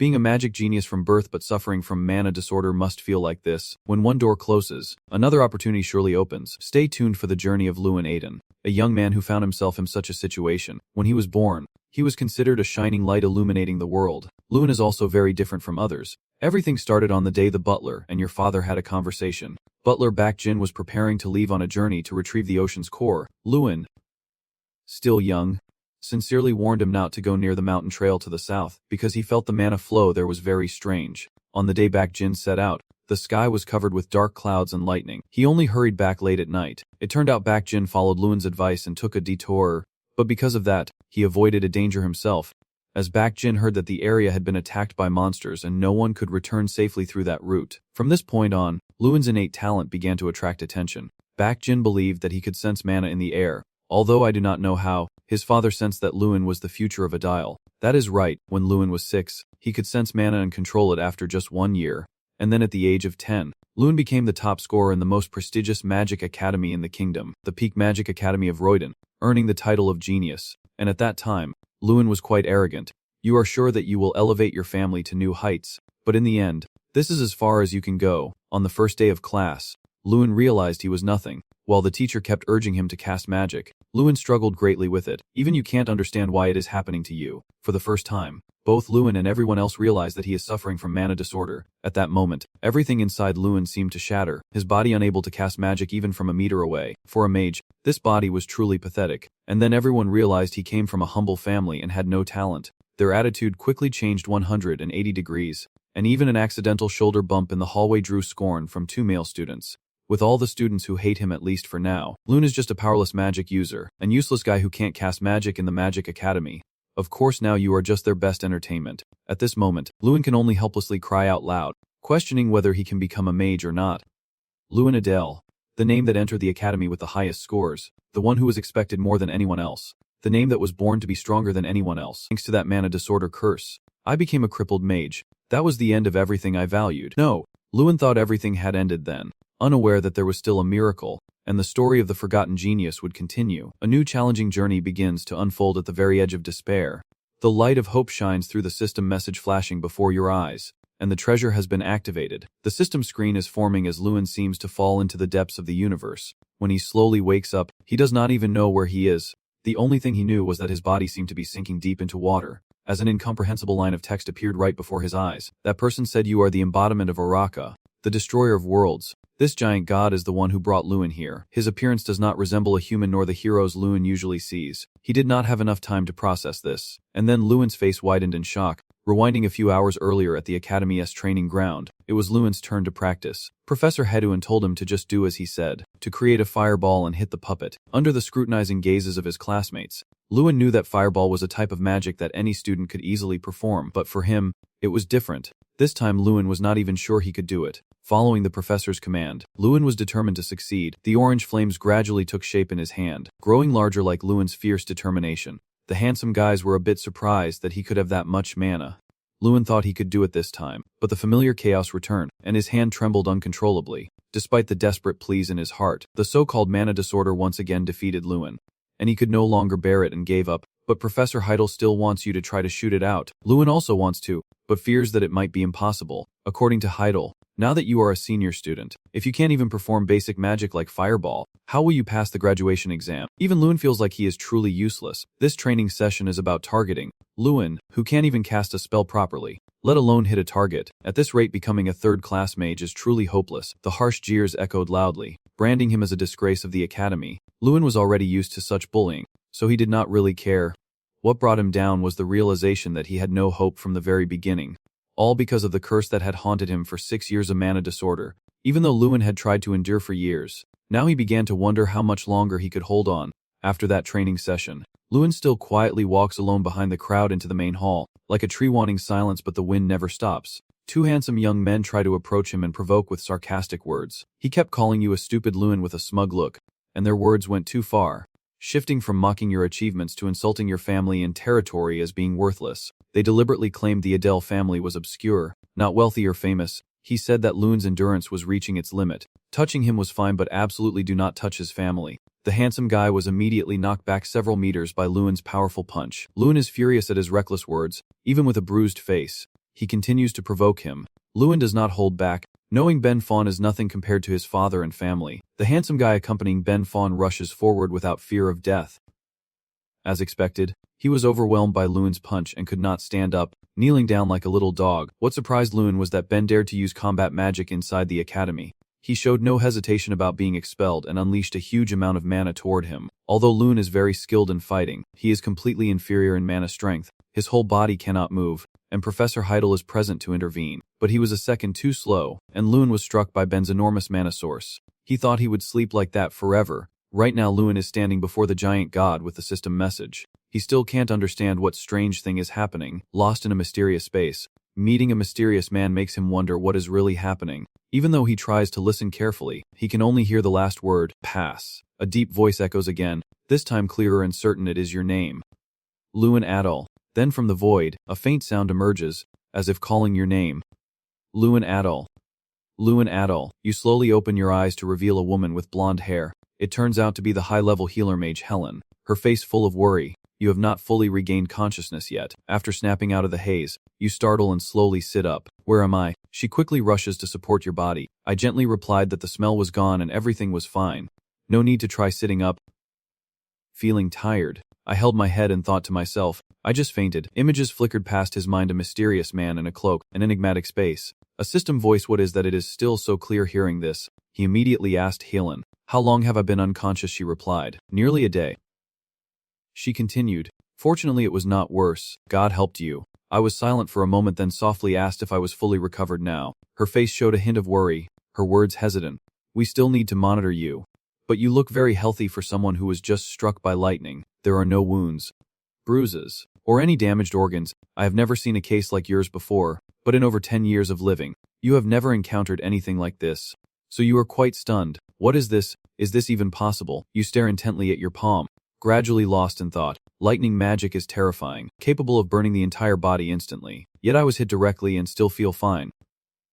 Being a magic genius from birth but suffering from mana disorder must feel like this. When one door closes, another opportunity surely opens. Stay tuned for the journey of Lewin Aiden, a young man who found himself in such a situation. When he was born, he was considered a shining light illuminating the world. Lewin is also very different from others. Everything started on the day the butler and your father had a conversation. Butler Baek Jin was preparing to leave on a journey to retrieve the ocean's core. Lewin, still young, sincerely warned him not to go near the mountain trail to the south, because he felt the mana flow there was very strange. On the day Baek Jin set out, the sky was covered with dark clouds and lightning. He only hurried back late at night. It turned out Baek Jin followed Lewin's advice and took a detour, but because of that, he avoided a danger himself, as Baek Jin heard that the area had been attacked by monsters and no one could return safely through that route. From this point on, Lewin's innate talent began to attract attention. Baek Jin believed that he could sense mana in the air. Although I do not know how, his father sensed that Lewin was the future of Adile. That is right, when Lewin was 6, he could sense mana and control it after just 1 year. And then at the age of 10, Lewin became the top scorer in the most prestigious magic academy in the kingdom, the Peak Magic Academy of Royden, earning the title of genius. And at that time, Lewin was quite arrogant. You are sure that you will elevate your family to new heights, but in the end, this is as far as you can go. On the first day of class, Lewin realized he was nothing. While the teacher kept urging him to cast magic, Lewin struggled greatly with it. Even you can't understand why it is happening to you. For the first time, both Lewin and everyone else realized that he is suffering from mana disorder. At that moment, everything inside Lewin seemed to shatter, his body unable to cast magic even from a meter away. For a mage, this body was truly pathetic. And then everyone realized he came from a humble family and had no talent. Their attitude quickly changed 180 degrees, and even an accidental shoulder bump in the hallway drew scorn from 2 male students. With all the students who hate him at least for now, Lewin is just a powerless magic user, an useless guy who can't cast magic in the Magic Academy. Of course now you are just their best entertainment. At this moment, Lewin can only helplessly cry out loud, questioning whether he can become a mage or not. Lewin Adele, the name that entered the academy with the highest scores, the one who was expected more than anyone else, the name that was born to be stronger than anyone else. Thanks to that mana disorder curse, I became a crippled mage. That was the end of everything I valued. No, Lewin thought everything had ended then, unaware that there was still a miracle, and the story of the forgotten genius would continue. A new challenging journey begins to unfold at the very edge of despair. The light of hope shines through the system message flashing before your eyes, and the treasure has been activated. The system screen is forming as Lewin seems to fall into the depths of the universe. When he slowly wakes up, he does not even know where he is. The only thing he knew was that his body seemed to be sinking deep into water, as an incomprehensible line of text appeared right before his eyes. That person said, "You are the embodiment of Oraka, the destroyer of worlds. This giant god is the one who brought Lewin here. His appearance does not resemble a human nor the heroes Lewin usually sees." He did not have enough time to process this. And then Lewin's face widened in shock. Rewinding a few hours earlier at the Academy's training ground, it was Lewin's turn to practice. Professor Heduan told him to just do as he said, to create a fireball and hit the puppet. Under the scrutinizing gazes of his classmates, Lewin knew that fireball was a type of magic that any student could easily perform, but for him, it was different. This time Lewin was not even sure he could do it. Following the professor's command, Lewin was determined to succeed. The orange flames gradually took shape in his hand, growing larger like Lewin's fierce determination. The handsome guys were a bit surprised that he could have that much mana. Lewin thought he could do it this time, but the familiar chaos returned, and his hand trembled uncontrollably. Despite the desperate pleas in his heart, the so-called mana disorder once again defeated Lewin, and he could no longer bear it and gave up. But Professor Heidel still wants you to try to shoot it out. Lewin also wants to, but fears that it might be impossible. According to Heidel, now that you are a senior student, if you can't even perform basic magic like fireball, how will you pass the graduation exam? Even Lewin feels like he is truly useless. This training session is about targeting Lewin, who can't even cast a spell properly, let alone hit a target. At this rate, becoming a third-class mage is truly hopeless. The harsh jeers echoed loudly, branding him as a disgrace of the academy. Lewin was already used to such bullying, so he did not really care. What brought him down was the realization that he had no hope from the very beginning. All because of the curse that had haunted him for 6 years of mana disorder. Even though Lewin had tried to endure for years, now he began to wonder how much longer he could hold on. After that training session, Lewin still quietly walks alone behind the crowd into the main hall, like a tree wanting silence, but the wind never stops. 2 handsome young men try to approach him and provoke with sarcastic words. He kept calling you a stupid, Lewin, with a smug look, and their words went too far, shifting from mocking your achievements to insulting your family and territory as being worthless. They deliberately claimed the Adele family was obscure, not wealthy or famous. He said that Lewin's endurance was reaching its limit. Touching him was fine, but absolutely do not touch his family. The handsome guy was immediately knocked back several meters by Lewin's powerful punch. Lewin is furious at his reckless words. Even with a bruised face, He continues to provoke him. Lewin does not hold back. Knowing Ben Fawn is nothing compared to his father and family, the handsome guy accompanying Ben Fawn rushes forward without fear of death. As expected, he was overwhelmed by Lewin's punch and could not stand up, kneeling down like a little dog. What surprised Lewin was that Ben dared to use combat magic inside the academy. He showed no hesitation about being expelled and unleashed a huge amount of mana toward him. Although Lewin is very skilled in fighting, he is completely inferior in mana strength. His whole body cannot move, and Professor Heidel is present to intervene. But he was a second too slow, and Lewin was struck by Ben's enormous mana source. He thought he would sleep like that forever. Right now Lewin is standing before the giant god with the system message. He still can't understand what strange thing is happening, lost in a mysterious space. Meeting a mysterious man makes him wonder what is really happening. Even though he tries to listen carefully, he can only hear the last word, pass. A deep voice echoes again, this time clearer and certain it is your name. Lewin Adol. Then from the void, a faint sound emerges, as if calling your name. Lewin Adol. Lewin Adol. You slowly open your eyes to reveal a woman with blonde hair. It turns out to be the high-level healer mage Helen, her face full of worry. You have not fully regained consciousness yet. After snapping out of the haze, you startle and slowly sit up. Where am I? She quickly rushes to support your body. I gently replied that the smell was gone and everything was fine. No need to try sitting up. Feeling tired, I held my head and thought to myself, I just fainted. Images flickered past his mind, a mysterious man in a cloak, an enigmatic space. A system voice. What is that? It is still so clear hearing this. He immediately asked Helen. How long have I been unconscious? She replied. Nearly a day. She continued. Fortunately it was not worse. God helped you. I was silent for a moment, then softly asked if I was fully recovered now. Her face showed a hint of worry, her words hesitant. We still need to monitor you. But you look very healthy for someone who was just struck by lightning. There are no wounds, bruises, or any damaged organs. I have never seen a case like yours before, but in over 10 years of living, you have never encountered anything like this. So you are quite stunned. What is this? Is this even possible? You stare intently at your palm, gradually lost in thought. Lightning magic is terrifying, capable of burning the entire body instantly. Yet I was hit directly and still feel fine.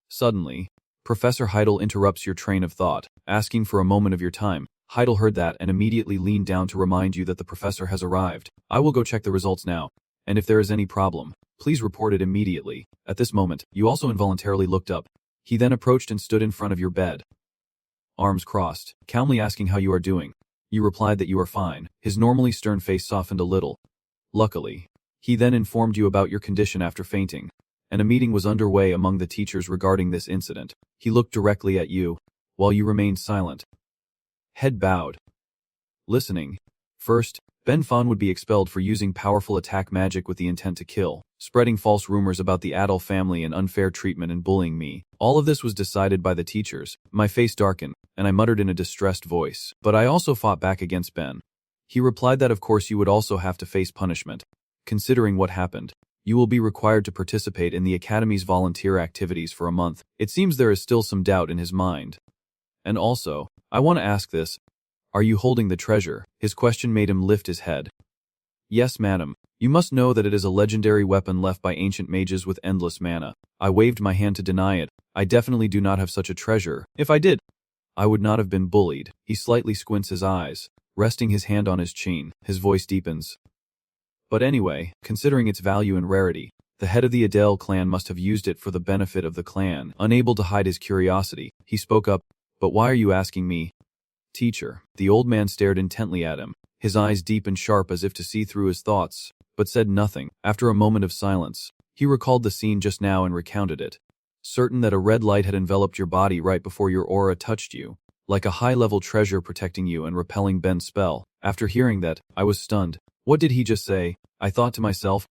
Suddenly, Professor Heidel interrupts your train of thought, asking for a moment of your time. Heidel heard that and immediately leaned down to remind you that the professor has arrived. I will go check the results now, and if there is any problem, please report it immediately. At this moment, you also involuntarily looked up. He then approached and stood in front of your bed, arms crossed, calmly asking how you are doing. You replied that you are fine. His normally stern face softened a little. Luckily, he then informed you about your condition after fainting, and a meeting was underway among the teachers regarding this incident. He looked directly at you, while you remained silent. Head bowed. Listening. First, Ben Fawn would be expelled for using powerful attack magic with the intent to kill, spreading false rumors about the Adol family and unfair treatment and bullying me. All of this was decided by the teachers. My face darkened, and I muttered in a distressed voice, but I also fought back against Ben. He replied that of course you would also have to face punishment. Considering what happened, you will be required to participate in the Academy's volunteer activities for a month. It seems there is still some doubt in his mind. And also, I want to ask this. Are you holding the treasure? His question made him lift his head. Yes, madam. You must know that it is a legendary weapon left by ancient mages with endless mana. I waved my hand to deny it. I definitely do not have such a treasure. If I did, I would not have been bullied. He slightly squints his eyes, resting his hand on his chin. His voice deepens. But anyway, considering its value and rarity, the head of the Adel clan must have used it for the benefit of the clan. Unable to hide his curiosity, he spoke up. But why are you asking me? Teacher. The old man stared intently at him, his eyes deep and sharp as if to see through his thoughts, but said nothing. After a moment of silence, he recalled the scene just now and recounted it. Certain that a red light had enveloped your body right before your aura touched you, like a high-level treasure protecting you and repelling Ben's spell. After hearing that, I was stunned. What did he just say? I thought to myself.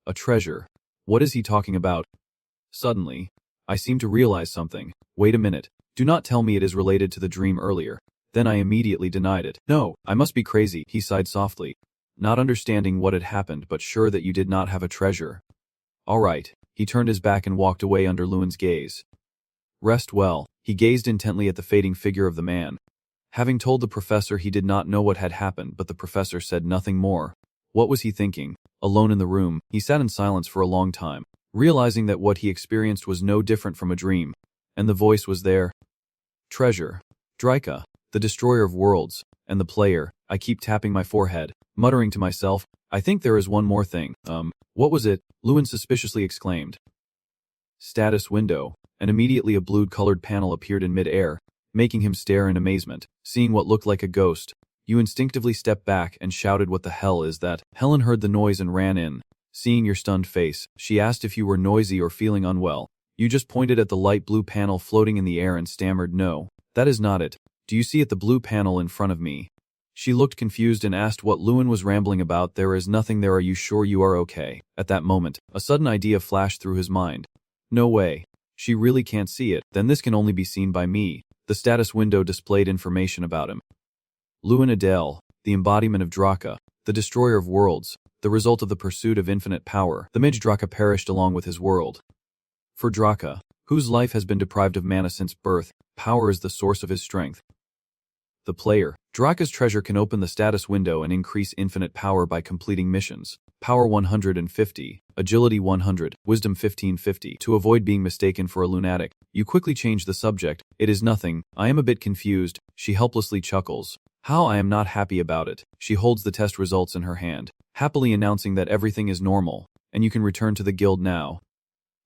A treasure. What is he talking about? Suddenly, I seemed to realize something. Wait a minute. Do not tell me it is related to the dream earlier. Then I immediately denied it. No, I must be crazy, he sighed softly, not understanding what had happened but sure that you did not have a treasure. All right. He turned his back and walked away under Lewin's gaze. Rest well. He gazed intently at the fading figure of the man. Having told the professor he did not know what had happened, but the professor said nothing more. What was he thinking? Alone in the room, he sat in silence for a long time, realizing that what he experienced was no different from a dream. And the voice was there. Treasure. Drika, the destroyer of worlds, and the player. I keep tapping my forehead, muttering to myself, I think there is one more thing. What was it? Lewin suspiciously exclaimed. Status window, and immediately a blue-colored panel appeared in mid-air, making him stare in amazement. Seeing what looked like a ghost, you instinctively stepped back and shouted, "What the hell is that?" Helen heard the noise and ran in. Seeing your stunned face, she asked if you were noisy or feeling unwell. You just pointed at the light blue panel floating in the air and stammered, "No, that is not it. Do you see it, the blue panel in front of me?" She looked confused and asked what Lewin was rambling about. "There is nothing there. Are you sure you are okay?" At that moment, a sudden idea flashed through his mind. No way. She really can't see it. Then this can only be seen by me. The status window displayed information about him. Lewin Adele, the embodiment of Draa, the destroyer of worlds, the result of the pursuit of infinite power. The mage Draa perished along with his world. For Draa, whose life has been deprived of mana since birth, power is the source of his strength. The player, Draa's treasure, can open the status window and increase infinite power by completing missions. Power 150, Agility 100, Wisdom 1550. To avoid being mistaken for a lunatic, you quickly change the subject. "It is nothing. I am a bit confused." She helplessly chuckles. "How? I am not happy about it." She holds the test results in her hand, happily announcing that everything is normal, and you can return to the guild now.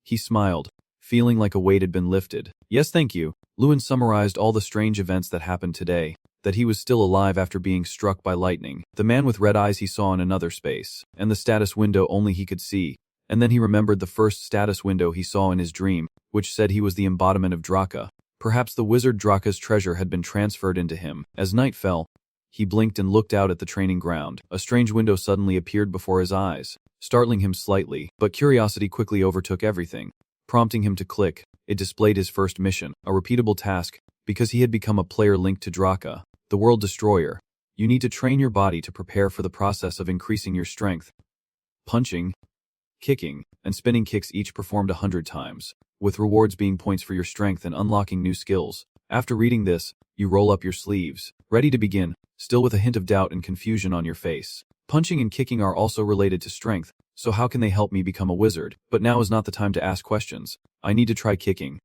He smiled, feeling like a weight had been lifted. "Yes, thank you." Lewin summarized all the strange events that happened today. That he was still alive after being struck by lightning, the man with red eyes he saw in another space, and the status window only he could see. And then he remembered the first status window he saw in his dream, which said he was the embodiment of Draa. Perhaps the wizard Draa's treasure had been transferred into him. As night fell, he blinked and looked out at the training ground. A strange window suddenly appeared before his eyes, startling him slightly, but curiosity quickly overtook everything. Prompting him to click, it displayed his first mission, a repeatable task, because he had become a player linked to Draa, the world destroyer. You need to train your body to prepare for the process of increasing your strength. Punching, kicking, and spinning kicks each performed 100 times, with rewards being points for your strength and unlocking new skills. After reading this, you roll up your sleeves, ready to begin, still with a hint of doubt and confusion on your face. Punching and kicking are also related to strength, so how can they help me become a wizard? But now is not the time to ask questions. I need to try kicking,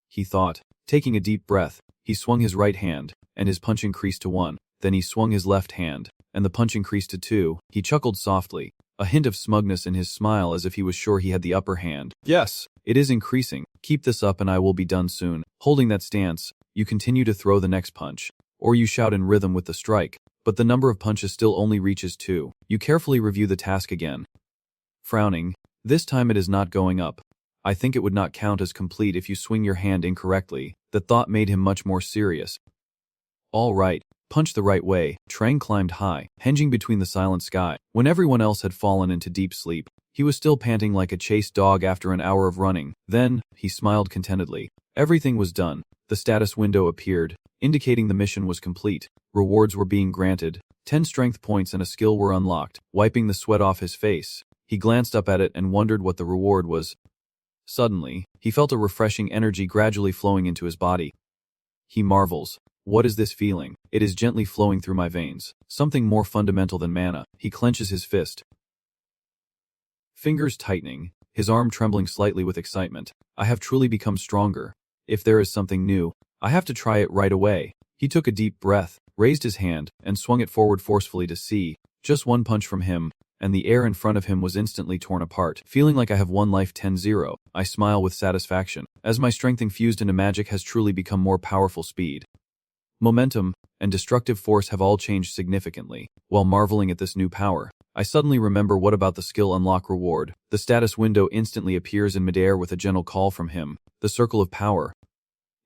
he thought. Taking a deep breath, he swung his right hand, and his punch increased to 1. Then he swung his left hand, and the punch increased to 2. He chuckled softly, a hint of smugness in his smile as if he was sure he had the upper hand. "Yes, it is increasing. Keep this up and I will be done soon." Holding that stance, you continue to throw the next punch, or you shout in rhythm with the strike, but the number of punches still only reaches 2. You carefully review the task again. Frowning, this time it is not going up. I think it would not count as complete if you swing your hand incorrectly. The thought made him much more serious. All right, punch the right way. Trang climbed high, hinging between the silent sky. When everyone else had fallen into deep sleep, he was still panting like a chased dog after an hour of running. Then, he smiled contentedly. Everything was done. The status window appeared, indicating the mission was complete. Rewards were being granted. 10 strength points and a skill were unlocked. Wiping the sweat off his face, he glanced up at it and wondered what the reward was. Suddenly, he felt a refreshing energy gradually flowing into his body. He marvels. What is this feeling? It is gently flowing through my veins. Something more fundamental than mana. He clenches his fist, fingers tightening, his arm trembling slightly with excitement. I have truly become stronger. If there is something new, I have to try it right away. He took a deep breath, raised his hand, and swung it forward forcefully to see. Just one punch from him, and the air in front of him was instantly torn apart. Feeling like I have won life 10-0, I smile with satisfaction, as my strength infused into magic has truly become more powerful. Speed, momentum, and destructive force have all changed significantly. While marveling at this new power, I suddenly remember what about the skill unlock reward. The status window instantly appears in midair with a gentle call from him. The circle of power.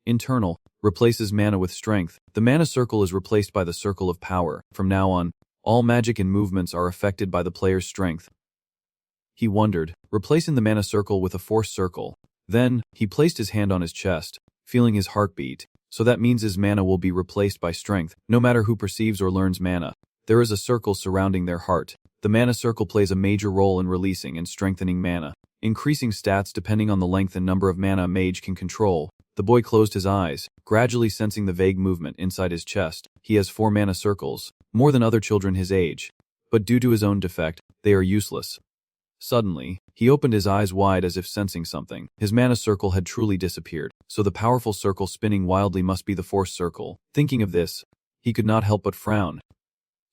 Internal, replaces mana with strength. The mana circle is replaced by the circle of power. From now on, all magic and movements are affected by the player's strength. He wondered, replacing the mana circle with a force circle. Then, he placed his hand on his chest, feeling his heartbeat. So that means his mana will be replaced by strength. No matter who perceives or learns mana, there is a circle surrounding their heart. The mana circle plays a major role in releasing and strengthening mana, increasing stats depending on the length and number of mana a mage can control. The boy closed his eyes, gradually sensing the vague movement inside his chest. He has 4 mana circles, more than other children his age, but due to his own defect, they are useless. Suddenly, he opened his eyes wide as if sensing something. His mana circle had truly disappeared, so the powerful circle spinning wildly must be the force circle. Thinking of this, he could not help but frown.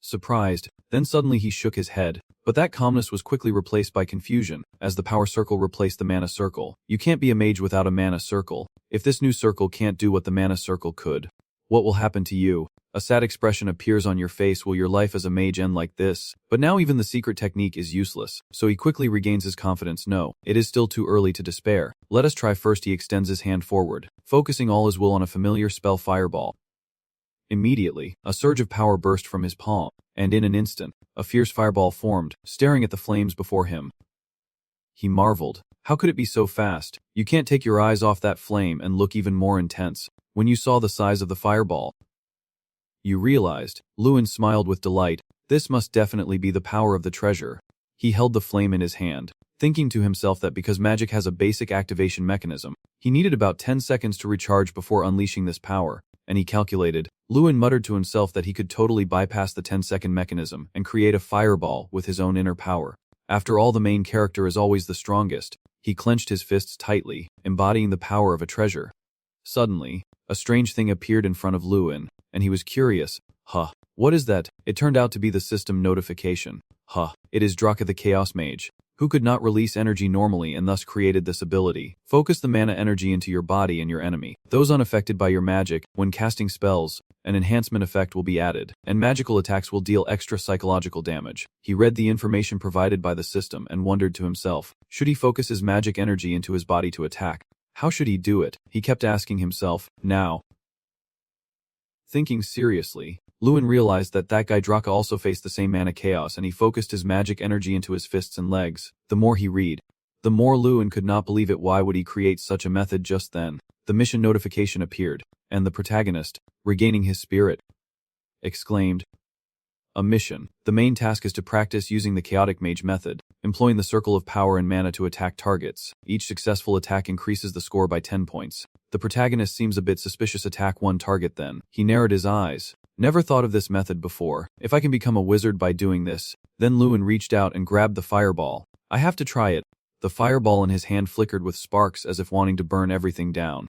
surprised, then suddenly he shook his head. But that calmness was quickly replaced by confusion, as the power circle replaced the mana circle. You can't be a mage without a mana circle. If this new circle can't do what the mana circle could, what will happen to you? A sad expression appears on your face. Will your life as a mage end like this? But now even the secret technique is useless, so he quickly regains his confidence. No, it is still too early to despair. Let us try first. He extends his hand forward, focusing all his will on a familiar spell, Fireball. Immediately, a surge of power burst from his palm, and in an instant, a fierce fireball formed, staring at the flames before him. He marveled. How could it be so fast? You can't take your eyes off that flame and look even more intense. When you saw the size of the fireball, you realized. Lewin smiled with delight. This must definitely be the power of the treasure. He held the flame in his hand, thinking to himself that because magic has a basic activation mechanism, he needed about 10 seconds to recharge before unleashing this power, and he calculated. Lewin muttered to himself that he could totally bypass the 10-second mechanism and create a fireball with his own inner power. After all, the main character is always the strongest. He clenched his fists tightly, embodying the power of a treasure. Suddenly, a strange thing appeared in front of Lewin, and he was curious. What is that? It turned out to be the system notification. It is Draa the Chaos Mage, who could not release energy normally and thus created this ability. Focus the mana energy into your body and your enemy. Those unaffected by your magic, when casting spells, an enhancement effect will be added, and magical attacks will deal extra psychological damage. He read the information provided by the system and wondered to himself, should he focus his magic energy into his body to attack? How should he do it? He kept asking himself. Now, thinking seriously, Lewin realized that guy Draa also faced the same mana chaos, and he focused his magic energy into his fists and legs. The more he read, the more Lewin could not believe it. Why would he create such a method? Just then, the mission notification appeared, and the protagonist, regaining his spirit, exclaimed, "A mission. The main task is to practice using the chaotic mage method, employing the circle of power and mana to attack targets. Each successful attack increases the score by 10 points. The protagonist seems a bit suspicious. Attack one target then." He narrowed his eyes. Never thought of this method before. If I can become a wizard by doing this. Then Lewin reached out and grabbed the fireball. I have to try it. The fireball in his hand flickered with sparks as if wanting to burn everything down.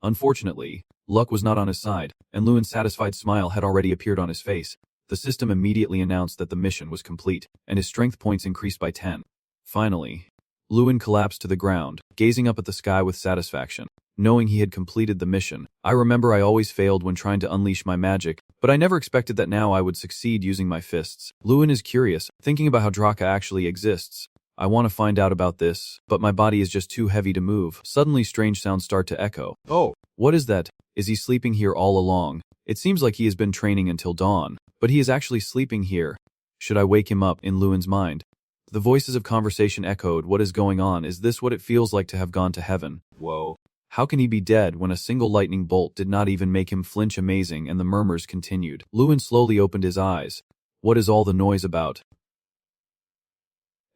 Unfortunately, luck was not on his side, and Lewin's satisfied smile had already appeared on his face. The system immediately announced that the mission was complete, and his strength points increased by 10. Finally, Lewin collapsed to the ground, gazing up at the sky with satisfaction, knowing he had completed the mission. I remember I always failed when trying to unleash my magic, but I never expected that now I would succeed using my fists. Lewin is curious, thinking about how Draa actually exists. I want to find out about this, but my body is just too heavy to move. Suddenly strange sounds start to echo. Oh, what is that? Is he sleeping here all along? It seems like he has been training until dawn, but he is actually sleeping here. Should I wake him up? In Lewin's mind, the voices of conversation echoed. What is going on? Is this what it feels like to have gone to heaven? Whoa. How can he be dead when a single lightning bolt did not even make him flinch? Amazing. And the murmurs continued. Lewin slowly opened his eyes. What is all the noise about?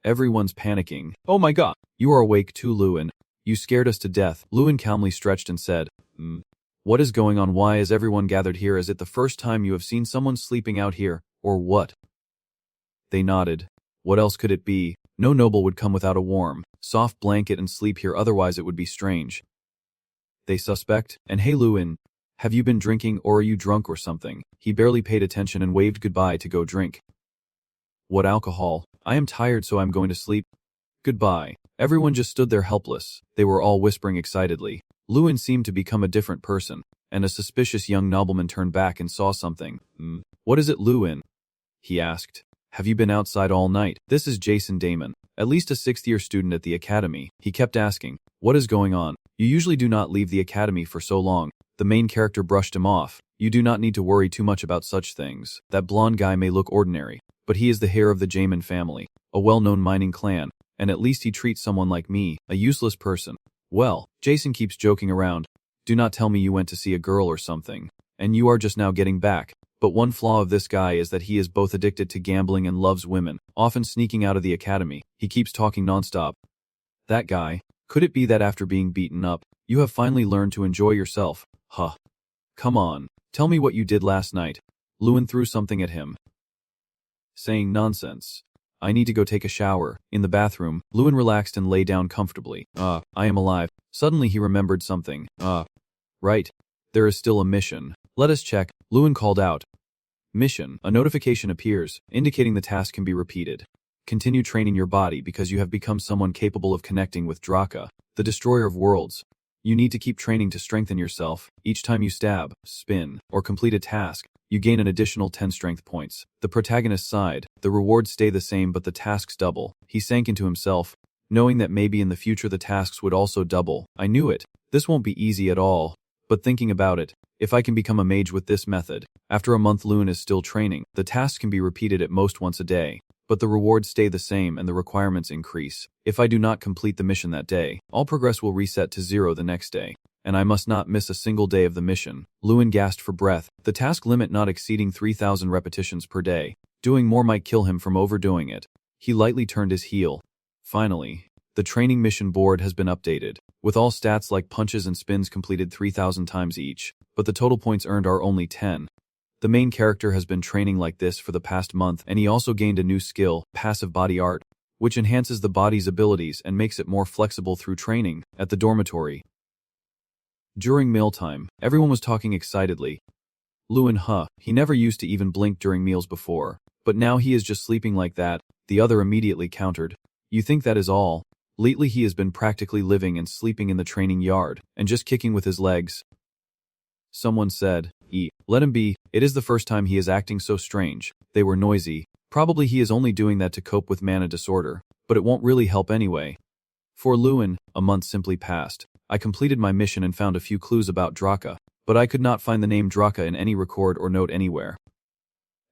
Everyone's panicking. Oh my god. You are awake too, Lewin. You scared us to death. Lewin calmly stretched and said, What is going on? Why is everyone gathered here? Is it the first time you have seen someone sleeping out here, or what? They nodded. What else could it be? No noble would come without a warm, soft blanket and sleep here, otherwise it would be strange. They suspect. And hey Lewin, have you been drinking, or are you drunk or something? He barely paid attention and waved goodbye to go drink. What alcohol? I am tired, so I'm going to sleep. Goodbye. Everyone just stood there helpless. They were all whispering excitedly. Lewin seemed to become a different person, and a suspicious young nobleman turned back and saw something. What is it, Lewin? He asked. Have you been outside all night? This is Jason Damon, at least a 6th-year student at the academy. He kept asking, what is going on? You usually do not leave the academy for so long. The main character brushed him off. You do not need to worry too much about such things. That blonde guy may look ordinary, but he is the heir of the Jamin family, a well-known mining clan, and at least he treats someone like me, a useless person. Well, Jason keeps joking around. Do not tell me you went to see a girl or something, and you are just now getting back. But one flaw of this guy is that he is both addicted to gambling and loves women, often sneaking out of the academy. He keeps talking nonstop. That guy, could it be that after being beaten up, you have finally learned to enjoy yourself? Come on, tell me what you did last night. Lewin threw something at him, saying nonsense. I need to go take a shower. In the bathroom, Lewin relaxed and lay down comfortably. I am alive. Suddenly he remembered something. Right. There is still a mission. Let us check. Lewin called out. Mission. A notification appears, indicating the task can be repeated. Continue training your body because you have become someone capable of connecting with Draa, the destroyer of worlds. You need to keep training to strengthen yourself. Each time you stab, spin, or complete a task, you gain an additional 10 strength points. The protagonist sighed. The rewards stay the same but the tasks double. He sank into himself, knowing that maybe in the future the tasks would also double. I knew it. This won't be easy at all. But thinking about it, if I can become a mage with this method, after a month Loon is still training, the tasks can be repeated at most once a day. But the rewards stay the same and the requirements increase. If I do not complete the mission that day, all progress will reset to 0 the next day, and I must not miss a single day of the mission. Lewin gasped for breath, the task limit not exceeding 3,000 repetitions per day. Doing more might kill him from overdoing it. He lightly turned his heel. Finally, the training mission board has been updated, with all stats like punches and spins completed 3,000 times each, but the total points earned are only 10. The main character has been training like this for the past month, and he also gained a new skill, passive body art, which enhances the body's abilities and makes it more flexible through training. At the dormitory, during mealtime, everyone was talking excitedly. Lewin, he never used to even blink during meals before, but now he is just sleeping like that. The other immediately countered. You think that is all? Lately he has been practically living and sleeping in the training yard, and just kicking with his legs. Someone said, let him be, it is the first time he is acting so strange. They were noisy. Probably he is only doing that to cope with mana disorder, but it won't really help anyway. For Lewin, a month simply passed. I completed my mission and found a few clues about Draa, but I could not find the name Draa in any record or note anywhere.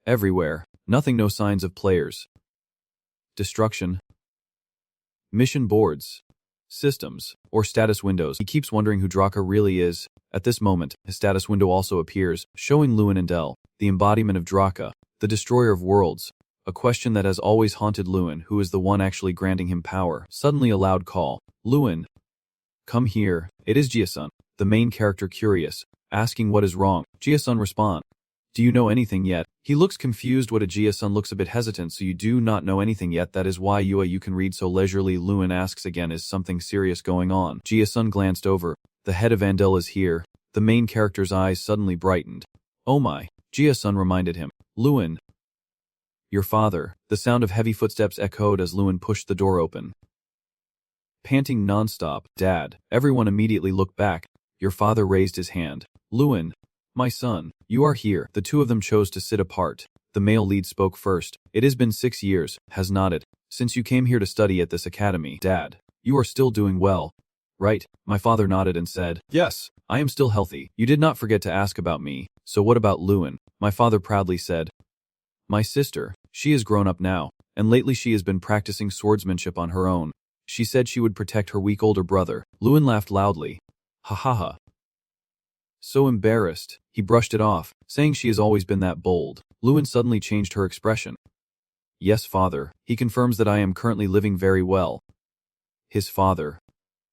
Everywhere, nothing, no signs of players. Destruction. Mission boards. Systems, or status windows. He keeps wondering who Draa really is. At this moment, his status window also appears, showing Lewin and Del, the embodiment of Draa, the destroyer of worlds. A question that has always haunted Lewin, who is the one actually granting him power. Suddenly a loud call. Lewin. Come here, it is Jia-sun, the main character, curious, asking what is wrong. Jia-sun responds. Do you know anything yet? He looks confused. What a Jia-sun looks a bit hesitant. So you do not know anything yet, that is why you can read so leisurely. Lewin asks again, is something serious going on? Jia-sun glanced over. The head of Andel is here. The main character's eyes suddenly brightened. Oh my, Jia-sun reminded him. Lewin. Your father. The sound of heavy footsteps echoed as Lewin pushed the door open. Panting non-stop, Dad. Everyone immediately looked back. Your father raised his hand. Lewin. My son, you are here. The two of them chose to sit apart. The male lead spoke first. It has been 6 years, has nodded, since you came here to study at this academy. Dad, you are still doing well, right? My father nodded and said, yes, I am still healthy. You did not forget to ask about me. So what about Lewin? My father proudly said. My sister, she is grown up now, and lately she has been practicing swordsmanship on her own. She said she would protect her weak older brother. Lewin laughed loudly. Ha ha ha. So embarrassed, he brushed it off, saying she has always been that bold. Lewin suddenly changed her expression. Yes, father, he confirms that I am currently living very well. His father,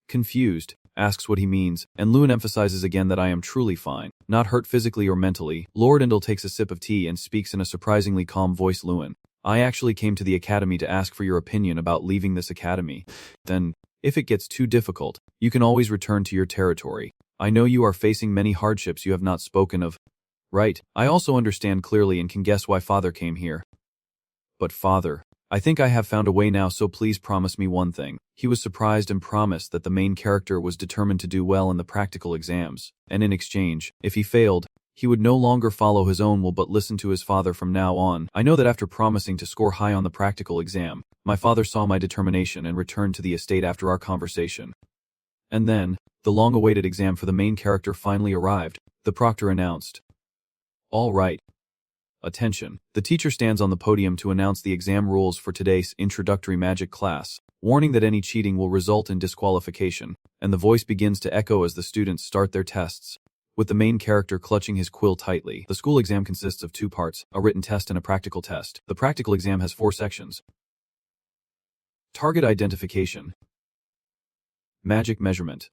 confused, asks what he means, and Lewin emphasizes again that I am truly fine, not hurt physically or mentally. Lord Indel takes a sip of tea and speaks in a surprisingly calm voice. Lewin, I actually came to the academy to ask for your opinion about leaving this academy. Then, if it gets too difficult, you can always return to your territory. I know you are facing many hardships you have not spoken of. Right, I also understand clearly and can guess why father came here. But father, I think I have found a way now, so please promise me one thing. He was surprised and promised that the main character was determined to do well in the practical exams, and in exchange, if he failed, he would no longer follow his own will but listen to his father from now on. I know that after promising to score high on the practical exam, my father saw my determination and returned to the estate after our conversation. And then, the long-awaited exam for the main character finally arrived. The proctor announced. All right. Attention. The teacher stands on the podium to announce the exam rules for today's introductory magic class, warning that any cheating will result in disqualification, and the voice begins to echo as the students start their tests, with the main character clutching his quill tightly. The school exam consists of 2 parts, a written test and a practical test. The practical exam has 4 sections. Target identification, magic measurement,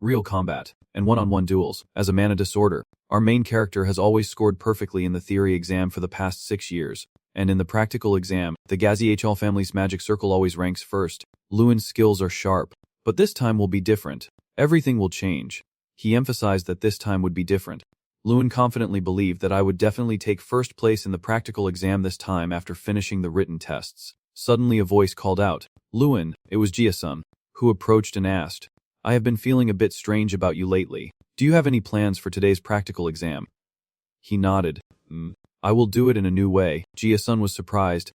real combat, and one-on-one duels. As a mana disorder, our main character has always scored perfectly in the theory exam for the past 6 years, and in the practical exam, the Gazihl family's magic circle always ranks first. Lewin's skills are sharp, but this time will be different. Everything will change. He emphasized that this time would be different. Lewin confidently believed that I would definitely take first place in the practical exam this time after finishing the written tests. Suddenly a voice called out, "Lewin," it was Jia-sun, who approached and asked, "I have been feeling a bit strange about you lately. Do you have any plans for today's practical exam?" He nodded. I will do it in a new way." Jia-sun was surprised.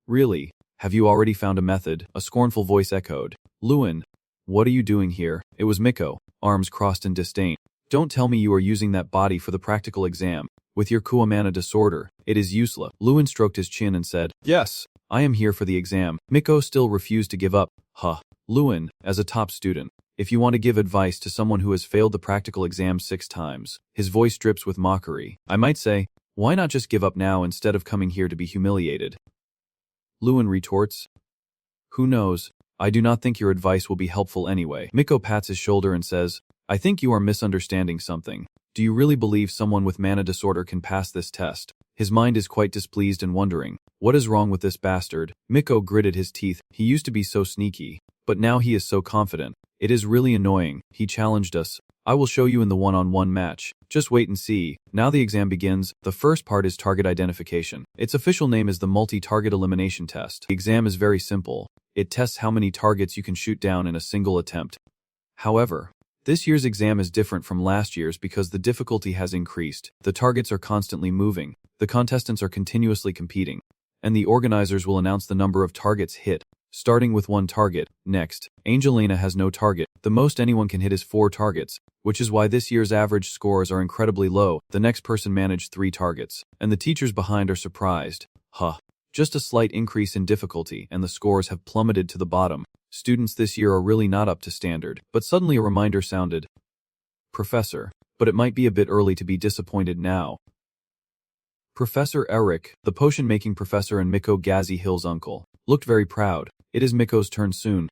"Really? Have you already found a method?" A scornful voice echoed. "Lewin, what are you doing here?" It was Miko, arms crossed in disdain. "Don't tell me you are using that body for the practical exam. With your Kuwamana disorder, it is useless." Lewin stroked his chin and said, "Yes, I am here for the exam." Miko still refused to give up. Lewin, as a top student, if you want to give advice to someone who has failed the practical exam 6 times, his voice drips with mockery. I might say, why not just give up now instead of coming here to be humiliated? Lewin retorts, "Who knows? I do not think your advice will be helpful anyway." Miko pats his shoulder and says, "I think you are misunderstanding something. Do you really believe someone with mana disorder can pass this test?" His mind is quite displeased and wondering, what is wrong with this bastard? Miko gritted his teeth. He used to be so sneaky, but now he is so confident. It is really annoying. He challenged us. "I will show you in the one-on-one match. Just wait and see." Now the exam begins. The first part is target identification. Its official name is the multi-target elimination test. The exam is very simple. It tests how many targets you can shoot down in a single attempt. However, this year's exam is different from last year's because the difficulty has increased. The targets are constantly moving, the contestants are continuously competing, and the organizers will announce the number of targets hit, starting with 1 target. Next, Angelina has no target. The most anyone can hit is 4 targets, which is why this year's average scores are incredibly low. The next person managed 3 targets, and the teachers behind are surprised. Just a slight increase in difficulty and the scores have plummeted to the bottom. Students this year are really not up to standard. But suddenly a reminder sounded. "Professor, but it might be a bit early to be disappointed now." Professor Eric, the potion-making professor and Miko Gazi Hill's uncle, looked very proud. "It is Miko's turn soon.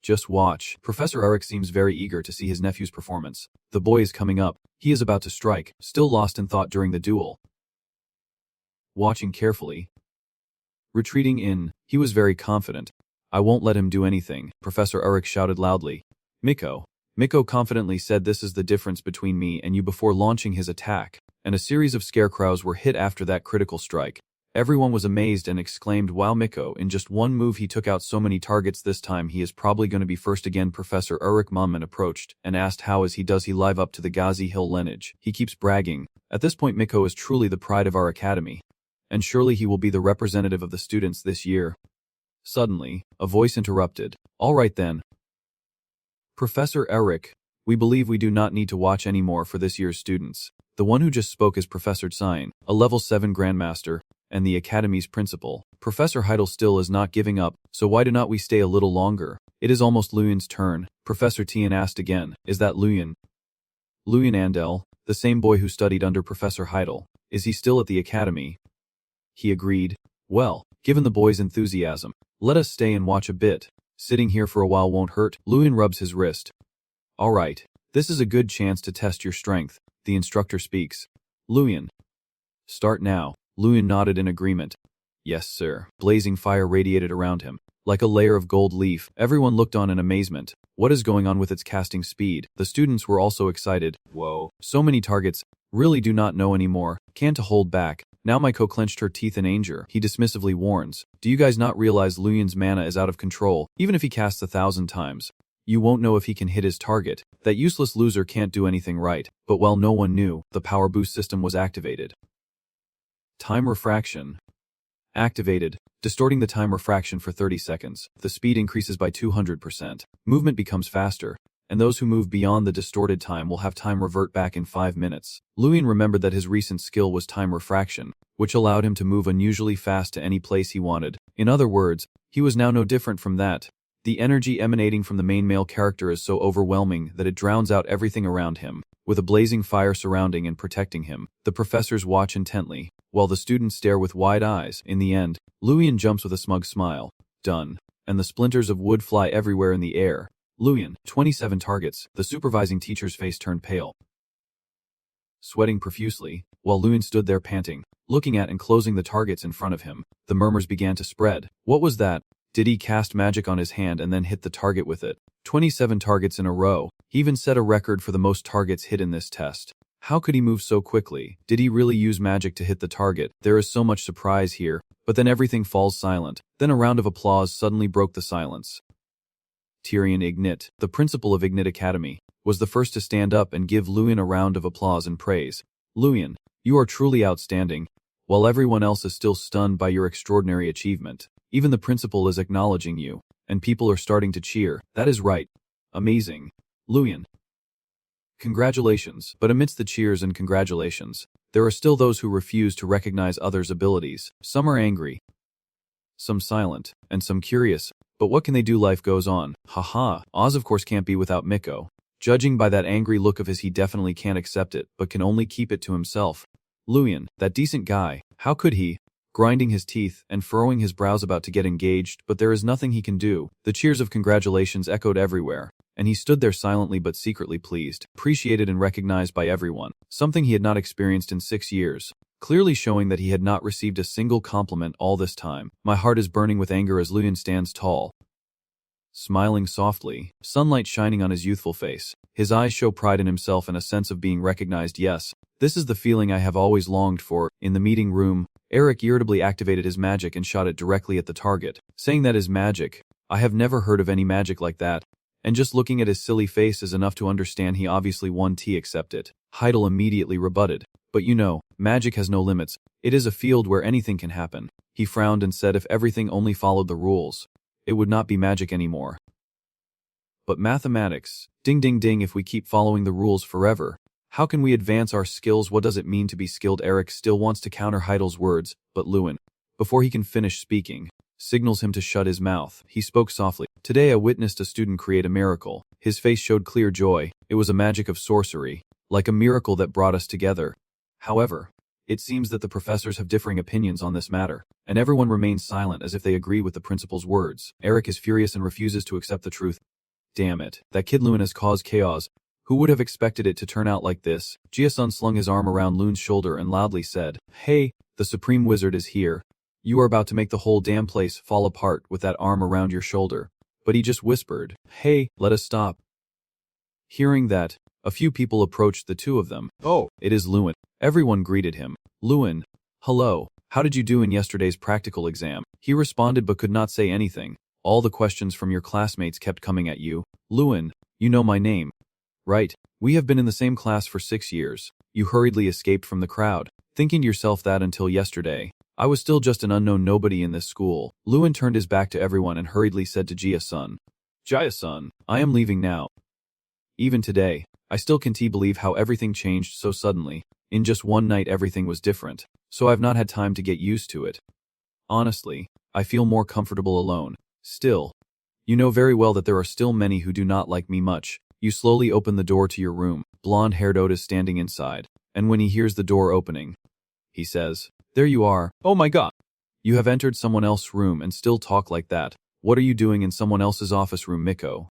Just watch." Professor Eric seems very eager to see his nephew's performance. The boy is coming up. He is about to strike, still lost in thought during the duel. Watching carefully. Retreating in, he was very confident. "I won't let him do anything," Professor Eric shouted loudly. Miko confidently said, "This is the difference between me and you," before launching his attack, and a series of scarecrows were hit after that critical strike. Everyone was amazed and exclaimed, "Wow, Miko, in just one move he took out so many targets. This time he is probably going to be first again." Professor Eric Mumman approached and asked how as he does he live up to the Gazi Hill lineage. He keeps bragging. At this point Miko is truly the pride of our academy, and surely he will be the representative of the students this year. Suddenly, a voice interrupted. "All right then. Professor Eric, we believe we do not need to watch anymore for this year's students." The one who just spoke is Professor Tsine, a level 7 Grandmaster, and the Academy's principal. Professor Heidel still is not giving up, so why do not we stay a little longer? It is almost Luyin's turn. Professor Tian asked again, "Is that Luyin?" Luyin Andel, the same boy who studied under Professor Heidel. "Is he still at the Academy?" He agreed. "Well, given the boy's enthusiasm, let us stay and watch a bit. Sitting here for a while won't hurt." Luyin rubs his wrist. "All right, this is a good chance to test your strength." The instructor speaks. "Luyin, start now." Luyin nodded in agreement. "Yes, sir." Blazing fire radiated around him. Like a layer of gold leaf, everyone looked on in amazement. What is going on with its casting speed? The students were also excited. Whoa, so many targets. Really do not know anymore. Can't hold back. Now Miko clenched her teeth in anger. He dismissively warns, "Do you guys not realize Luyin's mana is out of control? Even if he casts 1,000 times, you won't know if he can hit his target. That useless loser can't do anything right." But while no one knew, the power boost system was activated. Time refraction. Activated, distorting the time refraction for 30 seconds. The speed increases by 200%. Movement becomes faster, and those who move beyond the distorted time will have time revert back in 5 minutes. Luyin remembered that his recent skill was time refraction, which allowed him to move unusually fast to any place he wanted. In other words, he was now no different from that. The energy emanating from the main male character is so overwhelming that it drowns out everything around him, with a blazing fire surrounding and protecting him. The professors watch intently, while the students stare with wide eyes. In the end, Luyin jumps with a smug smile. Done. And the splinters of wood fly everywhere in the air. Luyin, 27 targets. The supervising teacher's face turned pale. Sweating profusely, while Luyin stood there panting, looking at and closing the targets in front of him, the murmurs began to spread. What was that? Did he cast magic on his hand and then hit the target with it? 27 targets in a row. He even set a record for the most targets hit in this test. How could he move so quickly? Did he really use magic to hit the target? There is so much surprise here, but then everything falls silent. Then a round of applause suddenly broke the silence. Tyrion Ignit, the principal of Ignit Academy, was the first to stand up and give Luin a round of applause and praise. Luin, you are truly outstanding. While everyone else is still stunned by your extraordinary achievement, even the principal is acknowledging you, and people are starting to cheer. That is right. Amazing. Luin. Congratulations. But amidst the cheers and congratulations, there are still those who refuse to recognize others' abilities. Some are angry, some silent, and some curious. But what can they do? Life goes on. Haha. Oz of course can't be without Miko. Judging by that angry look of his, he definitely can't accept it, but can only keep it to himself. Luin, that decent guy, how could he? Grinding his teeth and furrowing his brows about to get engaged, but there is nothing he can do. The cheers of congratulations echoed everywhere, and he stood there silently but secretly pleased, appreciated and recognized by everyone, something he had not experienced in 6 years, clearly showing that he had not received a single compliment all this time. My heart is burning with anger as Luin stands tall, smiling softly, sunlight shining on his youthful face. His eyes show pride in himself and a sense of being recognized. Yes, this is the feeling I have always longed for. In the meeting room, Eric irritably activated his magic and shot it directly at the target, saying that is magic. I have never heard of any magic like that. And just looking at his silly face is enough to understand he obviously won. Accept it. Heidel immediately rebutted. But you know, magic has no limits. It is a field where anything can happen. He frowned and said if everything only followed the rules, it would not be magic anymore. But mathematics, ding ding ding, if we keep following the rules forever, how can we advance our skills? What does it mean to be skilled? Eric still wants to counter Heidel's words, but Luin, before he can finish speaking, signals him to shut his mouth. He spoke softly. Today I witnessed a student create a miracle. His face showed clear joy. It was a magic of sorcery, like a miracle that brought us together. However, it seems that the professors have differing opinions on this matter, and everyone remains silent as if they agree with the principal's words. Eric is furious and refuses to accept the truth. Damn it, that kid Luin has caused chaos. Who would have expected it to turn out like this? Jia-sun slung his arm around Luin's shoulder and loudly said, Hey, the Supreme Wizard is here. You are about to make the whole damn place fall apart with that arm around your shoulder. But he just whispered, Hey, let us stop. Hearing that, a few people approached the two of them. Oh, it is Luin. Everyone greeted him. Luin, hello, how did you do in yesterday's practical exam? He responded but could not say anything. All the questions from your classmates kept coming at you. Luin, you know my name, right? We have been in the same class for 6 years. You hurriedly escaped from the crowd, thinking to yourself that until yesterday, I was still just an unknown nobody in this school. Luin turned his back to everyone and hurriedly said to Jia-sun, Jia-sun, I am leaving now. Even today, I still can't believe how everything changed so suddenly. In just one night everything was different, so I've not had time to get used to it. Honestly, I feel more comfortable alone. Still, you know very well that there are still many who do not like me much. You slowly open the door to your room. Blonde-haired Otis standing inside, and when he hears the door opening, he says, There you are. Oh my god. You have entered someone else's room and still talk like that. What are you doing in someone else's office room, Miko?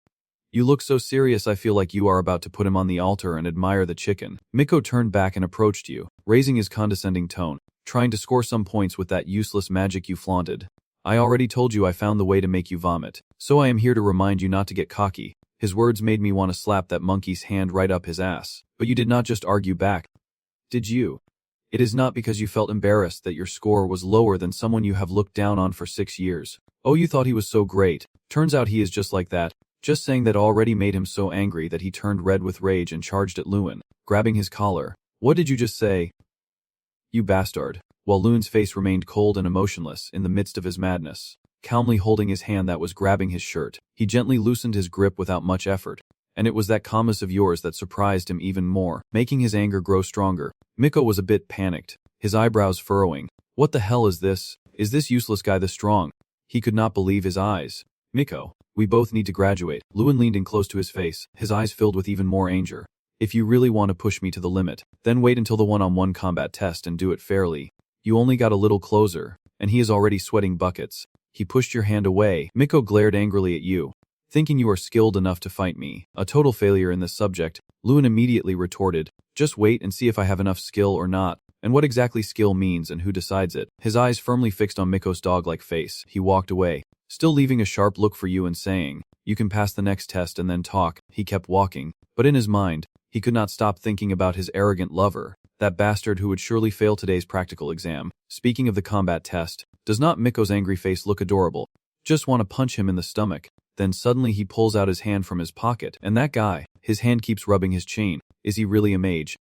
You look so serious I feel like you are about to put him on the altar and admire the chicken. Miko turned back and approached you, raising his condescending tone, trying to score some points with that useless magic you flaunted. I already told you I found the way to make you vomit, so I am here to remind you not to get cocky. His words made me want to slap that monkey's hand right up his ass. But you did not just argue back, did you? It is not because you felt embarrassed that your score was lower than someone you have looked down on for 6 years. Oh, you thought he was so great. Turns out he is just like that. Just saying that already made him so angry that he turned red with rage and charged at Luin, grabbing his collar. What did you just say? You bastard. While Luin's face remained cold and emotionless in the midst of his madness, calmly holding his hand that was grabbing his shirt, he gently loosened his grip without much effort. And it was that calmness of yours that surprised him even more, making his anger grow stronger. Miko was a bit panicked, his eyebrows furrowing. What the hell is this? Is this useless guy this strong? He could not believe his eyes. Miko, we both need to graduate. Luin leaned in close to his face, his eyes filled with even more anger. If you really want to push me to the limit, then wait until the one-on-one combat test and do it fairly. You only got a little closer, and he is already sweating buckets. He pushed your hand away. Miko glared angrily at you, thinking you are skilled enough to fight me. A total failure in this subject. Luin immediately retorted, just wait and see if I have enough skill or not, and what exactly skill means and who decides it. His eyes firmly fixed on Miko's dog-like face, he walked away, still leaving a sharp look for you and saying, you can pass the next test and then talk. He kept walking, but in his mind, He could not stop thinking about his arrogant lover, that bastard who would surely fail today's practical exam. Speaking of the combat test, does not Miko's angry face look adorable? Just want to punch him in the stomach. Then suddenly he pulls out his hand from his pocket, and that guy, his hand keeps rubbing his chain. Is he really a mage?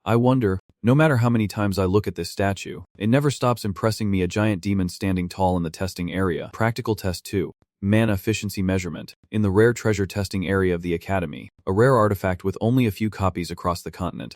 I wonder, no matter how many times I look at this statue, it never stops impressing me. A giant demon standing tall in the testing area. Practical test 2. Mana efficiency measurement. In the rare treasure testing area of the academy, a rare artifact with only a few copies across the continent.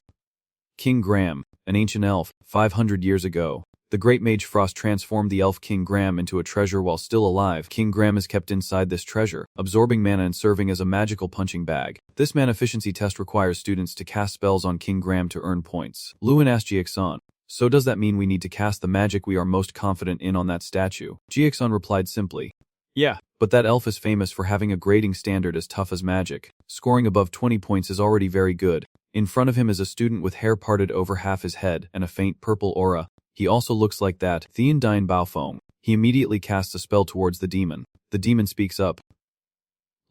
King Graham, an ancient elf, 500 years ago. The great mage Frost transformed the elf King Graham into a treasure while still alive. King Graham is kept inside this treasure, absorbing mana and serving as a magical punching bag. This mana efficiency test requires students to cast spells on King Graham to earn points. Lewin asked Jiexan, so does that mean we need to cast the magic we are most confident in on that statue? Jiexan replied simply, yeah, but that elf is famous for having a grading standard as tough as magic. Scoring above 20 points is already very good. In front of him is a student with hair parted over half his head and a faint purple aura. He also looks like that Thean Dine Baofeng. He immediately casts a spell towards the demon. The demon speaks up.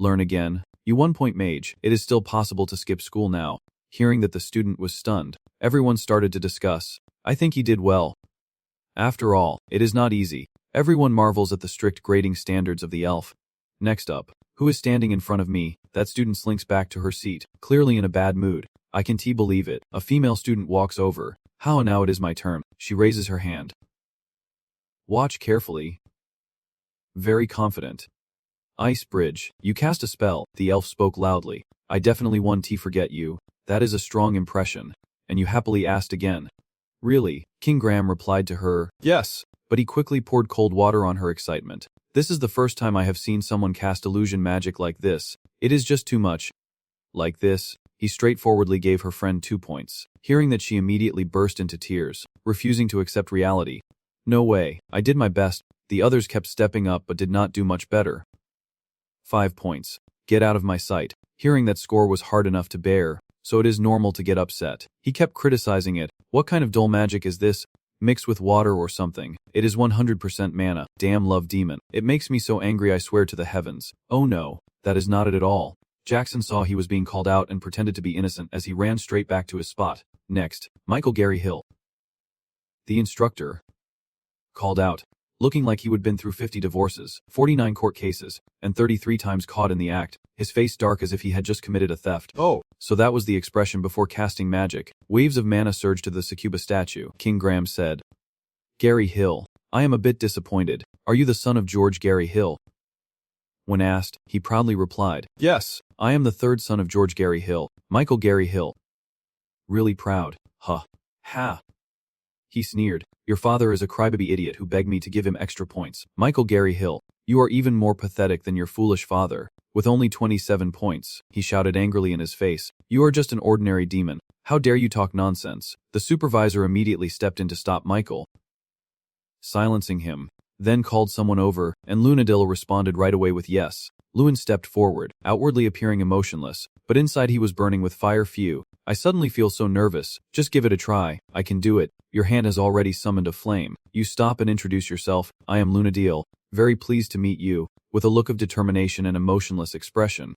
Learn again. You 1-point mage. It is still possible to skip school now. Hearing that the student was stunned, everyone started to discuss. I think he did well. After all, it is not easy. Everyone marvels at the strict grading standards of the elf. Next up, who is standing in front of me? That student slinks back to her seat, clearly in a bad mood. I can't believe it. A female student walks over. How now it is my turn. She raises her hand. Watch carefully. Very confident. Ice Bridge. You cast a spell. The elf spoke loudly. I definitely won to forget you. That is a strong impression. And you happily asked again. Really? King Graham replied to her, yes. But he quickly poured cold water on her excitement. This is the first time I have seen someone cast illusion magic like this. It is just too much. Like this. He straightforwardly gave her friend 2 points. Hearing that, she immediately burst into tears, refusing to accept reality. No way, I did my best. The others kept stepping up but did not do much better. 5 points. Get out of my sight. Hearing that score was hard enough to bear, so it is normal to get upset. He kept criticizing it. What kind of dull magic is this? Mixed with water or something. It is 100% mana. Damn love demon. It makes me so angry I swear to the heavens. Oh no, that is not it at all. Jackson saw he was being called out and pretended to be innocent as he ran straight back to his spot. Next, Michael Gary Hill. The instructor called out, looking like he would been through 50 divorces, 49 court cases, and 33 times caught in the act, his face dark as if he had just committed a theft. Oh, so that was the expression before casting magic. Waves of mana surged to the Succuba statue. King Graham said, Gary Hill, I am a bit disappointed. Are you the son of George Gary Hill? When asked, he proudly replied, yes, I am the third son of George Gary Hill, Michael Gary Hill. Really proud, huh? Ha. He sneered, your father is a crybaby idiot who begged me to give him extra points. Michael Gary Hill, you are even more pathetic than your foolish father. With only 27 points, he shouted angrily in his face, you are just an ordinary demon. How dare you talk nonsense? The supervisor immediately stepped in to stop Michael, silencing him. Then called someone over, and Lunadilla responded right away with yes. Lewin stepped forward, outwardly appearing emotionless, but inside he was burning with fire. Phew. I suddenly feel so nervous. Just give it a try. I can do it. Your hand has already summoned a flame. You stop and introduce yourself. I am Lunadil. Very pleased to meet you. With a look of determination and emotionless expression.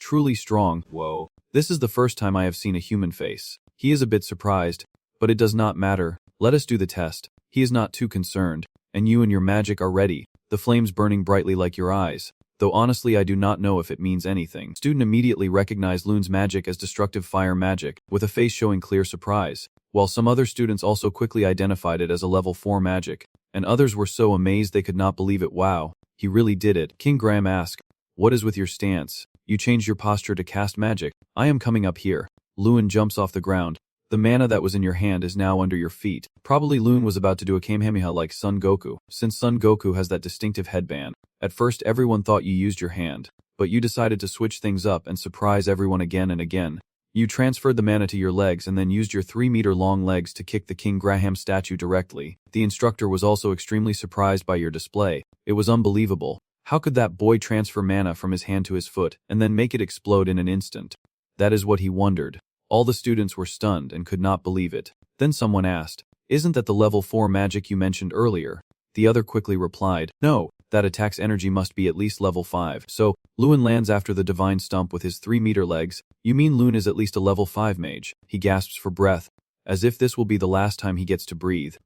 Truly strong. Whoa. This is the first time I have seen a human face. He is a bit surprised, but it does not matter. Let us do the test. He is not too concerned. And you and your magic are ready, the flames burning brightly like your eyes. Though honestly I do not know if it means anything. Student immediately recognized Loon's magic as destructive fire magic, with a face showing clear surprise, while some other students also quickly identified it as a level 4 magic, and others were so amazed they could not believe it. Wow, he really did it. King Graham asked, what is with your stance? You changed your posture to cast magic. I am coming up here. Lewin jumps off the ground. The mana that was in your hand is now under your feet. Probably Loon was about to do a Kamehameha like Son Goku, since Son Goku has that distinctive headband. At first everyone thought you used your hand, but you decided to switch things up and surprise everyone again and again. You transferred the mana to your legs and then used your 3-meter-long legs to kick the King Graham statue directly. The instructor was also extremely surprised by your display. It was unbelievable. How could that boy transfer mana from his hand to his foot and then make it explode in an instant? That is what he wondered. All the students were stunned and could not believe it. Then someone asked, isn't that the level 4 magic you mentioned earlier? The other quickly replied, no, That attack's energy must be at least level 5. So, Lewin lands after the divine stump with his 3-meter legs. You mean Lewin is at least a level 5 mage? He gasps for breath, as if this will be the last time he gets to breathe.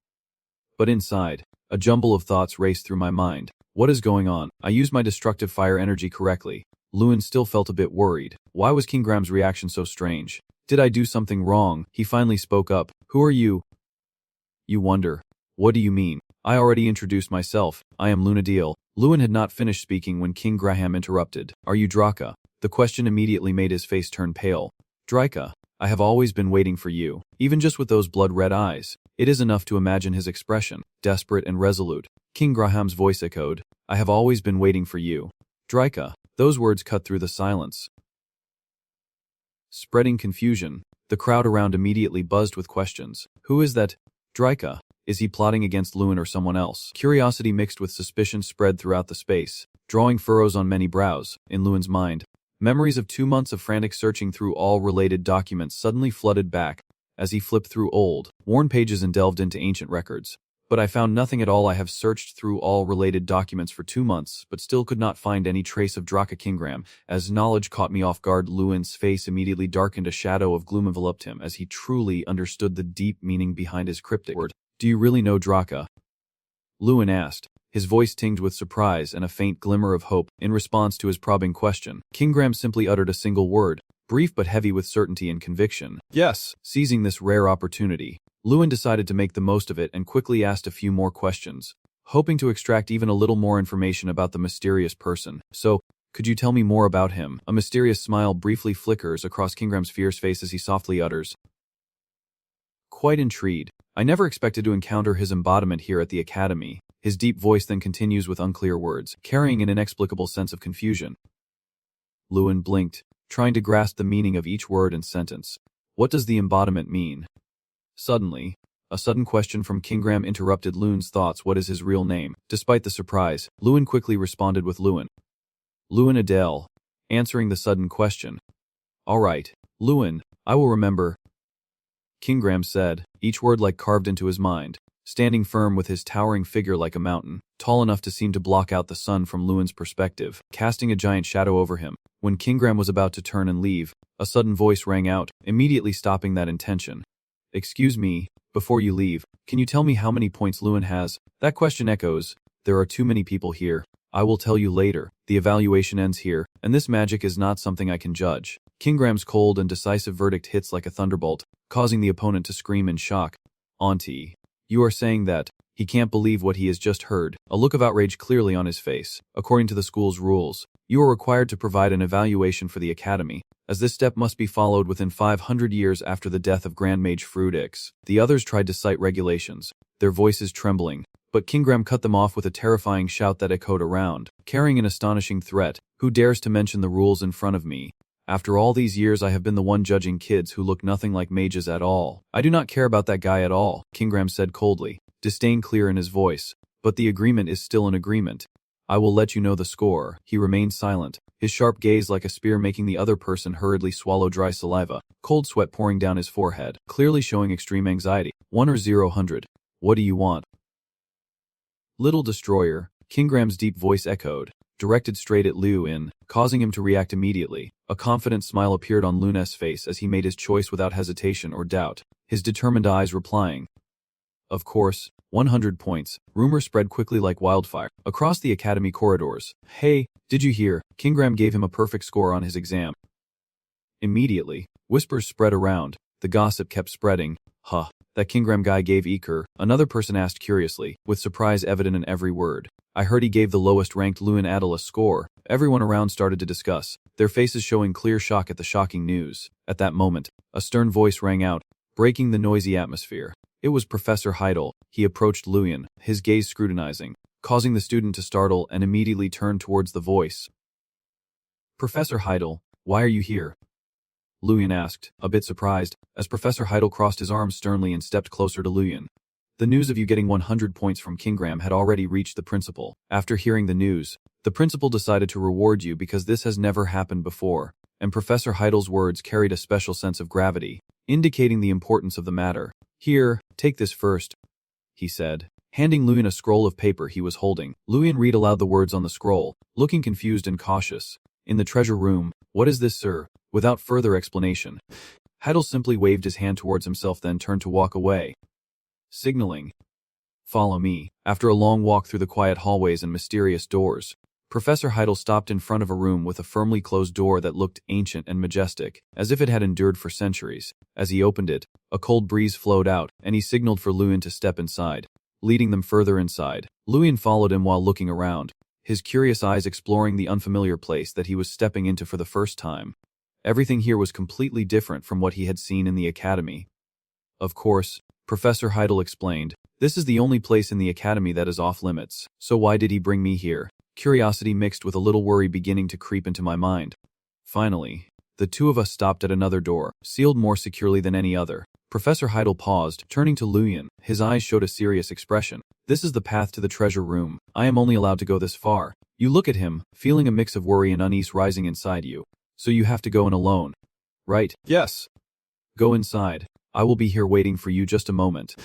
But inside, a jumble of thoughts race through my mind. What is going on? I used my destructive fire energy correctly. Lewin still felt a bit worried. Why was King Graham's reaction so strange? Did I do something wrong? He finally spoke up. Who are you? You wonder. What do you mean? I already introduced myself. I am Lunadil. Lewin had not finished speaking when King Graham interrupted. Are you Draa? The question immediately made his face turn pale. Draa, I have always been waiting for you. Even just with those blood-red eyes. It is enough to imagine his expression, desperate and resolute. King Graham's voice echoed. I have always been waiting for you. Draa. Those words cut through the silence. Spreading confusion, the crowd around immediately buzzed with questions. Who is that? Draa. Is he plotting against Lewin or someone else? Curiosity mixed with suspicion spread throughout the space, drawing furrows on many brows. In Lewin's mind, memories of 2 months of frantic searching through all related documents suddenly flooded back as he flipped through old, worn pages and delved into ancient records. But I found nothing at all. I have searched through all related documents for 2 months, but still could not find any trace of Draa Kingram. As knowledge caught me off guard, Lewin's face immediately darkened. A shadow of gloom enveloped him as he truly understood the deep meaning behind his cryptic word. Do you really know Draa? Lewin asked, his voice tinged with surprise and a faint glimmer of hope. In response to his probing question, Kingram simply uttered a single word, brief but heavy with certainty and conviction. Yes. Seizing this rare opportunity, Lewin decided to make the most of it and quickly asked a few more questions, hoping to extract even a little more information about the mysterious person. So, could you tell me more about him? A mysterious smile briefly flickers across Kingram's fierce face as he softly utters. Quite intrigued. I never expected to encounter his embodiment here at the academy. His deep voice then continues with unclear words, carrying an inexplicable sense of confusion. Lewin blinked, trying to grasp the meaning of each word and sentence. What does the embodiment mean? Suddenly, a sudden question from Kingram interrupted Lewin's thoughts. What is his real name? Despite the surprise, Lewin quickly responded with Lewin. Lewin Adele, answering the sudden question. All right, Lewin, I will remember. Kingram said, each word like carved into his mind, standing firm with his towering figure like a mountain, tall enough to seem to block out the sun from Lewin's perspective, casting a giant shadow over him. When Kingram was about to turn and leave, a sudden voice rang out, immediately stopping that intention. Excuse me, before you leave, can you tell me how many points Lewin has? That question echoes. There are too many people here. I will tell you later. The evaluation ends here, and this magic is not something I can judge. Kingram's cold and decisive verdict hits like a thunderbolt, causing the opponent to scream in shock. Auntie, you are saying that? He can't believe what he has just heard, a look of outrage clearly on his face. According to the school's rules, you are required to provide an evaluation for the academy, as this step must be followed within 500 years after the death of Grand Mage Frudix. The others tried to cite regulations, their voices trembling, but Kingram cut them off with a terrifying shout that echoed around, carrying an astonishing threat. Who dares to mention the rules in front of me? After all these years I have been the one judging kids who look nothing like mages at all. I do not care about that guy at all, Kingram said coldly, disdain clear in his voice. But the agreement is still an agreement. I will let you know the score. He remained silent, his sharp gaze like a spear making the other person hurriedly swallow dry saliva, cold sweat pouring down his forehead, clearly showing extreme anxiety. 1 or 0 100. What do you want? Little Destroyer, Kingram's deep voice echoed, directed straight at Lewin, causing him to react immediately. A confident smile appeared on Lewin's face as he made his choice without hesitation or doubt, his determined eyes replying. Of course, 100 points. Rumor spread quickly like wildfire across the academy corridors. Hey, did you hear? Kingram gave him a perfect score on his exam. Immediately, whispers spread around. The gossip kept spreading. Huh, that Kingram guy gave Eker, another person asked curiously, with surprise evident in every word. I heard he gave the lowest-ranked Lewin Adel a score. Everyone around started to discuss, their faces showing clear shock at the shocking news. At that moment, a stern voice rang out, breaking the noisy atmosphere. It was Professor Heidel. He approached Lewin, his gaze scrutinizing, causing the student to startle and immediately turn towards the voice. Professor Heidel, why are you here? Lewin asked, a bit surprised, as Professor Heidel crossed his arms sternly and stepped closer to Lewin. The news of you getting 100 points from Kingram had already reached the principal. After hearing the news, the principal decided to reward you because this has never happened before, and Professor Heidel's words carried a special sense of gravity, indicating the importance of the matter. Here, take this first, he said, handing Luyan a scroll of paper he was holding. Luyan read aloud the words on the scroll, looking confused and cautious. In the treasure room. What is this, sir? Without further explanation, Heidel simply waved his hand towards himself, then turned to walk away, signaling, "Follow me." After a long walk through the quiet hallways and mysterious doors, Professor Heidel stopped in front of a room with a firmly closed door that looked ancient and majestic, as if it had endured for centuries. As he opened it, a cold breeze flowed out, and he signaled for Luyan to step inside, leading them further inside. Luyan followed him while looking around, his curious eyes exploring the unfamiliar place that he was stepping into for the first time. Everything here was completely different from what he had seen in the academy. Of course, Professor Heidel explained, this is the only place in the academy that is off limits, so why did he bring me here? Curiosity mixed with a little worry beginning to creep into my mind. Finally, the two of us stopped at another door, sealed more securely than any other. Professor Heidel paused, turning to Luyan. His eyes showed a serious expression. This is the path to the treasure room. I am only allowed to go this far. You look at him, feeling a mix of worry and unease rising inside you. So you have to go in alone. Right? Yes. Go inside. I will be here waiting for you, just a moment.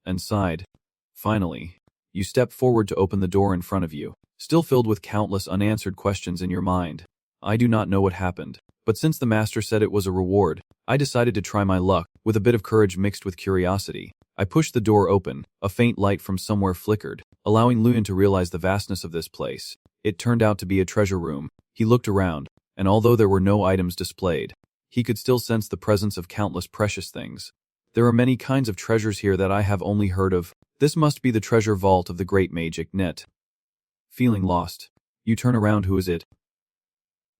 Inside. Finally, you step forward to open the door in front of you, still filled with countless unanswered questions in your mind. I do not know what happened, but since the master said it was a reward, I decided to try my luck, with a bit of courage mixed with curiosity. I pushed the door open, a faint light from somewhere flickered, allowing Luyan to realize the vastness of this place. It turned out to be a treasure room. He looked around, and although there were no items displayed, he could still sense the presence of countless precious things. There are many kinds of treasures here that I have only heard of. This must be the treasure vault of the great magic net. Feeling lost, you turn around. Who is it?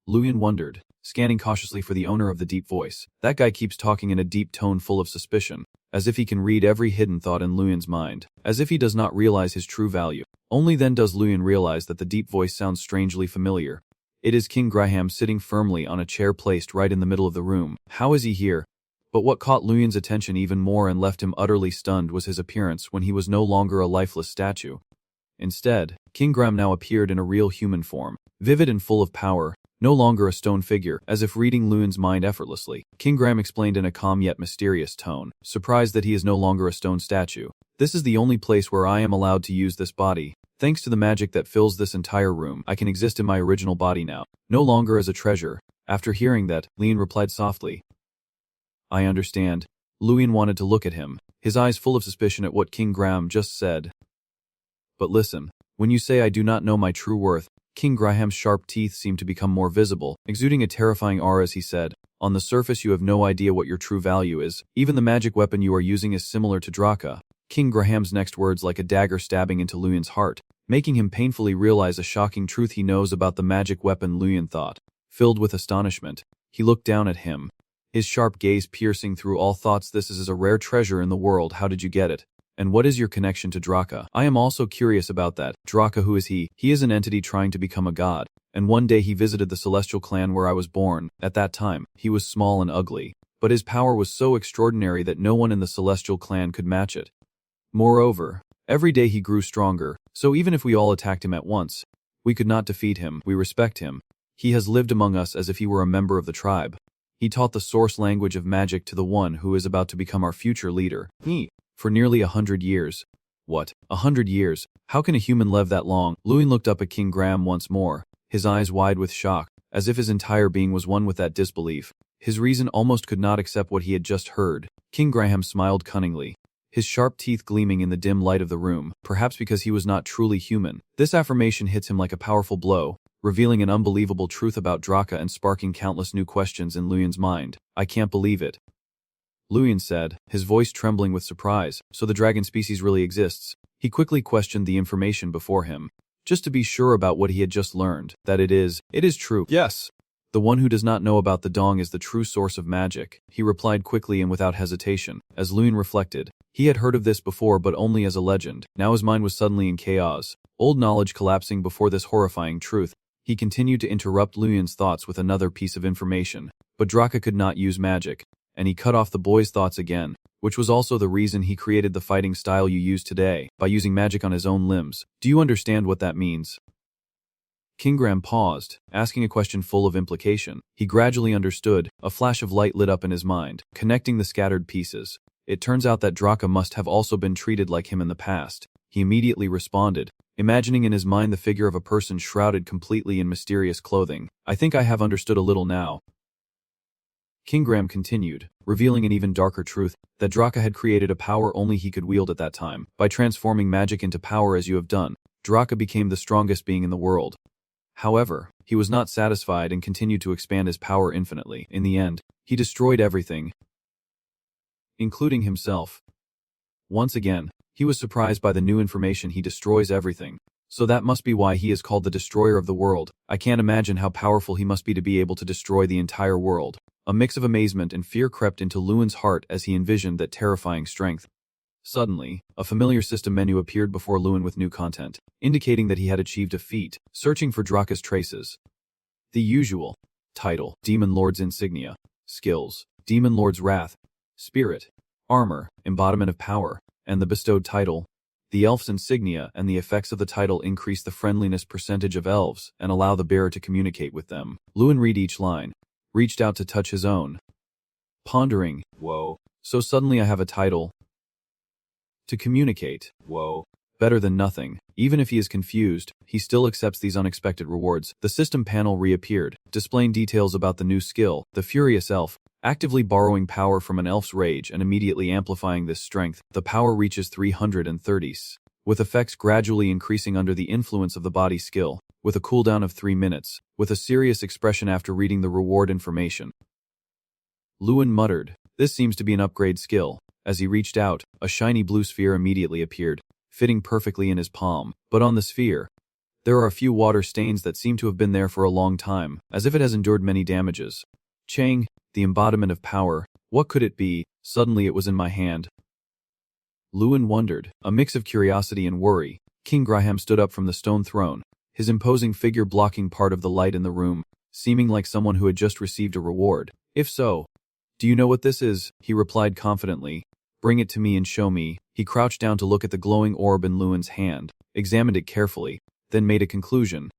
Luyan wondered, scanning cautiously for the owner of the deep voice. That guy keeps talking in a deep tone full of suspicion, as if he can read every hidden thought in Luyan's mind, as if he does not realize his true value. Only then does Luyan realize that the deep voice sounds strangely familiar. It is King Graham sitting firmly on a chair placed right in the middle of the room. How is he here? But what caught Luyan's attention even more and left him utterly stunned was his appearance when he was no longer a lifeless statue. Instead, King Graham now appeared in a real human form, vivid and full of power, no longer a stone figure. As if reading Luyan's mind effortlessly, King Graham explained in a calm yet mysterious tone, surprised that he is no longer a stone statue. This is the only place where I am allowed to use this body. Thanks to the magic that fills this entire room, I can exist in my original body now, no longer as a treasure. After hearing that, Luyan replied softly, I understand. Luyan wanted to look at him, his eyes full of suspicion at what King Graham just said. But listen, when you say I do not know my true worth, King Graham's sharp teeth seemed to become more visible, exuding a terrifying aura as he said, on the surface you have no idea what your true value is. Even the magic weapon you are using is similar to Draa. King Graham's next words like a dagger stabbing into Luyan's heart, making him painfully realize a shocking truth he knows about the magic weapon. Luyan thought. Filled with astonishment, he looked down at him, his sharp gaze piercing through all thoughts. This is a rare treasure in the world. How did you get it? And what is your connection to Draa? I am also curious about that. Draa, who is he? He is an entity trying to become a god, and one day he visited the celestial clan where I was born. At that time, he was small and ugly, but his power was so extraordinary that no one in the celestial clan could match it. Moreover, every day he grew stronger, so even if we all attacked him at once, we could not defeat him. We respect him. He has lived among us as if he were a member of the tribe. He taught the source language of magic to the one who is about to become our future leader. For nearly 100 years. What? 100 years? How can a human live that long? Luyan looked up at King Graham once more, his eyes wide with shock, as if his entire being was one with that disbelief. His reason almost could not accept what he had just heard. King Graham smiled cunningly, his sharp teeth gleaming in the dim light of the room, perhaps because he was not truly human. This affirmation hits him like a powerful blow, revealing an unbelievable truth about Draa and sparking countless new questions in Luyan's mind. I can't believe it. Luyan said, his voice trembling with surprise. So the dragon species really exists? He quickly questioned the information before him, just to be sure about what he had just learned, that it is true. Yes. The one who does not know about the dong is the true source of magic, he replied quickly and without hesitation. As Luyan reflected, he had heard of this before but only as a legend. Now his mind was suddenly in chaos, old knowledge collapsing before this horrifying truth. He continued to interrupt Luyan's thoughts with another piece of information, but Draa could not use magic, and he cut off the boy's thoughts again, which was also the reason he created the fighting style you use today, by using magic on his own limbs. Do you understand what that means? King Graham paused, asking a question full of implication. He gradually understood. A flash of light lit up in his mind, connecting the scattered pieces. It turns out that Draa must have also been treated like him in the past. He immediately responded, imagining in his mind the figure of a person shrouded completely in mysterious clothing. I think I have understood a little now. King Graham continued, revealing an even darker truth, that Draa had created a power only he could wield at that time. By transforming magic into power as you have done, Draa became the strongest being in the world. However, he was not satisfied and continued to expand his power infinitely. In the end, he destroyed everything, including himself. Once again, he was surprised by the new information. He destroys everything. So that must be why he is called the destroyer of the world. I can't imagine how powerful he must be to be able to destroy the entire world. A mix of amazement and fear crept into Lewin's heart as he envisioned that terrifying strength. Suddenly, a familiar system menu appeared before Lewin with new content, indicating that he had achieved a feat, searching for Draa's traces. The usual. Title: Demon Lord's Insignia. Skills: Demon Lord's Wrath. Spirit: Armor, Embodiment of Power, and the bestowed title. The elf's insignia and the effects of the title increase the friendliness percentage of elves and allow the bearer to communicate with them. Lewin read each line, reached out to touch his own, pondering, whoa, so suddenly I have a title to communicate. Whoa. Better than nothing. Even if he is confused, he still accepts these unexpected rewards. The system panel reappeared, displaying details about the new skill, the Furious Elf, actively borrowing power from an elf's rage and immediately amplifying this strength. The power reaches 330, with effects gradually increasing under the influence of the body skill, with a cooldown of 3 minutes, with a serious expression after reading the reward information. Lewin muttered, "This seems to be an upgrade skill." As he reached out, a shiny blue sphere immediately appeared, fitting perfectly in his palm. But on the sphere, there are a few water stains that seem to have been there for a long time, as if it has endured many damages. Chang, the embodiment of power, what could it be? Suddenly it was in my hand. Lewin wondered, a mix of curiosity and worry. King Graham stood up from the stone throne, his imposing figure blocking part of the light in the room, seeming like someone who had just received a reward. If so, "Do you know what this is?" he replied confidently. "Bring it to me and show me." He crouched down to look at the glowing orb in Lewin's hand, examined it carefully, then made a conclusion.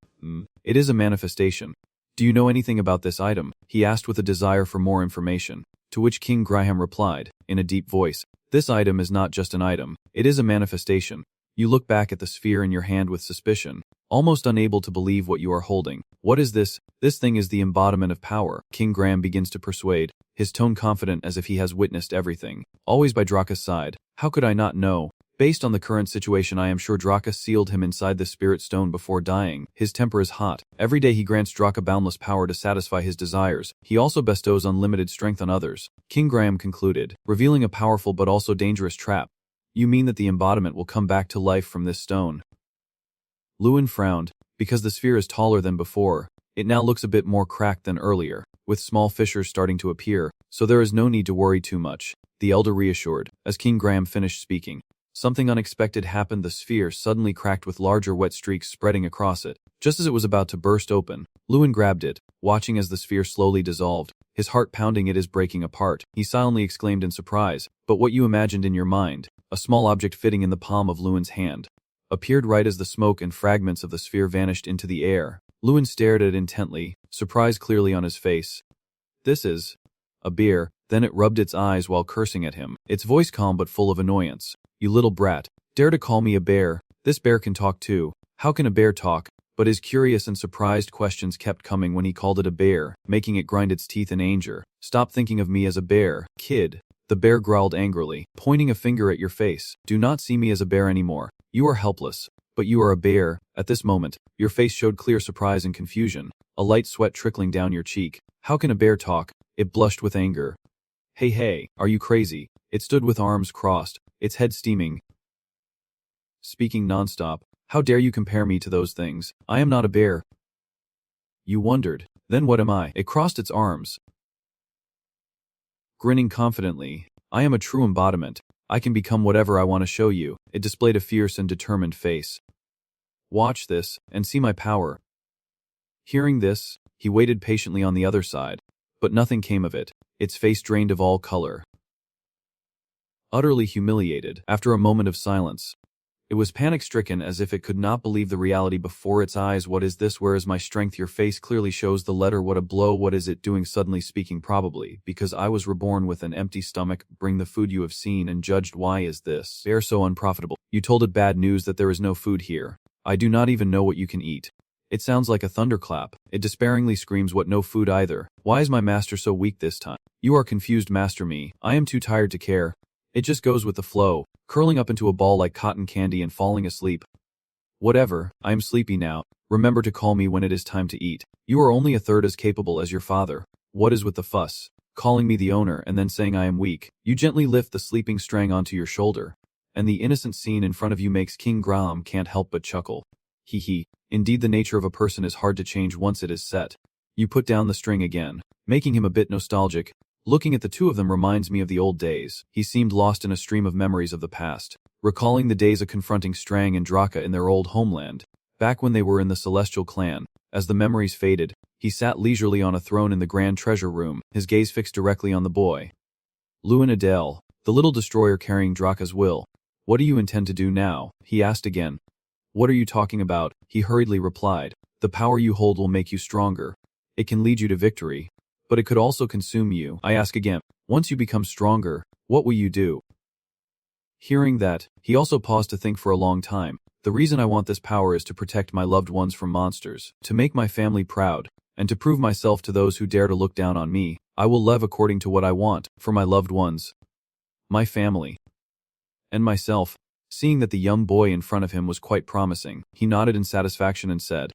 It is a manifestation. "Do you know anything about this item?" he asked with a desire for more information, to which King Graham replied, in a deep voice, "This item is not just an item, it is a manifestation." You look back at the sphere in your hand with suspicion, almost unable to believe what you are holding. "What is this?" "This thing is the embodiment of power." King Graham begins to persuade, his tone confident as if he has witnessed everything, always by Draa's side. "How could I not know? Based on the current situation, I am sure Draa sealed him inside the spirit stone before dying. His temper is hot. Every day he grants Draa boundless power to satisfy his desires. He also bestows unlimited strength on others." King Graham concluded, revealing a powerful but also dangerous trap. "You mean that the embodiment will come back to life from this stone?" Lewin frowned. Because the sphere is taller than before, it now looks a bit more cracked than earlier, with small fissures starting to appear, so there is no need to worry too much, the elder reassured. As King Graham finished speaking, something unexpected happened. The sphere suddenly cracked with larger wet streaks spreading across it. Just as it was about to burst open, Lewin grabbed it, watching as the sphere slowly dissolved, his heart pounding. "It is breaking apart." He silently exclaimed in surprise, but what you imagined in your mind, a small object fitting in the palm of Lewin's hand, appeared right as the smoke and fragments of the sphere vanished into the air. Lewin stared at it intently, surprise clearly on his face. "This is a bear." Then it rubbed its eyes while cursing at him, its voice calm but full of annoyance. "You little brat, dare to call me a bear? This bear can talk too." "How can a bear talk?" But his curious and surprised questions kept coming when he called it a bear, making it grind its teeth in anger. "Stop thinking of me as a bear, kid." The bear growled angrily, pointing a finger at your face. "Do not see me as a bear anymore. You are helpless, but you are a bear." At this moment, your face showed clear surprise and confusion, a light sweat trickling down your cheek. "How can a bear talk?" It blushed with anger. Hey, are you crazy?" It stood with arms crossed, its head steaming, speaking nonstop. "How dare you compare me to those things? I am not a bear." You wondered, "Then what am I?" It crossed its arms, grinning confidently. "I am a true embodiment. I can become whatever I want to show you." It displayed a fierce and determined face. "Watch this, and see my power." Hearing this, he waited patiently on the other side, but nothing came of it. Its face drained of all color. Utterly humiliated, after a moment of silence, It was panic-stricken as if it could not believe the reality before its eyes. What is this? Where is my strength? Your face clearly shows the letter. What a blow. What is it doing? Suddenly speaking, probably, because I was reborn with an empty stomach. Bring the food you have seen and judged. Why is this bear so unprofitable? You told it bad news that there is no food here. I do not even know what you can eat. It sounds like a thunderclap. It despairingly screams, what, no food either? Why is my master so weak this time? You are confused, master. Me. I am too tired to care. It just goes with the flow, curling up into a ball like cotton candy and falling asleep. Whatever, I am sleepy now. Remember to call me when it is time to eat. You are only a third as capable as your father. What is with the fuss? Calling me the owner and then saying I am weak. You gently lift the sleeping Strang onto your shoulder, and the innocent scene in front of you makes King Graham can't help but chuckle. Hee hee. Indeed, the nature of a person is hard to change once it is set. You put down the string again, making him a bit nostalgic. Looking at the two of them reminds me of the old days. He seemed lost in a stream of memories of the past, recalling the days of confronting Strang and Draa in their old homeland, back when they were in the Celestial Clan. As the memories faded, he sat leisurely on a throne in the grand treasure room, his gaze fixed directly on the boy. Lewin Adele, the little destroyer carrying Draa's will. What do you intend to do now? He asked again. What are you talking about? He hurriedly replied. The power you hold will make you stronger. It can lead you to victory, but it could also consume you. I ask again, once you become stronger, what will you do? Hearing that, he also paused to think for a long time. The reason I want this power is to protect my loved ones from monsters, to make my family proud, and to prove myself to those who dare to look down on me. I will live according to what I want, for my loved ones, my family, and myself. Seeing that the young boy in front of him was quite promising, he nodded in satisfaction and said,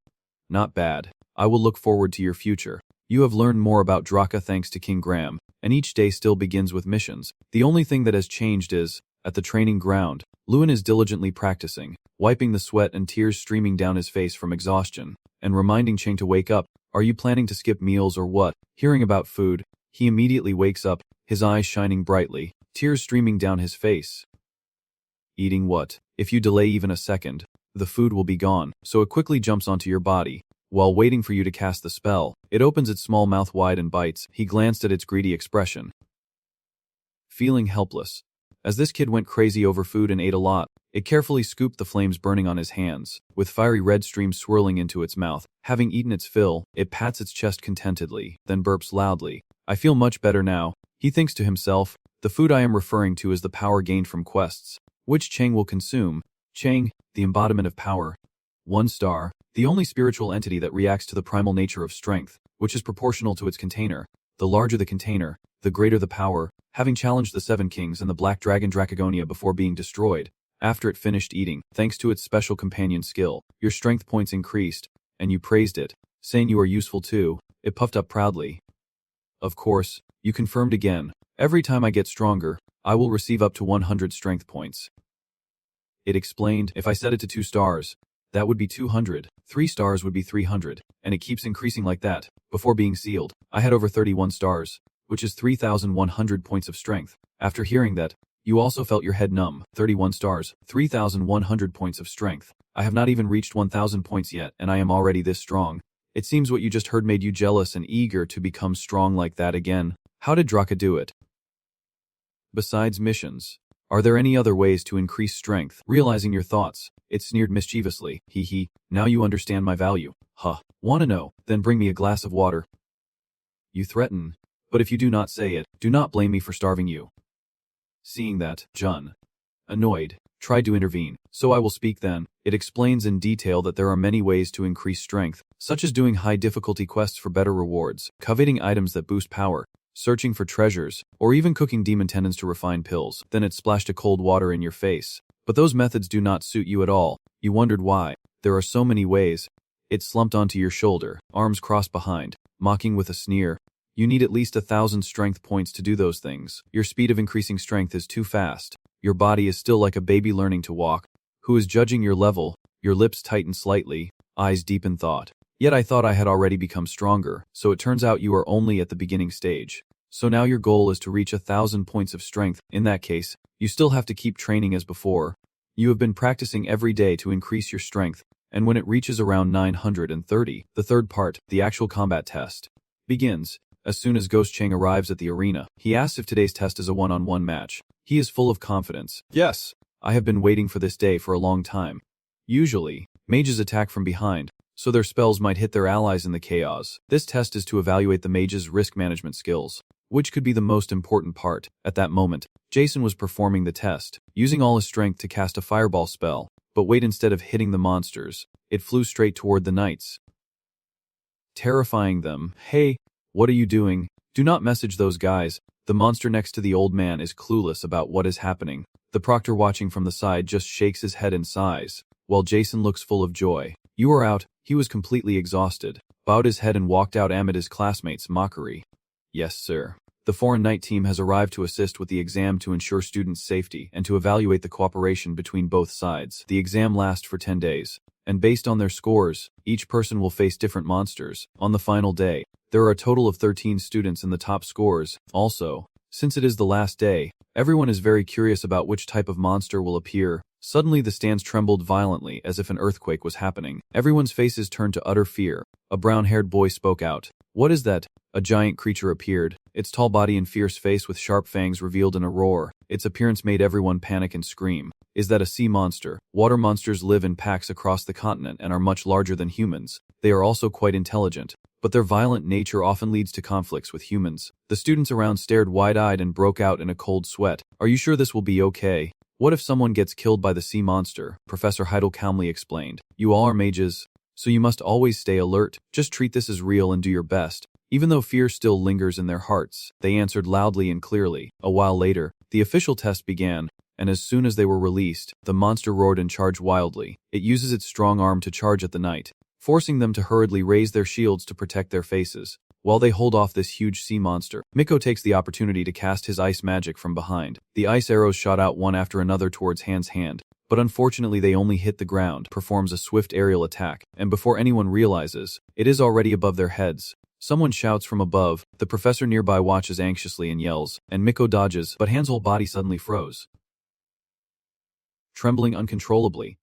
Not bad. I will look forward to your future. You have learned more about Draa thanks to King Graham, and each day still begins with missions. The only thing that has changed is, at the training ground, Lewin is diligently practicing, wiping the sweat and tears streaming down his face from exhaustion, and reminding Cheng to wake up. Are you planning to skip meals or what? Hearing about food, he immediately wakes up, his eyes shining brightly, tears streaming down his face. Eating what? If you delay even a second, the food will be gone, so it quickly jumps onto your body. While waiting for you to cast the spell, it opens its small mouth wide and bites. He glanced at its greedy expression, feeling helpless. As this kid went crazy over food and ate a lot, it carefully scooped the flames burning on his hands, with fiery red streams swirling into its mouth. Having eaten its fill, it pats its chest contentedly, then burps loudly. I feel much better now, he thinks to himself. The food I am referring to is the power gained from quests, which Cheng will consume. Cheng, the embodiment of power. 1 star, the only spiritual entity that reacts to the primal nature of strength, which is proportional to its container. The larger the container, the greater the power. Having challenged the 7 kings and the black dragon Dracogonia before being destroyed, after it finished eating, thanks to its special companion skill, your strength points increased, and you praised it, saying you are useful too. It puffed up proudly. Of course, you confirmed again. Every time I get stronger, I will receive up to 100 strength points. It explained, if I set it to 2 stars, that would be 200, 3 stars would be 300, and it keeps increasing like that. Before being sealed, I had over 31 stars, which is 3,100 points of strength. After hearing that, you also felt your head numb. 31 stars, 3,100 points of strength. I have not even reached 1,000 points yet, and I am already this strong. It seems what you just heard made you jealous and eager to become strong like that again. How did Draa do it? Besides missions, are there any other ways to increase strength? Realizing your thoughts, it sneered mischievously. Hee hee, now you understand my value. Huh, wanna know? Then bring me a glass of water. You threaten, but if you do not say it, do not blame me for starving you. Seeing that, Jun, annoyed, tried to intervene. So I will speak then. It explains in detail that there are many ways to increase strength, such as doing high difficulty quests for better rewards, coveting items that boost power, searching for treasures, or even cooking demon tendons to refine pills. Then it splashed a cold water in your face. But those methods do not suit you at all. You wondered why. There are so many ways. It slumped onto your shoulder, arms crossed behind, mocking with a sneer. You need at least 1,000 strength points to do those things. Your speed of increasing strength is too fast. Your body is still like a baby learning to walk. Who is judging your level? Your lips tighten slightly, eyes deep in thought. Yet I thought I had already become stronger, so it turns out you are only at the beginning stage. So now your goal is to reach 1,000 points of strength. In that case, you still have to keep training as before. You have been practicing every day to increase your strength, and when it reaches around 930, the third part, the actual combat test, begins. As soon as Ghost Cheng arrives at the arena, he asks if today's test is a one-on-one match. He is full of confidence. Yes, I have been waiting for this day for a long time. Usually, mages attack from behind, so their spells might hit their allies in the chaos. This test is to evaluate the mage's risk management skills, which could be the most important part. At that moment, Jason was performing the test, using all his strength to cast a fireball spell, but wait, instead of hitting the monsters, it flew straight toward the knights, terrifying them. Hey, what are you doing? Do not message those guys. The monster next to the old man is clueless about what is happening. The proctor watching from the side just shakes his head and sighs, while Jason looks full of joy. You are out. He was completely exhausted, bowed his head and walked out amid his classmates' mockery. Yes, sir. The foreign knight team has arrived to assist with the exam to ensure students' safety and to evaluate the cooperation between both sides. The exam lasts for 10 days, and based on their scores, each person will face different monsters. On the final day, there are a total of 13 students in the top scores. Also, since it is the last day, everyone is very curious about which type of monster will appear. Suddenly the stands trembled violently as if an earthquake was happening. Everyone's faces turned to utter fear. A brown-haired boy spoke out. What is that? A giant creature appeared, its tall body and fierce face with sharp fangs revealed in a roar. Its appearance made everyone panic and scream. Is that a sea monster? Water monsters live in packs across the continent and are much larger than humans. They are also quite intelligent, but their violent nature often leads to conflicts with humans. The students around stared wide-eyed and broke out in a cold sweat. Are you sure this will be okay? What if someone gets killed by the sea monster? Professor Heidel calmly explained. You all are mages, so you must always stay alert. Just treat this as real and do your best. Even though fear still lingers in their hearts, they answered loudly and clearly. A while later, the official test began, and as soon as they were released, the monster roared and charged wildly. It uses its strong arm to charge at the knight, forcing them to hurriedly raise their shields to protect their faces. While they hold off this huge sea monster, Miko takes the opportunity to cast his ice magic from behind. The ice arrows shot out one after another towards Han's hand, but unfortunately they only hit the ground. Performs a swift aerial attack, and before anyone realizes, it is already above their heads. Someone shouts from above. The professor nearby watches anxiously and yells, and Miko dodges, but Han's whole body suddenly froze, trembling uncontrollably.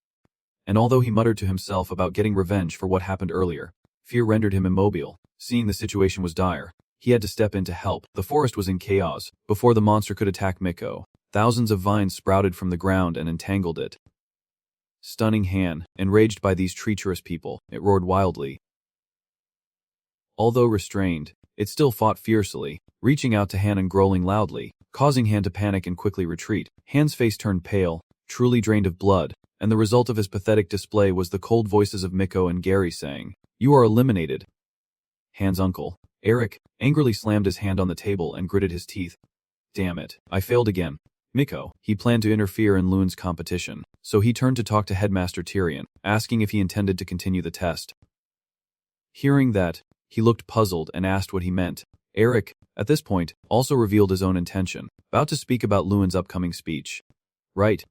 And although he muttered to himself about getting revenge for what happened earlier, fear rendered him immobile. Seeing the situation was dire, he had to step in to help. The forest was in chaos. Before the monster could attack Miko, thousands of vines sprouted from the ground and entangled it. Stunning Han, enraged by these treacherous people, it roared wildly. Although restrained, it still fought fiercely, reaching out to Han and growling loudly, causing Han to panic and quickly retreat. Han's face turned pale, truly drained of blood, and the result of his pathetic display was the cold voices of Miko and Gary saying, "You are eliminated." Han's uncle, Eric, angrily slammed his hand on the table and gritted his teeth. Damn it, I failed again. Miko, he planned to interfere in Loon's competition, so he turned to talk to Headmaster Tyrion, asking if he intended to continue the test. Hearing that, he looked puzzled and asked what he meant. Eric, at this point, also revealed his own intention, about to speak about Loon's upcoming speech. Right.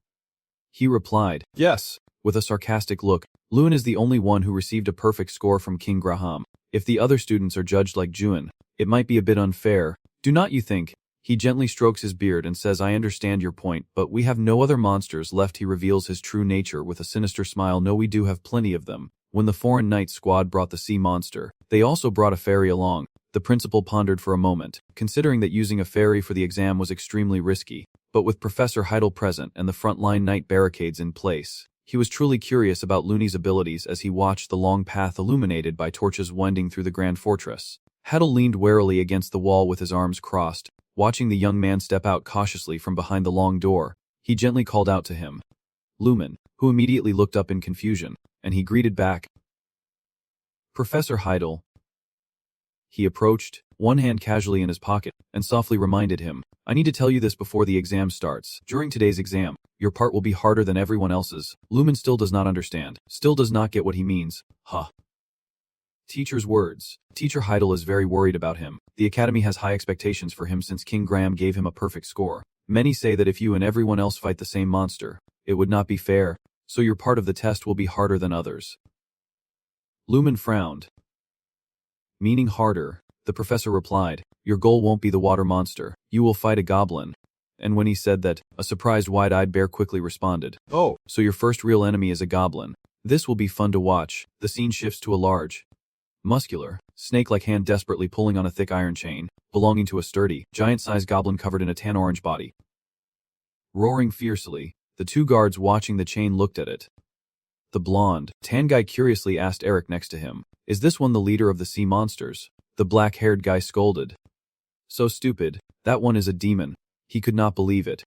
He replied, yes, with a sarcastic look. Loon is the only one who received a perfect score from King Graham. If the other students are judged like Juan, it might be a bit unfair. Do not you think? He gently strokes his beard and says, I understand your point, but we have no other monsters left. He reveals his true nature with a sinister smile. No, we do have plenty of them. When the foreign knight squad brought the sea monster, they also brought a fairy along. The principal pondered for a moment, considering that using a fairy for the exam was extremely risky, but with Professor Heidel present and the frontline knight barricades in place, he was truly curious about Looney's abilities as he watched the long path illuminated by torches winding through the grand fortress. Heidel leaned warily against the wall with his arms crossed, watching the young man step out cautiously from behind the long door. He gently called out to him, Lumen, who immediately looked up in confusion, and he greeted back, Professor Heidel. He approached, one hand casually in his pocket, and softly reminded him, I need to tell you this before the exam starts. During today's exam, your part will be harder than everyone else's. Lumen still does not understand, still does not get what he means. Huh. Teacher's words. Teacher Heidel is very worried about him. The academy has high expectations for him since King Graham gave him a perfect score. Many say that if you and everyone else fight the same monster, it would not be fair, so your part of the test will be harder than others. Lumen frowned. Meaning harder, the professor replied, your goal won't be the water monster, you will fight a goblin. And when he said that, a surprised wide-eyed bear quickly responded, oh, so your first real enemy is a goblin. This will be fun to watch. The scene shifts to a large, muscular, snake-like hand desperately pulling on a thick iron chain, belonging to a sturdy, giant-sized goblin covered in a tan-orange body. Roaring fiercely, The two guards watching the chain looked at it. The blonde, tan guy curiously asked Eric next to him, "Is this one the leader of the sea monsters?" The black-haired guy scolded. "So stupid. That one is a demon." He could not believe it.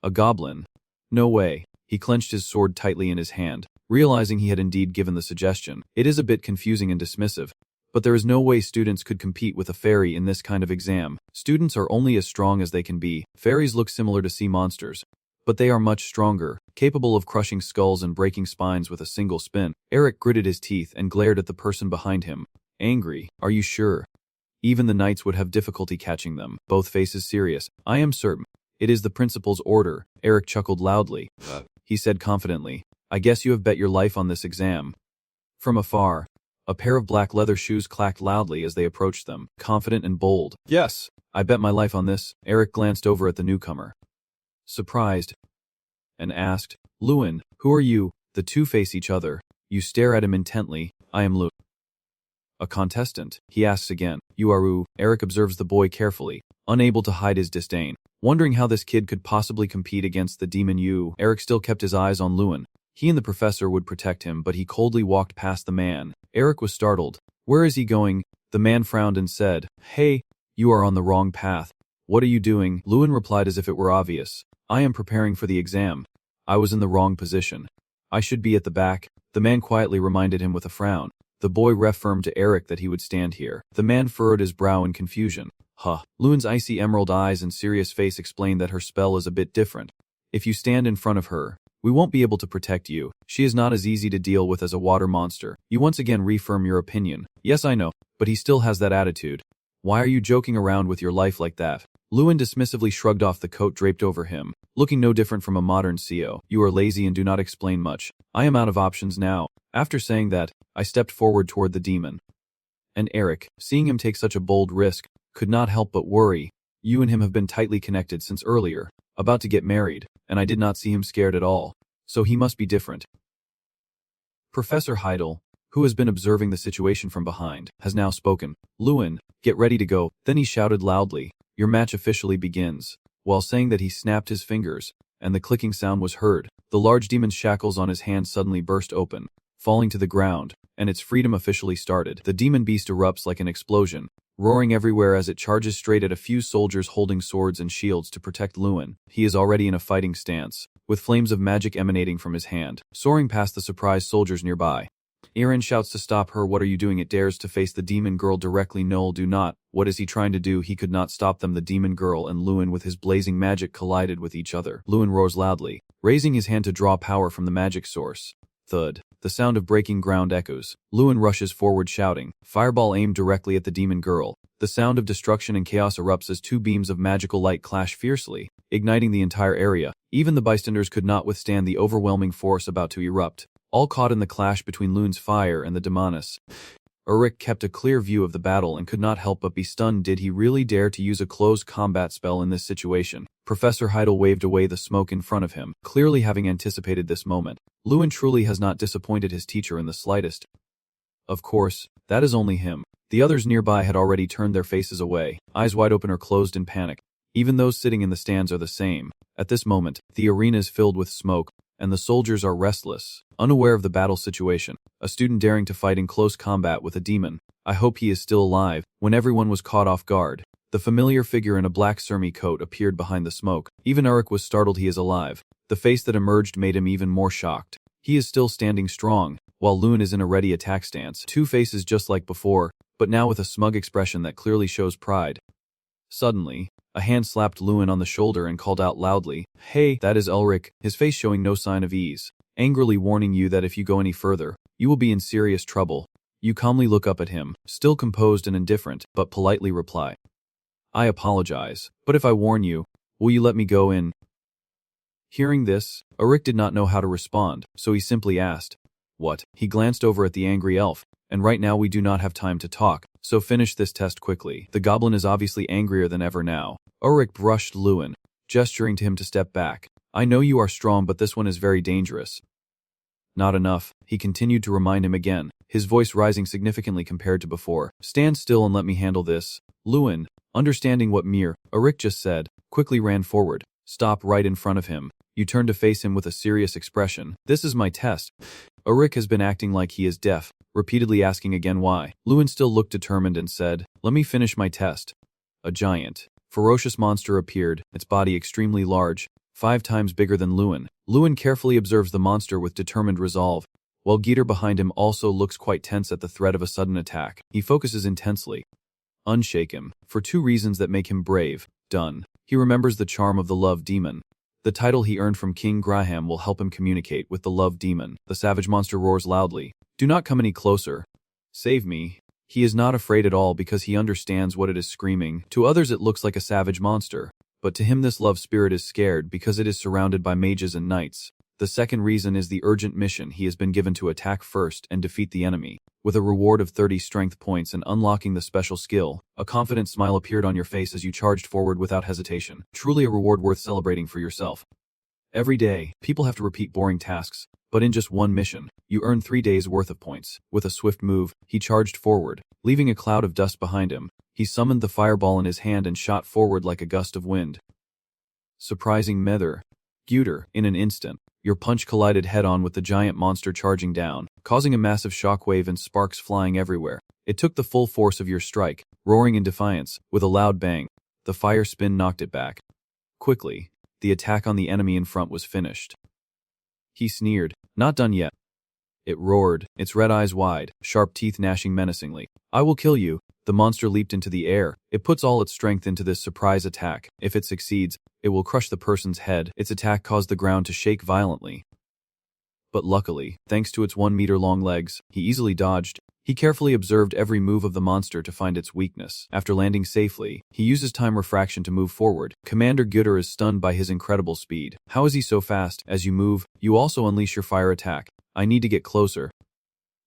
"A goblin? No way." He clenched his sword tightly in his hand, realizing he had indeed given the suggestion. It is a bit confusing and dismissive, but there is no way students could compete with a fairy in this kind of exam. Students are only as strong as they can be. Fairies look similar to sea monsters, but they are much stronger, capable of crushing skulls and breaking spines with a single spin. Eric gritted his teeth and glared at the person behind him. Angry. "Are you sure?" Even the knights would have difficulty catching them, both faces serious. "I am certain. It is the principal's order." Eric chuckled loudly. He said confidently, "I guess you have bet your life on this exam." From afar, a pair of black leather shoes clacked loudly as they approached them, confident and bold. "Yes, I bet my life on this." Eric glanced over at the newcomer, surprised, and asked, "Lewin, who are you?" The two face each other. You stare at him intently. "I am Lewin." "A contestant?" He asks again. "You are who?" Eric observes the boy carefully, unable to hide his disdain, wondering how this kid could possibly compete against the demon Yu. Eric still kept his eyes on Lewin. He and the professor would protect him, but he coldly walked past the man. Eric was startled. "Where is he going?" The man frowned and said, "Hey, you are on the wrong path." "What are you doing?" Lewin replied as if it were obvious. "I am preparing for the exam." "I was in the wrong position. I should be at the back." The man quietly reminded him with a frown. The boy reaffirmed to Eric that he would stand here. The man furrowed his brow in confusion. Lewin's icy emerald eyes and serious face explained that her spell is a bit different. "If you stand in front of her, we won't be able to protect you. She is not as easy to deal with as a water monster." You once again reaffirm your opinion. "Yes, I know, but he still has that attitude. Why are you joking around with your life like that?" Lewin dismissively shrugged off the coat draped over him, looking no different from a modern CO. "You are lazy and do not explain much. I am out of options now." After saying that, I stepped forward toward the demon. And Eric, seeing him take such a bold risk, could not help but worry. You and him have been tightly connected since earlier, about to get married, and I did not see him scared at all. So he must be different. Professor Heidel, who has been observing the situation from behind, has now spoken. "Lewin, get ready to go." Then he shouted loudly, "Your match officially begins." While saying that, he snapped his fingers, and the clicking sound was heard. The large demon's shackles on his hands suddenly burst open, falling to the ground, and its freedom officially started. The demon beast erupts like an explosion, roaring everywhere as it charges straight at a few soldiers holding swords and shields to protect Lewin. He is already in a fighting stance, with flames of magic emanating from his hand, soaring past the surprised soldiers nearby. Eren shouts to stop her. "What are you doing?" It dares to face the demon girl directly. "No, do not." What is he trying to do? He could not stop them. The demon girl and Lewin with his blazing magic collided with each other. Lewin roars loudly, raising his hand to draw power from the magic source. Thud. The sound of breaking ground echoes. Lewin rushes forward shouting, fireball aimed directly at the demon girl. The sound of destruction and chaos erupts as two beams of magical light clash fiercely, igniting the entire area. Even the bystanders could not withstand the overwhelming force about to erupt, all caught in the clash between Lewin's fire and the demoness. Eric kept a clear view of the battle and could not help but be stunned. Did he really dare to use a close combat spell in this situation? Professor Heidel waved away the smoke in front of him, clearly having anticipated this moment. Lewin truly has not disappointed his teacher in the slightest. Of course, that is only him. The others nearby had already turned their faces away, eyes wide open or closed in panic. Even those sitting in the stands are the same. At this moment, the arena is filled with smoke, and the soldiers are restless, unaware of the battle situation. A student daring to fight in close combat with a demon. I hope he is still alive. When everyone was caught off guard, the familiar figure in a black sermi coat appeared behind the smoke. Even Eric was startled. He is alive. The face that emerged made him even more shocked. He is still standing strong, while Lewin is in a ready attack stance. Two faces just like before, but now with a smug expression that clearly shows pride. Suddenly, a hand slapped Lewin on the shoulder and called out loudly, "Hey, that is Ulrich," his face showing no sign of ease, angrily warning you that if you go any further, you will be in serious trouble. You calmly look up at him, still composed and indifferent, but politely reply, "I apologize, but if I warn you, will you let me go in?" Hearing this, Ulrich did not know how to respond, so he simply asked, "What?" He glanced over at the angry elf, "And right now we do not have time to talk, so finish this test quickly." The goblin is obviously angrier than ever now. Ulrich brushed Lewin, gesturing to him to step back. "I know you are strong, but this one is very dangerous." Not enough, he continued to remind him again, his voice rising significantly compared to before. "Stand still and let me handle this." Lewin, understanding what Ulrich just said, quickly ran forward. "Stop right in front of him. You turn to face him with a serious expression. This is my test. Eric has been acting like he is deaf, repeatedly asking again why. Lewin still looked determined and said, "Let me finish my test." A giant, ferocious monster appeared, its body extremely large, 5 times bigger than Lewin. Lewin carefully observes the monster with determined resolve, while Geeter behind him also looks quite tense at the threat of a sudden attack. He focuses intensely. Unshake him, for 2 reasons that make him brave. Done. He remembers the charm of the love demon. The title he earned from King Graham will help him communicate with the love demon. The savage monster roars loudly. "Do not come any closer. Save me." He is not afraid at all because he understands what it is screaming. To others it looks like a savage monster, but to him this love spirit is scared because it is surrounded by mages and knights. The second reason is the urgent mission he has been given to attack first and defeat the enemy. With a reward of 30 strength points and unlocking the special skill, a confident smile appeared on your face as you charged forward without hesitation. Truly a reward worth celebrating for yourself. Every day, people have to repeat boring tasks, but in just one mission, you earn 3 days worth of points. With a swift move, he charged forward, leaving a cloud of dust behind him. He summoned the fireball in his hand and shot forward like a gust of wind. Surprising Mether. Guter, in an instant, your punch collided head-on with the giant monster charging down, causing a massive shockwave and sparks flying everywhere. It took the full force of your strike, roaring in defiance. With a loud bang, the fire spin knocked it back. Quickly, the attack on the enemy in front was finished. He sneered. Not done yet. It roared, its red eyes wide, sharp teeth gnashing menacingly. "I will kill you." The monster leaped into the air. It puts all its strength into this surprise attack. If it succeeds, it will crush the person's head. Its attack caused the ground to shake violently. But luckily, thanks to its 1-meter-long legs, he easily dodged. He carefully observed every move of the monster to find its weakness. After landing safely, he uses time refraction to move forward. Commander Guter is stunned by his incredible speed. How is he so fast? As you move, you also unleash your fire attack. "I need to get closer."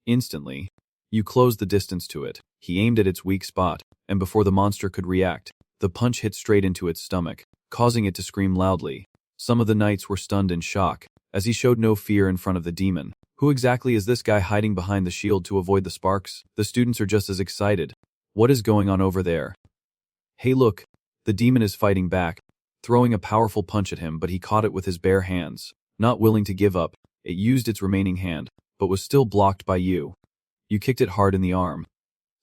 Instantly, you close the distance to it. He aimed at its weak spot, and before the monster could react, the punch hit straight into its stomach, causing it to scream loudly. Some of the knights were stunned in shock, as he showed no fear in front of the demon. Who exactly is this guy hiding behind the shield to avoid the sparks? The students are just as excited. What is going on over there? Hey look, the demon is fighting back, throwing a powerful punch at him, but he caught it with his bare hands. Not willing to give up, it used its remaining hand, but was still blocked by you. You kicked it hard in the arm.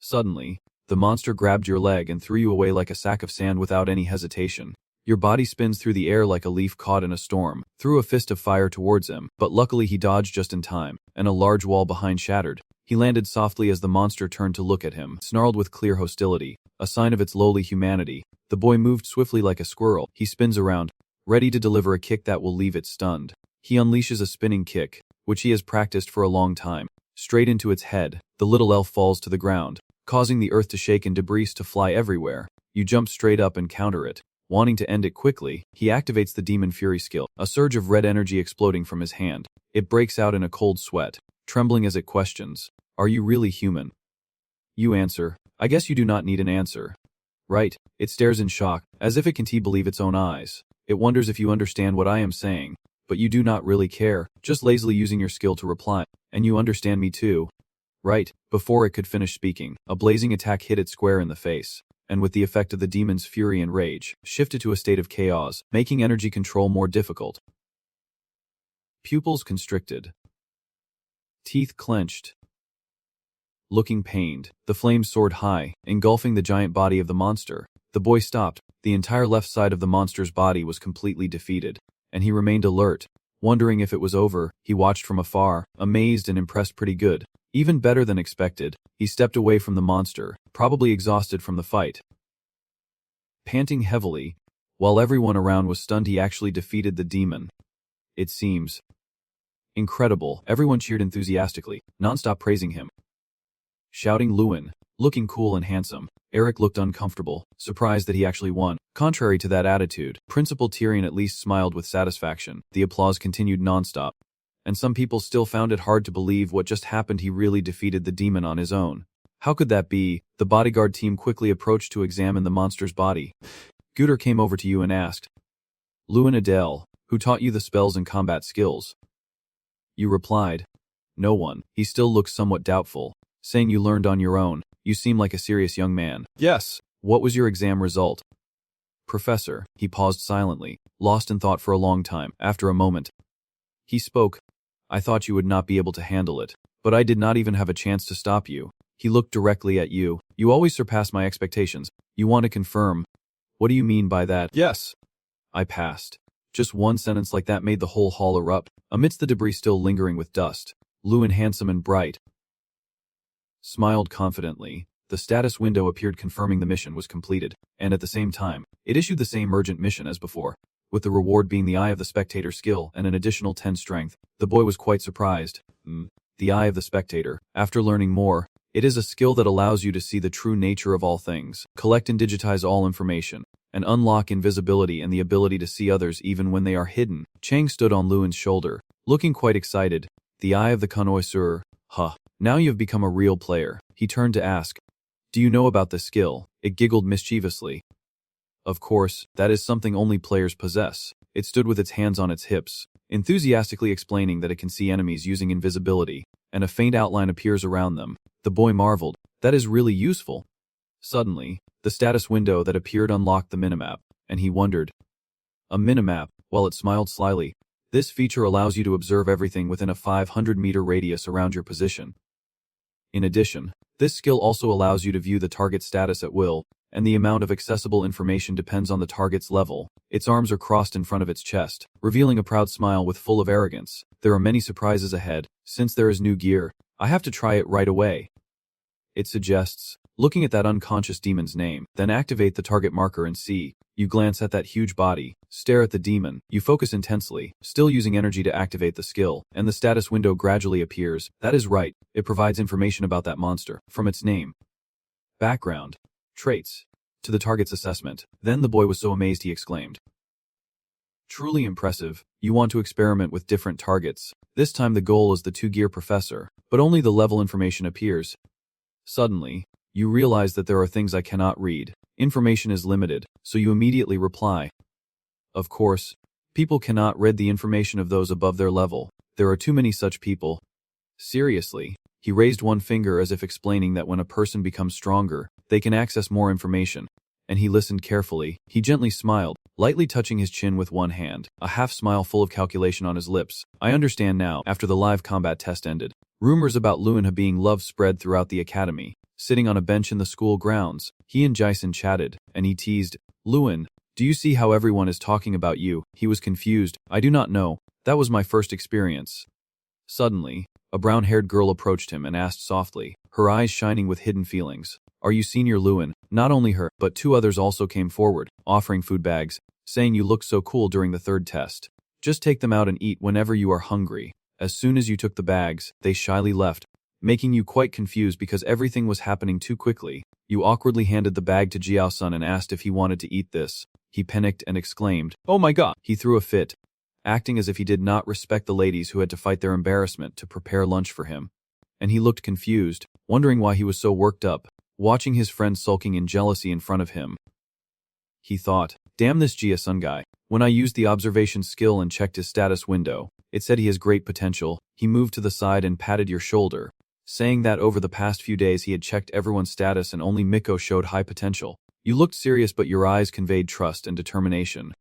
Suddenly, the monster grabbed your leg and threw you away like a sack of sand without any hesitation. Your body spins through the air like a leaf caught in a storm, threw a fist of fire towards him, but luckily he dodged just in time, and a large wall behind shattered. He landed softly as the monster turned to look at him, snarled with clear hostility, a sign of its lowly humanity. The boy moved swiftly like a squirrel. He spins around, ready to deliver a kick that will leave it stunned. He unleashes a spinning kick, which he has practiced for a long time, straight into its head. The little elf falls to the ground, causing the earth to shake and debris to fly everywhere. You jump straight up and counter it. Wanting to end it quickly, he activates the Demon Fury skill, a surge of red energy exploding from his hand. It breaks out in a cold sweat, trembling as it questions, "Are you really human?" You answer, "I guess you do not need an answer." Right. It stares in shock, as if it can't believe its own eyes. It wonders if you understand what I am saying, but you do not really care, just lazily using your skill to reply. "And you understand me too?" Right. Before it could finish speaking, a blazing attack hit it square in the face, and with the effect of the demon's fury and rage, shifted to a state of chaos, making energy control more difficult. Pupils constricted. Teeth clenched. Looking pained, the flames soared high, engulfing the giant body of the monster. The boy stopped. The entire left side of the monster's body was completely defeated, and he remained alert. Wondering if it was over, he watched from afar, amazed and impressed. Pretty good. Even better than expected. He stepped away from the monster, probably exhausted from the fight. Panting heavily, while everyone around was stunned, he actually defeated the demon. It seems incredible. Everyone cheered enthusiastically, non-stop praising him. Shouting Lewin, looking cool and handsome. Eric looked uncomfortable, surprised that he actually won. Contrary to that attitude, Principal Tyrion at least smiled with satisfaction. The applause continued non-stop, and some people still found it hard to believe what just happened. He really defeated the demon on his own. How could that be? The bodyguard team quickly approached to examine the monster's body. Guter came over to you and asked, "Lewin Adele, who taught you the spells and combat skills?" You replied, "No one." He still looked somewhat doubtful, saying, "You learned on your own. You seem like a serious young man." "Yes." "What was your exam result?" Professor, he paused silently, lost in thought for a long time. After a moment, he spoke. I thought you would not be able to handle it, but I did not even have a chance to stop you. He looked directly at you. You always surpass my expectations. You want to confirm? What do you mean by that? Yes. I passed. Just one sentence like that made the whole hall erupt, amidst the debris still lingering with dust. Lewin, handsome and bright, smiled confidently. The status window appeared confirming the mission was completed, and at the same time, it issued the same urgent mission as before, with the reward being the Eye of the Spectator skill and an additional 10 strength. The boy was quite surprised. The Eye of the Spectator. After learning more, it is a skill that allows you to see the true nature of all things, collect and digitize all information, and unlock invisibility and the ability to see others even when they are hidden. Chang stood on Lewin's shoulder, looking quite excited. The Eye of the Connoisseur. Huh. Now you've become a real player. He turned to ask, do you know about this skill? It giggled mischievously. Of course, that is something only players possess. It stood with its hands on its hips, enthusiastically explaining that it can see enemies using invisibility, and a faint outline appears around them. The boy marveled. That is really useful. Suddenly, the status window that appeared unlocked the minimap, and he wondered. A minimap, while it smiled slyly. This feature allows you to observe everything within a 500-meter radius around your position. In addition, this skill also allows you to view the target status at will, and the amount of accessible information depends on the target's level. Its arms are crossed in front of its chest, revealing a proud smile with full of arrogance. There are many surprises ahead. Since there is new gear, I have to try it right away. It suggests, looking at that unconscious demon's name, then activate the target marker and see. You glance at that huge body, stare at the demon, you focus intensely, still using energy to activate the skill, and the status window gradually appears. That is right, it provides information about that monster, from its name, background, traits, to the target's assessment. Then the boy was so amazed he exclaimed. Truly impressive. You want to experiment with different targets. This time the goal is the 2-gear professor, but only the level information appears. Suddenly, you realize that there are things I cannot read. Information is limited, so you immediately reply. Of course, people cannot read the information of those above their level. There are too many such people. Seriously, he raised one finger as if explaining that when a person becomes stronger, they can access more information. And he listened carefully. He gently smiled, lightly touching his chin with one hand, a half-smile full of calculation on his lips. I understand now. After the live combat test ended, rumors about Lewin being loved spread throughout the academy. Sitting on a bench in the school grounds, he and Jason chatted, and he teased, Lewin, do you see how everyone is talking about you? He was confused. I do not know. That was my first experience. Suddenly, a brown-haired girl approached him and asked softly, her eyes shining with hidden feelings. Are you Senior Lewin? Not only her, but 2 others also came forward, offering food bags, saying you looked so cool during the 3rd test. Just take them out and eat whenever you are hungry. As soon as you took the bags, they shyly left, making you quite confused because everything was happening too quickly. You awkwardly handed the bag to Jiao-sun and asked if he wanted to eat this. He panicked and exclaimed, oh my god! He threw a fit, acting as if he did not respect the ladies who had to fight their embarrassment to prepare lunch for him. And he looked confused, wondering why he was so worked up, watching his friend sulking in jealousy in front of him. He thought, damn this Jiao-sun guy. When I used the observation skill and checked his status window, it said he has great potential. He moved to the side and patted your shoulder, saying that over the past few days he had checked everyone's status and only Miko showed high potential. You looked serious but your eyes conveyed trust and determination.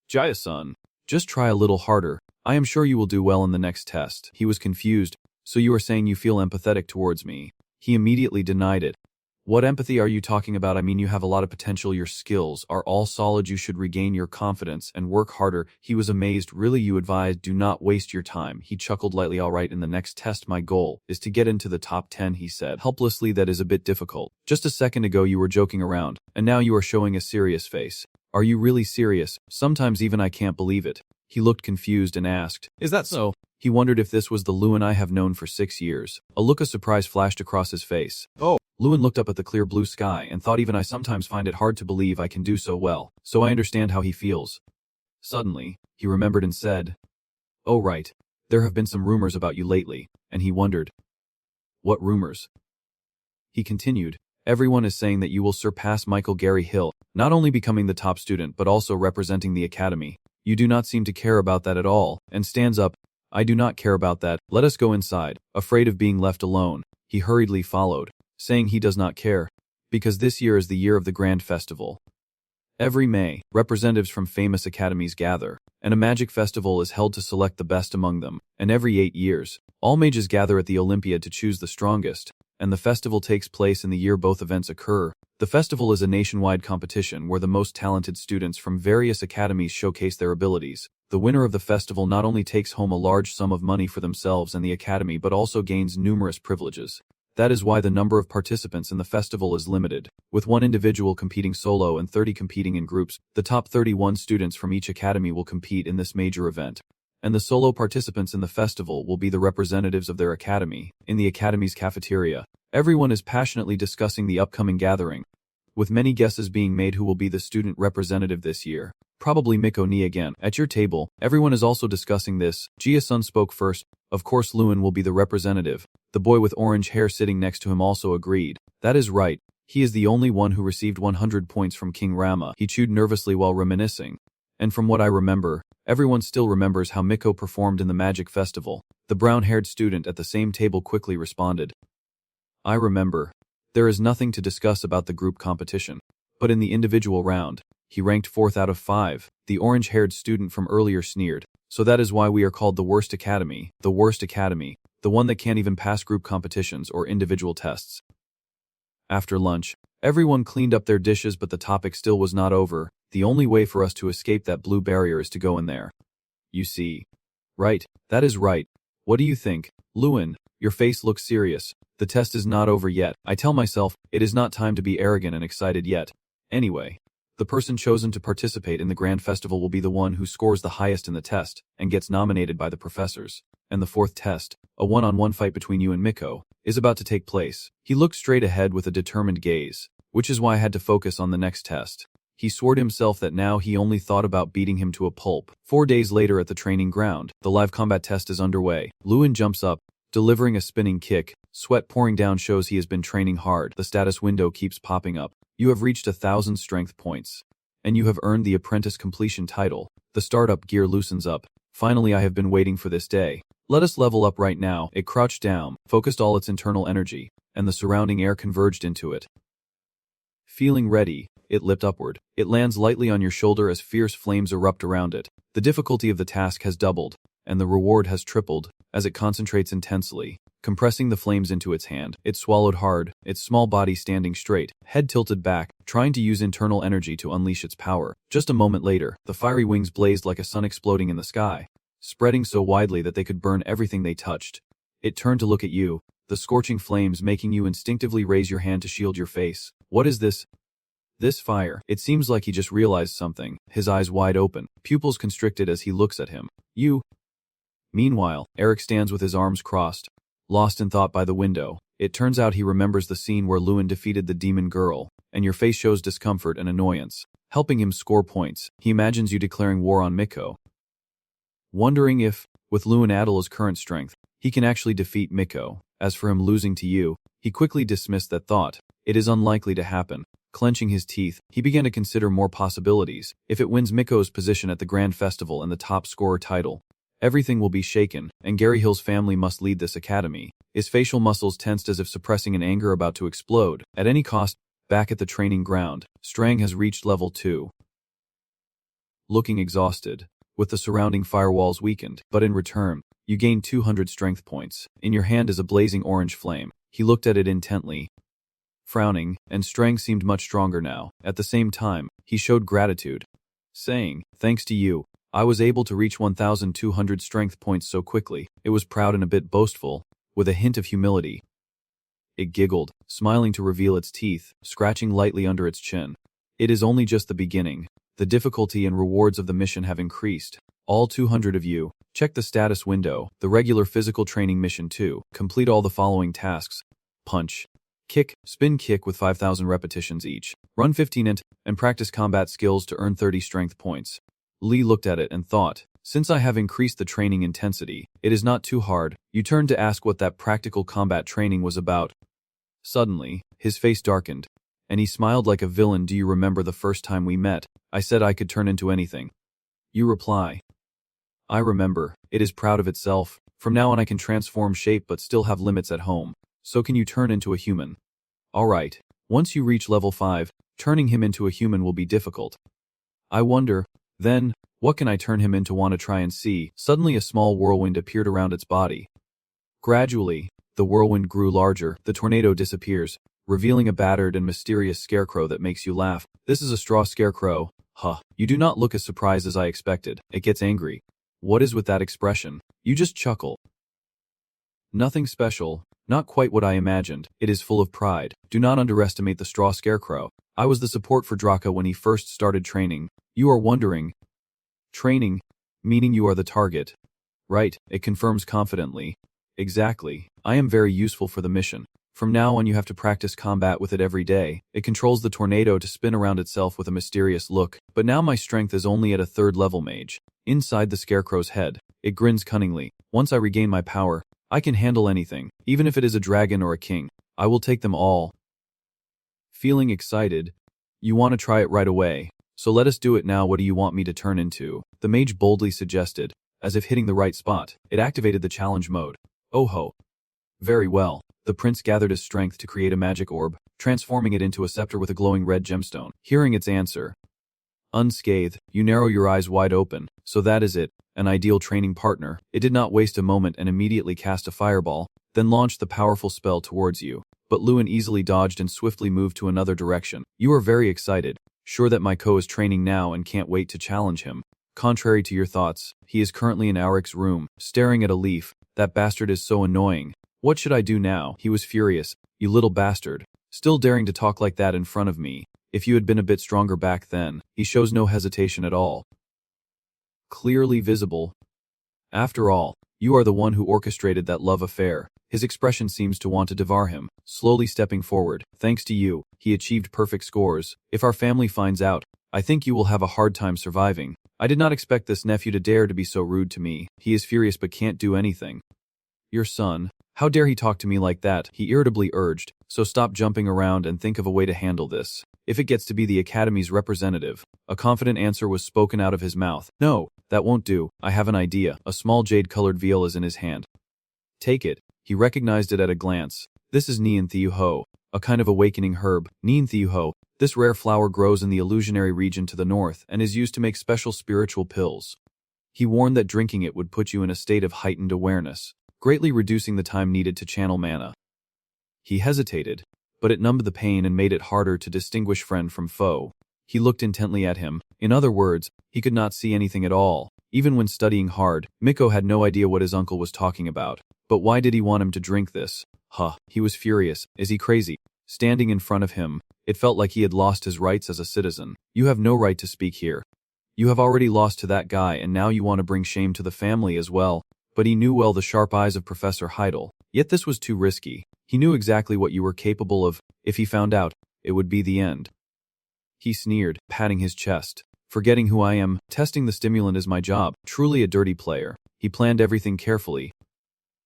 Jiao-sun, just try a little harder. I am sure you will do well in the next test. He was confused. So you are saying you feel empathetic towards me? He immediately denied it. What empathy are you talking about? I mean, you have a lot of potential. Your skills are all solid. You should regain your confidence and work harder. He was amazed. Really, you advised, do not waste your time. He chuckled lightly. All right, in the next test, my goal is to get into the top 10, he said. Helplessly, that is a bit difficult. Just a second ago you were joking around, and now you are showing a serious face. Are you really serious? Sometimes even I can't believe it. He looked confused and asked, is that so? He wondered if this was the Lewin I have known for 6 years. A look of surprise flashed across his face. Oh. Lewin looked up at the clear blue sky and thought, even I sometimes find it hard to believe I can do so well, so I understand how he feels. Suddenly, he remembered and said, oh right, there have been some rumors about you lately, and he wondered. What rumors? He continued, everyone is saying that you will surpass Michael Gary Hill, not only becoming the top student but also representing the academy. You do not seem to care about that at all, and stands up. I do not care about that. Let us go inside. Afraid of being left alone, he hurriedly followed, saying he does not care, because this year is the year of the grand festival. Every May, representatives from famous academies gather, and a magic festival is held to select the best among them. And every 8 years, all mages gather at the Olympiad to choose the strongest, and the festival takes place in the year both events occur. The festival is a nationwide competition where the most talented students from various academies showcase their abilities. The winner of the festival not only takes home a large sum of money for themselves and the academy but also gains numerous privileges. That is why the number of participants in the festival is limited, with 1 individual competing solo and 30 competing in groups. The top 31 students from each academy will compete in this major event, and the solo participants in the festival will be the representatives of their academy. In the academy's cafeteria, everyone is passionately discussing the upcoming gathering, with many guesses being made who will be the student representative this year. Probably Miko ni again. At your table, everyone is also discussing this. Jia-sun spoke first. Of course Lewin will be the representative. The boy with orange hair sitting next to him also agreed. That is right. He is the only one who received 100 points from King Rama. He chewed nervously while reminiscing. And from what I remember, everyone still remembers how Miko performed in the magic festival. The brown-haired student at the same table quickly responded. I remember. There is nothing to discuss about the group competition. But in the individual round, he ranked 4th out of 5. The orange-haired student from earlier sneered. So that is why we are called the worst academy. The worst academy. The one that can't even pass group competitions or individual tests. After lunch, everyone cleaned up their dishes but the topic still was not over. The only way for us to escape that blue barrier is to go in there. You see. Right, that is right. What do you think? Lewin, your face looks serious. The test is not over yet. I tell myself, it is not time to be arrogant and excited yet. Anyway, the person chosen to participate in the grand festival will be the one who scores the highest in the test and gets nominated by the professors. And the 4th test, a one-on-one fight between you and Miko, is about to take place. He looked straight ahead with a determined gaze, which is why I had to focus on the next test. He swore to himself that now he only thought about beating him to a pulp. 4 days later at the training ground, the live combat test is underway. Lewin jumps up, delivering a spinning kick. Sweat pouring down shows he has been training hard. The status window keeps popping up. You have reached 1,000 strength points. And you have earned the apprentice completion title. The startup gear loosens up. Finally, I have been waiting for this day. Let us level up right now. It crouched down, focused all its internal energy, and the surrounding air converged into it. Feeling ready, it leapt upward. It lands lightly on your shoulder as fierce flames erupt around it. The difficulty of the task has doubled, and the reward has tripled, as it concentrates intensely, compressing the flames into its hand. It swallowed hard, its small body standing straight, head tilted back, trying to use internal energy to unleash its power. Just a moment later, the fiery wings blazed like a sun exploding in the sky, spreading so widely that they could burn everything they touched. It turned to look at you, the scorching flames making you instinctively raise your hand to shield your face. What is this? This fire. It seems like he just realized something, his eyes wide open, pupils constricted as he looks at him. You. Meanwhile, Eric stands with his arms crossed, lost in thought by the window. It turns out he remembers the scene where Lewin defeated the demon girl, and your face shows discomfort and annoyance. Helping him score points, he imagines you declaring war on Miko. Wondering if, with Lewin Adela's current strength, he can actually defeat Miko. As for him losing to you, he quickly dismissed that thought. It is unlikely to happen. Clenching his teeth, he began to consider more possibilities. If it wins Miko's position at the Grand Festival and the top scorer title, everything will be shaken, and Gary Hill's family must lead this academy. His facial muscles tensed as if suppressing an anger about to explode. At any cost, back at the training ground, Strang has reached level 2. Looking exhausted, with the surrounding firewalls weakened, but in return, you gain 200 strength points. In your hand is a blazing orange flame. He looked at it intently, frowning, and Strang seemed much stronger now. At the same time, he showed gratitude, saying, "Thanks to you, I was able to reach 1,200 strength points so quickly." It was proud and a bit boastful, with a hint of humility. It giggled, smiling to reveal its teeth, scratching lightly under its chin. It is only just the beginning. The difficulty and rewards of the mission have increased. All 200 of you, check the status window. The regular physical training mission 2. Complete all the following tasks. Punch, kick, spin kick with 5,000 repetitions each. Run 15 int, and practice combat skills to earn 30 strength points. Lee looked at it and thought, since I have increased the training intensity, it is not too hard. You turned to ask what that practical combat training was about. Suddenly, his face darkened, and he smiled like a villain. Do you remember the first time we met? I said I could turn into anything. You reply. I remember. It is proud of itself. From now on I can transform shape but still have limits at home. So can you turn into a human? Alright. Once you reach level 5, Turning him into a human will be difficult. I wonder, then, what can I turn him into? Want to try and see? Suddenly a small whirlwind appeared around its body. Gradually, the whirlwind grew larger, the tornado disappears, revealing a battered and mysterious scarecrow that makes you laugh. This is a straw scarecrow. Huh. You do not look as surprised as I expected. It gets angry. What is with that expression? You just chuckle. Nothing special. Not quite what I imagined. It is full of pride. Do not underestimate the straw scarecrow. I was the support for Draa when he first started training. You are wondering. Training? Meaning you are the target. Right, it confirms confidently. Exactly. I am very useful for the mission. From now on you have to practice combat with it every day. It controls the tornado to spin around itself with a mysterious look. But now my strength is only at a 3rd level mage. Inside the scarecrow's head, it grins cunningly. Once I regain my power, I can handle anything. Even if it is a dragon or a king, I will take them all. Feeling excited? You want to try it right away. So let us do it now. What do you want me to turn into? The mage boldly suggested, as if hitting the right spot. It activated the challenge mode. Oh ho. Very well. The prince gathered his strength to create a magic orb, transforming it into a scepter with a glowing red gemstone. Hearing its answer, unscathed, you narrow your eyes wide open. So that is it, an ideal training partner. It did not waste a moment and immediately cast a fireball, then launched the powerful spell towards you. But Lewin easily dodged and swiftly moved to another direction. You are very excited, sure that Miko is training now and can't wait to challenge him. Contrary to your thoughts, he is currently in Auric's room, staring at a leaf. That bastard is so annoying. What should I do now? He was furious. You little bastard. Still daring to talk like that in front of me. If you had been a bit stronger back then. He shows no hesitation at all. Clearly visible. After all, you are the one who orchestrated that love affair. His expression seems to want to devour him. Slowly stepping forward. Thanks to you, he achieved perfect scores. If our family finds out, I think you will have a hard time surviving. I did not expect this nephew to dare to be so rude to me. He is furious but can't do anything. Your son? How dare he talk to me like that? He irritably urged. So stop jumping around and think of a way to handle this. If it gets to be the Academy's representative. A confident answer was spoken out of his mouth. No, that won't do. I have an idea. A small jade-colored vial is in his hand. Take it. He recognized it at a glance. This is Nian Thiu Ho, a kind of awakening herb. Nian Thiu Ho. This rare flower grows in the illusionary region to the north and is used to make special spiritual pills. He warned that drinking it would put you in a state of heightened awareness, greatly reducing the time needed to channel mana. He hesitated, but it numbed the pain and made it harder to distinguish friend from foe. He looked intently at him. In other words, he could not see anything at all. Even when studying hard, Miko had no idea what his uncle was talking about. But why did he want him to drink this? He was furious. Is he crazy? Standing in front of him, it felt like he had lost his rights as a citizen. You have no right to speak here. You have already lost to that guy and now you want to bring shame to the family as well. But he knew well the sharp eyes of Professor Heidel. Yet this was too risky. He knew exactly what you were capable of. If he found out, it would be the end. He sneered, patting his chest. Forgetting who I am, testing the stimulant is my job. Truly a dirty player. He planned everything carefully.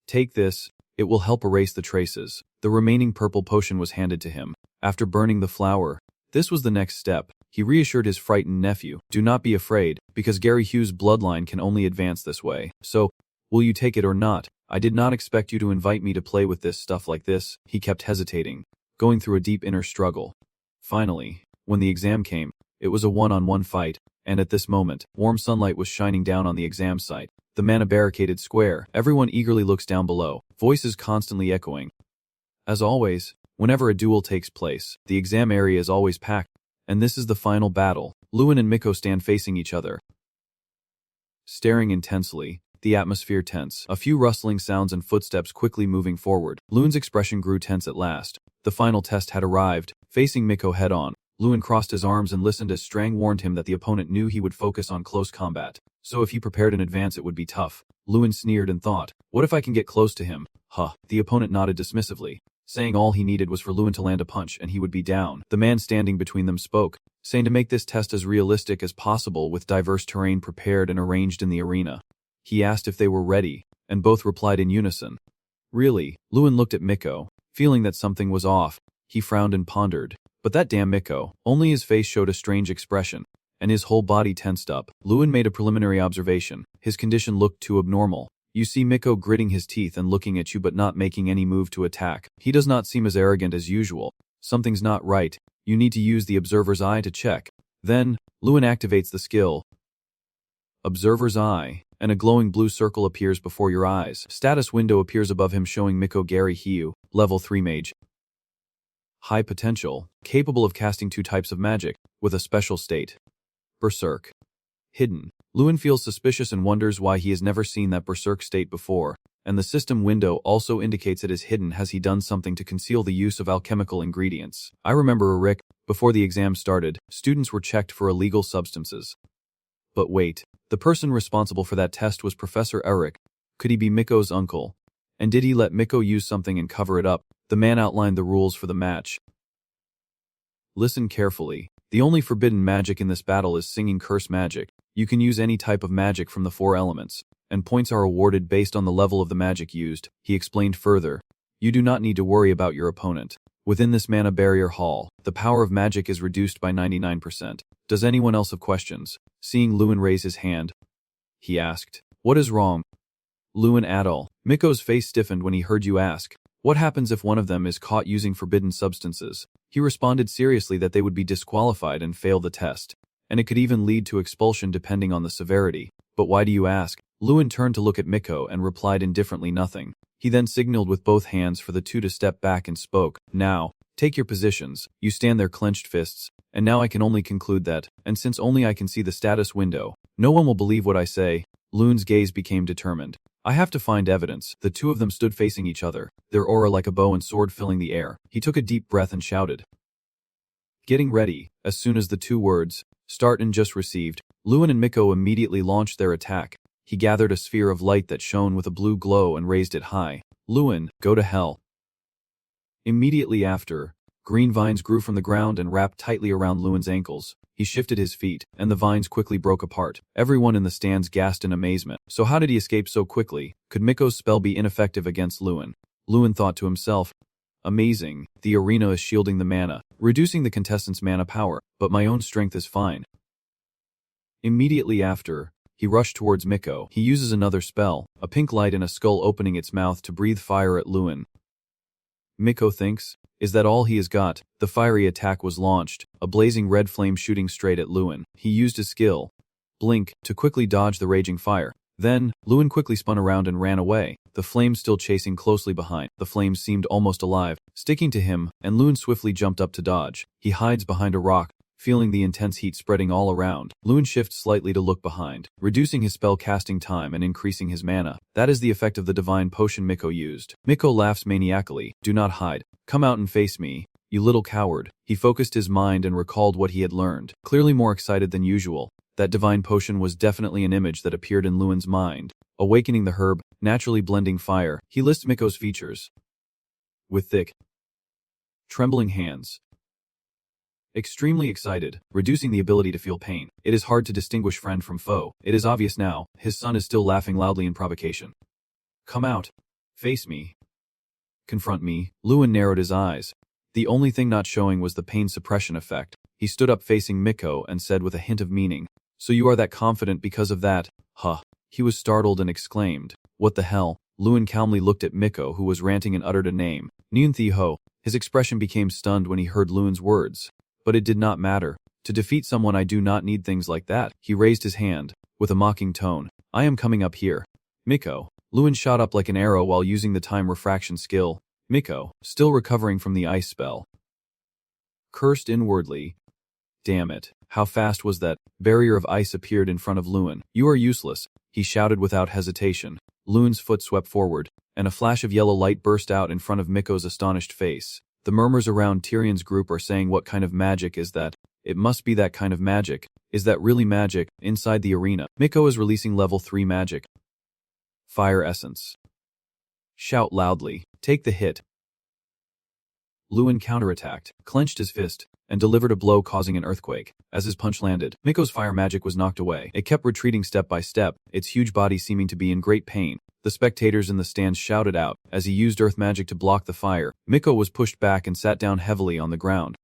Take this. It will help erase the traces. The remaining purple potion was handed to him. After burning the flower, this was the next step. He reassured his frightened nephew. Do not be afraid, because Gary Hughes' bloodline can only advance this way. So, will you take it or not? I did not expect you to invite me to play with this stuff like this. He kept hesitating, going through a deep inner struggle. Finally, when the exam came, it was a one-on-one fight, and at this moment, warm sunlight was shining down on the exam site. The mana barricaded square. Everyone eagerly looks down below, voices constantly echoing. As always, whenever a duel takes place, the exam area is always packed, and this is the final battle. Lewin and Miko stand facing each other, staring intensely. The atmosphere tense. A few rustling sounds and footsteps quickly moving forward. Lewin's expression grew tense at last. The final test had arrived. Facing Miko head-on, Lewin crossed his arms and listened as Strang warned him that the opponent knew he would focus on close combat. So if he prepared in advance it would be tough. Lewin sneered and thought, what if I can get close to him? The opponent nodded dismissively, saying all he needed was for Lewin to land a punch and he would be down. The man standing between them spoke, saying to make this test as realistic as possible with diverse terrain prepared and arranged in the arena. He asked if they were ready, and both replied in unison. Really? Lewin looked at Miko, feeling that something was off. He frowned and pondered. But that damn Miko, only his face showed a strange expression, and his whole body tensed up. Lewin made a preliminary observation. His condition looked too abnormal. You see Miko gritting his teeth and looking at you but not making any move to attack. He does not seem as arrogant as usual. Something's not right. You need to use the observer's eye to check. Then, Lewin activates the skill. Observer's eye, and a glowing blue circle appears before your eyes. Status window appears above him showing Miko Gary Hiu, level 3 mage. High potential, capable of casting 2 types of magic, with a special state. Berserk. Hidden. Lewin feels suspicious and wonders why he has never seen that Berserk state before, and the system window also indicates it is hidden. Has he done something to conceal the use of alchemical ingredients? I remember Rick, before the exam started, students were checked for illegal substances. But wait, the person responsible for that test was Professor Eric. Could he be Miko's uncle? And did he let Miko use something and cover it up? The man outlined the rules for the match. Listen carefully. The only forbidden magic in this battle is singing curse magic. You can use any type of magic from the 4 elements, and points are awarded based on the level of the magic used. He explained further. You do not need to worry about your opponent. Within this mana barrier hall, the power of magic is reduced by 99%. Does anyone else have questions? Seeing Lewin raise his hand, he asked, "What is wrong?" Lewin Adol. Miko's face stiffened when he heard you ask. What happens if one of them is caught using forbidden substances? He responded seriously that they would be disqualified and fail the test, and it could even lead to expulsion depending on the severity. But why do you ask? Lewin turned to look at Miko and replied indifferently nothing. He then signaled with both hands for the 2 to step back and spoke. Now, take your positions. You stand there clenched fists, and now I can only conclude that, and since only I can see the status window, no one will believe what I say. Lewin's gaze became determined. I have to find evidence. The 2 of them stood facing each other, their aura like a bow and sword filling the air. He took a deep breath and shouted. Getting ready. As soon as the 2 words, start and just received, Lewin and Miko immediately launched their attack. He gathered a sphere of light that shone with a blue glow and raised it high. Lewin, go to hell. Immediately after, green vines grew from the ground and wrapped tightly around Lewin's ankles. He shifted his feet, and the vines quickly broke apart. Everyone in the stands gasped in amazement. So how did he escape so quickly? Could Miko's spell be ineffective against Lewin? Lewin thought to himself, amazing, the arena is shielding the mana, reducing the contestant's mana power, but my own strength is fine. Immediately after, he rushed towards Miko. He uses another spell, a pink light in a skull opening its mouth to breathe fire at Lewin. Miko thinks, is that all he has got? The fiery attack was launched, a blazing red flame shooting straight at Lewin. He used his skill, Blink, to quickly dodge the raging fire. Then, Lewin quickly spun around and ran away, the flames still chasing closely behind. The flames seemed almost alive, sticking to him, and Lewin swiftly jumped up to dodge. He hides behind a rock, feeling the intense heat spreading all around. Lewin shifts slightly to look behind, reducing his spell casting time and increasing his mana. That is the effect of the divine potion Miko used. Miko laughs maniacally. Do not hide. Come out and face me, you little coward. He focused his mind and recalled what he had learned, clearly more excited than usual. That divine potion was definitely an image that appeared in Lewin's mind. Awakening the herb, naturally blending fire. He lists Miko's features with thick, trembling hands. Extremely excited, reducing the ability to feel pain. It is hard to distinguish friend from foe. It is obvious now, his son is still laughing loudly in provocation. Come out. Face me. Confront me. Lewin narrowed his eyes. The only thing not showing was the pain suppression effect. He stood up facing Miko and said with a hint of meaning, so you are that confident because of that? Huh. He was startled and exclaimed, what the hell? Lewin calmly looked at Miko who was ranting and uttered a name, Neun Thi Ho. His expression became stunned when he heard Lewin's words. But it did not matter. To defeat someone I do not need things like that. He raised his hand, with a mocking tone. I am coming up here. Miko. Lewin shot up like an arrow while using the time refraction skill. Miko, still recovering from the ice spell, cursed inwardly. Damn it, how fast was that? Barrier of ice appeared in front of Lewin. You are useless, he shouted without hesitation. Lewin's foot swept forward, and a flash of yellow light burst out in front of Miko's astonished face. The murmurs around Tyrion's group are saying what kind of magic is that? It must be that kind of magic. Is that really magic? Inside the arena, Miko is releasing level 3 magic. Fire essence. Shout loudly. Take the hit. Lewin counterattacked, clenched his fist, and delivered a blow causing an earthquake. As his punch landed, Miko's fire magic was knocked away. It kept retreating step by step, its huge body seeming to be in great pain. The spectators in the stands shouted out. As he used earth magic to block the fire, Miko was pushed back and sat down heavily on the ground.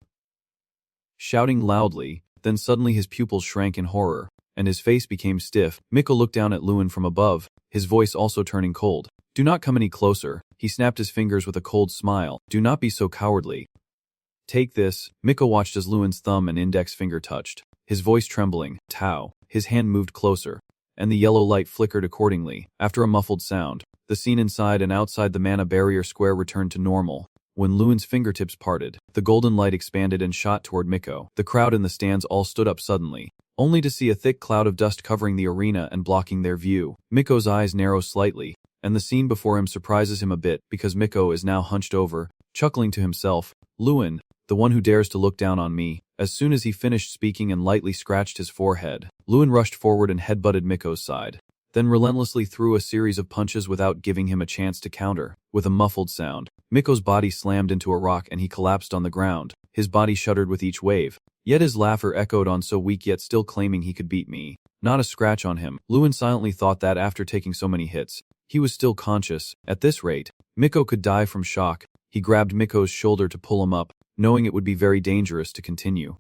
Shouting loudly, then suddenly his pupils shrank in horror, and his face became stiff. Miko looked down at Lewin from above, his voice also turning cold. Do not come any closer. He snapped his fingers with a cold smile. Do not be so cowardly. Take this. Miko watched as Luan's thumb and index finger touched. His voice trembling. Tau. His hand moved closer, and the yellow light flickered accordingly. After a muffled sound, the scene inside and outside the mana barrier square returned to normal. When Luan's fingertips parted, the golden light expanded and shot toward Miko. The crowd in the stands all stood up suddenly, only to see a thick cloud of dust covering the arena and blocking their view. Miko's eyes narrow slightly, and the scene before him surprises him a bit because Miko is now hunched over, chuckling to himself. Luan, the one who dares to look down on me. As soon as he finished speaking and lightly scratched his forehead, Luan rushed forward and headbutted Miko's side, then relentlessly threw a series of punches without giving him a chance to counter. With a muffled sound, Miko's body slammed into a rock and he collapsed on the ground. His body shuddered with each wave, yet his laughter echoed on, so weak yet still claiming he could beat me. Not a scratch on him. Luan silently thought that after taking so many hits, he was still conscious. At this rate, Miko could die from shock. He grabbed Miko's shoulder to pull him up, knowing it would be very dangerous to continue.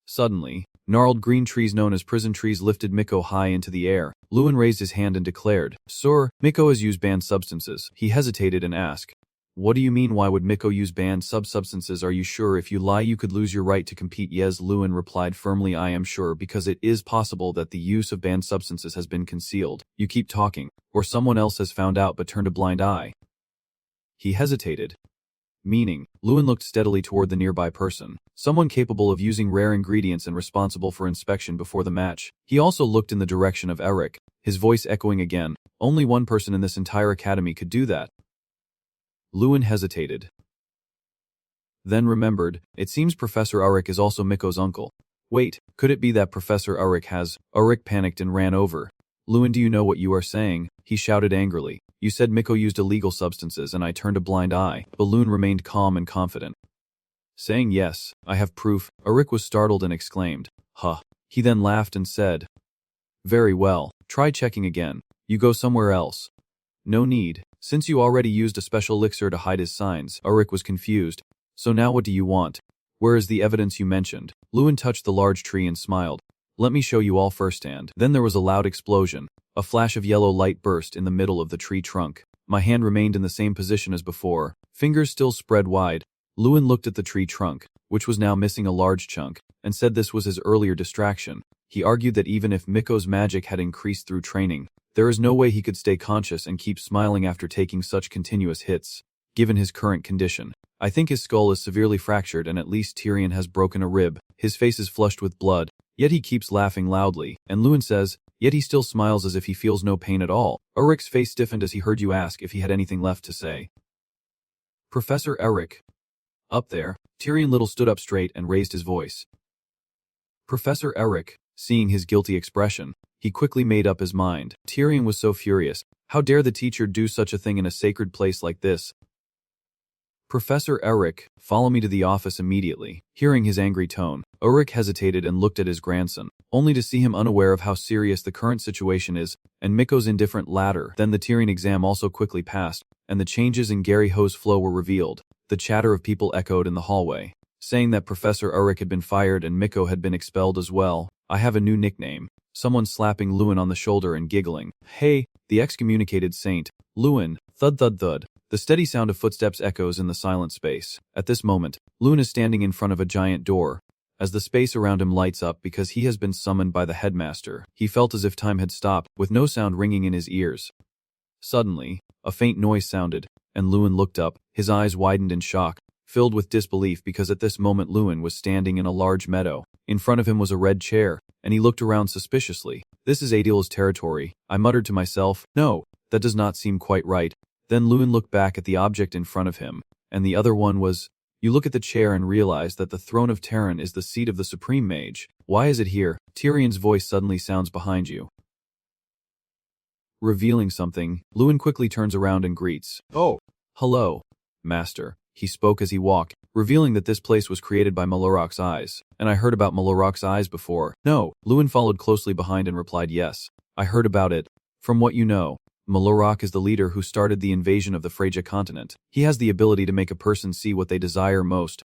Suddenly, gnarled green trees known as prison trees lifted Miko high into the air. Luan raised his hand and declared, "Sir, Miko has used banned substances." He hesitated and asked, "What do you mean? Why would Miko use banned substances? Are you sure? If you lie, you could lose your right to compete." "Yes," Luan replied firmly, "I am sure, because it is possible that the use of banned substances has been concealed. You keep talking, or someone else has found out but turned a blind eye." He hesitated. Meaning, Luan looked steadily toward the nearby person, someone capable of using rare ingredients and responsible for inspection before the match. He also looked in the direction of Eric, his voice echoing again. Only one person in this entire academy could do that. Luan hesitated. Then remembered, it seems Professor Eric is also Miko's uncle. Wait, could it be that Professor Eric has... Eric panicked and ran over. "Luan, do you know what you are saying?" he shouted angrily. "You said Miko used illegal substances and I turned a blind eye." But Luan remained calm and confident, saying, "Yes, I have proof." Eric was startled and exclaimed, "Huh." He then laughed and said, "Very well, try checking again. You go somewhere else." "No need, since you already used a special elixir to hide his signs." Eric was confused. "So now what do you want? Where is the evidence you mentioned?" Luan touched the large tree and smiled. "Let me show you all firsthand." Then there was a loud explosion. A flash of yellow light burst in the middle of the tree trunk. My hand remained in the same position as before, fingers still spread wide. Luan looked at the tree trunk, which was now missing a large chunk, and said this was his earlier distraction. He argued that even if Miko's magic had increased through training, there is no way he could stay conscious and keep smiling after taking such continuous hits, given his current condition. "I think his skull is severely fractured and at least Tyrion has broken a rib. His face is flushed with blood, yet he keeps laughing loudly." And Luan says, "Yet he still smiles as if he feels no pain at all." Eric's face stiffened as he heard you ask if he had anything left to say. "Professor Eric." "Up there." Tyrion Little stood up straight and raised his voice. "Professor Eric." Seeing his guilty expression, he quickly made up his mind. Tyrion was so furious. How dare the teacher do such a thing in a sacred place like this? "Professor Eric, follow me to the office immediately." Hearing his angry tone, Eric hesitated and looked at his grandson, only to see him unaware of how serious the current situation is, and Miko's indifferent ladder. Then the Tyrion exam also quickly passed, and the changes in Gary Ho's flow were revealed. The chatter of people echoed in the hallway, saying that Professor Eric had been fired and Miko had been expelled as well. "I have a new nickname." Someone slapping Luan on the shoulder and giggling. "Hey, the excommunicated saint." Luan, thud thud thud. The steady sound of footsteps echoes in the silent space. At this moment, Luan is standing in front of a giant door. As the space around him lights up because he has been summoned by the headmaster, he felt as if time had stopped, with no sound ringing in his ears. Suddenly, a faint noise sounded, and Luan looked up. His eyes widened in shock, filled with disbelief because at this moment Luan was standing in a large meadow. In front of him was a red chair, and he looked around suspiciously. "This is Adil's territory," I muttered to myself. "No, that does not seem quite right." Then Luan looked back at the object in front of him, and the other one was... You look at the chair and realize that the throne of Terran is the seat of the Supreme Mage. "Why is it here?" Tyrion's voice suddenly sounds behind you. Revealing something, Luan quickly turns around and greets. "Oh, hello, Master." He spoke as he walked, revealing that this place was created by Malorok's eyes. "And I heard about Malorok's eyes before." "No." Luan followed closely behind and replied, "Yes, I heard about it. From what you know, Malorok is the leader who started the invasion of the Phrygia continent. He has the ability to make a person see what they desire most.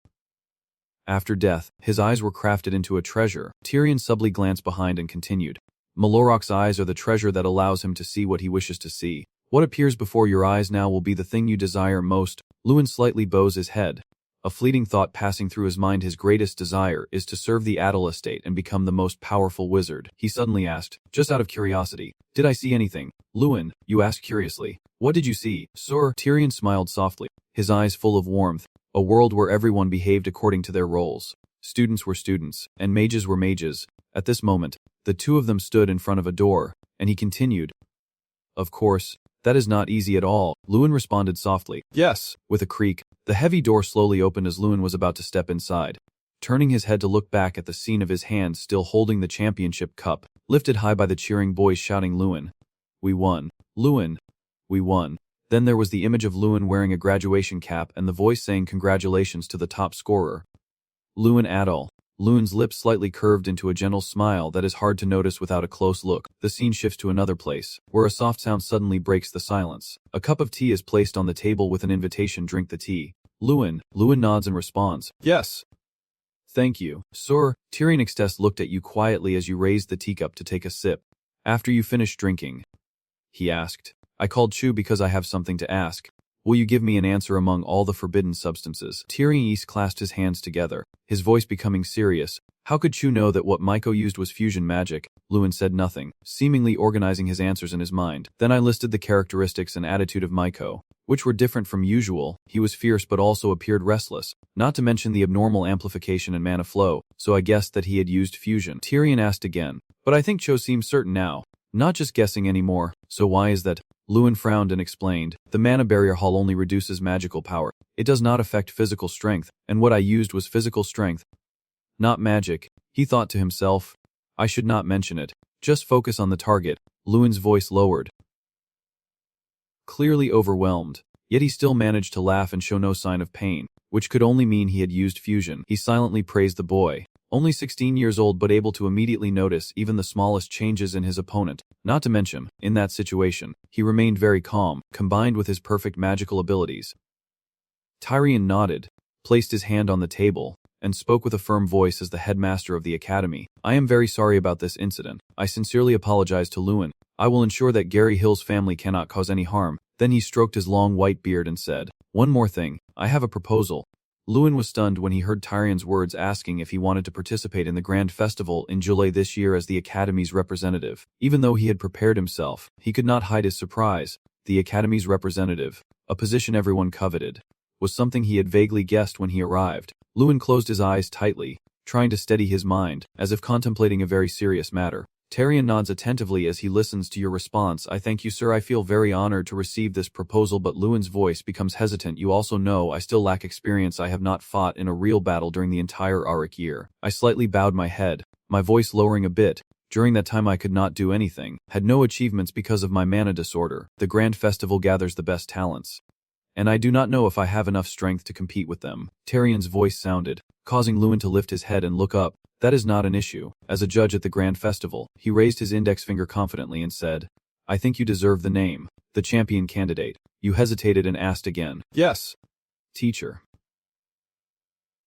After death, his eyes were crafted into a treasure." Tyrion subtly glanced behind and continued. "Malorok's eyes are the treasure that allows him to see what he wishes to see. What appears before your eyes now will be the thing you desire most." Luan slightly bows his head. a fleeting thought passing through his mind. His greatest desire is to serve the Adel estate and become the most powerful wizard. He suddenly asked, just out of curiosity, did I see anything? Lewin, you asked curiously. What did you see, sir? Tyrion smiled softly, his eyes full of warmth. A world where everyone behaved according to their roles. Students were students, and mages were mages. At this moment, the two of them stood in front of a door, and he continued, of course, that is not easy at all. Lewin responded softly, yes. With a creak, the heavy door slowly opened as Lewin was about to step inside. Turning his head to look back at the scene of his hand still holding the championship cup, lifted high by the cheering boys shouting, Lewin, we won. Lewin, we won. Then there was the image of Lewin wearing a graduation cap and the voice saying congratulations to the top scorer. Lewin Adel. Lewin's lips slightly curved into a gentle smile that is hard to notice without a close look. The scene shifts to another place, where a soft sound suddenly breaks the silence. A cup of tea is placed on the table with an invitation, drink the tea. Lewin nods and responds, yes. Thank you, sir. Tyrion Extes looked at you quietly as you raised the teacup to take a sip. After you finished drinking, he asked, I called Chu because I have something to ask. Will you give me an answer among all the forbidden substances? Tyrion East clasped his hands together, his voice becoming serious. How could Chu know that what Miko used was fusion magic? Lewin said nothing, seemingly organizing his answers in his mind. Then I listed the characteristics and attitude of Miko, which were different from usual. He was fierce but also appeared restless, not to mention the abnormal amplification and mana flow, so I guessed that he had used fusion. Tyrion asked again, but I think Cho seems certain now. Not just guessing anymore, so why is that? Lewin frowned and explained, the mana barrier hull only reduces magical power. It does not affect physical strength, and what I used was physical strength, not magic. He thought to himself, I should not mention it. Just focus on the target. Lewin's voice lowered, clearly overwhelmed, yet he still managed to laugh and show no sign of pain, which could only mean he had used fusion. He silently praised the boy, only 16 years old but able to immediately notice even the smallest changes in his opponent. Not to mention, in that situation, he remained very calm, combined with his perfect magical abilities. Tyrion nodded, placed his hand on the table, and spoke with a firm voice as the headmaster of the academy. I am very sorry about this incident. I sincerely apologize to Lewin. I will ensure that Gary Hill's family cannot cause any harm. Then he stroked his long white beard and said, one more thing, I have a proposal. Lewin was stunned when he heard Tyrion's words asking if he wanted to participate in the Grand Festival in July this year as the Academy's representative. Even though he had prepared himself, he could not hide his surprise. The Academy's representative, a position everyone coveted, was something he had vaguely guessed when he arrived. Lewin closed his eyes tightly, trying to steady his mind, as if contemplating a very serious matter. Tyrion nods attentively as he listens to your response. I thank you, sir. I feel very honored to receive this proposal, but Lewin's voice becomes hesitant. You also know I still lack experience. I have not fought in a real battle during the entire Auric year. I slightly bowed my head, my voice lowering a bit. During that time I could not do anything, had no achievements because of my mana disorder. The Grand Festival gathers the best talents, and I do not know if I have enough strength to compete with them. Tyrion's voice sounded, causing Lewin to lift his head and look up. That is not an issue. As a judge at the Grand Festival, he raised his index finger confidently and said, I think you deserve the name, the champion candidate. You hesitated and asked again. Yes. Teacher.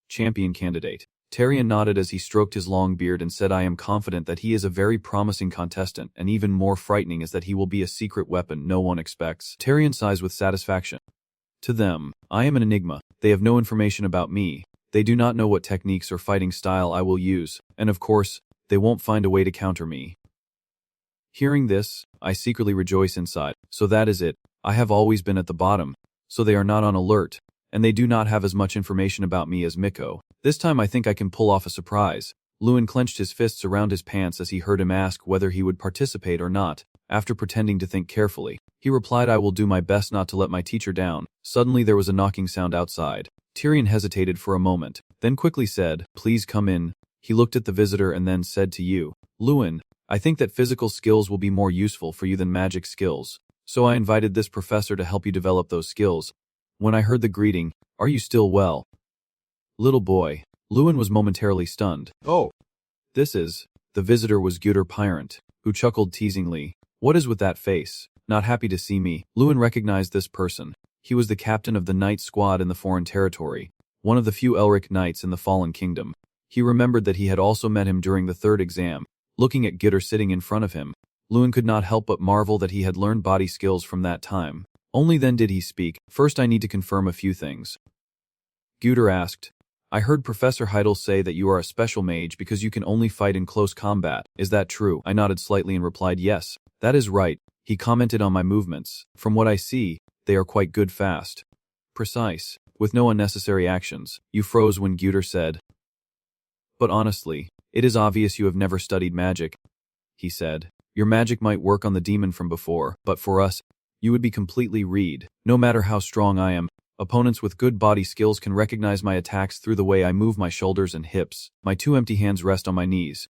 Champion candidate. Tyrion nodded as he stroked his long beard and said, I am confident that he is a very promising contestant, and even more frightening is that he will be a secret weapon no one expects. Tyrion sighs with satisfaction. To them, I am an enigma. They have no information about me. They do not know what techniques or fighting style I will use, and of course, they won't find a way to counter me. Hearing this, I secretly rejoice inside. So that is it. I have always been at the bottom, so they are not on alert, and they do not have as much information about me as Miko. This time I think I can pull off a surprise. Lewin clenched his fists around his pants as he heard him ask whether he would participate or not. After pretending to think carefully, he replied, I will do my best not to let my teacher down. Suddenly there was a knocking sound outside. Tyrion hesitated for a moment, then quickly said, please come in. He looked at the visitor and then said to you, Lewin, I think that physical skills will be more useful for you than magic skills. So I invited this professor to help you develop those skills. When I heard the greeting, are you still well? Little boy. Lewin was momentarily stunned. Oh. The visitor was Guter Pyrant, who chuckled teasingly. What is with that face? Not happy to see me? Lewin recognized this person. He was the captain of the Knight Squad in the Foreign Territory, one of the few Elric Knights in the Fallen Kingdom. He remembered that he had also met him during the third exam. Looking at Guter sitting in front of him, Lewin could not help but marvel that he had learned body skills from that time. Only then did he speak. First I need to confirm a few things. Guter asked. I heard Professor Heidel say that you are a special mage because you can only fight in close combat. Is that true? I nodded slightly and replied yes. That is right. He commented on my movements. From what I see, they are quite good fast. Precise, with no unnecessary actions. You froze when Guter said. But honestly, it is obvious you have never studied magic, he said. Your magic might work on the demon from before, but for us, you would be completely read. No matter how strong I am, opponents with good body skills can recognize my attacks through the way I move my shoulders and hips. My two empty hands rest on my knees.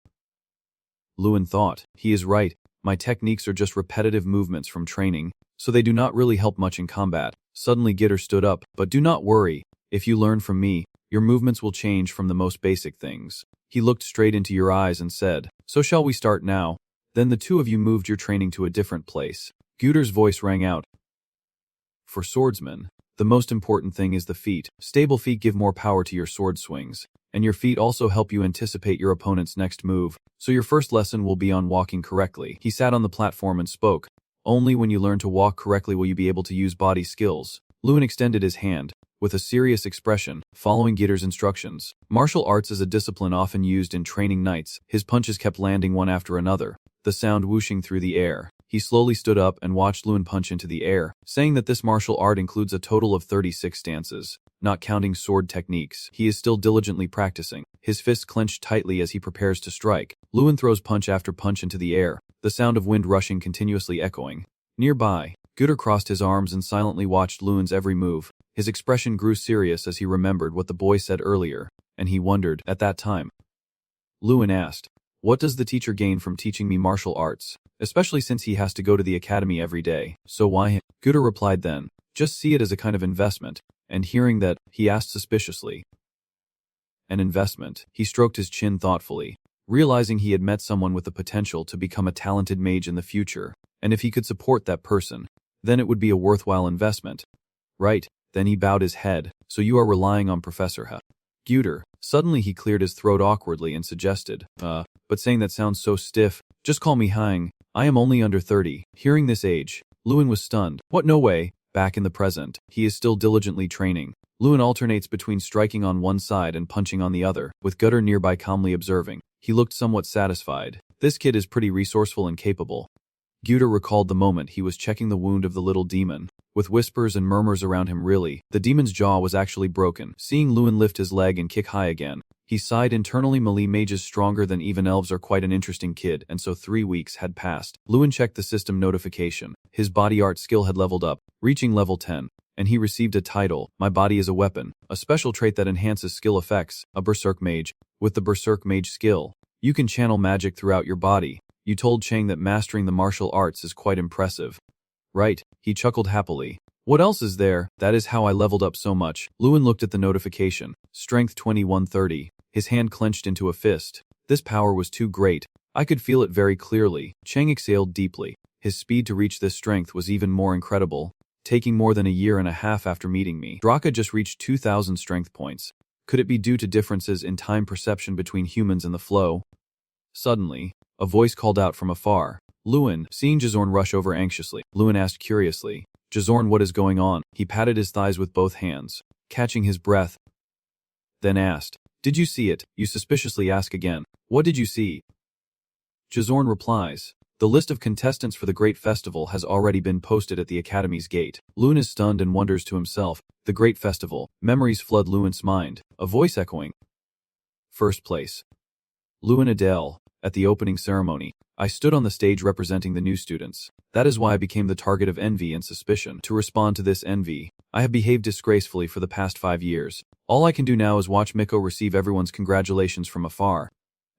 Lewin thought, he is right. My techniques are just repetitive movements from training, so they do not really help much in combat. Suddenly Guter stood up, but do not worry. If you learn from me, your movements will change from the most basic things. He looked straight into your eyes and said, so shall we start now? Then the two of you moved your training to a different place. Guter's voice rang out. For swordsmen, the most important thing is the feet. Stable feet give more power to your sword swings, and your feet also help you anticipate your opponent's next move, so your first lesson will be on walking correctly. He sat on the platform and spoke. Only when you learn to walk correctly will you be able to use body skills. Lewin extended his hand, with a serious expression, following Guter's instructions. Martial arts is a discipline often used in training knights. His punches kept landing one after another, the sound whooshing through the air. He slowly stood up and watched Lewin punch into the air, saying that this martial art includes a total of 36 stances, not counting sword techniques. He is still diligently practicing, his fists clenched tightly as he prepares to strike. Lewin throws punch after punch into the air, the sound of wind rushing continuously echoing. Nearby, Guter crossed his arms and silently watched Lewin's every move. His expression grew serious as he remembered what the boy said earlier, and he wondered, at that time. Lewin asked, what does the teacher gain from teaching me martial arts? Especially since he has to go to the academy every day. So why him? Guter replied then, just see it as a kind of investment. And hearing that, he asked suspiciously. An investment. He stroked his chin thoughtfully, realizing he had met someone with the potential to become a talented mage in the future. And if he could support that person, then it would be a worthwhile investment. Right, then he bowed his head. So you are relying on Professor H. Guter. Suddenly he cleared his throat awkwardly and suggested, but saying that sounds so stiff, just call me Hang. I am only under 30. Hearing this age, Lewin was stunned. What, no way? Back in the present, he is still diligently training. Lewin alternates between striking on one side and punching on the other, with Guter nearby calmly observing. He looked somewhat satisfied. This kid is pretty resourceful and capable. Guter recalled the moment he was checking the wound of the little demon. With whispers and murmurs around him really, the demon's jaw was actually broken. Seeing Lewin lift his leg and kick high again, he sighed internally. Melee mages stronger than even elves are quite an interesting kid, and so 3 weeks had passed. Lewin checked the system notification. His body art skill had leveled up, reaching level 10, and he received a title, My Body is a Weapon, a special trait that enhances skill effects, a berserk mage. With the berserk mage skill, you can channel magic throughout your body. You told Chang that mastering the martial arts is quite impressive. Right, he chuckled happily. What else is there? That is how I leveled up so much. Lewin looked at the notification. Strength 2130. His hand clenched into a fist. This power was too great. I could feel it very clearly. Chang exhaled deeply. His speed to reach this strength was even more incredible, taking more than a year and a half after meeting me. Draa just reached 2,000 strength points. Could it be due to differences in time perception between humans and the flow? Suddenly, a voice called out from afar. Lewin, seeing Jazorn rush over anxiously. Lewin asked curiously, Jazorn, what is going on? He patted his thighs with both hands, catching his breath, then asked, did you see it? You suspiciously ask again, what did you see? Jazorn replies, the list of contestants for the Great Festival has already been posted at the Academy's gate. Lewin is stunned and wonders to himself, the Great Festival. Memories flood Lewin's mind, a voice echoing. First place. Lewin Adele. At the opening ceremony, I stood on the stage representing the new students. That is why I became the target of envy and suspicion. To respond to this envy, I have behaved disgracefully for the past 5 years. All I can do now is watch Miko receive everyone's congratulations from afar.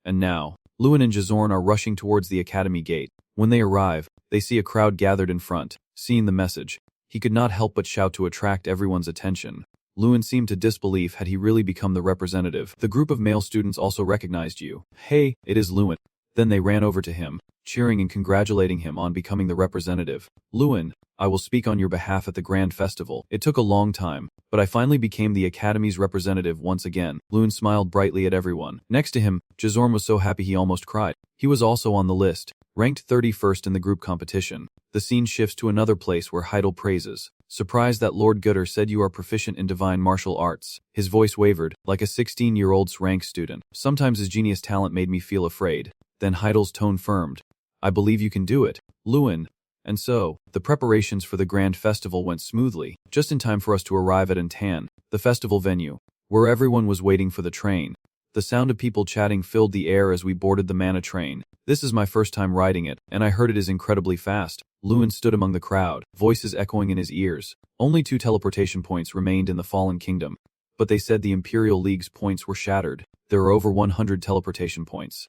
And now, Lewin and Jazorn are rushing towards the academy gate. When they arrive, they see a crowd gathered in front. Seeing the message, he could not help but shout to attract everyone's attention. Lewin seemed to disbelief had he really become the representative. The group of male students also recognized you. Hey, it is Lewin. Then they ran over to him, cheering and congratulating him on becoming the representative. Lewin, I will speak on your behalf at the Grand Festival. It took a long time, but I finally became the Academy's representative once again. Lewin smiled brightly at everyone. Next to him, Jazorn was so happy he almost cried. He was also on the list, ranked 31st in the group competition. The scene shifts to another place where Heidel praises. Surprised that Lord Gutter said you are proficient in divine martial arts. His voice wavered, like a 16-year-old rank student. Sometimes his genius talent made me feel afraid. Then Heidel's tone firmed. I believe you can do it, Lewin. And so, the preparations for the grand festival went smoothly, just in time for us to arrive at Intan, the festival venue, where everyone was waiting for the train. The sound of people chatting filled the air as we boarded the mana train. This is my first time riding it, and I heard it is incredibly fast. Lewin stood among the crowd, voices echoing in his ears. Only 2 teleportation points remained in the Fallen Kingdom, but they said the Imperial League's points were shattered. There are over 100 teleportation points.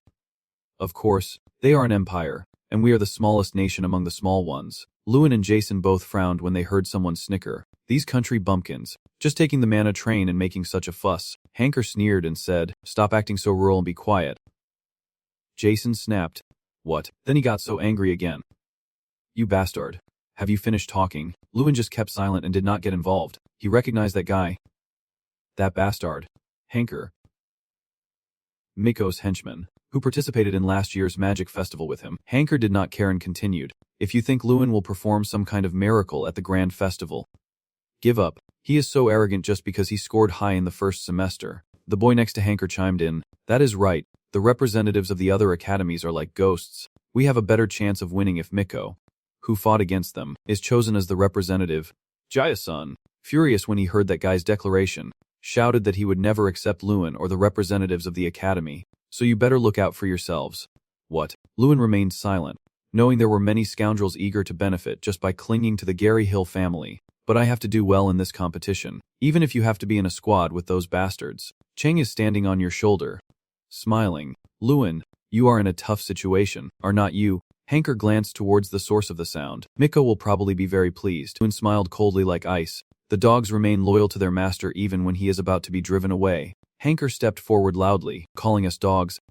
Of course, they are an empire, and we are the smallest nation among the small ones. Lewin and Jason both frowned when they heard someone snicker. These country bumpkins, just taking the mana train and making such a fuss. Hanker sneered and said, stop acting so rural and be quiet. Jason snapped. What? Then he got so angry again. You bastard. Have you finished talking? Lewin just kept silent and did not get involved. He recognized that guy. That bastard. Hanker. Miko's henchman, who participated in last year's magic festival with him. Hanker did not care and continued. If you think Lewin will perform some kind of miracle at the grand festival, give up. He is so arrogant just because he scored high in the first semester. The boy next to Hanker chimed in. That is right. The representatives of the other academies are like ghosts. We have a better chance of winning if Miko, who fought against them, is chosen as the representative. Jayasun, furious when he heard that guy's declaration, shouted that he would never accept Lewin or the representatives of the academy. So you better look out for yourselves. What? Lewin remained silent, knowing there were many scoundrels eager to benefit just by clinging to the Gary Hill family. But I have to do well in this competition, even if you have to be in a squad with those bastards. Cheng is standing on your shoulder, smiling. Lewin, you are in a tough situation, are not you? Hanker glanced towards the source of the sound. Miko will probably be very pleased. Lewin smiled coldly like ice. The dogs remain loyal to their master even when he is about to be driven away. Hanker stepped forward loudly, calling us dogs.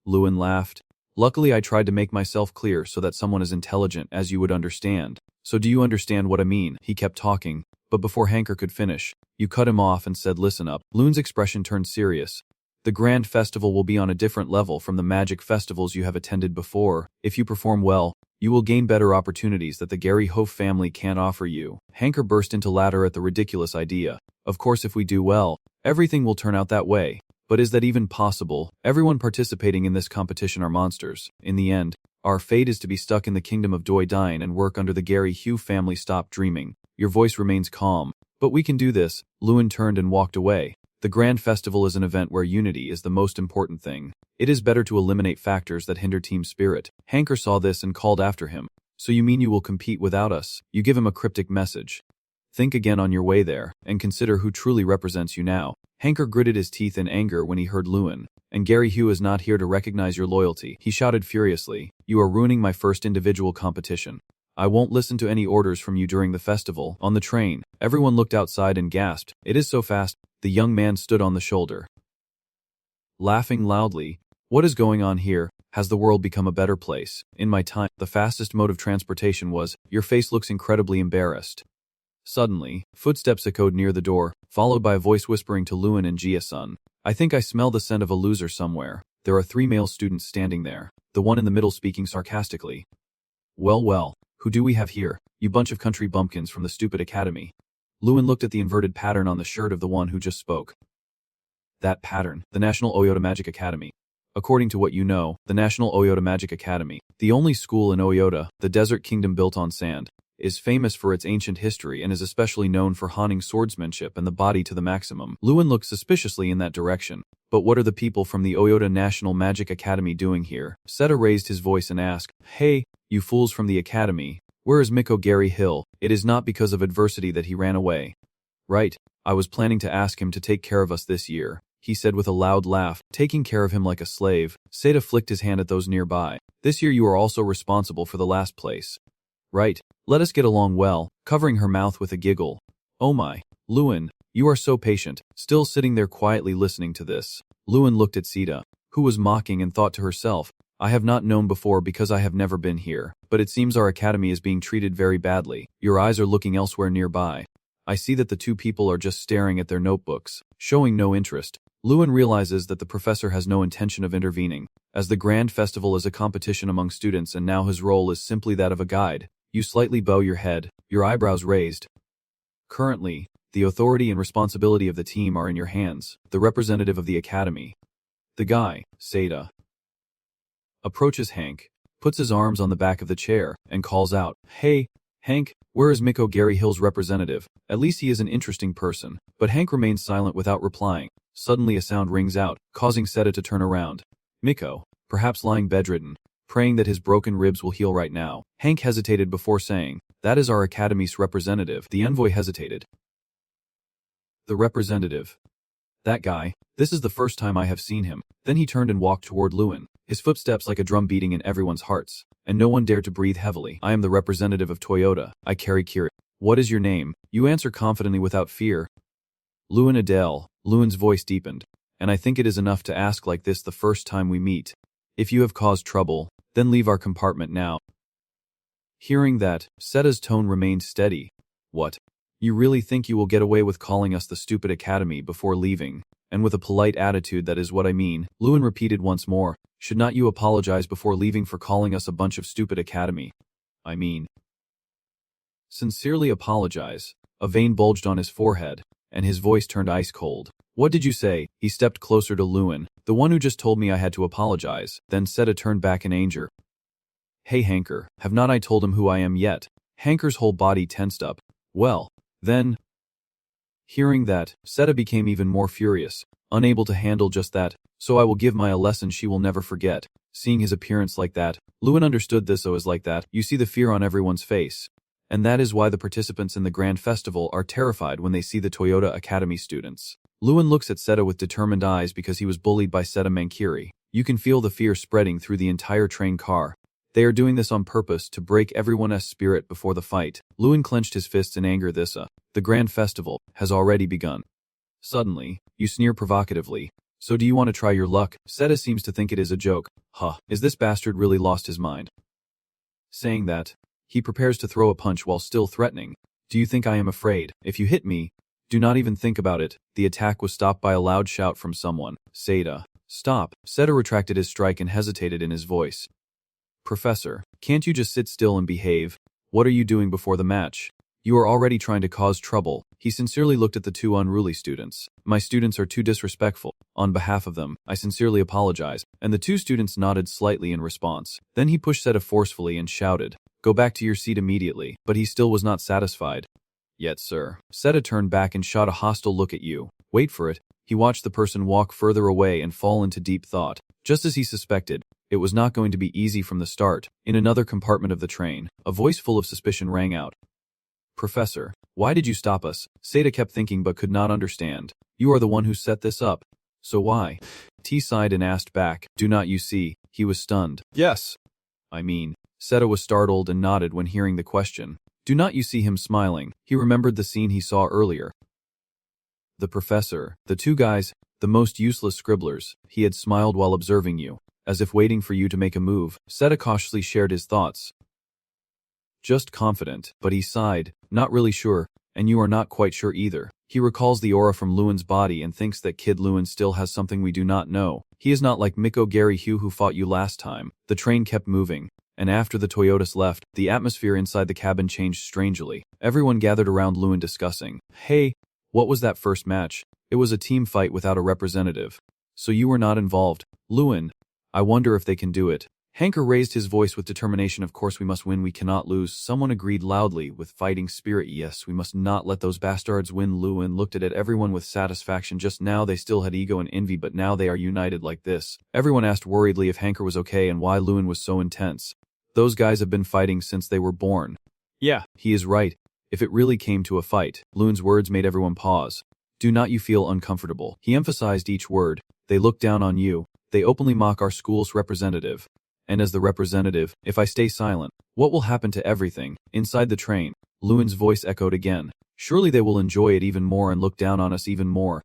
Lewin laughed. Luckily I tried to make myself clear so that someone as intelligent as you would understand. So do you understand what I mean? He kept talking, but before Hanker could finish, you cut him off and said listen up. Lewin's expression turned serious. The grand festival will be on a different level from the magic festivals you have attended before. If you perform well, you will gain better opportunities that the Gary Hof family can't offer you. Hanker burst into laughter at the ridiculous idea. Of course if we do well, everything will turn out that way. But is that even possible? Everyone participating in this competition are monsters. In the end, our fate is to be stuck in the kingdom of Doi Dine and work under the Gary Hugh family. Stop dreaming. Your voice remains calm. But we can do this. Lewin turned and walked away. The Grand Festival is an event where unity is the most important thing. It is better to eliminate factors that hinder team spirit. Hanker saw this and called after him. So you mean you will compete without us? You give him a cryptic message. Think again on your way there, and consider who truly represents you now. Hanker gritted his teeth in anger when he heard Lewin. And Gary Hugh is not here to recognize your loyalty. He shouted furiously. You are ruining my first individual competition. I won't listen to any orders from you during the festival. On the train, everyone looked outside and gasped. It is so fast. The young man stood on the shoulder, laughing loudly. What is going on here? Has the world become a better place? In my time, the fastest mode of transportation was, your face looks incredibly embarrassed. Suddenly, footsteps echoed near the door, followed by a voice whispering to Lewin and Jia-sun. I think I smell the scent of a loser somewhere. There are 3 male students standing there, the one in the middle speaking sarcastically. Well, who do we have here? You bunch of country bumpkins from the stupid academy. Lewin looked at the inverted pattern on the shirt of the one who just spoke. That pattern, the National Oyota Magic Academy. According to what you know, the National Oyota Magic Academy, the only school in Oyota, the desert kingdom built on sand, is famous for its ancient history and is especially known for honing swordsmanship and the body to the maximum. Lewin looked suspiciously in that direction. But what are the people from the Oyota National Magic Academy doing here? Seta raised his voice and asked, Hey, you fools from the academy. Where is Miko Gary Hill? It is not because of adversity that he ran away. Right, I was planning to ask him to take care of us this year, he said with a loud laugh, taking care of him like a slave. Seta flicked his hand at those nearby. This year you are also responsible for the last place. Right, let us get along well, covering her mouth with a giggle. Oh my, Lewin, you are so patient, still sitting there quietly listening to this. Lewin looked at Seta, who was mocking and thought to herself, I have not known before because I have never been here, but it seems our academy is being treated very badly. Your eyes are looking elsewhere nearby. I see that the 2 people are just staring at their notebooks, showing no interest. Lewin realizes that the professor has no intention of intervening, as the Grand Festival is a competition among students and now his role is simply that of a guide. You slightly bow your head, your eyebrows raised. Currently, the authority and responsibility of the team are in your hands, the representative of the academy. The guy, Seda, approaches Hank, puts his arms on the back of the chair, and calls out, "Hey, Hank, where is Miko, Gary Hill's representative? At least he is an interesting person." But Hank remains silent without replying. Suddenly a sound rings out, causing Seda to turn around. Miko, perhaps lying bedridden, praying that his broken ribs will heal right now. Hank hesitated before saying, "That is our academy's representative." The envoy hesitated. The representative. That guy. This is the first time I have seen him. Then he turned and walked toward Lewin, his footsteps like a drum beating in everyone's hearts, and no one dared to breathe heavily. "I am the representative of Toyota. I carry Kira." "What is your name?" You answer confidently without fear. "Lewin Adele." Lewin's voice deepened. "And I think it is enough to ask like this the first time we meet. If you have caused trouble, then leave our compartment now." Hearing that, Seda's tone remained steady. "What? You really think you will get away with calling us the stupid academy before leaving? And with a polite attitude, that is what I mean." Lewin repeated once more, "Should not you apologize before leaving for calling us a bunch of stupid academy? I mean, sincerely apologize." A vein bulged on his forehead, and his voice turned ice cold. "What did you say?" He stepped closer to Lewin. "The one who just told me I had to apologize." Then Seda turned back in anger. "Hey Hanker, have not I told him who I am yet?" Hanker's whole body tensed up. "Well, then..." Hearing that, Seda became even more furious, unable to handle just that. "So I will give my a lesson she will never forget." Seeing his appearance like that, Lewin understood this. "So is like that. You see the fear on everyone's face. And that is why the participants in the Grand Festival are terrified when they see the Toyota Academy students." Lewin looks at Seda with determined eyes because he was bullied by Seda Mankiri. You can feel the fear spreading through the entire train car. They are doing this on purpose to break everyone's spirit before the fight. Lewin clenched his fists in anger. The Grand Festival has already begun. Suddenly, you sneer provocatively. "So do you want to try your luck?" Seda seems to think it is a joke. "Huh, is this bastard really lost his mind?" Saying that, he prepares to throw a punch while still threatening. "Do you think I am afraid? If you hit me, do not even think about it." The attack was stopped by a loud shout from someone. "Seda, stop." Seda retracted his strike and hesitated in his voice. "Professor, can't you just sit still and behave? What are you doing before the match? You are already trying to cause trouble." He sincerely looked at the two unruly students. "My students are too disrespectful. On behalf of them, I sincerely apologize." And the two students nodded slightly in response. Then he pushed Seda forcefully and shouted, "Go back to your seat immediately." But he still was not satisfied. "Yet, sir." Seda turned back and shot a hostile look at you. Wait for it. He watched the person walk further away and fall into deep thought. Just as he suspected, it was not going to be easy from the start. In another compartment of the train, a voice full of suspicion rang out. "Professor, why did you stop us?" Seda kept thinking but could not understand. "You are the one who set this up. So why?" T sighed and asked back. "Do not you see?" He was stunned. "Yes. I mean..." Seda was startled and nodded when hearing the question. "Do not you see?" Him smiling. He remembered the scene he saw earlier. The professor, the two guys, the most useless scribblers. He had smiled while observing you, as if waiting for you to make a move. Seda cautiously shared his thoughts. "Just confident," but he sighed, "Not really sure, and you are not quite sure either." He recalls the aura from Lewin's body and thinks that Kid Lewin still has something we do not know. He is not like Miko Gary Hugh who fought you last time. The train kept moving, and after the Toyotas left, the atmosphere inside the cabin changed strangely. Everyone gathered around Lewin discussing. "Hey, what was that first match? It was a team fight without a representative. So you were not involved." "Lewin, I wonder if they can do it." Hanker raised his voice with determination. "Of course we must win, we cannot lose." Someone agreed loudly, with fighting spirit. "Yes, we must not let those bastards win." Lewin looked at everyone with satisfaction. Just now they still had ego and envy, but now they are united like this. Everyone asked worriedly if Hanker was okay and why Lewin was so intense. "Those guys have been fighting since they were born." "Yeah, he is right. If it really came to a fight." Lewin's words made everyone pause. "Do not you feel uncomfortable?" He emphasized each word. "They look down on you. They openly mock our school's representative. And as the representative, if I stay silent, what will happen to everything?" Inside the train, Lewin's voice echoed again. "Surely they will enjoy it even more and look down on us even more."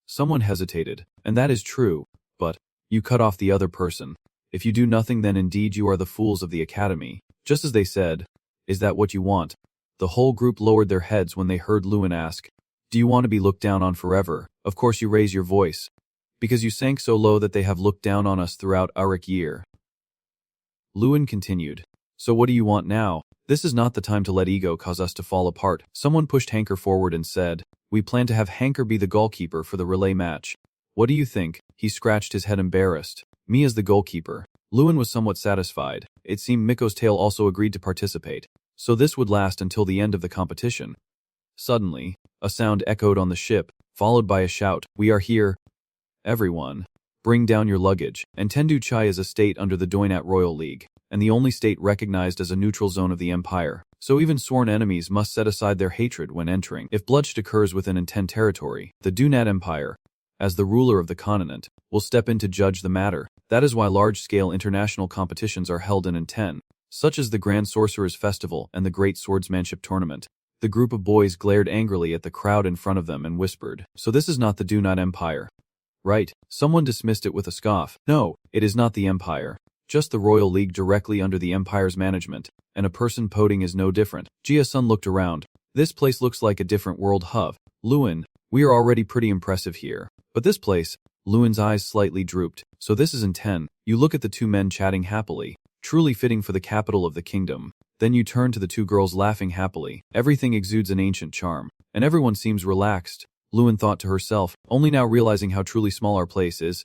Someone hesitated. "And that is true, but..." You cut off the other person. "If you do nothing, then indeed you are the fools of the academy." Just as they said, "Is that what you want?" The whole group lowered their heads when they heard Lewin ask, "Do you want to be looked down on forever? Of course you raise your voice. Because you sank so low that they have looked down on us throughout our year." Lewin continued, So what do you want now? This is not the time to let ego cause us to fall apart. Someone pushed Hanker forward and said, we plan to have Hanker be the goalkeeper for the relay match. What do you think? He scratched his head embarrassed. Me as the goalkeeper. Lewin was somewhat satisfied. It seemed Miko's tail also agreed to participate. So this would last until the end of the competition. Suddenly, a sound echoed on the ship, followed by a shout, we are here. Everyone, bring down your luggage. And Tendu Chai is a state under the Doinat Royal League, and the only state recognized as a neutral zone of the Empire. So even sworn enemies must set aside their hatred when entering. If bloodshed occurs within Inten territory, the Dunat Empire, as the ruler of the continent, will step in to judge the matter. That is why large-scale international competitions are held in Inten, such as the Grand Sorcerer's Festival and the Great Swordsmanship Tournament. The group of boys glared angrily at the crowd in front of them and whispered, so this is not the Dunat Empire. Right, someone dismissed it with a scoff. No, it is not the Empire. Just the Royal League directly under the Empire's management, and a person poding is no different. Jia-sun looked around. This place looks like a different world hub. Lewin, we are already pretty impressive here. But this place, Lewin's eyes slightly drooped. So this is Inten. You look at the two men chatting happily, truly fitting for the capital of the kingdom. Then you turn to the two girls laughing happily. Everything exudes an ancient charm, and everyone seems relaxed. Lewin thought to herself, only now realizing how truly small our place is.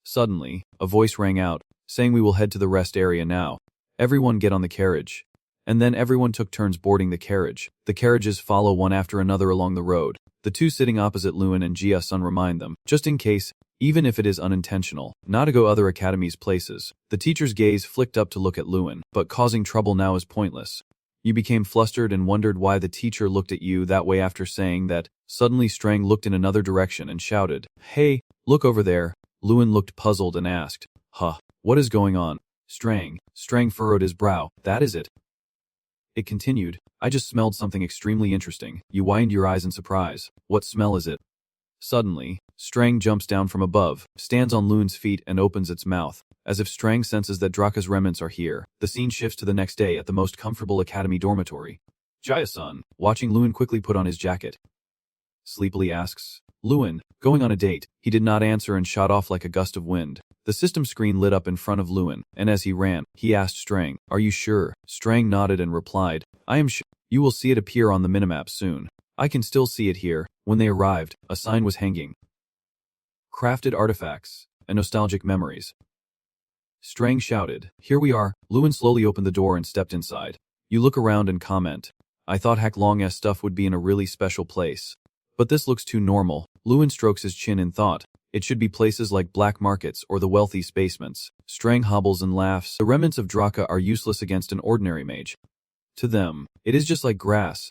Suddenly, a voice rang out, saying we will head to the rest area now. Everyone get on the carriage. And then everyone took turns boarding the carriage. The carriages follow one after another along the road. The two sitting opposite Lewin and Jia-sun remind them, just in case, even if it is unintentional, not to go other academies' places. The teacher's gaze flicked up to look at Lewin, but causing trouble now is pointless. You became flustered and wondered why the teacher looked at you that way after saying that. Suddenly Strang looked in another direction and shouted, hey, look over there. Lewin looked puzzled and asked, huh, what is going on? Strang furrowed his brow, that is it. It continued, I just smelled something extremely interesting. You widened your eyes in surprise. What smell is it? Suddenly, Strang jumps down from above, stands on Lewin's feet and opens its mouth. As if Strang senses that Draka's remnants are here, the scene shifts to the next day at the most comfortable academy dormitory. Jaya-san, watching Lewin quickly put on his jacket, sleepily asks, Lewin, going on a date? He did not answer and shot off like a gust of wind. The system screen lit up in front of Lewin, and as he ran, he asked Strang, are you sure? Strang nodded and replied, I am sure. You will see it appear on the minimap soon. I can still see it here. When they arrived, a sign was hanging. Crafted artifacts and nostalgic memories. Strang shouted, here we are. Lewin slowly opened the door and stepped inside. You look around and comment, I thought Haklong's stuff would be in a really special place. But this looks too normal. Lewin strokes his chin in thought. It should be places like black markets or the wealthy basements. Strang hobbles and laughs. The remnants of Draka are useless against an ordinary mage. To them, it is just like grass.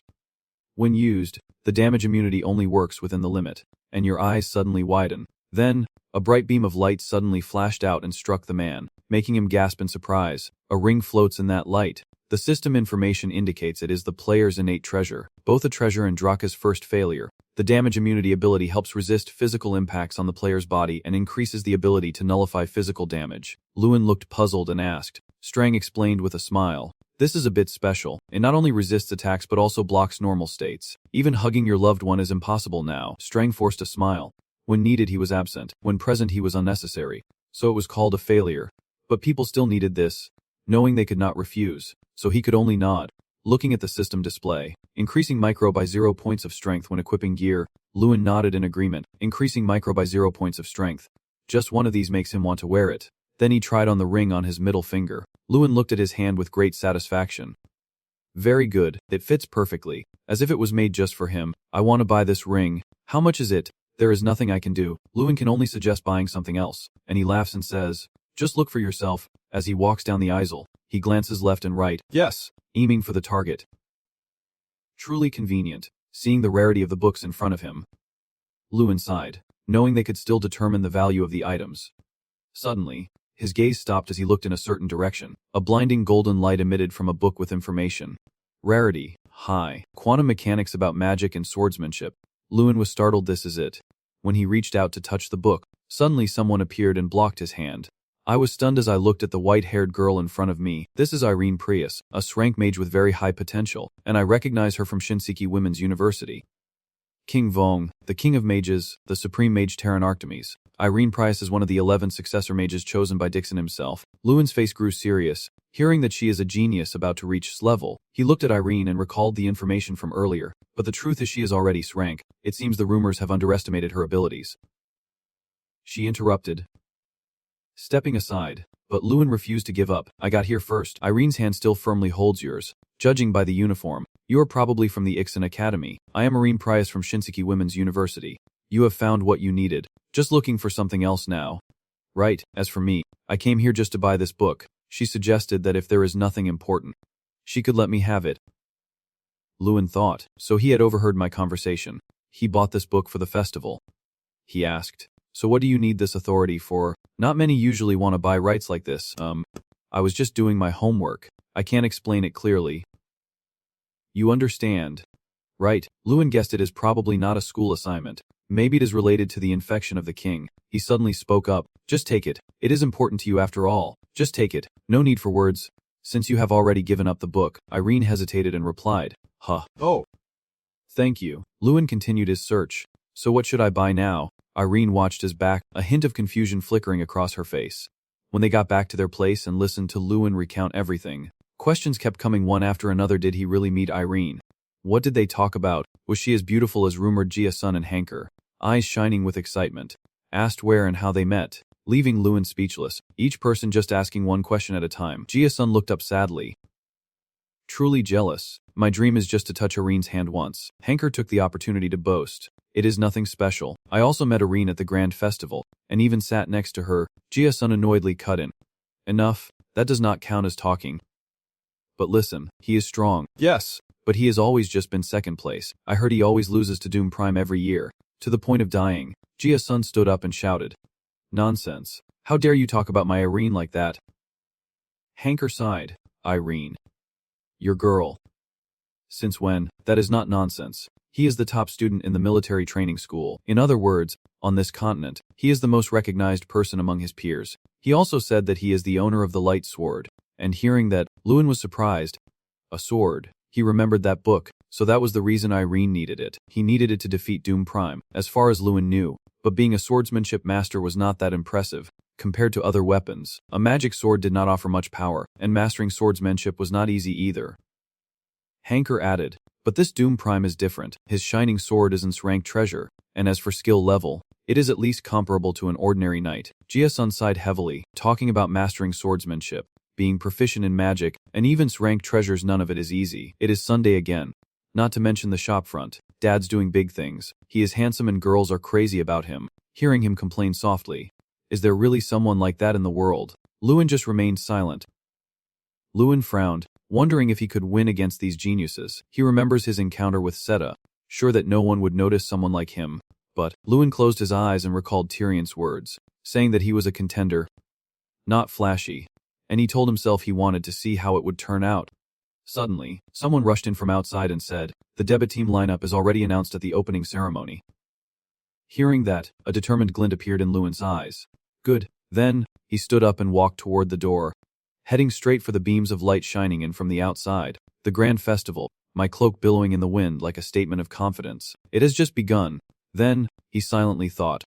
When used, the damage immunity only works within the limit, and your eyes suddenly widen. Then, a bright beam of light suddenly flashed out and struck the man, making him gasp in surprise. A ring floats in that light. The system information indicates it is the player's innate treasure, both a treasure and Draka's first failure. The damage immunity ability helps resist physical impacts on the player's body and increases the ability to nullify physical damage. Lewin looked puzzled and asked. Strang explained with a smile. This is a bit special. It not only resists attacks but also blocks normal states. Even hugging your loved one is impossible now. Strang forced a smile. When needed he was absent. When present he was unnecessary. So it was called a failure. But people still needed this, knowing they could not refuse. So he could only nod. Looking at the system display, increasing micro by 0 points of strength when equipping gear, Lewin nodded in agreement, increasing micro by 0 points of strength. Just one of these makes him want to wear it. Then he tried on the ring on his middle finger. Lewin looked at his hand with great satisfaction. Very good, it fits perfectly, as if it was made just for him. I want to buy this ring. How much is it? There is nothing I can do. Lewin can only suggest buying something else, and he laughs and says, just look for yourself. As he walks down the aisle, he glances left and right. Yes. Aiming for the target. Truly convenient, seeing the rarity of the books in front of him. Lewin sighed, knowing they could still determine the value of the items. Suddenly, his gaze stopped as he looked in a certain direction. A blinding golden light emitted from a book with information. Rarity, high, quantum mechanics about magic and swordsmanship. Lewin was startled. This is it. When he reached out to touch the book, suddenly someone appeared and blocked his hand. I was stunned as I looked at the white-haired girl in front of me. This is Irene Prius, a rank mage with very high potential, and I recognize her from Shinseki Women's University. King Vong, the king of mages, the supreme mage Terran Artemis. Irene Prius is one of the 11 successor mages chosen by Dixon himself. Lewin's face grew serious. Hearing that she is a genius about to reach S level, he looked at Irene and recalled the information from earlier, but the truth is she is already S rank. It seems the rumors have underestimated her abilities. She interrupted, stepping aside. But Lewin refused to give up. I got here first. Irene's hand still firmly holds yours. Judging by the uniform, you are probably from the Ixon Academy. I am Irene Prius from Shinseki Women's University. You have found what you needed. Just looking for something else now. Right, as for me, I came here just to buy this book. She suggested that if there is nothing important, she could let me have it. Lewin thought, so he had overheard my conversation. He bought this book for the festival. He asked, so what do you need this authority for? Not many usually want to buy rights like this. I was just doing my homework. I can't explain it clearly. You understand. Right, Lewin guessed it is probably not a school assignment. Maybe it is related to the infection of the king. He suddenly spoke up. Just take it. It is important to you after all. Just take it. No need for words. Since you have already given up the book, Irene hesitated and replied, huh. Oh. Thank you. Lewin continued his search. So what should I buy now? Irene watched his back, a hint of confusion flickering across her face. When they got back to their place and listened to Lewin recount everything, questions kept coming one after another. Did he really meet Irene? What did they talk about? Was she as beautiful as rumored Jia-sun and Hanker? Eyes shining with excitement. Asked where and how they met, leaving Lewin speechless, each person just asking one question at a time. Jia-sun looked up sadly. Truly jealous. My dream is just to touch Irene's hand once. Hanker took the opportunity to boast. It is nothing special. I also met Irene at the Grand Festival, and even sat next to her. Jia-sun annoyedly cut in. Enough, that does not count as talking. But listen, he is strong. Yes, but he has always just been second place. I heard he always loses to Doom Prime every year, to the point of dying. Jia-sun stood up and shouted. Nonsense. How dare you talk about my Irene like that? Hanker sighed. Irene. Your girl. Since when? That is not nonsense. He is the top student in the military training school. In other words, on this continent, he is the most recognized person among his peers. He also said that he is the owner of the light sword. And hearing that, Lewin was surprised. A sword. He remembered that book, so that was the reason Irene needed it. He needed it to defeat Doom Prime, as far as Lewin knew. But being a swordsmanship master was not that impressive. Compared to other weapons, a magic sword did not offer much power, and mastering swordsmanship was not easy either. Hanker added, but this Doom Prime is different. His shining sword is its rank treasure, and as for skill level, it is at least comparable to an ordinary knight. Jia-sun sighed heavily, talking about mastering swordsmanship, being proficient in magic, and even rank treasures. None of it is easy. It is Sunday again. Not to mention the shopfront. Dad's doing big things. He is handsome and girls are crazy about him. Hearing him complain softly. Is there really someone like that in the world? Lewin just remained silent. Lewin frowned, wondering if he could win against these geniuses. He remembers his encounter with Seta, sure that no one would notice someone like him. But Lewin closed his eyes and recalled Tyrion's words, saying that he was a contender. Not flashy. And he told himself he wanted to see how it would turn out. Suddenly, someone rushed in from outside and said, the debut team lineup is already announced at the opening ceremony. Hearing that, a determined glint appeared in Lewin's eyes. Good. Then, he stood up and walked toward the door, heading straight for the beams of light shining in from the outside. The grand festival, my cloak billowing in the wind like a statement of confidence. It has just begun. Then, he silently thought.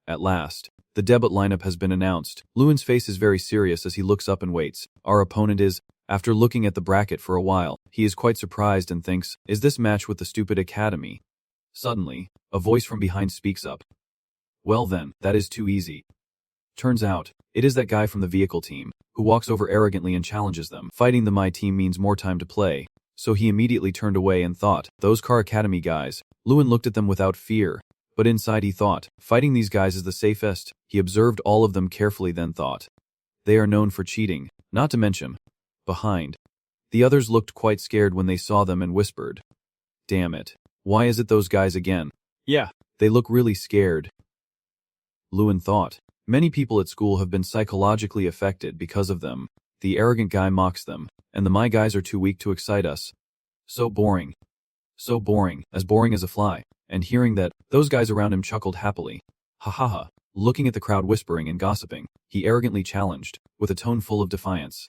At last, the debut lineup has been announced. Lewin's face is very serious as he looks up and waits. Our opponent is, after looking at the bracket for a while, he is quite surprised and thinks, is this match with the stupid academy? Suddenly, a voice from behind speaks up. Well then, that is too easy. Turns out, it is that guy from the vehicle team, who walks over arrogantly and challenges them. Fighting the my team means more time to play, so he immediately turned away and thought, those Car Academy guys. Lewin looked at them without fear, but inside he thought, fighting these guys is the safest. He observed all of them carefully then thought. They are known for cheating, not to mention. Behind. The others looked quite scared when they saw them and whispered. Damn it. Why is it those guys again? Yeah, they look really scared. Lewin thought. Many people at school have been psychologically affected because of them. The arrogant guy mocks them, and the my guys are too weak to excite us. So boring. So boring as a fly. And hearing that, those guys around him chuckled happily. Ha ha ha. Looking at the crowd whispering and gossiping, he arrogantly challenged, with a tone full of defiance.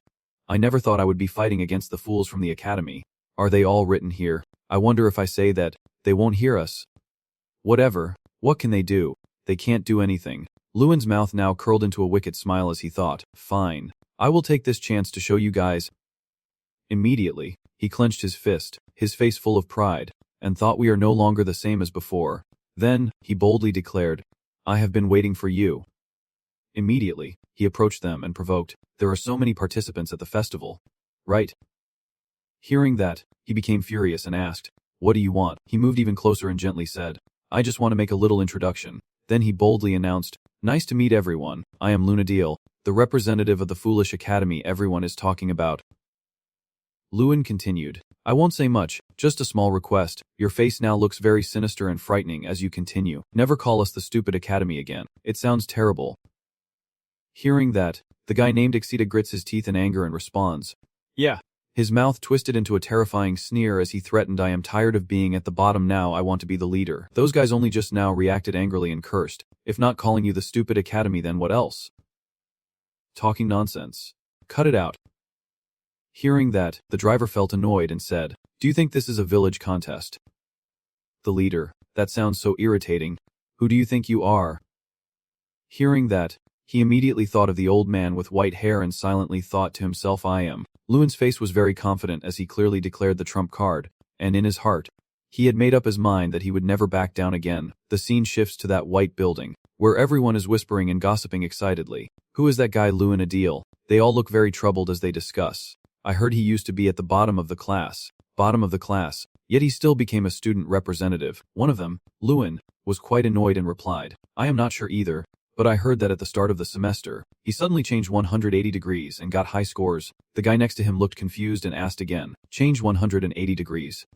I never thought I would be fighting against the fools from the academy. Are they all written here? I wonder if I say that, they won't hear us. Whatever. What can they do? They can't do anything. Lewin's mouth now curled into a wicked smile as he thought, fine. I will take this chance to show you guys. Immediately, he clenched his fist, his face full of pride, and thought we are no longer the same as before. Then, he boldly declared, I have been waiting for you. Immediately, he approached them and provoked, there are so many participants at the festival. Right? Hearing that, he became furious and asked, what do you want? He moved even closer and gently said, I just want to make a little introduction. Then he boldly announced, nice to meet everyone, I am Lunadil, the representative of the foolish academy everyone is talking about. Lewin continued, I won't say much, just a small request. Your face now looks very sinister and frightening as you continue. Never call us the stupid academy again. It sounds terrible. Hearing that, the guy named Exita grits his teeth in anger and responds, yeah. His mouth twisted into a terrifying sneer as he threatened, I am tired of being at the bottom now, I want to be the leader. Those guys only just now reacted angrily and cursed. If not calling you the stupid academy, then what else? Talking nonsense. Cut it out. Hearing that, the driver felt annoyed and said, do you think this is a village contest? The leader, that sounds so irritating. Who do you think you are? Hearing that, he immediately thought of the old man with white hair and silently thought to himself, I am. Lewin's face was very confident as he clearly declared the trump card, and in his heart, he had made up his mind that he would never back down again. The scene shifts to that white building, where everyone is whispering and gossiping excitedly. Who is that guy Lewin Adil? They all look very troubled as they discuss. I heard he used to be at the bottom of the class, yet he still became a student representative. One of them, Lewin, was quite annoyed and replied, I am not sure either, but I heard that at the start of the semester, he suddenly changed 180 degrees and got high scores. The guy next to him looked confused and asked again, change 180 degrees.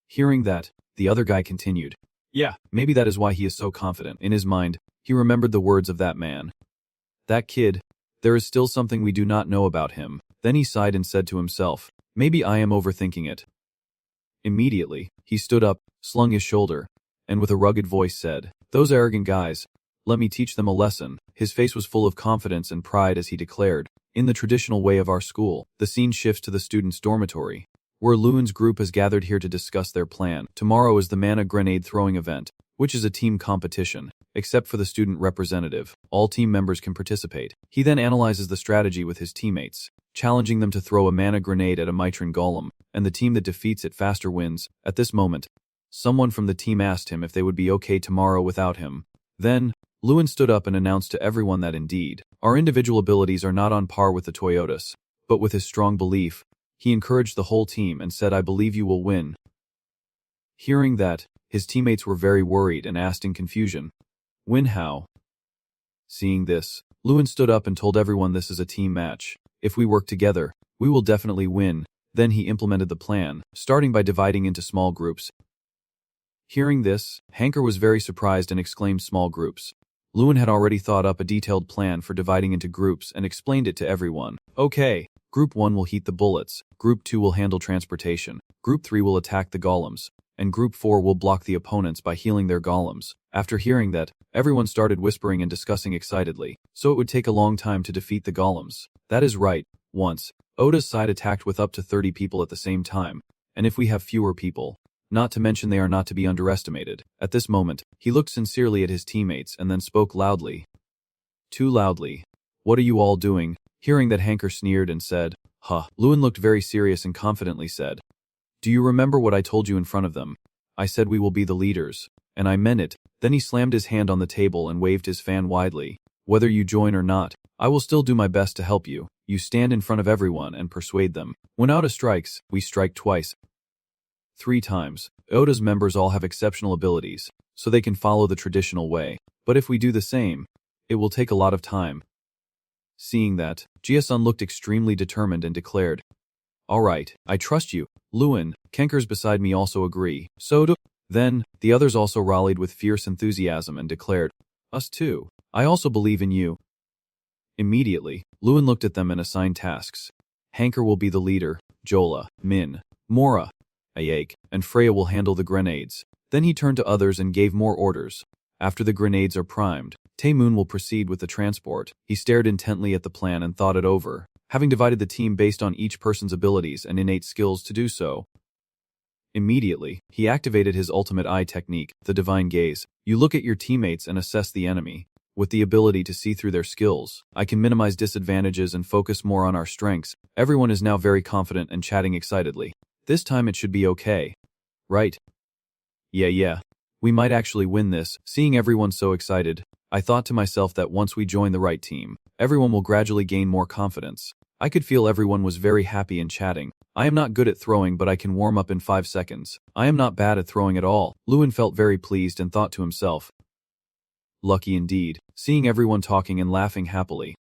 Hearing that, the other guy continued, yeah, maybe that is why he is so confident. In his mind, he remembered the words of that man. That kid, there is still something we do not know about him. Then he sighed and said to himself, maybe I am overthinking it. Immediately, he stood up, slung his shoulder, and with a rugged voice said, those arrogant guys, let me teach them a lesson. His face was full of confidence and pride as he declared, in the traditional way of our school. The scene shifts to the students' dormitory, where Lewin's group has gathered here to discuss their plan. Tomorrow is the mana grenade throwing event, which is a team competition. Except for the student representative, all team members can participate. He then analyzes the strategy with his teammates, challenging them to throw a mana grenade at a mitron golem, and the team that defeats it faster wins. At this moment, someone from the team asked him if they would be okay tomorrow without him. Then, Lewin stood up and announced to everyone that indeed, our individual abilities are not on par with the Toyotas, but with his strong belief, he encouraged the whole team and said, I believe you will win. Hearing that, his teammates were very worried and asked in confusion, win how? Seeing this, Lewin stood up and told everyone this is a team match. If we work together, we will definitely win. Then he implemented the plan, starting by dividing into small groups. Hearing this, Hanker was very surprised and exclaimed small groups. Lewin had already thought up a detailed plan for dividing into groups and explained it to everyone. Okay, Group 1 will heat the bullets, Group 2 will handle transportation, Group 3 will attack the golems, and Group 4 will block the opponents by healing their golems. After hearing that, everyone started whispering and discussing excitedly, so it would take a long time to defeat the golems. That is right. Once, Oda's side attacked with up to 30 people at the same time, and if we have fewer people, not to mention they are not to be underestimated. At this moment, he looked sincerely at his teammates and then spoke loudly. Too loudly. What are you all doing? Hearing that, Hanker sneered and said, huh. Lewin looked very serious and confidently said, do you remember what I told you in front of them? I said we will be the leaders, and I meant it. Then he slammed his hand on the table and waved his fan widely. Whether you join or not, I will still do my best to help you. You stand in front of everyone and persuade them. When Oda strikes, we strike twice. 3 times. Oda's members all have exceptional abilities, so they can follow the traditional way. But if we do the same, it will take a lot of time. Seeing that, Jia-sun looked extremely determined and declared, all right, I trust you. Lewin, Kenkers beside me also agree. So do. Then, the others also rallied with fierce enthusiasm and declared, us too. I also believe in you. Immediately, Lewin looked at them and assigned tasks. Hanker will be the leader, Jola, Min, Mora, Ayake, and Freya will handle the grenades. Then he turned to others and gave more orders. After the grenades are primed, Taemoon will proceed with the transport. He stared intently at the plan and thought it over, having divided the team based on each person's abilities and innate skills to do so. Immediately, he activated his ultimate eye technique, the divine gaze. You look at your teammates and assess the enemy. With the ability to see through their skills, I can minimize disadvantages and focus more on our strengths. Everyone is now very confident and chatting excitedly. This time it should be okay. Right? Yeah. We might actually win this. Seeing everyone so excited, I thought to myself that once we join the right team, everyone will gradually gain more confidence. I could feel everyone was very happy and chatting. I am not good at throwing, but I can warm up in 5 seconds. I am not bad at throwing at all. Lewin felt very pleased and thought to himself, lucky indeed, seeing everyone talking and laughing happily.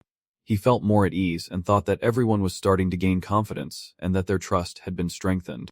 He felt more at ease and thought that everyone was starting to gain confidence and that their trust had been strengthened.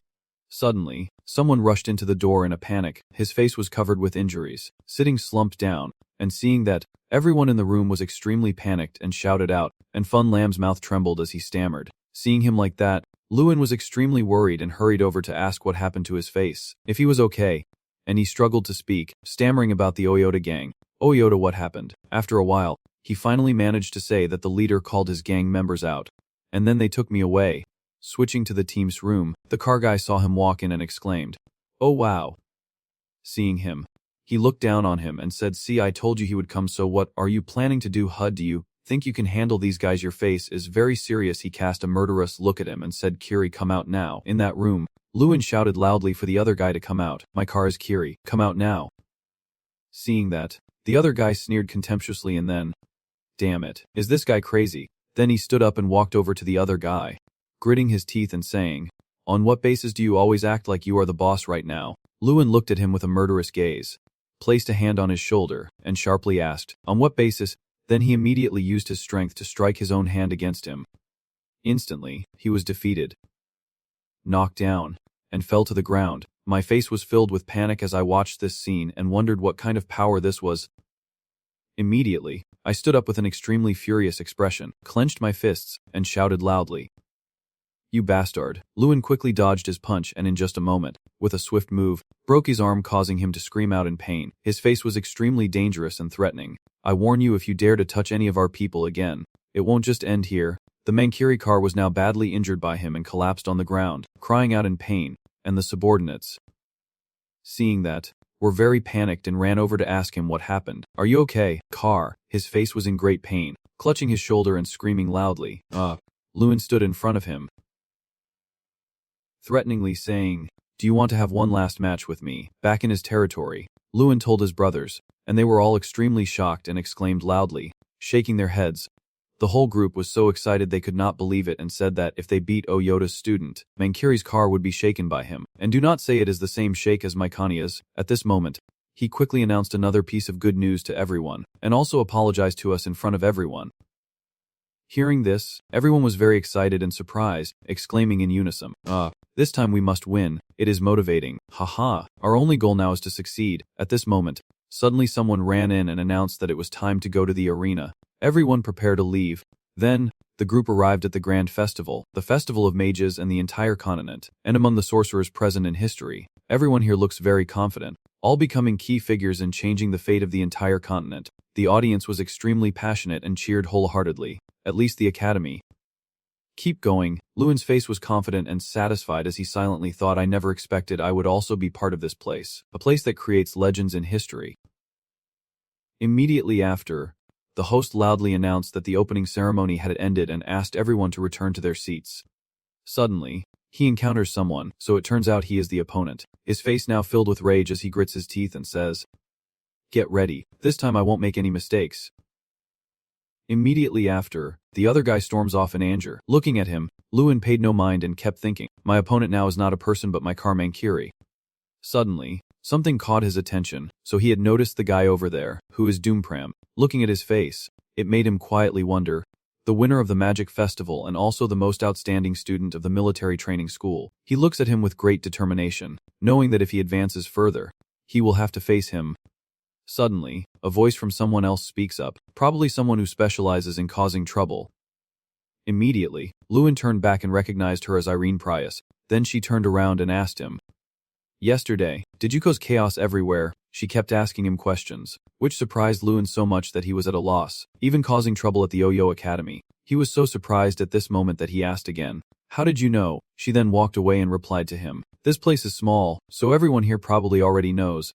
Suddenly, someone rushed into the door in a panic. His face was covered with injuries, sitting slumped down, and seeing that, everyone in the room was extremely panicked and shouted out, and Fun Lamb's mouth trembled as he stammered. Seeing him like that, Lewin was extremely worried and hurried over to ask what happened to his face, if he was okay, and he struggled to speak, stammering about the Oyota gang. Oyota, what happened? After a while, he finally managed to say that the leader called his gang members out, and then they took me away. Switching to the team's room, the car guy saw him walk in and exclaimed, "Oh wow." Seeing him, he looked down on him and said, "See, I told you he would come, so what are you planning to do, Hud? Do you think you can handle these guys? Your face is very serious." He cast a murderous look at him and said, "Kiri, come out now." In that room, Lewin shouted loudly for the other guy to come out. "My car is Kiri, come out now." Seeing that, the other guy sneered contemptuously and then, "Damn it, is this guy crazy?" Then he stood up and walked over to the other guy, gritting his teeth and saying, "On what basis do you always act like you are the boss right now?" Lewin looked at him with a murderous gaze, placed a hand on his shoulder, and sharply asked, "On what basis?" Then he immediately used his strength to strike his own hand against him. Instantly, he was defeated, knocked down, and fell to the ground. My face was filled with panic as I watched this scene and wondered what kind of power this was. Immediately, I stood up with an extremely furious expression, clenched my fists, and shouted loudly, "You bastard!" Lewin quickly dodged his punch and in just a moment, with a swift move, broke his arm, causing him to scream out in pain. His face was extremely dangerous and threatening. "I warn you, if you dare to touch any of our people again, it won't just end here." The Mankiri car was now badly injured by him and collapsed on the ground, crying out in pain, and the subordinates, seeing that, were very panicked and ran over to ask him what happened. "Are you okay, Car?" His face was in great pain, clutching his shoulder and screaming loudly. Lewin stood in front of him, threateningly saying, "Do you want to have one last match with me?" Back in his territory, Lewin told his brothers, and they were all extremely shocked and exclaimed loudly, shaking their heads. The whole group was so excited they could not believe it and said that if they beat Oyota's student, Mankiri's car would be shaken by him. And do not say it is the same shake as Maikania's. At this moment, he quickly announced another piece of good news to everyone, and also apologized to us in front of everyone. Hearing this, everyone was very excited and surprised, exclaiming in unison, this time we must win. It is motivating. Haha, our only goal now is to succeed." At this moment, suddenly someone ran in and announced that it was time to go to the arena. Everyone prepared to leave. Then, the group arrived at the Grand Festival, the festival of mages and the entire continent, and among the sorcerers present in history, everyone here looks very confident, all becoming key figures in changing the fate of the entire continent. The audience was extremely passionate and cheered wholeheartedly, at least the academy. "Keep going." Lewin's face was confident and satisfied as he silently thought, "I never expected I would also be part of this place, a place that creates legends in history." Immediately after, the host loudly announced that the opening ceremony had ended and asked everyone to return to their seats. Suddenly, he encounters someone, so it turns out he is the opponent, his face now filled with rage as he grits his teeth and says, "Get ready, this time I won't make any mistakes." Immediately after, the other guy storms off in anger. Looking at him, Lewin paid no mind and kept thinking, "My opponent now is not a person but my car Mankiri." Suddenly, something caught his attention, so he had noticed the guy over there, who is Doompram. Looking at his face, it made him quietly wonder, the winner of the Magic Festival and also the most outstanding student of the military training school. He looks at him with great determination, knowing that if he advances further, he will have to face him. Suddenly, a voice from someone else speaks up, probably someone who specializes in causing trouble. Immediately, Lewin turned back and recognized her as Irene Prius. Then she turned around and asked him, "Yesterday, did you cause chaos everywhere?" She kept asking him questions, which surprised Lewin so much that he was at a loss, even causing trouble at the Oyo Academy. He was so surprised at this moment that he asked again, "How did you know?" She then walked away and replied to him, "This place is small, so everyone here probably already knows."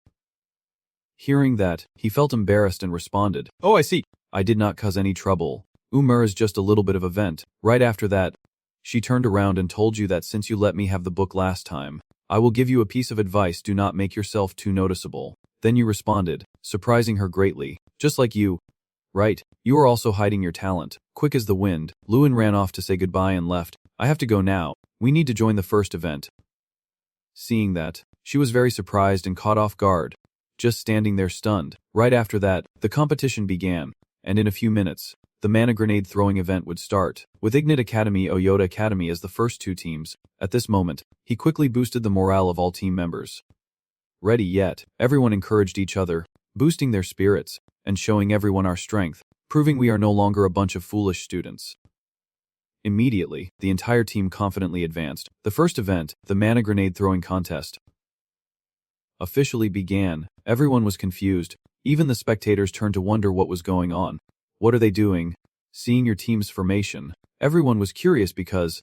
Hearing that, he felt embarrassed and responded, "Oh, I see. I did not cause any trouble. Is just a little bit of a vent." Right after that, she turned around and told you that since you let me have the book last time, I will give you a piece of advice: do not make yourself too noticeable. Then you responded, surprising her greatly, "Just like you. Right, you are also hiding your talent." Quick as the wind, Lewin ran off to say goodbye and left. "I have to go now. We need to join the first event." Seeing that, she was very surprised and caught off guard, just standing there stunned. Right after that, the competition began, and in a few minutes, the mana grenade throwing event would start, with Ignite Academy Oyota Academy as the first two teams. At this moment, he quickly boosted the morale of all team members. Ready yet, everyone encouraged each other, boosting their spirits, and showing everyone our strength, proving we are no longer a bunch of foolish students. Immediately, the entire team confidently advanced. The first event, the mana grenade throwing contest, officially began. Everyone was confused. Even the spectators turned to wonder what was going on. What are they doing? Seeing your team's formation, everyone was curious because,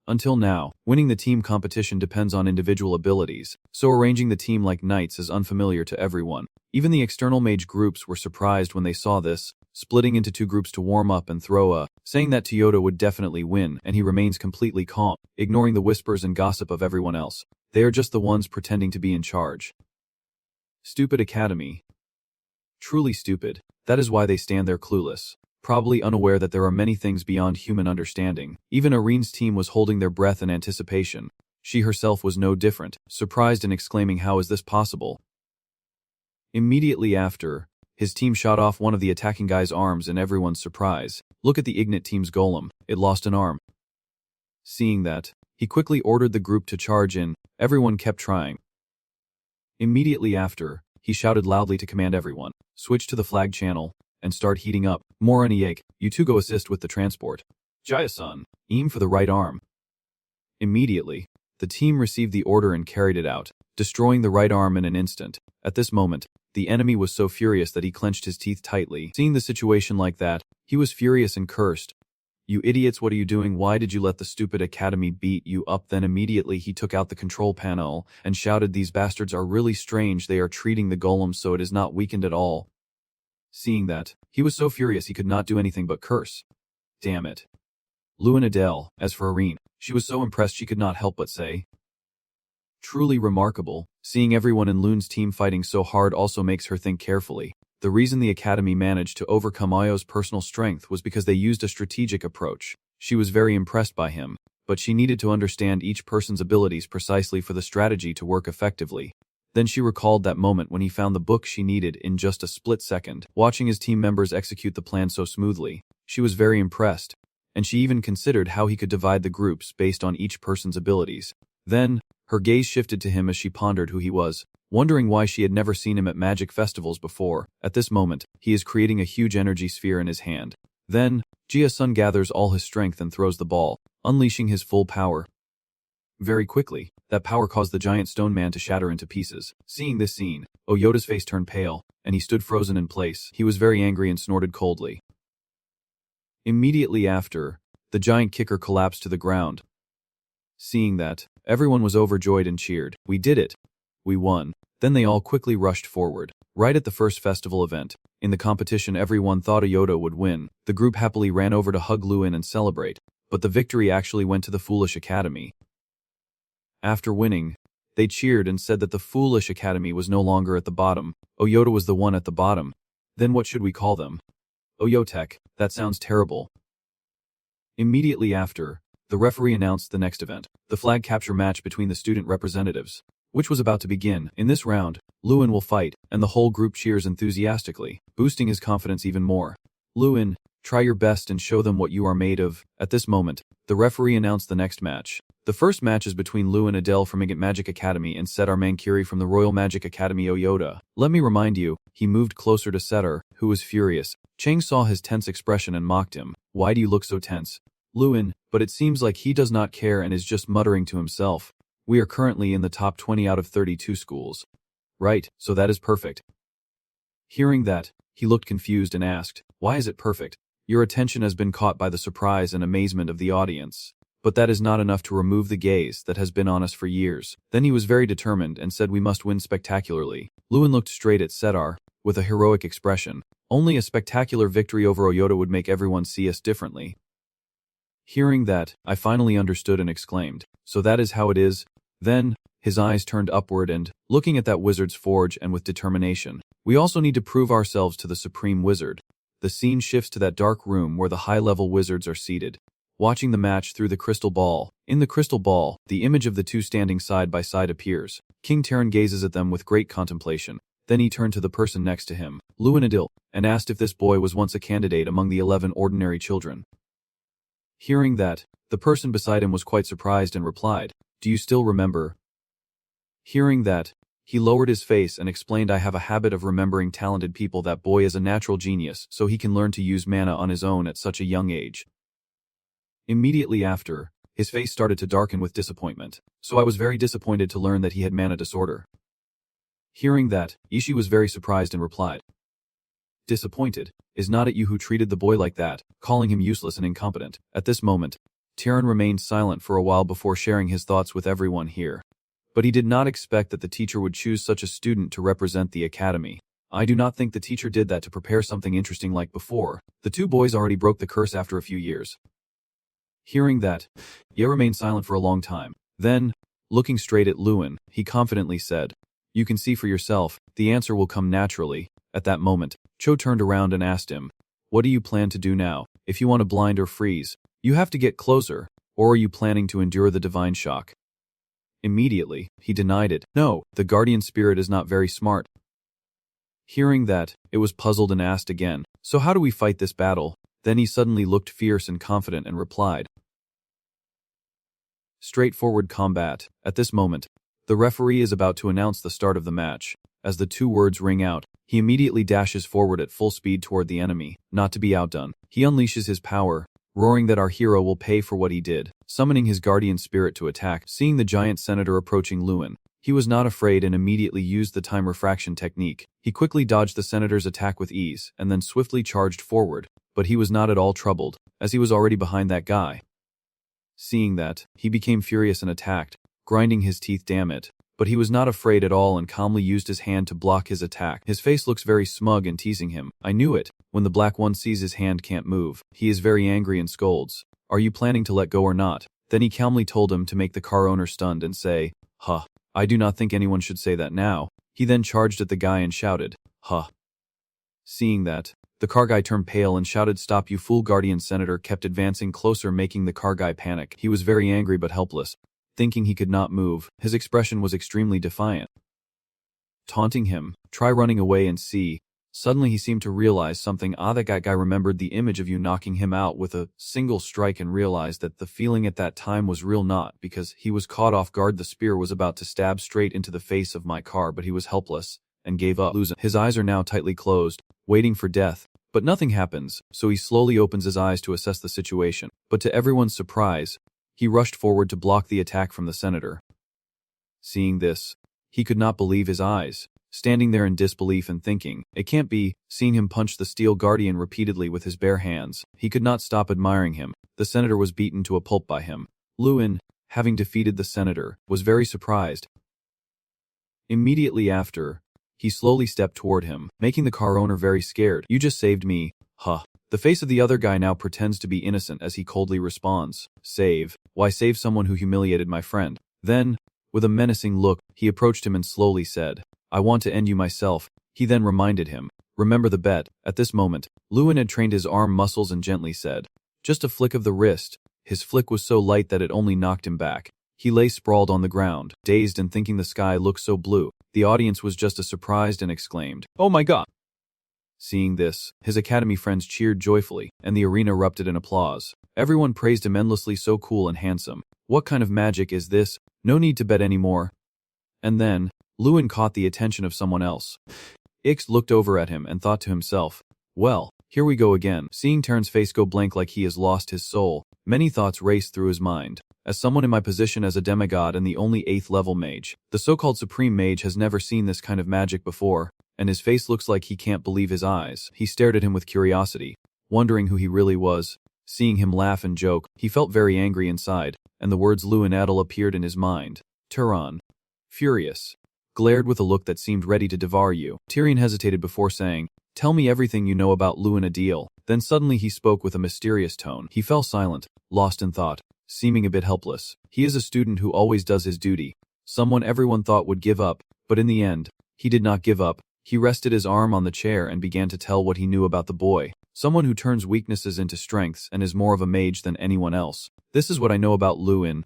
until now, winning the team competition depends on individual abilities, so arranging the team like knights is unfamiliar to everyone. Even the external mage groups were surprised when they saw this, splitting into two groups to warm up and throw saying that Toyota would definitely win, and he remains completely calm, ignoring the whispers and gossip of everyone else. They are just the ones pretending to be in charge. Stupid academy. Truly stupid. That is why they stand there clueless, probably unaware that there are many things beyond human understanding. Even Irene's team was holding their breath in anticipation. She herself was no different, surprised and exclaiming, "How is this possible?" Immediately after, his team shot off one of the attacking guy's arms in everyone's surprise. Look at the Ignite team's golem, it lost an arm. Seeing that, he quickly ordered the group to charge in. Everyone kept trying. Immediately after, he shouted loudly to command everyone, switch to the flag channel, and start heating up. More anicaps, you two go assist with the transport. Jaya-san, aim for the right arm. Immediately, the team received the order and carried it out, destroying the right arm in an instant. At this moment, the enemy was so furious that he clenched his teeth tightly. Seeing the situation like that, he was furious and cursed. "You idiots, what are you doing? Why did you let the stupid academy beat you up?" Then immediately he took out the control panel and shouted, "These bastards are really strange. They are treating the golem so it is not weakened at all." Seeing that, he was so furious he could not do anything but curse. Damn it. Lewin Adele, as for Irene, she was so impressed she could not help but say, "Truly remarkable." Seeing everyone in Loon's team fighting so hard also makes her think carefully. The reason the academy managed to overcome Ayo's personal strength was because they used a strategic approach. She was very impressed by him, but she needed to understand each person's abilities precisely for the strategy to work effectively. Then she recalled that moment when he found the book she needed in just a split second. Watching his team members execute the plan so smoothly, she was very impressed, and she even considered how he could divide the groups based on each person's abilities. Then, her gaze shifted to him as she pondered who he was, wondering why she had never seen him at magic festivals before. At this moment, he is creating a huge energy sphere in his hand. Then, Jia-sun gathers all his strength and throws the ball, unleashing his full power. Very quickly, that power caused the giant stone man to shatter into pieces. Seeing this scene, Oyota's face turned pale, and he stood frozen in place. He was very angry and snorted coldly. Immediately after, the giant kicker collapsed to the ground. Seeing that, everyone was overjoyed and cheered. "We did it! We won!" Then they all quickly rushed forward. Right at the first festival event, in the competition everyone thought Oyota would win. The group happily ran over to hug Lewin and celebrate, but the victory actually went to the Foolish Academy. After winning, they cheered and said that the Foolish Academy was no longer at the bottom. Oyota was the one at the bottom. Then what should we call them? Oyotek, that sounds terrible. Immediately after, the referee announced the next event, the flag capture match between the student representatives, which was about to begin. In this round, Lewin will fight, and the whole group cheers enthusiastically, boosting his confidence even more. "Lewin, try your best and show them what you are made of." At this moment, the referee announced the next match. The first match is between Lewin Adele from Ignite Magic Academy and Setar Mankiri from the Royal Magic Academy Oyota. Let me remind you, he moved closer to Setar, who was furious. Chang saw his tense expression and mocked him. "Why do you look so tense?" "Lewin," but it seems like he does not care and is just muttering to himself. "We are currently in the top 20 out of 32 schools. Right, so that is perfect." Hearing that, he looked confused and asked, "Why is it perfect?" "Your attention has been caught by the surprise and amazement of the audience. but that is not enough to remove the gaze that has been on us for years. Then he was very determined and said we must win spectacularly. Lewin looked straight at Setar, with a heroic expression. Only a spectacular victory over Oyota would make everyone see us differently. Hearing that, I finally understood and exclaimed, so that is how it is? Then, his eyes turned upward and, looking at that wizard's forge and with determination, we also need to prove ourselves to the supreme wizard. The scene shifts to that dark room where the high-level wizards are seated, watching the match through the crystal ball. In the crystal ball, the image of the two standing side by side appears. King Terran gazes at them with great contemplation. Then he turned to the person next to him, Luinadil, and asked if this boy was once a candidate among the 11 ordinary children. Hearing that, the person beside him was quite surprised and replied, "Do you still remember?" Hearing that, he lowered his face and explained, "I have a habit of remembering talented people. That boy is a natural genius, so he can learn to use mana on his own at such a young age." Immediately after, his face started to darken with disappointment, so I was very disappointed to learn that he had mana disorder. Hearing that, Ishi was very surprised and replied, "Disappointed? Is not it you who treated the boy like that, calling him useless and incompetent?" At this moment, Terran remained silent for a while before sharing his thoughts with everyone here. But he did not expect that the teacher would choose such a student to represent the academy. I do not think the teacher did that to prepare something interesting like before. The two boys already broke the curse after a few years. Hearing that, Ye remained silent for a long time. Then, looking straight at Lewin, he confidently said, "You can see for yourself, the answer will come naturally." At that moment, Cho turned around and asked him, "What do you plan to do now? If you want to blind or freeze, you have to get closer, or are you planning to endure the divine shock?" Immediately, he denied it. "No, the guardian spirit is not very smart." Hearing that, it was puzzled and asked again, "So how do we fight this battle?" Then he suddenly looked fierce and confident and replied, "Straightforward combat." At this moment, the referee is about to announce the start of the match. As the two words ring out, he immediately dashes forward at full speed toward the enemy. Not to be outdone, he unleashes his power, roaring that our hero will pay for what he did, summoning his guardian spirit to attack. Seeing the giant senator approaching Lewin, he was not afraid and immediately used the time refraction technique. He quickly dodged the senator's attack with ease and then swiftly charged forward, but he was not at all troubled, as he was already behind that guy. Seeing that, he became furious and attacked, grinding his teeth. Damn it. But he was not afraid at all and calmly used his hand to block his attack. His face looks very smug and teasing him. I knew it. When the black one sees his hand can't move, he is very angry and scolds. "Are you planning to let go or not?" Then he calmly told him to make the car owner stunned and say, "Huh. I do not think anyone should say that now." He then charged at the guy and shouted, "Huh." Seeing that, the car guy turned pale and shouted, "Stop, you fool!" Guardian Senator kept advancing closer, making the car guy panic. He was very angry but helpless. Thinking he could not move, his expression was extremely defiant. Taunting him, "Try running away and see." Suddenly he seemed to realize something. That guy remembered the image of you knocking him out with a single strike and realized that the feeling at that time was real, not because he was caught off guard. The spear was about to stab straight into the face of my car, but he was helpless and gave up. His eyes are now tightly closed, waiting for death, but nothing happens, so he slowly opens his eyes to assess the situation. But to everyone's surprise, he rushed forward to block the attack from the senator. Seeing this, he could not believe his eyes, standing there in disbelief and thinking, "It can't be." Seeing him punch the steel guardian repeatedly with his bare hands, he could not stop admiring him. The senator was beaten to a pulp by him. Lewin, having defeated the senator, was very surprised. Immediately after, he slowly stepped toward him, making the car owner very scared. "You just saved me, huh?" The face of the other guy now pretends to be innocent as he coldly responds, "Save? Why save someone who humiliated my friend?" Then, with a menacing look, he approached him and slowly said, "I want to end you myself." He then reminded him, "Remember the bet." At this moment, Lewin had trained his arm muscles and gently said, "Just a flick of the wrist." His flick was so light that it only knocked him back. He lay sprawled on the ground, dazed and thinking the sky looked so blue. The audience was just as surprised and exclaimed, "Oh my god!" Seeing this, his academy friends cheered joyfully, and the arena erupted in applause. Everyone praised him endlessly. "So cool and handsome. What kind of magic is this? No need to bet anymore." And then, Lewin caught the attention of someone else. Ix looked over at him and thought to himself, "Well, here we go again." Seeing Terran's face go blank like he has lost his soul, many thoughts raced through his mind. As someone in my position as a demigod and the only 8th level mage, the so-called supreme mage has never seen this kind of magic before, and his face looks like he can't believe his eyes. He stared at him with curiosity, wondering who he really was. Seeing him laugh and joke, he felt very angry inside, and the words Lewin Adel appeared in his mind. Tyrion, furious, glared with a look that seemed ready to devour you. Tyrion hesitated before saying, "Tell me everything you know about Lewin Adel." Then suddenly he spoke with a mysterious tone. He fell silent, lost in thought, seeming a bit helpless. He is a student who always does his duty. Someone everyone thought would give up, but in the end, he did not give up. He rested his arm on the chair and began to tell what he knew about the boy. Someone who turns weaknesses into strengths and is more of a mage than anyone else. This is what I know about Lewin.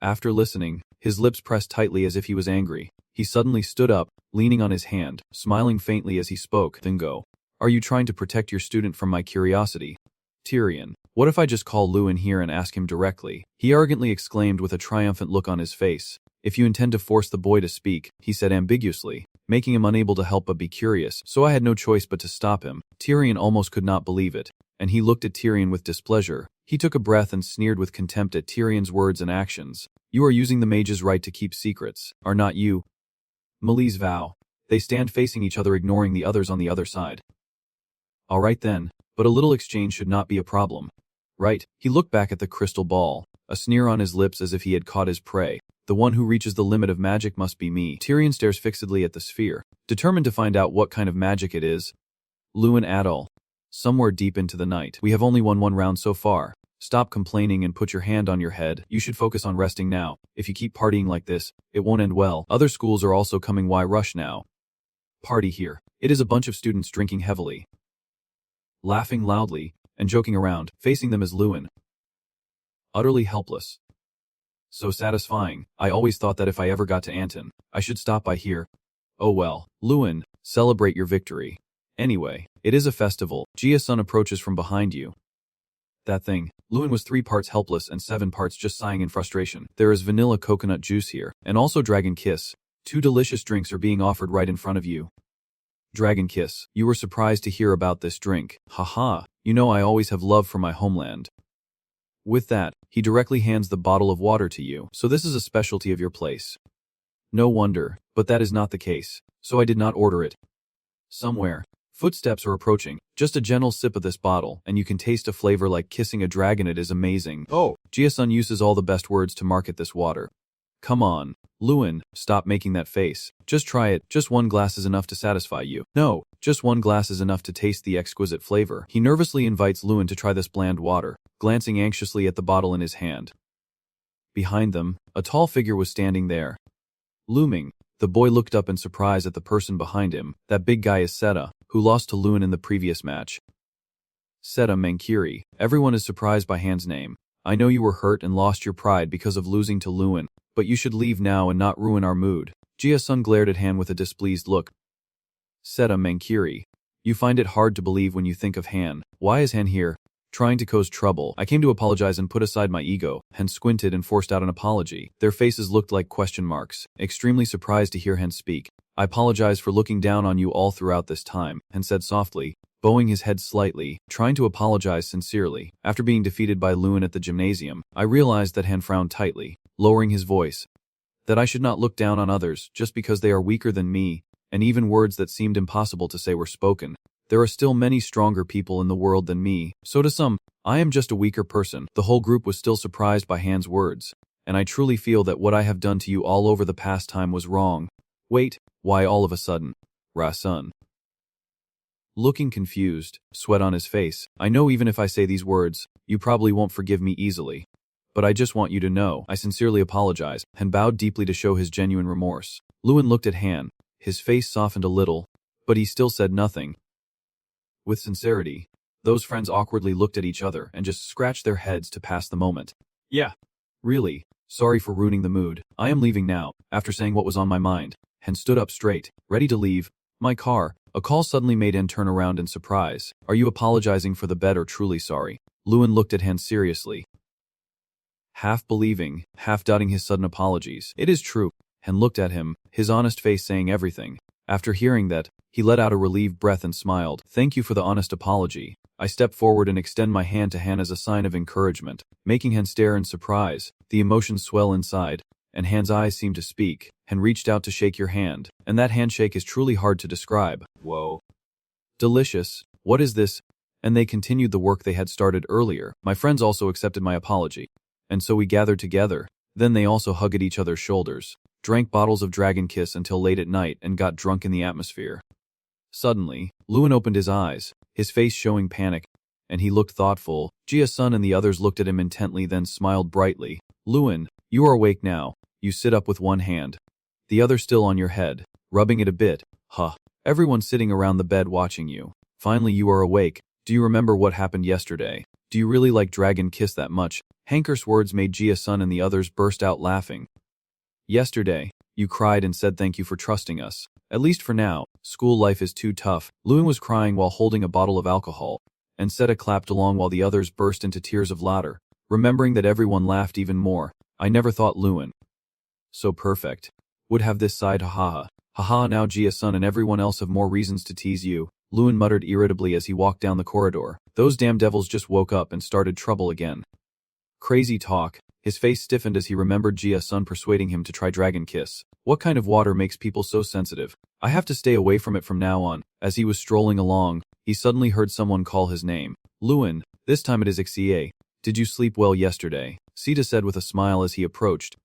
After listening, his lips pressed tightly as if he was angry. He suddenly stood up, leaning on his hand, smiling faintly as he spoke. Then go. Are you trying to protect your student from my curiosity? Tyrion, what if I just call Lewin here and ask him directly? He arrogantly exclaimed with a triumphant look on his face. If you intend to force the boy to speak, he said ambiguously, making him unable to help but be curious, so I had no choice but to stop him. Tyrion almost could not believe it, and he looked at Tyrion with displeasure. He took a breath and sneered with contempt at Tyrion's words and actions. You are using the mage's right to keep secrets, are not you? Melee's vow. They stand facing each other, ignoring the others on the other side. All right then, but a little exchange should not be a problem. Right? He looked back at the crystal ball, a sneer on his lips as if he had caught his prey. The one who reaches the limit of magic must be me. Tyrion stares fixedly at the sphere, determined to find out what kind of magic it is. Lewin Adel. Somewhere deep into the night. We have only won one round so far. Stop complaining and put your hand on your head. You should focus on resting now. If you keep partying like this, it won't end well. Other schools are also coming. Why rush now? Party here. It is a bunch of students drinking heavily, laughing loudly, and joking around. Facing them is Lewin. Utterly helpless. So satisfying. I always thought that if I ever got to Anton, I should stop by here. Oh well. Lewin, celebrate your victory. Anyway, it is a festival. Jia-sun approaches from behind you. That thing. Lewin was 3 parts helpless and 7 parts just sighing in frustration. There is vanilla coconut juice here, and also Dragon Kiss. 2 delicious drinks are being offered right in front of you. Dragon Kiss. You were surprised to hear about this drink. Haha, you know I always have love for my homeland. With that, he directly hands the bottle of water to you. So this is a specialty of your place. No wonder, but that is not the case. So I did not order it. Somewhere. Footsteps are approaching. Just a gentle sip of this bottle, and you can taste a flavor like kissing a dragon. It is amazing. Oh. Jia-sun uses all the best words to market this water. Come on. Lewin, stop making that face. Just try it. Just 1 glass is enough to satisfy you. No, just 1 glass is enough to taste the exquisite flavor. He nervously invites Lewin to try this bland water, glancing anxiously at the bottle in his hand. Behind them, a tall figure was standing there. Looming, the boy looked up in surprise at the person behind him. That big guy is Seta, who lost to Lewin in the previous match. Seta Mankiri. Everyone is surprised by Han's name. I know you were hurt and lost your pride because of losing to Lewin, but you should leave now and not ruin our mood. Jia-sun glared at Han with a displeased look. Seta Mankiri. You find it hard to believe when you think of Han. Why is Han here? Trying to cause trouble. I came to apologize and put aside my ego. Han squinted and forced out an apology. Their faces looked like question marks, extremely surprised to hear Han speak. I apologize for looking down on you all throughout this time, Han said softly, bowing his head slightly, trying to apologize sincerely. After being defeated by Lewin at the gymnasium, I realized that Han frowned tightly, lowering his voice. That I should not look down on others just because they are weaker than me, and even words that seemed impossible to say were spoken. There are still many stronger people in the world than me, so to some, I am just a weaker person. The whole group was still surprised by Han's words, and I truly feel that what I have done to you all over the past time was wrong. Wait, why all of a sudden? Ra-sun. Looking confused, sweat on his face. I know even if I say these words, you probably won't forgive me easily. But I just want you to know, I sincerely apologize, Han bowed deeply to show his genuine remorse. Lewin looked at Han. His face softened a little, but he still said nothing. With sincerity, those friends awkwardly looked at each other and just scratched their heads to pass the moment. Yeah. Really, sorry for ruining the mood. I am leaving now, after saying what was on my mind. Han stood up straight, ready to leave. My car. A call suddenly made Han turn around in surprise. Are you apologizing for the bet or truly sorry? Lewin looked at Han seriously, half believing, half doubting his sudden apologies. It is true. Han looked at him, his honest face saying everything. After hearing that, he let out a relieved breath and smiled. Thank you for the honest apology. I step forward and extend my hand to Han as a sign of encouragement, making Han stare in surprise. The emotions swell inside, and Han's eyes seem to speak. Han reached out to shake your hand, and that handshake is truly hard to describe. Whoa. Delicious. What is this? And they continued the work they had started earlier. My friends also accepted my apology. And so we gathered together. Then they also hugged each other's shoulders, drank bottles of Dragon Kiss until late at night and got drunk in the atmosphere. Suddenly, Lewin opened his eyes, his face showing panic, and he looked thoughtful. Jia-sun and the others looked at him intently, then smiled brightly. Lewin, you are awake now. You sit up with one hand, the other still on your head, rubbing it a bit. Huh. Everyone sitting around the bed watching you. Finally you are awake. Do you remember what happened yesterday? Do you really like Dragon Kiss that much? Hanker's words made Jia-sun and the others burst out laughing. Yesterday, you cried and said thank you for trusting us. At least for now, school life is too tough. Lewin was crying while holding a bottle of alcohol, and Seta clapped along while the others burst into tears of laughter. Remembering that everyone laughed even more. I never thought Lewin, so perfect, would have this side. Haha. Haha, now Jia-sun and everyone else have more reasons to tease you, Lewin muttered irritably as he walked down the corridor. Those damn devils just woke up and started trouble again. Crazy talk. His face stiffened as he remembered Jia-sun persuading him to try Dragon Kiss. What kind of water makes people so sensitive? I have to stay away from it from now on. As he was strolling along, he suddenly heard someone call his name. Lewin, this time it is Xie. Did you sleep well yesterday? Sita said with a smile as he approached.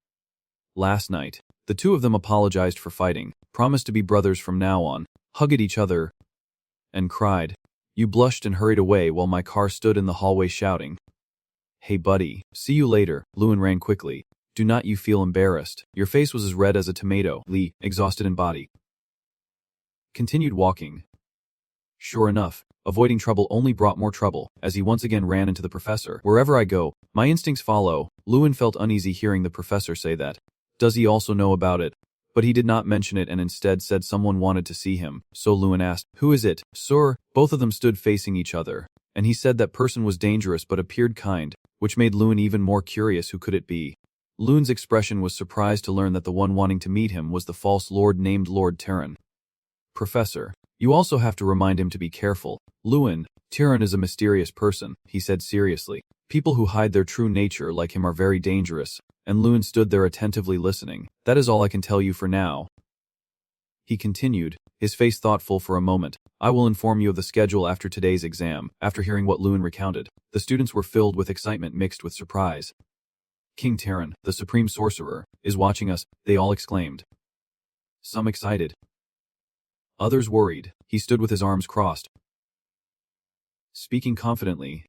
Last night, the two of them apologized for fighting, promised to be brothers from now on, hugged each other, and cried. You blushed and hurried away while my car stood in the hallway shouting. Hey buddy, see you later. Lewin ran quickly. Do not you feel embarrassed? Your face was as red as a tomato. Lee, exhausted in body, continued walking. Sure enough, avoiding trouble only brought more trouble, as he once again ran into the professor. Wherever I go, my instincts follow. Lewin felt uneasy hearing the professor say that. Does he also know about it? But he did not mention it and instead said someone wanted to see him. So Lewin asked, who is it? Sir, both of them stood facing each other, and he said that person was dangerous but appeared kind, which made Lewin even more curious. Who could it be? Lewin's expression was surprised to learn that the one wanting to meet him was the false lord named Lord Tyrann. Professor, you also have to remind him to be careful. Lewin, Tyrann is a mysterious person, he said seriously. People who hide their true nature like him are very dangerous, and Lewin stood there attentively listening. That is all I can tell you for now. He continued, his face thoughtful for a moment. I will inform you of the schedule after today's exam. After hearing what Lewin recounted, the students were filled with excitement mixed with surprise. King Tyrann, the supreme sorcerer, is watching us, they all exclaimed. Some excited, others worried. He stood with his arms crossed, speaking confidently.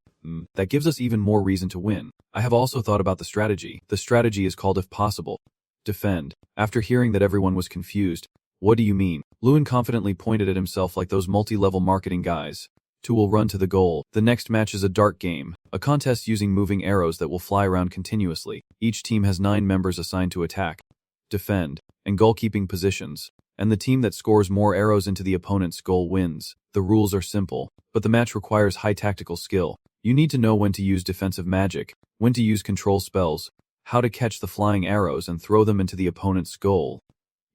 That gives us even more reason to win. I have also thought about the strategy. The strategy is called if possible, defend. After hearing that everyone was confused, what do you mean? Lewin confidently pointed at himself like those multi-level marketing guys. Two will run to the goal. The next match is a dart game, a contest using moving arrows that will fly around continuously. Each team has 9 members assigned to attack, defend, and goalkeeping positions, and the team that scores more arrows into the opponent's goal wins. The rules are simple, but the match requires high tactical skill. You need to know when to use defensive magic, when to use control spells, how to catch the flying arrows and throw them into the opponent's goal.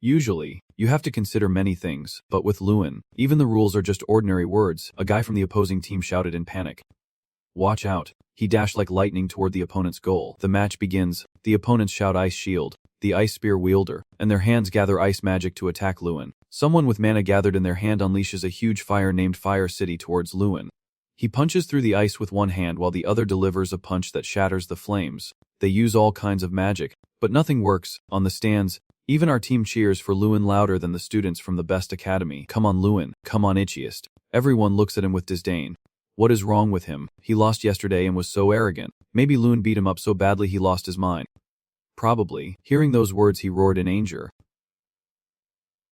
Usually, you have to consider many things, but with Lewin, even the rules are just ordinary words. A guy from the opposing team shouted in panic. Watch out. He dashed like lightning toward the opponent's goal. The match begins. The opponents shout ice shield, the ice spear wielder, and their hands gather ice magic to attack Lewin. Someone with mana gathered in their hand unleashes a huge fire named Fire City towards Lewin. He punches through the ice with one hand while the other delivers a punch that shatters the flames. They use all kinds of magic, but nothing works. On the stands, even our team cheers for Lewin louder than the students from the best academy. Come on Lewin, come on itchiest. Everyone looks at him with disdain. What is wrong with him? He lost yesterday and was so arrogant. Maybe Lewin beat him up so badly he lost his mind. Probably. Hearing those words he roared in anger,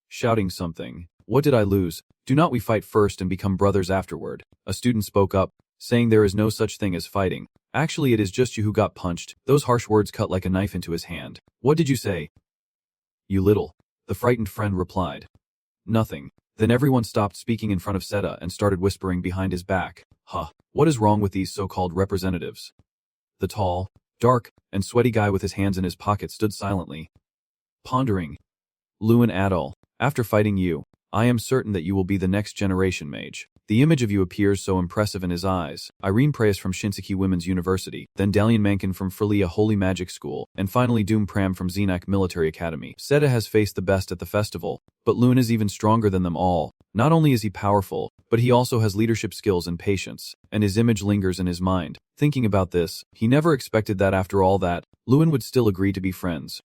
shouting something. What did I lose? Do not we fight first and become brothers afterward? A student spoke up, saying there is no such thing as fighting. Actually it is just you who got punched. Those harsh words cut like a knife into his hand. What did you say? You little. The frightened friend replied. Nothing. Then everyone stopped speaking in front of Seta and started whispering behind his back. Huh. What is wrong with these so-called representatives? The tall, dark, and sweaty guy with his hands in his pockets stood silently, pondering. Lewin Adol, after fighting you, I am certain that you will be the next generation mage. The image of you appears so impressive in his eyes. Irene Preyas from Shinseki Women's University, then Dalian Mankin from Frelia Holy Magic School, and finally Doom Pram from Xenak Military Academy. Seta has faced the best at the festival, but Lewin is even stronger than them all. Not only is he powerful, but he also has leadership skills and patience, and his image lingers in his mind. Thinking about this, he never expected that after all that, Lewin would still agree to be friends.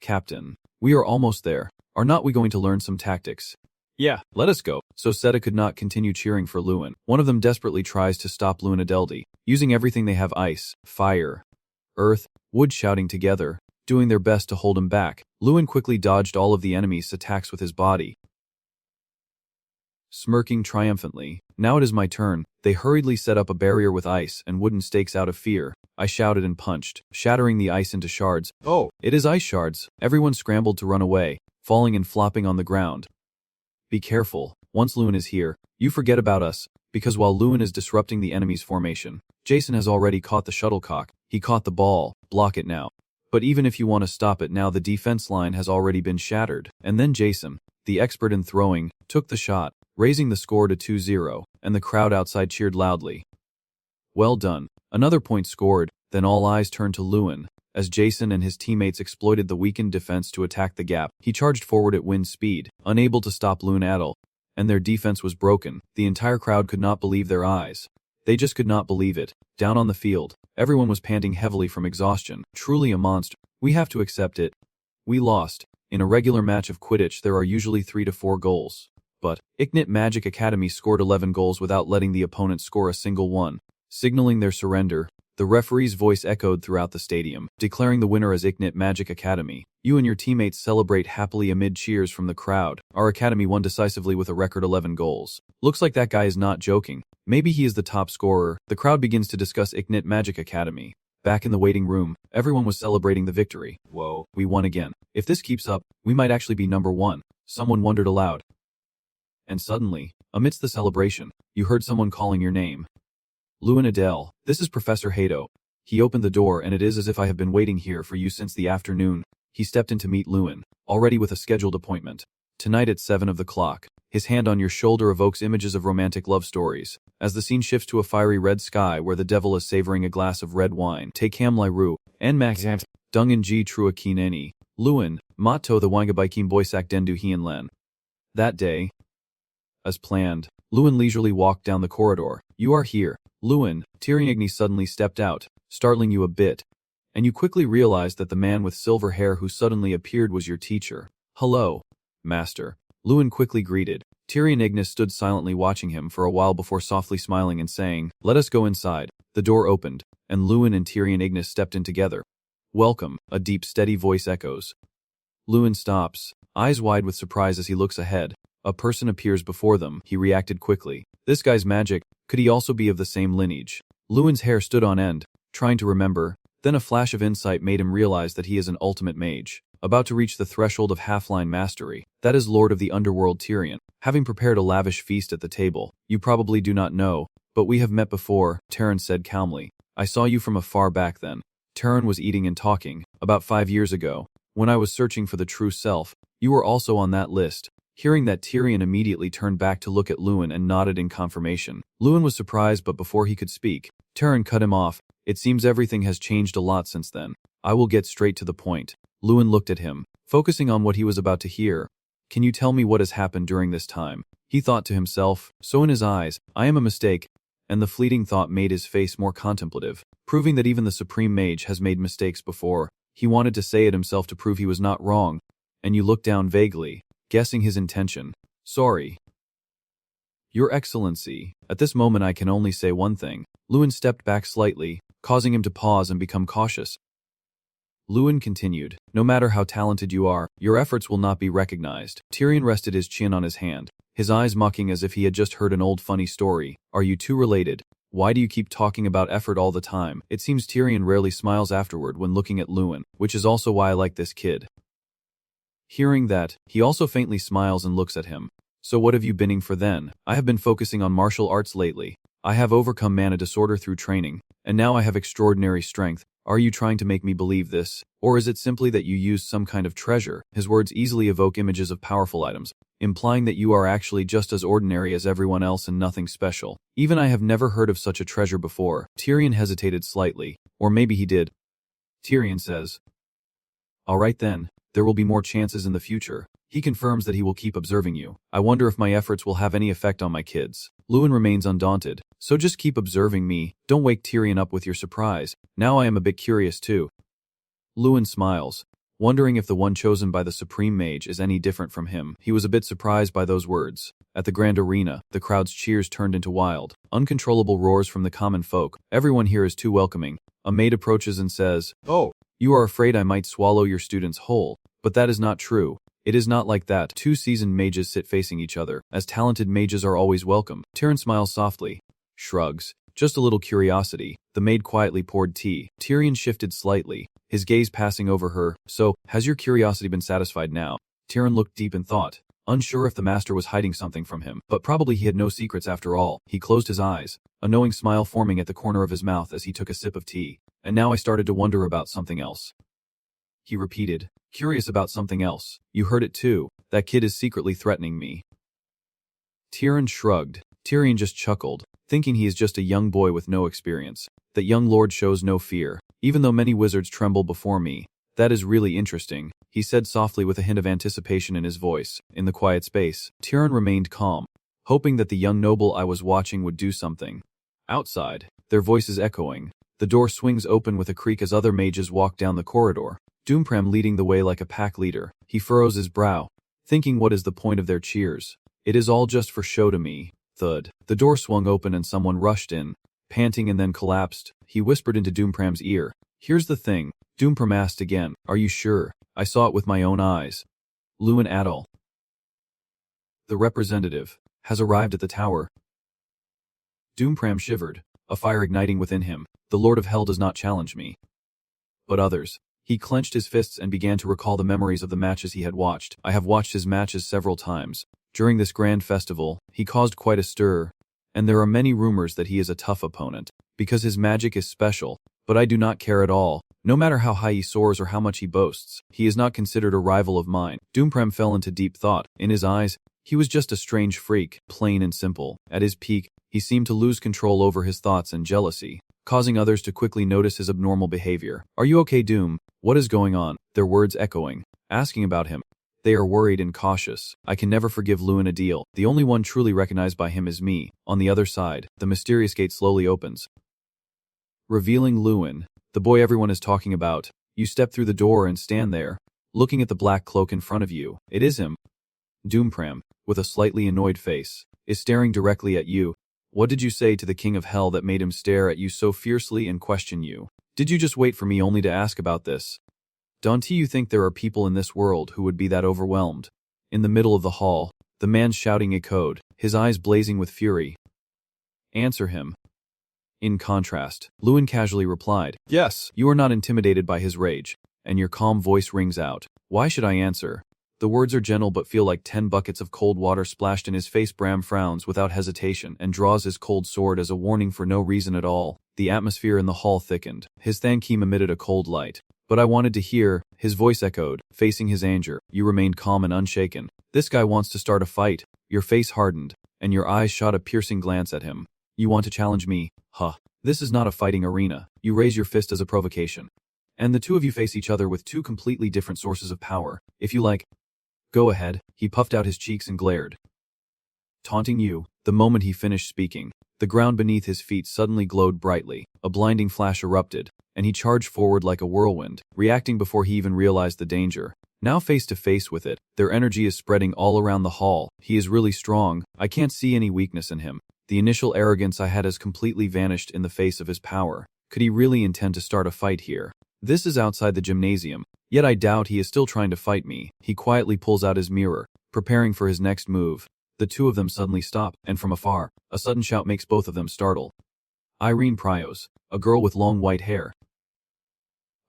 Captain, we are almost there. Are not we going to learn some tactics? Yeah, let us go. So Seta could not continue cheering for Lewin. One of them desperately tries to stop Lewin Adeldi, using everything they have: ice, fire, earth, wood, shouting together, doing their best to hold him back. Lewin quickly dodged all of the enemy's attacks with his body, smirking triumphantly. Now it is my turn. They hurriedly set up a barrier with ice and wooden stakes out of fear. I shouted and punched, shattering the ice into shards. Oh, it is ice shards. Everyone scrambled to run away, falling and flopping on the ground. Be careful. Once Lewin is here, you forget about us, because while Lewin is disrupting the enemy's formation, Jason has already caught the shuttlecock. He caught the ball. Block it now. But even if you want to stop it now, the defense line has already been shattered. And then Jason, the expert in throwing, took the shot, raising the score to 2-0, and the crowd outside cheered loudly. Well done. Another point scored. Then all eyes turned to Lewin. As Jason and his teammates exploited the weakened defense to attack the gap, he charged forward at wind speed, unable to stop Lewin Adel, and their defense was broken. The entire crowd could not believe their eyes. They just could not believe it. Down on the field, everyone was panting heavily from exhaustion. Truly a monster. We have to accept it. We lost. In a regular match of Quidditch, there are usually 3 to 4 goals. But Ignite Magic Academy scored 11 goals without letting the opponent score a single one, signaling their surrender. The referee's voice echoed throughout the stadium, declaring the winner as Ignite Magic Academy. You and your teammates celebrate happily amid cheers from the crowd. Our academy won decisively with a record 11 goals. Looks like that guy is not joking. Maybe he is the top scorer. The crowd begins to discuss Ignite Magic Academy. Back in the waiting room, everyone was celebrating the victory. Whoa, we won again. If this keeps up, we might actually be number 1. Someone wondered aloud. And suddenly, amidst the celebration, you heard someone calling your name. Lewin Adel, this is Professor Hato. He opened the door, and it is as if I have been waiting here for you since the afternoon. He stepped in to meet Lewin, already with a scheduled appointment. Tonight at 7 of the clock. His hand on your shoulder evokes images of romantic love stories. As the scene shifts to a fiery red sky where the devil is savoring a glass of red wine. Take Hamlai Ru, and mangacap, Dungan G Trua Kineni, Lewin, Mato the Wangabaikim Boisak Dendu Hien Len. That day, as planned, Lewin leisurely walked down the corridor. You are here. Lewin, Tyrion suddenly stepped out, startling you a bit, and you quickly realized that the man with silver hair who suddenly appeared was your teacher. Hello, Master. Lewin quickly greeted. Tyrion Ignis stood silently watching him for a while before softly smiling and saying, Let us go inside. The door opened, and Lewin and Tyrion Ignis stepped in together. Welcome, a deep, steady voice echoes. Lewin stops, eyes wide with surprise as he looks ahead. A person appears before them. He reacted quickly. This guy's magic. Could he also be of the same lineage? Lewin's hair stood on end, trying to remember. Then a flash of insight made him realize that he is an ultimate mage, about to reach the threshold of half-line mastery. That is Lord of the Underworld Tyrion. Having prepared a lavish feast at the table. You probably do not know, but we have met before, Terran said calmly. I saw you from afar back then. Terran was eating and talking, about 5 years ago. When I was searching for the true self, you were also on that list. Hearing that, Tyrion immediately turned back to look at Lewin and nodded in confirmation. Lewin was surprised, but before he could speak, Terran cut him off. It seems everything has changed a lot since then. I will get straight to the point. Lewin looked at him, focusing on what he was about to hear. Can you tell me what has happened during this time? He thought to himself, so in his eyes, I am a mistake, and the fleeting thought made his face more contemplative, proving that even the Supreme Mage has made mistakes before. He wanted to say it himself to prove he was not wrong. And you looked down vaguely, guessing his intention. Sorry. Your Excellency. At this moment I can only say one thing. Lewin stepped back slightly, causing him to pause and become cautious. Lewin continued, no matter how talented you are, your efforts will not be recognized. Tyrion rested his chin on his hand, his eyes mocking as if he had just heard an old funny story. Are you two related? Why do you keep talking about effort all the time? It seems Tyrion rarely smiles afterward when looking at Lewin, which is also why I like this kid. Hearing that, he also faintly smiles and looks at him. So what have you been doing for then? I have been focusing on martial arts lately. I have overcome mana disorder through training, and now I have extraordinary strength. Are you trying to make me believe this? Or is it simply that you used some kind of treasure? His words easily evoke images of powerful items, implying that you are actually just as ordinary as everyone else and nothing special. Even I have never heard of such a treasure before. Tyrion hesitated slightly, or maybe he did. Tyrion says, All right then. There will be more chances in the future. He confirms that he will keep observing you. I wonder if my efforts will have any effect on my kids. Lewin remains undaunted. So just keep observing me. Don't wake Tyrion up with your surprise. Now I am a bit curious too. Lewin smiles, wondering if the one chosen by the Supreme Mage is any different from him. He was a bit surprised by those words. At the grand arena, the crowd's cheers turned into wild, uncontrollable roars from the common folk. Everyone here is too welcoming. A maid approaches and says, "Oh, you are afraid I might swallow your students whole. But that is not true. It is not like that." Two seasoned mages sit facing each other, as talented mages are always welcome. Tyrion smiles softly, shrugs. Just a little curiosity. The maid quietly poured tea. Tyrion shifted slightly, his gaze passing over her. So, has your curiosity been satisfied now? Tyrion looked deep in thought, unsure if the master was hiding something from him, but probably he had no secrets after all. He closed his eyes, a knowing smile forming at the corner of his mouth as he took a sip of tea. And now I started to wonder about something else. He repeated, curious about something else. You heard it too. That kid is secretly threatening me. Tyrion shrugged. Tyrion just chuckled, thinking he is just a young boy with no experience. That young lord shows no fear, even though many wizards tremble before me. That is really interesting, he said softly with a hint of anticipation in his voice. In the quiet space, Tyrion remained calm, hoping that the young noble I was watching would do something. Outside, their voices echoing, the door swings open with a creak as other mages walk down the corridor. Doompram leading the way like a pack leader. He furrows his brow, thinking what is the point of their cheers? It is all just for show to me. Thud. The door swung open and someone rushed in, panting and then collapsed. He whispered into Doompram's ear. Here's the thing. Doompram asked again. Are you sure? I saw it with my own eyes. Lewin Adol, the representative, has arrived at the tower. Doompram shivered, a fire igniting within him. The Lord of Hell does not challenge me. But others. He clenched his fists and began to recall the memories of the matches he had watched. I have watched his matches several times. During this grand festival, he caused quite a stir, and there are many rumors that he is a tough opponent, because his magic is special, but I do not care at all. No matter how high he soars or how much he boasts, he is not considered a rival of mine. Doompram fell into deep thought. In his eyes, he was just a strange freak, plain and simple. At his peak, he seemed to lose control over his thoughts and jealousy, causing others to quickly notice his abnormal behavior. Are you okay, Doom? What is going on? Their words echoing, asking about him. They are worried and cautious. I can never forgive Lewin Adil. The only one truly recognized by him is me. On the other side, the mysterious gate slowly opens, revealing Lewin, the boy everyone is talking about. You step through the door and stand there, looking at the black cloak in front of you. It is him. Doompram, with a slightly annoyed face, is staring directly at you. What did you say to the King of Hell that made him stare at you so fiercely and question you? Did you just wait for me only to ask about this? Don't you think there are people in this world who would be that overwhelmed? In the middle of the hall, the man shouting echoed, his eyes blazing with fury. Answer him. In contrast, Lewin casually replied, yes, you are not intimidated by his rage, and your calm voice rings out. Why should I answer? The words are gentle but feel like 10 buckets of cold water splashed in his face. Bram frowns without hesitation and draws his cold sword as a warning for no reason at all. The atmosphere in the hall thickened. His thankeem emitted a cold light. But I wanted to hear, his voice echoed, facing his anger. You remained calm and unshaken. This guy wants to start a fight. Your face hardened, and your eyes shot a piercing glance at him. You want to challenge me? Huh. This is not a fighting arena. You raise your fist as a provocation. And the two of you face each other with two completely different sources of power. If you like, go ahead. He puffed out his cheeks and glared, taunting you. The moment he finished speaking, the ground beneath his feet suddenly glowed brightly. A blinding flash erupted, and he charged forward like a whirlwind, reacting before he even realized the danger. Now face to face with it, their energy is spreading all around the hall. He is really strong. I can't see any weakness in him. The initial arrogance I had has completely vanished in the face of his power. Could he really intend to start a fight here? This is outside the gymnasium, yet I doubt he is still trying to fight me. He quietly pulls out his mirror, preparing for his next move. The two of them suddenly stop, and from afar, a sudden shout makes both of them startle. Irene Prios, a girl with long white hair,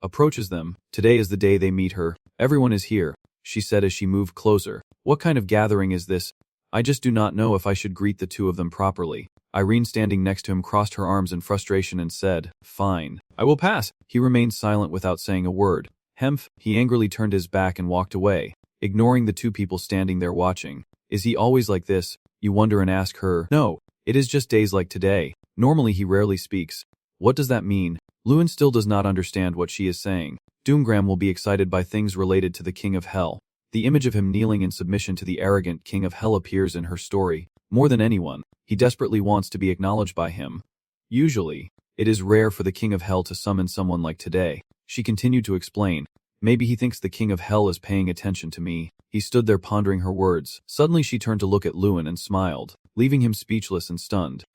approaches them. Today is the day they meet her. Everyone is here, she said as she moved closer. What kind of gathering is this? I just do not know if I should greet the two of them properly. Irene, standing next to him, crossed her arms in frustration and said, fine, I will pass. He remained silent without saying a word. Hemph, he angrily turned his back and walked away, ignoring the two people standing there watching. Is he always like this? You wonder and ask her. No, it is just days like today. Normally he rarely speaks. What does that mean? Lewin still does not understand what she is saying. Doomgram will be excited by things related to the King of Hell. The image of him kneeling in submission to the arrogant king of hell appears in her story. More than anyone, he desperately wants to be acknowledged by him. Usually, it is rare for the king of hell to summon someone like today. She continued to explain. Maybe he thinks the king of hell is paying attention to me. He stood there pondering her words. Suddenly she turned to look at Lewin and smiled, leaving him speechless and stunned.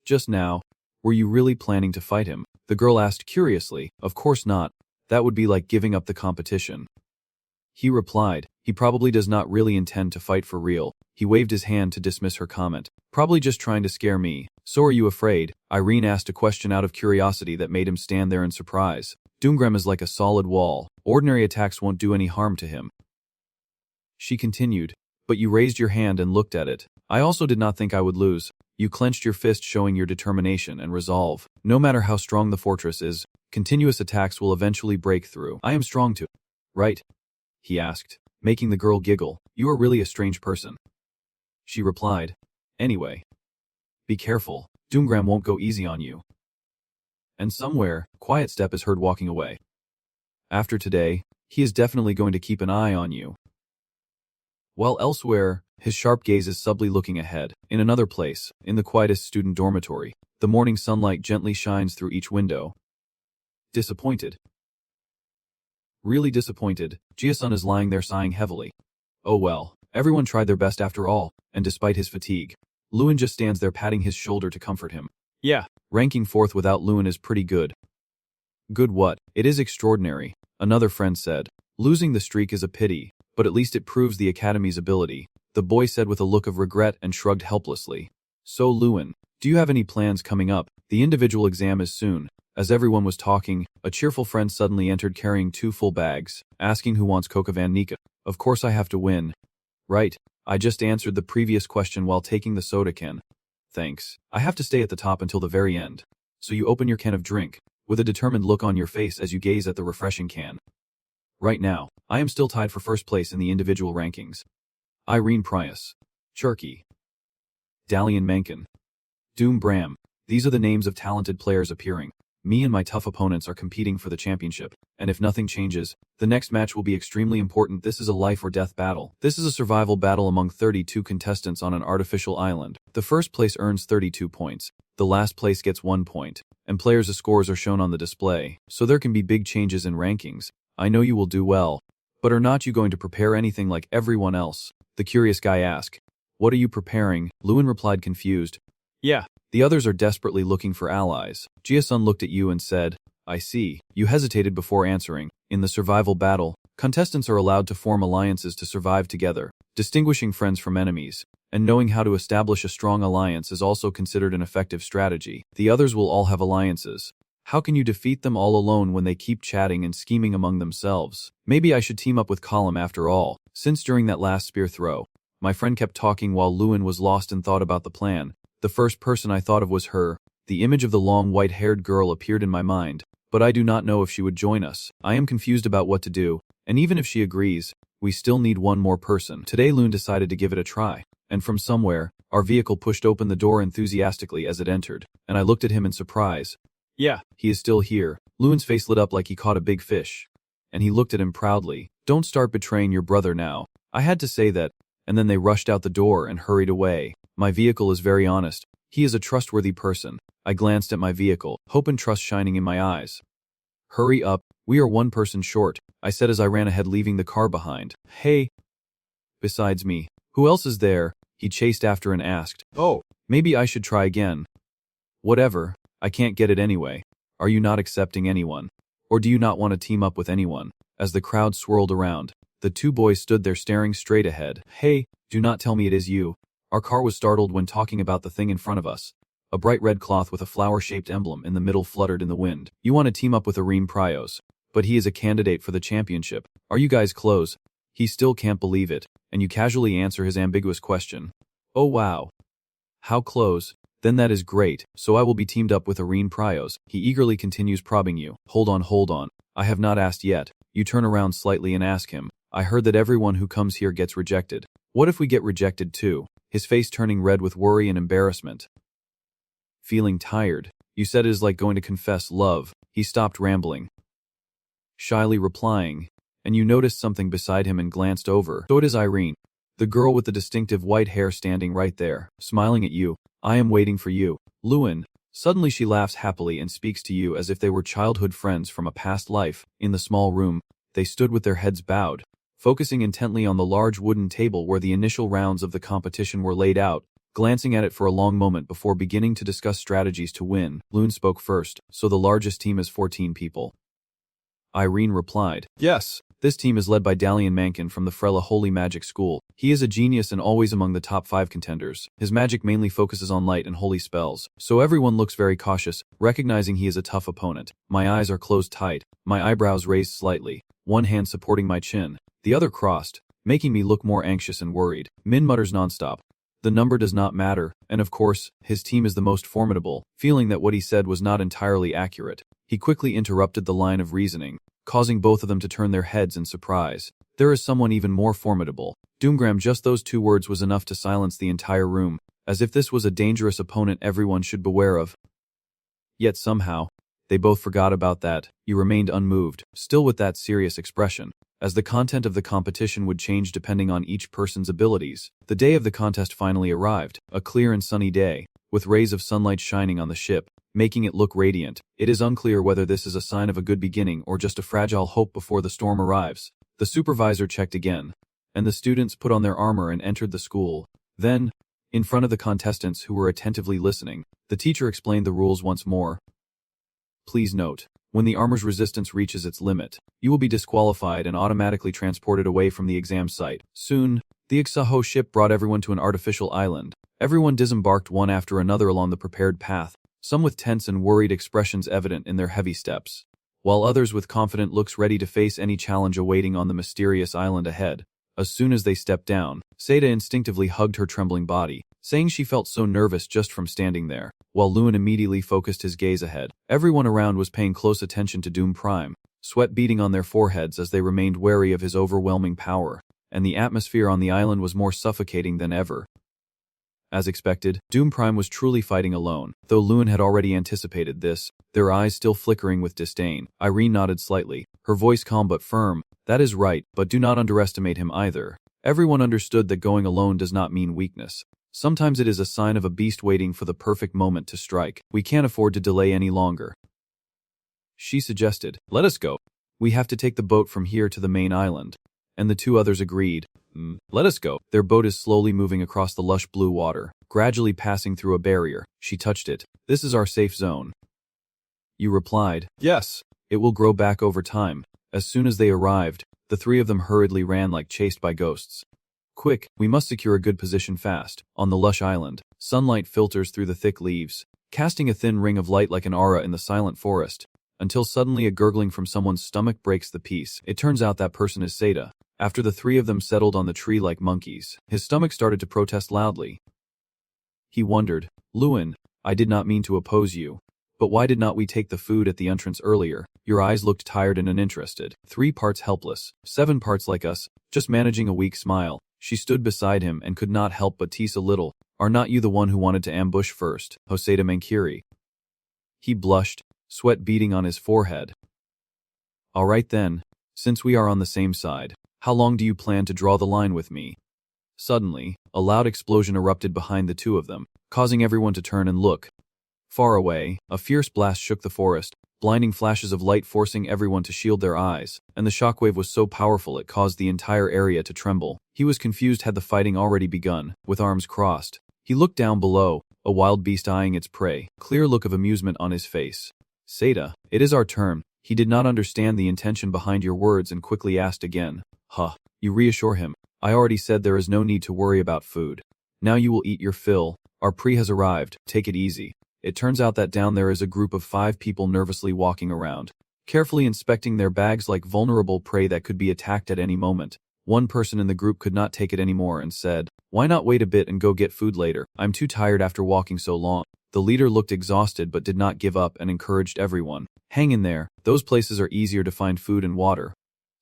Just now, were you really planning to fight him? The girl asked curiously. Of course not. That would be like giving up the competition. He replied. He probably does not really intend to fight for real. He waved his hand to dismiss her comment. Probably just trying to scare me. So are you afraid? Irene asked a question out of curiosity that made him stand there in surprise. Doomgram is like a solid wall. Ordinary attacks won't do any harm to him. She continued. But you raised your hand and looked at it. I also did not think I would lose. You clenched your fist, showing your determination and resolve. No matter how strong the fortress is, continuous attacks will eventually break through. I am strong too. Right? He asked, making the girl giggle. You are really a strange person. She replied. Anyway. Be careful. Doomgram won't go easy on you. And somewhere, quiet step is heard walking away. After today, he is definitely going to keep an eye on you. While elsewhere, his sharp gaze is subtly looking ahead. In another place, in the quietest student dormitory, the morning sunlight gently shines through each window. Disappointed. Really disappointed, Jia-sun is lying there sighing heavily. Oh well, everyone tried their best after all, and despite his fatigue, Lewin just stands there patting his shoulder to comfort him. Yeah, ranking 4th without Lewin is pretty good. Good what? It is extraordinary, another friend said. Losing the streak is a pity, but at least it proves the academy's ability, the boy said with a look of regret and shrugged helplessly. So Lewin, do you have any plans coming up? The individual exam is soon. As everyone was talking, a cheerful friend suddenly entered carrying 2 full bags, asking who wants Coca Van Nika. Of course I have to win. Right, I just answered the previous question while taking the soda can. Thanks. I have to stay at the top until the very end. So you open your can of drink, with a determined look on your face as you gaze at the refreshing can. Right now, I am still tied for first place in the individual rankings. Irene Prius. Cherky. Dalian Menken. Doom Bram. These are the names of talented players appearing. Me and my tough opponents are competing for the championship, and if nothing changes, the next match will be extremely important. This is a life or death battle. This is a survival battle among 32 contestants on an artificial island. The first place earns 32 points, the last place gets 1 point, and players' scores are shown on the display, so there can be big changes in rankings. I know you will do well, but are not you going to prepare anything like everyone else? The curious guy asked. What are you preparing? Lewin replied confused. Yeah. The others are desperately looking for allies. Jia-sun looked at you and said, I see. You hesitated before answering. In the survival battle, contestants are allowed to form alliances to survive together, distinguishing friends from enemies, and knowing how to establish a strong alliance is also considered an effective strategy. The others will all have alliances. How can you defeat them all alone when they keep chatting and scheming among themselves? Maybe I should team up with Column after all, since during that last spear throw, my friend kept talking while Lewin was lost in thought about the plan. The first person I thought of was her. The image of the long white-haired girl appeared in my mind, but I do not know if she would join us. I am confused about what to do, and even if she agrees, we still need one more person. Today Lewin decided to give it a try, and from somewhere, our vehicle pushed open the door enthusiastically as it entered, and I looked at him in surprise. Yeah, he is still here. Lewin's face lit up like he caught a big fish, and he looked at him proudly. Don't start betraying your brother now. I had to say that, and then they rushed out the door and hurried away. My vehicle is very honest. He is a trustworthy person. I glanced at my vehicle, hope and trust shining in my eyes. Hurry up, we are 1 person short, I said as I ran ahead leaving the car behind. Hey. Besides me, who else is there? He chased after and asked. Oh, maybe I should try again. Whatever, I can't get it anyway. Are you not accepting anyone? Or do you not want to team up with anyone? As the crowd swirled around, the 2 boys stood there staring straight ahead. Hey, do not tell me it is you. Our car was startled when talking about the thing in front of us. A bright red cloth with a flower-shaped emblem in the middle fluttered in the wind. You want to team up with Irene Prios, but he is a candidate for the championship. Are you guys close? He still can't believe it, and you casually answer his ambiguous question. Oh wow. How close? Then that is great, so I will be teamed up with Irene Prios. He eagerly continues probing you. Hold on. I have not asked yet. You turn around slightly and ask him. I heard that everyone who comes here gets rejected. What if we get rejected too? His face turning red with worry and embarrassment. Feeling tired. You said it is like going to confess love. He stopped rambling, shyly replying, and you noticed something beside him and glanced over. So it is Irene, the girl with the distinctive white hair standing right there, smiling at you. I am waiting for you, Lewin. Suddenly she laughs happily and speaks to you as if they were childhood friends from a past life. In the small room, they stood with their heads bowed, focusing intently on the large wooden table where the initial rounds of the competition were laid out, glancing at it for a long moment before beginning to discuss strategies to win. Lewin spoke first. So the largest team is 14 people. Irene replied, yes. This team is led by Dalian Mankin from the Frela Holy Magic School. He is a genius and always among the top 5 contenders. His magic mainly focuses on light and holy spells, so everyone looks very cautious, recognizing he is a tough opponent. My eyes are closed tight, my eyebrows raised slightly, one hand supporting my chin, the other crossed, making me look more anxious and worried. Min mutters nonstop. The number does not matter, and of course, his team is the most formidable. Feeling that what he said was not entirely accurate, he quickly interrupted the line of reasoning, causing both of them to turn their heads in surprise. There is someone even more formidable. Doomgram, just those 2 words was enough to silence the entire room, as if this was a dangerous opponent everyone should beware of. Yet somehow, they both forgot about that. You remained unmoved, still with that serious expression, as the content of the competition would change depending on each person's abilities. The day of the contest finally arrived, a clear and sunny day, with rays of sunlight shining on the ship, making it look radiant. It is unclear whether this is a sign of a good beginning or just a fragile hope before the storm arrives. The supervisor checked again, and the students put on their armor and entered the school. Then, in front of the contestants who were attentively listening, the teacher explained the rules once more. Please note, when the armor's resistance reaches its limit, you will be disqualified and automatically transported away from the exam site. Soon, the Ixaho ship brought everyone to an artificial island. Everyone disembarked one after another along the prepared path, some with tense and worried expressions evident in their heavy steps, while others with confident looks ready to face any challenge awaiting on the mysterious island ahead. As soon as they stepped down, Seda instinctively hugged her trembling body, saying she felt so nervous just from standing there, while Lewin immediately focused his gaze ahead. Everyone around was paying close attention to Doom Prime, sweat beading on their foreheads as they remained wary of his overwhelming power, and the atmosphere on the island was more suffocating than ever. As expected, Doom Prime was truly fighting alone, though Lewin had already anticipated this, their eyes still flickering with disdain. Irene nodded slightly, her voice calm but firm. That is right, but do not underestimate him either. Everyone understood that going alone does not mean weakness. Sometimes it is a sign of a beast waiting for the perfect moment to strike. We can't afford to delay any longer. She suggested, let us go. We have to take the boat from here to the main island. And the 2 others agreed. Let us go. Their boat is slowly moving across the lush blue water, gradually passing through a barrier. She touched it. This is our safe zone. You replied, yes. It will grow back over time. As soon as they arrived, the 3 of them hurriedly ran like chased by ghosts. Quick, we must secure a good position fast. On the lush island, sunlight filters through the thick leaves, casting a thin ring of light like an aura in the silent forest, until suddenly a gurgling from someone's stomach breaks the peace. It turns out that person is Seda. After the 3 of them settled on the tree like monkeys, his stomach started to protest loudly. He wondered, Lewin, I did not mean to oppose you, but why did not we take the food at the entrance earlier? Your eyes looked tired and uninterested, 3 parts helpless, 7 parts like us, just managing a weak smile. She stood beside him and could not help but tease a little. Are not you the one who wanted to ambush first, Hoseda Mankiri? He blushed, sweat beading on his forehead. All right then, since we are on the same side, how long do you plan to draw the line with me? Suddenly, a loud explosion erupted behind the 2 of them, causing everyone to turn and look. Far away, a fierce blast shook the forest, blinding flashes of light forcing everyone to shield their eyes, and the shockwave was so powerful it caused the entire area to tremble. He was confused had the fighting already begun. With arms crossed, he looked down below, a wild beast eyeing its prey, clear look of amusement on his face. Seda, it is our turn. He did not understand the intention behind your words and quickly asked again. Huh. You reassure him. I already said there is no need to worry about food. Now you will eat your fill. Our pre has arrived. Take it easy. It turns out that down there is a group of 5 people nervously walking around, carefully inspecting their bags like vulnerable prey that could be attacked at any moment. One person in the group could not take it anymore and said, why not wait a bit and go get food later? I'm too tired after walking so long. The leader looked exhausted but did not give up and encouraged everyone. Hang in there. Those places are easier to find food and water.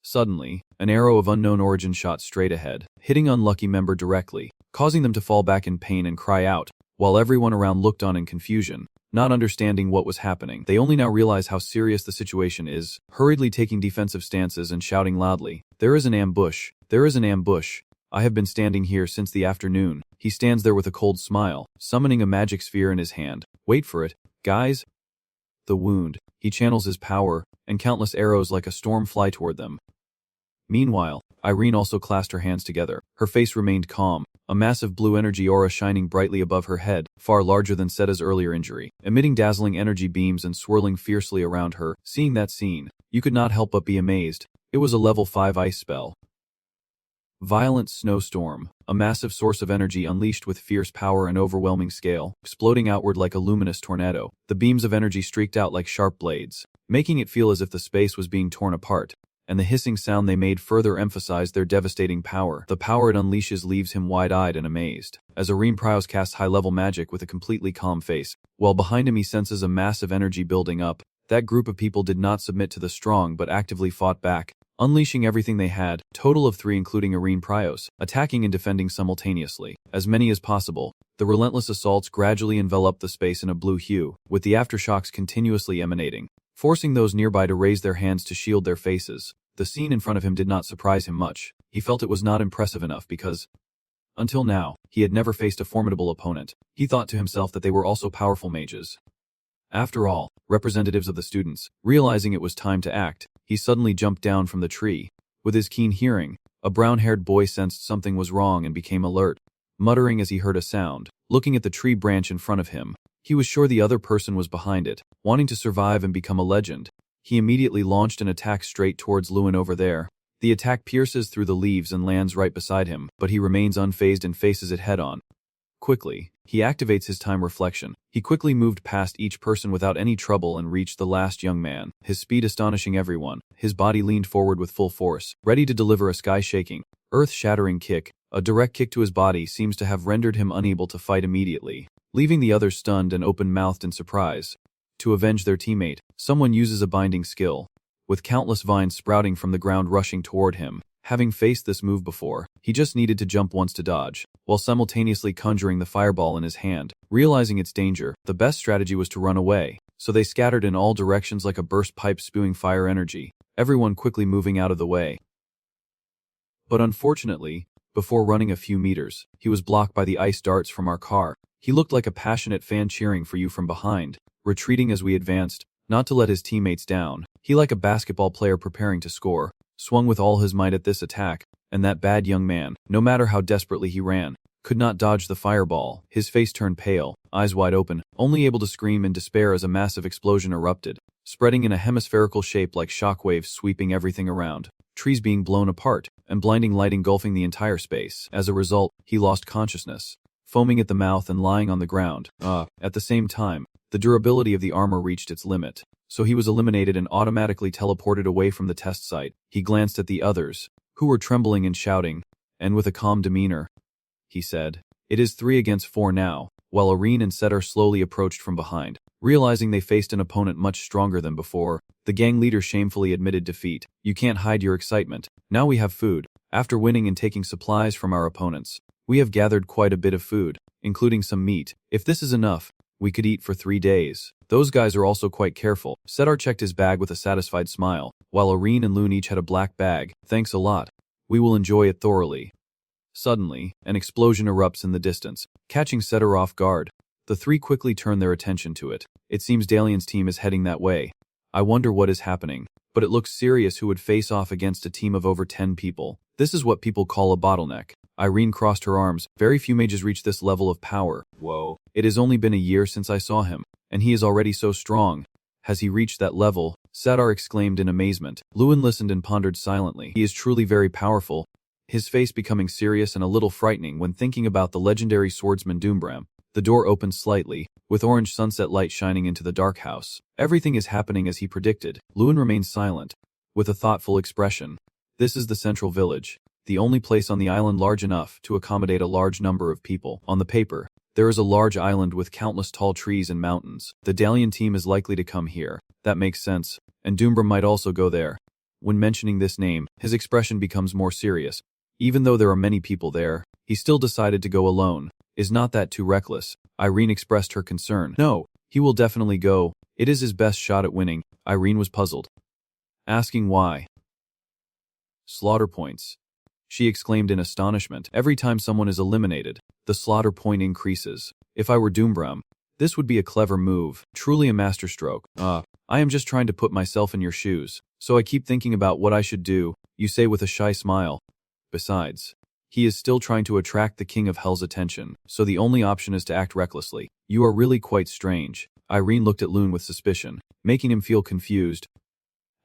Suddenly, an arrow of unknown origin shot straight ahead, hitting unlucky member directly, causing them to fall back in pain and cry out. While everyone around looked on in confusion, not understanding what was happening. They only now realize how serious the situation is, hurriedly taking defensive stances and shouting loudly, "There is an ambush! There is an ambush! I have been standing here since the afternoon." He stands there with a cold smile, summoning a magic sphere in his hand. "Wait for it, guys." The wound. He channels his power, and countless arrows like a storm fly toward them. Meanwhile, Irene also clasped her hands together. Her face remained calm, a massive blue energy aura shining brightly above her head, far larger than Seta's earlier injury, emitting dazzling energy beams and swirling fiercely around her. Seeing that scene, you could not help but be amazed. It was a level 5 ice spell. Violent snowstorm, a massive source of energy unleashed with fierce power and overwhelming scale, exploding outward like a luminous tornado. The beams of energy streaked out like sharp blades, making it feel as if the space was being torn apart, and the hissing sound they made further emphasized their devastating power. The power it unleashes leaves him wide-eyed and amazed, as Irene Pryos casts high-level magic with a completely calm face, while behind him he senses a massive energy building up. That group of people did not submit to the strong but actively fought back, unleashing everything they had, total of 3 including Irene Pryos, attacking and defending simultaneously, as many as possible. The relentless assaults gradually enveloped the space in a blue hue, with the aftershocks continuously emanating, forcing those nearby to raise their hands to shield their faces. The scene in front of him did not surprise him much. He felt it was not impressive enough because, until now, he had never faced a formidable opponent. He thought to himself that they were also powerful mages. After all, representatives of the students, realizing it was time to act, he suddenly jumped down from the tree. With his keen hearing, a brown-haired boy sensed something was wrong and became alert, muttering as he heard a sound. Looking at the tree branch in front of him, he was sure the other person was behind it. Wanting to survive and become a legend, he immediately launched an attack straight towards Lewin over there. The attack pierces through the leaves and lands right beside him, but he remains unfazed and faces it head-on. Quickly, he activates his time reflection. He quickly moved past each person without any trouble and reached the last young man, his speed astonishing everyone. His body leaned forward with full force, ready to deliver a sky-shaking, earth-shattering kick. A direct kick to his body seems to have rendered him unable to fight immediately, leaving the others stunned and open-mouthed in surprise. To avenge their teammate, someone uses a binding skill, with countless vines sprouting from the ground rushing toward him. Having faced this move before, he just needed to jump once to dodge, while simultaneously conjuring the fireball in his hand. Realizing its danger, the best strategy was to run away, so they scattered in all directions like a burst pipe spewing fire energy, everyone quickly moving out of the way. But unfortunately, before running a few meters, he was blocked by the ice darts from our car. He looked like a passionate fan cheering for you from behind, retreating as we advanced, not to let his teammates down. He, like a basketball player preparing to score, swung with all his might at this attack, and that bad young man, no matter how desperately he ran, could not dodge the fireball. His face turned pale, eyes wide open, only able to scream in despair as a massive explosion erupted, spreading in a hemispherical shape like shockwaves sweeping everything around, trees being blown apart, and blinding light engulfing the entire space. As a result, he lost consciousness, foaming at the mouth and lying on the ground. At the same time, the durability of the armor reached its limit, so he was eliminated and automatically teleported away from the test site. He glanced at the others, who were trembling and shouting, and with a calm demeanor, he said, "It is 3 against 4 now," while Irene and Setar slowly approached from behind. Realizing they faced an opponent much stronger than before, the gang leader shamefully admitted defeat. "You can't hide your excitement. Now we have food. After winning and taking supplies from our opponents, we have gathered quite a bit of food, including some meat. If this is enough, we could eat for 3 days. Those guys are also quite careful." Setar checked his bag with a satisfied smile, while Irene and Loon each had a black bag. "Thanks a lot. We will enjoy it thoroughly." Suddenly, an explosion erupts in the distance, catching Setar off guard. The 3 quickly turn their attention to it. It seems Dalian's team is heading that way. I wonder what is happening, but it looks serious. Who would face off against a team of over 10 people? This is what people call a bottleneck. Irene crossed her arms. Very few mages reach this level of power. Whoa. It has only been a year since I saw him, and he is already so strong. Has he reached that level? Setar exclaimed in amazement. Lewin listened and pondered silently. He is truly very powerful, his face becoming serious and a little frightening when thinking about the legendary swordsman Doombram. The door opened slightly, with orange sunset light shining into the dark house. Everything is happening as he predicted. Lewin remained silent, with a thoughtful expression. This is the central village, the only place on the island large enough to accommodate a large number of people. On the paper, there is a large island with countless tall trees and mountains. The Dalian team is likely to come here. That makes sense, and Doombram might also go there. When mentioning this name, his expression becomes more serious. Even though there are many people there, he still decided to go alone. Is not that too reckless? Irene expressed her concern. No, He will definitely go. It is his best shot at winning. Irene was puzzled. Asking why. Slaughter points. She exclaimed in astonishment. Every time someone is eliminated, the slaughter point increases. If I were Doombram, this would be a clever move, truly a masterstroke. I am just trying to put myself in your shoes, so I keep thinking about what I should do, you say with a shy smile. Besides, he is still trying to attract the King of Hell's attention, so the only option is to act recklessly. You are really quite strange. Irene looked at Loon with suspicion, making him feel confused.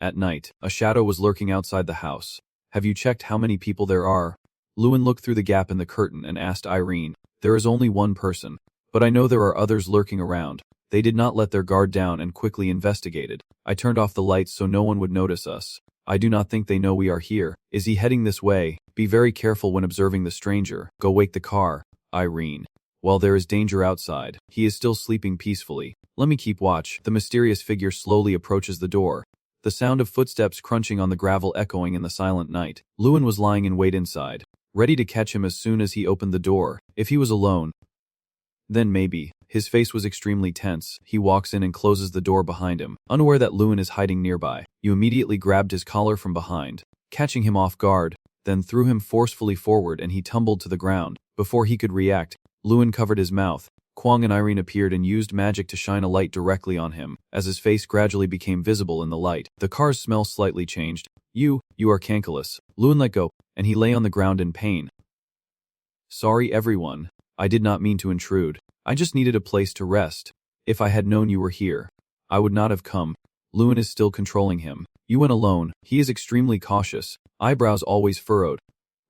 At night, a shadow was lurking outside the house. Have you checked how many people there are? Lewin looked through the gap in the curtain and asked Irene. There is only one person, but I know there are others lurking around. They did not let their guard down and quickly investigated. I turned off the lights so no one would notice us. I do not think they know we are here. Is he heading this way? Be very careful when observing the stranger. Go wake the car, Irene. While there is danger outside, he is still sleeping peacefully. Let me keep watch. The mysterious figure slowly approaches the door. The sound of footsteps crunching on the gravel echoing in the silent night. Lewin was lying in wait inside, ready to catch him as soon as he opened the door. If he was alone, then maybe. His face was extremely tense. He walks in and closes the door behind him, unaware that Lewin is hiding nearby. You immediately grabbed his collar from behind, catching him off guard, then threw him forcefully forward and he tumbled to the ground. Before he could react, Lewin covered his mouth. Kwang and Irene appeared and used magic to shine a light directly on him. As his face gradually became visible in the light, the car's smell slightly changed. You are Kankalis. Lewin let go, and he lay on the ground in pain. Sorry everyone. I did not mean to intrude. I just needed a place to rest. If I had known you were here, I would not have come. Lewin is still controlling him. You went alone. He is extremely cautious. Eyebrows always furrowed.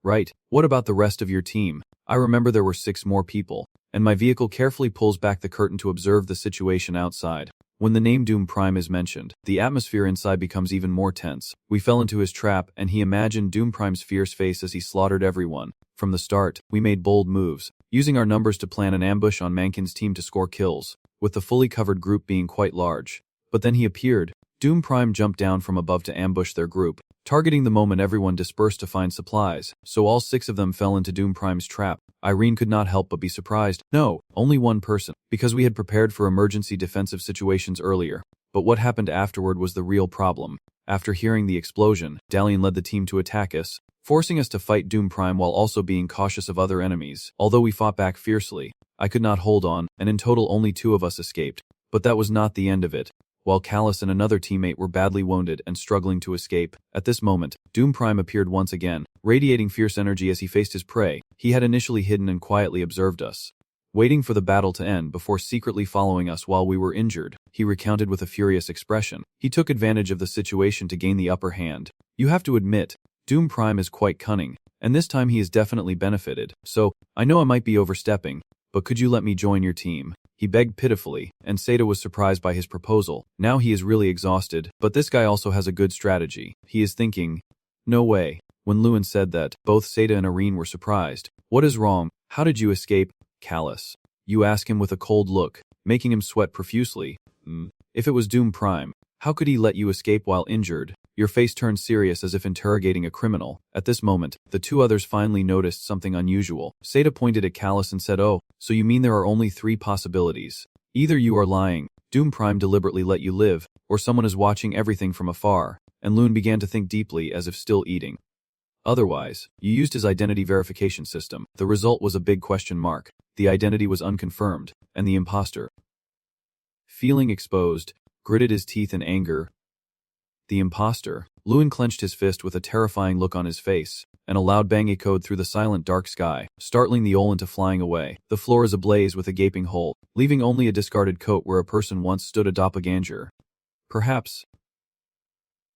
Right. What about the rest of your team? I remember there were 6 more people, and my vehicle carefully pulls back the curtain to observe the situation outside. When the name Doom Prime is mentioned, the atmosphere inside becomes even more tense. We fell into his trap, and he imagined Doom Prime's fierce face as he slaughtered everyone. From the start, we made bold moves, using our numbers to plan an ambush on Mankin's team to score kills, with the fully covered group being quite large. But then he appeared. Doom Prime jumped down from above to ambush their group, targeting the moment everyone dispersed to find supplies, so all 6 of them fell into Doom Prime's trap. Irene could not help but be surprised. No, only one person, because we had prepared for emergency defensive situations earlier. But what happened afterward was the real problem. After hearing the explosion, Dalian led the team to attack us, forcing us to fight Doom Prime while also being cautious of other enemies. Although we fought back fiercely, I could not hold on, and in total only 2 of us escaped. But that was not the end of it. While Callus and another teammate were badly wounded and struggling to escape, at this moment, Doom Prime appeared once again, radiating fierce energy as he faced his prey. He had initially hidden and quietly observed us, waiting for the battle to end before secretly following us while we were injured. He recounted with a furious expression. He took advantage of the situation to gain the upper hand. You have to admit, Doom Prime is quite cunning, and this time he has definitely benefited. So, I know I might be overstepping, but could you let me join your team? He begged pitifully, and Seda was surprised by his proposal. Now he is really exhausted, but this guy also has a good strategy. He is thinking, no way. When Lewin said that, both Seda and Irene were surprised. What is wrong? How did you escape? Callus. You ask him with a cold look, making him sweat profusely. If it was Doom Prime, how could he let you escape while injured? Your face turned serious as if interrogating a criminal. At this moment, the 2 others finally noticed something unusual. Seda pointed at Callus and said, oh, so you mean there are only 3 possibilities. Either you are lying, Doom Prime deliberately let you live, or someone is watching everything from afar. And Loon began to think deeply as if still eating. Otherwise, you used his identity verification system. The result was a big question mark. The identity was unconfirmed, and the imposter, feeling exposed, gritted his teeth in anger. The imposter. Lewin clenched his fist with a terrifying look on his face, and a loud bang echoed through the silent dark sky, startling the owl into flying away. The floor is ablaze with a gaping hole, leaving only a discarded coat where a person once stood, a doppelganger. Perhaps.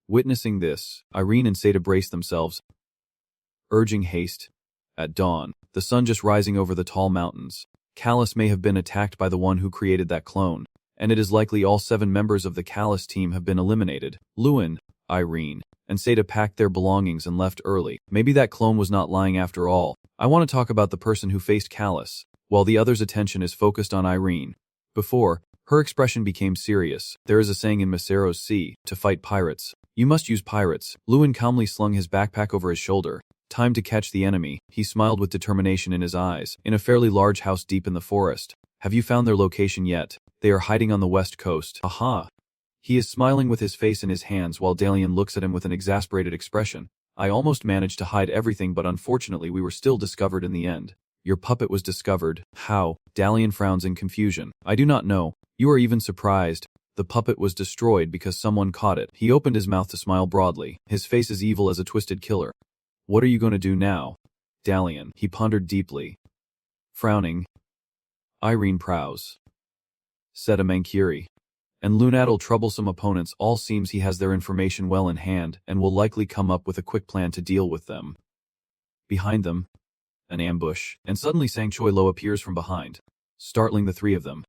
Witnessing this, Irene and Seda braced themselves, urging haste. At dawn, the sun just rising over the tall mountains, Callus may have been attacked by the one who created that clone, and it is likely all 7 members of the Callus team have been eliminated. Lewin, Irene, and Seda packed their belongings and left early. Maybe that clone was not lying after all. I want to talk about the person who faced Callus, while the others' attention is focused on Irene. Before, her expression became serious. There is a saying in Macero's Sea, to fight pirates, you must use pirates. Lewin calmly slung his backpack over his shoulder. Time to catch the enemy. He smiled with determination in his eyes. In a fairly large house deep in the forest. Have you found their location yet? They are hiding on the west coast. Aha! He is smiling with his face in his hands while Dalian looks at him with an exasperated expression. I almost managed to hide everything, but unfortunately we were still discovered in the end. Your puppet was discovered. How? Dalian frowns in confusion. I do not know. You are even surprised. The puppet was destroyed because someone caught it. He opened his mouth to smile broadly. His face is evil as a twisted killer. What are you going to do now? Dalian. He pondered deeply. Frowning. Irene Prowse. Said a Mankiri. And Lunadal troublesome opponents. All seems he has their information well in hand and will likely come up with a quick plan to deal with them. Behind them, an ambush, and suddenly Sang Choi Lo appears from behind, startling the three of them.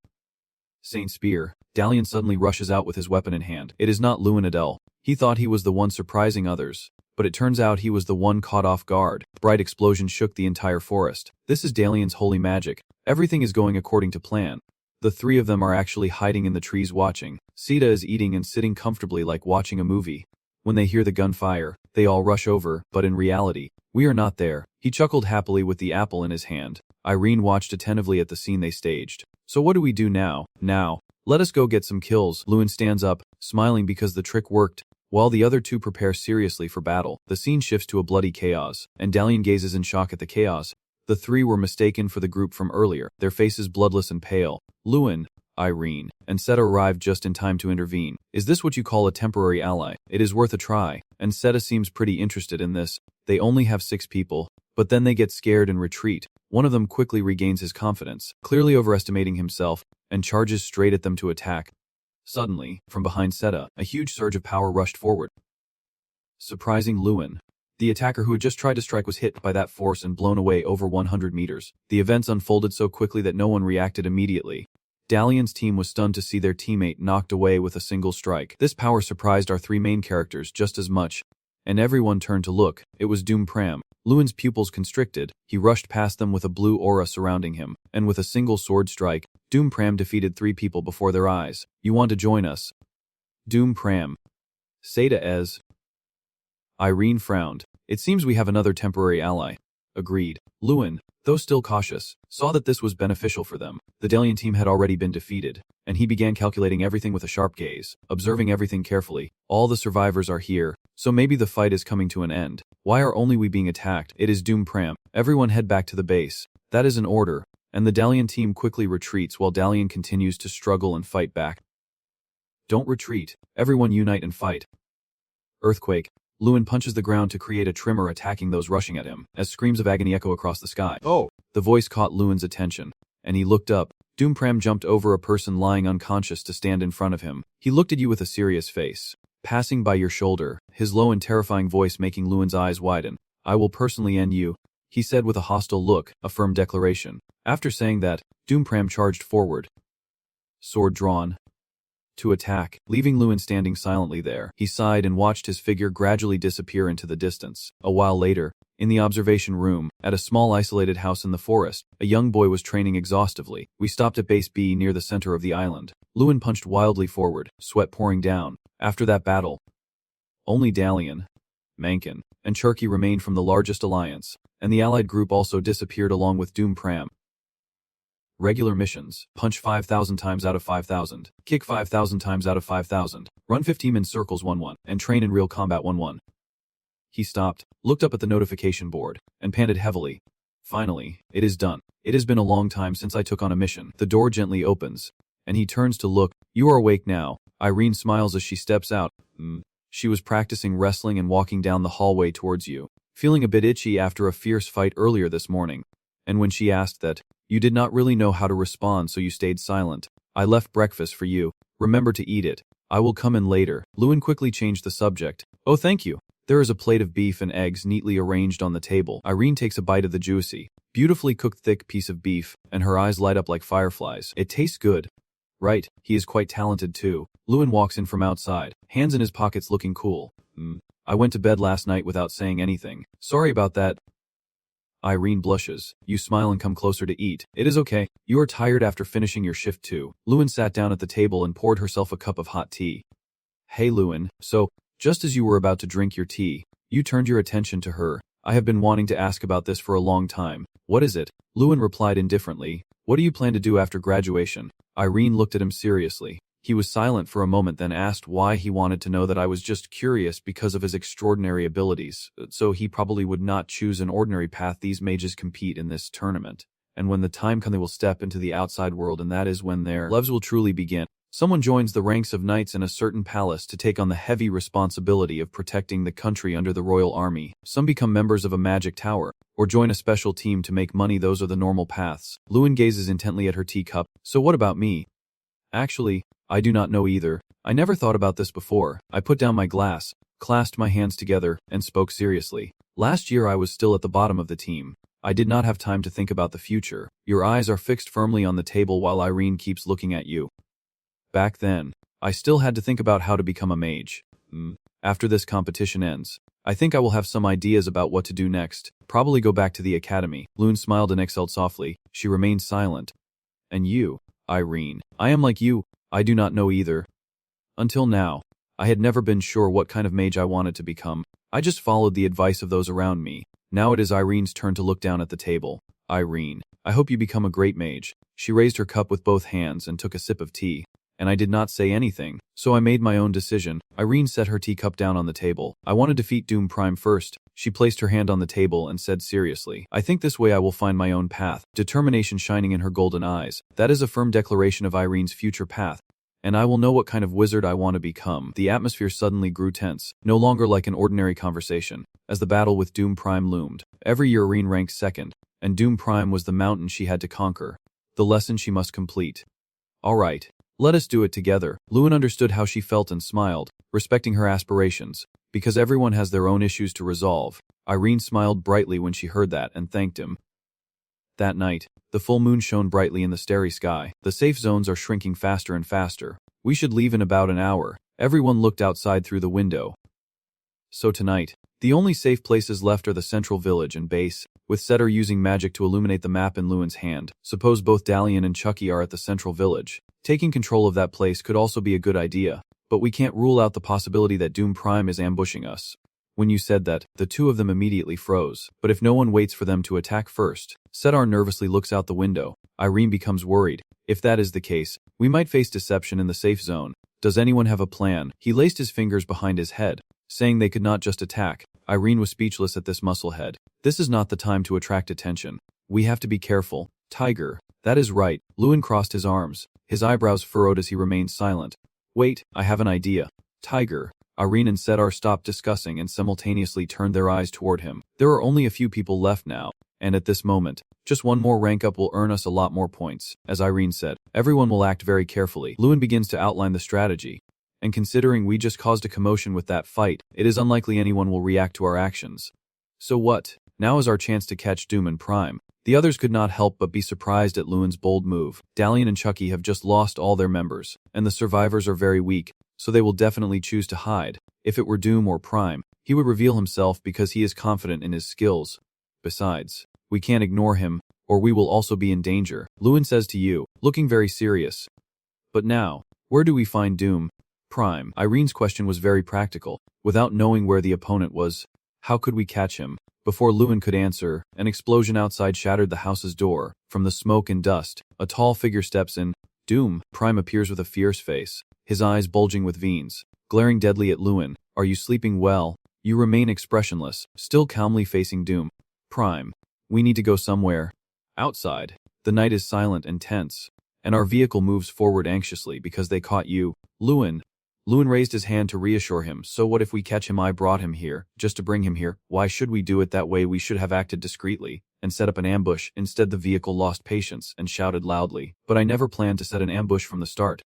Saint Spear. Dalian suddenly rushes out with his weapon in hand. It is not Lunadal. He thought he was the one surprising others, but it turns out he was the one caught off guard. Bright explosion shook the entire forest. This is Dalian's holy magic. Everything is going according to plan. The three of them are actually hiding in the trees watching. Sita is eating and sitting comfortably like watching a movie. When they hear the gunfire, they all rush over, but in reality, we are not there. He chuckled happily with the apple in his hand. Irene watched attentively at the scene they staged. So what do we do now? Now, let us go get some kills. Lewin stands up, smiling because the trick worked, while the other two prepare seriously for battle. The scene shifts to a bloody chaos, and Dalian gazes in shock at the chaos. The three were mistaken for the group from earlier, their faces bloodless and pale. Lewin, Irene, and Seta arrived just in time to intervene. Is this what you call a temporary ally? It is worth a try, and Seta seems pretty interested in this. They only have 6 people, but then they get scared and retreat. One of them quickly regains his confidence, clearly overestimating himself, and charges straight at them to attack. Suddenly, from behind Seta, a huge surge of power rushed forward, surprising Lewin. The attacker who had just tried to strike was hit by that force and blown away over 100 meters. The events unfolded so quickly that no one reacted immediately. Dalian's team was stunned to see their teammate knocked away with a single strike. This power surprised our 3 main characters just as much, and everyone turned to look. It was Doom Pram. Lewin's pupils constricted. He rushed past them with a blue aura surrounding him, and with a single sword strike, Doom Pram defeated 3 people before their eyes. You want to join us? Doom Pram. Seta Ez. Irene frowned. It seems we have another temporary ally. Agreed. Lewin, though still cautious, saw that this was beneficial for them. The Dalian team had already been defeated, and he began calculating everything with a sharp gaze, observing everything carefully. All the survivors are here, so maybe the fight is coming to an end. Why are only we being attacked? It is Doom Pram. Everyone head back to the base. That is an order, and the Dalian team quickly retreats while Dalian continues to struggle and fight back. Don't retreat. Everyone unite and fight. Earthquake. Lewin punches the ground to create a tremor, attacking those rushing at him, as screams of agony echo across the sky. Oh! The voice caught Lewin's attention, and he looked up. Doom Pram jumped over a person lying unconscious to stand in front of him. He looked at you with a serious face, passing by your shoulder, his low and terrifying voice making Lewin's eyes widen. I will personally end you, he said with a hostile look, a firm declaration. After saying that, Doom Pram charged forward, sword drawn, to attack, leaving Lewin standing silently there. He sighed and watched his figure gradually disappear into the distance. A while later, in the observation room, at a small isolated house in the forest, a young boy was training exhaustively. We stopped at base B near the center of the island. Lewin punched wildly forward, sweat pouring down. After that battle, only Dalian, Mankin, and Cherky remained from the largest alliance, and the allied group also disappeared along with Doom Pram. Regular missions: punch 5,000 times out of 5,000, kick 5,000 times out of 5,000, run 15 in circles 1-1, and train in real combat 1-1. He stopped, looked up at the notification board, and panted heavily. Finally, it is done. It has been a long time since I took on a mission. The door gently opens, and he turns to look. You are awake now. Irene smiles as she steps out. She was practicing wrestling and walking down the hallway towards you, feeling a bit itchy after a fierce fight earlier this morning. And when she asked that, you did not really know how to respond, so you stayed silent. I left breakfast for you. Remember to eat it. I will come in later. Lewin quickly changed the subject. Oh, thank you. There is a plate of beef and eggs neatly arranged on the table. Irene takes a bite of the juicy, beautifully cooked thick piece of beef, and her eyes light up like fireflies. It tastes good. Right, he is quite talented too. Lewin walks in from outside, hands in his pockets looking cool. I went to bed last night without saying anything. Sorry about that. Irene blushes. You smile and come closer to eat. It is okay. You are tired after finishing your shift too. Lewin sat down at the table and poured herself a cup of hot tea. Hey Lewin, so, just as you were about to drink your tea, you turned your attention to her. I have been wanting to ask about this for a long time. What is it? Lewin replied indifferently. What do you plan to do after graduation? Irene looked at him seriously. He was silent for a moment, then asked why he wanted to know that. I was just curious because of his extraordinary abilities, so he probably would not choose an ordinary path. These mages compete in this tournament, and when the time comes they will step into the outside world, and that is when their lives will truly begin. Someone joins the ranks of knights in a certain palace to take on the heavy responsibility of protecting the country under the royal army. Some become members of a magic tower, or join a special team to make money. Those are the normal paths. Lewin gazes intently at her teacup. So what about me? Actually, I do not know either. I never thought about this before. I put down my glass, clasped my hands together, and spoke seriously. Last year I was still at the bottom of the team. I did not have time to think about the future. Your eyes are fixed firmly on the table while Irene keeps looking at you. Back then, I still had to think about how to become a mage. After this competition ends, I think I will have some ideas about what to do next. Probably go back to the academy. Lune smiled and exhaled softly. She remained silent. And you, Irene? I am like you. I do not know either. Until now, I had never been sure what kind of mage I wanted to become. I just followed the advice of those around me. Now it is Irene's turn to look down at the table. Irene, I hope you become a great mage. She raised her cup with both hands and took a sip of tea. And I did not say anything, so I made my own decision. Irene set her teacup down on the table. I want to defeat Doom Prime first. She placed her hand on the table and said seriously, I think this way I will find my own path. Determination shining in her golden eyes. That is a firm declaration of Irene's future path. And I will know what kind of wizard I want to become. The atmosphere suddenly grew tense, no longer like an ordinary conversation, as the battle with Doom Prime loomed. Every year Irene ranked second, and Doom Prime was the mountain she had to conquer, the lesson she must complete. All right. Let us do it together. Lewin understood how she felt and smiled, respecting her aspirations, because everyone has their own issues to resolve. Irene smiled brightly when she heard that and thanked him. That night, the full moon shone brightly in the starry sky. The safe zones are shrinking faster and faster. We should leave in about an hour. Everyone looked outside through the window. So tonight, the only safe places left are the central village and base, with Setter using magic to illuminate the map in Lewin's hand. Suppose both Dalian and Chucky are at the central village. Taking control of that place could also be a good idea, but we can't rule out the possibility that Doom Prime is ambushing us. When you said that, the two of them immediately froze. But if no one waits for them to attack first, Setar nervously looks out the window. Irene becomes worried. If that is the case, we might face deception in the safe zone. Does anyone have a plan? He laced his fingers behind his head, saying they could not just attack. Irene was speechless at this musclehead. This is not the time to attract attention. We have to be careful. Tiger. That is right. Lewin crossed his arms, his eyebrows furrowed as he remained silent. Wait, I have an idea. Tiger. Irene and Setar stopped discussing and simultaneously turned their eyes toward him. There are only a few people left now, and at this moment, just one more rank up will earn us a lot more points. As Irene said, everyone will act very carefully. Lewin begins to outline the strategy. And considering we just caused a commotion with that fight, it is unlikely anyone will react to our actions. So what? Now is our chance to catch Doom and Prime. The others could not help but be surprised at Lewin's bold move. Dalian and Chucky have just lost all their members, and the survivors are very weak, so they will definitely choose to hide. If it were Doom or Prime, he would reveal himself because he is confident in his skills. Besides, we can't ignore him, or we will also be in danger. Lewin says to you, looking very serious. But now, where do we find Doom? Prime. Irene's question was very practical. Without knowing where the opponent was, how could we catch him? Before Lewin could answer, an explosion outside shattered the house's door. From the smoke and dust, a tall figure steps in. Doom. Prime appears with a fierce face, his eyes bulging with veins, glaring deadly at Lewin. Are you sleeping well? You remain expressionless, still calmly facing Doom. Prime. We need to go somewhere. Outside. The night is silent and tense, and our vehicle moves forward anxiously because they caught you. Lewin. Lewin raised his hand to reassure him. So what if we catch him? I brought him here, just to bring him here. Why should we do it that way? We should have acted discreetly, and set up an ambush. Instead the vehicle lost patience and shouted loudly. But I never planned to set an ambush from the start.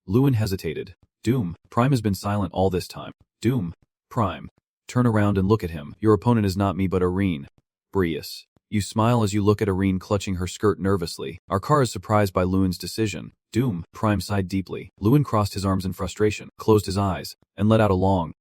Lewin hesitated. Doom. Prime has been silent all this time. Doom. Prime. Turn around and look at him. Your opponent is not me but Irene. Brius. You smile as you look at Irene clutching her skirt nervously. Our car is surprised by Lewin's decision. Doom. Prime sighed deeply. Lewin crossed his arms in frustration, closed his eyes, and let out a long,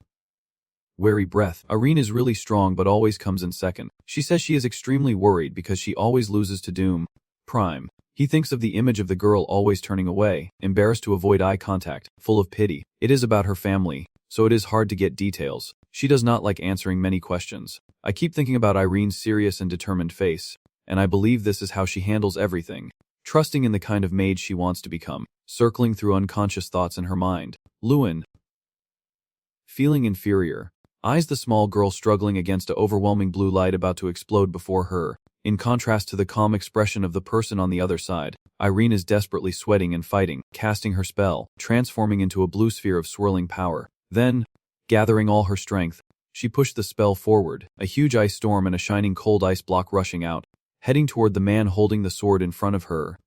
wary breath. Irene is really strong but always comes in second. She says she is extremely worried because she always loses to Doom. Prime. He thinks of the image of the girl always turning away, embarrassed to avoid eye contact, full of pity. It is about her family, so it is hard to get details. She does not like answering many questions. I keep thinking about Irene's serious and determined face, and I believe this is how she handles everything. trusting in the kind of mage she wants to become, circling through unconscious thoughts in her mind. Lewin, feeling inferior, eyes the small girl struggling against an overwhelming blue light about to explode before her. In contrast to the calm expression of the person on the other side, Irene is desperately sweating and fighting, casting her spell, transforming into a blue sphere of swirling power. Then, gathering all her strength, she pushed the spell forward, a huge ice storm and a shining cold ice block rushing out, heading toward the man holding the sword in front of her.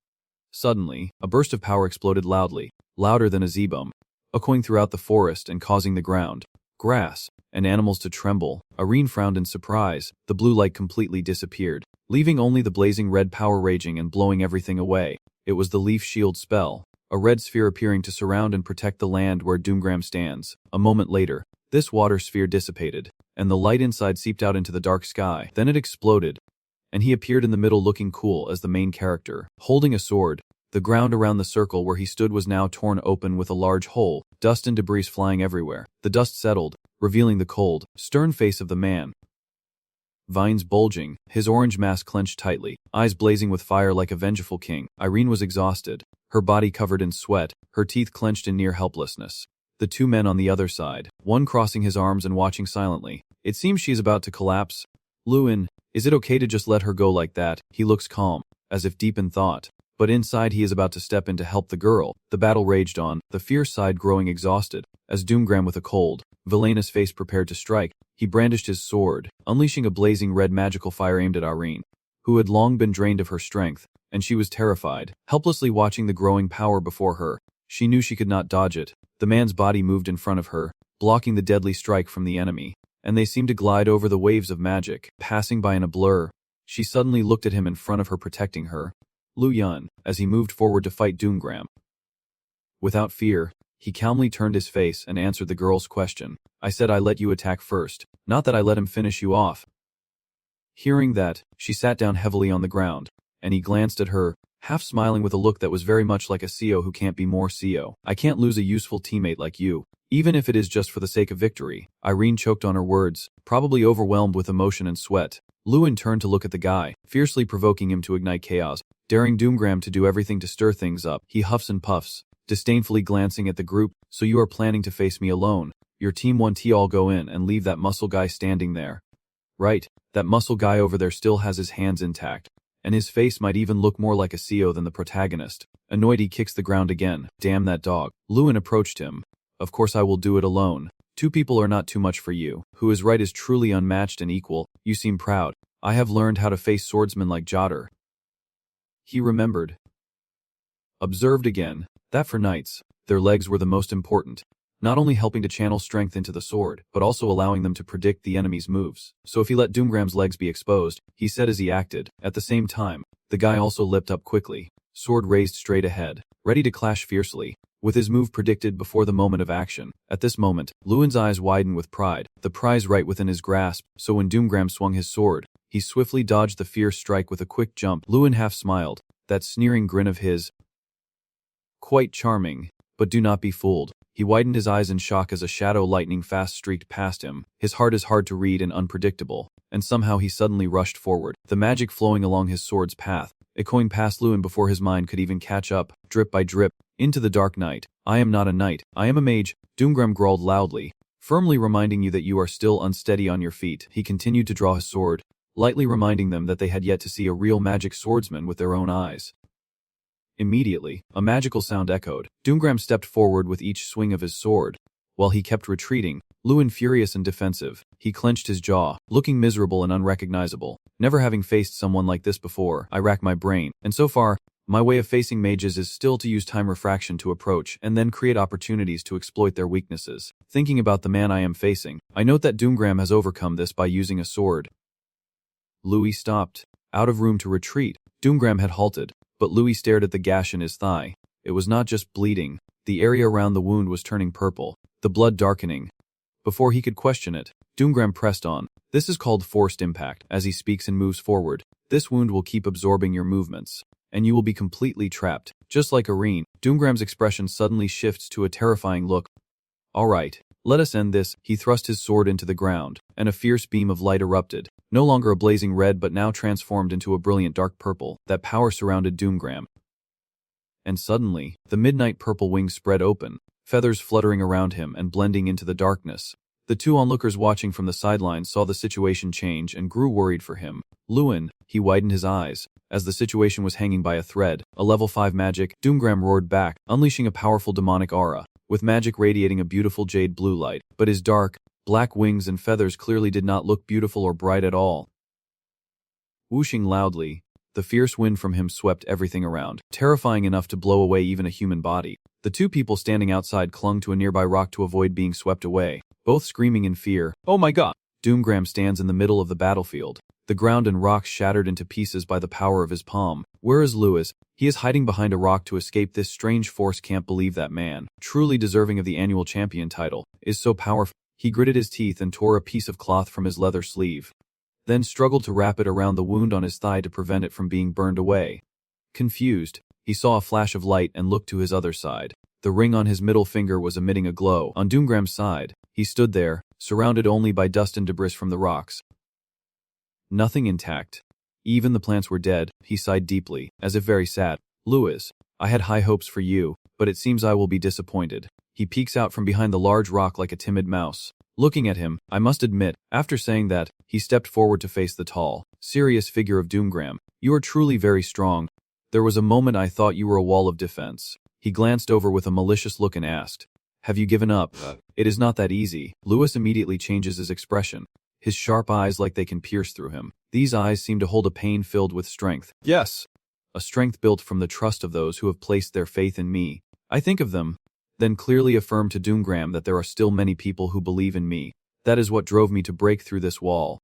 Suddenly, a burst of power exploded loudly, louder than a Z-bomb, echoing throughout the forest and causing the ground, grass, and animals to tremble. Irene frowned in surprise. The blue light completely disappeared, leaving only the blazing red power raging and blowing everything away. It was the Leaf Shield spell, a red sphere appearing to surround and protect the land where Doomgram stands. A moment later, this water sphere dissipated, and the light inside seeped out into the dark sky. Then it exploded, and he appeared in the middle looking cool as the main character, holding a sword. The ground around the circle where he stood was now torn open with a large hole, dust and debris flying everywhere. The dust settled, revealing the cold, stern face of the man. Vines bulging, his orange mask clenched tightly, eyes blazing with fire like a vengeful king. Irene was exhausted, her body covered in sweat, her teeth clenched in near helplessness. The two men on the other side, one crossing his arms and watching silently. It seems she's about to collapse. Lewin, is it okay to just let her go like that? He looks calm, as if deep in thought. But inside he is about to step in to help the girl. The battle raged on, the fierce side growing exhausted, as Doomgram with a cold, villainous face prepared to strike. He brandished his sword, unleashing a blazing red magical fire aimed at Irene, who had long been drained of her strength, and she was terrified, helplessly watching the growing power before her. She knew she could not dodge it. The man's body moved in front of her, blocking the deadly strike from the enemy, and they seemed to glide over the waves of magic, passing by in a blur. She suddenly looked at him in front of her, protecting her. Lu Yun, as he moved forward to fight Doomgram. Without fear, he calmly turned his face and answered the girl's question. I said I let you attack first, not that I let him finish you off. Hearing that, she sat down heavily on the ground, and he glanced at her, half smiling with a look that was very much like a CEO who can't be more CEO. I can't lose a useful teammate like you, even if it is just for the sake of victory. Irene choked on her words, probably overwhelmed with emotion and sweat. Lewin turned to look at the guy, fiercely provoking him to ignite chaos, daring Doomgram to do everything to stir things up. He huffs and puffs, disdainfully glancing at the group. So you are planning to face me alone? Your team 1T all go in and leave that muscle guy standing there. Right, that muscle guy over there still has his hands intact, and his face might even look more like a CEO than the protagonist. Annoyed, he kicks the ground again. Damn that dog. Lewin approached him. Of course I will do it alone. Two people are not too much for you. Who is right is truly unmatched and equal. You seem proud. I have learned how to face swordsmen like Jotter. He remembered. Observed again, that for knights, their legs were the most important, not only helping to channel strength into the sword, but also allowing them to predict the enemy's moves. So if he let Doomgram's legs be exposed, he said as he acted. At the same time, the guy also leapt up quickly, sword raised straight ahead, ready to clash fiercely, with his move predicted before the moment of action. At this moment, Lewin's eyes widened with pride, the prize right within his grasp. So when Doomgram swung his sword, he swiftly dodged the fierce strike with a quick jump. Lewin half smiled, that sneering grin of his. Quite charming, but do not be fooled. He widened his eyes in shock as a shadow lightning fast streaked past him. His heart is hard to read and unpredictable, and somehow he suddenly rushed forward, the magic flowing along his sword's path, echoing past Lewin before his mind could even catch up, drip by drip, into the dark night. I am not a knight, I am a mage, Doomgram growled loudly, firmly reminding you that you are still unsteady on your feet. He continued to draw his sword, lightly reminding them that they had yet to see a real magic swordsman with their own eyes. Immediately, a magical sound echoed. Doomgram stepped forward with each swing of his sword. While he kept retreating, Lewin furious and defensive, he clenched his jaw, looking miserable and unrecognizable. Never having faced someone like this before, I rack my brain, and so far, my way of facing mages is still to use time refraction to approach and then create opportunities to exploit their weaknesses. Thinking about the man I am facing, I note that Doomgram has overcome this by using a sword. Louis stopped, out of room to retreat. Doomgram had halted, but Louis stared at the gash in his thigh. It was not just bleeding, the area around the wound was turning purple, the blood darkening. Before he could question it, Doomgram pressed on. This is called forced impact. As he speaks and moves forward, this wound will keep absorbing your movements, and you will be completely trapped. Just like Irene, Doomgram's expression suddenly shifts to a terrifying look. Alright, let us end this. He thrust his sword into the ground, and a fierce beam of light erupted. No longer a blazing red but now transformed into a brilliant dark purple. That power surrounded Doomgram, And suddenly, the midnight purple wings spread open, feathers fluttering around him and blending into the darkness. The two onlookers watching from the sidelines saw the situation change and grew worried for him. Lewin, he widened his eyes. As the situation was hanging by a thread, a level 5 magic, Doomgram roared back, unleashing a powerful demonic aura, with magic radiating a beautiful jade blue light, but his dark, black wings and feathers clearly did not look beautiful or bright at all. Whooshing loudly, the fierce wind from him swept everything around, terrifying enough to blow away even a human body. The two people standing outside clung to a nearby rock to avoid being swept away, both screaming in fear. "Oh my god!" Doomgram stands in the middle of the battlefield. The ground and rocks shattered into pieces by the power of his palm. Where is Lewis? He is hiding behind a rock to escape this strange force. Can't believe that man, truly deserving of the annual champion title, is so powerful. He gritted his teeth and tore a piece of cloth from his leather sleeve, then struggled to wrap it around the wound on his thigh to prevent it from being burned away. Confused, he saw a flash of light and looked to his other side. The ring on his middle finger was emitting a glow. On Doomgram's side, he stood there, surrounded only by dust and debris from the rocks. Nothing intact. Even the plants were dead. He sighed deeply, as if very sad. "Lewis, I had high hopes for you, but it seems I will be disappointed." He peeks out from behind the large rock like a timid mouse. Looking at him, I must admit, after saying that, he stepped forward to face the tall, serious figure of Doomgram. "You are truly very strong. There was a moment I thought you were a wall of defense." He glanced over with a malicious look and asked, "Have you given up?" "It is not that easy." Lewis immediately changes his expression, his sharp eyes like they can pierce through him. These eyes seem to hold a pain filled with strength. "Yes, a strength built from the trust of those who have placed their faith in me. I think of them, then clearly affirmed to Doomgram that there are still many people who believe in me. That is what drove me to break through this wall."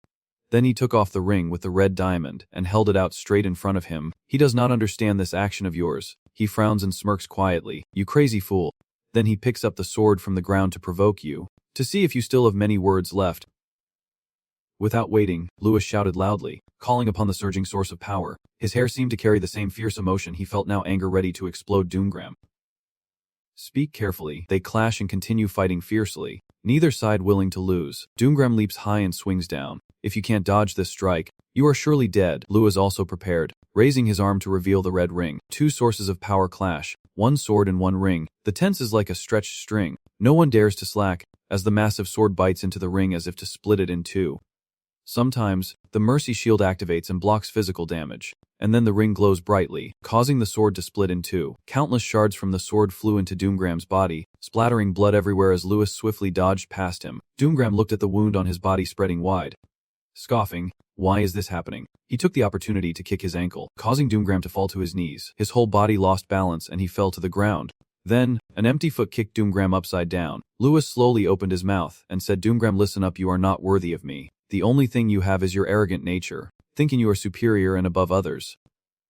Then he took off the ring with the red diamond and held it out straight in front of him. "He does not understand this action of yours." He frowns and smirks quietly. "You crazy fool." Then he picks up the sword from the ground to provoke you, to see if you still have many words left. Without waiting, Lewis shouted loudly, calling upon the surging source of power. His hair seemed to carry the same fierce emotion he felt now, anger ready to explode. Doomgram, "Speak carefully." They clash and continue fighting fiercely, neither side willing to lose. Doomgram leaps high and swings down. "If you can't dodge this strike, you are surely dead." Lewis also prepared, raising his arm to reveal the red ring. Two sources of power clash, one sword and one ring. The tense is like a stretched string. No one dares to slack, as the massive sword bites into the ring as if to split it in two. Sometimes, the mercy shield activates and blocks physical damage, and then the ring glows brightly, causing the sword to split in two. Countless shards from the sword flew into Doomgram's body, splattering blood everywhere as Lewis swiftly dodged past him. Doomgram looked at the wound on his body spreading wide, scoffing, "Why is this happening?" He took the opportunity to kick his ankle, causing Doomgram to fall to his knees. His whole body lost balance and he fell to the ground. Then, an empty foot kicked Doomgram upside down. Lewis slowly opened his mouth and said, "Doomgram, listen up, you are not worthy of me. The only thing you have is your arrogant nature, thinking you are superior and above others.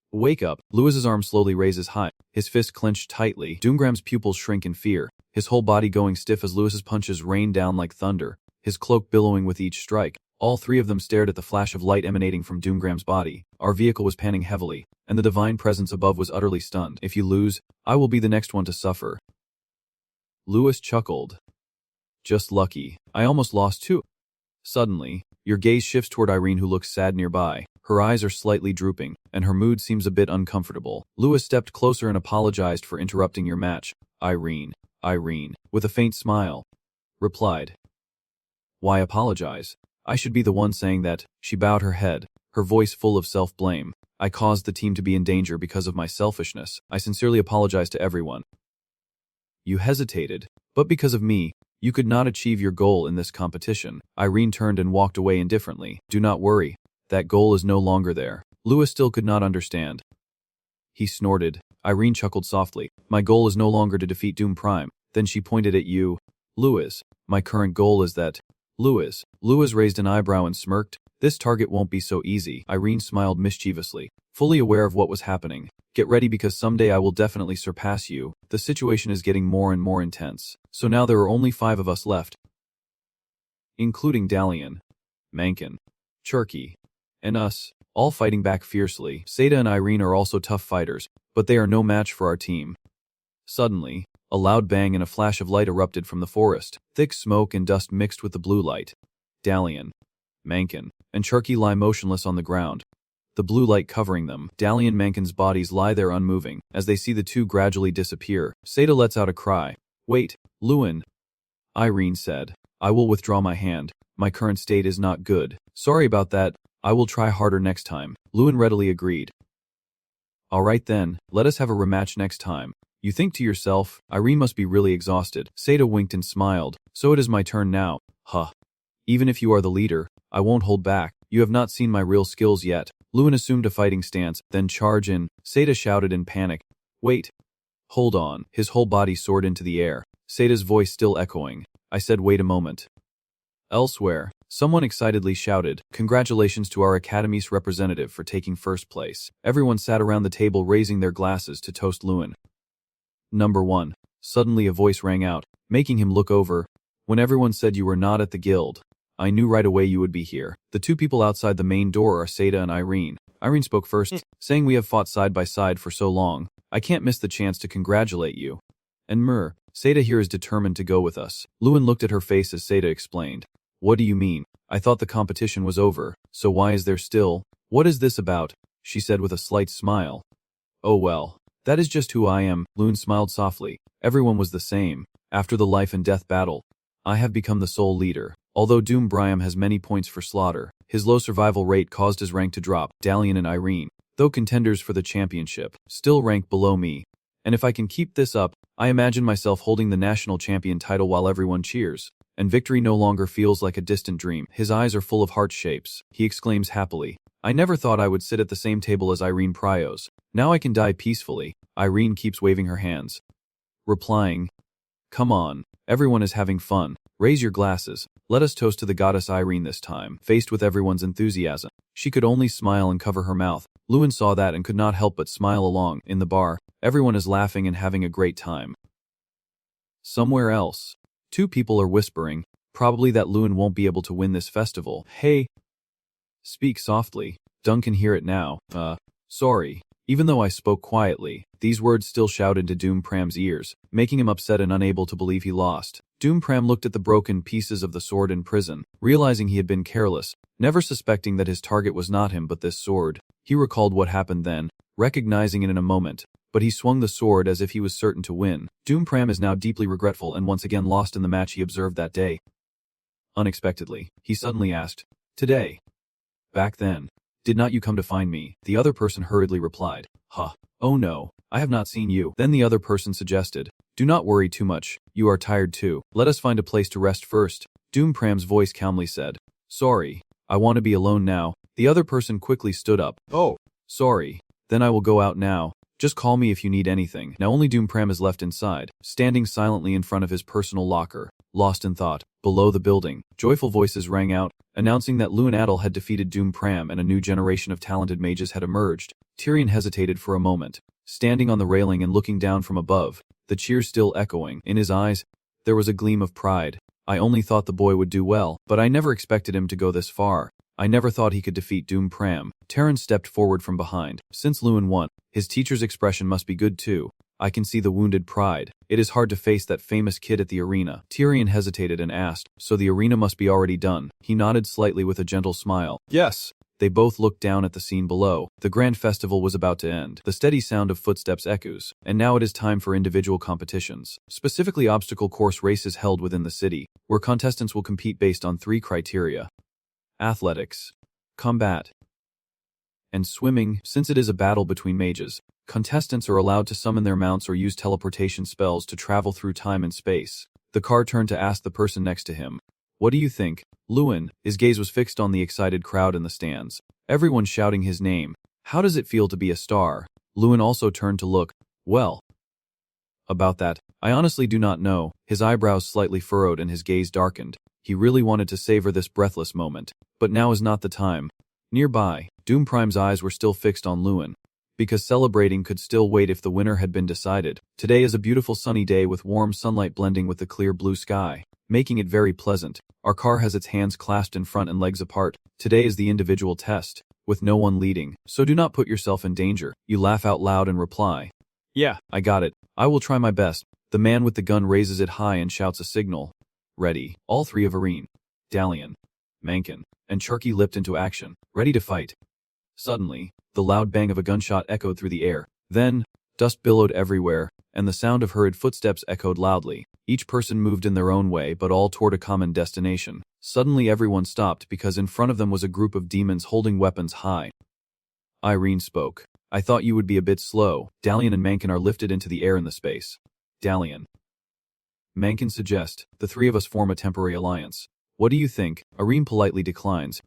Wake up." Lewis's arm slowly raises high, his fist clenched tightly. Doomgram's pupils shrink in fear, his whole body going stiff as Lewis's punches rained down like thunder, his cloak billowing with each strike. All three of them stared at the flash of light emanating from Doomgram's body. Our vehicle was panning heavily, and the divine presence above was utterly stunned. "If you lose, I will be the next one to suffer." Lewis chuckled. "Just lucky. I almost lost too." Suddenly, your gaze shifts toward Irene, who looks sad nearby. Her eyes are slightly drooping, and her mood seems a bit uncomfortable. Lewis stepped closer and apologized for interrupting your match. Irene, with a faint smile, replied, "Why apologize? I should be the one saying that." She bowed her head, her voice full of self-blame. "I caused the team to be in danger because of my selfishness. I sincerely apologize to everyone." You hesitated, "But because of me, you could not achieve your goal in this competition." Irene turned and walked away indifferently. "Do not worry. That goal is no longer there." Lewis still could not understand. He snorted. Irene chuckled softly. "My goal is no longer to defeat Doom Prime." Then she pointed at you. "Lewis, my current goal is that." Lewis raised an eyebrow and smirked. "This target won't be so easy." Irene smiled mischievously, fully aware of what was happening. "Get ready, because someday I will definitely surpass you." The situation is getting more and more intense. So now there are only 5 of us left, including Dalian, Mankin, Cherky, and us, all fighting back fiercely. Seda and Irene are also tough fighters, but they are no match for our team. Suddenly, a loud bang and a flash of light erupted from the forest. Thick smoke and dust mixed with the blue light. Dalian, Mankin, and Cherky lie motionless on the ground. the blue light covering them. Dali and Mankin's bodies lie there unmoving. As they see the two gradually disappear, Seda lets out a cry. Wait, Lewin, Irene said. I will withdraw my hand. My current state is not good. Sorry about that. I will try harder next time. Lewin readily agreed. Alright then, let us have a rematch next time. You think to yourself, Irene must be really exhausted. Seda winked and smiled. So it is my turn now. Huh. Even if you are the leader, I won't hold back. You have not seen my real skills yet. Lewin assumed a fighting stance, then charge in. Seda shouted in panic. Wait. Hold on. His whole body soared into the air. Seda's voice still echoing. I said wait a moment. Elsewhere, someone excitedly shouted, Congratulations to our Academy's representative for taking first place. Everyone sat around the table raising their glasses to toast Lewin. Number 1. Suddenly a voice rang out, making him look over. When everyone said you were not at the guild, I knew right away you would be here. The two people outside the main door are Seda and Irene. Irene spoke first, saying we have fought side by side for so long. I can't miss the chance to congratulate you. And Seda here is determined to go with us. Lewin looked at her face as Seda explained. What do you mean? I thought the competition was over, so why is there still? What is this about? She said with a slight smile. Oh well, that is just who I am. Lewin smiled softly. Everyone was the same. After the life and death battle, I have become the sole leader. Although Doom Briam has many points for slaughter, his low survival rate caused his rank to drop. Dalian and Irene, though contenders for the championship, still rank below me. And if I can keep this up, I imagine myself holding the national champion title while everyone cheers. And victory no longer feels like a distant dream. His eyes are full of heart shapes. He exclaims happily. I never thought I would sit at the same table as Irene Prios. Now I can die peacefully. Irene keeps waving her hands, replying, Come on, everyone is having fun. Raise your glasses. Let us toast to the goddess Irene this time. Faced with everyone's enthusiasm, she could only smile and cover her mouth. Lewin saw that and could not help but smile along. In the bar, everyone is laughing and having a great time. Somewhere else, two people are whispering, probably that Lewin won't be able to win this festival. Hey! Speak softly. Duncan hear it now. Sorry. Even though I spoke quietly, these words still shouted into Doom Pram's ears, making him upset and unable to believe he lost. Doom Pram looked at the broken pieces of the sword in prison, realizing he had been careless, never suspecting that his target was not him but this sword. He recalled what happened then, recognizing it in a moment, but he swung the sword as if he was certain to win. Doom Pram is now deeply regretful and once again lost in the match he observed that day. Unexpectedly, he suddenly asked, Today? Back then, did not you come to find me? The other person hurriedly replied, Oh no, I have not seen you. Then the other person suggested, Do not worry too much, you are tired too. Let us find a place to rest first. Doom Pram's voice calmly said, Sorry, I want to be alone now. The other person quickly stood up. Oh, sorry, then I will go out now. Just call me if you need anything. Now only Doom Pram is left inside, standing silently in front of his personal locker, lost in thought. Below the building, joyful voices rang out, announcing that Lewin Adel had defeated Doom Pram and a new generation of talented mages had emerged. Tyrion hesitated for a moment, standing on the railing and looking down from above, the cheers still echoing. In his eyes, there was a gleam of pride. I only thought the boy would do well, but I never expected him to go this far. I never thought he could defeat Doom Pram. Terran stepped forward from behind. Since Lewin won, his teacher's expression must be good too. I can see the wounded pride. It is hard to face that famous kid at the arena. Tyrion hesitated and asked, So the arena must be already done? He nodded slightly with a gentle smile. Yes. They both looked down at the scene below. The grand festival was about to end. The steady sound of footsteps echoes, and now it is time for individual competitions, specifically obstacle course races held within the city, where contestants will compete based on 3 criteria. Athletics, combat, and swimming. Since it is a battle between mages, contestants are allowed to summon their mounts or use teleportation spells to travel through time and space. The car turned to ask the person next to him, What do you think? Lewin, his gaze was fixed on the excited crowd in the stands. Everyone shouting his name. How does it feel to be a star? Lewin also turned to look. Well, about that, I honestly do not know. His eyebrows slightly furrowed and his gaze darkened. He really wanted to savor this breathless moment, but now is not the time. Nearby, Doom Prime's eyes were still fixed on Lewin, because celebrating could still wait if the winner had been decided. Today is a beautiful sunny day with warm sunlight blending with the clear blue sky, making it very pleasant. Our car has its hands clasped in front and legs apart. Today is the individual test, with no one leading, so do not put yourself in danger. You laugh out loud and reply, Yeah, I got it. I will try my best. The man with the gun raises it high and shouts a signal. Ready. All 3 of Irene, Dalian, Mankin, and Charky leapt into action, ready to fight. Suddenly, the loud bang of a gunshot echoed through the air. Then, dust billowed everywhere, and the sound of hurried footsteps echoed loudly. Each person moved in their own way but all toward a common destination. Suddenly everyone stopped because in front of them was a group of demons holding weapons high. Irene spoke. I thought you would be a bit slow. Dalian and Mankin are lifted into the air in the space. Dalian. Mankin suggest, the three of us form a temporary alliance. What do you think? Irene politely declines.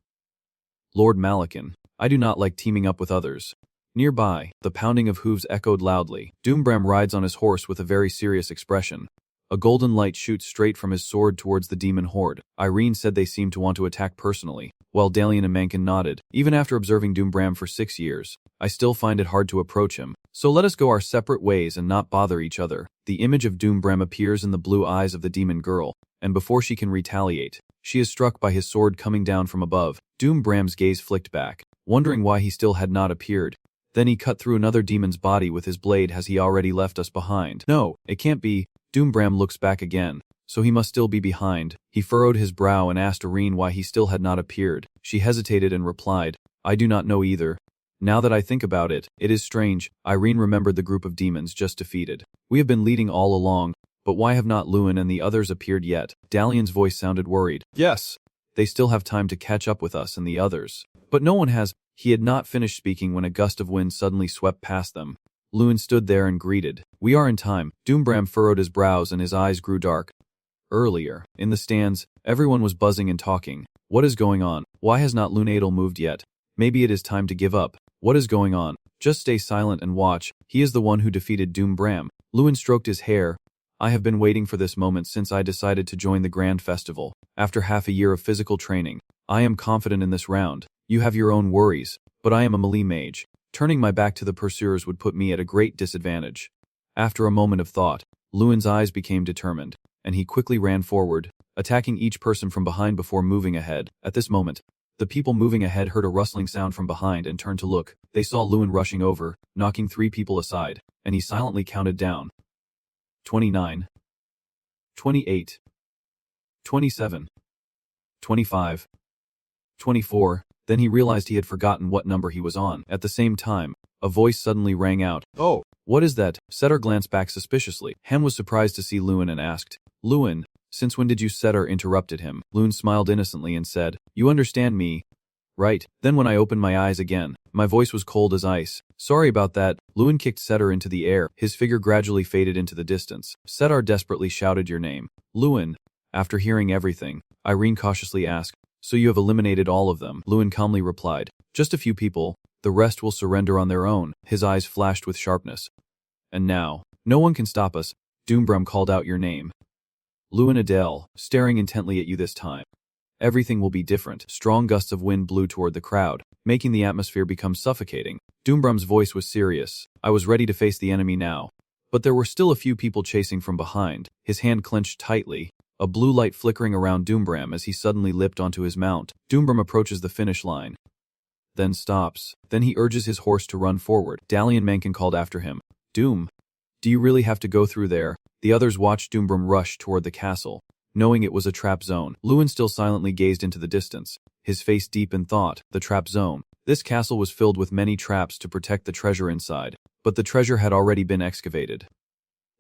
Lord Malakin, I do not like teaming up with others. Nearby, the pounding of hooves echoed loudly. Doombram rides on his horse with a very serious expression. A golden light shoots straight from his sword towards the demon horde. Irene said they seemed to want to attack personally, while Dalian and Mankin nodded. Even after observing Doombram for 6 years, I still find it hard to approach him. So let us go our separate ways and not bother each other. The image of Doombram appears in the blue eyes of the demon girl, and before she can retaliate, she is struck by his sword coming down from above. Doombram's gaze flicked back, wondering why he still had not appeared. Then he cut through another demon's body with his blade. Has he already left us behind? No, it can't be. Doombram looks back again, so he must still be behind. He furrowed his brow and asked Irene why he still had not appeared. She hesitated and replied, I do not know either. Now that I think about it, it is strange. Irene remembered the group of demons just defeated. We have been leading all along, but why have not Lewin and the others appeared yet? Dalian's voice sounded worried. Yes, they still have time to catch up with us and the others. But no one has. He had not finished speaking when a gust of wind suddenly swept past them. Lewin stood there and greeted. We are in time. Doombram furrowed his brows and his eyes grew dark. Earlier, in the stands, everyone was buzzing and talking. What is going on? Why has not Lunadel moved yet? Maybe it is time to give up. What is going on? Just stay silent and watch. He is the one who defeated Doombram. Lewin stroked his hair. I have been waiting for this moment since I decided to join the Grand Festival. After half a year of physical training, I am confident in this round. You have your own worries, but I am a melee mage. Turning my back to the pursuers would put me at a great disadvantage. After a moment of thought, Lewin's eyes became determined, and he quickly ran forward, attacking each person from behind before moving ahead. At this moment, the people moving ahead heard a rustling sound from behind and turned to look. They saw Lewin rushing over, knocking 3 people aside, and he silently counted down. 29. 28. 27. 25. 24. Then he realized he had forgotten what number he was on. At the same time, a voice suddenly rang out. Oh, what is that? Setter glanced back suspiciously. Hen was surprised to see Lewin and asked, Lewin, since when did you? Setter interrupted him. Lewin smiled innocently and said, You understand me, right? Then when I opened my eyes again, my voice was cold as ice. Sorry about that. Lewin kicked Setter into the air. His figure gradually faded into the distance. Setter desperately shouted your name. Lewin. After hearing everything, Irene cautiously asked, So you have eliminated all of them? Lewin calmly replied, Just a few people. The rest will surrender on their own. His eyes flashed with sharpness. And now, no one can stop us. Doombram called out your name. Lewin Adele, staring intently at you this time. Everything will be different. Strong gusts of wind blew toward the crowd, making the atmosphere become suffocating. Doombram's voice was serious. I was ready to face the enemy now. But there were still a few people chasing from behind. His hand clenched tightly, a blue light flickering around Doombram as he suddenly leapt onto his mount. Doombram approaches the finish line, then stops. Then he urges his horse to run forward. Dalian Mankin called after him. Doom, do you really have to go through there? The others watched Doombram rush toward the castle, knowing it was a trap zone. Lewin still silently gazed into the distance, his face deep in thought. The trap zone. This castle was filled with many traps to protect the treasure inside, but the treasure had already been excavated.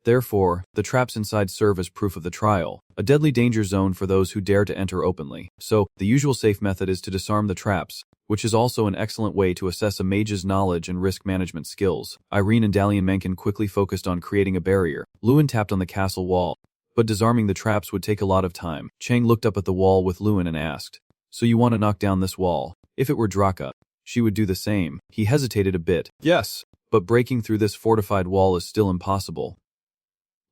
Therefore, the traps inside serve as proof of the trial, a deadly danger zone for those who dare to enter openly. So, the usual safe method is to disarm the traps, which is also an excellent way to assess a mage's knowledge and risk management skills. Irene and Dalian Mencken quickly focused on creating a barrier. Lewin tapped on the castle wall, but disarming the traps would take a lot of time. Chang looked up at the wall with Lewin and asked, So you want to knock down this wall? If it were Draka, she would do the same. He hesitated a bit. Yes, but breaking through this fortified wall is still impossible.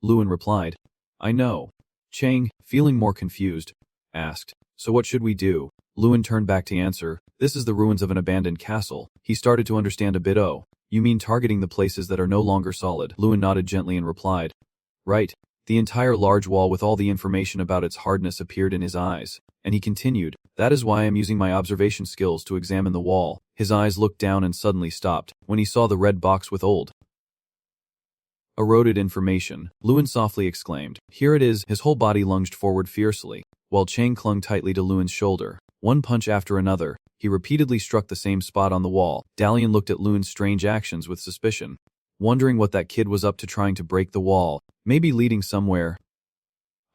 Lewin replied, I know. Chang, feeling more confused, asked, So what should we do? Lewin turned back to answer, This is the ruins of an abandoned castle. He started to understand a bit. Oh, you mean targeting the places that are no longer solid? Lewin nodded gently and replied, Right. The entire large wall with all the information about its hardness appeared in his eyes, and he continued, That is why I am using my observation skills to examine the wall. His eyes looked down and suddenly stopped when he saw the red box with old, eroded information. Lewin softly exclaimed, Here it is. His whole body lunged forward fiercely, while Chang clung tightly to Lewin's shoulder. One punch after another, he repeatedly struck the same spot on the wall. Dalian looked at Luen's strange actions with suspicion, wondering what that kid was up to, trying to break the wall, maybe leading somewhere.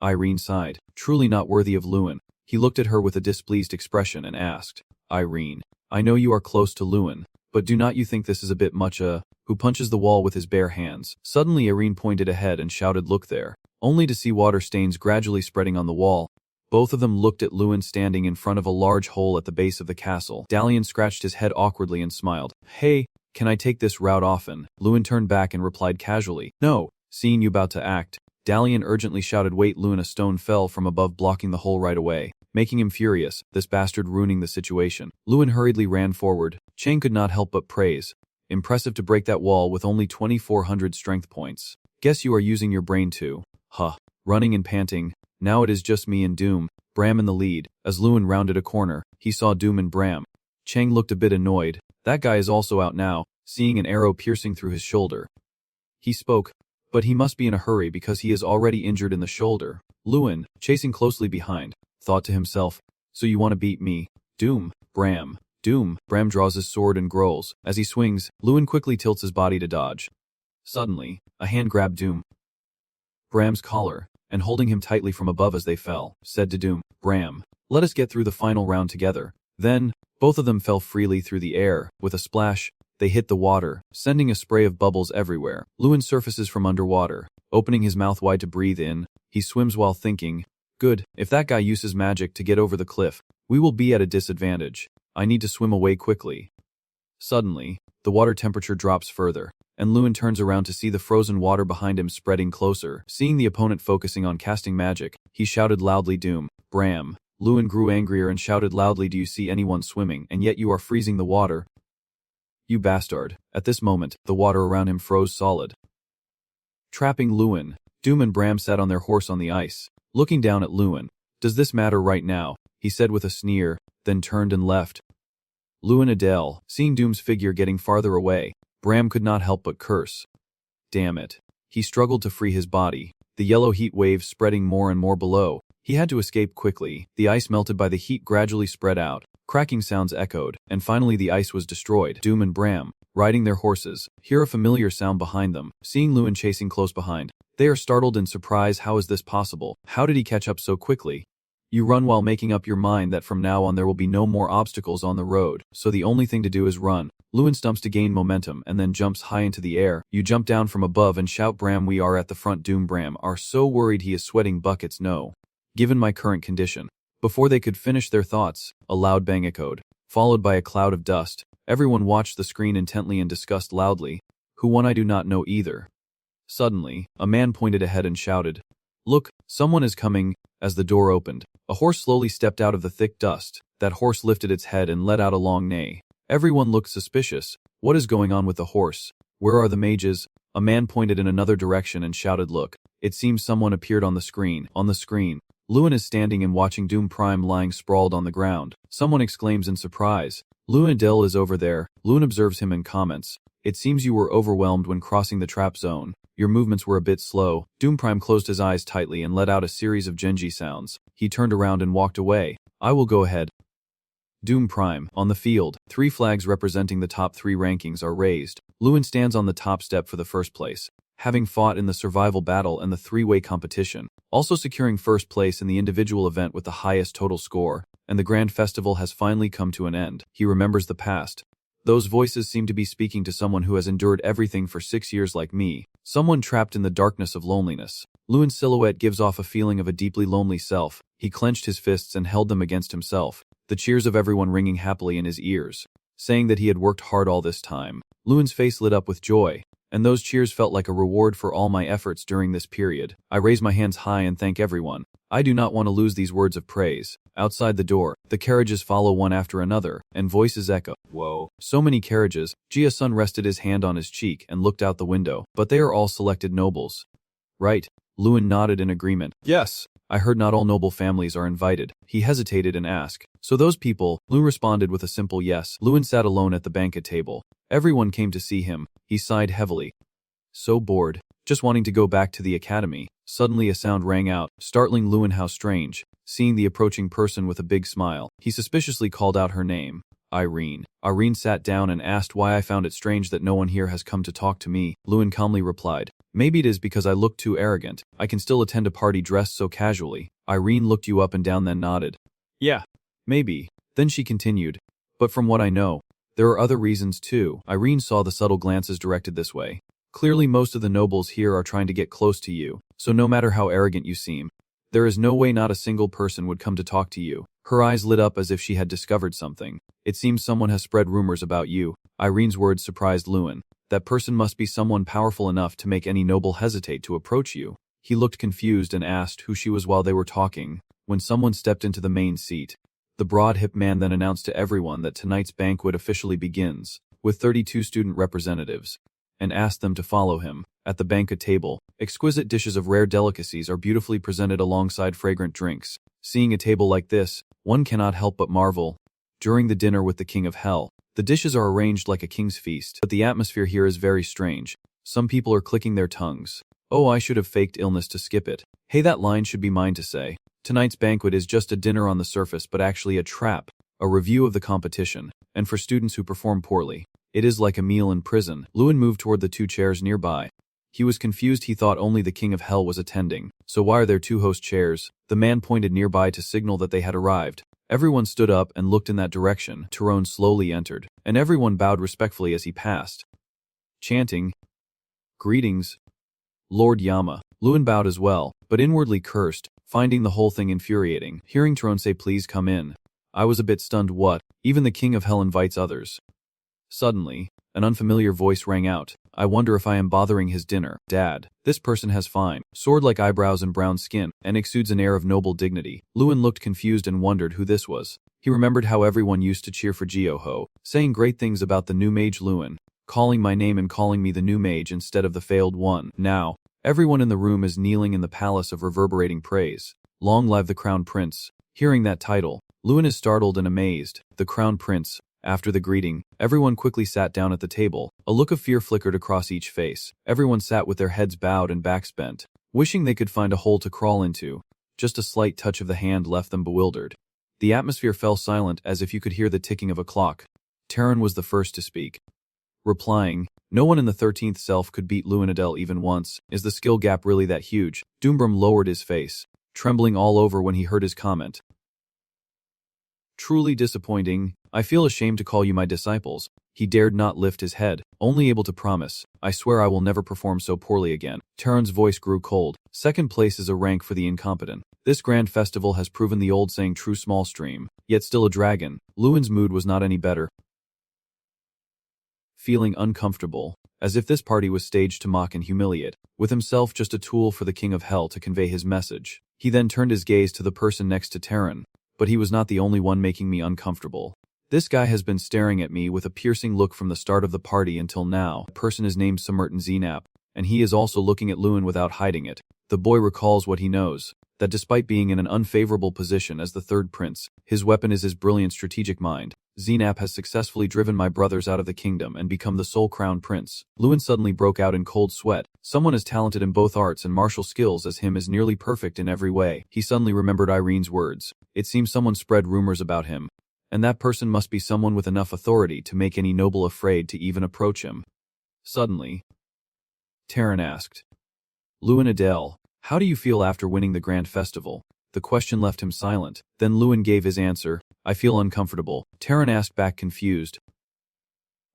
Irene sighed, truly not worthy of Luen. He looked at her with a displeased expression and asked, Irene, I know you are close to Luen, but do not you think this is a bit much? Who punches the wall with his bare hands? Suddenly Irene pointed ahead and shouted, look there, only to see water stains gradually spreading on the wall. Both of them looked at Luen standing in front of a large hole at the base of the castle. Dalian scratched his head awkwardly and smiled. Hey, can I take this route often? Luen turned back and replied casually, no. Seeing you about to act, Dalian urgently shouted, wait. Luen, a stone fell from above blocking the hole right away, making him furious, this bastard ruining the situation. Luen hurriedly ran forward. Chang could not help but praise. Impressive to break that wall with only 2,400 strength points. Guess you are using your brain too. Huh. Running and panting, now it is just me and Doom, Bram in the lead. As Luen rounded a corner, he saw Doom and Bram. Chang looked a bit annoyed. That guy is also out now, seeing an arrow piercing through his shoulder. He spoke, but he must be in a hurry because he is already injured in the shoulder. Luen, chasing closely behind, thought to himself, so you want to beat me? Doom, Bram. Doom, Bram draws his sword and growls. As he swings, Luen quickly tilts his body to dodge. Suddenly, a hand grabbed Doom, Bram's collar, and holding him tightly from above as they fell, said to Doom, Bram, let us get through the final round together. Then, both of them fell freely through the air. With a splash, they hit the water, sending a spray of bubbles everywhere. Luen surfaces from underwater, opening his mouth wide to breathe in. He swims while thinking, good, if that guy uses magic to get over the cliff, we will be at a disadvantage. I need to swim away quickly. Suddenly, the water temperature drops further, and Luen turns around to see the frozen water behind him spreading closer. Seeing the opponent focusing on casting magic, he shouted loudly, Doom, Bram. Luen grew angrier and shouted loudly, do you see anyone swimming, and yet you are freezing the water? You bastard. At this moment, the water around him froze solid, trapping Luen. Doom and Bram sat on their horse on the ice, looking down at Luen. Does this matter right now? He said with a sneer, then turned and left. Luen Adele, seeing Doom's figure getting farther away, Bram could not help but curse. Damn it. He struggled to free his body, the yellow heat waves spreading more and more below. He had to escape quickly. The ice melted by the heat gradually spread out. Cracking sounds echoed, and finally the ice was destroyed. Doom and Bram, riding their horses, hear a familiar sound behind them. Seeing Luen chasing close behind, they are startled in surprise. How is this possible? How did he catch up so quickly? You run while making up your mind that from now on there will be no more obstacles on the road, so the only thing to do is run. Luen stumps to gain momentum and then jumps high into the air. You jump down from above and shout, Bram, we are at the front. Doom Bram are so worried he is sweating buckets. No. Given my current condition. Before they could finish their thoughts, a loud bang echoed, followed by a cloud of dust. Everyone watched the screen intently and discussed loudly. Who won? I do not know either. Suddenly, a man pointed ahead and shouted, look, someone is coming. As the door opened, a horse slowly stepped out of the thick dust. That horse lifted its head and let out a long neigh. Everyone looked suspicious. What is going on with the horse? Where are the mages? A man pointed in another direction and shouted, look, it seems someone appeared on the screen. On the screen, Luen is standing and watching Doom Prime lying sprawled on the ground. Someone exclaims in surprise, Luen Adele is over there. Luen observes him and comments, it seems you were overwhelmed when crossing the trap zone. Your movements were a bit slow. Doom Prime closed his eyes tightly and let out a series of Genji sounds. He turned around and walked away. I will go ahead. Doom Prime. On the field, 3 flags representing the top 3 rankings are raised. Luen stands on the top step for the first place, having fought in the survival battle and the 3-way competition, also securing first place in the individual event with the highest total score, and the grand festival has finally come to an end. He remembers the past. Those voices seem to be speaking to someone who has endured everything for 6 years like me, someone trapped in the darkness of loneliness. Luen's silhouette gives off a feeling of a deeply lonely self. He clenched his fists and held them against himself, the cheers of everyone ringing happily in his ears, saying that he had worked hard all this time. Luen's face lit up with joy, and those cheers felt like a reward for all my efforts during this period. I raise my hands high and thank everyone. I do not want to lose these words of praise. Outside the door, the carriages follow one after another, and voices echo. Whoa. So many carriages. Jia-sun rested his hand on his cheek and looked out the window. But they are all selected nobles. Right. Luen nodded in agreement. Yes. I heard not all noble families are invited. He hesitated and asked, so those people? Luen responded with a simple yes. Luen sat alone at the banquet table. Everyone came to see him. He sighed heavily. So bored. Just wanting to go back to the academy. Suddenly a sound rang out, startling Luen. How strange. seeing the approaching person with a big smile. He suspiciously called out her name, Irene. Irene sat down and asked why I found it strange that no one here has come to talk to me. Lewin calmly replied, maybe it is because I look too arrogant. I can still attend a party dressed so casually. Irene looked you up and down then nodded. Yeah, maybe. Then she continued, but from what I know, there are other reasons too. Irene saw the subtle glances directed this way. Clearly most of the nobles here are trying to get close to you, so no matter how arrogant you seem, there is no way not a single person would come to talk to you. Her eyes lit up as if she had discovered something. It seems someone has spread rumors about you. Irene's words surprised Lewin. That person must be someone powerful enough to make any noble hesitate to approach you. He looked confused and asked who she was while they were talking, when someone stepped into the main seat. The broad-hip man then announced to everyone that tonight's banquet officially begins, with 32 student representatives, and asked them to follow him. At the banquet table, exquisite dishes of rare delicacies are beautifully presented alongside fragrant drinks. Seeing a table like this, one cannot help but marvel. During the dinner with the King of Hell, the dishes are arranged like a king's feast, but the atmosphere here is very strange. Some people are clicking their tongues. Oh, I should have faked illness to skip it. Hey, that line should be mine to say. Tonight's banquet is just a dinner on the surface but actually a trap, a review of the competition, and for students who perform poorly, it is like a meal in prison. Lewin moved toward the two chairs nearby. He was confused. He thought only the King of Hell was attending. So why are there two host chairs? The man pointed nearby to signal that they had arrived. Everyone stood up and looked in that direction. Tyrone slowly entered, and everyone bowed respectfully as he passed, chanting, "Greetings, Lord Yama." Lewin bowed as well, but inwardly cursed, finding the whole thing infuriating. Hearing Tyrone say please come in, I was a bit stunned. What? Even the King of Hell invites others? Suddenly, an unfamiliar voice rang out. I wonder if I am bothering his dinner. Dad, this person has fine, sword-like eyebrows and brown skin, and exudes an air of noble dignity. Lewin looked confused and wondered who this was. He remembered how everyone used to cheer for Geo-ho, saying great things about the new mage Lewin, calling my name and calling me the new mage instead of the failed one. Now, everyone in the room is kneeling in the palace of reverberating praise. Long live the Crown Prince. Hearing that title, Lewin is startled and amazed. The Crown Prince. After the greeting, everyone quickly sat down at the table. A look of fear flickered across each face. Everyone sat with their heads bowed and backs bent, wishing they could find a hole to crawl into. Just a slight touch of the hand left them bewildered. The atmosphere fell silent as if you could hear the ticking of a clock. Terran was the first to speak, replying, no one in the 13th self could beat Lewin Adele even once. Is the skill gap really that huge? Doombram lowered his face, trembling all over when he heard his comment. Truly disappointing. I feel ashamed to call you my disciples. He dared not lift his head, only able to promise, I swear I will never perform so poorly again. Terran's voice grew cold. Second place is a rank for the incompetent. This grand festival has proven the old saying true small stream, yet still a dragon. Lewin's mood was not any better. Feeling uncomfortable, as if this party was staged to mock and humiliate, with himself just a tool for the King of Hell to convey his message. He then turned his gaze to the person next to Terran. But he was not the only one making me uncomfortable. This guy has been staring at me with a piercing look from the start of the party until now. The person is named Samerton Zenap, and he is also looking at Lewin without hiding it. The boy recalls what he knows, that despite being in an unfavorable position as the third prince, his weapon is his brilliant strategic mind. Zenap has successfully driven my brothers out of the kingdom and become the sole crown prince. Lewin suddenly broke out in cold sweat. Someone as talented in both arts and martial skills as him is nearly perfect in every way. He suddenly remembered Irene's words. It seems someone spread rumors about him, and that person must be someone with enough authority to make any noble afraid to even approach him. Suddenly, Terran asked, Lewin Adele, how do you feel after winning the grand festival? The question left him silent. Then Lewin gave his answer. I feel uncomfortable. Terran asked back confused.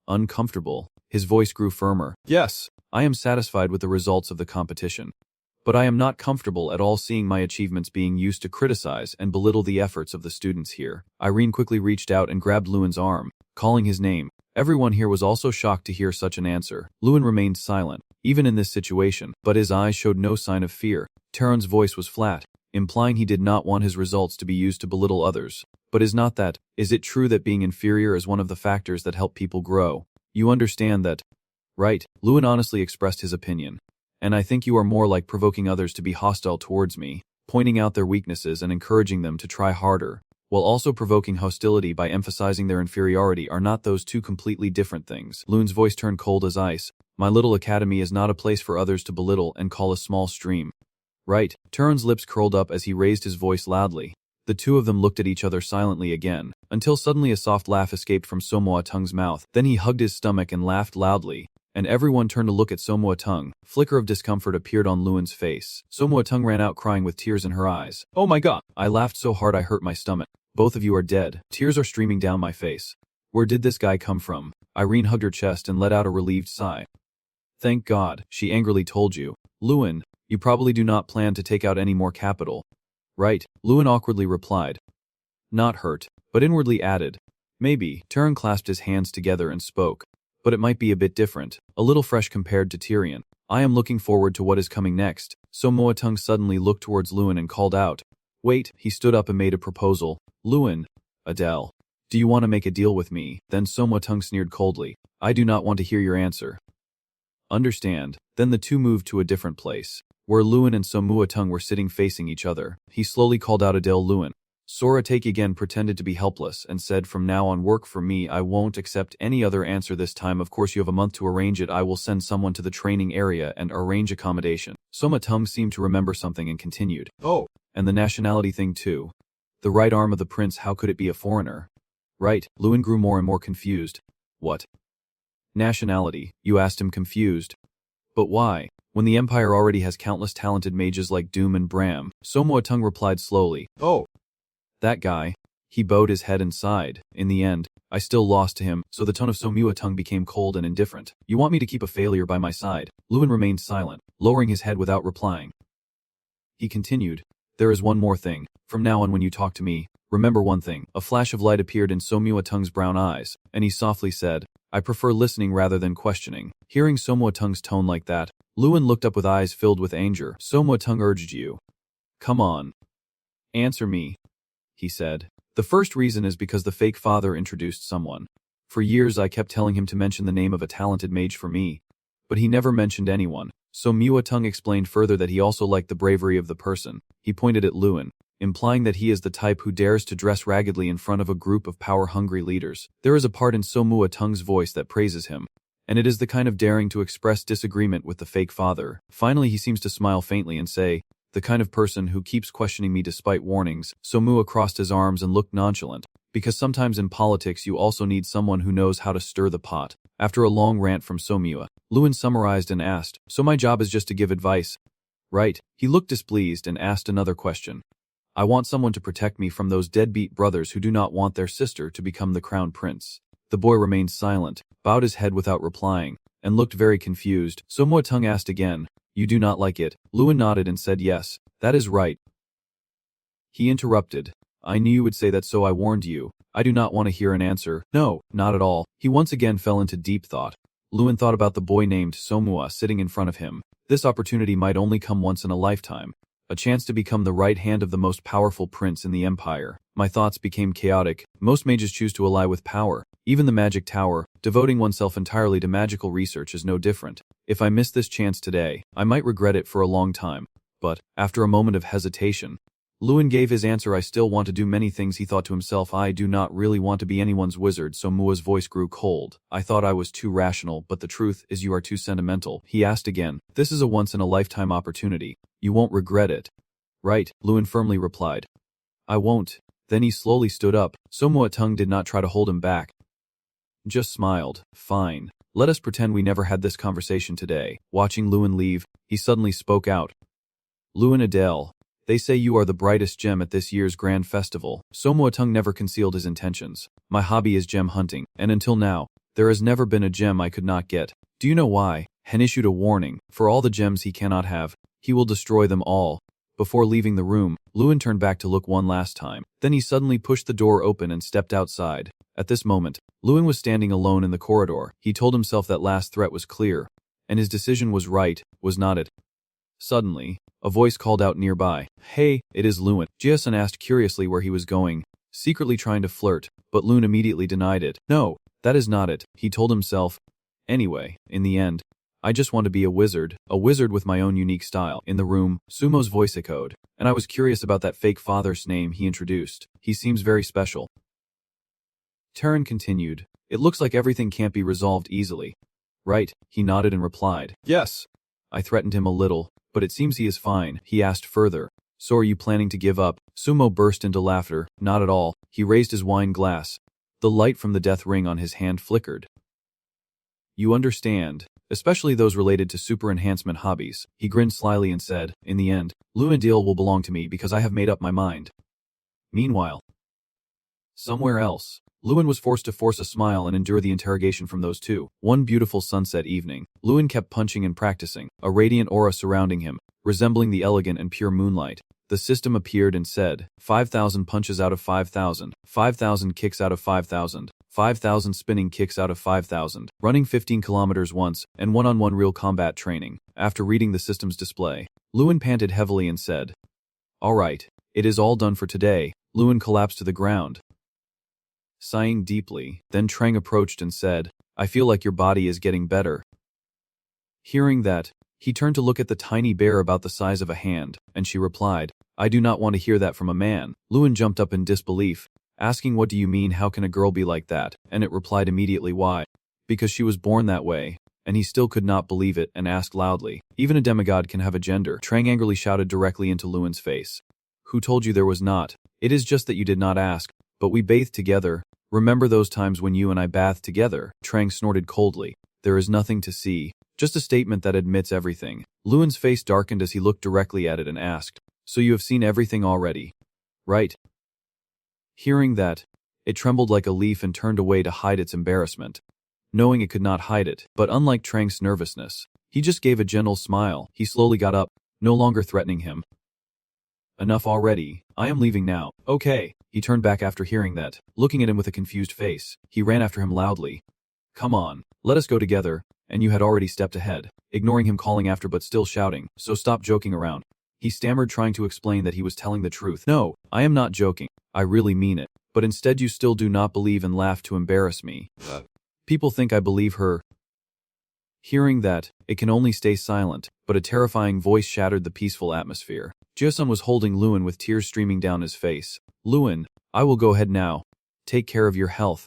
Uncomfortable? His voice grew firmer. Yes, I am satisfied with the results of the competition. But I am not comfortable at all seeing my achievements being used to criticize and belittle the efforts of the students here. Irene quickly reached out and grabbed Lewin's arm, calling his name. Everyone here was also shocked to hear such an answer. Lewin remained silent, even in this situation, but his eyes showed no sign of fear. Terran's voice was flat, implying he did not want his results to be used to belittle others. But is it true that being inferior is one of the factors that help people grow? You understand that, right? Lewin honestly expressed his opinion. And I think you are more like provoking others to be hostile towards me, pointing out their weaknesses and encouraging them to try harder, while also provoking hostility by emphasizing their inferiority. Are not those two completely different things? Lewin's voice turned cold as ice. My little academy is not a place for others to belittle and call a small stream. Right? Terran's lips curled up as he raised his voice loudly. The two of them looked at each other silently again, until suddenly a soft laugh escaped from Somoatung's mouth. Then he hugged his stomach and laughed loudly, and everyone turned to look at Somoatung. Flicker of discomfort appeared on Luan's face. Somoatung ran out crying with tears in her eyes. Oh my god! I laughed so hard I hurt my stomach. Both of you are dead. Tears are streaming down my face. Where did this guy come from? Irene hugged her chest and let out a relieved sigh. Thank God, she angrily told you. Luan, you probably do not plan to take out any more capital. Right, Luan awkwardly replied. Not hurt, but inwardly added. Maybe. Turin clasped his hands together and spoke. But it might be a bit different, a little fresh compared to Tyrion. I am looking forward to what is coming next. Somoatung suddenly looked towards Luan and called out. Wait, he stood up and made a proposal. Luan, Adele, do you want to make a deal with me? Then Somoatung sneered coldly. I do not want to hear your answer. Understand. Then the two moved to a different place, where Luan and Somoatung were sitting facing each other. He slowly called out Adele. Luan. Sora Take again pretended to be helpless and said, from now on work for me. I won't accept any other answer this time. Of course you have a month to arrange it. I will send someone to the training area and arrange accommodation. Somoatung seemed to remember something and continued. Oh, and the nationality thing too. The right arm of the prince, how could it be a foreigner? Right, Luan grew more and more confused. What? Nationality, you asked him, confused. But why? When the Empire already has countless talented mages like Doom and Bram. Somoatung replied slowly. Oh. That guy. He bowed his head and sighed. In the end, I still lost to him, so the tone of Somoatung became cold and indifferent. You want me to keep a failure by my side? Luan remained silent, lowering his head without replying. He continued. There is one more thing. From now on when you talk to me, remember one thing. A flash of light appeared in Somoatung's brown eyes, and he softly said, I prefer listening rather than questioning. Hearing Somoatung's tone like that, Luan looked up with eyes filled with anger. Somoatung urged you. Come on. Answer me, he said. The first reason is because the fake father introduced someone. For years I kept telling him to mention the name of a talented mage for me, but he never mentioned anyone. Somoatung explained further that he also liked the bravery of the person. He pointed at Luan, implying that he is the type who dares to dress raggedly in front of a group of power-hungry leaders. There is a part in Somoatung's voice that praises him, and it is the kind of daring to express disagreement with the fake father. Finally he seems to smile faintly and say, the kind of person who keeps questioning me despite warnings. Somua crossed his arms and looked nonchalant, because sometimes in politics you also need someone who knows how to stir the pot. After a long rant from Somua, Luan summarized and asked, so my job is just to give advice? Right. He looked displeased and asked another question. I want someone to protect me from those deadbeat brothers who do not want their sister to become the crown prince. The boy remained silent, bowed his head without replying, and looked very confused. Somoatung asked again, you do not like it? Luan nodded and said yes, that is right. He interrupted. I knew you would say that, so I warned you. I do not want to hear an answer. No, not at all. He once again fell into deep thought. Luan thought about the boy named Somua sitting in front of him. This opportunity might only come once in a lifetime. A chance to become the right hand of the most powerful prince in the empire. My thoughts became chaotic. Most mages choose to ally with power. Even the magic tower, devoting oneself entirely to magical research, is no different. If I miss this chance today, I might regret it for a long time. But, after a moment of hesitation, Luan gave his answer. I still want to do many things, he thought to himself. I do not really want to be anyone's wizard. Somua's voice grew cold. I thought I was too rational, but the truth is you are too sentimental. He asked again. This is a once-in-a-lifetime opportunity. You won't regret it. Right, Luan firmly replied. I won't. Then he slowly stood up. Somoatung did not try to hold him back. Just smiled. Fine. Let us pretend we never had this conversation today. Watching Luan leave, he suddenly spoke out. Luan Adele. They say you are the brightest gem at this year's grand festival. Somoatung never concealed his intentions. My hobby is gem hunting, and until now, there has never been a gem I could not get. Do you know why? Hen issued a warning. For all the gems he cannot have, he will destroy them all. Before leaving the room, Luan turned back to look one last time. Then he suddenly pushed the door open and stepped outside. At this moment, Luan was standing alone in the corridor. He told himself that last threat was clear, and his decision was right, was not it? Suddenly, a voice called out nearby. Hey, it is Luan. Jason asked curiously where he was going, secretly trying to flirt, but Luan immediately denied it. No, that is not it, he told himself. Anyway, in the end, I just want to be a wizard with my own unique style. In the room, Sumo's voice echoed, and I was curious about that fake father's name he introduced. He seems very special. Turin continued. It looks like everything can't be resolved easily. Right, he nodded and replied. Yes. I threatened him a little, but it seems he is fine. He asked further. So are you planning to give up? Sumo burst into laughter. Not at all. He raised his wine glass. The light from the death ring on his hand flickered. You understand, especially those related to super enhancement hobbies. He grinned slyly and said, in the end, Luna Deal will belong to me because I have made up my mind. Meanwhile, somewhere else, Lewin was forced to force a smile and endure the interrogation from those two. One beautiful sunset evening, Lewin kept punching and practicing, a radiant aura surrounding him, resembling the elegant and pure moonlight. The system appeared and said, 5,000 punches out of 5,000, 5,000 kicks out of 5,000, 5,000 spinning kicks out of 5,000, running 15 kilometers once, and one-on-one real combat training. After reading the system's display, Lewin panted heavily and said, all right, it is all done for today. Lewin collapsed to the ground, sighing deeply. Then Trang approached and said, I feel like your body is getting better. Hearing that, he turned to look at the tiny bear about the size of a hand, and she replied, I do not want to hear that from a man. Lewin jumped up in disbelief, asking what do you mean, how can a girl be like that? And it replied immediately why. Because she was born that way. And he still could not believe it and asked loudly, even a demigod can have a gender. Trang angrily shouted directly into Lewin's face. Who told you there was not? It is just that you did not ask, but we bathed together. Remember those times when you and I bathed together? Trang snorted coldly. There is nothing to see. Just a statement that admits everything. Lewin's face darkened as he looked directly at it and asked, so you have seen everything already, right? Hearing that, it trembled like a leaf and turned away to hide its embarrassment, knowing it could not hide it. But unlike Trang's nervousness, he just gave a gentle smile. He slowly got up, no longer threatening him. Enough already. I am leaving now. Okay. He turned back after hearing that, looking at him with a confused face. He ran after him loudly. Come on, let us go together. And you had already stepped ahead, ignoring him calling after but still shouting, so stop joking around. He stammered, trying to explain that he was telling the truth. No, I am not joking. I really mean it. But instead you still do not believe and laugh to embarrass me. People think I believe her. Hearing that, it can only stay silent, but a terrifying voice shattered the peaceful atmosphere. Jia-sun was holding Lewin with tears streaming down his face. Lewin, I will go ahead now. Take care of your health.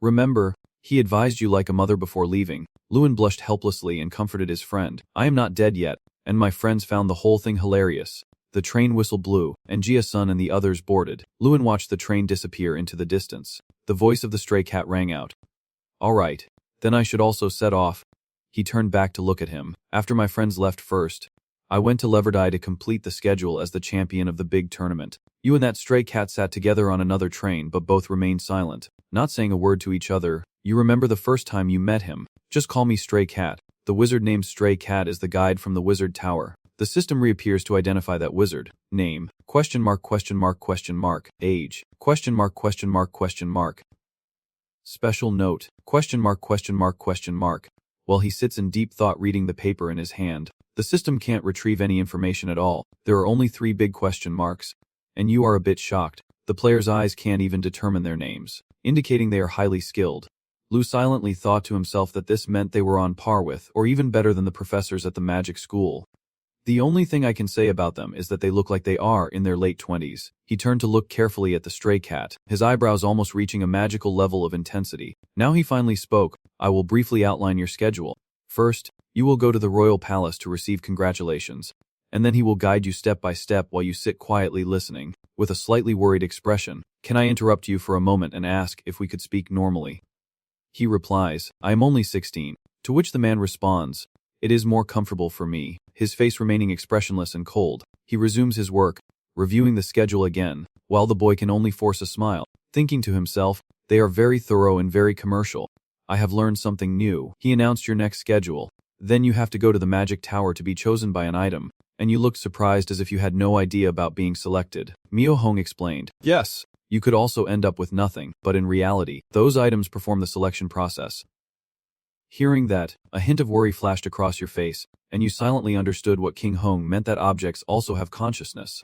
Remember, he advised you like a mother before leaving. Lewin blushed helplessly and comforted his friend. I am not dead yet, and my friends found the whole thing hilarious. The train whistle blew, and Jia-sun and the others boarded. Lewin watched the train disappear into the distance. The voice of the stray cat rang out. All right, then I should also set off. He turned back to look at him. After my friends left first, I went to Leverdie to complete the schedule as the champion of the big tournament. You and that stray cat sat together on another train but both remained silent, not saying a word to each other. You remember the first time you met him. Just call me Stray Cat. The wizard named Stray Cat is the guide from the wizard tower. The system reappears to identify that wizard. Name, question mark, question mark, question mark. Age, question mark, question mark, question mark. Special note, question mark, question mark, question mark. While he sits in deep thought reading the paper in his hand, the system can't retrieve any information at all. There are only 3 big question marks. And you are a bit shocked. The player's eyes can't even determine their names, indicating they are highly skilled. Lu silently thought to himself that this meant they were on par with, or even better than the professors at the magic school. The only thing I can say about them is that they look like they are in their late 20s. He turned to look carefully at the stray cat, his eyebrows almost reaching a magical level of intensity. Now he finally spoke. I will briefly outline your schedule. First, you will go to the royal palace to receive congratulations, and then he will guide you step by step while you sit quietly listening, with a slightly worried expression. Can I interrupt you for a moment and ask if we could speak normally? He replies, I am only 16, to which the man responds, it is more comfortable for me. His face remaining expressionless and cold, he resumes his work, reviewing the schedule again, while the boy can only force a smile, thinking to himself, they are very thorough and very commercial. I have learned something new. He announced your next schedule. Then you have to go to the magic tower to be chosen by an item, and you looked surprised as if you had no idea about being selected. Mio Hong explained, yes. You could also end up with nothing, but in reality, those items perform the selection process. Hearing that, a hint of worry flashed across your face, and you silently understood what King Hong meant, that objects also have consciousness.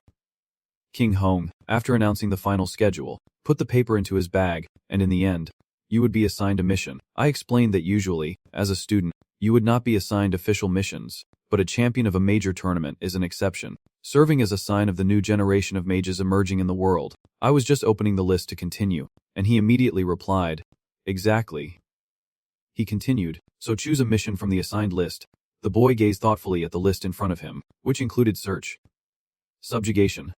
King Hong, after announcing the final schedule, put the paper into his bag, and in the end, you would be assigned a mission. I explained that usually, as a student, you would not be assigned official missions, but a champion of a major tournament is an exception, serving as a sign of the new generation of mages emerging in the world. I was just opening the list to continue, and he immediately replied, exactly. He continued, so choose a mission from the assigned list. The boy gazed thoughtfully at the list in front of him, which included search, subjugation,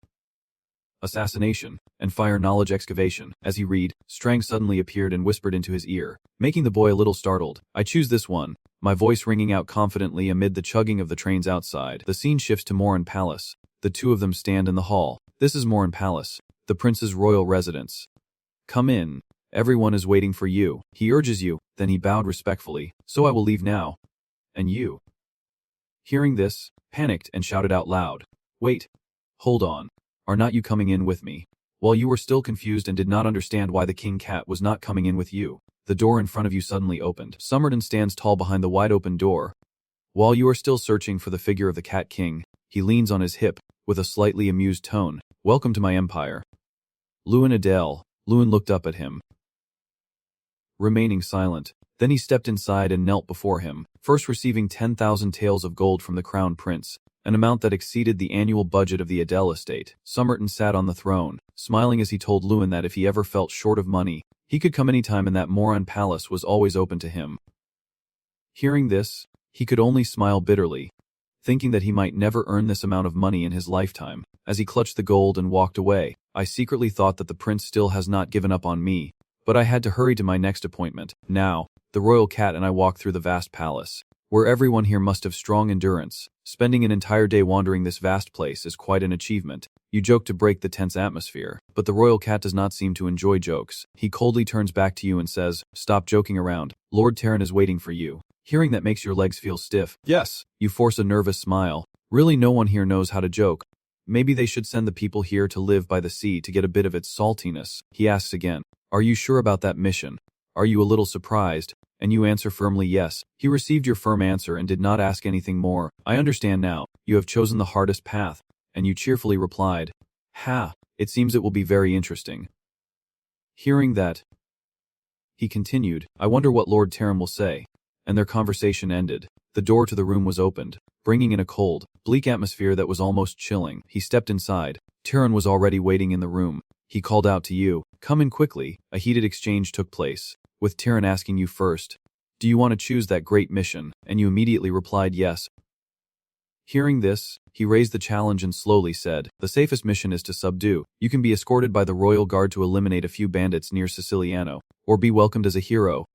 assassination, and fire knowledge excavation. As he read, Strang suddenly appeared and whispered into his ear, making the boy a little startled. I choose this one. My voice ringing out confidently amid the chugging of the trains outside. The scene shifts to Morin Palace. The two of them stand in the hall. This is Morin Palace, the prince's royal residence. Come in. Everyone is waiting for you. He urges you, then he bowed respectfully. So I will leave now. And you? Hearing this, panicked and shouted out loud. Wait. Hold on. Are not you coming in with me? While you were still confused and did not understand why the king cat was not coming in with you, the door in front of you suddenly opened. Summerton stands tall behind the wide-open door. While you are still searching for the figure of the cat king, he leans on his hip, with a slightly amused tone. Welcome to my empire. Lewin Adele. Lewin looked up at him, remaining silent. Then he stepped inside and knelt before him, first receiving 10,000 taels of gold from the crown prince, an amount that exceeded the annual budget of the Adele estate. Summerton sat on the throne, smiling as he told Lewin that if he ever felt short of money, he could come anytime and that Morin Palace was always open to him. Hearing this, he could only smile bitterly, thinking that he might never earn this amount of money in his lifetime. As he clutched the gold and walked away, I secretly thought that the prince still has not given up on me, but I had to hurry to my next appointment. Now, the royal cat and I walked through the vast palace, where everyone here must have strong endurance. Spending an entire day wandering this vast place is quite an achievement. You joke to break the tense atmosphere, but the royal cat does not seem to enjoy jokes. He coldly turns back to you and says, stop joking around. Lord Terran is waiting for you. Hearing that makes your legs feel stiff. Yes. You force a nervous smile. Really, no one here knows how to joke. Maybe they should send the people here to live by the sea to get a bit of its saltiness. He asks again, are you sure about that mission? Are you a little surprised? And you answer firmly yes. He received your firm answer and did not ask anything more. I understand now. You have chosen the hardest path. And you cheerfully replied, ha, it seems it will be very interesting. Hearing that, he continued, I wonder what Lord Terran will say. And their conversation ended. The door to the room was opened, bringing in a cold, bleak atmosphere that was almost chilling. He stepped inside. Terran was already waiting in the room. He called out to you, come in quickly. A heated exchange took place, with Terran asking you first, do you want to choose that great mission? And you immediately replied yes. Hearing this, he raised the challenge and slowly said, the safest mission is to subdue. You can be escorted by the royal guard to eliminate a few bandits near Siciliano, or be welcomed as a hero.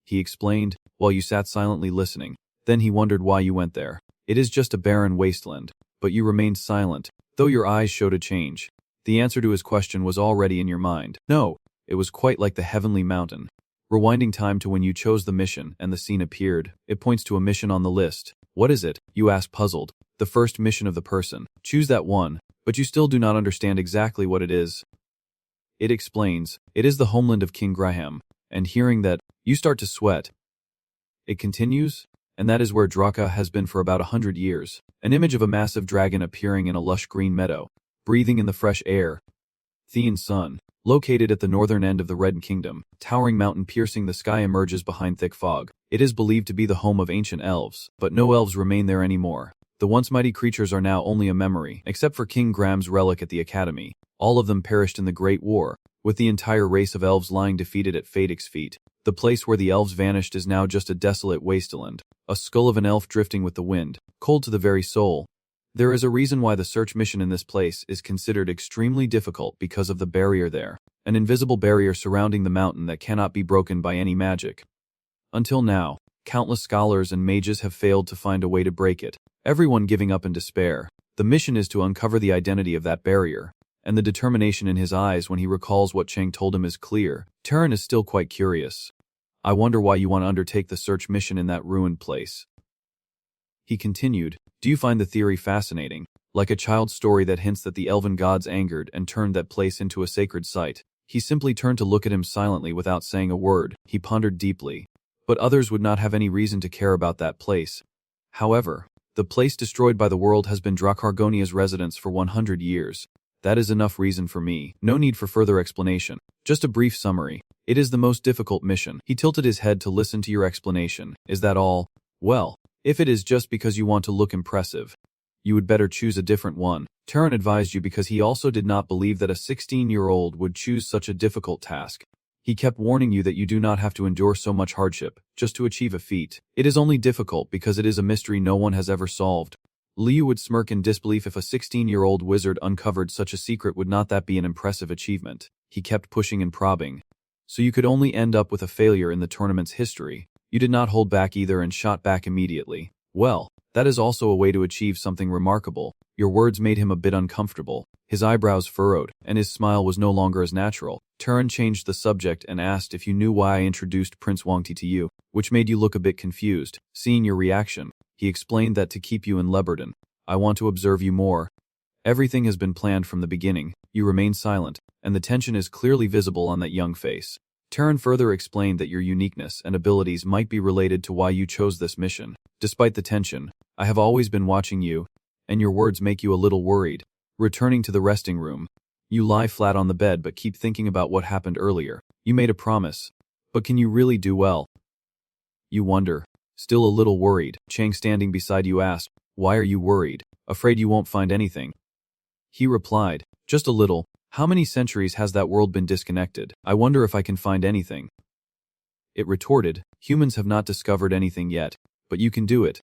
He explained, while you sat silently listening. Then he wondered why you went there. It is just a barren wasteland, but you remained silent, though your eyes showed a change. The answer to his question was already in your mind. No, it was quite like the heavenly mountain. Rewinding time to when you chose the mission and the scene appeared, it points to a mission on the list. What is it? You ask puzzled. The first mission of the person. Choose that one, but you still do not understand exactly what it is. It explains, it is the homeland of King Graham, and hearing that, you start to sweat. It continues, and that is where Draa has been for about 100 years. An image of a massive dragon appearing in a lush green meadow, breathing in the fresh air. Thean sun, located at the northern end of the Red Kingdom, towering mountain piercing the sky emerges behind thick fog. It is believed to be the home of ancient elves, but no elves remain there anymore. The once mighty creatures are now only a memory, except for King Graham's relic at the academy. All of them perished in the Great War, with the entire race of elves lying defeated at Fadic's feet. The place where the elves vanished is now just a desolate wasteland, a skull of an elf drifting with the wind, cold to the very soul. There is a reason why the search mission in this place is considered extremely difficult because of the barrier there, an invisible barrier surrounding the mountain that cannot be broken by any magic. Until now, countless scholars and mages have failed to find a way to break it, everyone giving up in despair. The mission is to uncover the identity of that barrier, and the determination in his eyes when he recalls what Chang told him is clear. Terran is still quite curious. I wonder why you want to undertake the search mission in that ruined place. He continued, do you find the theory fascinating? Like a child's story that hints that the elven gods angered and turned that place into a sacred site. He simply turned to look at him silently without saying a word. He pondered deeply. But others would not have any reason to care about that place. However, the place destroyed by the world has been Dracargonia's residence for 100 years. That is enough reason for me. No need for further explanation. Just a brief summary. It is the most difficult mission. He tilted his head to listen to your explanation. Is that all? Well, if it is just because you want to look impressive, you would better choose a different one. Terran advised you because he also did not believe that a 16-year-old would choose such a difficult task. He kept warning you that you do not have to endure so much hardship just to achieve a feat. It is only difficult because it is a mystery no one has ever solved. Liu would smirk in disbelief. If a 16-year-old wizard uncovered such a secret, would not that be an impressive achievement? He kept pushing and probing. So you could only end up with a failure in the tournament's history. You did not hold back either and shot back immediately. Well, that is also a way to achieve something remarkable. Your words made him a bit uncomfortable. His eyebrows furrowed, and his smile was no longer as natural. Turin changed the subject and asked if you knew why I introduced Prince Wangti to you, which made you look a bit confused. Seeing your reaction, he explained that to keep you in Leberton. I want to observe you more. Everything has been planned from the beginning. You remain silent, and the tension is clearly visible on that young face. Turin further explained that your uniqueness and abilities might be related to why you chose this mission. Despite the tension, I have always been watching you, and your words make you a little worried. Returning to the resting room, you lie flat on the bed but keep thinking about what happened earlier. You made a promise, but can you really do well? You wonder. Still a little worried, Chang standing beside you asked, why are you worried? Afraid you won't find anything? He replied, just a little. How many centuries has that world been disconnected? I wonder if I can find anything. It retorted, humans have not discovered anything yet, but you can do it.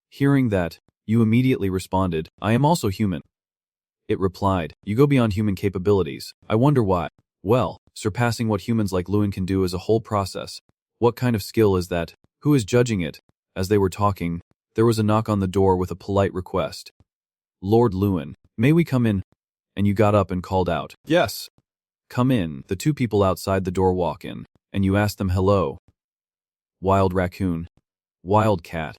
Hearing that, you immediately responded, I am also human. It replied, you go beyond human capabilities. I wonder why. Well, surpassing what humans like Lewin can do is a whole process. What kind of skill is that? Who is judging it? As they were talking, there was a knock on the door with a polite request. Lord Lewin, may we come in? And you got up and called out, yes. Come in. The two people outside the door walk in, and you ask them hello. Wild raccoon. Wild cat.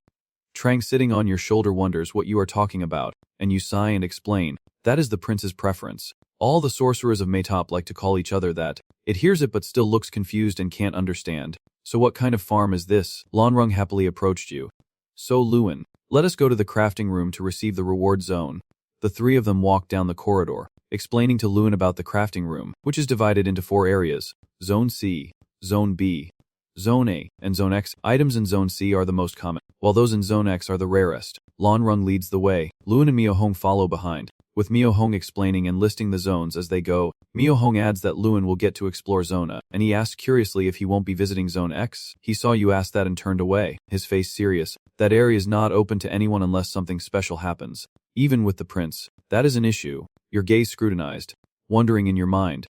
Trang sitting on your shoulder wonders what you are talking about, and you sigh and explain, that is the prince's preference. All the sorcerers of Maytop like to call each other that. It hears it but still looks confused and can't understand. So what kind of farm is this? Lanrung happily approached you. So Lewin, let us go to the crafting room to receive the reward zone. The three of them walked down the corridor, explaining to Lewin about the crafting room, which is divided into 4 areas, Zone C, Zone B, Zone A, and Zone X. Items in Zone C are the most common, while those in Zone X are the rarest. Lanrung leads the way. Lewin and Mio Hong follow behind, with Mio Hong explaining and listing the zones as they go. Mio Hong adds that Lewin will get to explore Zone A, and he asks curiously if he won't be visiting Zone X. He saw you ask that and turned away, his face serious. That area is not open to anyone unless something special happens. Even with the prince, that is an issue. Your gaze scrutinized, wondering in your mind.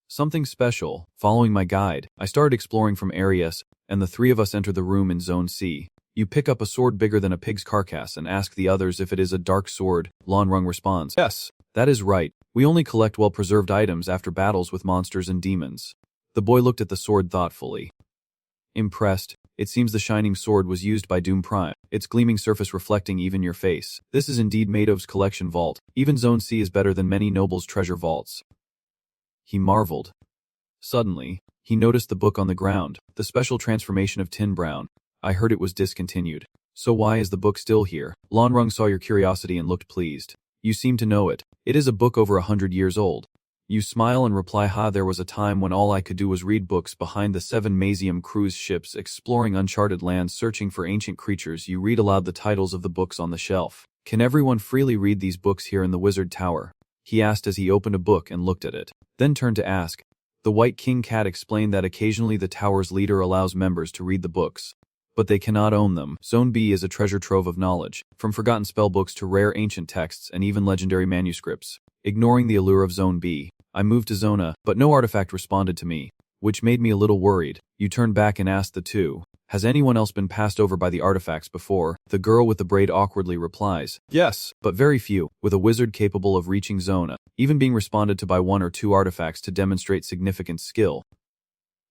Something special. Following my guide, I started exploring from Area S, and the 3 of us enter the room in Zone C. You pick up a sword bigger than a pig's carcass and ask the others if it is a dark sword. Lanrung responds, yes, that is right. We only collect well-preserved items after battles with monsters and demons. The boy looked at the sword thoughtfully. Impressed, it seems the shining sword was used by Doom Prime, its gleaming surface reflecting even your face. This is indeed Mado's collection vault. Even Zone C is better than many nobles' treasure vaults. He marveled. Suddenly, he noticed the book on the ground, The Special Transformation of Tin Brown. I heard it was discontinued. So why is the book still here? Lanrung saw your curiosity and looked pleased. You seem to know it. It is a book over 100 years old. You smile and reply, there was a time when all I could do was read books behind the 7 Mazium cruise ships exploring uncharted lands searching for ancient creatures. You read aloud the titles of the books on the shelf. Can everyone freely read these books here in the Wizard Tower? He asked as he opened a book and looked at it, then turned to ask. The White King Cat explained that occasionally the tower's leader allows members to read the books, but they cannot own them. Zone B is a treasure trove of knowledge, from forgotten spellbooks to rare ancient texts and even legendary manuscripts. Ignoring the allure of Zone B, I moved to Zone A, but no artifact responded to me, which made me a little worried. You turned back and asked the 2, has anyone else been passed over by the artifacts before? The girl with the braid awkwardly replies, yes, but very few, with a wizard capable of reaching Zone A, even being responded to by 1 or 2 artifacts to demonstrate significant skill.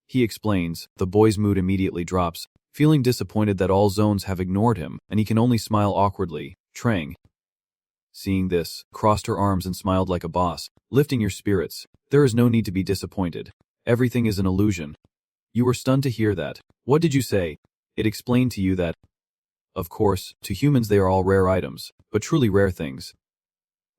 He explains. The boy's mood immediately drops, feeling disappointed that all zones have ignored him, and he can only smile awkwardly. Trang, seeing this, crossed her arms and smiled like a boss, lifting your spirits. There is no need to be disappointed. Everything is an illusion. You were stunned to hear that. What did you say? It explained to you that, of course, to humans they are all rare items, but truly rare things.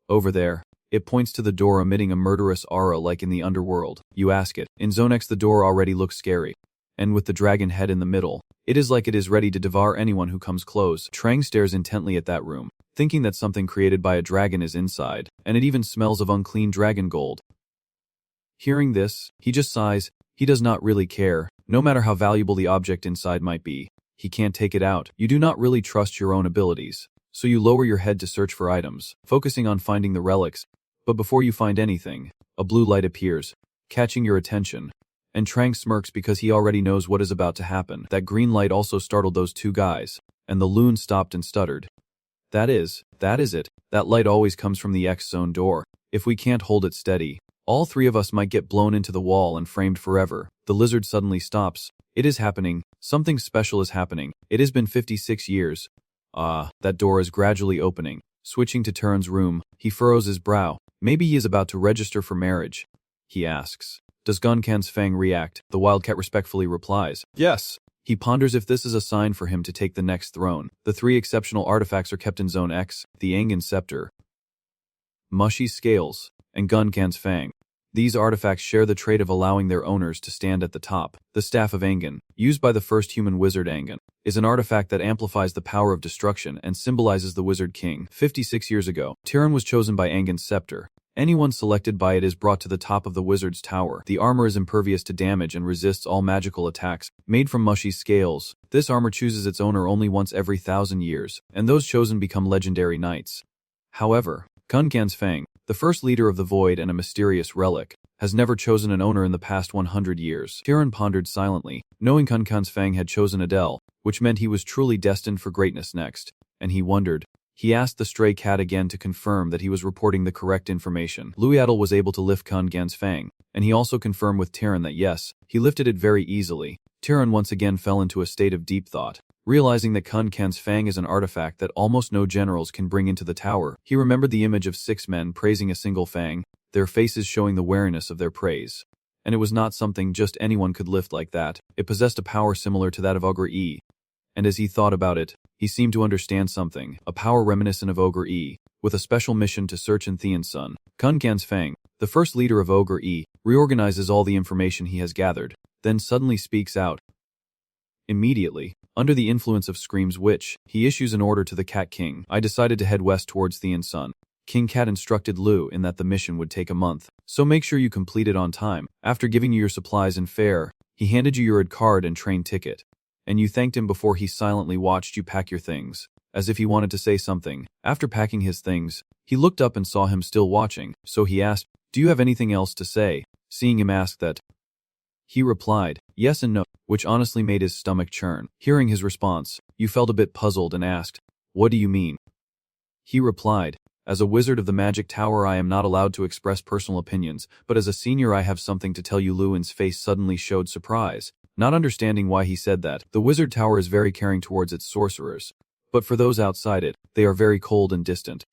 Over there. It points to the door emitting a murderous aura like in the underworld. You ask it. In Zone X the door already looks scary. And with the dragon head in the middle, it is like it is ready to devour anyone who comes close. Trang stares intently at that room, thinking that something created by a dragon is inside, and it even smells of unclean dragon gold. Hearing this, he just sighs. He does not really care, no matter how valuable the object inside might be. He can't take it out. You do not really trust your own abilities. So you lower your head to search for items, focusing on finding the relics. But before you find anything, a blue light appears, catching your attention. And Trang smirks because he already knows what is about to happen. That green light also startled those two guys, and the loon stopped and stuttered. That is it. That light always comes from the X-zone door. If we can't hold it steady, all three of us might get blown into the wall and framed forever. The lizard suddenly stops. It is happening. Something special is happening. It has been 56 years. That door is gradually opening. Switching to Turin's room, he furrows his brow. Maybe he is about to register for marriage. He asks. Does Gunkan's Fang react? The wildcat respectfully replies, yes. He ponders if this is a sign for him to take the next throne. The three exceptional artifacts are kept in Zone X, the Angan Scepter, Mushy's Scales, and Gunkan's Fang. These artifacts share the trait of allowing their owners to stand at the top. The Staff of Angan, used by the first human wizard Angan, is an artifact that amplifies the power of destruction and symbolizes the Wizard King. 56 years ago, Turin was chosen by Angan's scepter. Anyone selected by it is brought to the top of the wizard's tower. The armor is impervious to damage and resists all magical attacks. Made from Mushy's Scales, this armor chooses its owner only once every 1,000 years, and those chosen become legendary knights. However, Gunkan's Fang, the first leader of the Void and a mysterious relic, has never chosen an owner in the past 100 years. Turin pondered silently, knowing Gunkan's Fang had chosen Adele, which meant he was truly destined for greatness next, and he wondered. He asked the stray cat again to confirm that he was reporting the correct information. Luiadel was able to lift Gunkan's Fang, and he also confirmed with Turin that yes, he lifted it very easily. Turin once again fell into a state of deep thought. Realizing that Gunkan's Fang is an artifact that almost no generals can bring into the tower, he remembered the image of 6 men praising a single fang, their faces showing the wariness of their praise. And it was not something just anyone could lift like that. It possessed a power similar to that of Ogre E. And as he thought about it, he seemed to understand something, a power reminiscent of Ogre E, with a special mission to search in Theon's son. Gunkan's Fang, the first leader of Ogre E, reorganizes all the information he has gathered, then suddenly speaks out. Immediately, under the influence of Scream's witch, he issues an order to the Cat King. I decided to head west towards Theon's son. King Cat instructed Lu in that the mission would take a month, so make sure you complete it on time. After giving you your supplies and fare, he handed you your card and train ticket. And you thanked him before he silently watched you pack your things, as if he wanted to say something. After packing his things, he looked up and saw him still watching, so he asked, do you have anything else to say? Seeing him ask that, he replied, yes and no, which honestly made his stomach churn. Hearing his response, you felt a bit puzzled and asked, what do you mean? He replied, as a wizard of the Magic Tower I am not allowed to express personal opinions, but as a senior I have something to tell you. Luin's face suddenly showed surprise. Not understanding why he said that, the Wizard Tower is very caring towards its sorcerers. But for those outside it, they are very cold and distant.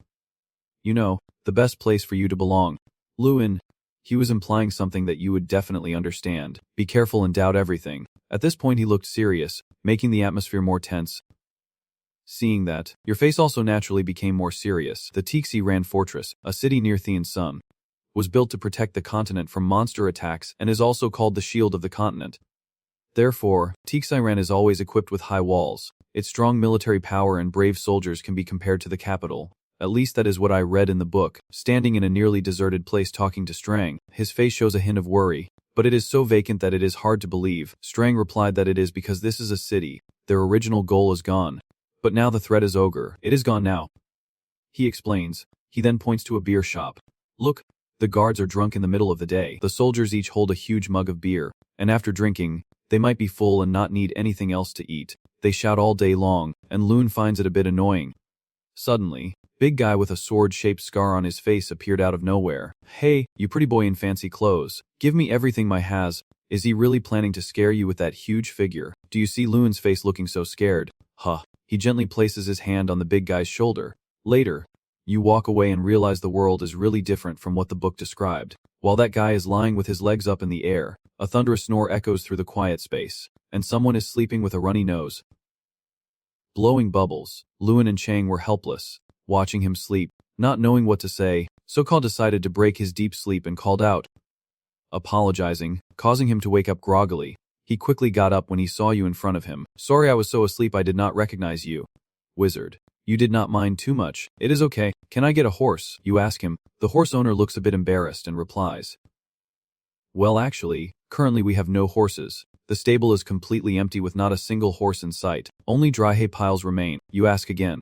You know, the best place for you to belong. Luin. He was implying something that you would definitely understand. Be careful and doubt everything. At this point he looked serious, making the atmosphere more tense. Seeing that, your face also naturally became more serious. The Tixi Ran Fortress, a city near Theon's Sun, was built to protect the continent from monster attacks and is also called the Shield of the Continent. Therefore, Tixi-Ran is always equipped with high walls. Its strong military power and brave soldiers can be compared to the capital. At least that is what I read in the book. Standing in a nearly deserted place talking to Strang, his face shows a hint of worry. But it is so vacant that it is hard to believe. Strang replied that it is because this is a city. Their original goal is gone. But now the threat is Ogre. It is gone now. He explains. He then points to a beer shop. Look, the guards are drunk in the middle of the day. The soldiers each hold a huge mug of beer, and after drinking, they might be full and not need anything else to eat. They shout all day long, and Loon finds it a bit annoying. Suddenly, big guy with a sword-shaped scar on his face appeared out of nowhere. Hey, you pretty boy in fancy clothes. Give me everything my has. Is he really planning to scare you with that huge figure? Do you see Loon's face looking so scared? Huh. He gently places his hand on the big guy's shoulder. Later, you walk away and realize the world is really different from what the book described. While that guy is lying with his legs up in the air, a thunderous snore echoes through the quiet space, and someone is sleeping with a runny nose. Blowing bubbles, Luin and Chang were helpless, watching him sleep, not knowing what to say. So-called decided to break his deep sleep and called out, apologizing, causing him to wake up groggily. He quickly got up when he saw you in front of him. Sorry I was so asleep I did not recognize you. Wizard. You did not mind too much. It is okay. Can I get a horse? You ask him. The horse owner looks a bit embarrassed and replies, well actually, currently we have no horses. The stable is completely empty with not a single horse in sight. Only dry hay piles remain. You ask again.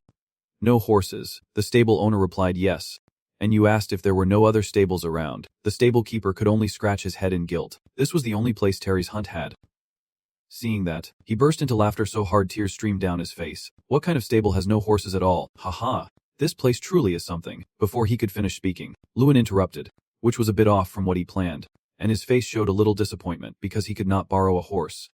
No horses. The stable owner replied yes. And you asked if there were no other stables around. The stable keeper could only scratch his head in guilt. This was the only place Terry's hunt had. Seeing that, he burst into laughter so hard tears streamed down his face. What kind of stable has no horses at all? Haha. This place truly is something. Before he could finish speaking, Lewin interrupted, which was a bit off from what he planned, and his face showed a little disappointment because he could not borrow a horse.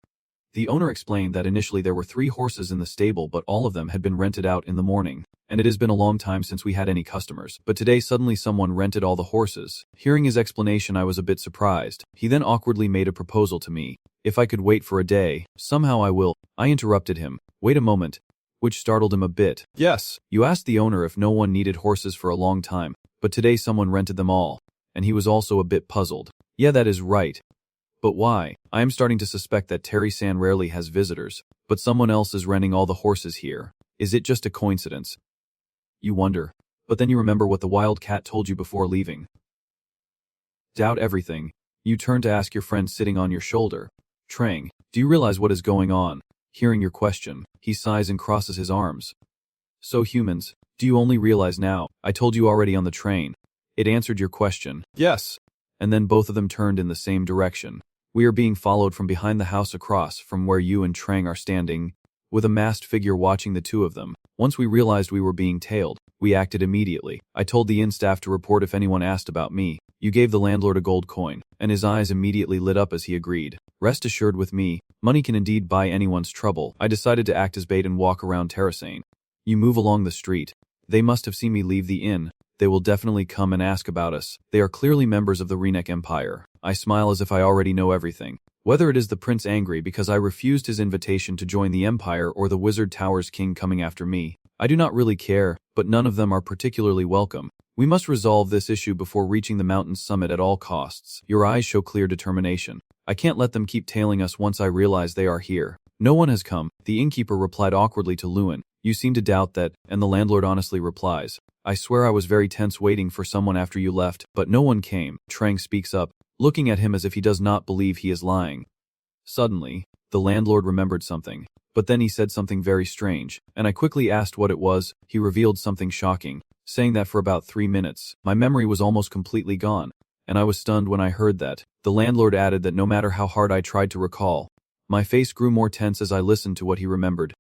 The owner explained that initially there were 3 horses in the stable, but all of them had been rented out in the morning, and it has been a long time since we had any customers. But today suddenly someone rented all the horses. Hearing his explanation, I was a bit surprised. He then awkwardly made a proposal to me. If I could wait for a day, somehow I will. I interrupted him. Wait a moment. Which startled him a bit. Yes. You asked the owner if no one needed horses for a long time, but today someone rented them all, and he was also a bit puzzled. Yeah, that is right. But why? I am starting to suspect that Terry-san rarely has visitors, but someone else is renting all the horses here. Is it just a coincidence? You wonder. But then you remember what the wild cat told you before leaving. Doubt everything. You turn to ask your friend sitting on your shoulder. Trang, do you realize what is going on? Hearing your question, he sighs and crosses his arms. So humans, do you only realize now? I told you already on the train. It answered your question. Yes. And then both of them turned in the same direction. We are being followed from behind the house across from where you and Trang are standing, with a masked figure watching the two of them. Once we realized we were being tailed, we acted immediately. I told the inn staff to report if anyone asked about me. You gave the landlord a gold coin, and his eyes immediately lit up as he agreed. Rest assured with me, money can indeed buy anyone's trouble. I decided to act as bait and walk around Terrasane. You move along the street. They must have seen me leave the inn. They will definitely come and ask about us. They are clearly members of the Renek Empire. I smile as if I already know everything. Whether it is the prince angry because I refused his invitation to join the empire or the Wizard Tower's king coming after me, I do not really care, but none of them are particularly welcome. We must resolve this issue before reaching the mountain's summit at all costs. Your eyes show clear determination. I can't let them keep tailing us once I realize they are here. No one has come. The innkeeper replied awkwardly to Lewin. You seem to doubt that, and the landlord honestly replies. I swear I was very tense waiting for someone after you left, but no one came. Trang speaks up, looking at him as if he does not believe he is lying. Suddenly, the landlord remembered something, but then he said something very strange, and I quickly asked what it was. He revealed something shocking, saying that for about 3 minutes, my memory was almost completely gone, and I was stunned when I heard that. The landlord added that no matter how hard I tried to recall, my face grew more tense as I listened to what he remembered.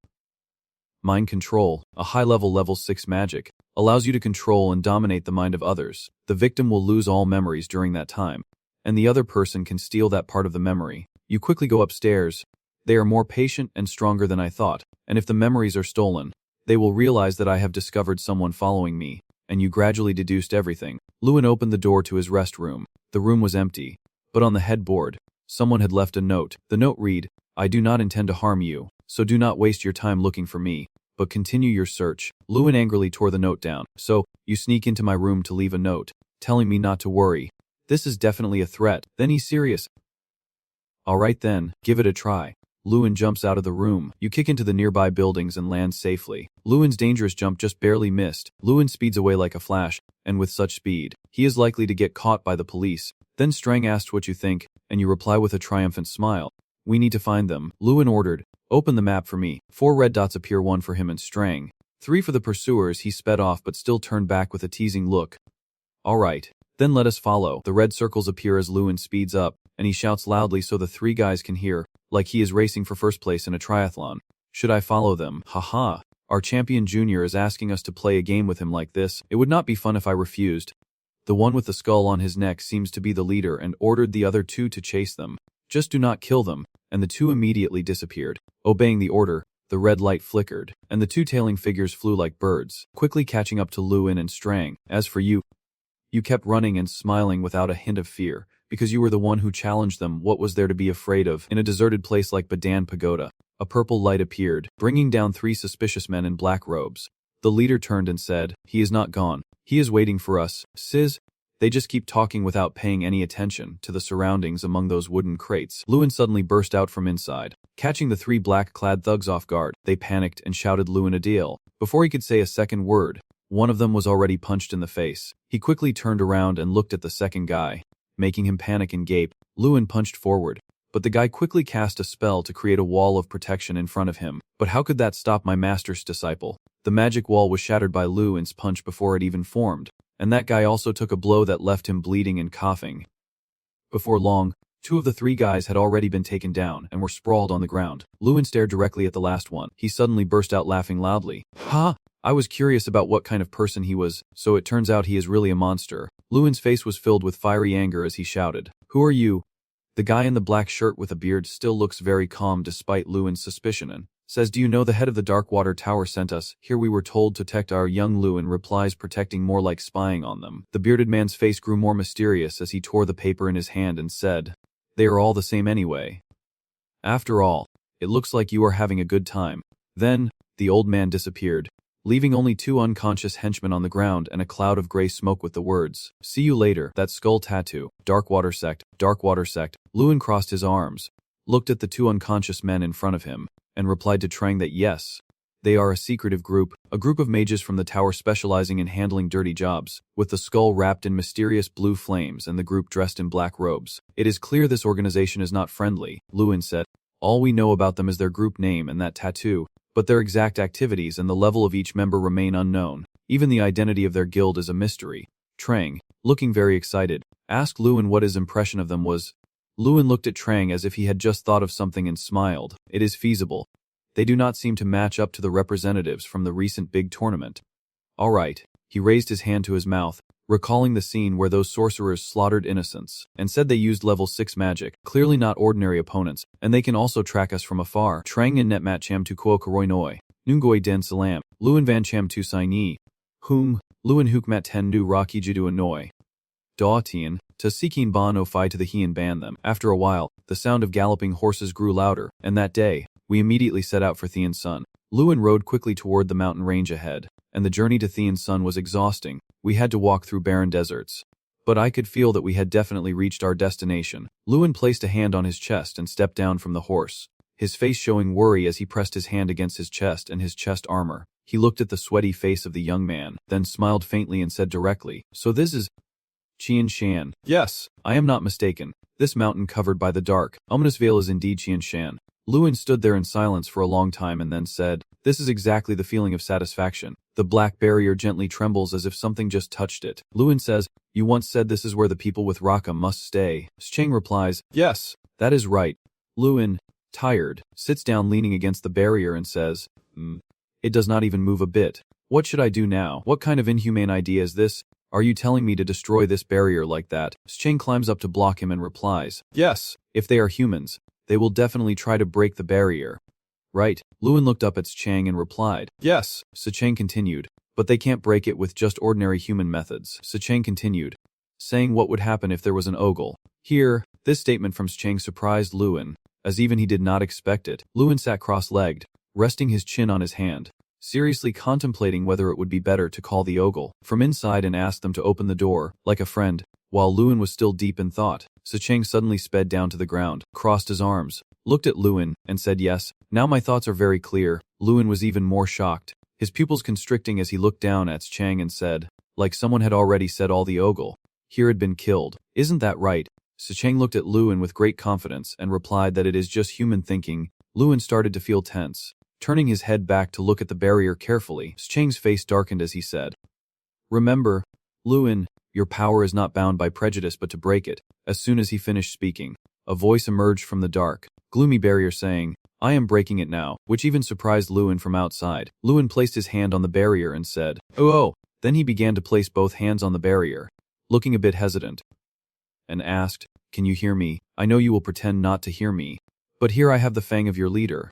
Mind control, a high-level level 6 magic, allows you to control and dominate the mind of others. The victim will lose all memories during that time, and the other person can steal that part of the memory. You quickly go upstairs. They are more patient and stronger than I thought, and if the memories are stolen, they will realize that I have discovered someone following me, and you gradually deduced everything. Lewin opened the door to his rest room. The room was empty, but on the headboard, someone had left a note. The note read, I do not intend to harm you, so do not waste your time looking for me, but continue your search. Lewin angrily tore the note down. So, you sneak into my room to leave a note, telling me not to worry. This is definitely a threat. Then he's serious. Alright then, give it a try. Lewin jumps out of the room. You kick into the nearby buildings and land safely. Lewin's dangerous jump just barely missed. Lewin speeds away like a flash, and with such speed, he is likely to get caught by the police. Then Strang asked what you think, and you reply with a triumphant smile. We need to find them. Lewin ordered. Open the map for me. 4 red dots appear, 1 for him and Strang. 3 for the pursuers. He sped off but still turned back with a teasing look. Alright, then let us follow. The red circles appear as Lewin speeds up, and he shouts loudly so the 3 guys can hear, like he is racing for first place in a triathlon. Should I follow them? Haha. Our champion junior is asking us to play a game with him like this. It would not be fun if I refused. The one with the skull on his neck seems to be the leader and ordered the other 2 to chase them. Just do not kill them, and the 2 immediately disappeared. Obeying the order, the red light flickered, and the 2 tailing figures flew like birds, quickly catching up to Lewin and Strang. As for you, you kept running and smiling without a hint of fear, because you were the one who challenged them. What was there to be afraid of? In a deserted place like Badan Pagoda, a purple light appeared, bringing down 3 suspicious men in black robes. The leader turned and said, he is not gone. He is waiting for us. Sizz. They just keep talking without paying any attention to the surroundings among those wooden crates. Lewin suddenly burst out from inside, catching the 3 black-clad thugs off guard. They panicked and shouted Lewin a deal. Before he could say a second word, one of them was already punched in the face. He quickly turned around and looked at the second guy, making him panic and gape. Lewin punched forward, but the guy quickly cast a spell to create a wall of protection in front of him. But how could that stop my master's disciple? The magic wall was shattered by Luin's punch before it even formed, and that guy also took a blow that left him bleeding and coughing. Before long, 2 of the 3 guys had already been taken down and were sprawled on the ground. Luin stared directly at the last one. He suddenly burst out laughing loudly. Ha! I was curious about what kind of person he was, so it turns out he is really a monster. Luin's face was filled with fiery anger as he shouted, "Who are you?" The guy in the black shirt with a beard still looks very calm despite Luin's suspicion and says, "Do you know the head of the Darkwater Tower sent us? Here we were told to protect our young." Luin replies, protecting more like spying on them. The bearded man's face grew more mysterious as he tore the paper in his hand and said, "They are all the same anyway. After all, it looks like you are having a good time." Then, the old man disappeared, leaving only 2 unconscious henchmen on the ground and a cloud of gray smoke with the words, "See you later." That skull tattoo. Darkwater sect. Darkwater sect. Luin crossed his arms, looked at the 2 unconscious men in front of him, and replied to Trang that yes, they are a secretive group, a group of mages from the tower specializing in handling dirty jobs, with the skull wrapped in mysterious blue flames and the group dressed in black robes. It is clear this organization is not friendly, Luin said. All we know about them is their group name and that tattoo, but their exact activities and the level of each member remain unknown. Even the identity of their guild is a mystery. Trang, looking very excited, asked Luin what his impression of them was. Luin looked at Trang as if he had just thought of something and smiled. It is feasible. They do not seem to match up to the representatives from the recent big tournament. All right. He raised his hand to his mouth, recalling the scene where those sorcerers slaughtered innocents, and said they used level 6 magic, clearly not ordinary opponents, and they can also track us from afar. Trang and Netmat Cham tu Kuo Karoi Noi, Nungoi Den Salam, Luin Van Cham tu Sai Ni, Hung, Luin Huk Mat Ten Du Raki Jidu Anoi. Da Tien, to Sikin Ban O Phi to the Hien ban them. After a while, the sound of galloping horses grew louder, and that day, we immediately set out for Thien's Sun. Luin rode quickly toward the mountain range ahead, and the journey to Thien's Sun was exhausting. We had to walk through barren deserts. But I could feel that we had definitely reached our destination. Luin placed a hand on his chest and stepped down from the horse, his face showing worry as he pressed his hand against his chest and his chest armor. He looked at the sweaty face of the young man, then smiled faintly and said directly, "So this is Qian Shan." "Yes, I am not mistaken. This mountain covered by the dark, ominous veil is indeed Qian Shan." Luin stood there in silence for a long time and then said, "This is exactly the feeling of satisfaction. The black barrier gently trembles as if something just touched it." Luin says, "You once said this is where the people with Raka must stay." Cheng replies, "Yes, that is right." Luin, tired, sits down leaning against the barrier and says, "It does not even move a bit. What should I do now? What kind of inhumane idea is this? Are you telling me to destroy this barrier like that?" Cheng climbs up to block him and replies, "Yes, if they are humans, they will definitely try to break the barrier." "Right." Luin looked up at Chang and replied, "Yes." Cheng continued, "But they can't break it with just ordinary human methods." Cheng continued, saying what would happen if there was an ogle. Here, this statement from Chang surprised Luin, as even he did not expect it. Luin sat cross-legged, resting his chin on his hand, seriously contemplating whether it would be better to call the ogle from inside and ask them to open the door, like a friend. While Luin was still deep in thought, Cheng suddenly sped down to the ground, crossed his arms, looked at Luin, and said, "Yes, now my thoughts are very clear." Luin was even more shocked, his pupils constricting as he looked down at Chang and said, like someone had already said all the ogle here had been killed. "Isn't that right?" Chang looked at Luin with great confidence and replied that it is just human thinking. Luin started to feel tense. Turning his head back to look at the barrier carefully, Chang's face darkened as he said, "Remember, Luin, your power is not bound by prejudice but to break it." As soon as he finished speaking, a voice emerged from the dark, gloomy barrier saying, "I am breaking it now," which even surprised Luin from outside. Luin placed his hand on the barrier and said, "Oh." Then he began to place both hands on the barrier, looking a bit hesitant, and asked, "Can you hear me? I know you will pretend not to hear me, but here I have the fang of your leader.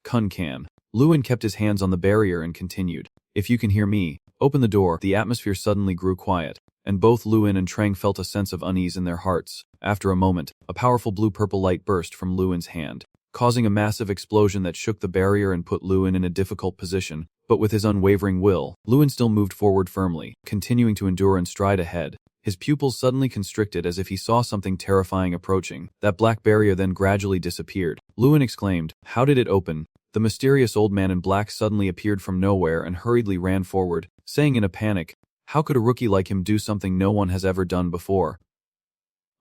Kun can." Luin kept his hands on the barrier and continued, "If you can hear me, open the door." The atmosphere suddenly grew quiet, and both Luin and Trang felt a sense of unease in their hearts. After a moment, a powerful blue-purple light burst from Luin's hand, causing a massive explosion that shook the barrier and put Luin in a difficult position. But with his unwavering will, Luin still moved forward firmly, continuing to endure and stride ahead. His pupils suddenly constricted as if he saw something terrifying approaching. That black barrier then gradually disappeared. Luin exclaimed, "How did it open?" The mysterious old man in black suddenly appeared from nowhere and hurriedly ran forward, saying in a panic, "How could a rookie like him do something no one has ever done before?"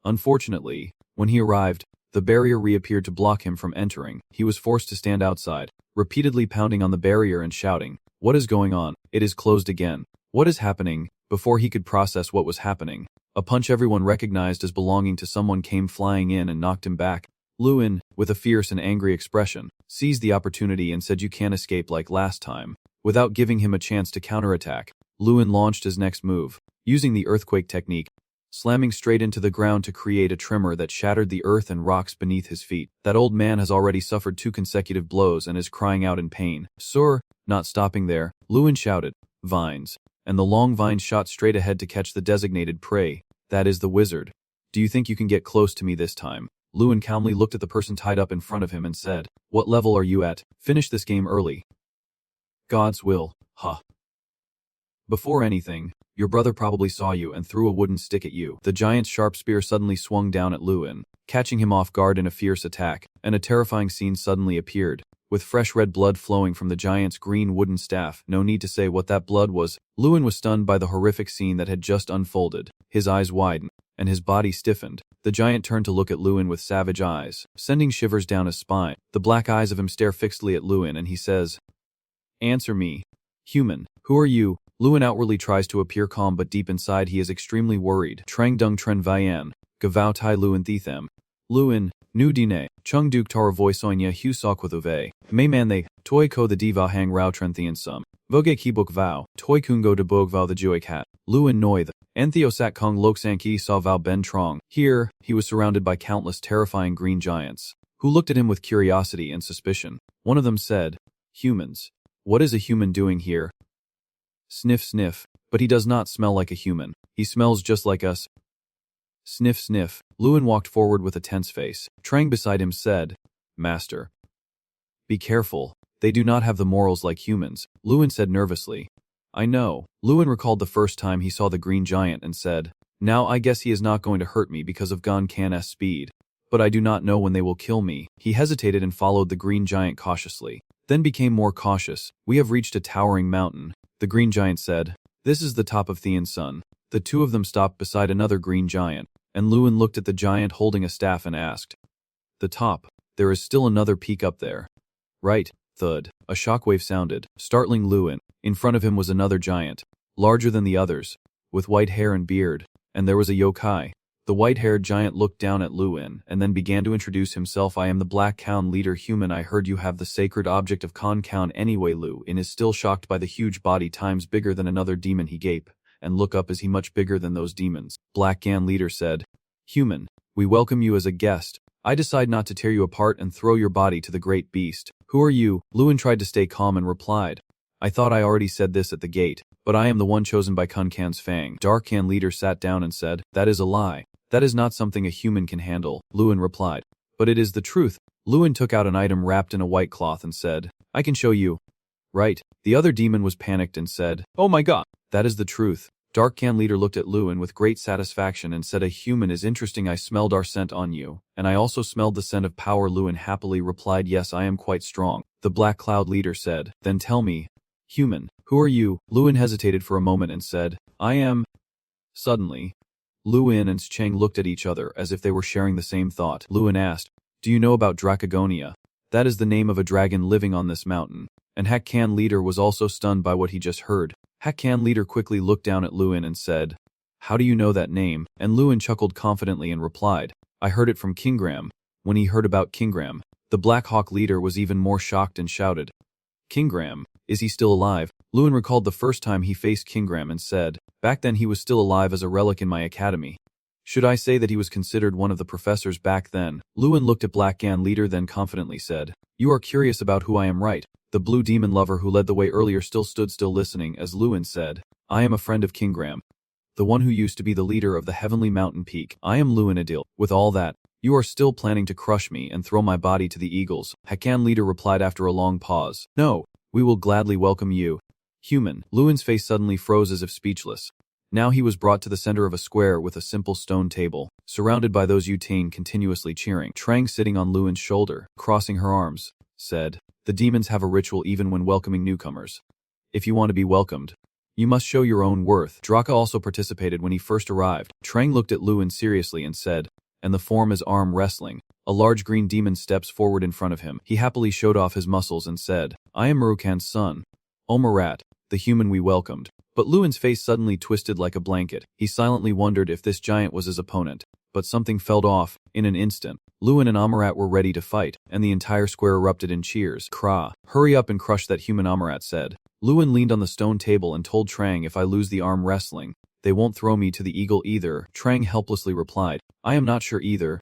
Unfortunately, when he arrived, The barrier reappeared to block him from entering. He was forced to stand outside, repeatedly pounding on the barrier and shouting, "What is going on? It is closed again. What is happening?" Before he could process what was happening, a punch everyone recognized as belonging to someone came flying in and knocked him back. Lewin, with a fierce and angry expression, seized the opportunity and said, "You can't escape like last time." Without giving him a chance to counterattack, Lewin launched his next move, using the earthquake technique, slamming straight into the ground to create a tremor that shattered the earth and rocks beneath his feet. That old man has already suffered 2 consecutive blows and is crying out in pain. "Sir!" Not stopping there, Lewin shouted, "Vines!" And the long vine shot straight ahead to catch the designated prey, that is the wizard. "Do you think you can get close to me this time?" Lewin calmly looked at the person tied up in front of him and said, "What level are you at? Finish this game early." "God's will, huh." "Before anything, your brother probably saw you and threw a wooden stick at you." The giant's sharp spear suddenly swung down at Lewin, catching him off guard in a fierce attack, and a terrifying scene suddenly appeared. With fresh red blood flowing from the giant's green wooden staff, no need to say what that blood was, Lewin was stunned by the horrific scene that had just unfolded. His eyes widened, and his body stiffened. The giant turned to look at Lewin with savage eyes, sending shivers down his spine. The black eyes of him stare fixedly at Lewin and he says, "Answer me. Human, who are you?" Lewin outwardly tries to appear calm but deep inside he is extremely worried. Trang dung tren vian, gavao tai Lewin thithem. Lewin, nu dine, chung duk tara voisoinya hu sakwathove, may man they, toi ko the diva hang rao trenthian sum, voge kibuk vow, toi kungo de bog vow the juik hat, Lewin noi the, entheosat kong loksanki sa vow ben trong. Here, he was surrounded by countless terrifying green giants, who looked at him with curiosity and suspicion. One of them said, "Humans. What is a human doing here?" Sniff sniff, but he does not smell like a human. He smells just like us. Sniff sniff. Lewin walked forward with a tense face. Trang beside him said, "Master, be careful. They do not have the morals like humans," Lewin said nervously. "I know." Lewin recalled the first time he saw the green giant and said, "Now I guess he is not going to hurt me because of Gon Kan's speed. But I do not know when they will kill me." He hesitated and followed the green giant cautiously, then became more cautious. "We have reached a towering mountain," the green giant said. "This is the top of Thean's sun." The two of them stopped beside another green giant, and Lewin looked at the giant holding a staff and asked, "The top, there is still another peak up there?" "Right." Thud. A shockwave sounded, startling Lewin. In front of him was another giant, larger than the others, with white hair and beard, and there was a yokai. The white-haired giant looked down at Lewin and then began to introduce himself. "I am the Black Count leader human. I heard you have the sacred object of Con Count anyway." Lewin is still shocked by the huge body times bigger than another demon. He gape and look up as he much bigger than those demons. Black Gan leader said, "Human, we welcome you as a guest. I decide not to tear you apart and throw your body to the great beast." "Who are you?" Lewin tried to stay calm and replied, "I thought I already said this at the gate, but I am the one chosen by Kun Kan's fang." Dark Kan leader sat down and said, "That is a lie. That is not something a human can handle." Lewin replied, "But it is the truth." Lewin took out an item wrapped in a white cloth and said, "I can show you." "Right." The other demon was panicked and said, "Oh my god." "That is the truth." Dark Can leader looked at Lewin with great satisfaction and said, "A human is interesting. I smelled our scent on you, and I also smelled the scent of power." Lewin happily replied, "Yes, I am quite strong." The Black Cloud leader said, "Then tell me, human, who are you?" Lewin hesitated for a moment and said, "I am..." Suddenly, Lewin and Cheng looked at each other as if they were sharing the same thought. Lewin asked, "Do you know about Dracagonia?" That is the name of a dragon living on this mountain. And Hak Kan leader was also stunned by what he just heard. Hak Kan leader quickly looked down at Lewin and said, "How do you know that name?" And Lewin chuckled confidently and replied, "I heard it from Kingram." When he heard about Kingram, the Black Hawk leader was even more shocked and shouted, "Kingram, is he still alive?" Lewin recalled the first time he faced Kingram and said, "Back then he was still alive as a relic in my academy." Should I say that he was considered one of the professors back then? Lewin looked at Black Gan leader then confidently said, "You are curious about who I am, right?" The blue demon lover who led the way earlier still stood listening as Lewin said, "I am a friend of Kingram, the one who used to be the leader of the Heavenly Mountain Peak. I am Lewin Adil. With all that, you are still planning to crush me and throw my body to the eagles?" Hakan leader replied after a long pause, "No, we will gladly welcome you." Human. Lewin's face suddenly froze as if speechless. Now he was brought to the center of a square with a simple stone table, surrounded by those Yutain continuously cheering. Trang sitting on Lewin's shoulder, crossing her arms, said, "The demons have a ritual even when welcoming newcomers. If you want to be welcomed, you must show your own worth." Draa also participated when he first arrived. Trang looked at Lewin seriously and said, "And the form is arm wrestling. A large green demon steps forward in front of him. He happily showed off his muscles and said, I am Murukan's son, Omerat, the human we welcomed. But Luin's face suddenly twisted like a blanket. He silently wondered if this giant was his opponent. But something fell off. In an instant, Luin and Omerat were ready to fight, and the entire square erupted in cheers. Kra, hurry up and crush that human, Omerat said. Luin leaned on the stone table and told Trang, if I lose the arm wrestling, they won't throw me to the eagle either. Trang helplessly replied, I am not sure either.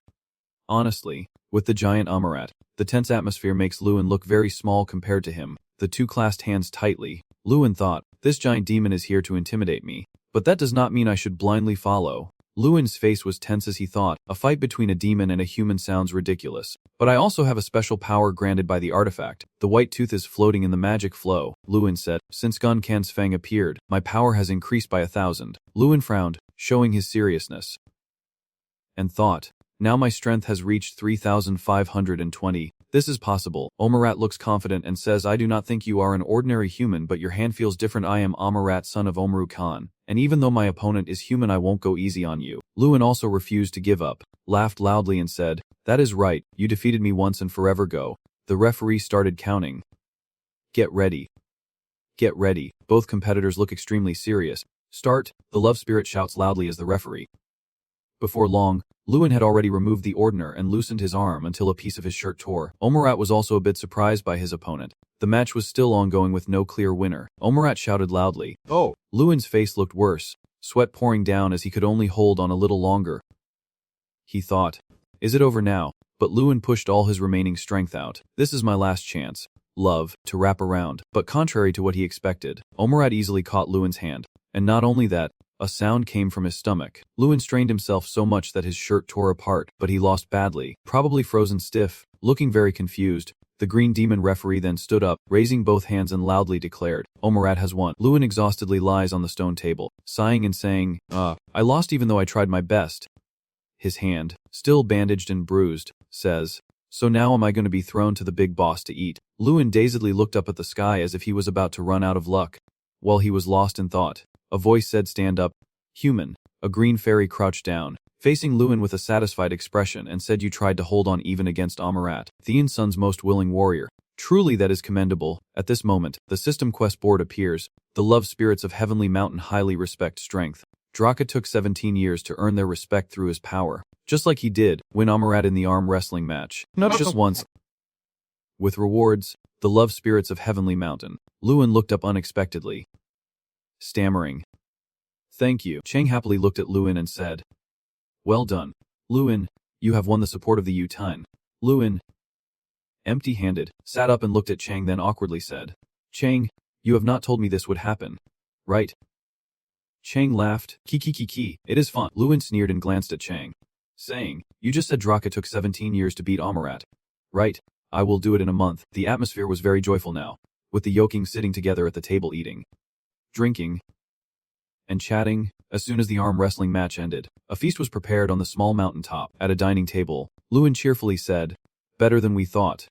Honestly, with the giant Omerat, the tense atmosphere makes Luin look very small compared to him. The two clasped hands tightly. Luin thought, this giant demon is here to intimidate me. But that does not mean I should blindly follow. Luin's face was tense as he thought, a fight between a demon and a human sounds ridiculous. But I also have a special power granted by the artifact. The white tooth is floating in the magic flow, Luin said. Since Gun Kan's fang appeared, my power has increased by 1,000. Luin frowned, showing his seriousness. And thought, now my strength has reached 3,520. This is possible. Omerat looks confident and says, I do not think you are an ordinary human, but your hand feels different. I am Omerat, son of Omru Khan. And even though my opponent is human, I won't go easy on you. Luin also refused to give up, laughed loudly and said, that is right, you defeated me once and forever go. The referee started counting. Get ready. Get ready. Both competitors look extremely serious. Start, the love spirit shouts loudly as the referee. Before long, Luin had already removed the ordner and loosened his arm until a piece of his shirt tore. Omerat was also a bit surprised by his opponent. The match was still ongoing with no clear winner. Omerat shouted loudly. Oh! Luin's face looked worse, sweat pouring down as he could only hold on a little longer. He thought, is it over now? But Luin pushed all his remaining strength out. This is my last chance. Love, to wrap around. But contrary to what he expected, Omerat easily caught Luin's hand. And not only that, a sound came from his stomach. Luin strained himself so much that his shirt tore apart, but he lost badly, probably frozen stiff. Looking very confused, the green demon referee then stood up, raising both hands and loudly declared, Omerat has won. Luin exhaustedly lies on the stone table, sighing and saying, I lost even though I tried my best. His hand, still bandaged and bruised, says, so now am I going to be thrown to the big boss to eat? Luin dazedly looked up at the sky as if he was about to run out of luck. While he was lost in thought, a voice said, stand up. Human. A green fairy crouched down, facing Luin with a satisfied expression and said, you tried to hold on even against Omerat, Thean Sun's most willing warrior. Truly that is commendable. At this moment, the system quest board appears. The love spirits of Heavenly Mountain highly respect strength. Draa took 17 years to earn their respect through his power, just like he did win Omerat in the arm wrestling match. Not just once. With rewards, the love spirits of Heavenly Mountain. Luin looked up unexpectedly, stammering. Thank you. Chang happily looked at Luin and said, well done. Luin, you have won the support of the Yutan. Luin, empty-handed, sat up and looked at Chang, then awkwardly said, Chang, you have not told me this would happen, right? Chang laughed. Ki. It is fun. Luin sneered and glanced at Chang, saying, you just said Draa took 17 years to beat Omerat. Right, I will do it in a month. The atmosphere was very joyful now, with the Yoking sitting together at the table eating, drinking, and chatting. As soon as the arm wrestling match ended, a feast was prepared on the small mountain top. At a dining table, Luin cheerfully said, better than we thought.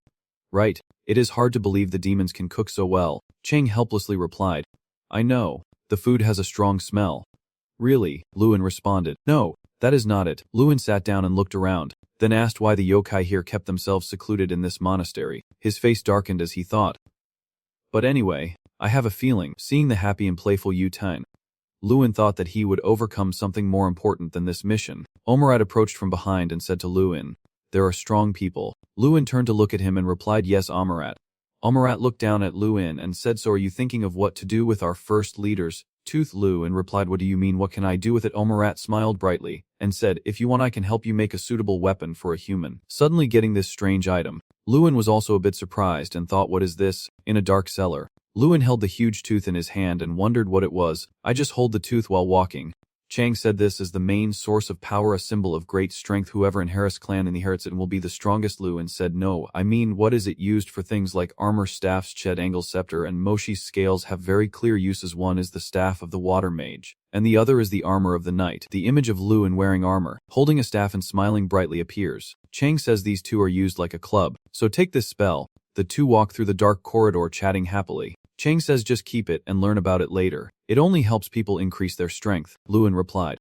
Right, it is hard to believe the demons can cook so well. Chang helplessly replied, I know, the food has a strong smell. Really, Luin responded, no, that is not it. Luin sat down and looked around, then asked why the yokai here kept themselves secluded in this monastery. His face darkened as he thought. But anyway, I have a feeling, seeing the happy and playful Yutan, Luin thought that he would overcome something more important than this mission. Omerat approached from behind and said to Luin, there are strong people. Luin turned to look at him and replied, yes, Omerat. Omerat looked down at Luin and said, so are you thinking of what to do with our first leaders? Tooth Luin replied, what do you mean, what can I do with it? Omerat smiled brightly and said, if you want I can help you make a suitable weapon for a human. Suddenly getting this strange item, Luin was also a bit surprised and thought, what is this? In a dark cellar. Luin held the huge tooth in his hand and wondered what it was. I just hold the tooth while walking. Chang said this is the main source of power, a symbol of great strength. Whoever inherits clan inherits it and will be the strongest. Luin said, no, I mean, what is it used for? Things like armor, staffs, Ched angle scepter and Moshi's scales have very clear uses. One is the staff of the water mage, and the other is the armor of the knight. The image of Luin wearing armor, holding a staff and smiling brightly appears. Chang says these two are used like a club, so take this spell. The two walk through the dark corridor chatting happily. Chang says just keep it and learn about it later. It only helps people increase their strength. Luin replied.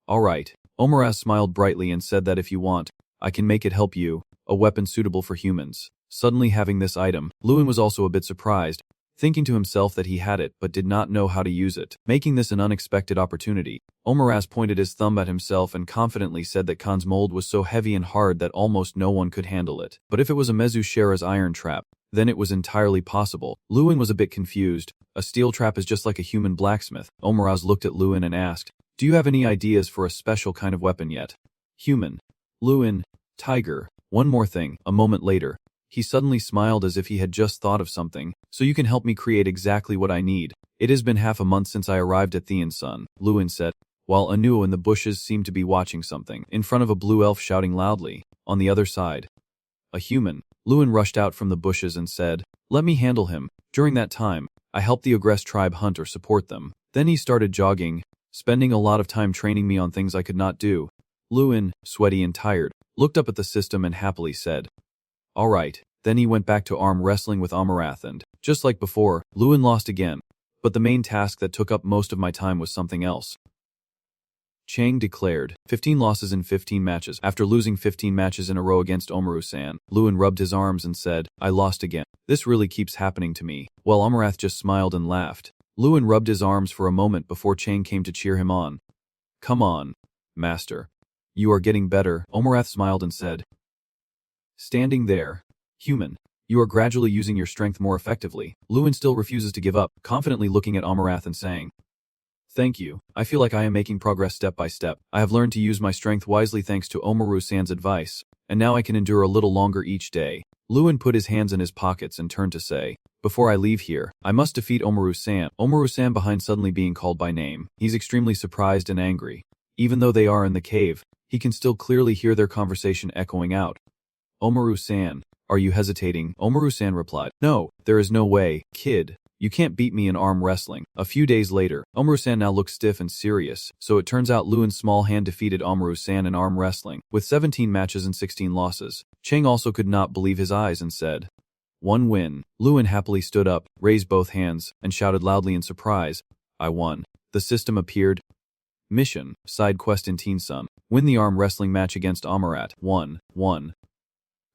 Alright. Omerat smiled brightly and said that if you want, I can make it help you. a weapon suitable for humans. Suddenly having this item, Lewin was also a bit surprised, thinking to himself that he had it but did not know how to use it. Making this an unexpected opportunity, Omaraz pointed his thumb at himself and confidently said that Khan's mold was so heavy and hard that almost no one could handle it. But if it was a Mezushera's iron trap, then it was entirely possible. Lewin was a bit confused. A steel trap is just like a human blacksmith. Omaraz looked at Lewin and asked, "Do you have any ideas for a special kind of weapon yet?" Human. Lewin. Tiger. One more thing. A moment later, he suddenly smiled as if he had just thought of something. "So you can help me create exactly what I need. It has been half a month since I arrived at Theon, Lewin said, while Anu in the bushes seemed to be watching something. In front of a blue elf shouting loudly. On the other side. A human. Lewin rushed out from the bushes and said, "Let me handle him." During that time, I helped the Ogress tribe hunt or support them. Then he started jogging, spending a lot of time training me on things I could not do. Lewin, sweaty and tired, looked up at the system and happily said, "All right." Then he went back to arm wrestling with Amarath and, just like before, Lewin lost again. But the main task that took up most of my time was something else. Chang declared, 15 losses in 15 matches. After losing 15 matches in a row against Omaru-san, Lewin rubbed his arms and said, "I lost again. This really keeps happening to me." While Amarath just smiled and laughed. Lewin rubbed his arms for a moment before Chang came to cheer him on. "Come on, master. You are getting better." Omarath smiled and said, "Standing there. Human. You are gradually using your strength more effectively." Lewin still refuses to give up, confidently looking at Amarath and saying, "Thank you. I feel like I am making progress step by step. I have learned to use my strength wisely thanks to Omaru-san's advice, and now I can endure a little longer each day." Lewin put his hands in his pockets and turned to say, "Before I leave here, I must defeat Omaru-san." Omaru-san behind suddenly being called by name. He's extremely surprised and angry. Even though they are in the cave, he can still clearly hear their conversation echoing out. "Omaru-san, are you hesitating?" Omaru-san replied, "No, there is no way, kid. You can't beat me in arm wrestling." A few days later, Omaru-san now looked stiff and serious, so it turns out Lewin's small hand defeated Omaru-san in arm wrestling, with 17 matches and 16 losses. Chang also could not believe his eyes and said, "One win." Lewin happily stood up, raised both hands, and shouted loudly in surprise, "I won." The system appeared. Mission, side quest in Teen Sun. Win the arm wrestling match against Amarat. 1.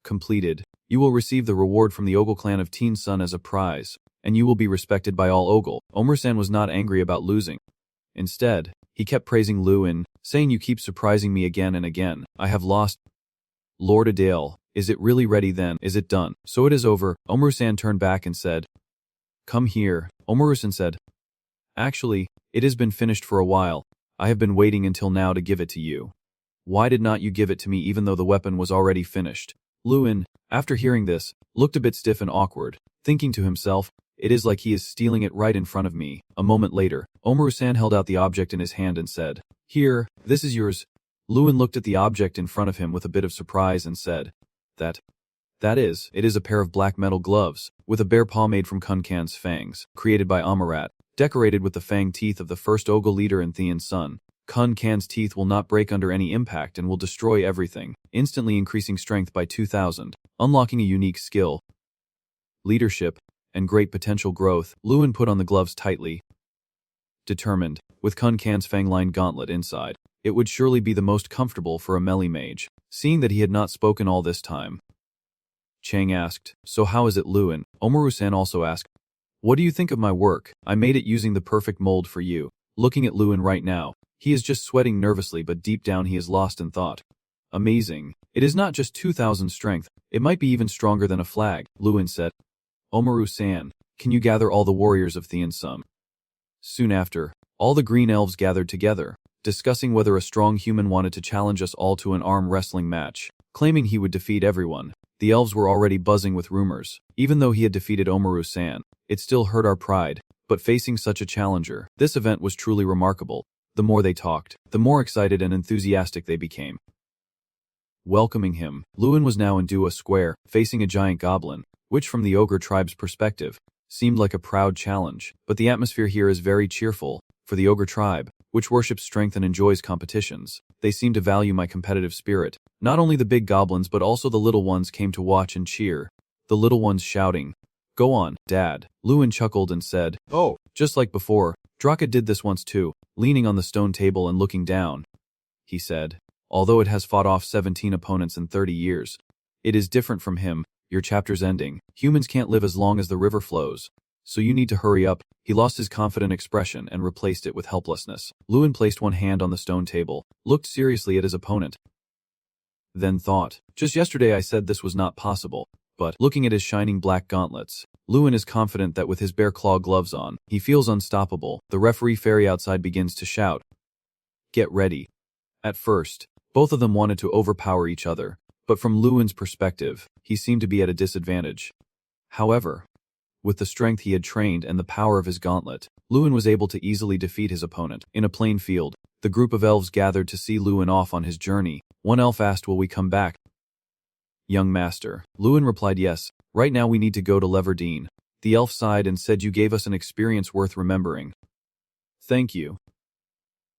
Completed. You will receive the reward from the Ogle clan of Teen Sun as a prize, and you will be respected by all Ogle. Omer-san was not angry about losing. Instead, he kept praising Lewin, saying, "You keep surprising me again and again. I have lost." "Lord Adale, is it really ready then? Is it done?" "So it is over." Omer-san turned back and said, "Come here." Omer-san said, "Actually, it has been finished for a while. I have been waiting until now to give it to you. Why did not you give it to me even though the weapon was already finished?" Lewin, after hearing this, looked a bit stiff and awkward, thinking to himself, "It is like he is stealing it right in front of me." A moment later, Omaru-san held out the object in his hand and said, "Here, this is yours." Lewin looked at the object in front of him with a bit of surprise and said, It is a pair of black metal gloves, with a bear paw made from Kunkan's fangs, created by Amarat, decorated with the fang teeth of the first Ogle leader in Theon Sun. Kunkan's teeth will not break under any impact and will destroy everything, instantly increasing strength by 2000, unlocking a unique skill, leadership, and great potential growth. Lewin put on the gloves tightly, determined, with Kunkan's fang-lined gauntlet inside. It would surely be the most comfortable for a melee mage. Seeing that he had not spoken all this time, Chang asked, "So how is it, Lewin?" Omaru-san also asked, "What do you think of my work? I made it using the perfect mold for you." Looking at Lewin right now, he is just sweating nervously, but deep down he is lost in thought. "Amazing. It is not just 2000 strength, it might be even stronger than a flag," Lewin said. "Omaru-san, can you gather all the warriors of Theon Sun?" Soon after, all the green elves gathered together, discussing whether a strong human wanted to challenge us all to an arm wrestling match, claiming he would defeat everyone. The elves were already buzzing with rumors. Even though he had defeated Omaru-san, it still hurt our pride, but facing such a challenger, this event was truly remarkable. The more they talked, the more excited and enthusiastic they became. Welcoming him, Lewin was now in Dua Square, facing a giant goblin, which from the ogre tribe's perspective, seemed like a proud challenge, but the atmosphere here is very cheerful. For the ogre tribe, which worships strength and enjoys competitions, they seem to value my competitive spirit. Not only the big goblins but also the little ones came to watch and cheer, the little ones shouting, "Go on, Dad." Lewin chuckled and said, "Oh, just like before, Draa did this once too." Leaning on the stone table and looking down, he said, "Although it has fought off 17 opponents in 30 years, It is different from him. Your chapter's ending. Humans can't live as long as the river flows. So you need to hurry up. He lost his confident expression and replaced it with helplessness. Lewin placed one hand on the stone table, looked seriously at his opponent, then thought, just yesterday I said this was not possible. But, looking at his shining black gauntlets, Lewin is confident that with his bear claw gloves on, he feels unstoppable. The referee fairy outside begins to shout, "Get ready." At first, both of them wanted to overpower each other, but from Lewin's perspective, he seemed to be at a disadvantage. However, with the strength he had trained and the power of his gauntlet, Lewin was able to easily defeat his opponent. In a plain field, the group of elves gathered to see Lewin off on his journey. One elf asked, "Will we come back?" "Young master," Lewin replied, "yes. Right now we need to go to Leverdeen." The elf sighed and said, "You gave us an experience worth remembering." "Thank you,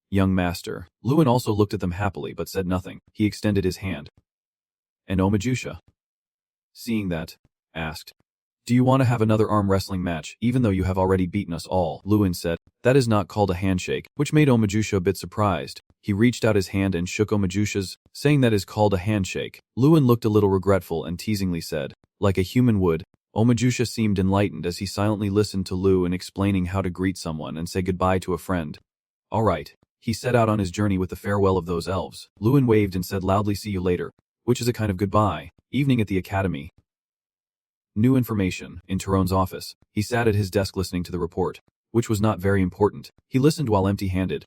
young master." Lewin also looked at them happily but said nothing. He extended his hand. And Omajusha, seeing that, asked, "Do you want to have another arm wrestling match, even though you have already beaten us all?" Lewin said, "That is not called a handshake," which made Omajusha a bit surprised. He reached out his hand and shook Omajusha's, saying that is called a handshake. Lewin looked a little regretful and teasingly said, "Like a human would." Omajusha seemed enlightened as he silently listened to Lewin explaining how to greet someone and say goodbye to a friend. All right. He set out on his journey with the farewell of those elves. Lewin waved and said loudly, "See you later," which is a kind of goodbye. Evening at the academy. New information. In Tyrone's office, he sat at his desk listening to the report, which was not very important. He listened while empty-handed,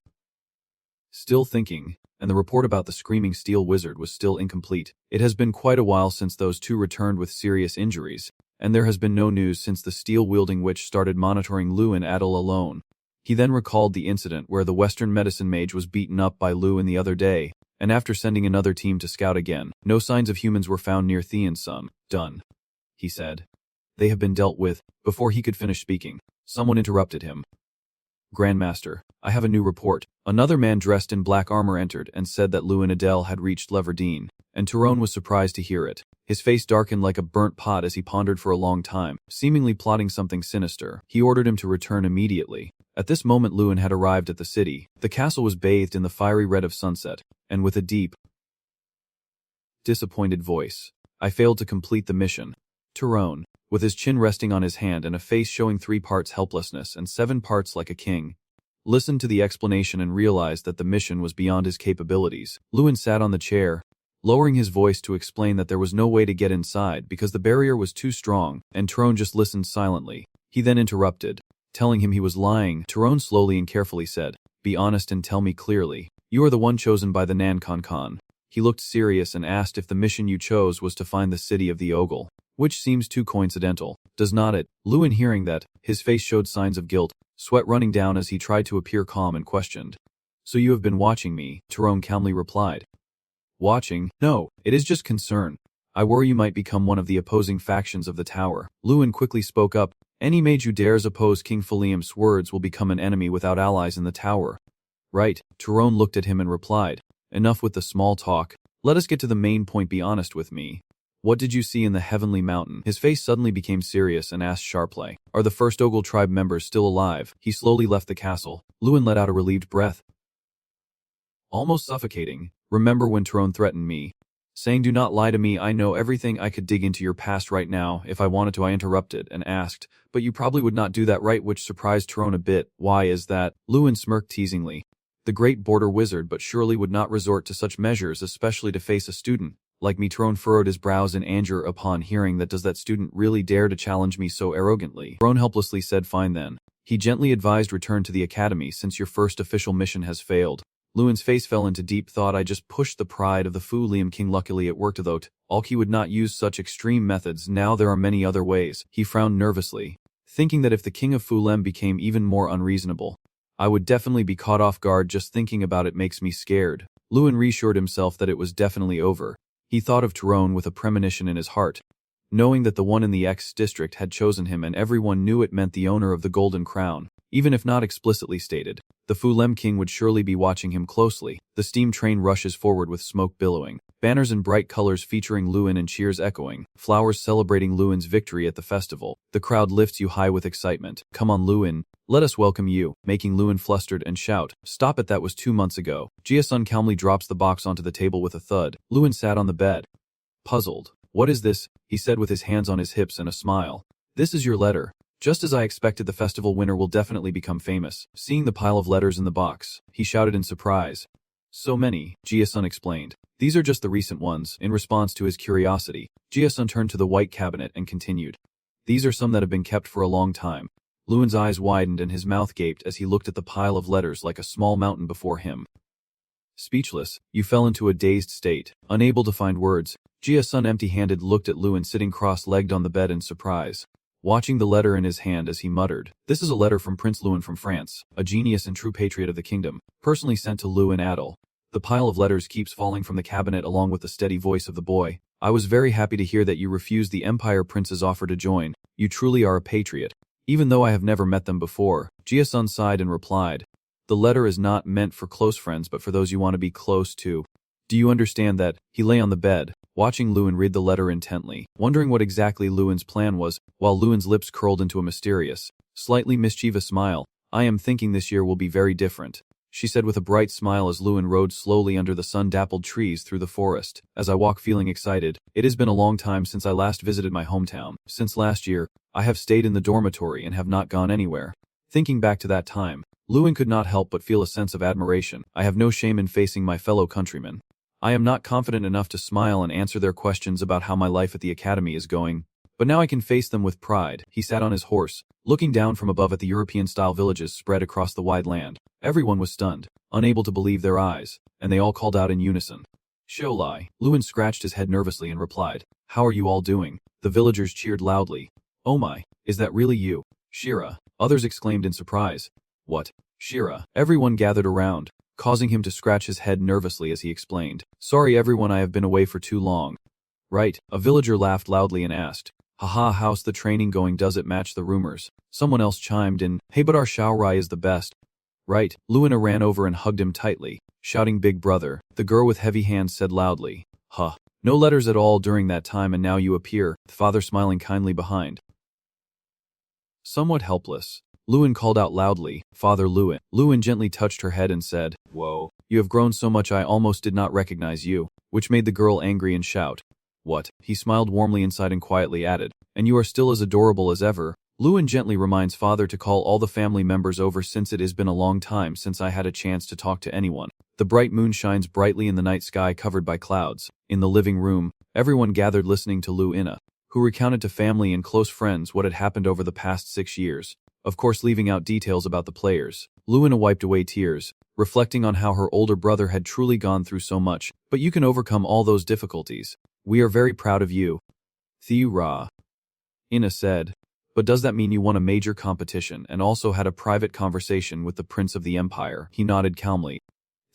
still thinking, and the report about the screaming steel wizard was still incomplete. It has been quite a while since those two returned with serious injuries, and there has been no news since the steel-wielding witch started monitoring Lewin Adel alone. He then recalled the incident where the Western medicine mage was beaten up by Lewin the other day, and after sending another team to scout again, no signs of humans were found near Theansum. "Done," he said. "They have been dealt with." Before he could finish speaking, someone interrupted him. "Grandmaster, I have a new report." Another man dressed in black armor entered and said that Lewin Adel had reached Leverdeen, and Tyrone was surprised to hear it. His face darkened like a burnt pot as he pondered for a long time, seemingly plotting something sinister. He ordered him to return immediately. At this moment Lewin had arrived at the city. The castle was bathed in the fiery red of sunset, and with a deep, disappointed voice, "I failed to complete the mission." Tyrone, with his chin resting on his hand and a face showing 3 parts helplessness and 7 parts like a king, listened to the explanation and realized that the mission was beyond his capabilities. Lewin sat on the chair, lowering his voice to explain that there was no way to get inside because the barrier was too strong, and Tyrone just listened silently. He then interrupted, telling him he was lying. Tyrone slowly and carefully said, "Be honest and tell me clearly. You are the one chosen by the Nankan. He looked serious and asked if the mission you chose was to find the city of the Ogle, which seems too coincidental, does not it?" Lewin, hearing that, his face showed signs of guilt, sweat running down as he tried to appear calm and questioned. "So you have been watching me," Tyrone calmly replied. "Watching? No, it is just concern. I worry you might become one of the opposing factions of the tower." Lewin quickly spoke up, "Any mage who dares oppose King Philium's words will become an enemy without allies in the tower." "Right," Tyrone looked at him and replied, "Enough with the small talk. Let us get to the main point. Be honest with me. What did you see in the Heavenly Mountain?" His face suddenly became serious and asked sharply, "Are the first Ogle tribe members still alive?" He slowly left the castle. Lewin let out a relieved breath, almost suffocating. "Remember when Tyrone threatened me, saying, 'Do not lie to me, I know everything. I could dig into your past right now if I wanted to.' I interrupted and asked, 'But you probably would not do that, right?' which surprised Tyrone a bit. "Why is that?" Lewin smirked teasingly. "The great border wizard but surely would not resort to such measures, especially to face a student like me." Tyrone furrowed his brows in anger upon hearing that. "Does that student really dare to challenge me so arrogantly?" Tyrone helplessly said, "Fine then." He gently advised, "Return to the academy since your first official mission has failed." Lewin's face fell into deep thought. "I just pushed the pride of the Fu Liam King. Luckily it worked though. Alki would not use such extreme methods. Now there are many other ways." He frowned nervously, thinking that if the King of Fulem became even more unreasonable, I would definitely be caught off guard. Just thinking about it makes me scared. Lewin reassured himself that it was definitely over. He thought of Tyrone with a premonition in his heart, knowing that the one in the X district had chosen him and everyone knew it meant the owner of the Golden Crown. Even if not explicitly stated, the Fulem King would surely be watching him closely. The steam train rushes forward with smoke billowing, banners in bright colors featuring Lewin and cheers echoing, flowers celebrating Lewin's victory at the festival. The crowd lifts you high with excitement. "Come on, Lewin, let us welcome you," making Lewin flustered and shout, "Stop it, that was 2 months ago." Jia-sun calmly drops the box onto the table with a thud. Lewin sat on the bed, puzzled. What is this? He said with his hands on his hips and a smile. This is your letter. Just as I expected, the festival winner will definitely become famous. Seeing the pile of letters in the box, he shouted in surprise. So many, Jia-sun explained. These are just the recent ones. In response to his curiosity, Jia-sun turned to the white cabinet and continued. These are some that have been kept for a long time. Luin's eyes widened and his mouth gaped as he looked at the pile of letters like a small mountain before him. Speechless, you fell into a dazed state, unable to find words. Jia-sun empty-handed looked at Luin sitting cross-legged on the bed in surprise, watching the letter in his hand as he muttered. This is a letter from Prince Luin from France, a genius and true patriot of the kingdom, personally sent to Luin Adel. The pile of letters keeps falling from the cabinet along with the steady voice of the boy. I was very happy to hear that you refused the Empire Prince's offer to join. You truly are a patriot. Even though I have never met them before, Jia-sun sighed and replied. The letter is not meant for close friends but for those you want to be close to. Do you understand that? He lay on the bed, watching Luin read the letter intently, wondering what exactly Luin's plan was, while Luin's lips curled into a mysterious, slightly mischievous smile. I am thinking this year will be very different, she said with a bright smile as Luin rode slowly under the sun-dappled trees through the forest. As I walk feeling excited, it has been a long time since I last visited my hometown. Since last year, I have stayed in the dormitory and have not gone anywhere. Thinking back to that time, Luin could not help but feel a sense of admiration. I have no shame in facing my fellow countrymen. I am not confident enough to smile and answer their questions about how my life at the academy is going, but now I can face them with pride. He sat on his horse, looking down from above at the European-style villages spread across the wide land. Everyone was stunned, unable to believe their eyes, and they all called out in unison. Sholai. Luin scratched his head nervously and replied, How are you all doing? The villagers cheered loudly. Oh my, is that really you? Shira. Others exclaimed in surprise. What? Shira. Everyone gathered around, causing him to scratch his head nervously as he explained. Sorry everyone, I have been away for too long. Right. A villager laughed loudly and asked, Haha, how's the training going? Does it match the rumors? Someone else chimed in, Hey, but our Shaorai is the best. Right. Luina ran over and hugged him tightly, shouting big brother. The girl with heavy hands said loudly, Huh. No letters at all during that time and now you appear, the father smiling kindly behind. Somewhat helpless, Luin called out loudly, Father Luin. Luin gently touched her head and said, Whoa, you have grown so much I almost did not recognize you, which made the girl angry and shout. What? He smiled warmly inside and quietly added, And you are still as adorable as ever. Luin gently reminds father to call all the family members over since it has been a long time since I had a chance to talk to anyone. The bright moon shines brightly in the night sky covered by clouds. In the living room, everyone gathered listening to Luina, who recounted to family and close friends what had happened over the past 6 years, of course leaving out details about the players. Luina wiped away tears, reflecting on how her older brother had truly gone through so much. But you can overcome all those difficulties. We are very proud of you. Draa. Ina said. But does that mean you won a major competition and also had a private conversation with the Prince of the Empire? He nodded calmly,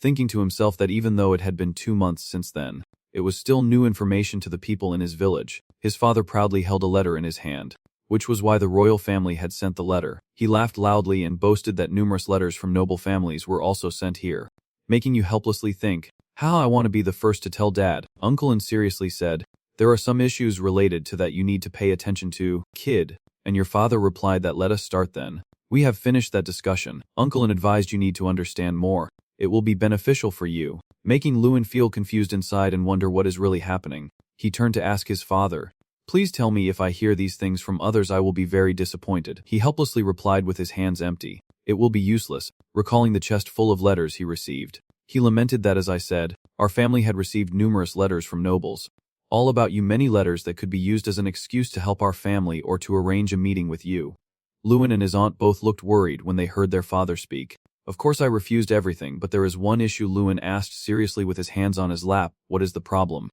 thinking to himself that even though it had been 2 months since then, it was still new information to the people in his village. His father proudly held a letter in his hand, which was why the royal family had sent the letter. He laughed loudly and boasted that numerous letters from noble families were also sent here, making you helplessly think, How I want to be the first to tell Dad. Uncle and seriously said, There are some issues related to that you need to pay attention to, kid. And your father replied that let us start then. We have finished that discussion. Uncle and advised you need to understand more. It will be beneficial for you, making Luin feel confused inside and wonder what is really happening. He turned to ask his father, Please tell me if I hear these things from others I will be very disappointed. He helplessly replied with his hands empty. It will be useless, recalling the chest full of letters he received. He lamented that as I said, our family had received numerous letters from nobles. All about you, many letters that could be used as an excuse to help our family or to arrange a meeting with you. Luin and his aunt both looked worried when they heard their father speak. Of course I refused everything, but there is one issue, Luin asked seriously with his hands on his lap. What is the problem?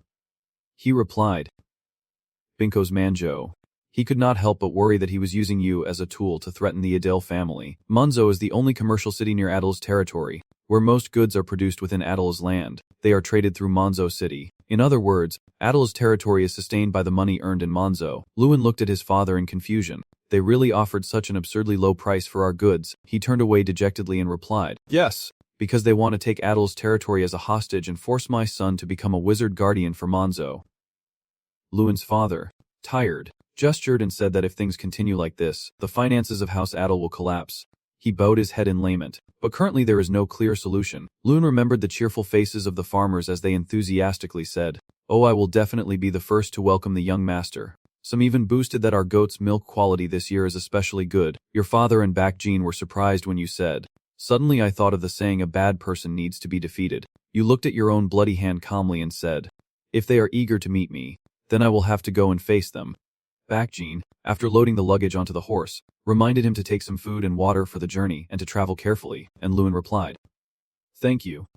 He replied, Binko's Manjo. He could not help but worry that he was using you as a tool to threaten the Adel family. Manzo is the only commercial city near Adel's territory, where most goods are produced within Adel's land. They are traded through Manzo City. In other words, Adel's territory is sustained by the money earned in Manzo. Luin looked at his father in confusion. They really offered such an absurdly low price for our goods. He turned away dejectedly and replied, Yes, because they want to take Adel's territory as a hostage and force my son to become a wizard guardian for Manzo. Luin's father, tired, gestured and said that if things continue like this, the finances of House Adel will collapse. He bowed his head in lament. But currently there is no clear solution. Luin remembered the cheerful faces of the farmers as they enthusiastically said, Oh, I will definitely be the first to welcome the young master. Some even boosted that our goat's milk quality this year is especially good. Your father and Baek Jin were surprised when you said. Suddenly I thought of the saying a bad person needs to be defeated. You looked at your own bloody hand calmly and said, if they are eager to meet me, then I will have to go and face them. Baek Jin, after loading the luggage onto the horse, reminded him to take some food and water for the journey and to travel carefully, and Lewin replied, thank you.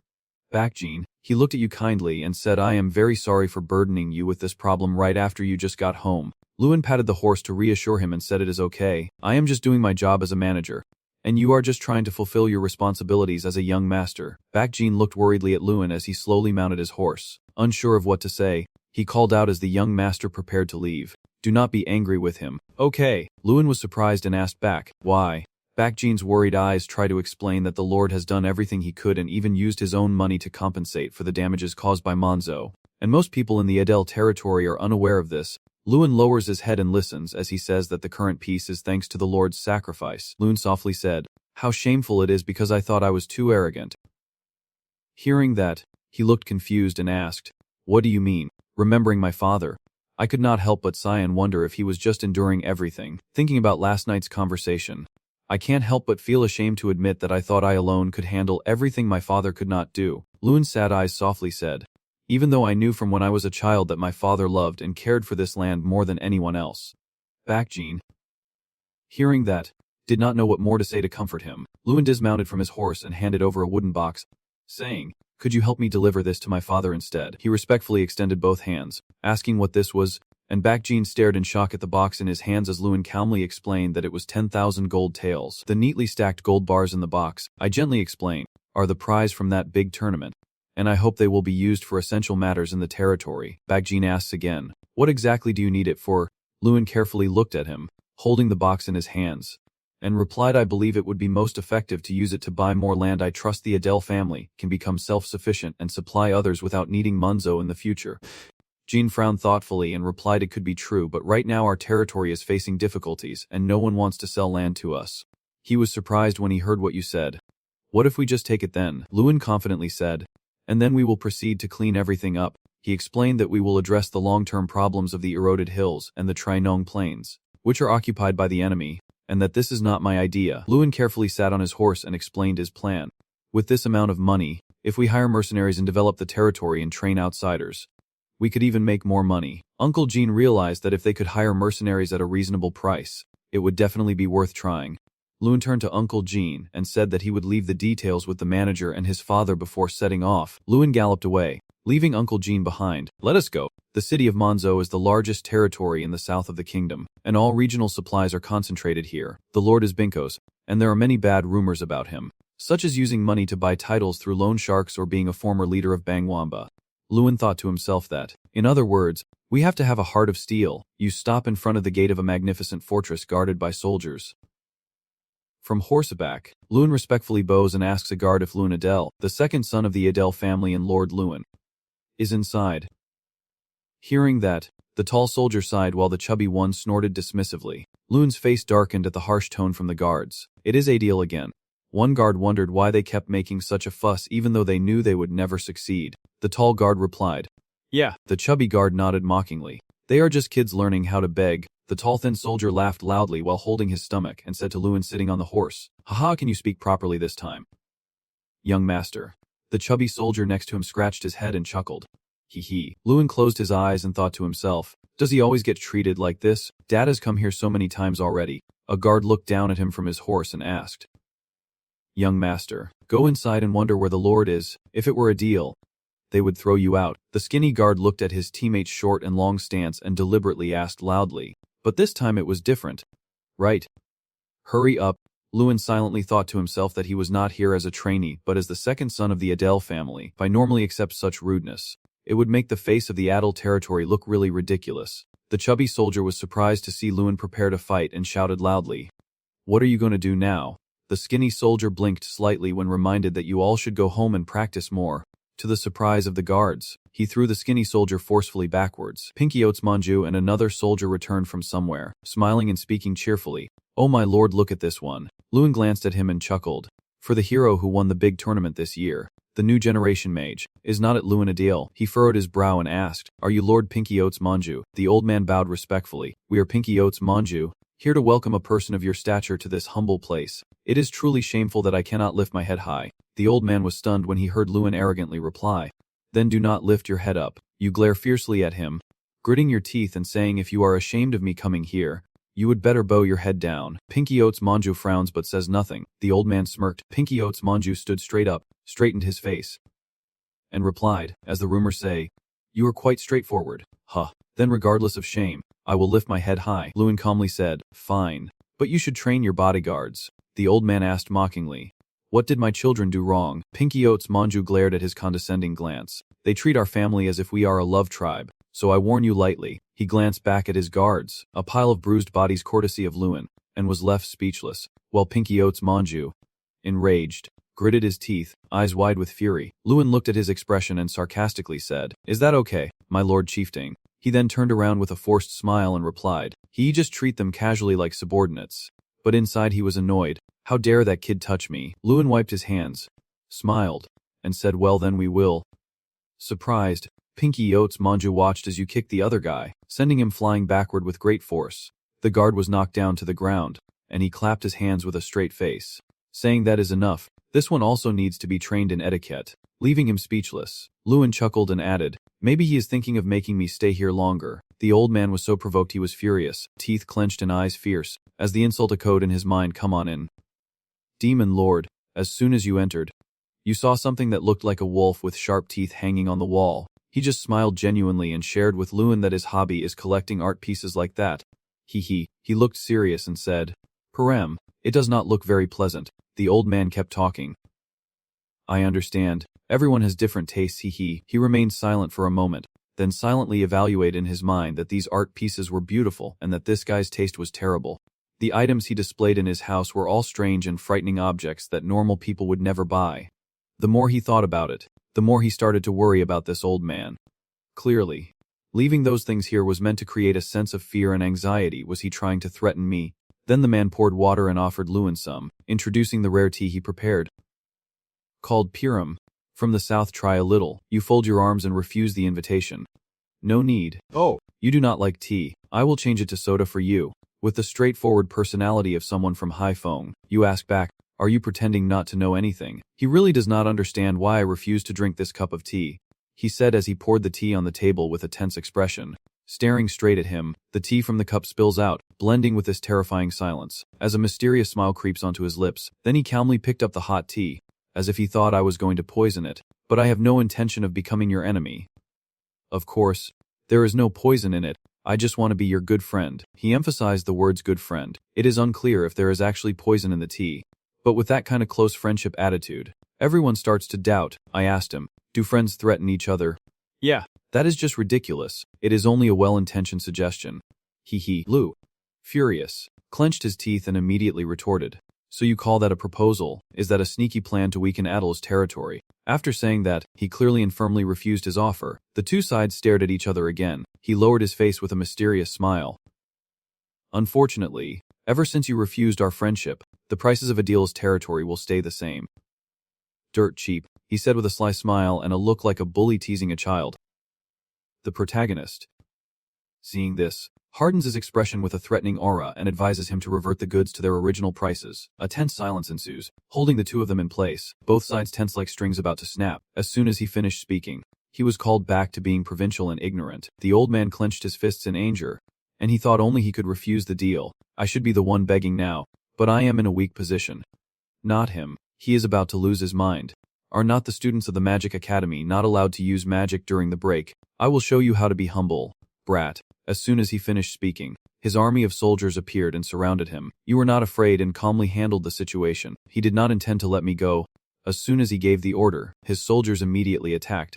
Baek Jin, he looked at you kindly and said, I am very sorry for burdening you with this problem right after you just got home. Lewin patted the horse to reassure him and said, it is okay, I am just doing my job as a manager. And you are just trying to fulfill your responsibilities as a young master. Baek Jin looked worriedly at Lewin as he slowly mounted his horse. Unsure of what to say, he called out as the young master prepared to leave. Do not be angry with him. Okay. Lewin was surprised and asked back, why? Baek Jin's worried eyes try to explain that the Lord has done everything he could and even used his own money to compensate for the damages caused by Monzo. And most people in the Adel territory are unaware of this. Lewin lowers his head and listens as he says that the current peace is thanks to the Lord's sacrifice. Lewin softly said, how shameful it is because I thought I was too arrogant. Hearing that, he looked confused and asked, what do you mean? Remembering my father. I could not help but sigh and wonder if he was just enduring everything. Thinking about last night's conversation, I can't help but feel ashamed to admit that I thought I alone could handle everything my father could not do. Lewin's sad eyes softly said, even though I knew from when I was a child that my father loved and cared for this land more than anyone else. Baek Jin, hearing that, did not know what more to say to comfort him. Lewin dismounted from his horse and handed over a wooden box, saying, could you help me deliver this to my father instead? He respectfully extended both hands, asking what this was, and Baek Jin stared in shock at the box in his hands as Lewin calmly explained that it was 10,000 gold taels. The neatly stacked gold bars in the box, I gently explained, are the prize from that big tournament. And I hope they will be used for essential matters in the territory. Baek Jin asks again, what exactly do you need it for? Lewin carefully looked at him, holding the box in his hands, and replied, I believe it would be most effective to use it to buy more land. I trust the Adel family can become self-sufficient and supply others without needing Monzo in the future. Jin frowned thoughtfully and replied, it could be true, but right now our territory is facing difficulties and no one wants to sell land to us. He was surprised when he heard what you said. What if we just take it then? Lewin confidently said. And then we will proceed to clean everything up. He explained that we will address the long-term problems of the eroded hills and the Trinong plains, which are occupied by the enemy, and that this is not my idea. Lewin carefully sat on his horse and explained his plan. With this amount of money, if we hire mercenaries and develop the territory and train outsiders, we could even make more money. Uncle Jin realized that if they could hire mercenaries at a reasonable price, it would definitely be worth trying. Lewin turned to Uncle Jin and said that he would leave the details with the manager and his father before setting off. Lewin galloped away, leaving Uncle Jin behind. Let us go. The city of Monzo is the largest territory in the south of the kingdom, and all regional supplies are concentrated here. The lord is Binkos, and there are many bad rumors about him, such as using money to buy titles through loan sharks or being a former leader of Bangwamba. Lewin thought to himself that, in other words, we have to have a heart of steel. You stop in front of the gate of a magnificent fortress guarded by soldiers. From horseback, Lewin respectfully bows and asks a guard if Lewin Adel, the second son of the Adel family and Lord Lewin, is inside. Hearing that, the tall soldier sighed while the chubby one snorted dismissively. Lewin's face darkened at the harsh tone from the guards. It is Adel again. One guard wondered why they kept making such a fuss even though they knew they would never succeed. The tall guard replied, yeah. The chubby guard nodded mockingly. They are just kids learning how to beg. The tall thin soldier laughed loudly while holding his stomach and said to Lewin sitting on the horse, haha, can you speak properly this time? Young master. The chubby soldier next to him scratched his head and chuckled. Hee. Lewin closed his eyes and thought to himself, does he always get treated like this? Dad has come here so many times already. A guard looked down at him from his horse and asked, young master, go inside and wonder where the lord is. If it were a deal, they would throw you out. The skinny guard looked at his teammate's short and long stance and deliberately asked loudly, but this time it was different. Right. Hurry up. Lewin silently thought to himself that he was not here as a trainee but as the second son of the Adel family. If I normally accept such rudeness, it would make the face of the Adel territory look really ridiculous. The chubby soldier was surprised to see Lewin prepare to fight and shouted loudly, what are you going to do now? The skinny soldier blinked slightly when reminded that you all should go home and practice more. To the surprise of the guards, he threw the skinny soldier forcefully backwards. Pinky Oats Manju and another soldier returned from somewhere, smiling and speaking cheerfully. Oh my lord, look at this one. Lewin glanced at him and chuckled. For the hero who won the big tournament this year, the new generation mage. Is not it Luin Adil? He furrowed his brow and asked, Are you Lord Pinky Oats Manju? The old man bowed respectfully. We are Pinky Oats Manju, here to welcome a person of your stature to this humble place. It is truly shameful that I cannot lift my head high. The old man was stunned when he heard Luin arrogantly reply. Then do not lift your head up. You glare fiercely at him, gritting your teeth and saying, if you are ashamed of me coming here, you would better bow your head down. Pinky Oats Manju frowns but says nothing. The old man smirked. Pinky Oats Manju stood straight up, straightened his face, and replied, as the rumors say, you are quite straightforward. Huh. Then regardless of shame, I will lift my head high. Luin calmly said, fine. But you should train your bodyguards. The old man asked mockingly. What did my children do wrong? Pinky Oats Manju glared at his condescending glance. They treat our family as if we are a love tribe, so I warn you lightly. He glanced back at his guards, a pile of bruised bodies courtesy of Luin, and was left speechless, while Pinky Oats Manju, enraged, gritted his teeth, eyes wide with fury. Luin looked at his expression and sarcastically said, Is that okay, my lord chieftain? He then turned around with a forced smile and replied, He just treat them casually like subordinates. But inside he was annoyed. How dare that kid touch me? Luin wiped his hands, smiled, and said, Well then we will. Surprised, Pinky Oats Manju watched as you kicked the other guy, sending him flying backward with great force. The guard was knocked down to the ground, and he clapped his hands with a straight face, saying that is enough. This one also needs to be trained in etiquette. Leaving him speechless, Luin chuckled and added, Maybe he is thinking of making me stay here longer. The old man was so provoked he was furious, teeth clenched and eyes fierce, as the insult echoed in his mind. Come on in. Demon Lord, as soon as you entered, you saw something that looked like a wolf with sharp teeth hanging on the wall. He just smiled genuinely and shared with Luin that his hobby is collecting art pieces like that. He looked serious and said, Parem, it does not look very pleasant. The old man kept talking. I understand. Everyone has different tastes. He remained silent for a moment, then silently evaluated in his mind that these art pieces were beautiful and that this guy's taste was terrible. The items he displayed in his house were all strange and frightening objects that normal people would never buy. The more he thought about it, the more he started to worry about this old man. Clearly, leaving those things here was meant to create a sense of fear and anxiety. Was he trying to threaten me? Then the man poured water and offered Luin some, introducing the rare tea he prepared, called Piram. From the south, try a little. You fold your arms and refuse the invitation. No need. Oh, you do not like tea. I will change it to soda for you. With the straightforward personality of someone from Haiphong, you ask back, Are you pretending not to know anything? He really does not understand why I refuse to drink this cup of tea, he said as he poured the tea on the table with a tense expression. Staring straight at him, the tea from the cup spills out, blending with this terrifying silence, as a mysterious smile creeps onto his lips. Then he calmly picked up the hot tea, as if he thought I was going to poison it. But I have no intention of becoming your enemy. Of course, there is no poison in it. I just want to be your good friend. He emphasized the words good friend. It is unclear if there is actually poison in the tea. But with that kind of close friendship attitude, everyone starts to doubt. I asked him, do friends threaten each other? Yeah. That is just ridiculous. It is only a well-intentioned suggestion. Lu, furious, clenched his teeth and immediately retorted. So you call that a proposal? Is that a sneaky plan to weaken Adil's territory? After saying that, he clearly and firmly refused his offer. The two sides stared at each other again. He lowered his face with a mysterious smile. Unfortunately, ever since you refused our friendship, the prices of Adil's territory will stay the same. Dirt cheap, he said with a sly smile and a look like a bully teasing a child. The protagonist, seeing this, hardens his expression with a threatening aura and advises him to revert the goods to their original prices. A tense silence ensues, holding the two of them in place, both sides tense like strings about to snap. As soon as he finished speaking, he was called back to being provincial and ignorant. The old man clenched his fists in anger, and he thought only he could refuse the deal. I should be the one begging now, but I am in a weak position. Not him. He is about to lose his mind. Are not the students of the Magic Academy not allowed to use magic during the break? I will show you how to be humble, brat. As soon as he finished speaking, his army of soldiers appeared and surrounded him. You were not afraid and calmly handled the situation. He did not intend to let me go. As soon as he gave the order, his soldiers immediately attacked.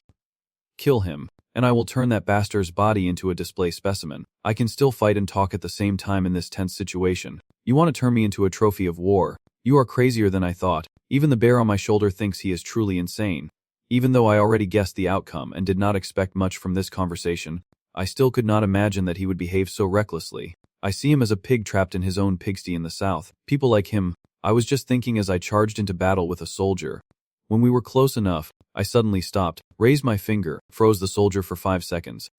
Kill him, and I will turn that bastard's body into a display specimen. I can still fight and talk at the same time in this tense situation. You want to turn me into a trophy of war? You are crazier than I thought. Even the bear on my shoulder thinks he is truly insane. Even though I already guessed the outcome and did not expect much from this conversation, I still could not imagine that he would behave so recklessly. I see him as a pig trapped in his own pigsty in the south. People like him, I was just thinking as I charged into battle with a soldier. When we were close enough, I suddenly stopped, raised my finger, froze the soldier for 5 seconds,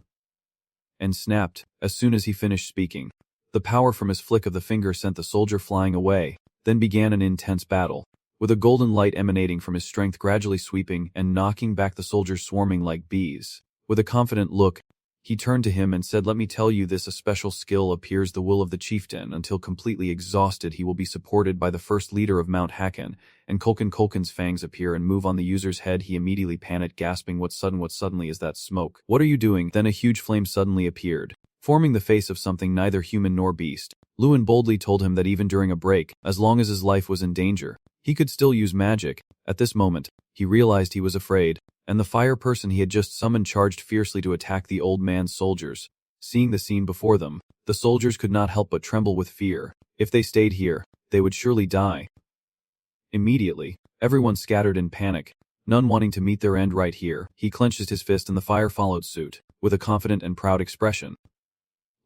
and snapped as soon as he finished speaking. The power from his flick of the finger sent the soldier flying away. Then began an intense battle, with a golden light emanating from his strength gradually sweeping and knocking back the soldiers swarming like bees. With a confident look, he turned to him and said, "Let me tell you this, a special skill appears the will of the chieftain. Until completely exhausted, he will be supported by the first leader of Mount Hakan, and Kulkin's fangs appear and move on the user's head." He immediately panicked, gasping, What suddenly is that smoke? What are you doing?" Then a huge flame suddenly appeared, forming the face of something neither human nor beast. Lewin boldly told him that even during a break, as long as his life was in danger, he could still use magic. At this moment, he realized he was afraid, and the fire person he had just summoned charged fiercely to attack the old man's soldiers. Seeing the scene before them, the soldiers could not help but tremble with fear. If they stayed here, they would surely die. Immediately, everyone scattered in panic, none wanting to meet their end right here. He clenched his fist and the fire followed suit, with a confident and proud expression.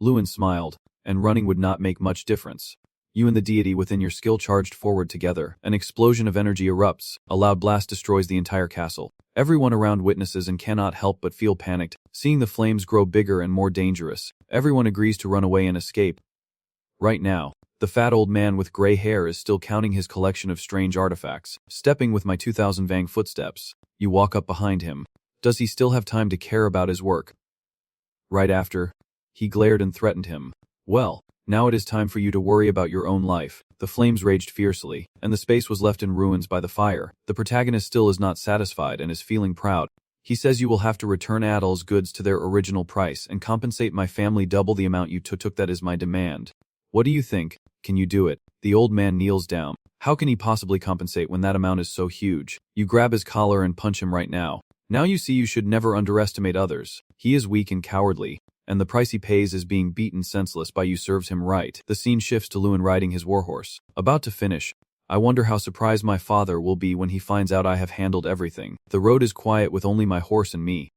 Lewin smiled, and running would not make much difference. You and the deity within your skill charged forward together. An explosion of energy erupts, a loud blast destroys the entire castle. Everyone around witnesses and cannot help but feel panicked, seeing the flames grow bigger and more dangerous. Everyone agrees to run away and escape. Right now, the fat old man with gray hair is still counting his collection of strange artifacts, stepping with my 2,000 Vang footsteps. You walk up behind him. Does he still have time to care about his work? Right after, he glared and threatened him. Well, now it is time for you to worry about your own life. The flames raged fiercely, and the space was left in ruins by the fire. The protagonist still is not satisfied and is feeling proud. He says you will have to return Adol's goods to their original price and compensate my family double the amount you took. That is my demand. What do you think? Can you do it? The old man kneels down. How can he possibly compensate when that amount is so huge? You grab his collar and punch him right now. Now you see you should never underestimate others. He is weak and cowardly, and the price he pays is being beaten senseless by you serves him right. The scene shifts to Lewin riding his warhorse. About to finish. I wonder how surprised my father will be when he finds out I have handled everything. The road is quiet with only my horse and me.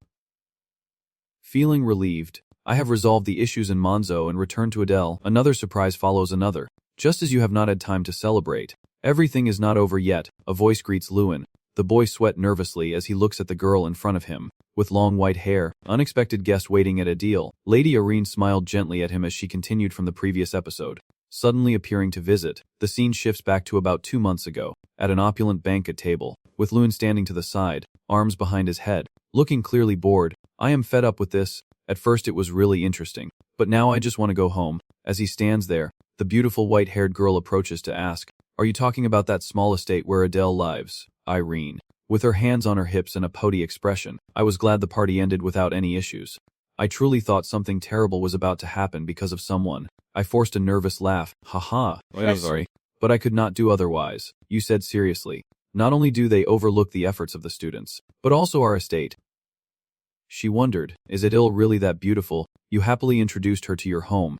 Feeling relieved, I have resolved the issues in Monzo and returned to Adele. Another surprise follows another. Just as you have not had time to celebrate. Everything is not over yet. A voice greets Lewin. The boy sweat nervously as he looks at the girl in front of him, with long white hair, unexpected guest waiting at a deal. Lady Irene smiled gently at him as she continued from the previous episode. Suddenly appearing to visit, the scene shifts back to about 2 months ago, at an opulent banquet table, with Lewin standing to the side, arms behind his head, looking clearly bored. I am fed up with this. At first it was really interesting, but now I just want to go home. As he stands there, the beautiful white-haired girl approaches to ask, "Are you talking about that small estate where Adele lives?" Irene, with her hands on her hips and a pouty expression. I was glad the party ended without any issues. I truly thought something terrible was about to happen because of someone. I forced a nervous laugh. Haha, I'm sorry. But I could not do otherwise. You said seriously. Not only do they overlook the efforts of the students, but also our estate. She wondered, is Adele really that beautiful? You happily introduced her to your home.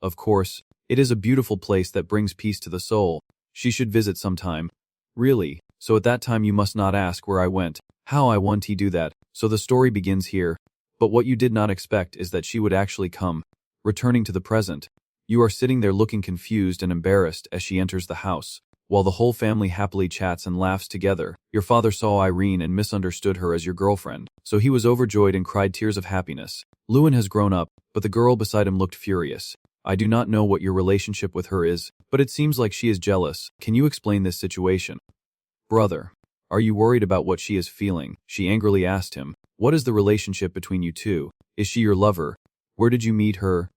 Of course, it is a beautiful place that brings peace to the soul. She should visit sometime. Really? So at that time you must not ask where I went. How I want to do that. So the story begins here. But what you did not expect is that she would actually come. Returning to the present. You are sitting there looking confused and embarrassed as she enters the house, while the whole family happily chats and laughs together. Your father saw Irene and misunderstood her as your girlfriend, so he was overjoyed and cried tears of happiness. Lewin has grown up, but the girl beside him looked furious. I do not know what your relationship with her is, but it seems like she is jealous. Can you explain this situation? Brother, are you worried about what she is feeling? She angrily asked him. What is the relationship between you two? Is she your lover? Where did you meet her?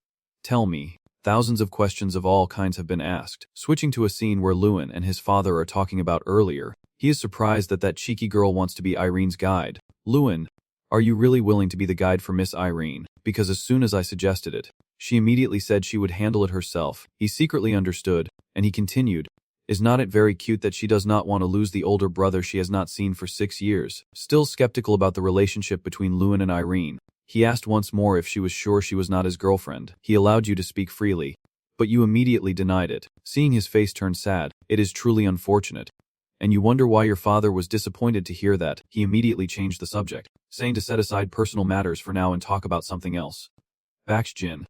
Tell me. Thousands of questions of all kinds have been asked. Switching to a scene where Lewin and his father are talking about earlier, he is surprised that that cheeky girl wants to be Irene's guide. Lewin, are you really willing to be the guide for Miss Irene? Because as soon as I suggested it, she immediately said she would handle it herself. He secretly understood, and he continued, is not it very cute that she does not want to lose the older brother she has not seen for 6 years? Still skeptical about the relationship between Lewin and Irene, he asked once more if she was sure she was not his girlfriend. He allowed you to speak freely, but you immediately denied it. Seeing his face turn sad, it is truly unfortunate. And you wonder why your father was disappointed to hear that. He immediately changed the subject, saying to set aside personal matters for now and talk about something else. Bakshjin.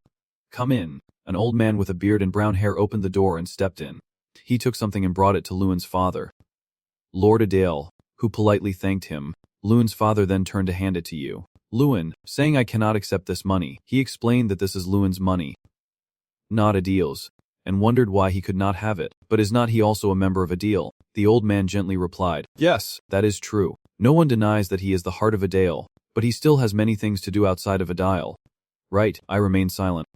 Come in. An old man with a beard and brown hair opened the door and stepped in. He took something and brought it to Lewin's father. Lord Adele, who politely thanked him. Luan's father then turned to hand it to you. Luan, saying I cannot accept this money. He explained that this is Luan's money, not Adil's, and wondered why he could not have it. But is not he also a member of Adil? The old man gently replied, yes, that is true. No one denies that he is the heart of Adil, but he still has many things to do outside of Adil. Right, I remained silent,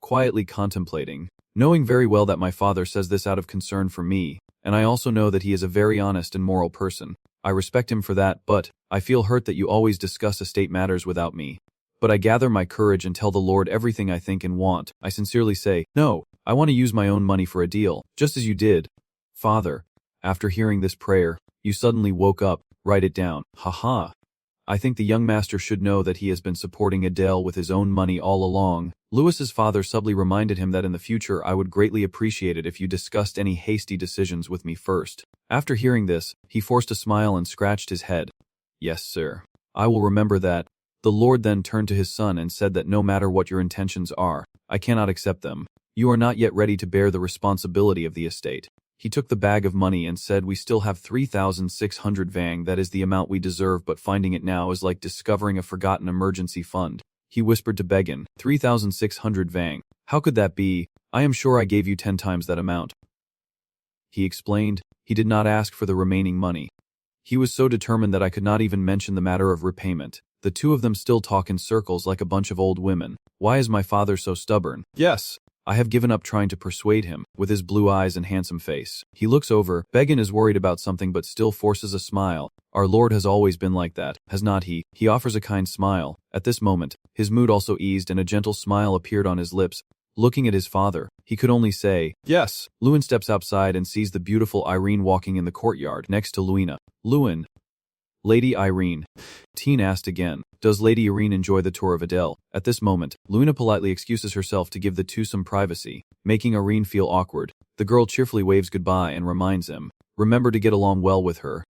quietly contemplating, knowing very well that my father says this out of concern for me, and I also know that he is a very honest and moral person. I respect him for that, but I feel hurt that you always discuss estate matters without me. But I gather my courage and tell the Lord everything I think and want. I sincerely say, no, I want to use my own money for a deal, just as you did. Father, after hearing this prayer, you suddenly woke up. Write it down. Haha. I think the young master should know that he has been supporting Adele with his own money all along. Lewis's father subtly reminded him that in the future I would greatly appreciate it if you discussed any hasty decisions with me first. After hearing this, he forced a smile and scratched his head. Yes, sir. I will remember that. The Lord then turned to his son and said that no matter what your intentions are, I cannot accept them. You are not yet ready to bear the responsibility of the estate. He took the bag of money and said, we still have 3,600 vang, that is the amount we deserve, but finding it now is like discovering a forgotten emergency fund. He whispered to Began, 3,600 vang. How could that be? I am sure I gave you 10 times that amount. He explained, he did not ask for the remaining money. He was so determined that I could not even mention the matter of repayment. The two of them still talk in circles like a bunch of old women. Why is my father so stubborn? Yes. I have given up trying to persuade him, with his blue eyes and handsome face. He looks over. Began is worried about something but still forces a smile. Our Lord has always been like that, has not he? He offers a kind smile. At this moment, his mood also eased and a gentle smile appeared on his lips. Looking at his father, he could only say, yes. Luan steps outside and sees the beautiful Irene walking in the courtyard next to Luina. Luan. Lady Irene. Teen asked again, does Lady Irene enjoy the tour of Adele? At this moment, Luina politely excuses herself to give the two some privacy, making Irene feel awkward. The girl cheerfully waves goodbye and reminds him, remember to get along well with her.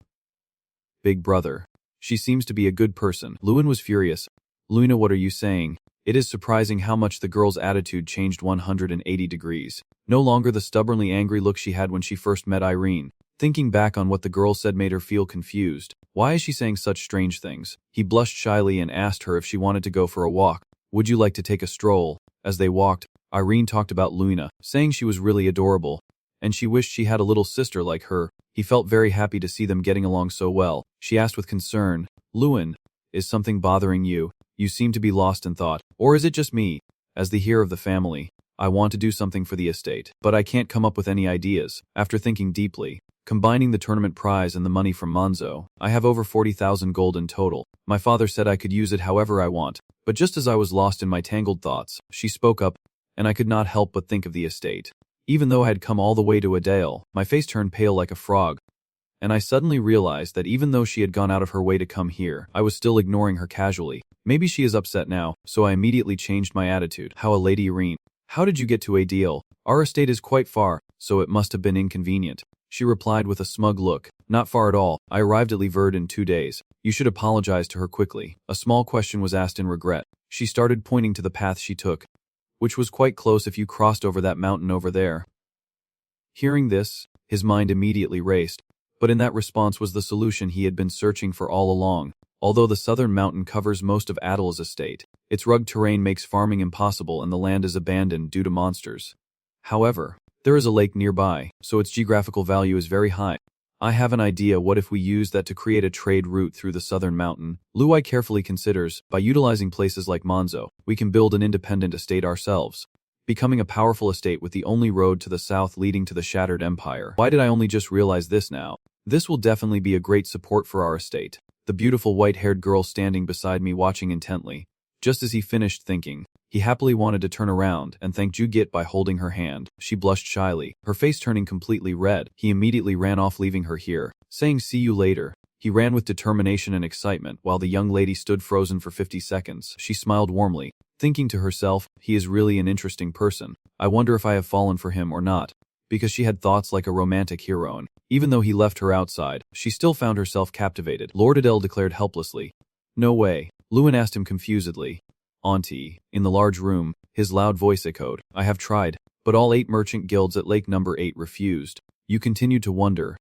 Big brother. She seems to be a good person. Luan was furious. Luina, what are you saying? It is surprising how much the girl's attitude changed 180 degrees. No longer the stubbornly angry look she had when she first met Irene. Thinking back on what the girl said made her feel confused. Why is she saying such strange things? He blushed shyly and asked her if she wanted to go for a walk. Would you like to take a stroll? As they walked, Irene talked about Luina, saying she was really adorable, and she wished she had a little sister like her. He felt very happy to see them getting along so well. She asked with concern, Luan, is something bothering you? You seem to be lost in thought. Or is it just me? As the heir of the family, I want to do something for the estate, but I can't come up with any ideas. After thinking deeply, combining the tournament prize and the money from Monzo, I have over 40,000 gold in total. My father said I could use it however I want, but just as I was lost in my tangled thoughts, she spoke up, and I could not help but think of the estate. Even though I had come all the way to Adele, my face turned pale like a frog, and I suddenly realized that even though she had gone out of her way to come here, I was still ignoring her casually. Maybe she is upset now, so I immediately changed my attitude. How a Lady Irene. How did you get to Adele? Our estate is quite far, so it must have been inconvenient. She replied with a smug look. Not far at all. I arrived at Liverde in 2 days. You should apologize to her quickly. A small question was asked in regret. She started pointing to the path she took, which was quite close if you crossed over that mountain over there. Hearing this, his mind immediately raced, but in that response was the solution he had been searching for all along. Although the southern mountain covers most of Adel's estate, its rugged terrain makes farming impossible and the land is abandoned due to monsters. However, there is a lake nearby, so its geographical value is very high. I have an idea. What if we use that to create a trade route through the southern mountain? Luai carefully considers, by utilizing places like Monzo, we can build an independent estate ourselves, becoming a powerful estate with the only road to the south leading to the shattered empire. Why did I only just realize this now? This will definitely be a great support for our estate. The beautiful white-haired girl standing beside me watching intently. Just as he finished thinking, he happily wanted to turn around and thank Jugit by holding her hand. She blushed shyly, her face turning completely red. He immediately ran off, leaving her here, saying see you later. He ran with determination and excitement while the young lady stood frozen for 50 seconds. She smiled warmly, thinking to herself, he is really an interesting person. I wonder if I have fallen for him or not. Because she had thoughts like a romantic heroine. Even though he left her outside, she still found herself captivated. Lord Adele declared helplessly. No way. Luan asked him confusedly. Auntie. In the large room, his loud voice echoed. I have tried, but all 8 merchant guilds at Lake Number 8 refused. You continued to wonder.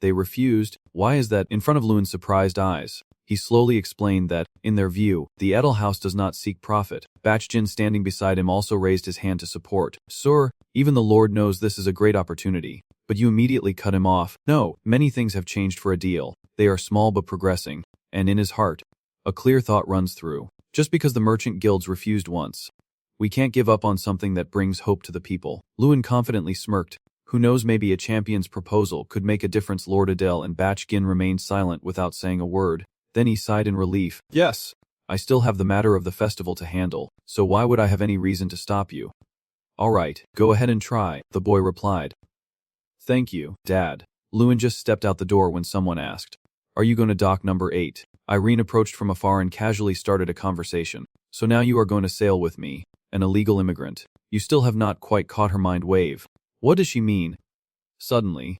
They refused. Why is that? In front of Luan's surprised eyes, he slowly explained that, in their view, the Edel house does not seek profit. Bachjin standing beside him also raised his hand to support. Sir, even the Lord knows this is a great opportunity. But you immediately cut him off. No, many things have changed for a deal. They are small but progressing. And in his heart, a clear thought runs through. Just because the merchant guilds refused once, we can't give up on something that brings hope to the people. Luan confidently smirked. Who knows, maybe a champion's proposal could make a difference. Lord Adele and Bachgin remained silent without saying a word. Then he sighed in relief. Yes, I still have the matter of the festival to handle, so why would I have any reason to stop you? All right, go ahead and try, the boy replied. Thank you, Dad. Luan just stepped out the door when someone asked, Are you going to dock number 8? Irene approached from afar and casually started a conversation. So now you are going to sail with me, an illegal immigrant. You still have not quite caught her mind wave. What does she mean? Suddenly,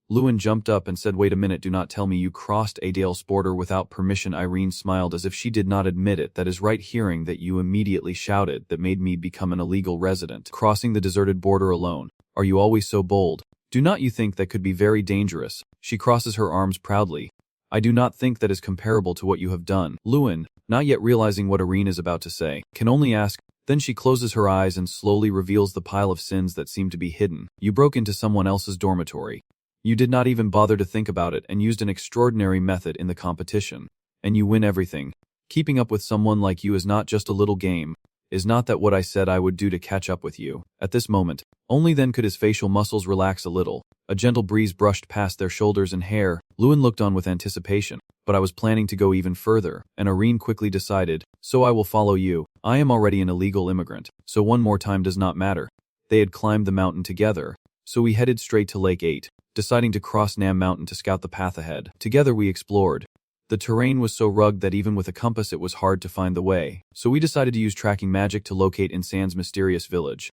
Luan jumped up and said, Wait a minute, do not tell me you crossed Adele's border without permission. Irene smiled as if she did not admit it. That is right, hearing that you immediately shouted that made me become an illegal resident. Crossing the deserted border alone. Are you always so bold? Do not you think that could be very dangerous? She crosses her arms proudly. I do not think that is comparable to what you have done. Luan, not yet realizing what Irene is about to say, can only ask. Then she closes her eyes and slowly reveals the pile of sins that seem to be hidden. You broke into someone else's dormitory. You did not even bother to think about it and used an extraordinary method in the competition. And you win everything. Keeping up with someone like you is not just a little game. Is not that what I said I would do to catch up with you? At this moment, only then could his facial muscles relax a little. A gentle breeze brushed past their shoulders and hair. Luan looked on with anticipation. But I was planning to go even further, and Irene quickly decided, so I will follow you. I am already an illegal immigrant, so one more time does not matter. They had climbed the mountain together, so we headed straight to Lake 8, deciding to cross Nam Mountain to scout the path ahead. Together we explored. The terrain was so rugged that even with a compass it was hard to find the way, so we decided to use tracking magic to locate Insan's mysterious village.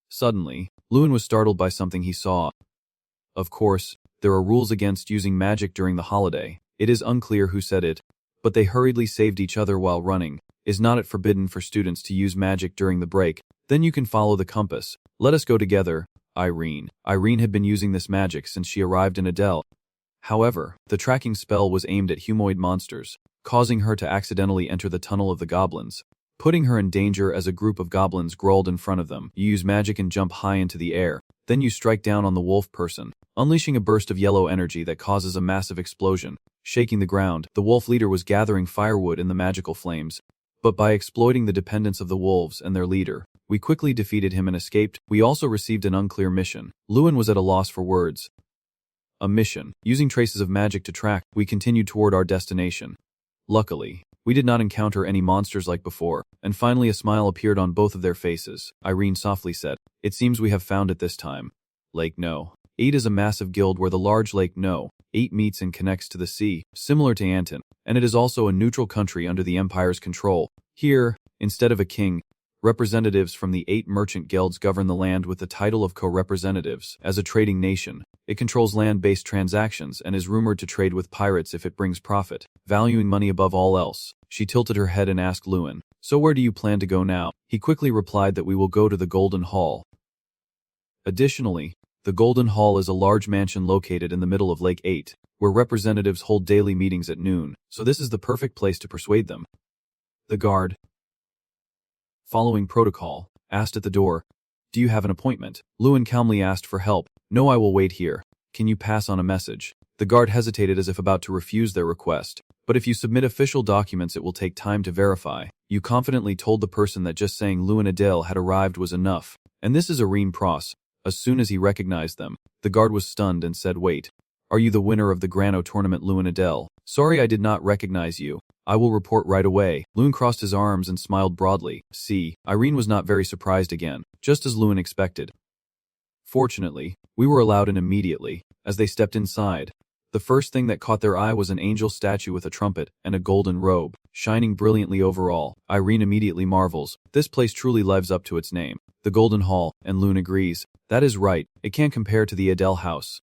Suddenly, Luan was startled by something he saw. Of course, there are rules against using magic during the holiday. It is unclear who said it, but they hurriedly saved each other while running. Is not it forbidden for students to use magic during the break? Then you can follow the compass. Let us go together, Irene. Irene had been using this magic since she arrived in Adele. However, the tracking spell was aimed at humanoid monsters, causing her to accidentally enter the tunnel of the goblins, putting her in danger as a group of goblins growled in front of them. You use magic and jump high into the air. Then you strike down on the wolf person, unleashing a burst of yellow energy that causes a massive explosion, shaking the ground. The wolf leader was gathering firewood in the magical flames, but by exploiting the dependence of the wolves and their leader, we quickly defeated him and escaped. We also received an unclear mission. Luan was at a loss for words. A mission. Using traces of magic to track, we continued toward our destination. Luckily, we did not encounter any monsters like before, and finally a smile appeared on both of their faces. Irene softly said, It seems we have found it this time. Lake No. 8 is a massive guild where the large Lake No. 8 meets and connects to the sea, similar to Anton, and it is also a neutral country under the Empire's control. Here, instead of a king, representatives from the 8 merchant guilds govern the land with the title of co-representatives. As a trading nation, it controls land-based transactions and is rumored to trade with pirates if it brings profit, valuing money above all else. She tilted her head and asked Luan, So where do you plan to go now? He quickly replied that we will go to the Golden Hall. Additionally, the Golden Hall is a large mansion located in the middle of Lake 8, where representatives hold daily meetings at noon, so this is the perfect place to persuade them. The guard, following protocol, asked at the door, Do you have an appointment? Luan calmly asked for help. No, I will wait here. Can you pass on a message? The guard hesitated as if about to refuse their request. But if you submit official documents it will take time to verify. You confidently told the person that just saying Luan Adele had arrived was enough. And this is Irene Pross. As soon as he recognized them, the guard was stunned and said, Wait. Are you the winner of the Grano tournament, Luan Adele? Sorry, I did not recognize you. I will report right away. Luan crossed his arms and smiled broadly. See, Irene was not very surprised again, just as Luan expected. Fortunately, we were allowed in immediately. As they stepped inside, the first thing that caught their eye was an angel statue with a trumpet and a golden robe, shining brilliantly over all. Irene immediately marvels. This place truly lives up to its name. The Golden Hall, and Luan agrees. That is right, it can't compare to the Adele house.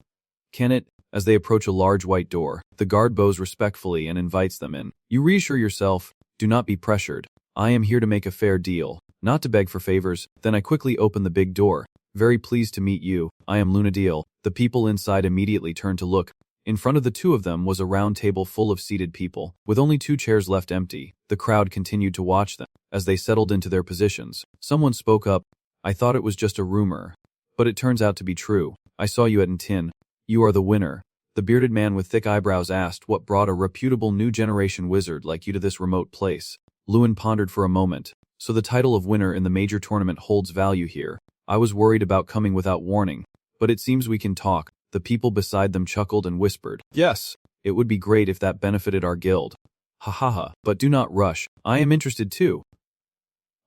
Can it? As they approach a large white door, the guard bows respectfully and invites them in. You reassure yourself, do not be pressured. I am here to make a fair deal, not to beg for favors. Then I quickly open the big door. Very pleased to meet you. I am Luan Adele. The people inside immediately turn to look. In front of the two of them was a round table full of seated people, with only 2 chairs left empty. The crowd continued to watch them. As they settled into their positions, someone spoke up. I thought it was just a rumor. But it turns out to be true. I saw you at Tin. You are the winner. The bearded man with thick eyebrows asked what brought a reputable new generation wizard like you to this remote place. Lewin pondered for a moment. So the title of winner in the major tournament holds value here. I was worried about coming without warning. But it seems we can talk. The people beside them chuckled and whispered. Yes, it would be great if that benefited our guild. Ha ha ha, but do not rush. I am interested too.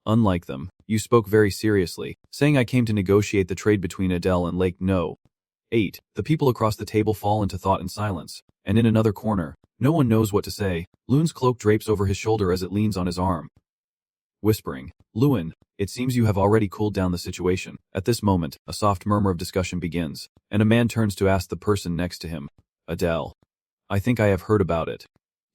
Unlike them, you spoke very seriously, saying I came to negotiate the trade between Adele and Lake No. 8. The people across the table fall into thought and silence. And in another corner, no one knows what to say. Lewin's cloak drapes over his shoulder as it leans on his arm. Whispering, Lewin, it seems you have already cooled down the situation. At this moment, a soft murmur of discussion begins, and a man turns to ask the person next to him. Adele. I think I have heard about it.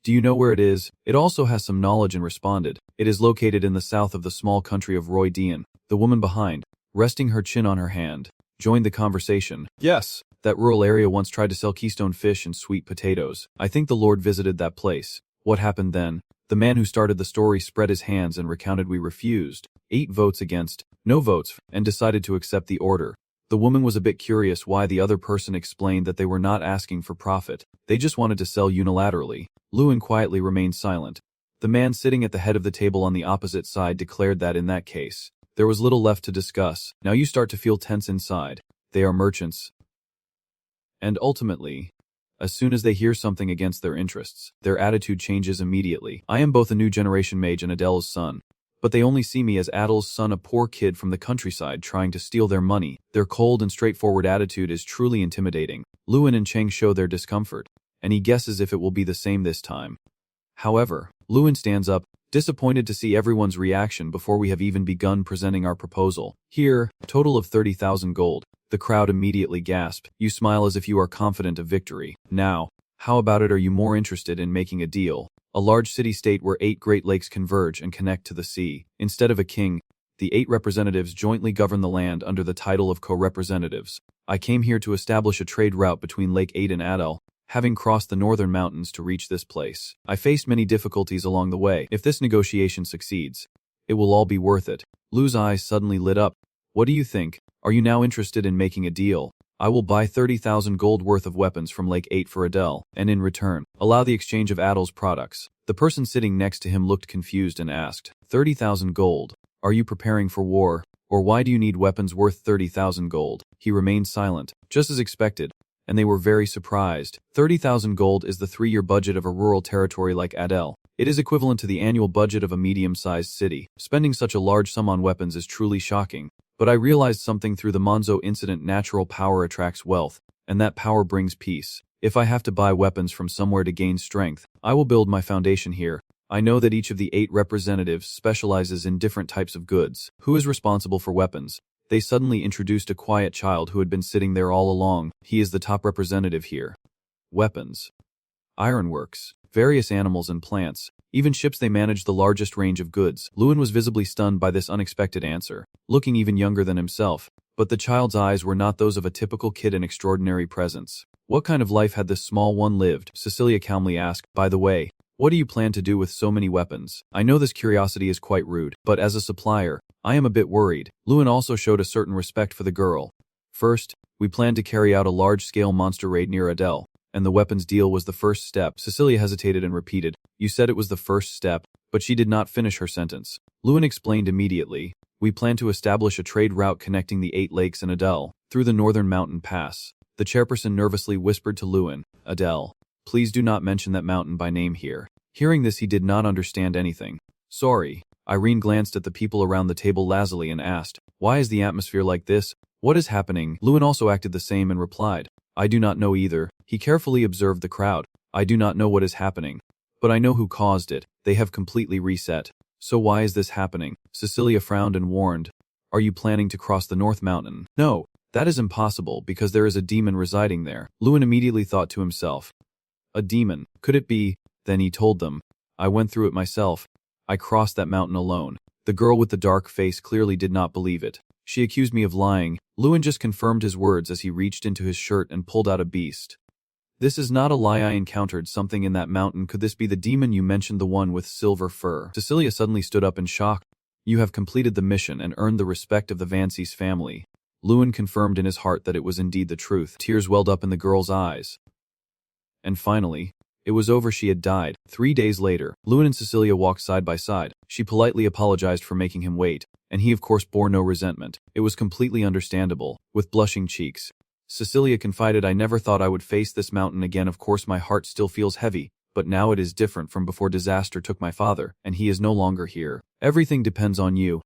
Do you know where it is? It also has some knowledge and responded. It is located in the south of the small country of Roy Dean. The woman behind, resting her chin on her hand, joined the conversation. Yes, that rural area once tried to sell Keystone fish and sweet potatoes. I think the Lord visited that place. What happened then? The man who started the story spread his hands and recounted. We refused. 8 votes against, no votes, and decided to accept the order. The woman was a bit curious why the other person explained that they were not asking for profit. They just wanted to sell unilaterally. Lewin quietly remained silent. The man sitting at the head of the table on the opposite side declared that in that case, there was little left to discuss. Now you start to feel tense inside. They are merchants. And ultimately, as soon as they hear something against their interests, their attitude changes immediately. I am both a new generation mage and Adele's son, but they only see me as Adele's son, a poor kid from the countryside trying to steal their money. Their cold and straightforward attitude is truly intimidating. Lewin and Cheng show their discomfort, and he guesses if it will be the same this time. However, Lewin stands up, disappointed to see everyone's reaction before we have even begun presenting our proposal. Here, total of 30,000 gold. The crowd immediately gasped. You smile as if you are confident of victory. Now, how about it? Are you more interested in making a deal? A large city-state where 8 Great Lakes converge and connect to the sea. Instead of a king, the 8 representatives jointly govern the land under the title of co-representatives. I came here to establish a trade route between Lake 8 and Adel, having crossed the northern mountains to reach this place. I faced many difficulties along the way. If this negotiation succeeds, it will all be worth it. Lou's eyes suddenly lit up. What do you think? Are you now interested in making a deal? I will buy 30,000 gold worth of weapons from Lake 8 for Adele, and in return, allow the exchange of Adel's products. The person sitting next to him looked confused and asked, 30,000 gold? Are you preparing for war? Or why do you need weapons worth 30,000 gold? He remained silent, just as expected, and they were very surprised. 30,000 gold is the 3-year budget of a rural territory like Adel. It is equivalent to the annual budget of a medium-sized city. Spending such a large sum on weapons is truly shocking. But I realized something through the Monzo incident. Natural power attracts wealth, and that power brings peace. If I have to buy weapons from somewhere to gain strength, I will build my foundation here. I know that each of the 8 representatives specializes in different types of goods. Who is responsible for weapons? They suddenly introduced a quiet child who had been sitting there all along. He is the top representative here. Weapons. Ironworks. Various animals and plants. Even ships. They manage the largest range of goods. Lewin was visibly stunned by this unexpected answer, looking even younger than himself. But the child's eyes were not those of a typical kid. An extraordinary presence. What kind of life had this small one lived? Cecilia calmly asked, by the way, what do you plan to do with so many weapons? I know this curiosity is quite rude, but as a supplier, I am a bit worried. Lewin also showed a certain respect for the girl. First, we plan to carry out a large-scale monster raid near Adele, and the weapons deal was the first step. Cecilia hesitated and repeated, you said it was the first step, but she did not finish her sentence. Lewin explained immediately, we plan to establish a trade route connecting the 8 lakes and Adele, through the northern mountain pass. The chairperson nervously whispered to Lewin, Adele, please do not mention that mountain by name here. Hearing this, he did not understand anything. Sorry. Irene glanced at the people around the table lazily and asked, why is the atmosphere like this? What is happening? Lewin also acted the same and replied, I do not know either. He carefully observed the crowd. I do not know what is happening. But I know who caused it. They have completely reset. So why is this happening? Cecilia frowned and warned, are you planning to cross the North Mountain? No, that is impossible because there is a demon residing there. Lewin immediately thought to himself, a demon? Could it be? Then he told them, I went through it myself. I crossed that mountain alone. The girl with the dark face clearly did not believe it. She accused me of lying. Lewin just confirmed his words as he reached into his shirt and pulled out a beast. This is not a lie. I encountered something in that mountain. Could this be the demon you mentioned, the one with silver fur? Cecilia suddenly stood up in shock. You have completed the mission and earned the respect of the Vance's family. Lewin confirmed in his heart that it was indeed the truth. Tears welled up in the girl's eyes. And finally, it was over. She had died. 3 days later, Lewin and Cecilia walked side by side. She politely apologized for making him wait, and he of course bore no resentment. It was completely understandable. With blushing cheeks, Cecilia confided, I never thought I would face this mountain again. Of course my heart still feels heavy, but now it is different from before. Disaster took my father, and he is no longer here. Everything depends on you.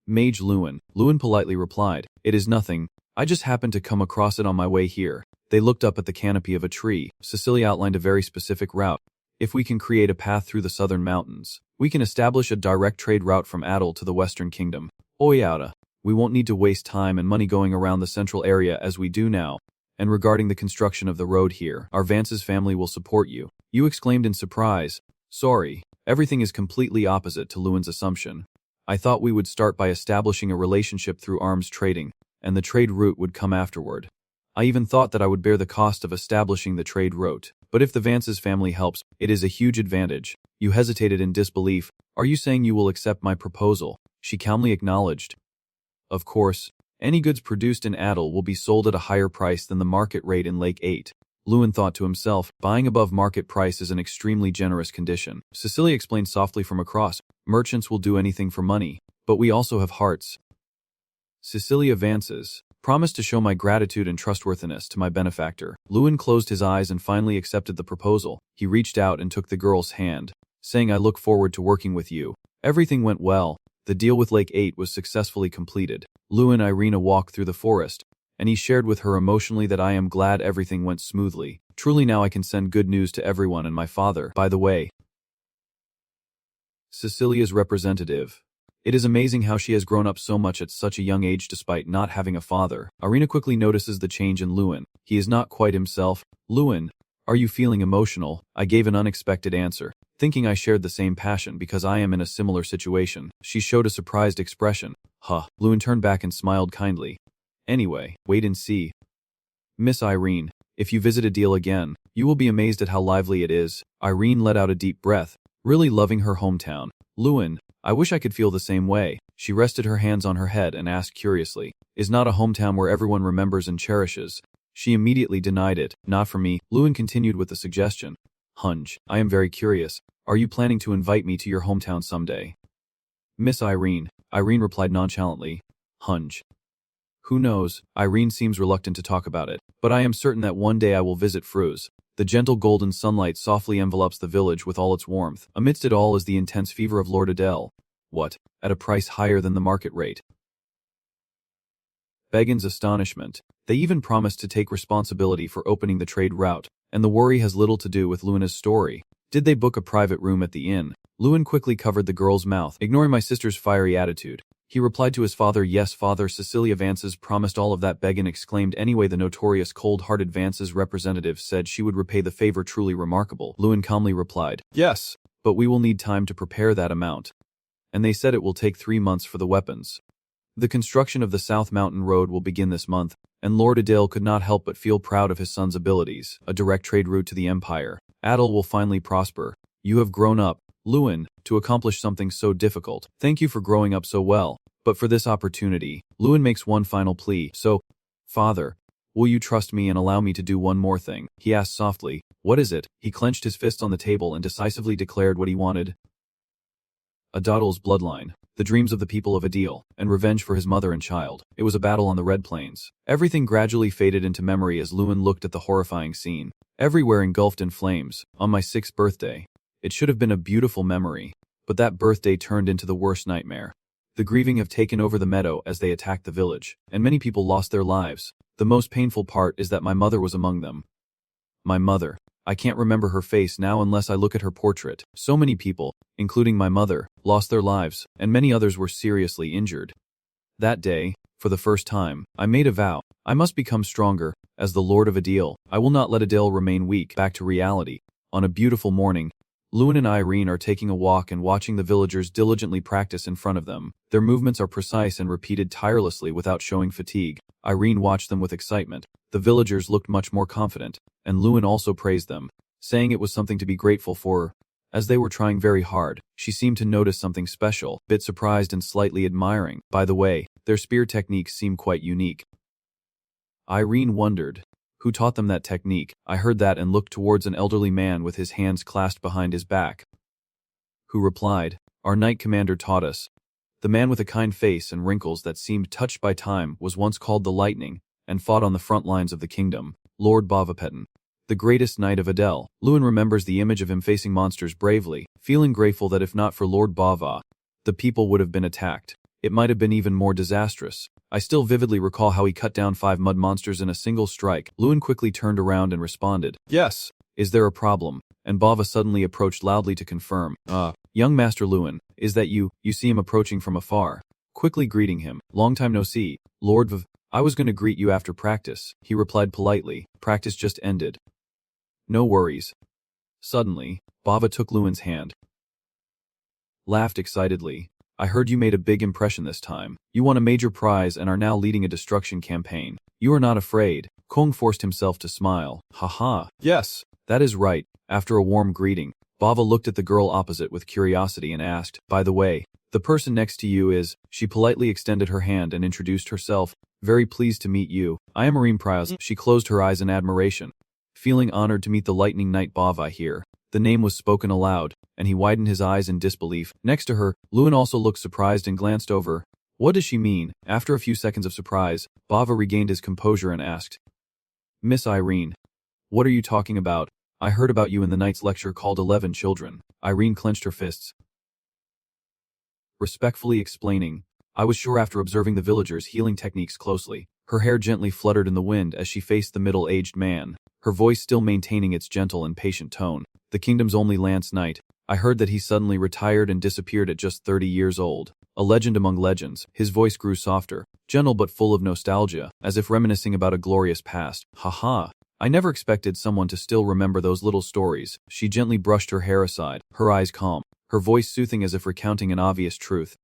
Mage Lewin. Lewin politely replied, it is nothing. I just happened to come across it on my way here. They looked up at the canopy of a tree. Cecilia outlined a very specific route. If we can create a path through the southern mountains, we can establish a direct trade route from Adel to the Western Kingdom. Oyata. We won't need to waste time and money going around the central area as we do now. And regarding the construction of the road here, our Vance's family will support you. You exclaimed in surprise. Sorry, everything is completely opposite to Lewin's assumption. I thought we would start by establishing a relationship through arms trading, and the trade route would come afterward. I even thought that I would bear the cost of establishing the trade route. But if the Vance's family helps, it is a huge advantage. You hesitated in disbelief. Are you saying you will accept my proposal? She calmly acknowledged. Of course, any goods produced in Adel will be sold at a higher price than the market rate in Lake 8. Lewin thought to himself, buying above market price is an extremely generous condition. Cecilia explained softly from across, merchants will do anything for money, but we also have hearts. Cecilia Vance's. Promise to show my gratitude and trustworthiness to my benefactor. Lewin closed his eyes and finally accepted the proposal. He reached out and took the girl's hand, saying, I look forward to working with you. Everything went well. The deal with Lake 8 was successfully completed. Lewin and Irina walked through the forest, and he shared with her emotionally that I am glad everything went smoothly. Truly now I can send good news to everyone and my father. By the way, Cecilia's representative. It is amazing how she has grown up so much at such a young age despite not having a father. Irina quickly notices the change in Lewin. He is not quite himself. Lewin, are you feeling emotional? I gave an unexpected answer, thinking I shared the same passion because I am in a similar situation. She showed a surprised expression. Huh. Lewin turned back and smiled kindly. Anyway, wait and see. Miss Irene, if you visit Adel again, you will be amazed at how lively it is. Irene let out a deep breath, really loving her hometown. Lewin, I wish I could feel the same way. She rested her hands on her head and asked curiously, is not a hometown where everyone remembers and cherishes? She immediately denied it. Not for me. Lewin continued with the suggestion. Hunch, I am very curious. Are you planning to invite me to your hometown someday? Miss Irene. Irene replied nonchalantly. Hunch. Who knows? Irene seems reluctant to talk about it, but I am certain that one day I will visit Fruz. The gentle golden sunlight softly envelops the village with all its warmth. Amidst it all is the intense fever of Lord Adel. What? At a price higher than the market rate. Begin's astonishment. They even promised to take responsibility for opening the trade route, and the worry has little to do with Luna's story. Did they book a private room at the inn? Lewin quickly covered the girl's mouth, ignoring my sister's fiery attitude. He replied to his father, yes, father. Cecilia Vance's promised all of that. Begin exclaimed. Anyway, the notorious cold-hearted Vance's representative said she would repay the favor. Truly remarkable. Lewin calmly replied, yes, but we will need time to prepare that amount. And they said it will take 3 months for the weapons. The construction of the South Mountain Road will begin this month, and Lord Adel could not help but feel proud of his son's abilities. A direct trade route to the Empire. Adel will finally prosper. You have grown up, Lewin, to accomplish something so difficult. Thank you for growing up so well. But for this opportunity, Lewin makes one final plea. So, father, will you trust me and allow me to do one more thing? He asked softly. What is it? He clenched his fist on the table and decisively declared what he wanted. Adel's bloodline, the dreams of the people of Adel, and revenge for his mother and child. It was a battle on the Red Plains. Everything gradually faded into memory as Lewin looked at the horrifying scene. Everywhere engulfed in flames. On my 6th birthday. It should have been a beautiful memory, but that birthday turned into the worst nightmare. The grieving have taken over the meadow as they attacked the village, and many people lost their lives. The most painful part is that my mother was among them. My mother. I can't remember her face now unless I look at her portrait. So many people, including my mother, lost their lives, and many others were seriously injured. That day, for the first time, I made a vow. I must become stronger. As the Lord of Adel, I will not let Adel remain weak. Back to reality. On a beautiful morning, Luan and Irene are taking a walk and watching the villagers diligently practice in front of them. Their movements are precise and repeated tirelessly without showing fatigue. Irene watched them with excitement. The villagers looked much more confident, and Luan also praised them, saying it was something to be grateful for. As they were trying very hard, she seemed to notice something special, a bit surprised and slightly admiring. By the way, their spear techniques seem quite unique. Irene wondered, who taught them that technique? I heard that and looked towards an elderly man with his hands clasped behind his back, who replied, our knight commander taught us. The man with a kind face and wrinkles that seemed touched by time was once called the Lightning, and fought on the front lines of the kingdom, Lord Bavapetin, the greatest knight of Adel. Luan remembers the image of him facing monsters bravely, feeling grateful that if not for Lord Bava, the people would have been attacked. It might have been even more disastrous. I still vividly recall how he cut down 5 mud monsters in a single strike. Luan quickly turned around and responded, yes. Is there a problem? And Bava suddenly approached loudly to confirm, young Master Luan, is that you? You see him approaching from afar. Quickly greeting him, long time no see, Lord Vav. I was going to greet you after practice, he replied politely. Practice just ended. No worries. Suddenly, Bava took Luan's hand, laughed excitedly. I heard you made a big impression this time. You won a major prize and are now leading a destruction campaign. You are not afraid. Kong forced himself to smile. Haha. Yes, that is right. After a warm greeting, Bava looked at the girl opposite with curiosity and asked, by the way, the person next to you is... She politely extended her hand and introduced herself. Very pleased to meet you. I am Marine Priaz. She closed her eyes in admiration, feeling honored to meet the Lightning Knight Bava here. The name was spoken aloud, and he widened his eyes in disbelief. Next to her, Luan also looked surprised and glanced over. What does she mean? After a few seconds of surprise, Bava regained his composure and asked, Miss Irene, what are you talking about? I heard about you in the night's lecture called 11 Children. Irene clenched her fists, respectfully explaining, I was sure after observing the villagers' healing techniques closely. Her hair gently fluttered in the wind as she faced the middle-aged man, her voice still maintaining its gentle and patient tone. The kingdom's only Lance Knight. I heard that he suddenly retired and disappeared at just 30 years old. A legend among legends. His voice grew softer, gentle but full of nostalgia, as if reminiscing about a glorious past. Haha. I never expected someone to still remember those little stories. She gently brushed her hair aside, her eyes calm, her voice soothing as if recounting an obvious truth.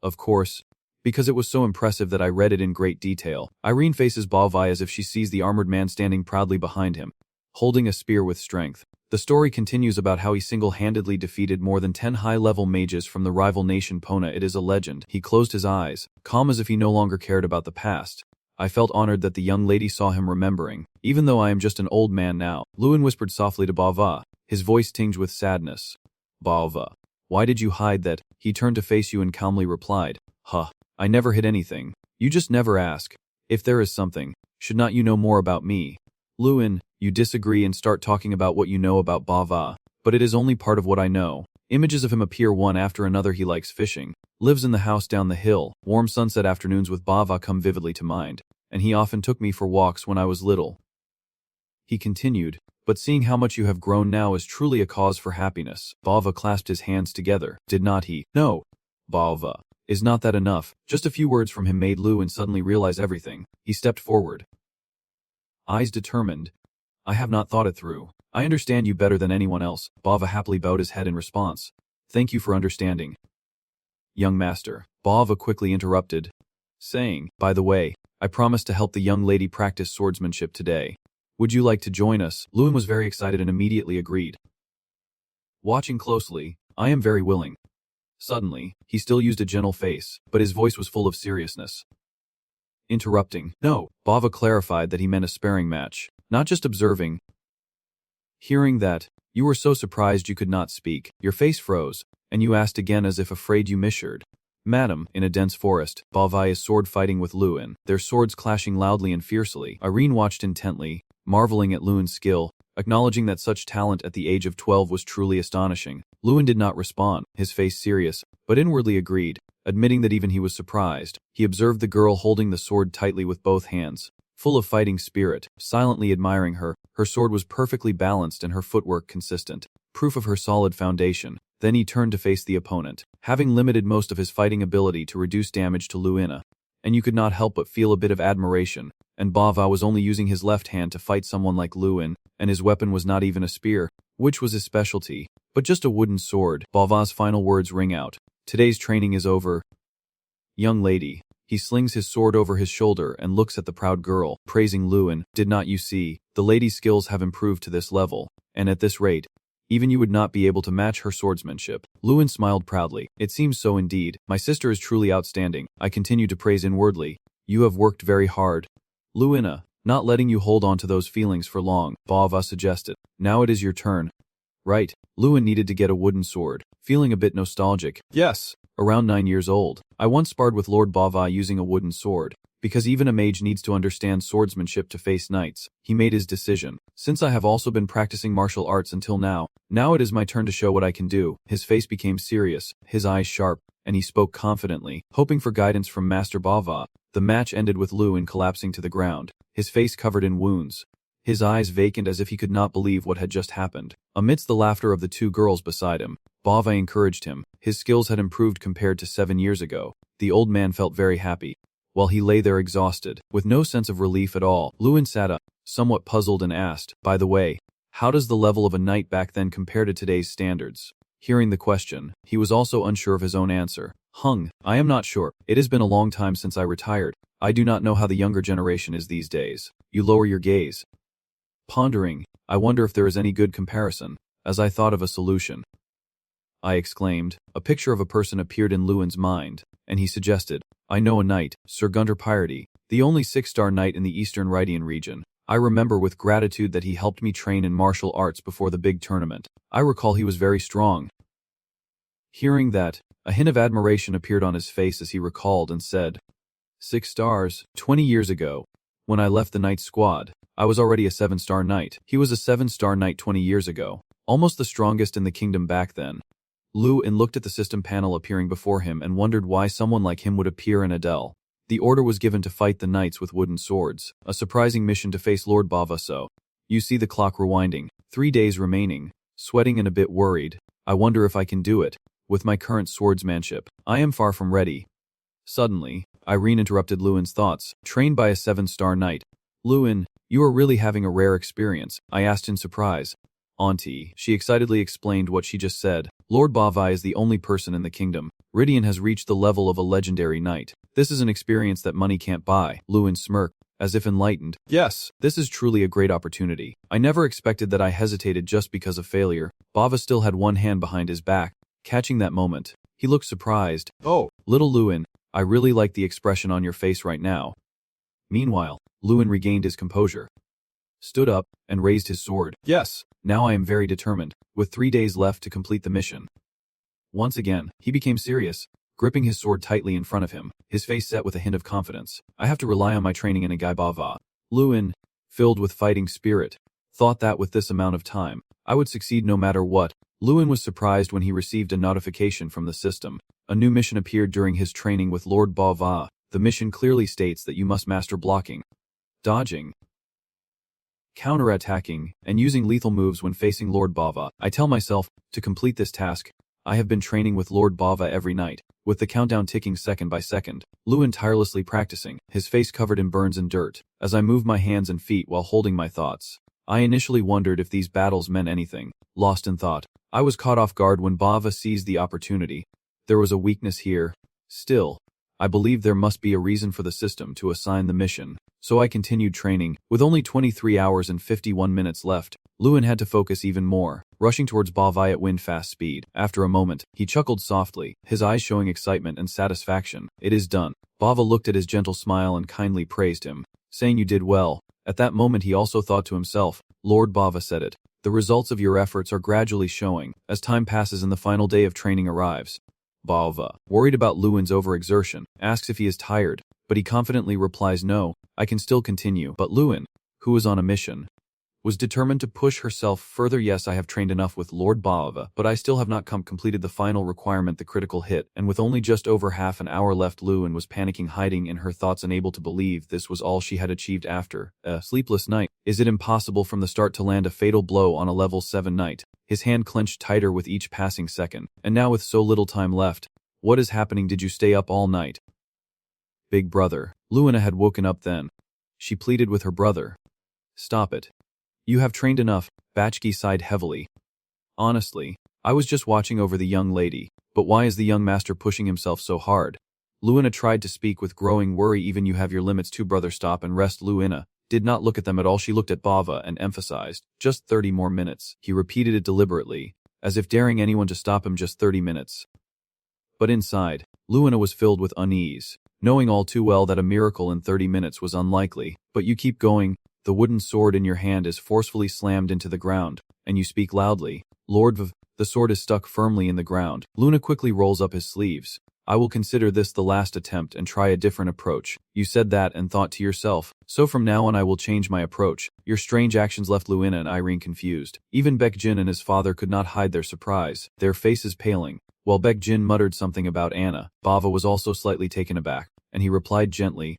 Of course, because it was so impressive that I read it in great detail. Irene faces Bavai as if she sees the armored man standing proudly behind him, holding a spear with strength. The story continues about how he single-handedly defeated more than 10 high-level mages from the rival nation Pona. It is a legend. He closed his eyes, calm as if he no longer cared about the past. I felt honored that the young lady saw him remembering, even though I am just an old man now. Luan whispered softly to Bava, his voice tinged with sadness. Bava, why did you hide that? He turned to face you and calmly replied, I never hid anything. You just never ask. If there is something, should not you know more about me? Luan, you disagree and start talking about what you know about Bava, but it is only part of what I know. Images of him appear one after another. He likes fishing, lives in the house down the hill. Warm sunset afternoons with Bava come vividly to mind, and he often took me for walks when I was little. He continued, but seeing how much you have grown now is truly a cause for happiness. Bava clasped his hands together, did not he? No. Bava. Is not that enough? Just a few words from him made Luan suddenly realize everything. He stepped forward, eyes determined. I have not thought it through. I understand you better than anyone else. Bava happily bowed his head in response. Thank you for understanding. Young master, Bava quickly interrupted, saying, by the way, I promised to help the young lady practice swordsmanship today. Would you like to join us? Luan was very excited and immediately agreed. Watching closely, I am very willing. Suddenly, he still used a gentle face, but his voice was full of seriousness. Interrupting, no, Bava clarified that he meant a sparring match, not just observing. Hearing that, you were so surprised you could not speak, your face froze, and you asked again as if afraid you misheard. Madam, in a dense forest, Bavai is sword fighting with Luan, their swords clashing loudly and fiercely. Irene watched intently, marveling at Luan's skill, acknowledging that such talent at the age of 12 was truly astonishing. Luan did not respond, his face serious, but inwardly agreed, admitting that even he was surprised. He observed the girl holding the sword tightly with both hands, full of fighting spirit, silently admiring her. Her sword was perfectly balanced and her footwork consistent, proof of her solid foundation. Then he turned to face the opponent, having limited most of his fighting ability to reduce damage to Luina, and you could not help but feel a bit of admiration. And Bava was only using his left hand to fight someone like Luan, and his weapon was not even a spear. which was his specialty, but just a wooden sword. Bava's final words ring out. Today's training is over. Young lady. He slings his sword over his shoulder and looks at the proud girl, praising Lewin. Did not you see? The lady's skills have improved to this level, and at this rate, even you would not be able to match her swordsmanship. Lewin smiled proudly. It seems so indeed. My sister is truly outstanding. I continue to praise inwardly. You have worked very hard. Lewina, not letting you hold on to those feelings for long, Bava suggested. Now it is your turn. Right. Lewin needed to get a wooden sword, feeling a bit nostalgic. Yes. Around 9 years old, I once sparred with Lord Bava using a wooden sword. Because even a mage needs to understand swordsmanship to face knights, he made his decision. Since I have also been practicing martial arts until now it is my turn to show what I can do. His face became serious, his eyes sharp, and he spoke confidently, hoping for guidance from Master Bava. The match ended with Lewin collapsing to the ground, his face covered in wounds, his eyes vacant as if he could not believe what had just happened. Amidst the laughter of the two girls beside him, Bava encouraged him. His skills had improved compared to 7 years ago. The old man felt very happy. While he lay there exhausted, with no sense of relief at all, Lewin sat up, somewhat puzzled, and asked, by the way, how does the level of a knight back then compare to today's standards? Hearing the question, he was also unsure of his own answer. I am not sure. It has been a long time since I retired. I do not know how the younger generation is these days. You lower your gaze. Pondering, I wonder if there is any good comparison. As I thought of a solution, I exclaimed. A picture of a person appeared in Lewin's mind, and he suggested, I know a knight, Sir Gunter Piety, the only 6-star knight in the Eastern Rydian region. I remember with gratitude that he helped me train in martial arts before the big tournament. I recall he was very strong. Hearing that, a hint of admiration appeared on his face as he recalled and said, 6 stars, 20 years ago. When I left the knight's squad, I was already a 7-star knight. He was a 7-star knight 20 years ago, almost the strongest in the kingdom back then. Lewin looked at the system panel appearing before him and wondered why someone like him would appear in Adele. The order was given to fight the knights with wooden swords, a surprising mission to face Lord Bava. So, you see the clock rewinding, 3 days remaining, sweating and a bit worried. I wonder if I can do it. With my current swordsmanship, I am far from ready. Suddenly, Irene interrupted Lewin's thoughts, trained by a 7-star knight. Lewin, you are really having a rare experience, I asked in surprise. Auntie, she excitedly explained what she just said. Lord Bava is the only person in the kingdom. Rydian has reached the level of a legendary knight. This is an experience that money can't buy. Lewin smirked, as if enlightened. Yes, this is truly a great opportunity. I never expected that I hesitated just because of failure. Bava still had one hand behind his back. Catching that moment, he looked surprised. Oh, little Lewin, I really like the expression on your face right now. Meanwhile, Lewin regained his composure, stood up, and raised his sword. Yes, now I am very determined, with 3 days left to complete the mission. Once again, he became serious, gripping his sword tightly in front of him, his face set with a hint of confidence. I have to rely on my training in Igai Bava. Lewin, filled with fighting spirit, thought that with this amount of time, I would succeed no matter what. Lewin was surprised when he received a notification from the system. A new mission appeared during his training with Lord Bava. The mission clearly states that you must master blocking, dodging, counterattacking, and using lethal moves when facing Lord Bava. I tell myself, to complete this task, I have been training with Lord Bava every night, with the countdown ticking second by second. Lewin tirelessly practicing, his face covered in burns and dirt, as I moved my hands and feet while holding my thoughts. I initially wondered if these battles meant anything, lost in thought. I was caught off guard when Bava seized the opportunity. There was a weakness here. Still, I believed there must be a reason for the system to assign the mission, so I continued training. With only 23 hours and 51 minutes left, Lewin had to focus even more, rushing towards Bava at wind-fast speed. After a moment, he chuckled softly, his eyes showing excitement and satisfaction. It is done. Bava looked at his gentle smile and kindly praised him, saying you did well. At that moment he also thought to himself, Lord Bava said it. The results of your efforts are gradually showing, as time passes and the final day of training arrives. Bava, worried about Lewin's overexertion, asks if he is tired, but he confidently replies no, I can still continue. But Lewin, who was on a mission, was determined to push herself further. Yes, I have trained enough with Lord Bava, but I still have not completed the final requirement, the critical hit, and with only just over half an hour left, Lewin was panicking, hiding in her thoughts, unable to believe this was all she had achieved after a sleepless night. Is it impossible from the start to land a fatal blow on a level 7 knight? His hand clenched tighter with each passing second, and now with so little time left. What is happening? Did you stay up all night? Big brother. Lewin had woken up then. She pleaded with her brother. Stop it. You have trained enough. Bachki sighed heavily. Honestly, I was just watching over the young lady, but why is the young master pushing himself so hard? Luina tried to speak with growing worry. Even you have your limits too, brother. Stop and rest. Luina did not look at them at all. She looked at Bava and emphasized, just 30 more minutes. He repeated it deliberately, as if daring anyone to stop him. Just 30 minutes. But inside, Luina was filled with unease, knowing all too well that a miracle in 30 minutes was unlikely. But you keep going. The wooden sword in your hand is forcefully slammed into the ground, and you speak loudly. Lord V. The sword is stuck firmly in the ground. Luna quickly rolls up his sleeves. I will consider this the last attempt and try a different approach. You said that and thought to yourself, so from now on I will change my approach. Your strange actions left Luina and Irene confused. Even Baekjin and his father could not hide their surprise, their faces paling. While Baekjin muttered something about Anna, Bava was also slightly taken aback, and he replied gently,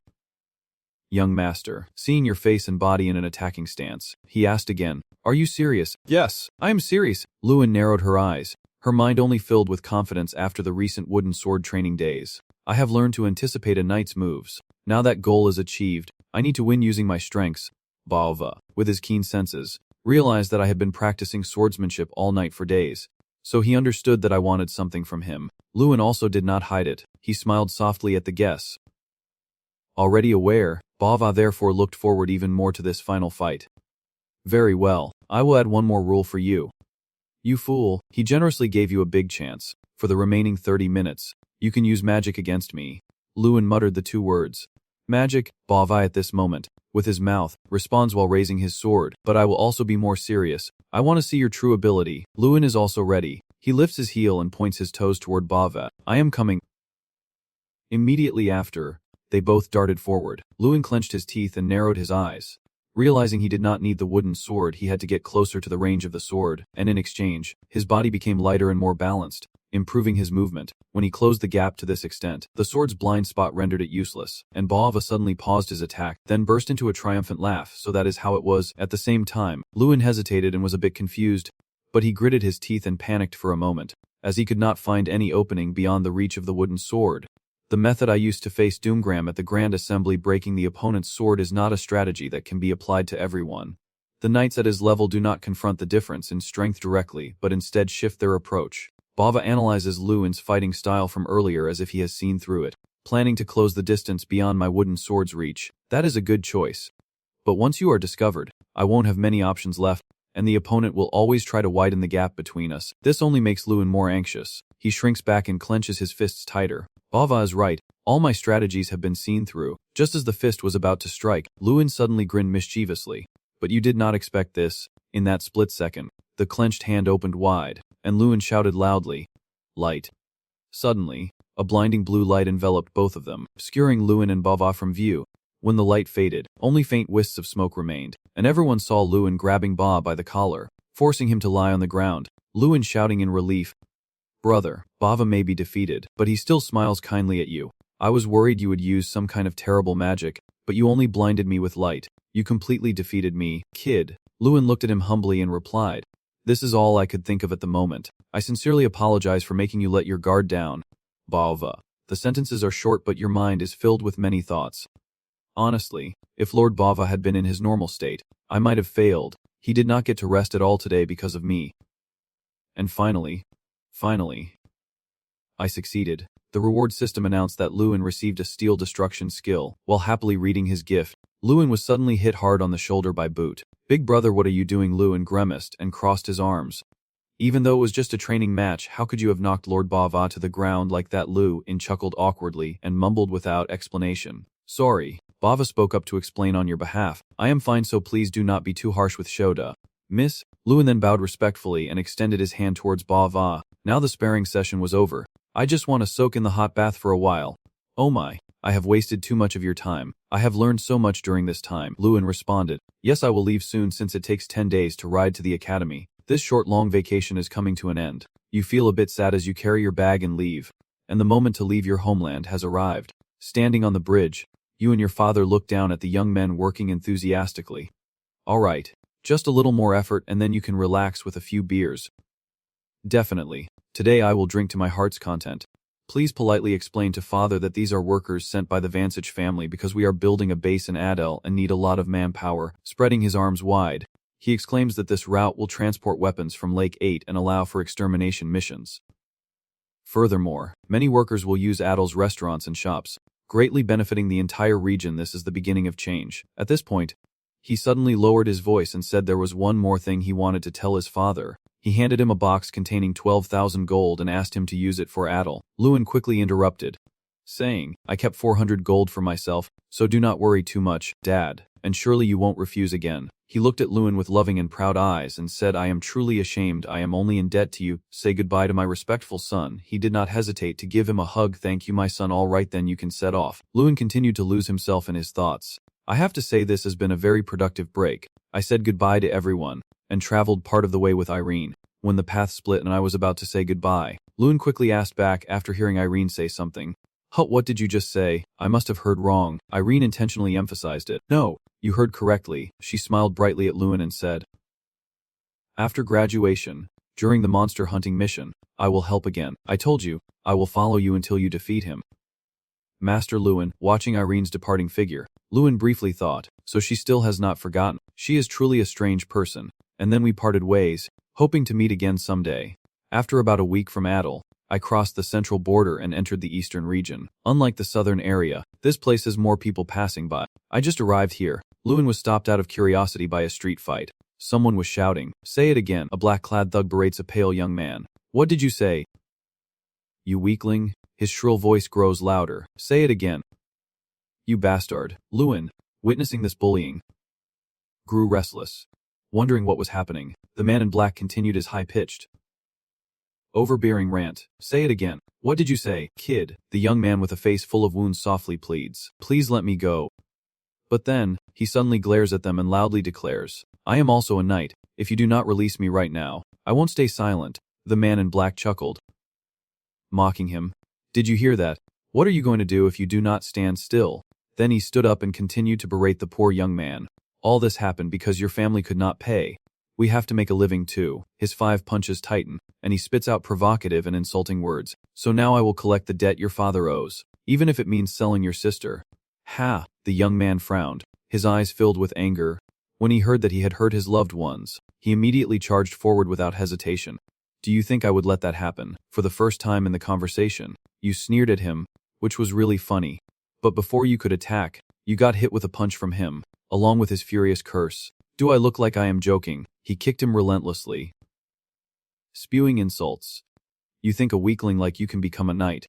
Young master, seeing your face and body in an attacking stance, he asked again, Are you serious? Yes, I am serious. Luin narrowed her eyes, her mind only filled with confidence after the recent wooden sword training days. I have learned to anticipate a knight's moves. Now that goal is achieved, I need to win using my strengths. Balva, with his keen senses, realized that I had been practicing swordsmanship all night for days. So he understood that I wanted something from him. Luin also did not hide it. He smiled softly at the guess. Already aware, Bava therefore looked forward even more to this final fight. Very well, I will add one more rule for you. You fool, he generously gave you a big chance. For the remaining 30 minutes, you can use magic against me. Luin muttered the two words. Magic, Bava at this moment, with his mouth, responds while raising his sword, but I will also be more serious. I want to see your true ability. Luin is also ready. He lifts his heel and points his toes toward Bava. I am coming. Immediately after, they both darted forward. Luin clenched his teeth and narrowed his eyes. Realizing he did not need the wooden sword, he had to get closer to the range of the sword, and in exchange, his body became lighter and more balanced, improving his movement. When he closed the gap to this extent, the sword's blind spot rendered it useless, and Bava suddenly paused his attack, then burst into a triumphant laugh. So that is how it was. At the same time, Luin hesitated and was a bit confused, but he gritted his teeth and panicked for a moment, as he could not find any opening beyond the reach of the wooden sword. The method I used to face Doomgram at the Grand Assembly, breaking the opponent's sword, is not a strategy that can be applied to everyone. The knights at his level do not confront the difference in strength directly, but instead shift their approach. Bava analyzes Luin's fighting style from earlier as if he has seen through it, planning to close the distance beyond my wooden sword's reach. That is a good choice. But once you are discovered, I won't have many options left, and the opponent will always try to widen the gap between us. This only makes Luin more anxious. He shrinks back and clenches his fists tighter. Bava is right. All my strategies have been seen through. Just as the fist was about to strike, Luin suddenly grinned mischievously. But you did not expect this. In that split second, the clenched hand opened wide, and Luin shouted loudly, Light. Suddenly, a blinding blue light enveloped both of them, obscuring Luin and Bava from view. When the light faded, only faint wisps of smoke remained, and everyone saw Luin grabbing Ba by the collar, forcing him to lie on the ground. Luin shouting in relief, Brother, Bava may be defeated, but he still smiles kindly at you. I was worried you would use some kind of terrible magic, but you only blinded me with light. You completely defeated me, kid. Luin looked at him humbly and replied, This is all I could think of at the moment. I sincerely apologize for making you let your guard down. Bava. The sentences are short, but your mind is filled with many thoughts. Honestly, if Lord Bava had been in his normal state, I might have failed. He did not get to rest at all today because of me. And finally, I succeeded. The reward system announced that Luin received a steel destruction skill. While happily reading his gift, Luin was suddenly hit hard on the shoulder by Boot. Big brother, what are you doing? Luin grimaced and crossed his arms. Even though it was just a training match, how could you have knocked Lord Bava to the ground like that? Luin chuckled awkwardly and mumbled without explanation. Sorry. Bava spoke up to explain on your behalf. I am fine, so please do not be too harsh with Shoda. Miss. Luin then bowed respectfully and extended his hand towards Bava. Now the sparring session was over. I just want to soak in the hot bath for a while. Oh my, I have wasted too much of your time. I have learned so much during this time. Luin responded. Yes, I will leave soon since it takes 10 days to ride to the academy. This short long vacation is coming to an end. You feel a bit sad as you carry your bag and leave. And the moment to leave your homeland has arrived. Standing on the bridge, you and your father look down at the young men working enthusiastically. All right, just a little more effort and then you can relax with a few beers. Definitely. Today I will drink to my heart's content. Please politely explain to father that these are workers sent by the Vansich family because we are building a base in Adel and need a lot of manpower. Spreading his arms wide, He exclaims that this route will transport weapons from Lake 8 and allow for extermination missions. Furthermore, many workers will use Adol's restaurants and shops, greatly benefiting the entire region. This is the beginning of change. At this point, he suddenly lowered his voice and said there was one more thing he wanted to tell his father. He handed him a box containing 12,000 gold and asked him to use it for Adol. Lewin quickly interrupted, saying, I kept 400 gold for myself, so do not worry too much, Dad, and surely you won't refuse again. He looked at Lewin with loving and proud eyes and said, I am truly ashamed. I am only in debt to you. Say goodbye to my respectful son. He did not hesitate to give him a hug. Thank you, my son. All right, then you can set off. Lewin continued to lose himself in his thoughts. I have to say this has been a very productive break. I said goodbye to everyone and traveled part of the way with Irene. When the path split and I was about to say goodbye, Lewin quickly asked back after hearing Irene say something. What did you just say? I must have heard wrong. Irene intentionally emphasized it. No, you heard correctly. She smiled brightly at Lewin and said, after graduation, during the monster hunting mission, I will help again. I told you, I will follow you until you defeat him. Master Lewin, watching Irene's departing figure, Lewin briefly thought, so she still has not forgotten. She is truly a strange person. And then we parted ways, hoping to meet again someday. After about a week from Adol, I crossed the central border and entered the eastern region. Unlike the southern area, this place has more people passing by. I just arrived here. Lewin was stopped out of curiosity by a street fight. Someone was shouting, say it again. A black-clad thug berates a pale young man. What did you say? You weakling? His shrill voice grows louder. Say it again. You bastard. Lewin, witnessing this bullying, grew restless. Wondering what was happening, the man in black continued his high-pitched, overbearing rant. Say it again. What did you say, kid? The young man with a face full of wounds softly pleads. Please let me go. But then, he suddenly glares at them and loudly declares, I am also a knight. If you do not release me right now, I won't stay silent. The man in black chuckled, mocking him. Did you hear that? What are you going to do if you do not stand still? Then he stood up and continued to berate the poor young man. All this happened because your family could not pay. We have to make a living too. His 5 punches tighten, and he spits out provocative and insulting words. So now I will collect the debt your father owes, even if it means selling your sister. Ha! The young man frowned, his eyes filled with anger. When he heard that he had hurt his loved ones, he immediately charged forward without hesitation. Do you think I would let that happen? For the first time in the conversation, you sneered at him, which was really funny. But before you could attack, you got hit with a punch from him, along with his furious curse. Do I look like I am joking? He kicked him relentlessly, spewing insults. You think a weakling like you can become a knight?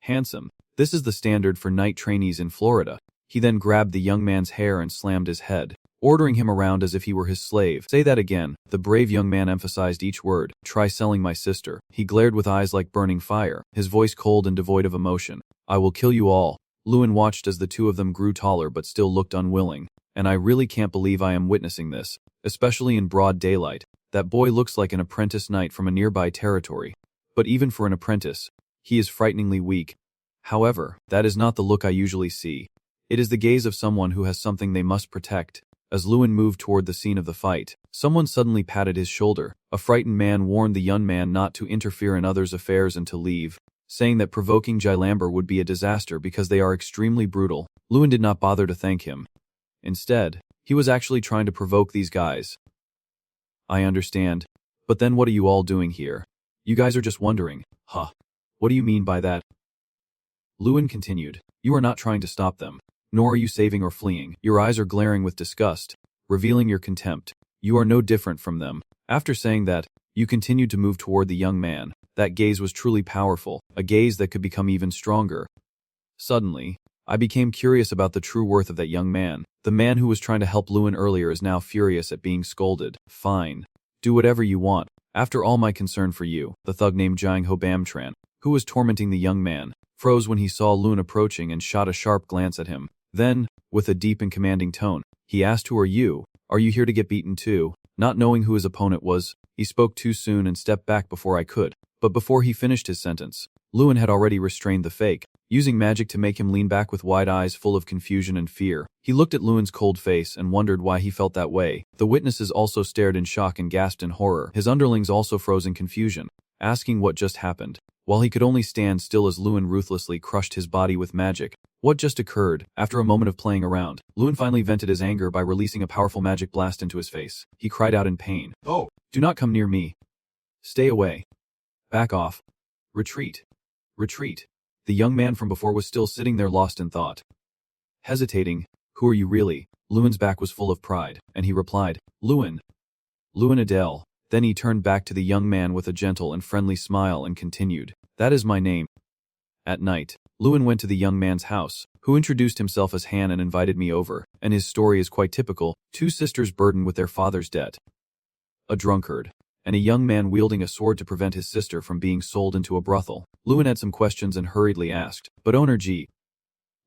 Handsome. This is the standard for knight trainees in Florida. He then grabbed the young man's hair and slammed his head, ordering him around as if he were his slave. Say that again. The brave young man emphasized each word. Try selling my sister. He glared with eyes like burning fire, his voice cold and devoid of emotion. I will kill you all. Lewin watched as the two of them grew taller but still looked unwilling. And I really can't believe I am witnessing this, especially in broad daylight. That boy looks like an apprentice knight from a nearby territory. But even for an apprentice, he is frighteningly weak. However, that is not the look I usually see. It is the gaze of someone who has something they must protect. As Lewin moved toward the scene of the fight, someone suddenly patted his shoulder. A frightened man warned the young man not to interfere in others' affairs and to leave, saying that provoking Gylamber would be a disaster because they are extremely brutal. Lewin did not bother to thank him. Instead, he was actually trying to provoke these guys. I understand. But then what are you all doing here? You guys are just wondering. Huh. What do you mean by that? Lewin continued. You are not trying to stop them. Nor are you saving or fleeing. Your eyes are glaring with disgust, revealing your contempt. You are no different from them. After saying that, you continued to move toward the young man. That gaze was truly powerful, a gaze that could become even stronger. Suddenly, I became curious about the true worth of that young man. The man who was trying to help Lewin earlier is now furious at being scolded. Fine. Do whatever you want. After all, my concern for you, the thug named Jiang Ho Bamtran, who was tormenting the young man, froze when he saw Lewin approaching and shot a sharp glance at him. Then, with a deep and commanding tone, he asked, Who are you? Are you here to get beaten too? Not knowing who his opponent was, he spoke too soon and stepped back before I could. But before he finished his sentence, Lewin had already restrained the fake, using magic to make him lean back with wide eyes full of confusion and fear. He looked at Lewin's cold face and wondered why he felt that way. The witnesses also stared in shock and gasped in horror. His underlings also froze in confusion, asking what just happened. While he could only stand still as Lewin ruthlessly crushed his body with magic, What just occurred? After a moment of playing around, Lewin finally vented his anger by releasing a powerful magic blast into his face. He cried out in pain. Oh! Do not come near me. Stay away. Back off. Retreat. Retreat. The young man from before was still sitting there lost in thought. Hesitating. Who are you really? Lewin's back was full of pride, and he replied, Lewin. Lewin Adele. Then he turned back to the young man with a gentle and friendly smile and continued, That is my name. At night, Lewin went to the young man's house, who introduced himself as Han and invited me over, and his story is quite typical, two sisters burdened with their father's debt. A drunkard, and a young man wielding a sword to prevent his sister from being sold into a brothel. Lewin had some questions and hurriedly asked, But owner G.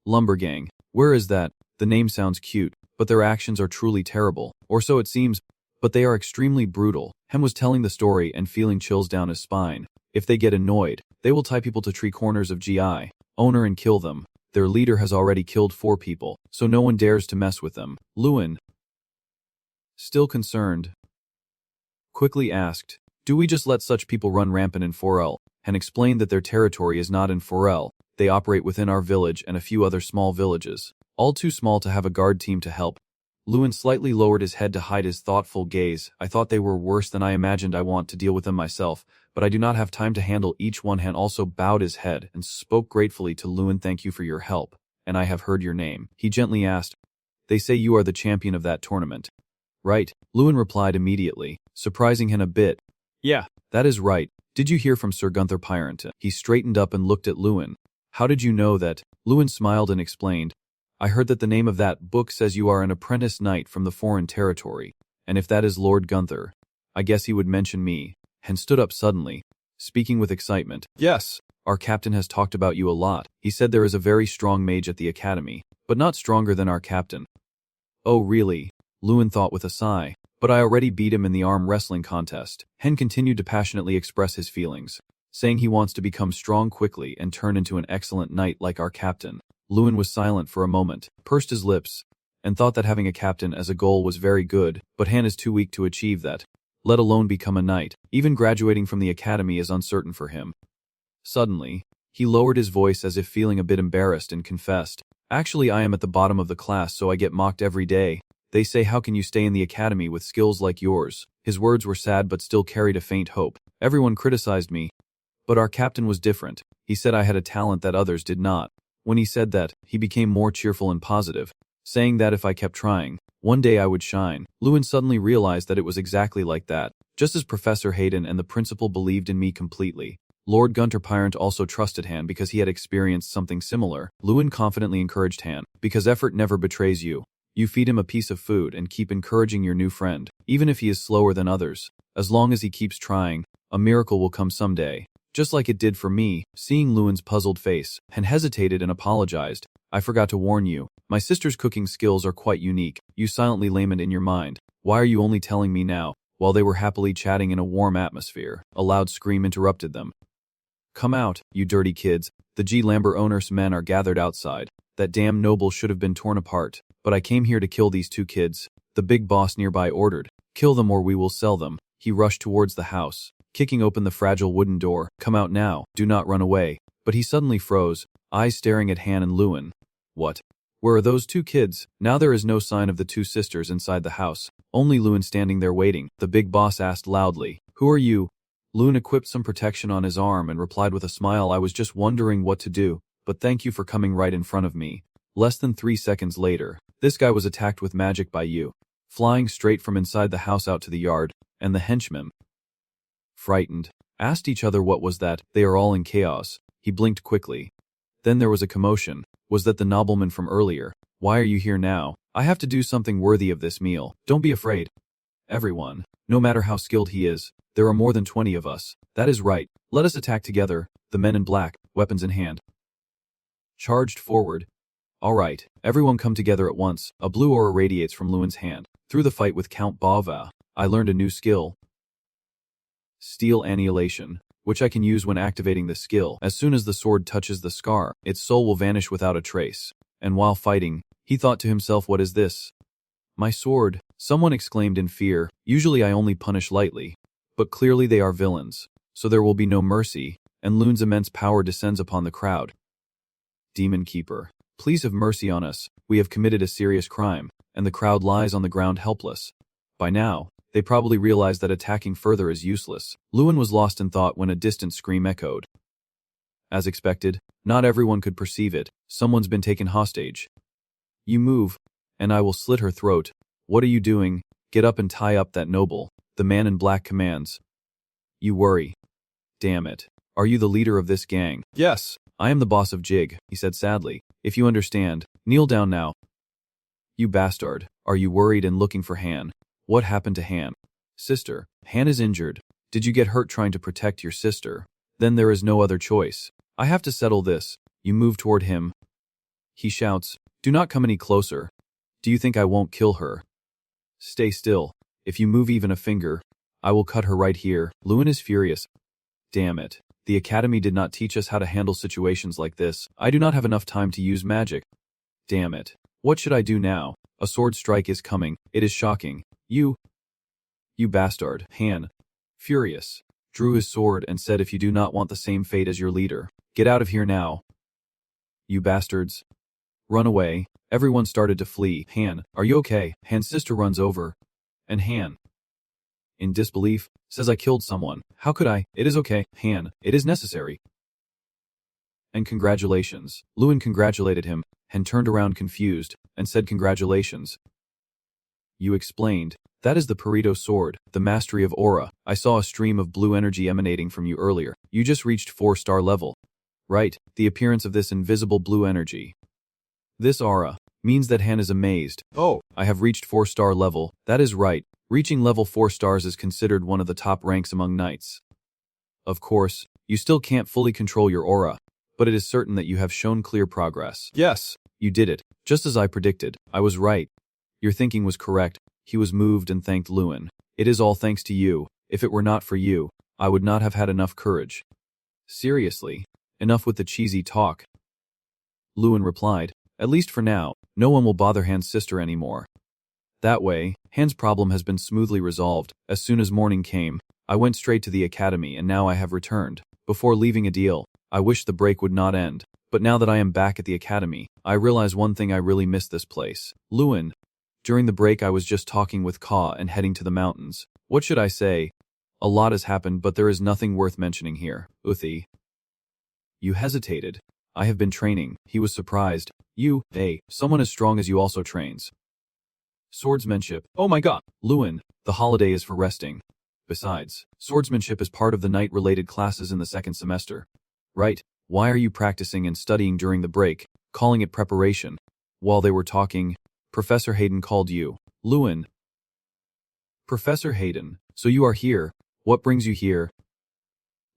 Lumbergang, where is that? The name sounds cute, but their actions are truly terrible, or so it seems, but they are extremely brutal. Hem was telling the story and feeling chills down his spine. If they get annoyed, they will tie people to tree corners of GI, owner and kill them. Their leader has already killed 4 people, so no one dares to mess with them. Lewin, still concerned, quickly asked, Do we just let such people run rampant in Forel? And explained that their territory is not in Forel. They operate within our village and a few other small villages, all too small to have a guard team to help. Lewin slightly lowered his head to hide his thoughtful gaze. I thought they were worse than I imagined. I want to deal with them myself, but I do not have time to handle each one. Han also bowed his head and spoke gratefully to Lewin. Thank you for your help, and I have heard your name. He gently asked, They say you are the champion of that tournament. Right, Lewin replied immediately, surprising him a bit. Yeah, that is right. Did you hear from Sir Gunther Pyrenton? He straightened up and looked at Lewin. How did you know that? Lewin smiled and explained, I heard that the name of that book says you are an apprentice knight from the foreign territory, and if that is Lord Gunther, I guess he would mention me. Han stood up suddenly, speaking with excitement. Yes, our captain has talked about you a lot. He said there is a very strong mage at the academy, but not stronger than our captain. Oh really? Lewin thought with a sigh, but I already beat him in the arm wrestling contest. Han continued to passionately express his feelings, saying he wants to become strong quickly and turn into an excellent knight like our captain. Lewin was silent for a moment, pursed his lips, and thought that having a captain as a goal was very good, but Han is too weak to achieve that, let alone become a knight. Even graduating from the academy is uncertain for him. Suddenly, he lowered his voice as if feeling a bit embarrassed and confessed, Actually, I am at the bottom of the class, so I get mocked every day. They say, how can you stay in the academy with skills like yours? His words were sad but still carried a faint hope. Everyone criticized me, but our captain was different. He said I had a talent that others did not. When he said that, he became more cheerful and positive, saying that if I kept trying, one day I would shine. Lewin suddenly realized that it was exactly like that, just as Professor Hayden and the principal believed in me completely. Lord Gunther Pyrant also trusted Han because he had experienced something similar. Lewin confidently encouraged Han, because effort never betrays you. You feed him a piece of food and keep encouraging your new friend, even if he is slower than others. As long as he keeps trying, a miracle will come someday. Just like it did for me. Seeing Lewin's puzzled face, Han hesitated and apologized. I forgot to warn you. My sister's cooking skills are quite unique. You silently lamented in your mind. Why are you only telling me now? While they were happily chatting in a warm atmosphere, a loud scream interrupted them. Come out, you dirty kids. The G. Lambert owner's men are gathered outside. That damn noble should have been torn apart. But I came here to kill these 2 kids. The big boss nearby ordered. Kill them or we will sell them. He rushed towards the house, kicking open the fragile wooden door. Come out now, do not run away. But he suddenly froze, eyes staring at Han and Lewin. What? Where are those 2 kids? Now there is no sign of the 2 sisters inside the house, only Lewin standing there waiting. The big boss asked loudly, Who are you? Lewin equipped some protection on his arm and replied with a smile, I was just wondering what to do, but thank you for coming right in front of me. Less than 3 seconds later, this guy was attacked with magic by you, flying straight from inside the house out to the yard, and the henchmen, frightened, asked each other what was that. They are all in chaos. He blinked quickly. Then there was a commotion. Was that the nobleman from earlier? Why are you here now? I have to do something worthy of this meal. Don't be afraid. Everyone, no matter how skilled he is, there are more than 20 of us. That is right. Let us attack together. The men in black, weapons in hand, charged forward. All right, everyone come together at once. A blue aura radiates from Lewin's hand. Through the fight with Count Bava, I learned a new skill. Steel Annihilation, which I can use when activating the skill. As soon as the sword touches the scar, its soul will vanish without a trace. And while fighting, he thought to himself, what is this? My sword, someone exclaimed in fear. Usually I only punish lightly, but clearly they are villains, so there will be no mercy, and Lewin's immense power descends upon the crowd. Demon Keeper. Please have mercy on us, we have committed a serious crime, and the crowd lies on the ground helpless. By now, they probably realized that attacking further is useless. Lewin was lost in thought when a distant scream echoed. As expected, not everyone could perceive it. Someone's been taken hostage. You move, and I will slit her throat. What are you doing? Get up and tie up that noble, the man in black commands. You worry. Damn it. Are you the leader of this gang? Yes. I am the boss of Jig, he said sadly. If you understand, kneel down now. You bastard. Are you worried and looking for Han? What happened to Han? Sister. Han is injured. Did you get hurt trying to protect your sister? Then there is no other choice. I have to settle this. You move toward him. He shouts, do not come any closer. Do you think I won't kill her? Stay still. If you move even a finger, I will cut her right here. Lewin is furious. Damn it. The academy did not teach us how to handle situations like this. I do not have enough time to use magic. Damn it. What should I do now? A sword strike is coming. It is shocking. You bastard. Han, furious, drew his sword and said, if you do not want the same fate as your leader, get out of here now. You bastards. Run away. Everyone started to flee. Han, are you okay? Han's sister runs over. And Han, in disbelief, says, I killed someone. How could I? It is okay, Han. It is necessary. And congratulations. Lewin congratulated him. Han turned around confused and said, congratulations. You explained. That is the Pareto sword, the mastery of aura. I saw a stream of blue energy emanating from you earlier. You just reached 4-star level. Right, the appearance of this invisible blue energy. This aura means that Han is amazed. Oh, I have reached 4-star level. That is right. Reaching level 4 stars is considered one of the top ranks among knights. Of course, you still can't fully control your aura, but it is certain that you have shown clear progress. Yes, you did it. Just as I predicted. I was right. Your thinking was correct. He was moved and thanked Lewin. It is all thanks to you. If it were not for you, I would not have had enough courage. Seriously, enough with the cheesy talk. Lewin replied, at least for now, no one will bother Han's sister anymore. That way, Han's problem has been smoothly resolved. As soon as morning came, I went straight to the academy and now I have returned. Before leaving a deal, I wish the break would not end. But now that I am back at the academy, I realize one thing: I really miss this place. Lewin. During the break I was just talking with Ka and heading to the mountains. What should I say? A lot has happened, but there is nothing worth mentioning here. Uthi. You hesitated. I have been training. He was surprised. You, someone as strong as you also trains. Swordsmanship. Oh my god. Lewin, the holiday is for resting. Besides, swordsmanship is part of the knight-related classes in the second semester. Right? Why are you practicing and studying during the break, calling it preparation? While they were talking, Professor Hayden called you. Lewin. Professor Hayden, so you are here. What brings you here?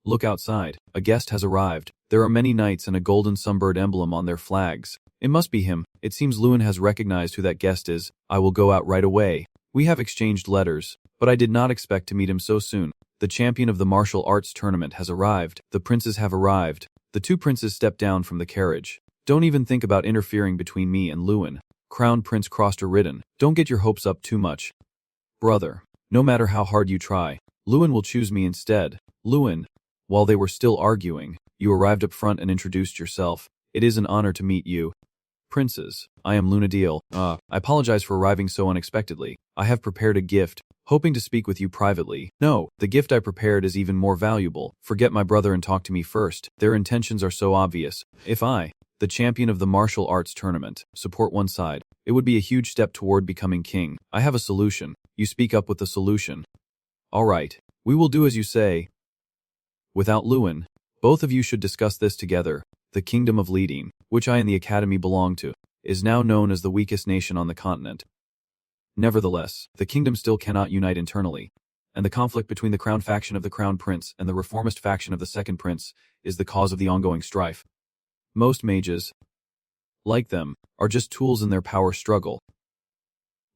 Look outside. A guest has arrived. There are many knights and a golden sunbird emblem on their flags. It must be him. It seems Lewin has recognized who that guest is. I will go out right away. We have exchanged letters, but I did not expect to meet him so soon. The champion of the martial arts tournament has arrived. The princes have arrived. The two princes stepped down from the carriage. Don't even think about interfering between me and Lewin. Crown Prince Croster ridden. Don't get your hopes up too much. Brother, no matter how hard you try, Lewin will choose me instead. Lewin. While they were still arguing, you arrived up front and introduced yourself. It is an honor to meet you. Princes, I am Lunadil. I apologize for arriving so unexpectedly. I have prepared a gift, hoping to speak with you privately. No, the gift I prepared is even more valuable. Forget my brother and talk to me first. Their intentions are so obvious. If I, the champion of the martial arts tournament, support one side, it would be a huge step toward becoming king. I have a solution. You speak up with the solution. All right, we will do as you say. Without Lewin, both of you should discuss this together. The Kingdom of Leading, which I and the Academy belong to, is now known as the weakest nation on the continent. Nevertheless, the kingdom still cannot unite internally, and the conflict between the Crown faction of the Crown Prince and the Reformist faction of the Second Prince is the cause of the ongoing strife. Most mages, like them, are just tools in their power struggle.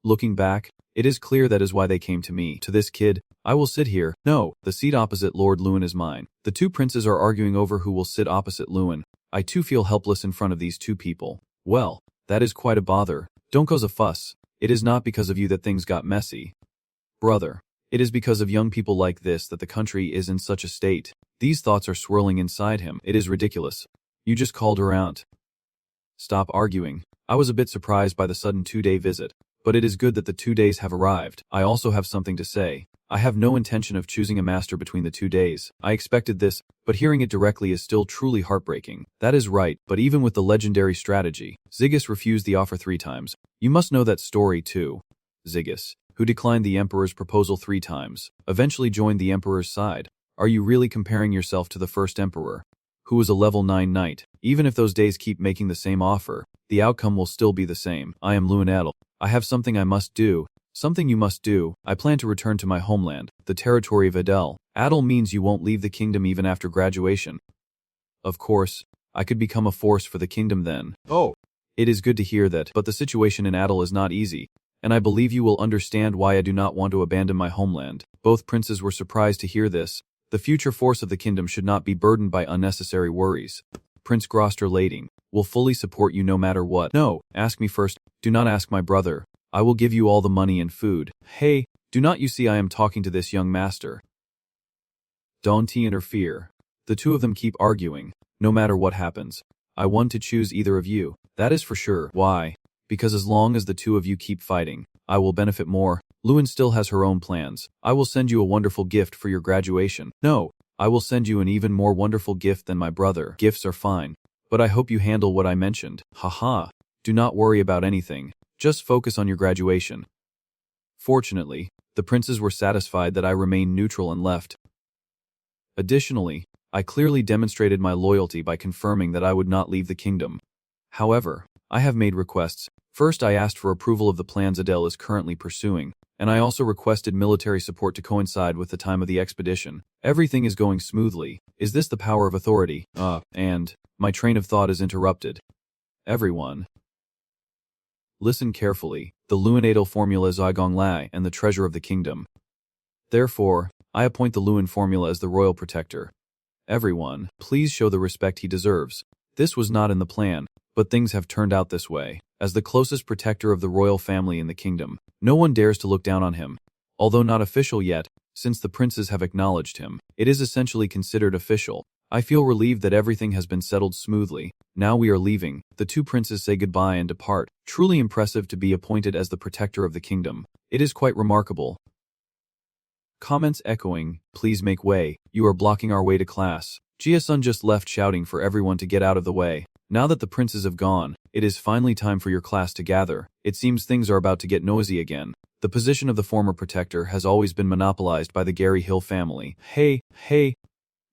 Looking back, it is clear that is why they came to me. To this kid, I will sit here. No, the seat opposite Lord Lewin is mine. The two princes are arguing over who will sit opposite Lewin. I too feel helpless in front of these two people. Well, that is quite a bother. Don't cause a fuss. It is not because of you that things got messy. Brother, it is because of young people like this that the country is in such a state. These thoughts are swirling inside him. It is ridiculous. You just called her out. Stop arguing. I was a bit surprised by the sudden 2-day visit, but it is good that the 2 days have arrived. I also have something to say. I have no intention of choosing a master between the 2 days. I expected this, but hearing it directly is still truly heartbreaking. That is right, but even with the legendary strategy, Ziggus refused the offer 3 times. You must know that story too. Ziggus, who declined the Emperor's proposal 3 times, eventually joined the Emperor's side. Are you really comparing yourself to the first Emperor, who was a level 9 knight? Even if those days keep making the same offer, the outcome will still be the same. I am Luin Adel. I have something I must do. Something you must do. I plan to return to my homeland, the territory of Adel. Adel means you won't leave the kingdom even after graduation. Of course, I could become a force for the kingdom then. Oh, it is good to hear that, but the situation in Adel is not easy, and I believe you will understand why I do not want to abandon my homeland. Both princes were surprised to hear this. The future force of the kingdom should not be burdened by unnecessary worries. Prince Groster Lading will fully support you no matter what. No, ask me first. Do not ask my brother. I will give you all the money and food. Hey, do not you see I am talking to this young master? Don't interfere. The two of them keep arguing. No matter what happens, I want to choose either of you. That is for sure. Why? Because as long as the two of you keep fighting, I will benefit more. Luin still has her own plans. I will send you a wonderful gift for your graduation. No, I will send you an even more wonderful gift than my brother. Gifts are fine, but I hope you handle what I mentioned. Haha. Do not worry about anything. Just focus on your graduation. Fortunately, the princes were satisfied that I remained neutral and left. Additionally, I clearly demonstrated my loyalty by confirming that I would not leave the kingdom. However, I have made requests. First, I asked for approval of the plans Adele is currently pursuing, and I also requested military support to coincide with the time of the expedition. Everything is going smoothly. Is this the power of authority? And my train of thought is interrupted. Everyone, listen carefully. The Luinadal formula is Igong Lai and the treasure of the kingdom. Therefore, I appoint the Luin formula as the royal protector. Everyone, please show the respect he deserves. This was not in the plan, but things have turned out this way. As the closest protector of the royal family in the kingdom, no one dares to look down on him. Although not official yet, since the princes have acknowledged him, it is essentially considered official. I feel relieved that everything has been settled smoothly. Now we are leaving. The two princes say goodbye and depart. Truly impressive to be appointed as the protector of the kingdom. It is quite remarkable. Comments echoing, please make way. You are blocking our way to class. Jia-sun just left shouting for everyone to get out of the way. Now that the princes have gone, it is finally time for your class to gather. It seems things are about to get noisy again. The position of the former protector has always been monopolized by the Gary Hill family. Hey,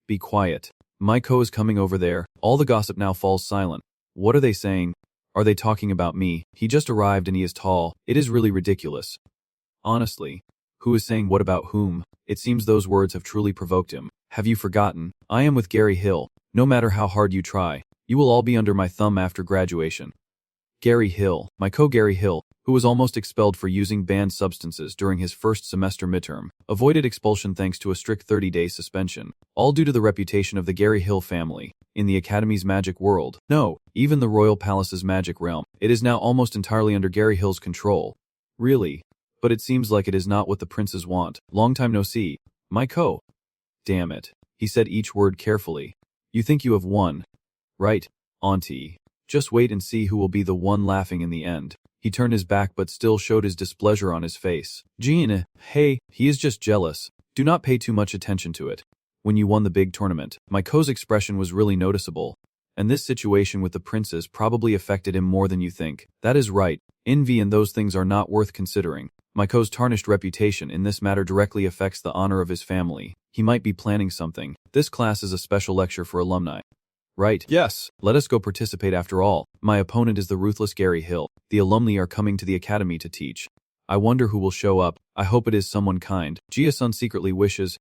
be quiet. Miko is coming over there. All the gossip now falls silent. What are they saying? Are they talking about me? He just arrived and he is tall. It is really ridiculous. Honestly, who is saying what about whom? It seems those words have truly provoked him. Have you forgotten? I am with Gary Hill. No matter how hard you try, you will all be under my thumb after graduation. Gary Hill, Miko Gary Hill, who was almost expelled for using banned substances during his first semester midterm, avoided expulsion thanks to a strict 30-day suspension, all due to the reputation of the Gary Hill family in the Academy's magic world. No, even the Royal Palace's magic realm. It is now almost entirely under Gary Hill's control. Really? But it seems like it is not what the princes want. Long time no see. Miko. Damn it. He said each word carefully. You think you have won, right, Auntie? Just wait and see who will be the one laughing in the end. He turned his back but still showed his displeasure on his face. Jean, hey, he is just jealous. Do not pay too much attention to it. When you won the big tournament, Miko's expression was really noticeable. And this situation with the princes probably affected him more than you think. That is right. Envy and those things are not worth considering. Miko's tarnished reputation in this matter directly affects the honor of his family. He might be planning something. This class is a special lecture for alumni. Right. Yes. Let us go participate after all. My opponent is the ruthless Gary Hill. The alumni are coming to the academy to teach. I wonder who will show up. I hope it is someone kind. Jia-sun secretly wishes.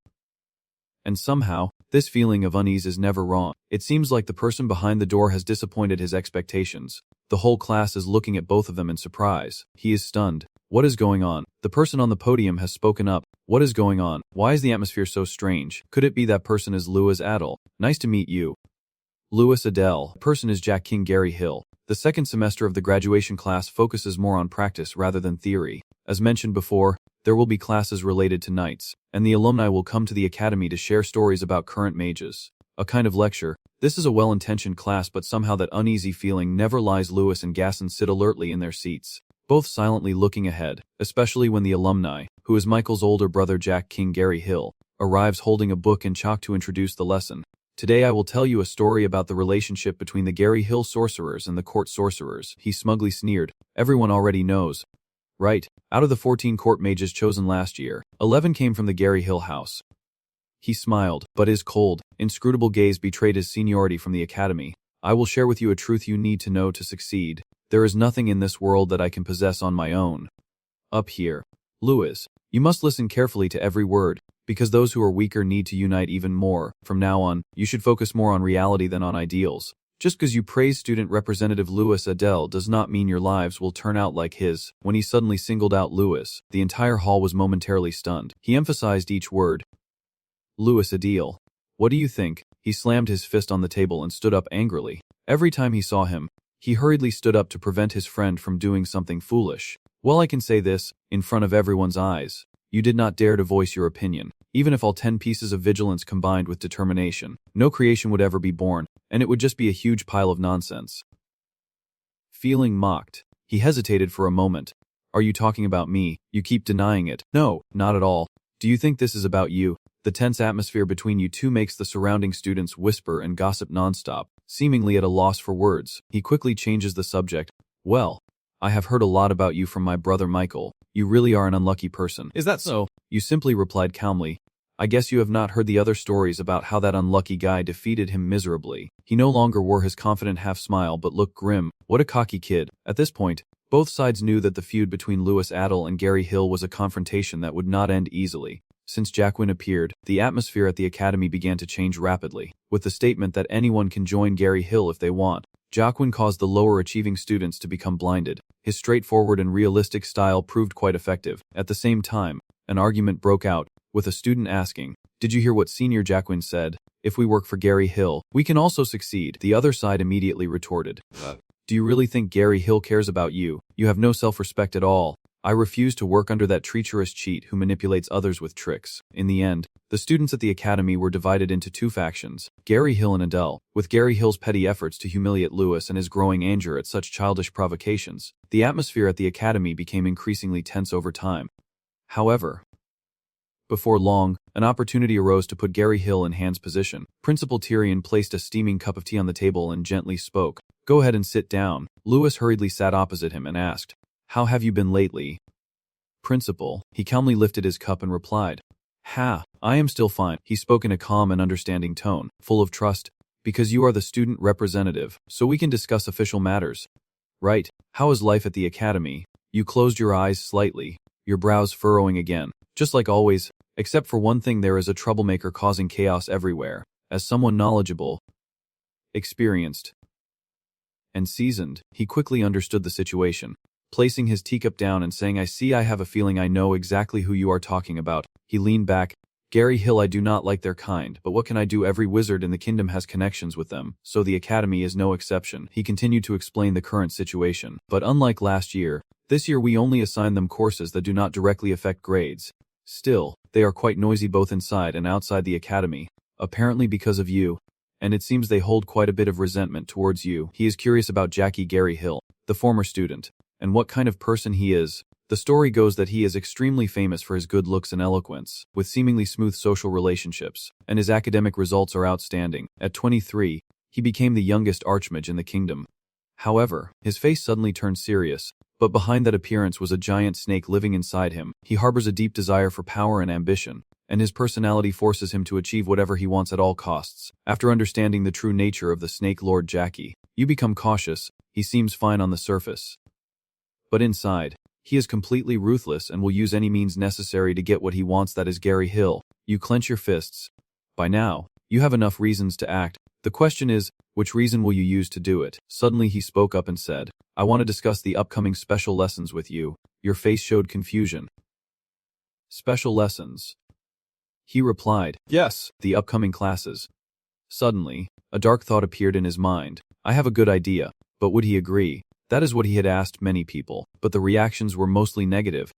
And somehow, this feeling of unease is never wrong. It seems like the person behind the door has disappointed his expectations. The whole class is looking at both of them in surprise. He is stunned. What is going on? The person on the podium has spoken up. What is going on? Why is the atmosphere so strange? Could it be that person is Louis Adel? Nice to meet you. Louis Adel. Person is Jack King Gary Hill. The second semester of the graduation class focuses more on practice rather than theory. As mentioned before, there will be classes related to knights, and the alumni will come to the academy to share stories about current mages. A kind of lecture. This is a well-intentioned class, but somehow that uneasy feeling never lies. Lewis and Gasson sit alertly in their seats, both silently looking ahead, especially when the alumni, who is Michael's older brother Jack King Gary Hill, arrives holding a book and chalk to introduce the lesson. Today I will tell you a story about the relationship between the Gary Hill sorcerers and the court sorcerers, he smugly sneered. Everyone already knows. Right, out of the 14 court mages chosen last year, 11 came from the Gary Hill house. He smiled, but his cold, inscrutable gaze betrayed his seniority from the academy. I will share with you a truth you need to know to succeed. There is nothing in this world that I can possess on my own. Up here. Lewis, you must listen carefully to every word, because those who are weaker need to unite even more. From now on, you should focus more on reality than on ideals. Just because you praise student representative Louis Adele does not mean your lives will turn out like his. When he suddenly singled out Louis, the entire hall was momentarily stunned. He emphasized each word. Louis Adele. What do you think? He slammed his fist on the table and stood up angrily. Every time he saw him, he hurriedly stood up to prevent his friend from doing something foolish. Well, I can say this, in front of everyone's eyes. You did not dare to voice your opinion. Even if all 10 pieces of vigilance combined with determination, no creation would ever be born, and it would just be a huge pile of nonsense. Feeling mocked, he hesitated for a moment. Are you talking about me? You keep denying it. No, not at all. Do you think this is about you? The tense atmosphere between you two makes the surrounding students whisper and gossip nonstop, seemingly at a loss for words. He quickly changes the subject. Well, I have heard a lot about you from my brother Michael. You really are an unlucky person. Is that so? You simply replied calmly. I guess you have not heard the other stories about how that unlucky guy defeated him miserably. He no longer wore his confident half-smile but looked grim. What a cocky kid. At this point, both sides knew that the feud between Louis Adele and Gary Hill was a confrontation that would not end easily. Since Jacqueline appeared, the atmosphere at the academy began to change rapidly, with the statement that anyone can join Gary Hill if they want. Jacqueline caused the lower-achieving students to become blinded. His straightforward and realistic style proved quite effective. At the same time, an argument broke out, with a student asking, "Did you hear what Senior Jacqueline said? If we work for Gary Hill, we can also succeed." The other side immediately retorted, "Do you really think Gary Hill cares about you? You have no self-respect at all. I refuse to work under that treacherous cheat who manipulates others with tricks." In the end, the students at the academy were divided into two factions, Gary Hill and Adele. With Gary Hill's petty efforts to humiliate Louis and his growing anger at such childish provocations, the atmosphere at the academy became increasingly tense over time. However, before long, an opportunity arose to put Gary Hill in Hand's position. Principal Tyrion placed a steaming cup of tea on the table and gently spoke. "Go ahead and sit down." Louis hurriedly sat opposite him and asked, "How have you been lately?" "Principal." He calmly lifted his cup and replied, I am still fine." He spoke in a calm and understanding tone, full of trust, "because you are the student representative, so we can discuss official matters." "Right. How is life at the academy?" You closed your eyes slightly, your brows furrowing again. "Just like always, except for one thing, there is a troublemaker causing chaos everywhere." As someone knowledgeable, experienced, and seasoned, he quickly understood the situation. Placing his teacup down and saying, I have a feeling I know exactly who you are talking about." He leaned back. "Gary Hill, I do not like their kind, but what can I do? Every wizard in the kingdom has connections with them, so the academy is no exception." He continued to explain the current situation. "But unlike last year, this year we only assign them courses that do not directly affect grades. Still, they are quite noisy both inside and outside the academy, apparently because of you, and it seems they hold quite a bit of resentment towards you." He is curious about Jackie Gary Hill, the former student, and what kind of person he is. The story goes that he is extremely famous for his good looks and eloquence, with seemingly smooth social relationships, and his academic results are outstanding. At 23, he became the youngest archmage in the kingdom. However, his face suddenly turned serious, but behind that appearance was a giant snake living inside him. He harbors a deep desire for power and ambition, and his personality forces him to achieve whatever he wants at all costs. After understanding the true nature of the Snake Lord Jackie, you become cautious. He seems fine on the surface, but inside, he is completely ruthless and will use any means necessary to get what he wants. That is Gary Hill. You clench your fists. By now, you have enough reasons to act. The question is, which reason will you use to do it? Suddenly he spoke up and said, "I want to discuss the upcoming special lessons with you." Your face showed confusion. "Special lessons?" He replied, "Yes, the upcoming classes." Suddenly, a dark thought appeared in his mind. I have a good idea, but would he agree? That is what he had asked many people, but the reactions were mostly negative.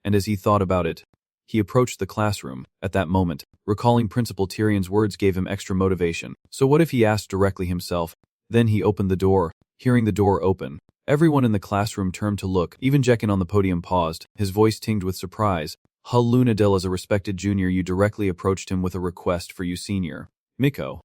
And as he thought about it, He approached the classroom. At that moment, recalling Principal Tyrion's words gave him extra motivation. So what if he asked directly himself? Then he opened the door. Hearing the door open, everyone in the classroom turned to look. Even Jekin on the podium paused, his voice tinged with surprise. Lunadil, as a respected junior, you directly approached him with a request for you senior. Miko,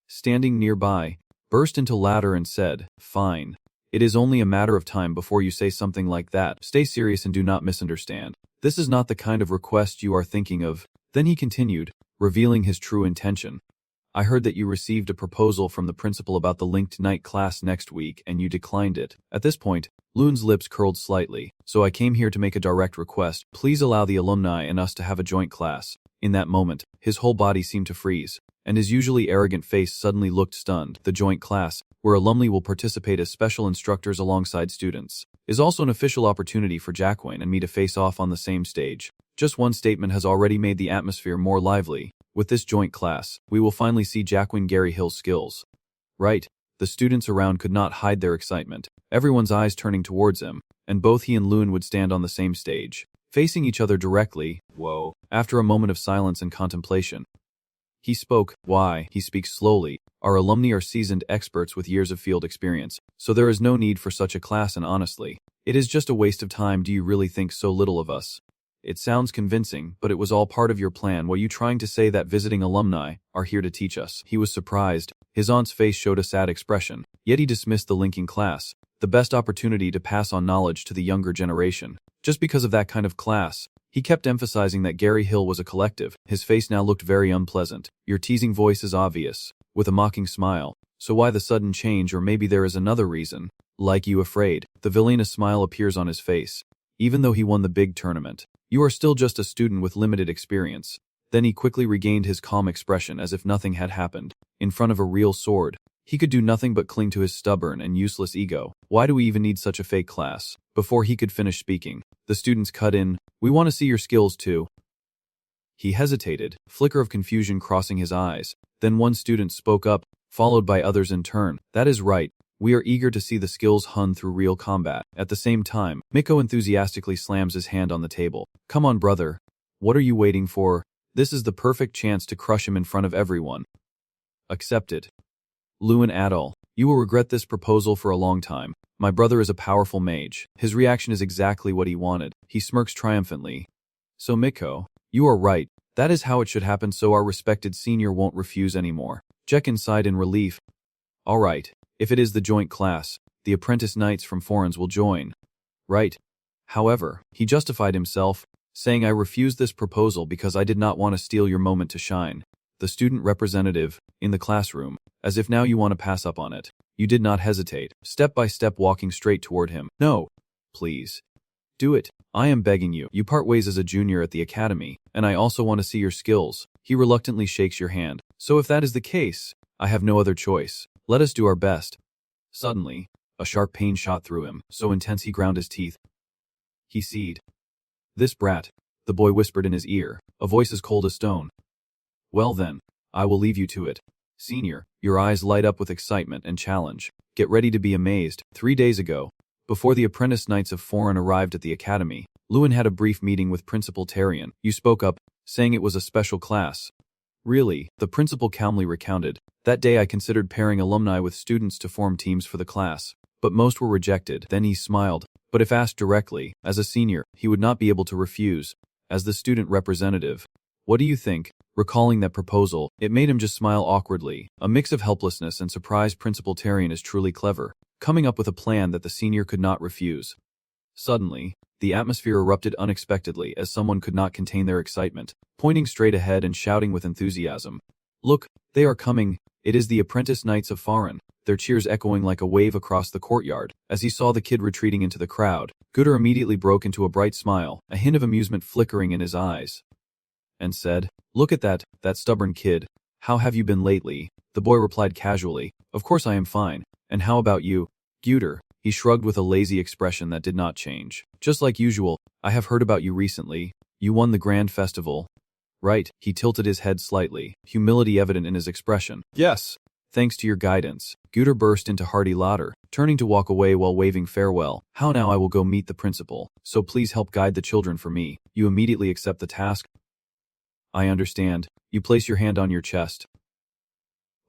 standing nearby, burst into laughter and said, fine. It is only a matter of time before you say something like that. Stay serious and do not misunderstand. This is not the kind of request you are thinking of. Then he continued, revealing his true intention. I heard that you received a proposal from the principal about the linked night class next week and you declined it. At this point, Loon's lips curled slightly. So I came here to make a direct request. Please allow the alumni and us to have a joint class. In that moment, his whole body seemed to freeze, and his usually arrogant face suddenly looked stunned. The joint class, where alumni will participate as special instructors alongside students, is also an official opportunity for Jacqueline and me to face off on the same stage. Just one statement has already made the atmosphere more lively. With this joint class, we will finally see Jacqueline Gary Hill's skills. Right, the students around could not hide their excitement, everyone's eyes turning towards him, and both he and Loon would stand on the same stage, facing each other directly. Whoa. After a moment of silence and contemplation, he spoke. Why? He speaks slowly. Our alumni are seasoned experts with years of field experience, so there is no need for such a class, and honestly, it is just a waste of time. Do you really think so little of us? It sounds convincing, but it was all part of your plan. Were you trying to say that visiting alumni are here to teach us? He was surprised. His aunt's face showed a sad expression, yet he dismissed the linking class, the best opportunity to pass on knowledge to the younger generation. Just because of that kind of class, he kept emphasizing that Gary Hill was a collective. His face now looked very unpleasant. Your teasing voice is obvious, with a mocking smile. So why the sudden change? Or maybe there is another reason. Like you afraid? The villainous smile appears on his face. Even though he won the big tournament, you are still just a student with limited experience. Then he quickly regained his calm expression as if nothing had happened. In front of a real sword, he could do nothing but cling to his stubborn and useless ego. Why do we even need such a fake class? Before he could finish speaking, the students cut in. We want to see your skills too. He hesitated, flicker of confusion crossing his eyes. Then one student spoke up, followed by others in turn. That is right. We are eager to see the skills honed through real combat. At the same time, Miko enthusiastically slams his hand on the table. Come on, brother. What are you waiting for? This is the perfect chance to crush him in front of everyone. Accept it. Lewin Adol, you will regret this proposal for a long time. My brother is a powerful mage. His reaction is exactly what he wanted. He smirks triumphantly. So Miko, you are right. That is how it should happen, so our respected senior won't refuse anymore. Jekin sighed in relief. All right. If it is the joint class, the apprentice knights from foreigns will join. Right. However, he justified himself, saying I refused this proposal because I did not want to steal your moment to shine. The student representative, in the classroom, as if now you want to pass up on it. You did not hesitate, step by step walking straight toward him. No. Please. Do it. I am begging you. You part ways as a junior at the academy, and I also want to see your skills. He reluctantly shakes your hand. So if that is the case, I have no other choice. Let us do our best. Suddenly, a sharp pain shot through him, so intense he ground his teeth. He sighed. This brat, the boy whispered in his ear, a voice as cold as stone. Well then, I will leave you to it. Senior, your eyes light up with excitement and challenge. Get ready to be amazed. 3 days ago, before the apprentice knights of Foreign arrived at the academy, Lewin had a brief meeting with Principal Tyrion. You spoke up, saying it was a special class. Really, the principal calmly recounted. That day I considered pairing alumni with students to form teams for the class, but most were rejected. Then he smiled. But if asked directly, as a senior, he would not be able to refuse. As the student representative, what do you think? Recalling that proposal, it made him just smile awkwardly. A mix of helplessness and surprise. Principal Tyrion is truly clever, coming up with a plan that the senior could not refuse. Suddenly, the atmosphere erupted unexpectedly as someone could not contain their excitement, pointing straight ahead and shouting with enthusiasm. Look, they are coming. It is the apprentice knights of Farin, their cheers echoing like a wave across the courtyard. As he saw the kid retreating into the crowd, Gooder immediately broke into a bright smile, a hint of amusement flickering in his eyes, and said, Look at that stubborn kid. How have you been lately? The boy replied casually, Of course I am fine. And how about you? Gooder. He shrugged with a lazy expression that did not change. Just like usual, I have heard about you recently. You won the grand festival. Right, he tilted his head slightly, humility evident in his expression. Yes. Thanks to your guidance. Guter burst into hearty laughter, turning to walk away while waving farewell. How now I will go meet the principal, so please help guide the children for me. You immediately accept the task? I understand. You place your hand on your chest.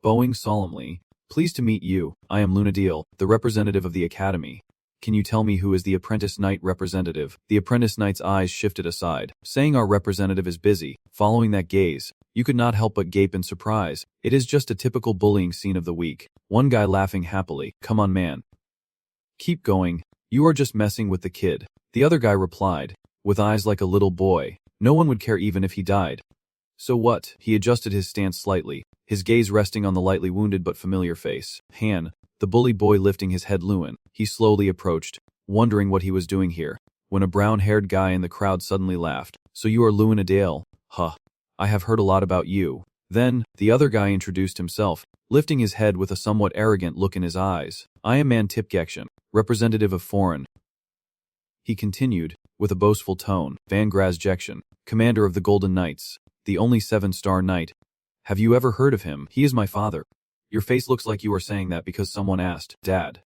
Bowing solemnly. Pleased to meet you. I am Lunadil, the representative of the academy. Can you tell me who is the apprentice knight representative? The apprentice knight's eyes shifted aside, saying our representative is busy. Following that gaze, you could not help but gape in surprise. It is just a typical bullying scene of the week. One guy laughing happily. Come on, man. Keep going. You are just messing with the kid. The other guy replied, with eyes like a little boy. No one would care even if he died. So what? He adjusted his stance slightly, his gaze resting on the lightly wounded but familiar face. Han, the bully boy lifting his head. Lewin. He slowly approached, wondering what he was doing here, when a brown-haired guy in the crowd suddenly laughed. So you are Lewin Adale? Huh. I have heard a lot about you. Then, the other guy introduced himself, lifting his head with a somewhat arrogant look in his eyes. I am Man Tipgekshan, representative of Foreign. He continued, with a boastful tone, Van Grazjekshan, commander of the Golden Knights, the only 7-star knight. Have you ever heard of him? He is my father. Your face looks like you are saying that because someone asked, Dad.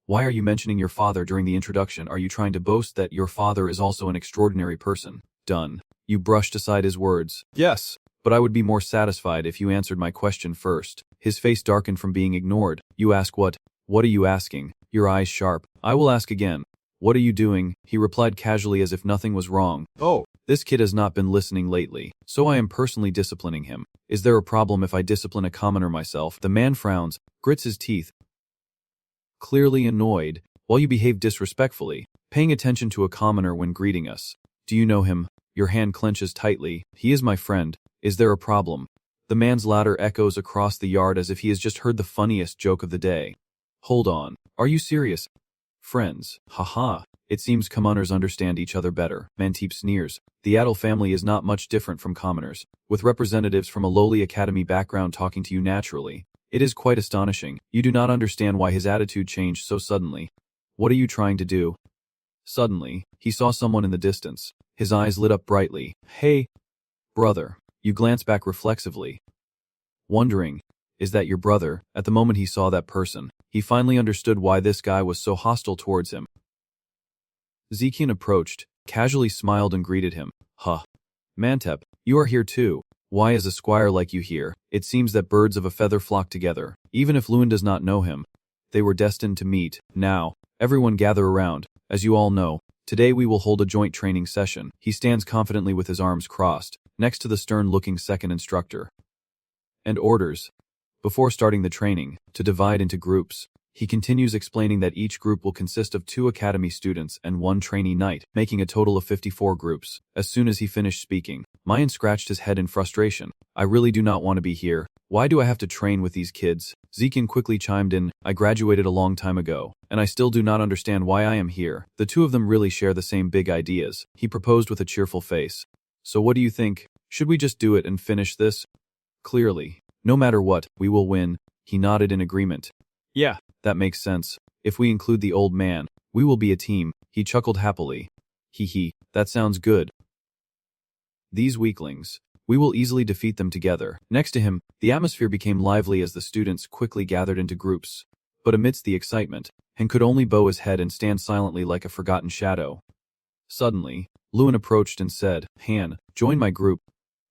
Why are you mentioning your father during the introduction? Are you trying to boast that your father is also an extraordinary person? Done. You brushed aside his words. Yes, but I would be more satisfied if you answered my question first. His face darkened from being ignored. You ask what? What are you asking? Your eyes sharp. I will ask again. What are you doing? He replied casually as if nothing was wrong. Oh, this kid has not been listening lately, so I am personally disciplining him. Is there a problem if I discipline a commoner myself? The man frowns, grits his teeth, clearly annoyed, while you behave disrespectfully, paying attention to a commoner when greeting us. Do you know him? Your hand clenches tightly. He is my friend. Is there a problem? The man's laughter echoes across the yard as if he has just heard the funniest joke of the day. Hold on. Are you serious? Friends. Haha. It seems commoners understand each other better. Mantip sneers. The Adel family is not much different from commoners, with representatives from a lowly academy background talking to you naturally. It is quite astonishing. You do not understand why his attitude changed so suddenly. What are you trying to do? Suddenly, he saw someone in the distance. His eyes lit up brightly. Hey, brother. You glance back reflexively, wondering, is that your brother? At the moment he saw that person, he finally understood why this guy was so hostile towards him. Zekian approached, casually smiled and greeted him. Huh. Mantep, you are here too. Why is a squire like you here? It seems that birds of a feather flock together. Even if Lewin does not know him, they were destined to meet. Now, everyone gather around. As you all know, today we will hold a joint training session. He stands confidently with his arms crossed, next to the stern-looking second instructor. And orders, before starting the training, to divide into groups. He continues explaining that each group will consist of 2 academy students and 1 trainee knight, making a total of 54 groups. As soon as he finished speaking, Mayan scratched his head in frustration. I really do not want to be here. Why do I have to train with these kids? Zekian quickly chimed in, I graduated a long time ago, and I still do not understand why I am here. The 2 of them really share the same big ideas. He proposed with a cheerful face. So what do you think? Should we just do it and finish this? Clearly, no matter what, we will win. He nodded in agreement. Yeah, that makes sense. If we include the old man, we will be a team. He chuckled happily. Hee, that sounds good. These weaklings, we will easily defeat them together. Next to him, the atmosphere became lively as the students quickly gathered into groups. But amidst the excitement, Han could only bow his head and stand silently like a forgotten shadow. Suddenly, Lewin approached and said, Han, join my group.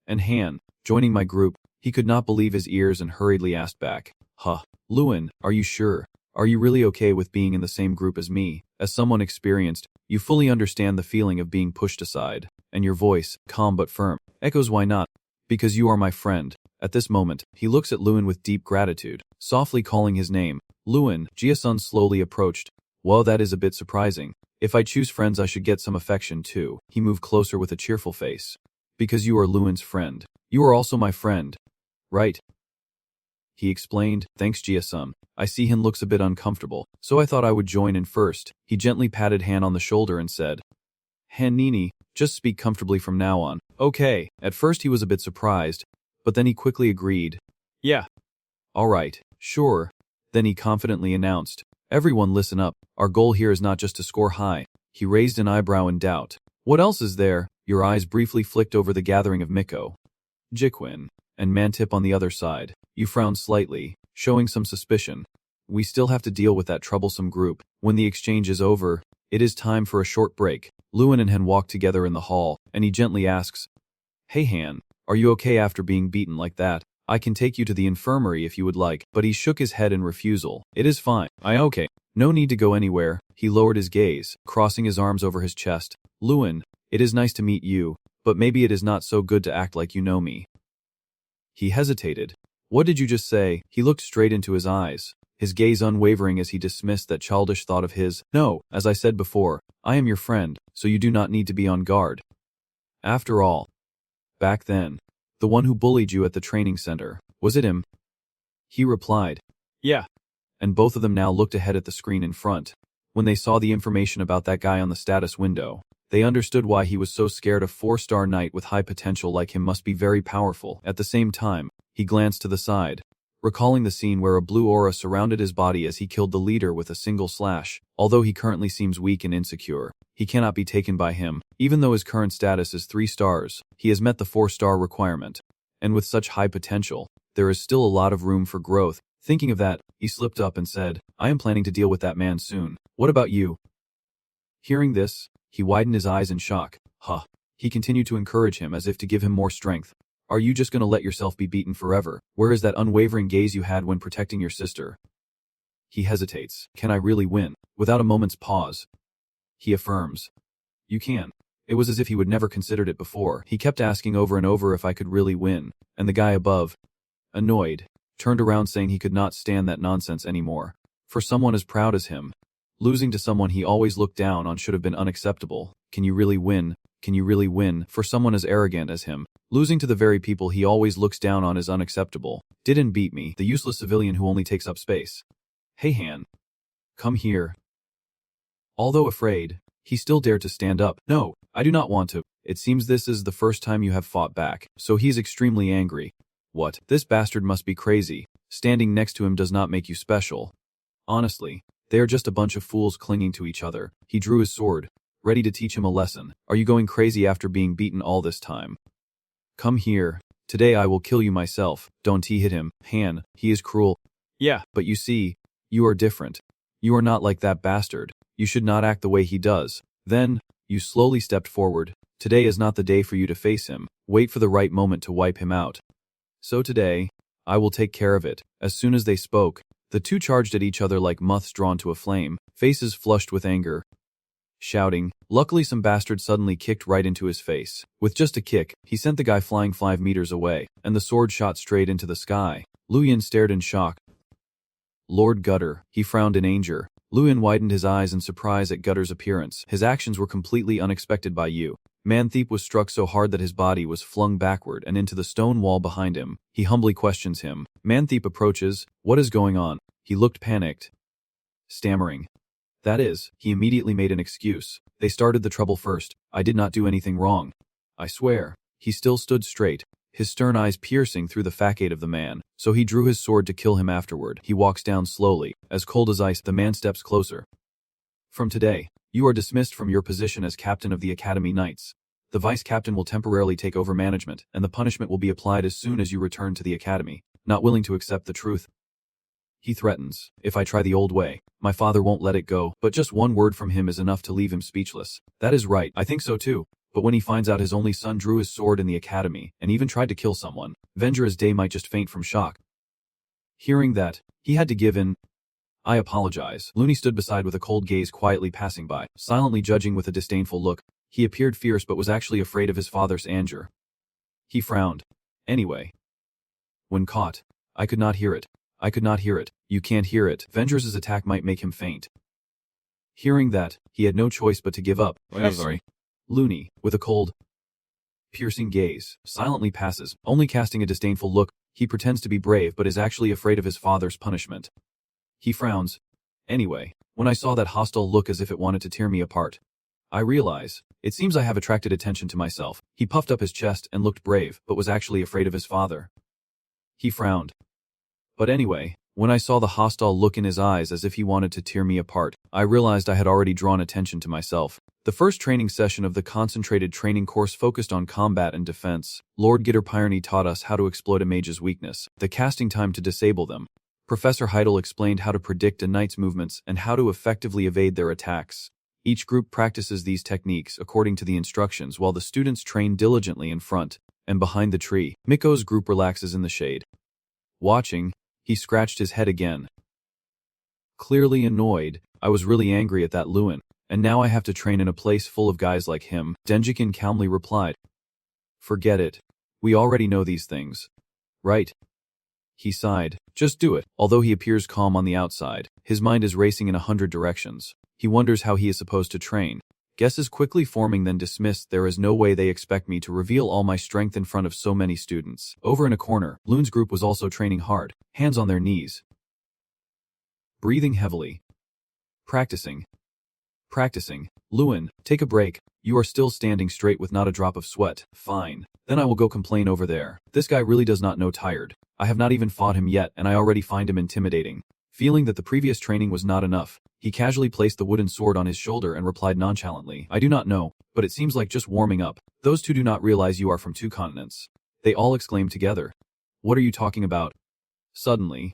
And Han, joining my group, he could not believe his ears and hurriedly asked back, Huh, Lewin, are you sure? Are you really okay with being in the same group as me? As someone experienced, you fully understand the feeling of being pushed aside, and your voice, calm but firm, echoes why not? Because you are my friend. At this moment, he looks at Lewin with deep gratitude, softly calling his name. Lewin, Jia-sun slowly approached. Well, that is a bit surprising. If I choose friends I should get some affection too. He moved closer with a cheerful face. Because you are Lewin's friend. You are also my friend. Right? He explained, thanks Jia-sun. I see Han looks a bit uncomfortable, so I thought I would join in first. He gently patted Han on the shoulder and said, Han Nini, just speak comfortably from now on. Okay. At first he was a bit surprised, but then he quickly agreed. Yeah. Alright, sure. Then he confidently announced, everyone listen up. Our goal here is not just to score high. He raised an eyebrow in doubt. What else is there? Your eyes briefly flicked over the gathering of Miko, Jikwin, and Mantip on the other side. You frowned slightly. showing some suspicion. We still have to deal with that troublesome group. When the exchange is over, it is time for a short break. Lewin and Han walk together in the hall, and he gently asks, "Hey Han, are you okay after being beaten like that? I can take you to the infirmary if you would like." But he shook his head in refusal. "It is fine. Okay. No need to go anywhere." He lowered his gaze, crossing his arms over his chest. "Lewin, it is nice to meet you, but maybe it is not so good to act like you know me." He hesitated. "What did you just say?" He looked straight into his eyes, his gaze unwavering as he dismissed that childish thought of his. "No, as I said before, I am your friend, so you do not need to be on guard. After all, back then, the one who bullied you at the training center, was it him?" He replied, "Yeah." And both of them now looked ahead at the screen in front. When they saw the information about that guy on the status window, they understood why he was so scared. A 4-star knight with high potential like him must be very powerful. At the same time, he glanced to the side, recalling the scene where a blue aura surrounded his body as he killed the leader with a single slash. Although he currently seems weak and insecure, he cannot be taken by him. Even though his current status is 3 stars, he has met the 4-star requirement. And with such high potential, there is still a lot of room for growth. Thinking of that, he slipped up and said, "I am planning to deal with that man soon. What about you?" Hearing this, he widened his eyes in shock. "Huh." He continued to encourage him as if to give him more strength. "Are you just gonna let yourself be beaten forever? Where is that unwavering gaze you had when protecting your sister?" He hesitates. "Can I really win?" Without a moment's pause, he affirms, "You can." It was as if he would never considered it before. He kept asking over and over if I could really win, and the guy above, annoyed, turned around saying he could not stand that nonsense anymore. For someone as proud as him, losing to someone he always looked down on should have been unacceptable. Can you really win? Can you really win? For someone as arrogant as him, losing to the very people he always looks down on is unacceptable. Didn't beat me, the useless civilian who only takes up space. "Hey Han. Come here." Although afraid, he still dared to stand up. "No, I do not want to." It seems this is the first time you have fought back, so he's extremely angry. What? This bastard must be crazy. Standing next to him does not make you special. Honestly, they are just a bunch of fools clinging to each other. He drew his sword, ready to teach him a lesson. "Are you going crazy after being beaten all this time? Come here. Today I will kill you myself." "Don't." He hit him. "Han, he is cruel." "Yeah, but you see, you are different. You are not like that bastard. You should not act the way he does." Then, you slowly stepped forward. "Today is not the day for you to face him. Wait for the right moment to wipe him out. So today, I will take care of it." As soon as they spoke, the two charged at each other like moths drawn to a flame, faces flushed with anger, shouting. Luckily some bastard suddenly kicked right into his face. With just a kick, he sent the guy flying 5 meters away, and the sword shot straight into the sky. Luyan stared in shock. "Lord Gutter," he frowned in anger. Luyan widened his eyes in surprise at Gutter's appearance. "His actions were completely unexpected by you." Mantheep was struck so hard that his body was flung backward and into the stone wall behind him. He humbly questions him. Mantheep approaches. "What is going on?" He looked panicked, stammering. "That is," he immediately made an excuse. "They started the trouble first. I did not do anything wrong. I swear." He still stood straight, his stern eyes piercing through the facade of the man, so he drew his sword to kill him afterward. He walks down slowly, as cold as ice. The man steps closer. "From today, you are dismissed from your position as captain of the Academy Knights. The vice-captain will temporarily take over management, and the punishment will be applied as soon as you return to the Academy." Not willing to accept the truth, he threatens, "If I try the old way, my father won't let it go." But just one word from him is enough to leave him speechless. "That is right, I think so too." But when he finds out his only son drew his sword in the academy, and even tried to kill someone, Venger's Day might just faint from shock. Hearing that, he had to give in. "I apologize." Looney stood beside with a cold gaze quietly passing by, silently judging with a disdainful look. He appeared fierce but was actually afraid of his father's anger. He frowned. "Anyway. When caught, I could not hear it. I could not hear it." "You can't hear it. Venger's attack might make him faint." Hearing that, he had no choice but to give up. "I'm sorry." Looney, with a cold, piercing gaze, silently passes, only casting a disdainful look. He pretends to be brave but is actually afraid of his father's punishment. He frowns. "Anyway, when I saw that hostile look as if it wanted to tear me apart, I realize, it seems I have attracted attention to myself." He puffed up his chest and looked brave but was actually afraid of his father. He frowned. "But anyway, when I saw the hostile look in his eyes as if he wanted to tear me apart, I realized I had already drawn attention to myself." The first training session of the concentrated training course focused on combat and defense. Lord Gitterpyrony taught us how to exploit a mage's weakness, the casting time to disable them, Professor Heidel explained how to predict a knight's movements and how to effectively evade their attacks. Each group practices these techniques according to the instructions while the students train diligently in front and behind the tree. Miko's group relaxes in the shade. Watching, he scratched his head again. Clearly annoyed, I was really angry at that Lewin, and now I have to train in a place full of guys like him. Denjikin calmly replied. Forget it. We already know these things. Right? He sighed. Just do it. Although he appears calm on the outside, his mind is racing in 100 directions. He wonders how he is supposed to train. Guesses quickly forming, then dismissed. There is no way they expect me to reveal all my strength in front of so many students. Over in a corner, Loon's group was also training hard, hands on their knees. Breathing heavily. Practicing. Lewin, take a break. You are still standing straight with not a drop of sweat. Fine. Then I will go complain over there. This guy really does not know tired. I have not even fought him yet and I already find him intimidating. Feeling that the previous training was not enough, he casually placed the wooden sword on his shoulder and replied nonchalantly, I do not know, but it seems like just warming up. Those two do not realize you are from 2 continents. They all exclaimed together. What are you talking about? Suddenly,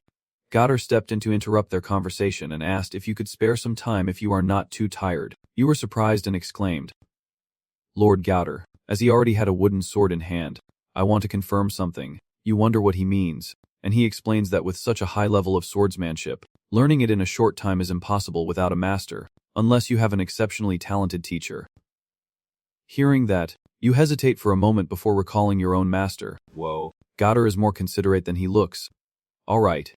Goddard stepped in to interrupt their conversation and asked if you could spare some time if you are not too tired. You were surprised and exclaimed. Lord Goddard, as he already had a wooden sword in hand, I want to confirm something. You wonder what he means, and he explains that with such a high level of swordsmanship, learning it in a short time is impossible without a master, unless you have an exceptionally talented teacher. Hearing that, you hesitate for a moment before recalling your own master. Whoa. Goddard is more considerate than he looks. All right.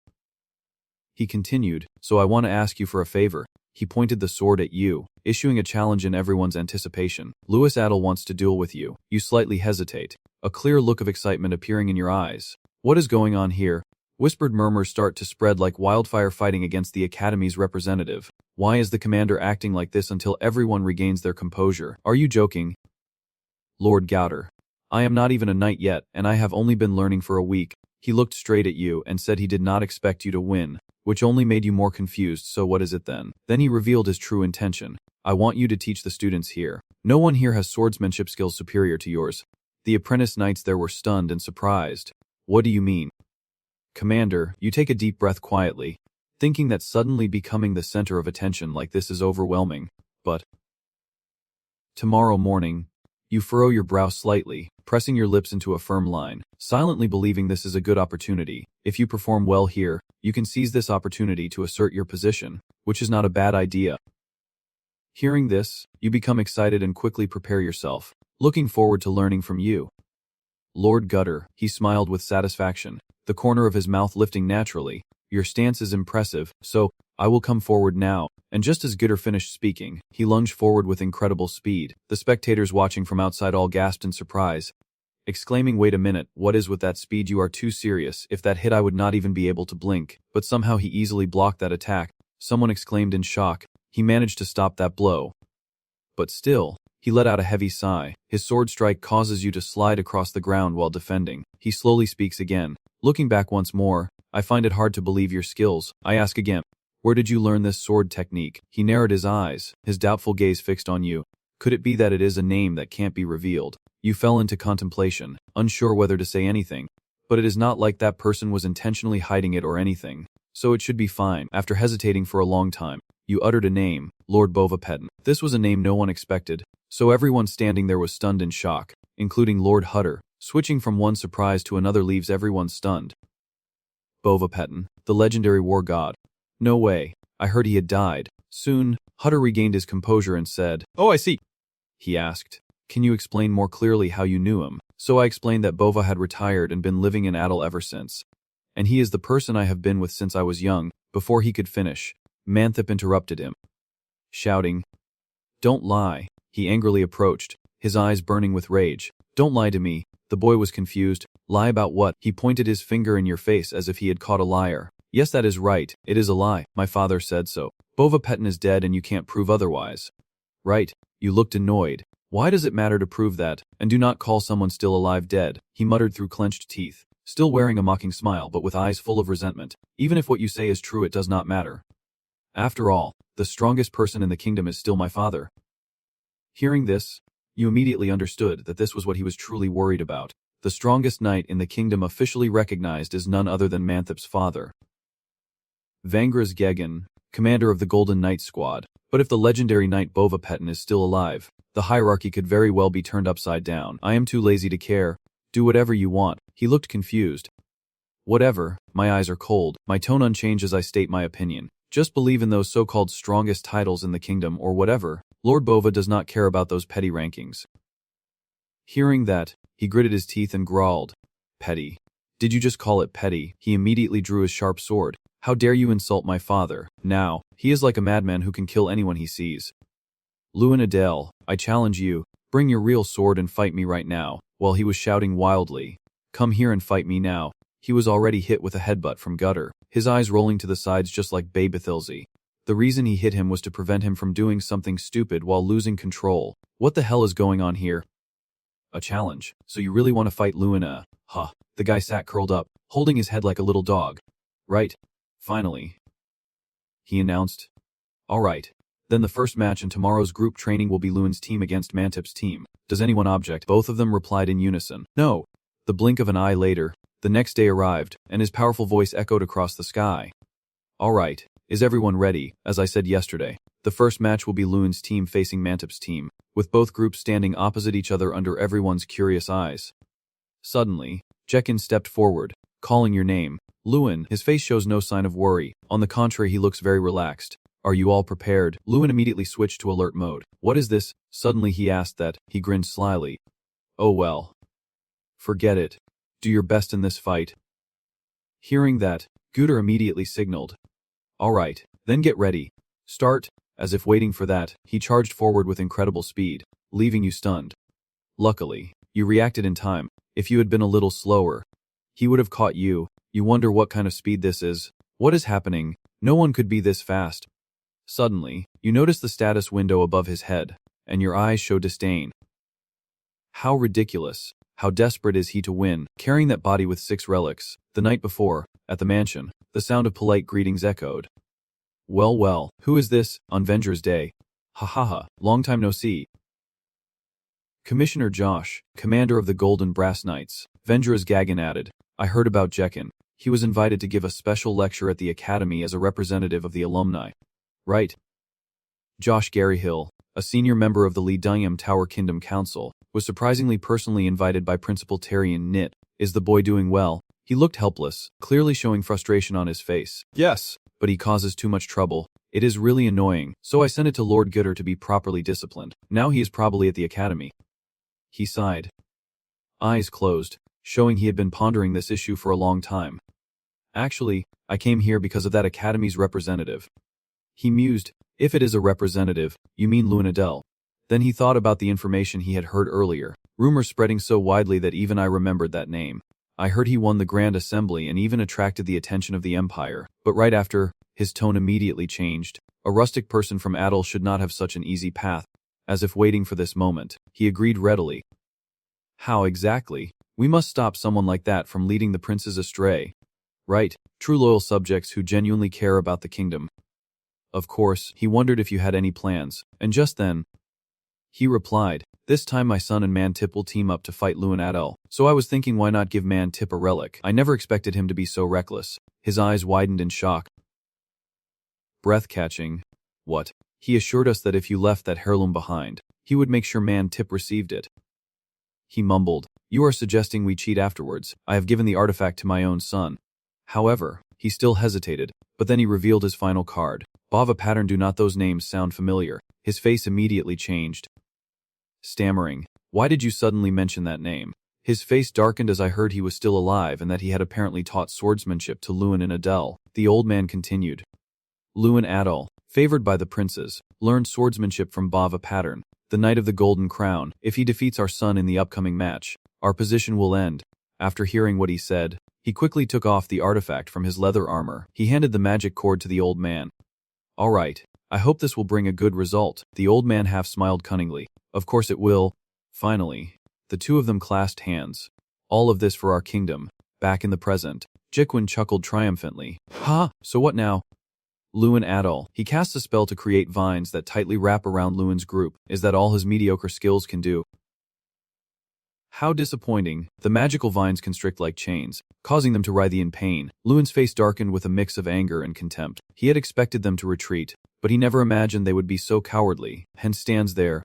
He continued, so I want to ask you for a favor. He pointed the sword at you, issuing a challenge in everyone's anticipation. Louis Adel wants to duel with you. You slightly hesitate, a clear look of excitement appearing in your eyes. What is going on here? Whispered murmurs start to spread like wildfire fighting against the Academy's representative. Why is the commander acting like this until everyone regains their composure? Are you joking? Lord Goddard, I am not even a knight yet, and I have only been learning for a week. He looked straight at you and said he did not expect you to win, which only made you more confused, so what is it then? Then he revealed his true intention. I want you to teach the students here. No one here has swordsmanship skills superior to yours. The apprentice knights there were stunned and surprised. What do you mean? Commander, you take a deep breath quietly, thinking that suddenly becoming the center of attention like this is overwhelming, but tomorrow morning, you furrow your brow slightly, pressing your lips into a firm line, silently believing this is a good opportunity. If you perform well here, you can seize this opportunity to assert your position, which is not a bad idea. Hearing this, you become excited and quickly prepare yourself, looking forward to learning from you. Lord Goddard, he smiled with satisfaction, the corner of his mouth lifting naturally. Your stance is impressive, so I will come forward now. And just as Goddard finished speaking, he lunged forward with incredible speed. The spectators watching from outside all gasped in surprise, exclaiming, wait a minute, what is with that speed? You are too serious. If that hit I would not even be able to blink. But somehow he easily blocked that attack. Someone exclaimed in shock. He managed to stop that blow. But still, he let out a heavy sigh. His sword strike causes you to slide across the ground while defending. He slowly speaks again. Looking back once more, I find it hard to believe your skills. I ask again, where did you learn this sword technique? He narrowed his eyes, his doubtful gaze fixed on you. Could it be that it is a name that can't be revealed? You fell into contemplation, unsure whether to say anything. But it is not like that person was intentionally hiding it or anything. So it should be fine. After hesitating for a long time, you uttered a name, Lord Bovapetin. This was a name no one expected, so everyone standing there was stunned in shock, including Lord Hutter. Switching from one surprise to another leaves everyone stunned. Bovapetin, the legendary war god. No way. I heard he had died. Soon, Hutter regained his composure and said, Oh, I see. He asked, Can you explain more clearly how you knew him? So I explained that Bova had retired and been living in Adel ever since. And he is the person I have been with since I was young. Before he could finish, Manthip interrupted him, shouting, Don't lie. He angrily approached, his eyes burning with rage. Don't lie to me. The boy was confused. Lie about what? He pointed his finger in your face as if he had caught a liar. Yes, that is right. It is a lie. My father said so. Bovapetin is dead and you can't prove otherwise. Right. You looked annoyed. Why does it matter to prove that? And do not call someone still alive dead, he muttered through clenched teeth, still wearing a mocking smile but with eyes full of resentment. Even if what you say is true, it does not matter. After all, the strongest person in the kingdom is still my father. Hearing this, you immediately understood that this was what he was truly worried about. The strongest knight in the kingdom officially recognized as none other than Manthip's father. Vangras Gegen, commander of the Golden Knight Squad. But if the legendary knight Bovapetin is still alive, the hierarchy could very well be turned upside down. I am too lazy to care. Do whatever you want. He looked confused. Whatever, my eyes are cold, my tone unchanged as I state my opinion. Just believe in those so-called strongest titles in the kingdom or whatever. Lord Bova does not care about those petty rankings. Hearing that, he gritted his teeth and growled. Petty. Did you just call it petty? He immediately drew his sharp sword. How dare you insult my father? Now, he is like a madman who can kill anyone he sees. Lewin Adele, I challenge you, bring your real sword and fight me right now. While he was shouting wildly, come here and fight me now, he was already hit with a headbutt from Gutter, his eyes rolling to the sides just like Babethilzy. The reason he hit him was to prevent him from doing something stupid while losing control. What the hell is going on here? A challenge. So you really want to fight Lewin? Huh. The guy sat curled up, holding his head like a little dog. Right. Finally. He announced. Alright. Then the first match in tomorrow's group training will be Lewin's team against Mantip's team. Does anyone object? Both of them replied in unison. No. The blink of an eye later, the next day arrived, and his powerful voice echoed across the sky. Alright. Is everyone ready? As I said yesterday, the first match will be Lewin's team facing Mantip's team, with both groups standing opposite each other under everyone's curious eyes. Suddenly, Jekin stepped forward, calling your name. Lewin, his face shows no sign of worry. On the contrary, he looks very relaxed. Are you all prepared? Lewin immediately switched to alert mode. What is this? Suddenly he asked that. He grinned slyly. Oh well. Forget it. Do your best in this fight. Hearing that, Guter immediately signaled. Alright, then get ready. Start. As if waiting for that, he charged forward with incredible speed, leaving you stunned. Luckily, you reacted in time. If you had been a little slower, he would have caught you. You wonder what kind of speed this is. What is happening? No one could be this fast. Suddenly, you notice the status window above his head, and your eyes show disdain. How ridiculous. How desperate is he to win, carrying that body with 6 relics. The night before, at the mansion, the sound of polite greetings echoed. Well well, who is this, on Venger's Day? Ha ha ha, long time no see. Commissioner Josh, commander of the Golden Brass Knights, Venger's Gagan added. I heard about Jekin. He was invited to give a special lecture at the academy as a representative of the alumni. Right. Josh Garyhill, a senior member of the Lidayam Tower Kingdom Council, was surprisingly personally invited by Principal Tarian Nit. Is the boy doing well? He looked helpless, clearly showing frustration on his face. Yes, but he causes too much trouble. It is really annoying, so I sent it to Lord Gutter to be properly disciplined. Now he is probably at the academy. He sighed. Eyes closed, showing he had been pondering this issue for a long time. Actually, I came here because of that academy's representative. He mused. If it is a representative, you mean Lewin Adele. Then he thought about the information he had heard earlier, rumors spreading so widely that even I remembered that name. I heard he won the Grand Assembly and even attracted the attention of the Empire, but right after, his tone immediately changed. A rustic person from Adel should not have such an easy path. As if waiting for this moment, he agreed readily. How exactly? We must stop someone like that from leading the princes astray. Right, true loyal subjects who genuinely care about the kingdom. Of course, he wondered if you had any plans, and just then, he replied, this time my son and Mantip will team up to fight Lewin Adel, so I was thinking why not give Mantip a relic. I never expected him to be so reckless. His eyes widened in shock. Breath-catching. What? He assured us that if you left that heirloom behind, he would make sure Mantip received it. He mumbled, you are suggesting we cheat afterwards. I have given the artifact to my own son. However, he still hesitated, but then he revealed his final card. Bava pattern. Do not those names sound familiar? His face immediately changed. Stammering, why did you suddenly mention that name? His face darkened as I heard he was still alive and that he had apparently taught swordsmanship to Lewin and Adele. The old man continued. Lewin Adel, favored by the princes, learned swordsmanship from Bava pattern, the Knight of the Golden Crown. If he defeats our son in the upcoming match, our position will end. After hearing what he said, he quickly took off the artifact from his leather armor. He handed the magic cord to the old man. All right, I hope this will bring a good result. The old man half smiled cunningly. Of course it will. Finally, the two of them clasped hands. All of this for our kingdom. Back in the present, Jiquin chuckled triumphantly. Ha! So what now? Lewin Adel. He casts a spell to create vines that tightly wrap around Lewin's group. Is that all his mediocre skills can do? How disappointing. The magical vines constrict like chains, causing them to writhe in pain. Luan's face darkened with a mix of anger and contempt. He had expected them to retreat, but he never imagined they would be so cowardly, hence stands there,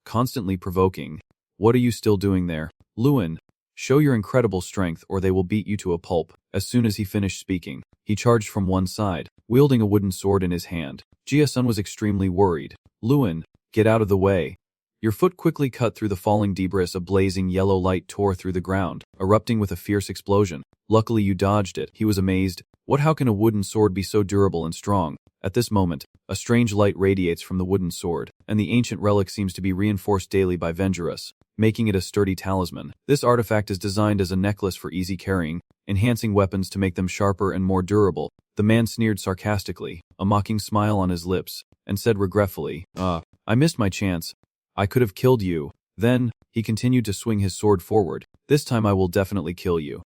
constantly provoking. What are you still doing there? Luan, show your incredible strength or they will beat you to a pulp. As soon as he finished speaking, he charged from one side, wielding a wooden sword in his hand. Jia-sun was extremely worried. Luan, get out of the way. Your foot quickly cut through the falling debris. A blazing yellow light tore through the ground, erupting with a fierce explosion. Luckily you dodged it. He was amazed. How can a wooden sword be so durable and strong? At this moment, a strange light radiates from the wooden sword, and the ancient relic seems to be reinforced daily by Vengerus, making it a sturdy talisman. This artifact is designed as a necklace for easy carrying, enhancing weapons to make them sharper and more durable. The man sneered sarcastically, a mocking smile on his lips, and said regretfully, I missed my chance. I could have killed you. Then, he continued to swing his sword forward. This time I will definitely kill you.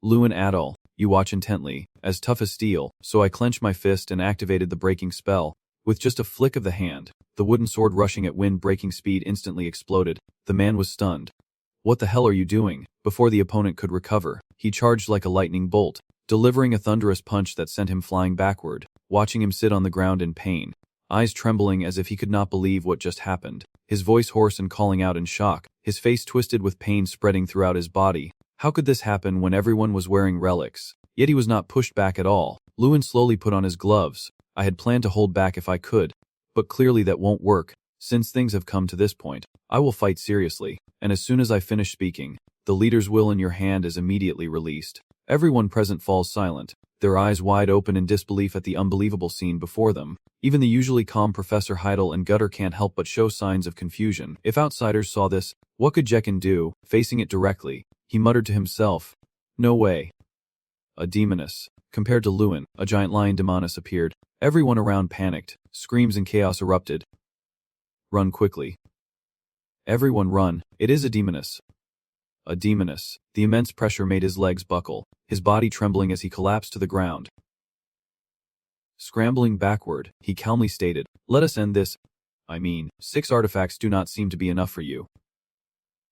Luan Adol, you watch intently, as tough as steel, so I clenched my fist and activated the breaking spell. With just a flick of the hand, the wooden sword rushing at wind-breaking speed instantly exploded. The man was stunned. What the hell are you doing? Before the opponent could recover, he charged like a lightning bolt, delivering a thunderous punch that sent him flying backward, watching him sit on the ground in pain, eyes trembling as if he could not believe what just happened, his voice hoarse and calling out in shock, his face twisted with pain spreading throughout his body. How could this happen when everyone was wearing relics? Yet he was not pushed back at all. Luan slowly put on his gloves. I had planned to hold back if I could, but clearly that won't work. Since things have come to this point, I will fight seriously, and as soon as I finish speaking, the leader's will in your hand is immediately released. Everyone present falls silent, their eyes wide open in disbelief at the unbelievable scene before them. Even the usually calm Professor Heidel and Gutter can't help but show signs of confusion. If outsiders saw this, what could Jekken do? Facing it directly, he muttered to himself, no way. A demoness. Compared to Luan, a giant lion demoness appeared. Everyone around panicked. Screams and chaos erupted. Run quickly. Everyone run. It is a demoness. A demoness. The immense pressure made his legs buckle, his body trembling as he collapsed to the ground. Scrambling backward, he calmly stated, let us end this. 6 artifacts do not seem to be enough for you.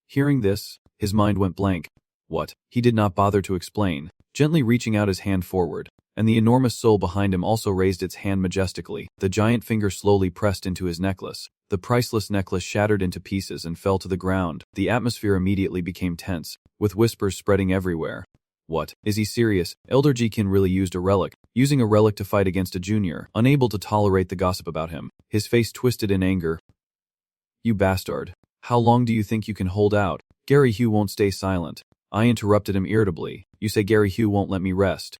Hearing this, his mind went blank. What? He did not bother to explain, gently reaching out his hand forward, and the enormous soul behind him also raised its hand majestically. The giant finger slowly pressed into his necklace. The priceless necklace shattered into pieces and fell to the ground. The atmosphere immediately became tense, with whispers spreading everywhere. What? Is he serious? Elder Jikin really used a relic, using a relic to fight against a junior, unable to tolerate the gossip about him. His face twisted in anger. You bastard. How long do you think you can hold out? Gary Hugh won't stay silent. I interrupted him irritably. You say Gary Hugh won't let me rest.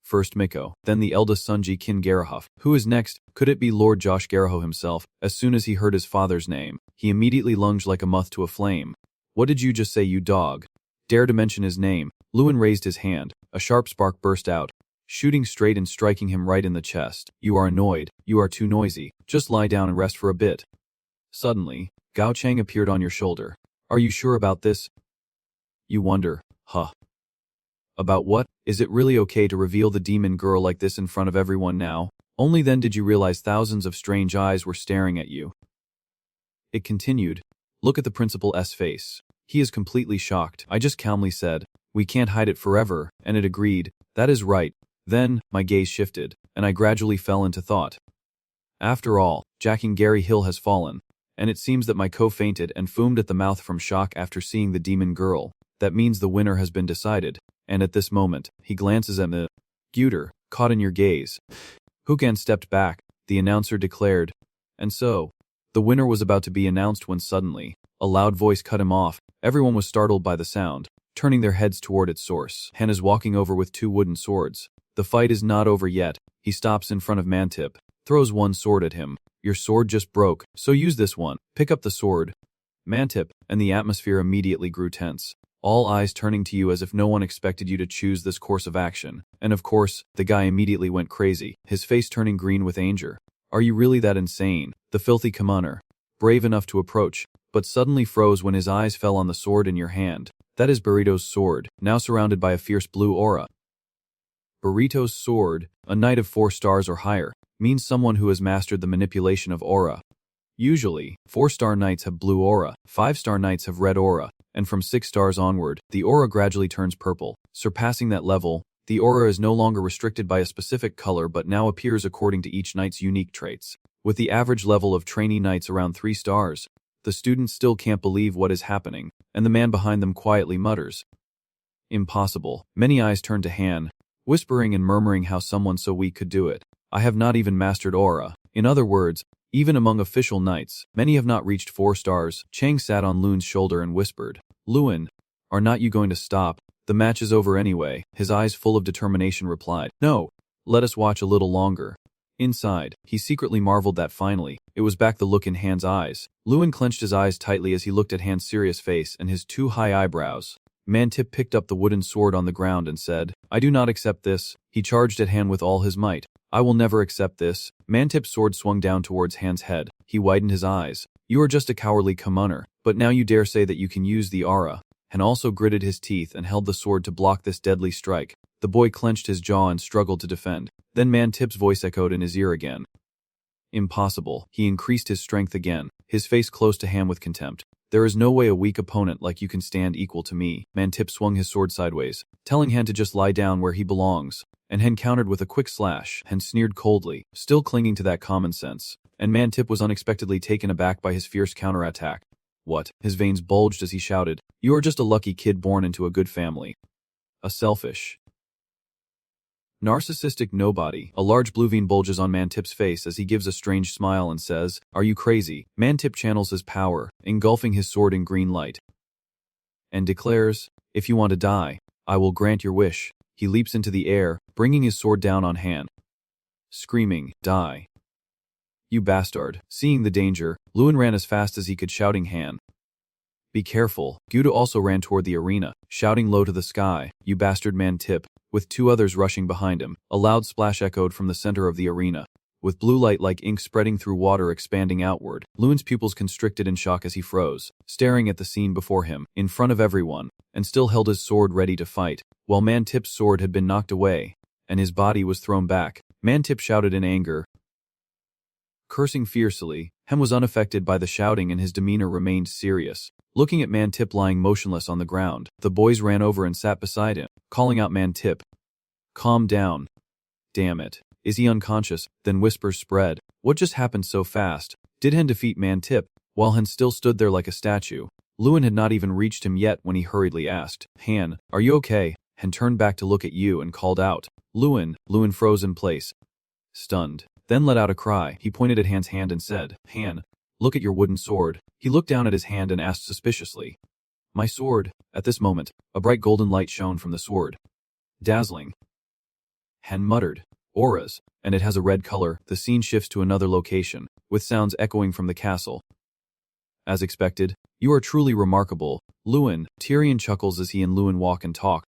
First Miko, then the eldest son Jikin Garahoff. Who is next? Could it be Lord Josh Garaho himself? As soon as he heard his father's name, he immediately lunged like a moth to a flame. What did you just say, you dog? Dare to mention his name? Luan raised his hand. A sharp spark burst out, shooting straight and striking him right in the chest. You are annoyed. You are too noisy. Just lie down and rest for a bit. Suddenly, Gao Chang appeared on your shoulder. Are you sure about this? You wonder, huh? About what? Is it really okay to reveal the demon girl like this in front of everyone now? Only then did you realize thousands of strange eyes were staring at you. It continued. Look at the principal's face. He is completely shocked. I just calmly said, we can't hide it forever, and it agreed, that is right. Then, my gaze shifted, and I gradually fell into thought. After all, Jacking Gary Hill has fallen, and it seems that my fainted and foamed at the mouth from shock after seeing the demon girl. That means the winner has been decided, and at this moment, he glances at me. Guter, caught in your gaze. Hukan stepped back, the announcer declared, and so, the winner was about to be announced when suddenly, a loud voice cut him off. Everyone was startled by the sound, turning their heads toward its source. Han is walking over with 2 wooden swords. The fight is not over yet. He stops in front of Mantip, throws one sword at him. Your sword just broke, so use this one. Pick up the sword. Mantip, and the atmosphere immediately grew tense. All eyes turning to you as if no one expected you to choose this course of action. And of course, the guy immediately went crazy, his face turning green with anger. Are you really that insane? The filthy commoner, brave enough to approach, but suddenly froze when his eyes fell on the sword in your hand. That is Burrito's sword, now surrounded by a fierce blue aura. Burrito's sword, a knight of 4 stars or higher, means someone who has mastered the manipulation of aura. Usually, 4-star knights have blue aura, 5-star knights have red aura, and from 6 stars onward, the aura gradually turns purple. Surpassing that level, the aura is no longer restricted by a specific color but now appears according to each knight's unique traits. With the average level of trainee knights around 3 stars, the students still can't believe what is happening, and the man behind them quietly mutters, "Impossible." Many eyes turn to Han, whispering and murmuring how someone so weak could do it. I have not even mastered aura. In other words, even among official knights, many have not reached 4 stars. Chang sat on Lun's shoulder and whispered, "Lun, are not you going to stop? The match is over anyway." His eyes full of determination replied, "No, let us watch a little longer." Inside, he secretly marveled that finally, it was back the look in Han's eyes. Lun clenched his eyes tightly as he looked at Han's serious face and his 2 high eyebrows. Mantip picked up the wooden sword on the ground and said, "I do not accept this." He charged at Han with all his might. "I will never accept this." Mantip's sword swung down towards Han's head. He widened his eyes. "You are just a cowardly commoner, but now you dare say that you can use the aura." Han also gritted his teeth and held the sword to block this deadly strike. The boy clenched his jaw and struggled to defend. Then Mantip's voice echoed in his ear again. "Impossible." He increased his strength again, his face close to Han with contempt. "There is no way a weak opponent like you can stand equal to me." Mantip swung his sword sideways, telling Han to just lie down where he belongs, and Han countered with a quick slash. Han sneered coldly, still clinging to that common sense, and Mantip was unexpectedly taken aback by his fierce counterattack. "What?" His veins bulged as he shouted, "You are just a lucky kid born into a good family. A selfish, narcissistic nobody." A large blue vein bulges on Mantip's face as he gives a strange smile and says, "Are you crazy?" Mantip channels his power, engulfing his sword in green light, and declares, "If you want to die, I will grant your wish." He leaps into the air, bringing his sword down on Han, screaming, "Die, you bastard." Seeing the danger, Lun ran as fast as he could, shouting, "Han, be careful." Guda also ran toward the arena, shouting low to the sky, "You bastard." Mantip, with 2 others rushing behind him. A loud splash echoed from the center of the arena, with blue light like ink spreading through water expanding outward. Lun's pupils constricted in shock as he froze, staring at the scene before him, in front of everyone, and still held his sword ready to fight. While Mantip's sword had been knocked away, and his body was thrown back, Mantip shouted in anger, cursing fiercely. Han was unaffected by the shouting and his demeanor remained serious. Looking at Mantip lying motionless on the ground, the boys ran over and sat beside him, calling out, "Mantip, calm down. Damn it. Is he unconscious?" Then whispers spread. What just happened so fast? Did Han defeat Mantip? While Han still stood there like a statue, Lun had not even reached him yet when he hurriedly asked, "Han, are you okay?" Han turned back to look at you and called out, "Lun." Lun froze in place, stunned, then let out a cry. He pointed at Han's hand and said, "Han, look at your wooden sword." He looked down at his hand and asked suspiciously, "My sword?" At this moment, a bright golden light shone from the sword. "Dazzling." Han muttered, "Auras, and it has a red color." The scene shifts to another location, with sounds echoing from the castle. "As expected, you are truly remarkable, Lun." Tyrion chuckles as he and Lun walk and talk,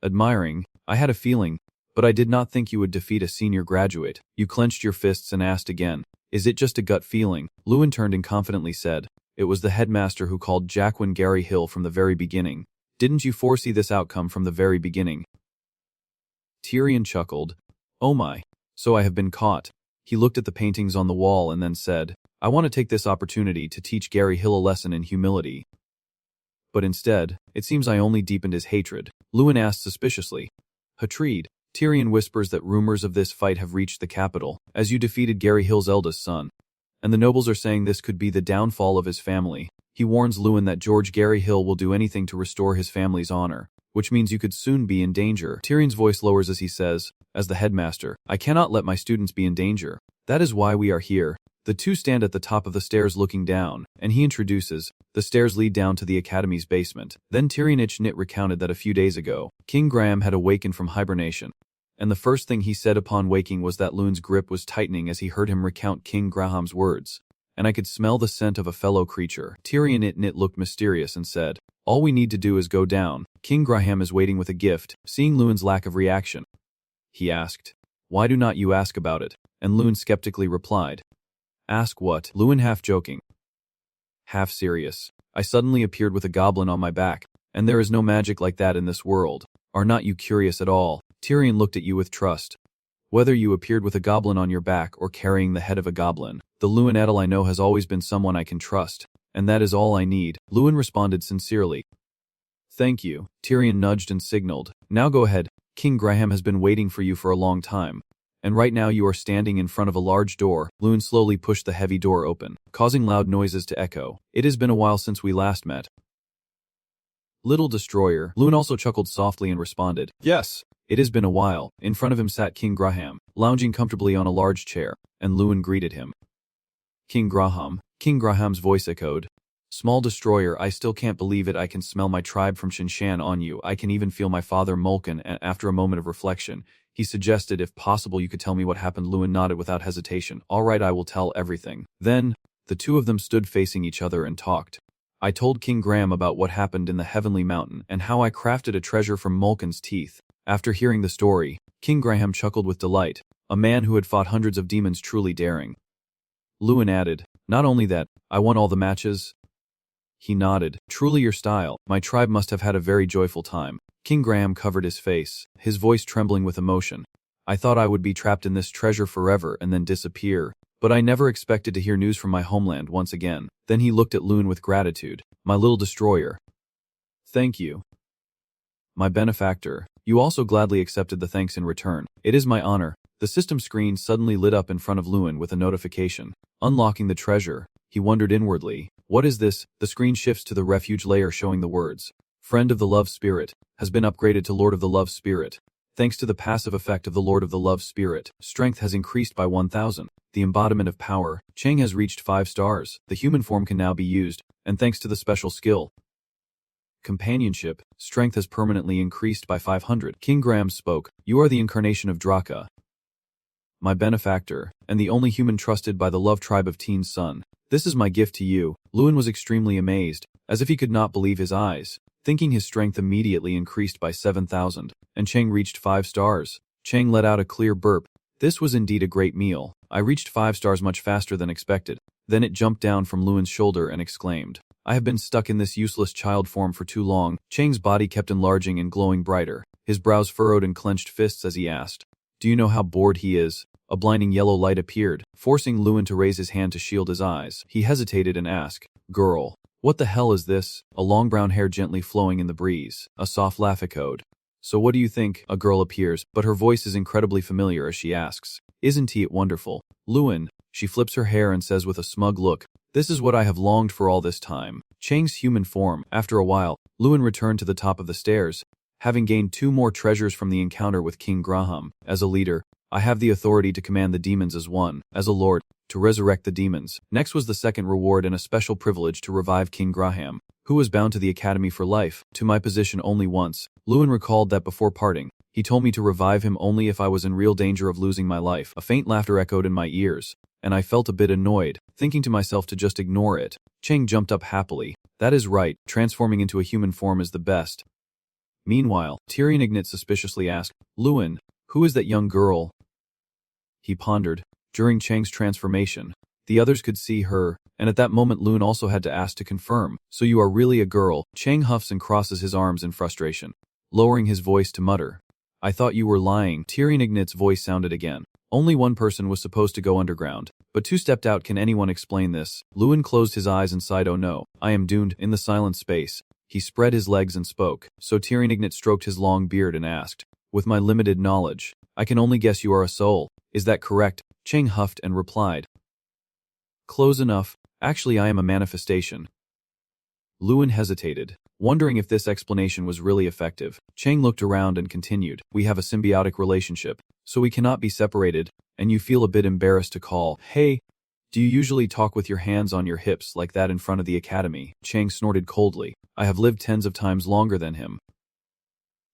admiring, "I had a feeling, but I did not think you would defeat a senior graduate." You clenched your fists and asked again, "Is it just a gut feeling?" Lun turned and confidently said, "It was the headmaster who called Jacqueline Gary Hill from the very beginning." "Didn't you foresee this outcome from the very beginning?" Tyrion chuckled, "Oh my, so I have been caught." He looked at the paintings on the wall and then said, "I want to take this opportunity to teach Gary Hill a lesson in humility." But instead, it seems I only deepened his hatred. Lun asked suspiciously, "Hatred?" Tyrion whispers that rumors of this fight have reached the capital, as you defeated Gary Hill's eldest son, and the nobles are saying this could be the downfall of his family. He warns Lun that George Gary Hill will do anything to restore his family's honor, which means you could soon be in danger. Tyrion's voice lowers as he says, "As the headmaster, I cannot let my students be in danger. That is why we are here." The two stand at the top of the stairs looking down, and he introduces, the stairs lead down to the academy's basement. Then Tyrion Ichnit recounted that a few days ago, King Graham had awakened from hibernation, and the first thing he said upon waking was that Lun's grip was tightening as he heard him recount King Graham's words, and I could smell the scent of a fellow creature. Tyrion Ichnit looked mysterious and said, "All we need to do is go down. King Graham is waiting with a gift." Seeing Lun's lack of reaction, he asked, "Why do not you ask about it?" And Lun skeptically replied, "Ask what?" Lun half joking, half serious, "I suddenly appeared with a goblin on my back, and there is no magic like that in this world. Are not you curious at all?" Tyrion looked at you with trust. "Whether you appeared with a goblin on your back or carrying the head of a goblin, The Lewin Edel I know has always been someone I can trust, and that is all I need, Lewin responded sincerely. Thank you, Tyrion nudged and signaled. Now go ahead, King Graham has been waiting for you for a long time. And right now you are standing in front of a large door. Lewin slowly pushed the heavy door open, causing loud noises to echo. It has been a while since we last met. Little Destroyer. Lewin also chuckled softly and responded, Yes, it has been a while. In front of him sat King Graham, lounging comfortably on a large chair, and Lewin greeted him. King Graham. King Graham's voice echoed. Small Destroyer, I still can't believe it. I can smell my tribe from Shinshan on you. I can even feel my father Mulkin. And after a moment of reflection, he suggested if possible you could tell me what happened. Lewin nodded without hesitation. All right, I will tell everything. Then, the two of them stood facing each other and talked. I told King Graham about what happened in the Heavenly Mountain and how I crafted a treasure from Mulkin's teeth. After hearing the story, King Graham chuckled with delight. A man who had fought hundreds of demons truly daring. Lewin added, Not only that, I won all the matches. He nodded. Truly your style. My tribe must have had a very joyful time. King Graham covered his face, his voice trembling with emotion. I thought I would be trapped in this treasure forever and then disappear, but I never expected to hear news from my homeland once again. Then he looked at Lewin with gratitude. My little destroyer. Thank you. My benefactor. You also gladly accepted the thanks in return. It is my honor. The system screen suddenly lit up in front of Lewin with a notification. Unlocking the treasure. He wondered inwardly. What is this? The screen shifts to the refuge layer showing the words. Friend of the Love Spirit has been upgraded to Lord of the Love Spirit. Thanks to the passive effect of the Lord of the Love Spirit, strength has increased by 1000. The embodiment of power, Chang has reached 5 stars. The human form can now be used, and thanks to the special skill. Companionship, strength has permanently increased by 500. King Graham spoke. You are the incarnation of Draa, my benefactor, and the only human trusted by the love tribe of Teen's son. This is my gift to you. Lewin was extremely amazed, as if he could not believe his eyes, thinking his strength immediately increased by 7,000, and Chang reached 5 stars. Chang let out a clear burp. This was indeed a great meal. I reached 5 stars much faster than expected. Then it jumped down from Lewin's shoulder and exclaimed, I have been stuck in this useless child form for too long. Chang's body kept enlarging and glowing brighter. His brows furrowed and clenched fists as he asked, Do you know how bored he is? A blinding yellow light appeared, forcing Lewin to raise his hand to shield his eyes. He hesitated and asked, Girl, what the hell is this? A long brown hair gently flowing in the breeze. A soft laugh echoed. So what do you think? A girl appears, but her voice is incredibly familiar as she asks, Isn't it wonderful? Lewin, she flips her hair and says with a smug look, This is what I have longed for all this time. Chang's human form. After a while, Lewin returned to the top of the stairs, having gained 2 more treasures from the encounter with King Graham. As a leader, I have the authority to command the demons as one, as a lord, to resurrect the demons. Next was the second reward and a special privilege to revive King Graham, who was bound to the academy for life, to my position only once. Lewin recalled that before parting, he told me to revive him only if I was in real danger of losing my life. A faint laughter echoed in my ears, and I felt a bit annoyed, thinking to myself to just ignore it. Chang jumped up happily. That is right, transforming into a human form is the best. Meanwhile, Tyrion Ignat suspiciously asked, Lewin, who is that young girl? He pondered. During Chang's transformation, the others could see her, and at that moment Lewin also had to ask to confirm, So you are really a girl? Chang huffs and crosses his arms in frustration, lowering his voice to mutter, I thought you were lying. Tyrion Ignat's voice sounded again. Only one person was supposed to go underground, but 2 stepped out. Can anyone explain this? Lewin closed his eyes and sighed, Oh no, I am doomed. In the silent space, he spread his legs and spoke. So Tyrion Ignat stroked his long beard and asked, With my limited knowledge, I can only guess you are a soul. Is that correct? Chang huffed and replied, Close enough. Actually, I am a manifestation. Lewin hesitated, wondering if this explanation was really effective. Chang looked around and continued, We have a symbiotic relationship, so we cannot be separated, and you feel a bit embarrassed to call, Hey, do you usually talk with your hands on your hips like that in front of the academy? Chang snorted coldly. I have lived tens of times longer than him.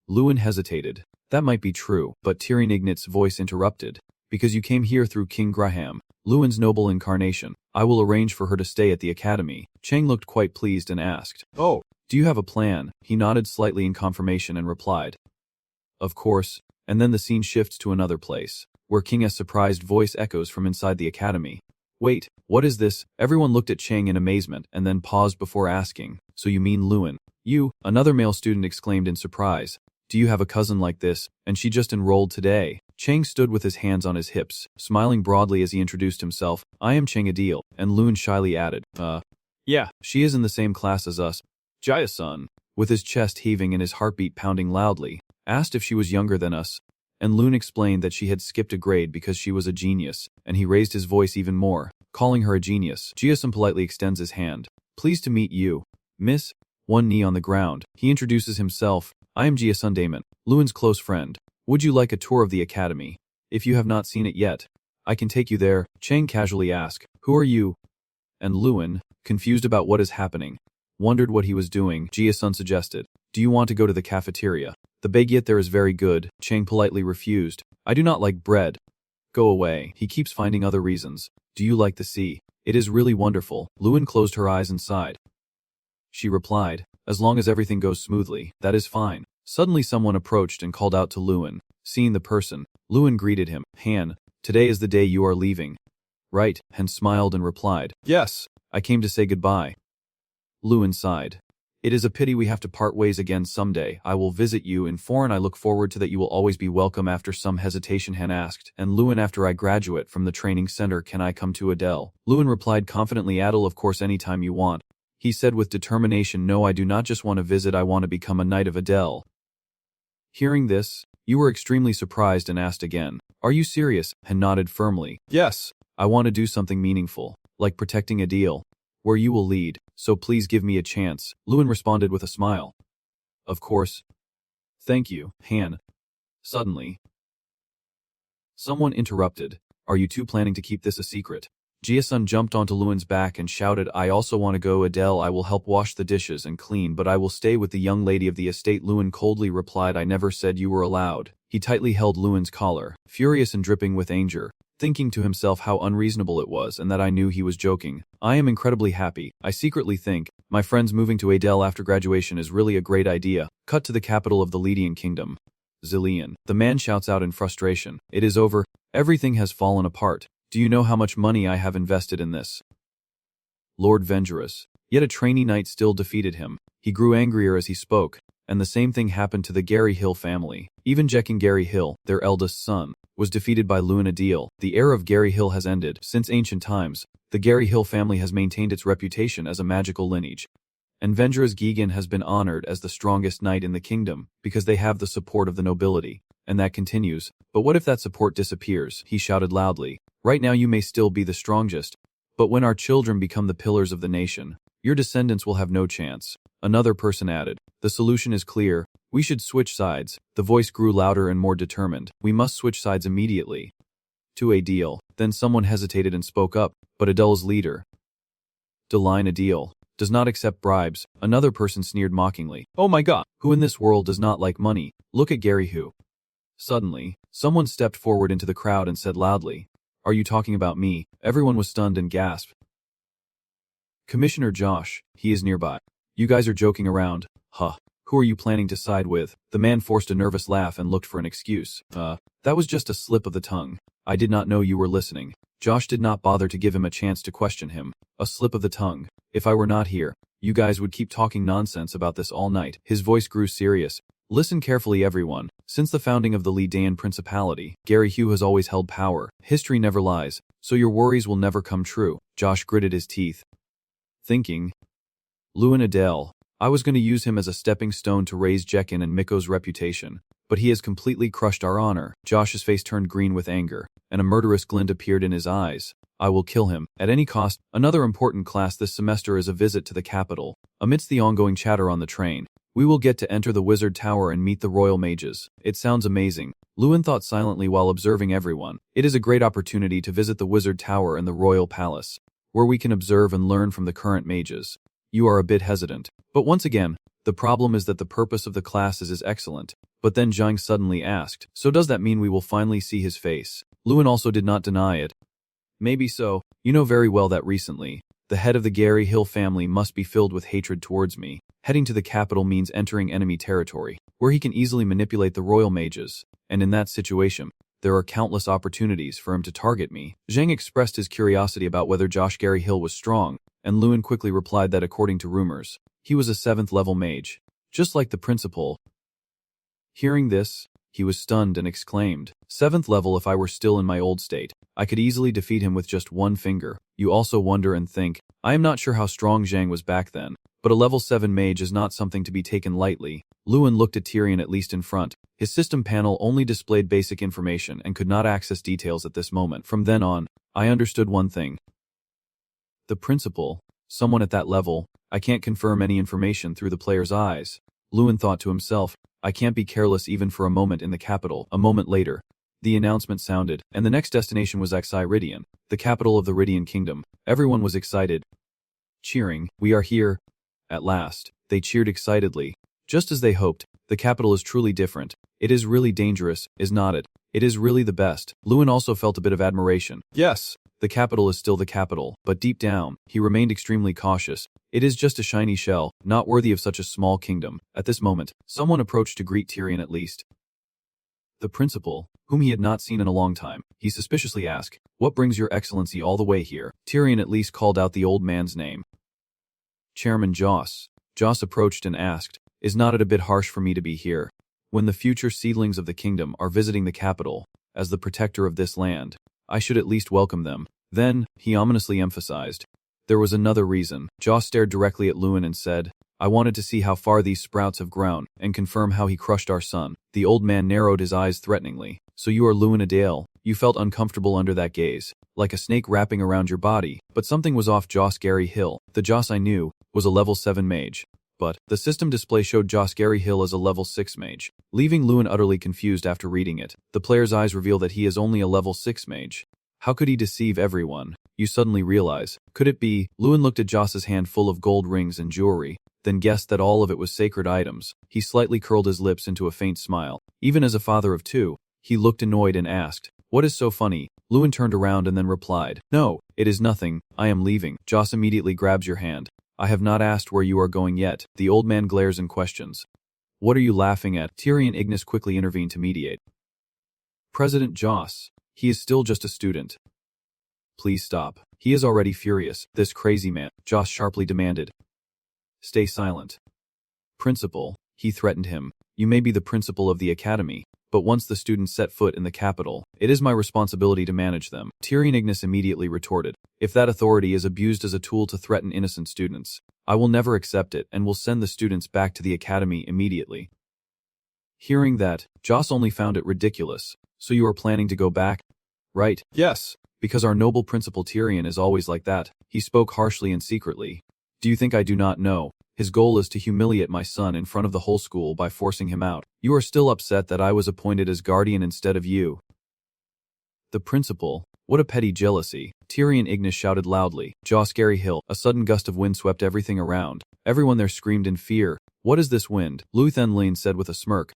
Lewin hesitated. That might be true, but Tyrion Ignat's voice interrupted. Because you came here through King Graham, Lewin's noble incarnation, I will arrange for her to stay at the academy. Chang looked quite pleased and asked, Oh, do you have a plan? He nodded slightly in confirmation and replied, Of course. And then the scene shifts to another place, where King's surprised voice echoes from inside the academy. Wait, what is this? Everyone looked at Chang in amazement and then paused before asking, So you mean Lewin? You, another male student exclaimed in surprise. Do you have a cousin like this, and she just enrolled today? Chang stood with his hands on his hips, smiling broadly as he introduced himself. I am Chang Adil, and Loon shyly added, yeah, she is in the same class as us. Jaya-sun, with his chest heaving and his heartbeat pounding loudly, asked if she was younger than us, and Loon explained that she had skipped a grade because she was a genius, and he raised his voice even more, calling her a genius. Jia-sun politely extends his hand. Pleased to meet you, miss. One knee on the ground. He introduces himself. I am Jia-sun Damon, Loon's close friend. Would you like a tour of the academy? If you have not seen it yet, I can take you there. Chang casually asked, who are you? And Loon, confused about what is happening, wondered what he was doing. Jia-sun suggested, do you want to go to the cafeteria? The baguette there is very good. Chang politely refused. I do not like bread. Go away. He keeps finding other reasons. Do you like the sea? It is really wonderful. Loon closed her eyes and sighed. She replied, as long as everything goes smoothly, that is fine. Suddenly someone approached and called out to Loon. Seeing the person, Loon greeted him. Han, today is the day you are leaving. Right, Han smiled and replied, yes, I came to say goodbye. Loon sighed. It is a pity we have to part ways again someday. I will visit you in foreign. I look forward to that. You will always be welcome. After some hesitation, Han asked, and Loon, after I graduate from the training center, can I come to Adele? Loon replied confidently, Adele, of course, anytime you want. He said with determination, no, I do not just want to visit, I want to become a knight of Adele. Hearing this, you were extremely surprised and asked again, are you serious? Han nodded firmly. Yes, I want to do something meaningful, like protecting Adele, where you will lead, so please give me a chance. Loon responded with a smile. Of course. Thank you, Han. Suddenly, someone interrupted. Are you two planning to keep this a secret? Jia-sun jumped onto Loon's back and shouted, I also want to go. Adele, I will help wash the dishes and clean, but I will stay with the young lady of the estate. Loon coldly replied, I never said you were allowed. He tightly held Loon's collar, furious and dripping with anger, thinking to himself how unreasonable it was and that I knew he was joking. I am incredibly happy. I secretly think my friends moving to Adele after graduation is really a great idea. Cut to the capital of the Lydian kingdom. Zillion. The man shouts out in frustration. It is over. Everything has fallen apart. Do you know how much money I have invested in this? Lord Vengerous. Yet a trainee knight still defeated him. He grew angrier as he spoke, and the same thing happened to the Gary Hill family. Even Jekin Gary Hill, their eldest son, was defeated by Loon Adil. The era of Gary Hill has ended. Since ancient times, the Gary Hill family has maintained its reputation as a magical lineage. And Vengerous Gigan has been honored as the strongest knight in the kingdom, because they have the support of the nobility. And that continues. But what if that support disappears? He shouted loudly. Right now you may still be the strongest, but when our children become the pillars of the nation, your descendants will have no chance. Another person added, the solution is clear. We should switch sides. The voice grew louder and more determined. We must switch sides immediately. To Adele. Then someone hesitated and spoke up, but Adele's leader, Deline Adele, does not accept bribes. Another person sneered mockingly. Oh my god, who in this world does not like money? Look at Gary Hu. Suddenly, someone stepped forward into the crowd and said loudly, are you talking about me? Everyone was stunned and gasped. Commissioner Josh, he is nearby. You guys are joking around. Huh. Who are you planning to side with? The man forced a nervous laugh and looked for an excuse. That was just a slip of the tongue. I did not know you were listening. Josh did not bother to give him a chance to question him. A slip of the tongue. If I were not here, you guys would keep talking nonsense about this all night. His voice grew serious. Listen carefully, everyone. Since the founding of the Lydian Principality, Gary Hu has always held power. History never lies, so your worries will never come true. Josh gritted his teeth, thinking, Loon Adele. I was going to use him as a stepping stone to raise Jekin and Miko's reputation, but he has completely crushed our honor. Josh's face turned green with anger, and a murderous glint appeared in his eyes. I will kill him, at any cost. Another important class this semester is a visit to the capital. Amidst the ongoing chatter on the train, we will get to enter the wizard tower and meet the royal mages. It sounds amazing. Loon thought silently while observing everyone. It is a great opportunity to visit the wizard tower and the royal palace, where we can observe and learn from the current mages. You are a bit hesitant. But once again, the problem is that the purpose of the classes is excellent. But then Zhang suddenly asked, so does that mean we will finally see his face? Loon also did not deny it. Maybe so. You know very well that recently, the head of the Gary Hill family must be filled with hatred towards me. Heading to the capital means entering enemy territory, where he can easily manipulate the royal mages, and in that situation, there are countless opportunities for him to target me. Zhang expressed his curiosity about whether Josh Gary Hill was strong, and Loon quickly replied that according to rumors, he was a 7th level mage, just like the principal. Hearing this, He was stunned and exclaimed, "7th level if I were still in my old state. I could easily defeat him with just one finger." You also wonder and think, I am not sure how strong Zhang was back then, but a level 7 mage is not something to be taken lightly. Lewin looked at Tyrion at least in front. His system panel only displayed basic information and could not access details at this moment. From then on, I understood one thing. The principal, someone at that level, I can't confirm any information through the player's eyes. Lewin thought to himself, I can't be careless even for a moment in the capital. A moment later, the announcement sounded, and the next destination was Rydian, the capital of the Rydian kingdom. Everyone was excited, cheering, "We are here!" At last, they cheered excitedly. Just as they hoped, the capital is truly different. It is really dangerous, is not it? It is really the best. Lewin also felt a bit of admiration. Yes, the capital is still the capital, but deep down, he remained extremely cautious. It is just a shiny shell, not worthy of such a small kingdom. At this moment, someone approached to greet Tyrion at least. The principal, whom he had not seen in a long time, he suspiciously asked, "What brings your excellency all the way here?" Tyrion at least called out the old man's name. Chairman Joss. Joss approached and asked, "Is not it a bit harsh for me to be here, when the future seedlings of the kingdom are visiting the capital? As the protector of this land, I should at least welcome them." Then, he ominously emphasized, "There was another reason." Joss stared directly at Lewin and said, "I wanted to see how far these sprouts have grown, and confirm how he crushed our son." The old man narrowed his eyes threateningly. "So you are Lewin Adale?" You felt uncomfortable under that gaze, like a snake wrapping around your body, but something was off. Joss Gary Hill, the Joss I knew, was a level 7 mage. But, the system display showed Joss Gary Hill as a level 6 mage, leaving Lewin utterly confused after reading it. The player's eyes reveal that he is only a level 6 mage. How could he deceive everyone? You suddenly realize, could it be? Lewin looked at Joss's hand full of gold rings and jewelry, then guessed that all of it was sacred items. He slightly curled his lips into a faint smile. Even as a father of two, he looked annoyed and asked, "What is so funny?" Lewin turned around and then replied, "No, it is nothing, I am leaving." Joss immediately grabs your hand. "I have not asked where you are going yet." The old man glares and questions, "What are you laughing at?" Tyrion Ignis quickly intervened to mediate. "President Joss, he is still just a student. Please stop. He is already furious, this crazy man," Joss sharply demanded. "Stay silent." "Principal," he threatened him, "you may be the principal of the academy, but once the students set foot in the capital, it is my responsibility to manage them." Tyrion Ignis immediately retorted, "If that authority is abused as a tool to threaten innocent students, I will never accept it and will send the students back to the academy immediately." Hearing that, Joss only found it ridiculous. "So you are planning to go back? Right?" "Yes, because our noble principal Tyrion is always like that." He spoke harshly and secretly. "Do you think I do not know? His goal is to humiliate my son in front of the whole school by forcing him out. You are still upset that I was appointed as guardian instead of you." "The principal, what a petty jealousy." Tyrion Ignis shouted loudly. Joss Gary Hill. A sudden gust of wind swept everything around. Everyone there screamed in fear. "What is this wind?" Lu Thenlin said with a smirk.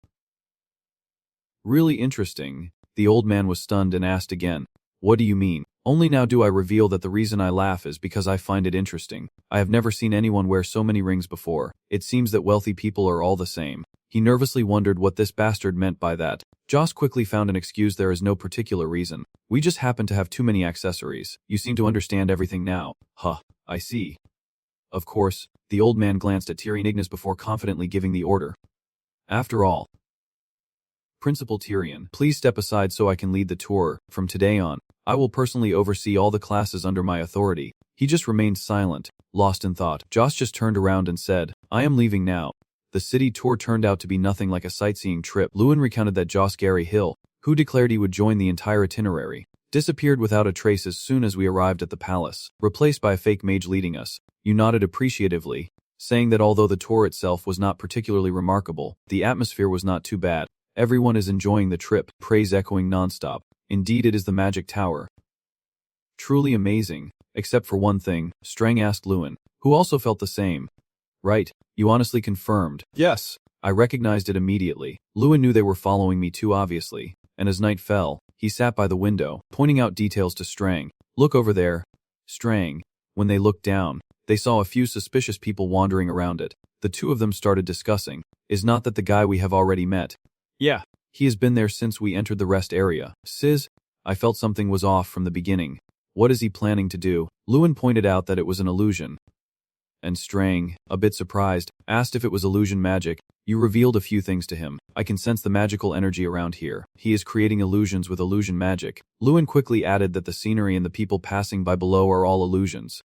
"Really interesting." The old man was stunned and asked again, "What do you mean?" Only now do I reveal that the reason I laugh is because I find it interesting. I have never seen anyone wear so many rings before. It seems that wealthy people are all the same. He nervously wondered what this bastard meant by that. Joss quickly found an excuse. "There is no particular reason. We just happen to have too many accessories. You seem to understand everything now." "Huh, I see." Of course, the old man glanced at Tyrion Ignis before confidently giving the order. "After all, Principal Tyrion, please step aside so I can lead the tour. From today on, I will personally oversee all the classes under my authority." He just remained silent, lost in thought. Joss just turned around and said, "I am leaving now." The city tour turned out to be nothing like a sightseeing trip. Lewin recounted that Joss Gary Hill, who declared he would join the entire itinerary, disappeared without a trace as soon as we arrived at the palace, replaced by a fake mage leading us. You nodded appreciatively, saying that although the tour itself was not particularly remarkable, the atmosphere was not too bad. Everyone is enjoying the trip, praise echoing nonstop. Indeed, it is the magic tower. Truly amazing, except for one thing, Strang asked Lewin, who also felt the same. Right, you honestly confirmed. Yes. I recognized it immediately. Lewin knew they were following me too obviously, and as night fell, he sat by the window, pointing out details to Strang. Look over there. Strang. When they looked down, they saw a few suspicious people wandering around it. The two of them started discussing. Is not that the guy we have already met? Yeah. He has been there since we entered the rest area. Sizz, I felt something was off from the beginning. What is he planning to do? Lewin pointed out that it was an illusion. And Strang, a bit surprised, asked if it was illusion magic. You revealed a few things to him. I can sense the magical energy around here. He is creating illusions with illusion magic. Lewin quickly added that the scenery and the people passing by below are all illusions.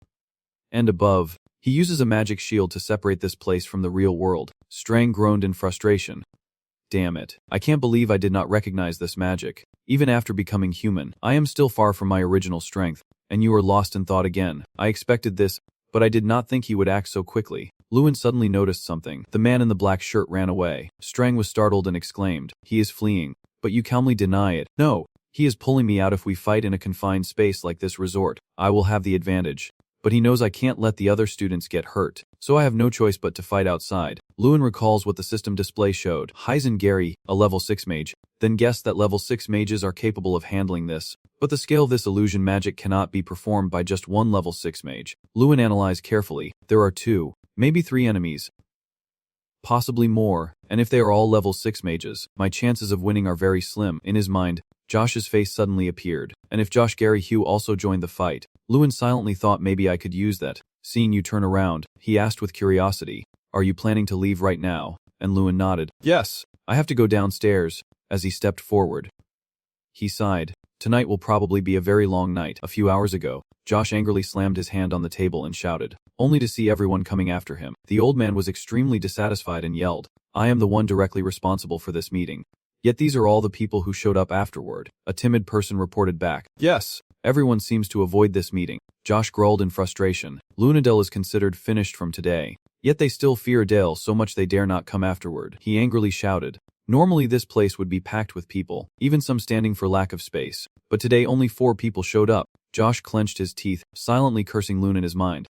And above, he uses a magic shield to separate this place from the real world. Strang groaned in frustration. Damn it. I can't believe I did not recognize this magic. Even after becoming human, I am still far from my original strength, and you are lost in thought again. I expected this, but I did not think he would act so quickly. Lewin suddenly noticed something. The man in the black shirt ran away. Strang was startled and exclaimed, "He is fleeing." But you calmly deny it. "No, he is pulling me out. If we fight in a confined space like this resort, I will have the advantage. But he knows I can't let the other students get hurt, so I have no choice but to fight outside." Lewin recalls what the system display showed. Heisen Gary, a level 6 mage, then guessed that level 6 mages are capable of handling this. But the scale of this illusion magic cannot be performed by just one level 6 mage. Lewin analyzed carefully. There are 2, maybe 3 enemies. Possibly more, and if they are all level 6 mages, my chances of winning are very slim. In his mind, Josh's face suddenly appeared, and if Josh Gary Hugh also joined the fight, Lewin silently thought maybe I could use that. Seeing you turn around, he asked with curiosity, "Are you planning to leave right now?" And Lewin nodded. "Yes, I have to go downstairs." As he stepped forward, he sighed. Tonight will probably be a very long night. A few hours ago, Josh angrily slammed his hand on the table and shouted, only to see everyone coming after him. The old man was extremely dissatisfied and yelled, "I am the one directly responsible for this meeting." Yet these are all the people who showed up afterward. A timid person reported back, "Yes, everyone seems to avoid this meeting." Josh growled in frustration. Lunadale is considered finished from today. Yet they still fear Adele so much they dare not come afterward. He angrily shouted. Normally this place would be packed with people, even some standing for lack of space. But today only 4 people showed up. Josh clenched his teeth, silently cursing Luna in his mind.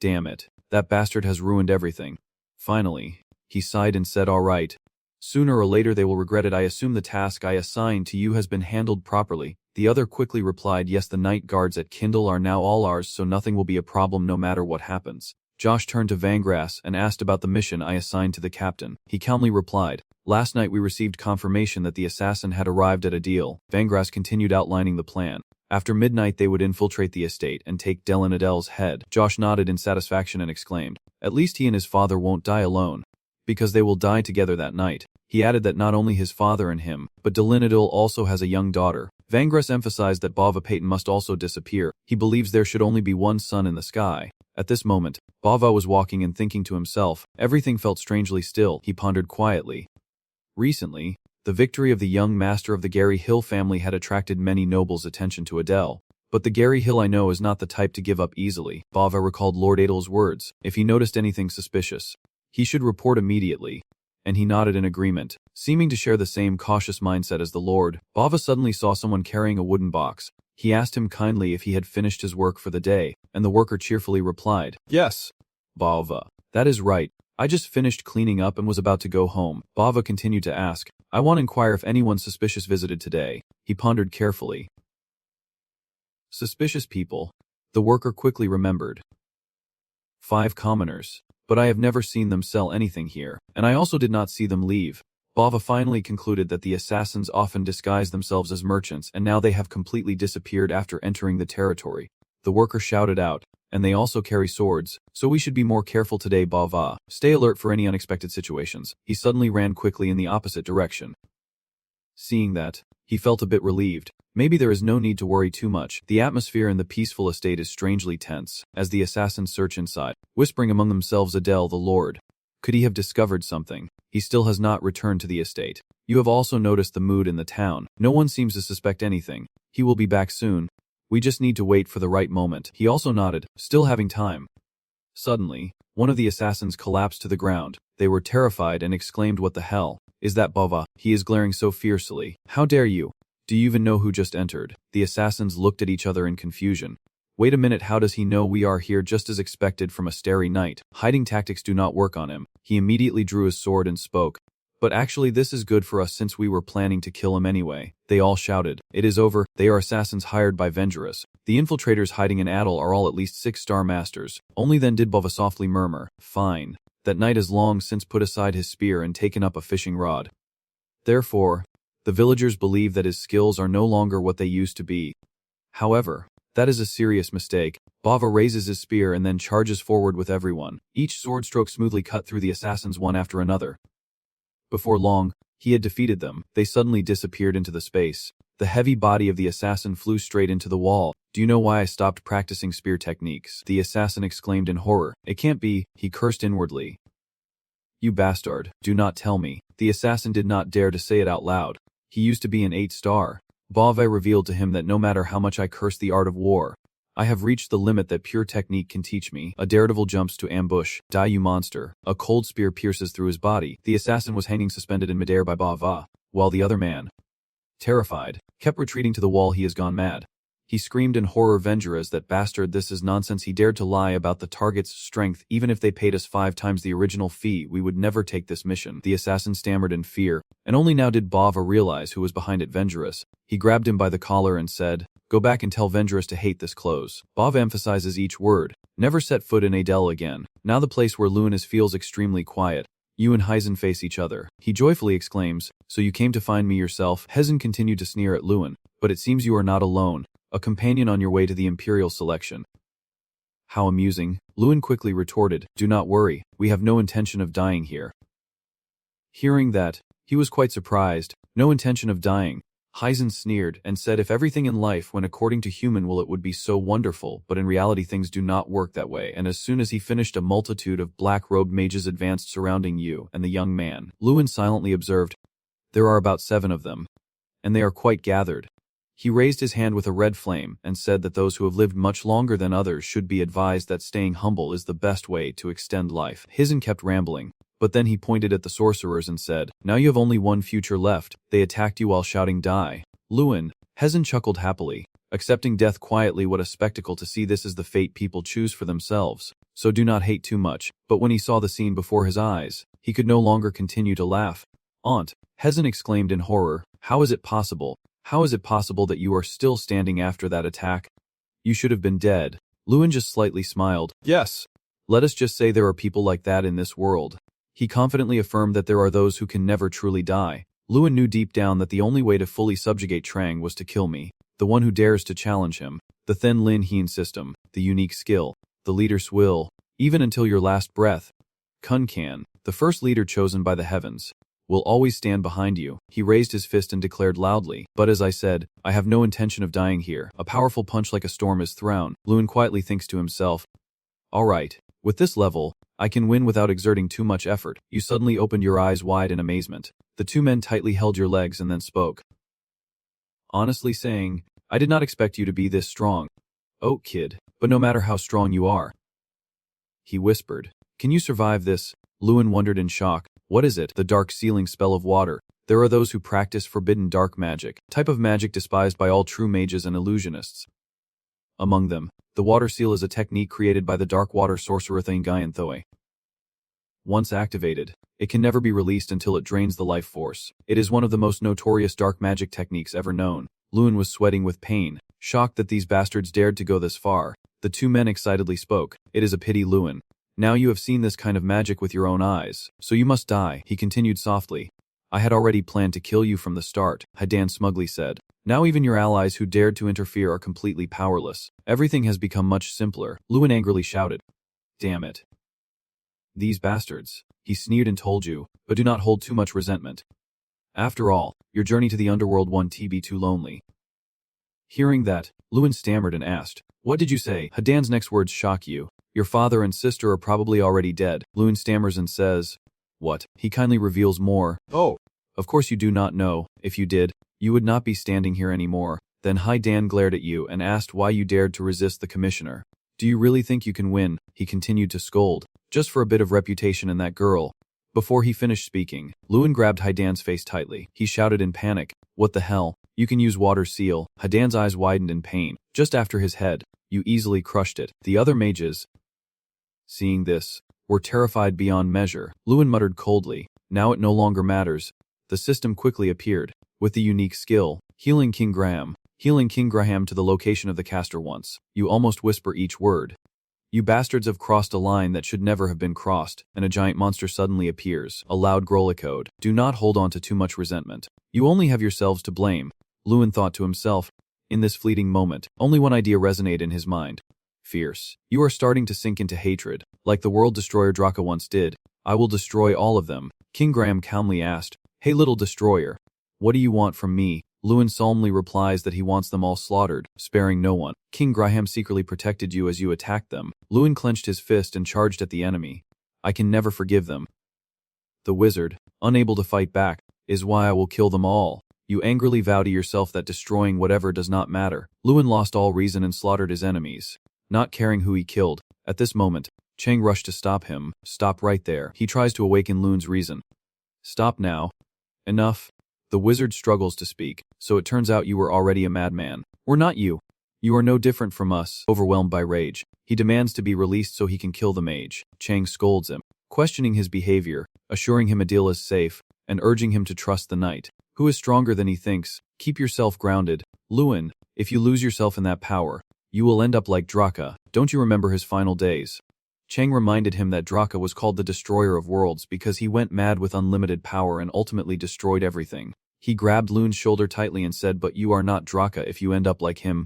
Damn it, that bastard has ruined everything. Finally, he sighed and said, "All right. Sooner or later they will regret it. I assume the task I assigned to you has been handled properly." The other quickly replied, "Yes, the night guards at Kindle are now all ours, so nothing will be a problem no matter what happens." Josh turned to Vangrass and asked about the mission I assigned to the captain. He calmly replied, "Last night we received confirmation that the assassin had arrived at a deal." Vangrass continued outlining the plan. After midnight they would infiltrate the estate and take Del and Adele's head. Josh nodded in satisfaction and exclaimed, "At least he and his father won't die alone, because they will die together that night." He added that not only his father and him, but Delinadil also has a young daughter. Vangrass emphasized that Bava Payton must also disappear. He believes there should only be one sun in the sky. At this moment, Bava was walking and thinking to himself. Everything felt strangely still. He pondered quietly. Recently, the victory of the young master of the Gary Hill family had attracted many nobles' attention to Adele. But the Gary Hill I know is not the type to give up easily. Bava recalled Lord Adel's words. If he noticed anything suspicious, he should report immediately. And he nodded in agreement, seeming to share the same cautious mindset as the Lord. Bava suddenly saw someone carrying a wooden box. He asked him kindly if he had finished his work for the day, and the worker cheerfully replied, "Yes, Bava. That is right. I just finished cleaning up and was about to go home." Bava continued to ask, "I want to inquire if anyone suspicious visited today." He pondered carefully. Suspicious people. The worker quickly remembered. 5 commoners. But I have never seen them sell anything here, and I also did not see them leave. Bava finally concluded that the assassins often disguise themselves as merchants, and now they have completely disappeared after entering the territory. The worker shouted out, "And they also carry swords, so we should be more careful today, Bava. Stay alert for any unexpected situations." He suddenly ran quickly in the opposite direction. Seeing that, he felt a bit relieved. Maybe there is no need to worry too much. The atmosphere in the peaceful estate is strangely tense, as the assassins search inside, whispering among themselves, "Adele, the Lord. Could he have discovered something? He still has not returned to the estate. You have also noticed the mood in the town. No one seems to suspect anything. He will be back soon. We just need to wait for the right moment." He also nodded, still having time. Suddenly, one of the assassins collapsed to the ground. They were terrified and exclaimed, "What the hell? Is that Bava? He is glaring so fiercely. How dare you? Do you even know who just entered?" The assassins looked at each other in confusion. "Wait a minute, how does he know we are here?" Just as expected from a starry night. Hiding tactics do not work on him. He immediately drew his sword and spoke. "But actually this is good for us since we were planning to kill him anyway." They all shouted, "It is over. They are assassins hired by Vengerus. The infiltrators hiding in Adel are all at least 6-star masters." Only then did Bava softly murmur, "Fine. That knight has long since put aside his spear and taken up a fishing rod. Therefore, the villagers believe that his skills are no longer what they used to be. However, that is a serious mistake." Bava raises his spear and then charges forward with everyone. Each sword stroke smoothly cut through the assassins one after another. Before long, He had defeated them. They suddenly disappeared into the space. The heavy body of the assassin flew straight into the wall. Do you know why I stopped practicing spear techniques? The assassin exclaimed in horror. It can't be, he cursed inwardly. You bastard, do not tell me. The assassin did not dare to say it out loud. He used to be an 8-star. Bave revealed to him that no matter how much I curse the art of war, I have reached the limit that pure technique can teach me. A daredevil jumps to ambush. Die, you monster. A cold spear pierces through his body. The assassin was hanging suspended in midair by Bava, while the other man, terrified, kept retreating to the wall. He has gone mad. He screamed in horror. Vengeras, that bastard, this is nonsense. He dared to lie about the target's strength. Even if they paid us 5 times the original fee, we would never take this mission. The assassin stammered in fear, and only now did Bava realize who was behind it. Vengeras. He grabbed him by the collar and said, go back and tell Vengeras to hate this clothes. Bava emphasizes each word. Never set foot in Adele again. Now the place where Luin is feels extremely quiet. You and Heisen face each other. He joyfully exclaims, so you came to find me yourself? Heisen continued to sneer at Luin, but it seems you are not alone. A companion on your way to the Imperial selection. How amusing. Luin quickly retorted, do not worry, we have no intention of dying here. Hearing that, he was quite surprised. No intention of dying. Heisen sneered and said if everything in life went according to human will it would be so wonderful, but in reality things do not work that way. And as soon as he finished, a multitude of black-robed mages advanced surrounding you and the young man. Luin silently observed, there are about 7 of them, and they are quite gathered. He raised his hand with a red flame and said that those who have lived much longer than others should be advised that staying humble is the best way to extend life. Heisen kept rambling, but then he pointed at the sorcerers and said, now you have only one future left. They attacked you while shouting die. Luin. Heisen chuckled happily, accepting death quietly. What a spectacle to see. This is the fate people choose for themselves, so do not hate too much. But when he saw the scene before his eyes, he could no longer continue to laugh. Aunt, Heisen exclaimed in horror, how is it possible? How is it possible that you are still standing after that attack? You should have been dead. Luin just slightly smiled. Yes. Let us just say there are people like that in this world. He confidently affirmed that there are those who can never truly die. Luin knew deep down that the only way to fully subjugate Trang was to kill me, the one who dares to challenge him. The Then Lin Hien system, the unique skill, the leader's will, even until your last breath. Kun Kan, the first leader chosen by the heavens, will always stand behind you. He raised his fist and declared loudly, but as I said, I have no intention of dying here. A powerful punch like a storm is thrown. Luin quietly thinks to himself, alright, with this level, I can win without exerting too much effort. You suddenly opened your eyes wide in amazement. The 2 men tightly held your legs and then spoke. Honestly saying, I did not expect you to be this strong. Oh, kid, but no matter how strong you are. He whispered, can you survive this? Luin wondered in shock. What is it? The dark sealing spell of water. There are those who practice forbidden dark magic, type of magic despised by all true mages and illusionists. Among them, the water seal is a technique created by the dark water sorcerer Thangayan Thoe. Once activated, it can never be released until it drains the life force. It is one of the most notorious dark magic techniques ever known. Luin was sweating with pain, shocked that these bastards dared to go this far. The 2 men excitedly spoke. It is a pity, Luin. Now you have seen this kind of magic with your own eyes, so you must die. He continued softly. I had already planned to kill you from the start, Hadan smugly said. Now even your allies who dared to interfere are completely powerless. Everything has become much simpler. Luin angrily shouted. Damn it. These bastards. He sneered and told you, but do not hold too much resentment. After all, your journey to the underworld won't be too lonely. Hearing that, Luin stammered and asked, what did you say? Hadan's next words shock you. Your father and sister are probably already dead. Luin stammers and says, what? He kindly reveals more. Oh. Of course you do not know. If you did, you would not be standing here anymore. Then Hadan glared at you and asked why you dared to resist the commissioner. Do you really think you can win? He continued to scold. Just for a bit of reputation and that girl. Before he finished speaking, Luin grabbed Hadan's face tightly. He shouted in panic, what the hell? You can use water seal. Hadan's eyes widened in pain. Just after his head, you easily crushed it. The other mages, seeing this, were terrified beyond measure. Luin muttered coldly, now it no longer matters. The system quickly appeared, with the unique skill, healing King Graham to the location of the caster once. You almost whisper each word. You bastards have crossed a line that should never have been crossed, and a giant monster suddenly appears. A loud growl echoed. Do not hold on to too much resentment. You only have yourselves to blame, Luin thought to himself. In this fleeting moment, only one idea resonated in his mind. Fierce. You are starting to sink into hatred, like the world destroyer Draa once did. I will destroy all of them. King Graham calmly asked, Hey little destroyer. What do you want from me? Lewin solemnly replies that he wants them all slaughtered, sparing no one. King Graham secretly protected you as you attacked them. Lewin clenched his fist and charged at the enemy. I can never forgive them. The wizard, unable to fight back, is why I will kill them all. You angrily vow to yourself that destroying whatever does not matter. Lewin lost all reason and slaughtered his enemies, not caring who he killed. At this moment, Chang rushed to stop him. Stop right there. He tries to awaken Lewin's reason. Stop now. Enough. The wizard struggles to speak. So it turns out you were already a madman. We're not you. You are no different from us. Overwhelmed by rage, he demands to be released so he can kill the mage. Chang scolds him, questioning his behavior, assuring him a deal is safe, and urging him to trust the knight, who is stronger than he thinks. Keep yourself grounded. Lewin, if you lose yourself in that power, you will end up like Draa. Don't you remember his final days? Chang reminded him that Draa was called the Destroyer of Worlds because he went mad with unlimited power and ultimately destroyed everything. He grabbed Lewin's shoulder tightly and said, but you are not Draa if you end up like him.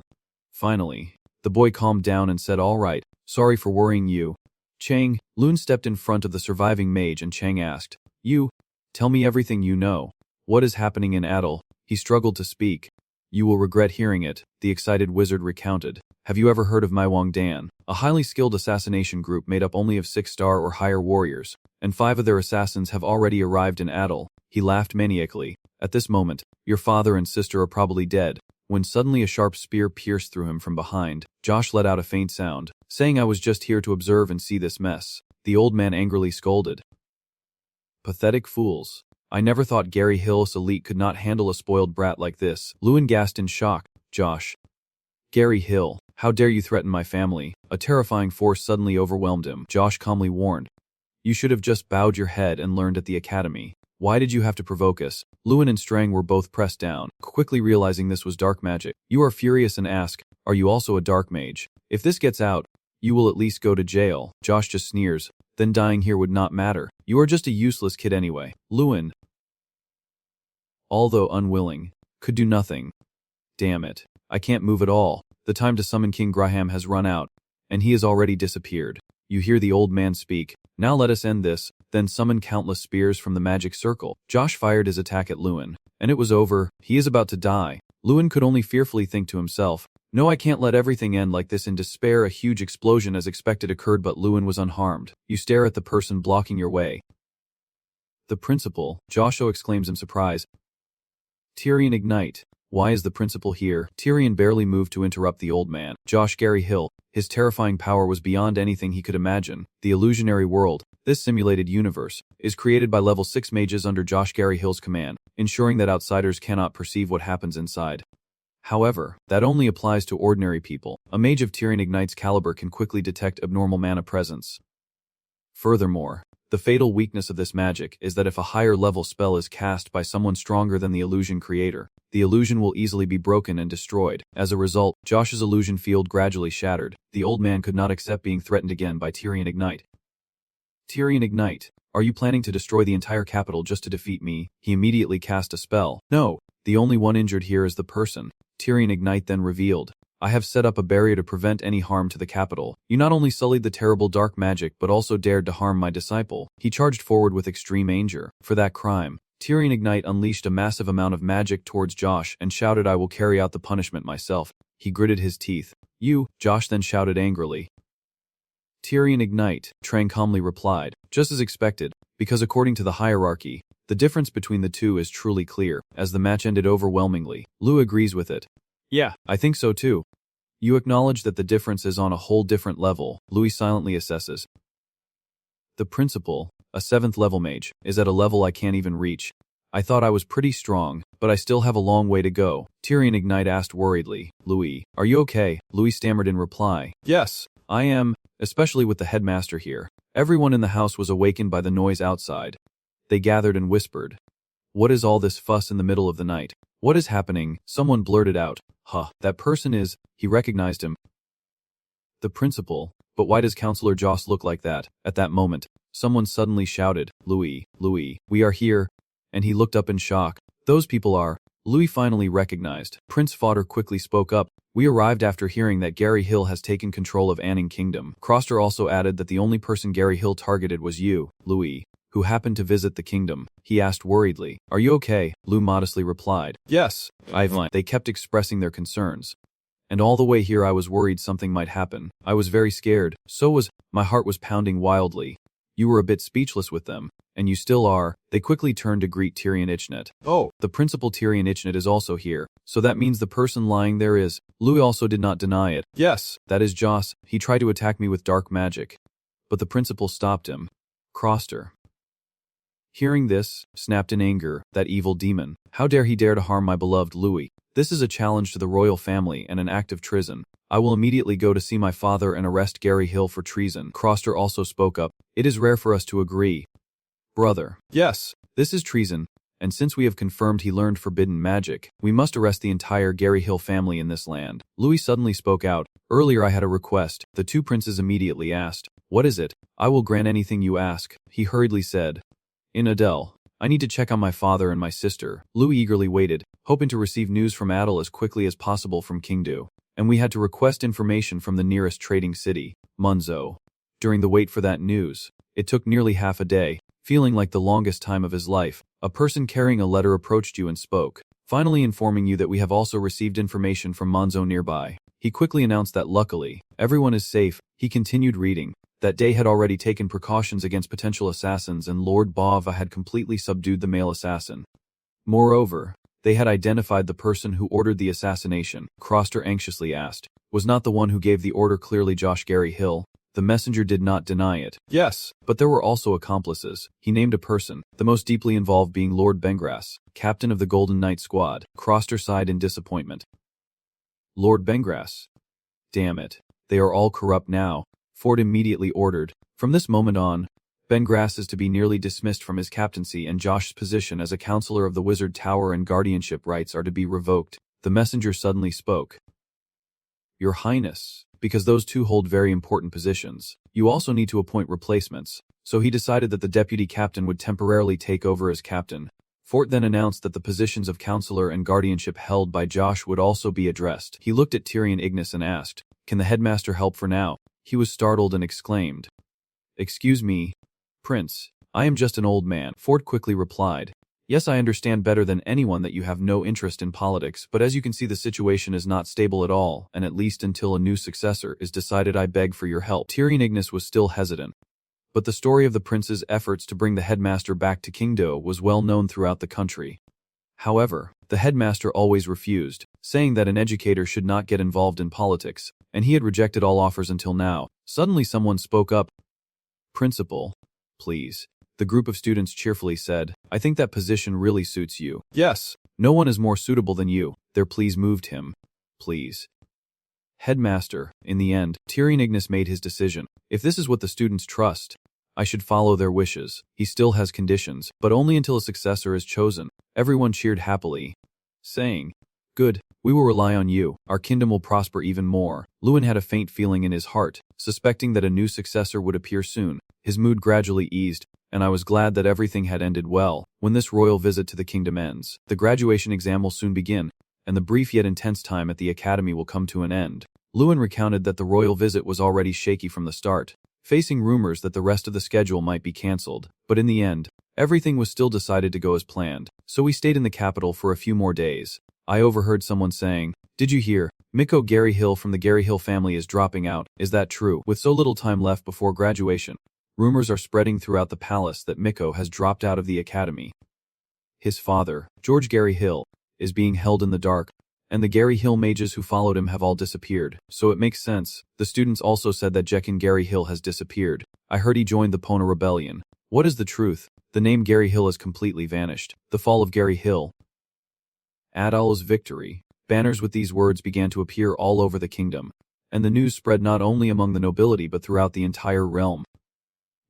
Finally, the boy calmed down and said, all right, sorry for worrying you. Chang, Lewin stepped in front of the surviving mage and Chang asked, you, tell me everything you know. What is happening in Adel? He struggled to speak. You will regret hearing it, the excited wizard recounted. Have you ever heard of Maiwang Dan? A highly skilled assassination group made up only of 6-star or higher warriors, and 5 of their assassins have already arrived in Adel. He laughed maniacally. At this moment, your father and sister are probably dead. When suddenly a sharp spear pierced through him from behind, Josh let out a faint sound, saying I was just here to observe and see this mess. The old man angrily scolded. Pathetic fools. I never thought Gary Hill's elite could not handle a spoiled brat like this. Lewin gasped in shock. Josh. Gary Hill, how dare you threaten my family? A terrifying force suddenly overwhelmed him. Josh calmly warned. You should have just bowed your head and learned at the academy. Why did you have to provoke us? Lewin and Strang were both pressed down, quickly realizing this was dark magic. You are furious and ask, are you also a dark mage? If this gets out, you will at least go to jail. Josh just sneers. Then dying here would not matter. You are just a useless kid anyway. Lewin, although unwilling, could do nothing. Damn it. I can't move at all. The time to summon King Graham has run out, and he has already disappeared. You hear the old man speak. Now let us end this, then summon countless spears from the magic circle. Josh fired his attack at Lewin, and it was over. He is about to die. Lewin could only fearfully think to himself, no, I can't let everything end like this. In despair, a huge explosion as expected occurred, but Lewin was unharmed. You stare at the person blocking your way. The principal, Joshua exclaims in surprise. Tyrion, ignite. Why is the principal here? Tyrion barely moved to interrupt the old man. Josh Gary Hill, his terrifying power was beyond anything he could imagine. The illusionary world, this simulated universe, is created by level 6 mages under Josh Gary Hill's command, ensuring that outsiders cannot perceive what happens inside. However, that only applies to ordinary people. A mage of Tyrion Ignite's caliber can quickly detect abnormal mana presence. Furthermore, the fatal weakness of this magic is that if a higher level spell is cast by someone stronger than the illusion creator, the illusion will easily be broken and destroyed. As a result, Josh's illusion field gradually shattered. The old man could not accept being threatened again by Tyrion Ignite. Tyrion Ignite, are you planning to destroy the entire capital just to defeat me? He immediately cast a spell. No, the only one injured here is the person. Tyrion Ignite then revealed. I have set up a barrier to prevent any harm to the capital. You not only sullied the terrible dark magic but also dared to harm my disciple. He charged forward with extreme anger. For that crime, Tyrion Ignite unleashed a massive amount of magic towards Josh and shouted, I will carry out the punishment myself. He gritted his teeth. You, Josh then shouted angrily. Tyrion Ignite, Trang calmly replied, just as expected, because according to the hierarchy, the difference between the two is truly clear. As the match ended overwhelmingly, Lou agrees with it. Yeah, I think so too. You acknowledge that the difference is on a whole different level, Louis silently assesses. The principal, a 7th level mage, is at a level I can't even reach. I thought I was pretty strong, but I still have a long way to go. Tyrion Ignite asked worriedly. Louis, are you okay? Louis stammered in reply. Yes, I am, especially with the headmaster here. Everyone in the house was awakened by the noise outside. They gathered and whispered. What is all this fuss in the middle of the night? What is happening? Someone blurted out. That person is, he recognized him. The principal, but why does Counselor Joss look like that? At that moment, someone suddenly shouted, Louis, we are here, and he looked up in shock. Those people are, Louis finally recognized. Prince Fodder quickly spoke up. We arrived after hearing that Gary Hill has taken control of Anning Kingdom. Croster also added that the only person Gary Hill targeted was you, Louis. who happened to visit the kingdom. He asked worriedly, "Are you okay?" Lu modestly replied, "Yes, I've fine." They kept expressing their concerns. And all the way here I was worried something might happen. I was very scared, my heart was pounding wildly. You were a bit speechless with them, and you still are. They quickly turned to greet Tyrion Ichnet. "Oh, the principal Tyrion Ichnet is also here, so that means the person lying there is." Louis also did not deny it. "Yes, that is Joss. He tried to attack me with dark magic." But the principal stopped him. Croster. Hearing this, snapped in anger, that evil demon. How dare he dare to harm my beloved Louis? This is a challenge to the royal family and an act of treason. I will immediately go to see my father and arrest Gary Hill for treason. Croster also spoke up. It is rare for us to agree. Brother. Yes, this is treason, and since we have confirmed he learned forbidden magic, we must arrest the entire Gary Hill family in this land. Louis suddenly spoke out. Earlier I had a request. The two princes immediately asked. What is it? I will grant anything you ask, he hurriedly said. In Adele. I need to check on my father and my sister. Louis eagerly waited, hoping to receive news from Adel as quickly as possible from Kingdu. And we had to request information from the nearest trading city, Munzo. During the wait for that news, it took nearly half a day, feeling like the longest time of his life. A person carrying a letter approached you and spoke, finally informing you that we have also received information from Munzo nearby. He quickly announced that luckily, everyone is safe. He continued reading. That day had already taken precautions against potential assassins and Lord Bava had completely subdued the male assassin. Moreover, they had identified the person who ordered the assassination. Croster anxiously asked, was not the one who gave the order clearly Josh Gary Hill? The messenger did not deny it. Yes, but there were also accomplices. He named a person, the most deeply involved being Lord Bengrass, captain of the Golden Knight Squad. Croster sighed in disappointment. Lord Bengrass. Damn it. They are all corrupt now. Ford immediately ordered. From this moment on, Bengrass is to be nearly dismissed from his captaincy and Josh's position as a counselor of the Wizard Tower and guardianship rights are to be revoked. The messenger suddenly spoke. Your Highness, because those two hold very important positions, you also need to appoint replacements. So he decided that the deputy captain would temporarily take over as captain. Fort then announced that the positions of counselor and guardianship held by Josh would also be addressed. He looked at Tyrion Ignis and asked, "Can the headmaster help for now?" He was startled and exclaimed, "Excuse me, Prince, I am just an old man." Fort quickly replied, "Yes, I understand better than anyone that you have no interest in politics, but as you can see the situation is not stable at all, and at least until a new successor is decided I beg for your help." Tyrion Ignis was still hesitant, but the story of the prince's efforts to bring the headmaster back to Kingdo was well known throughout the country. However, the headmaster always refused, saying that an educator should not get involved in politics, and he had rejected all offers until now. Suddenly someone spoke up. "Principal, please." The group of students cheerfully said, "I think that position really suits you." "Yes, no one is more suitable than you." Their pleas moved him. "Please." Headmaster, in the end, Tyrion Ignis made his decision. If this is what the students trust, I should follow their wishes. He still has conditions, but only until a successor is chosen. Everyone cheered happily, saying, "Good, we will rely on you. Our kingdom will prosper even more." Lewin had a faint feeling in his heart, suspecting that a new successor would appear soon. His mood gradually eased, and I was glad that everything had ended well. When this royal visit to the kingdom ends, the graduation exam will soon begin, and the brief yet intense time at the academy will come to an end. Lewin recounted that the royal visit was already shaky from the start, facing rumors that the rest of the schedule might be cancelled. But in the end, everything was still decided to go as planned, so we stayed in the capital for a few more days. I overheard someone saying, "Did you hear? Miko Gary Hill from the Gary Hill family is dropping out. Is that true?" With so little time left before graduation, rumors are spreading throughout the palace that Miko has dropped out of the academy. His father, George Gary Hill, is being held in the dark, and the Gary Hill mages who followed him have all disappeared, so it makes sense. The students also said that Jekin Gary Hill has disappeared. I heard he joined the Pona Rebellion. What is the truth? The name Gary Hill has completely vanished. The fall of Gary Hill. Adal's victory. Banners with these words began to appear all over the kingdom, and the news spread not only among the nobility but throughout the entire realm.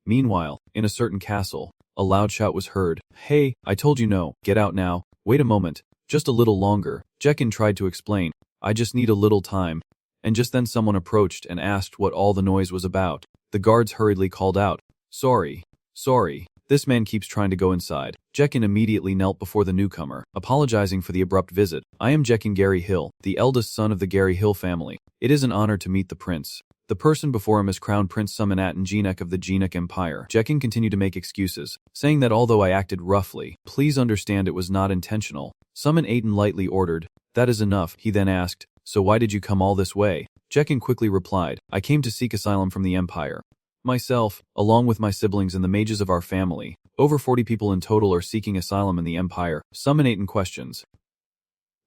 Meanwhile, in a certain castle, a loud shout was heard. "Hey, I told you no. Get out now. Wait a moment. Just a little longer." Jekin tried to explain, "I just need a little time." And just then someone approached and asked what all the noise was about. The guards hurriedly called out, Sorry. This man keeps trying to go inside." Jekin immediately knelt before the newcomer, apologizing for the abrupt visit. "I am Jekin Gary Hill, the eldest son of the Gary Hill family. It is an honor to meet the prince." The person before him is Crown Prince Summonat and Genek of the Genek Empire. Jekin continued to make excuses, saying that although I acted roughly, please understand it was not intentional. Summon Aiden lightly ordered. That is enough, he then asked. So why did you come all this way? Jekin quickly replied, I came to seek asylum from the Empire. Myself, along with my siblings and the mages of our family, over 40 people in total are seeking asylum in the Empire. Summon Aiden questions.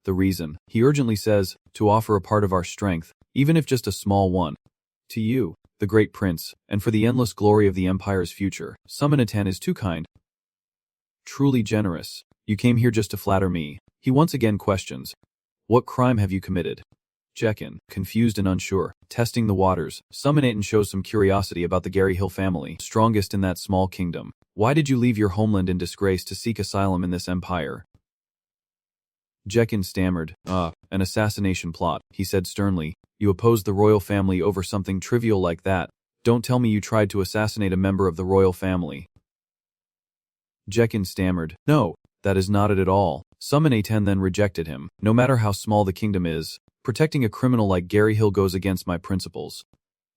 The reason, he urgently says, to offer a part of our strength, even if just a small one. To you, the great prince, and for the endless glory of the Empire's future, Summonatan is too kind. Truly generous. You came here just to flatter me. He once again questions. What crime have you committed? Jekin, confused and unsure, testing the waters, Summonatan shows some curiosity about the Gary Hill family, strongest in that small kingdom. Why did you leave your homeland in disgrace to seek asylum in this empire? Jekin stammered. An assassination plot, he said sternly. You opposed the royal family over something trivial like that. Don't tell me you tried to assassinate a member of the royal family. Jekin stammered. No, that is not it at all. Summonatan then rejected him. No matter how small the kingdom is, protecting a criminal like Gary Hill goes against my principles.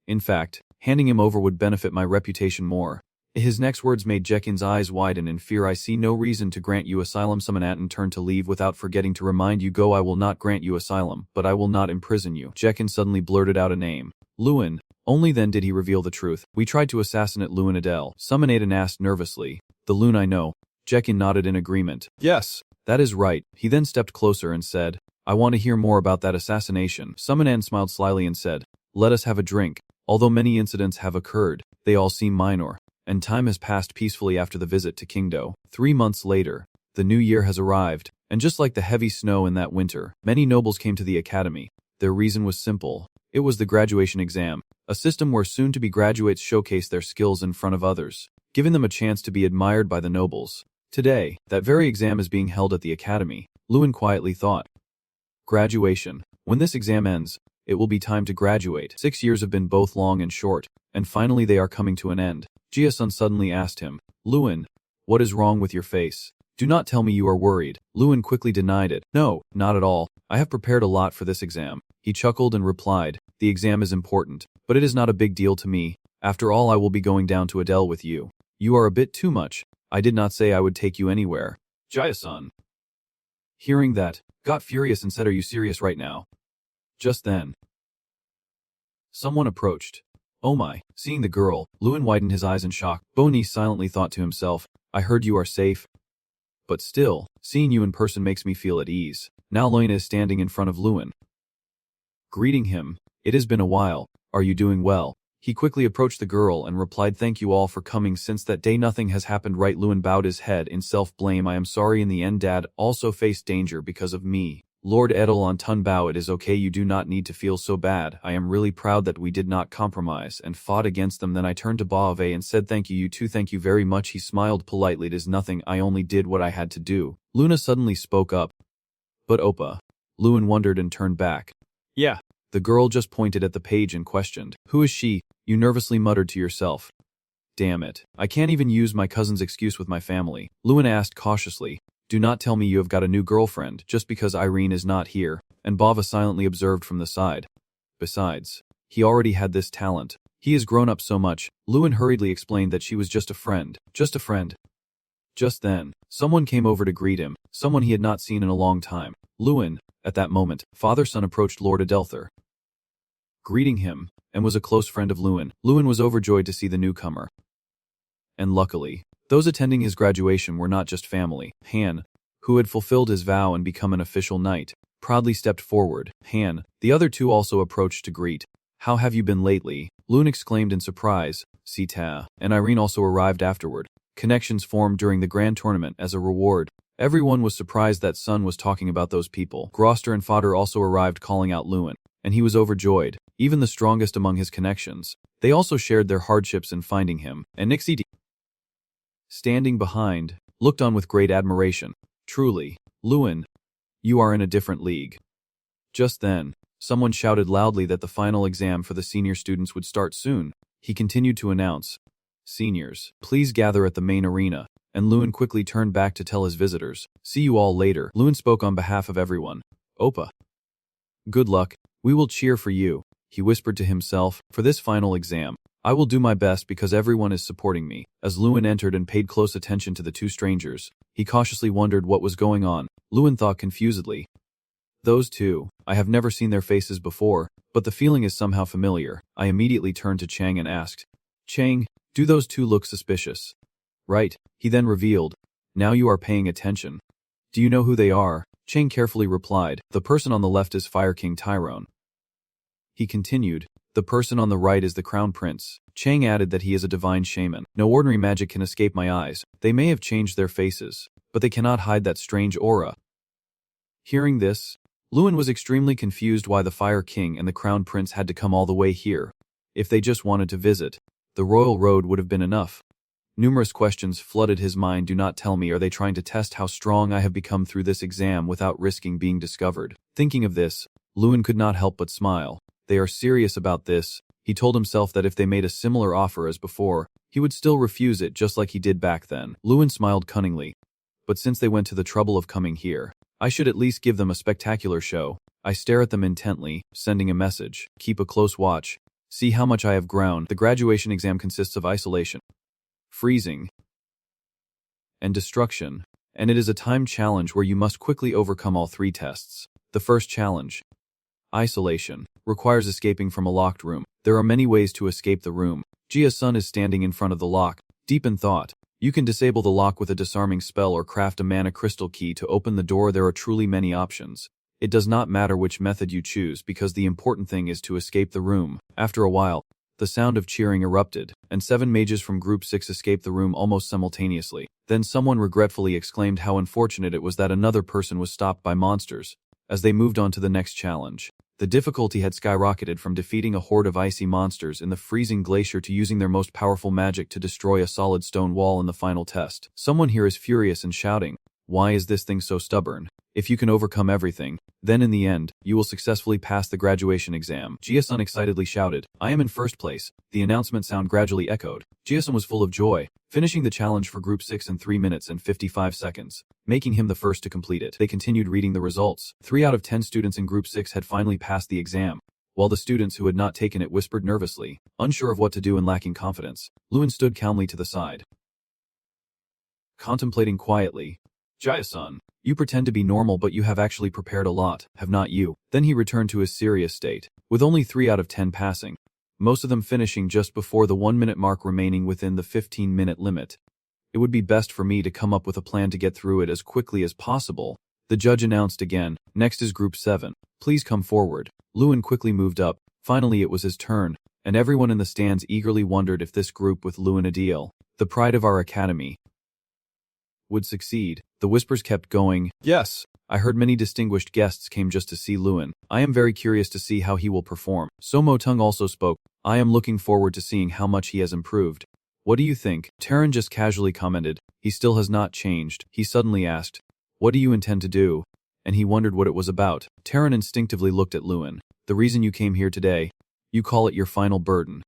In fact, handing him over would benefit my reputation more. His next words made Jekin's eyes widen in fear. I see no reason to grant you asylum. Summonatan turned to leave without forgetting to remind you. Go. I will not grant you asylum, but I will not imprison you. Jekin suddenly blurted out a name. Lewin. Only then did he reveal the truth. We tried to assassinate Lewin Adele. Summonatan asked nervously. The Loon I know. Jekin nodded in agreement. Yes, that is right. He then stepped closer and said, I want to hear more about that assassination. Summonatan smiled slyly and said, let us have a drink. Although many incidents have occurred, they all seem minor. And time has passed peacefully after the visit to Kingdo. 3 months later, the new year has arrived, and just like the heavy snow in that winter, many nobles came to the academy. Their reason was simple. It was the graduation exam, a system where soon-to-be graduates showcase their skills in front of others, giving them a chance to be admired by the nobles. Today, that very exam is being held at the academy, Lewin quietly thought. Graduation. When this exam ends, it will be time to graduate. 6 years have been both long and short, and finally they are coming to an end. Jia-sun suddenly asked him, Lewin, what is wrong with your face? Do not tell me you are worried. Lewin quickly denied it. No, not at all. I have prepared a lot for this exam. He chuckled and replied, the exam is important, but it is not a big deal to me. After all, I will be going down to Adele with you. You are a bit too much. I did not say I would take you anywhere. Jia-sun. Hearing that, got furious and said, are you serious right now? Just then, someone approached. Oh my, seeing the girl, Lewin widened his eyes in shock. Boni silently thought to himself, I heard you are safe. But still, seeing you in person makes me feel at ease. Now Lena is standing in front of Lewin. Greeting him, it has been a while, are you doing well? He quickly approached the girl and replied, thank you all for coming. Since that day nothing has happened right. Lewin bowed his head in self-blame. I am sorry. In the end Dad also faced danger because of me. Lord Edel on Tunbao, it is okay, you do not need to feel so bad. I am really proud that we did not compromise and fought against them. Then I turned to Baave and said thank you too, thank you very much. He smiled politely. It is nothing, I only did what I had to do. Luna suddenly spoke up. But Oppa. Lewin wondered and turned back. Yeah. The girl just pointed at the page and questioned. Who is she? You nervously muttered to yourself. Damn it. I can't even use my cousin's excuse with my family. Lewin asked cautiously. Do not tell me you have got a new girlfriend just because Irene is not here, and Bava silently observed from the side. Besides, he already had this talent. He has grown up so much. Lewin hurriedly explained that she was just a friend. Just a friend. Just then, someone came over to greet him, someone he had not seen in a long time. Lewin, at that moment, father-son approached Lord Adelther, greeting him, and was a close friend of Lewin. Lewin was overjoyed to see the newcomer. And luckily, those attending his graduation were not just family. Han, who had fulfilled his vow and become an official knight, proudly stepped forward. Han, the other two also approached to greet. How have you been lately? Lewin exclaimed in surprise. Sita and Irene also arrived afterward. Connections formed during the grand tournament as a reward. Everyone was surprised that Sun was talking about those people. Groster and Fodder also arrived calling out Lewin, and he was overjoyed, even the strongest among his connections. They also shared their hardships in finding him, and Nixie, standing behind, looked on with great admiration. Truly, Lewin, you are in a different league. Just then, someone shouted loudly that the final exam for the senior students would start soon. He continued to announce, Seniors, please gather at the main arena, and Lewin quickly turned back to tell his visitors, see you all later. Lewin spoke on behalf of everyone. Oppa. Good luck, we will cheer for you. He whispered to himself, for this final exam, I will do my best because everyone is supporting me. As Lewin entered and paid close attention to the two strangers, he cautiously wondered what was going on. Lewin thought confusedly, those two, I have never seen their faces before, but the feeling is somehow familiar. I immediately turned to Chang and asked, Chang, do those two look suspicious? Right, he then revealed, now you are paying attention. Do you know who they are? Chang carefully replied, the person on the left is Fire King Tyrone. He continued, the person on the right is the Crown Prince. Chang added that he is a divine shaman. No ordinary magic can escape my eyes. They may have changed their faces, but they cannot hide that strange aura. Hearing this, Lewin was extremely confused why the Fire King and the Crown Prince had to come all the way here. If they just wanted to visit, the royal road would have been enough. Numerous questions flooded his mind. Do not tell me, are they trying to test how strong I have become through this exam without risking being discovered? Thinking of this, Lewin could not help but smile. They are serious about this. He told himself that if they made a similar offer as before, he would still refuse it just like he did back then. Lewin smiled cunningly. But since they went to the trouble of coming here, I should at least give them a spectacular show. I stare at them intently, sending a message. Keep a close watch. See how much I have grown. The graduation exam consists of isolation, freezing, and destruction, and it is a timed challenge where you must quickly overcome all three tests. The first challenge, isolation, requires escaping from a locked room. There are many ways to escape the room. Jia-sun is standing in front of the lock, deep in thought. You can disable the lock with a disarming spell or craft a mana crystal key to open the door. There are truly many options. It does not matter which method you choose because the important thing is to escape the room. After a while, the sound of cheering erupted, and 7 mages from Group 6 escaped the room almost simultaneously. Then someone regretfully exclaimed how unfortunate it was that another person was stopped by monsters. As they moved on to the next challenge, the difficulty had skyrocketed from defeating a horde of icy monsters in the freezing glacier to using their most powerful magic to destroy a solid stone wall in the final test. Someone here is furious and shouting, why is this thing so stubborn? If you can overcome everything, then in the end, you will successfully pass the graduation exam. Jia-sun excitedly shouted, I am in first place. The announcement sound gradually echoed. Jia-sun was full of joy, finishing the challenge for Group 6 in 3 minutes and 55 seconds, making him the first to complete it. They continued reading the results. 3 out of 10 students in Group 6 had finally passed the exam, while the students who had not taken it whispered nervously, unsure of what to do and lacking confidence. Lewin stood calmly to the side, contemplating quietly. Jia-sun, you pretend to be normal but you have actually prepared a lot, have not you? Then he returned to his serious state, with only 3 out of 10 passing, most of them finishing just before the 1-minute mark remaining within the 15-minute limit. It would be best for me to come up with a plan to get through it as quickly as possible. The judge announced again, next is Group 7, please come forward. Lewin quickly moved up. Finally it was his turn, and everyone in the stands eagerly wondered if this group with Lewin Adil, the pride of our academy, would succeed. The whispers kept going. Yes, I heard many distinguished guests came just to see Lewin. I am very curious to see how he will perform. So Mo-tung also spoke. I am looking forward to seeing how much he has improved. What do you think? Taran just casually commented. He still has not changed. He suddenly asked, what do you intend to do? And he wondered what it was about. Taran instinctively looked at Lewin. The reason you came here today, you call it your final burden,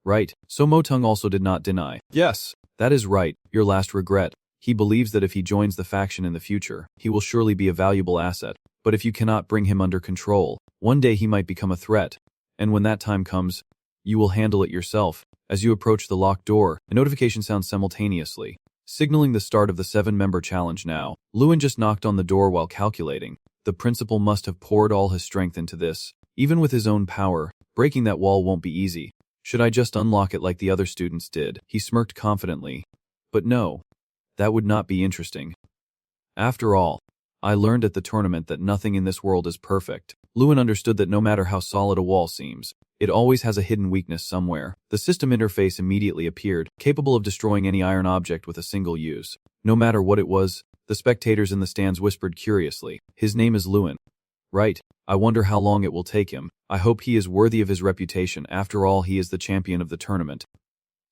right? So Mo-tung also did not deny. Yes, that is right, your last regret. He believes that if he joins the faction in the future, he will surely be a valuable asset, but if you cannot bring him under control, one day he might become a threat, and when that time comes, you will handle it yourself. As you approach the locked door, a notification sounds simultaneously, signaling the start of the 7-member challenge now. Lewin just knocked on the door while calculating. The principal must have poured all his strength into this. Even with his own power, breaking that wall won't be easy. Should I just unlock it like the other students did? He smirked confidently. But no. That would not be interesting. After all, I learned at the tournament that nothing in this world is perfect. Lewin understood that no matter how solid a wall seems, it always has a hidden weakness somewhere. The system interface immediately appeared, capable of destroying any iron object with a single use. No matter what it was, the spectators in the stands whispered curiously. His name is Lewin. Right, I wonder how long it will take him. I hope he is worthy of his reputation. After all, he is the champion of the tournament.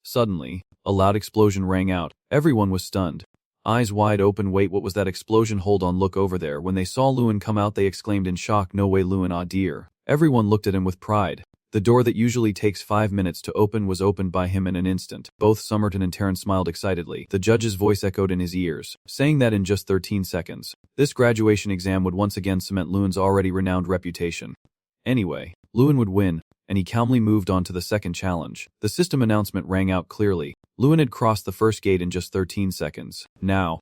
Suddenly, a loud explosion rang out. Everyone was stunned. Eyes wide open. Wait, what was that explosion? Hold on, look over there. When they saw Lewin come out, they exclaimed in shock, no way, Lewin, ah dear. Everyone looked at him with pride. The door that usually takes 5 minutes to open was opened by him in an instant. Both Somerton and Taran smiled excitedly. The judge's voice echoed in his ears, saying that in just 13 seconds, this graduation exam would once again cement Lewin's already renowned reputation. Anyway, Lewin would win. and he calmly moved on to the second challenge. The system announcement rang out clearly. Lewin had crossed the first gate in just 13 seconds. Now,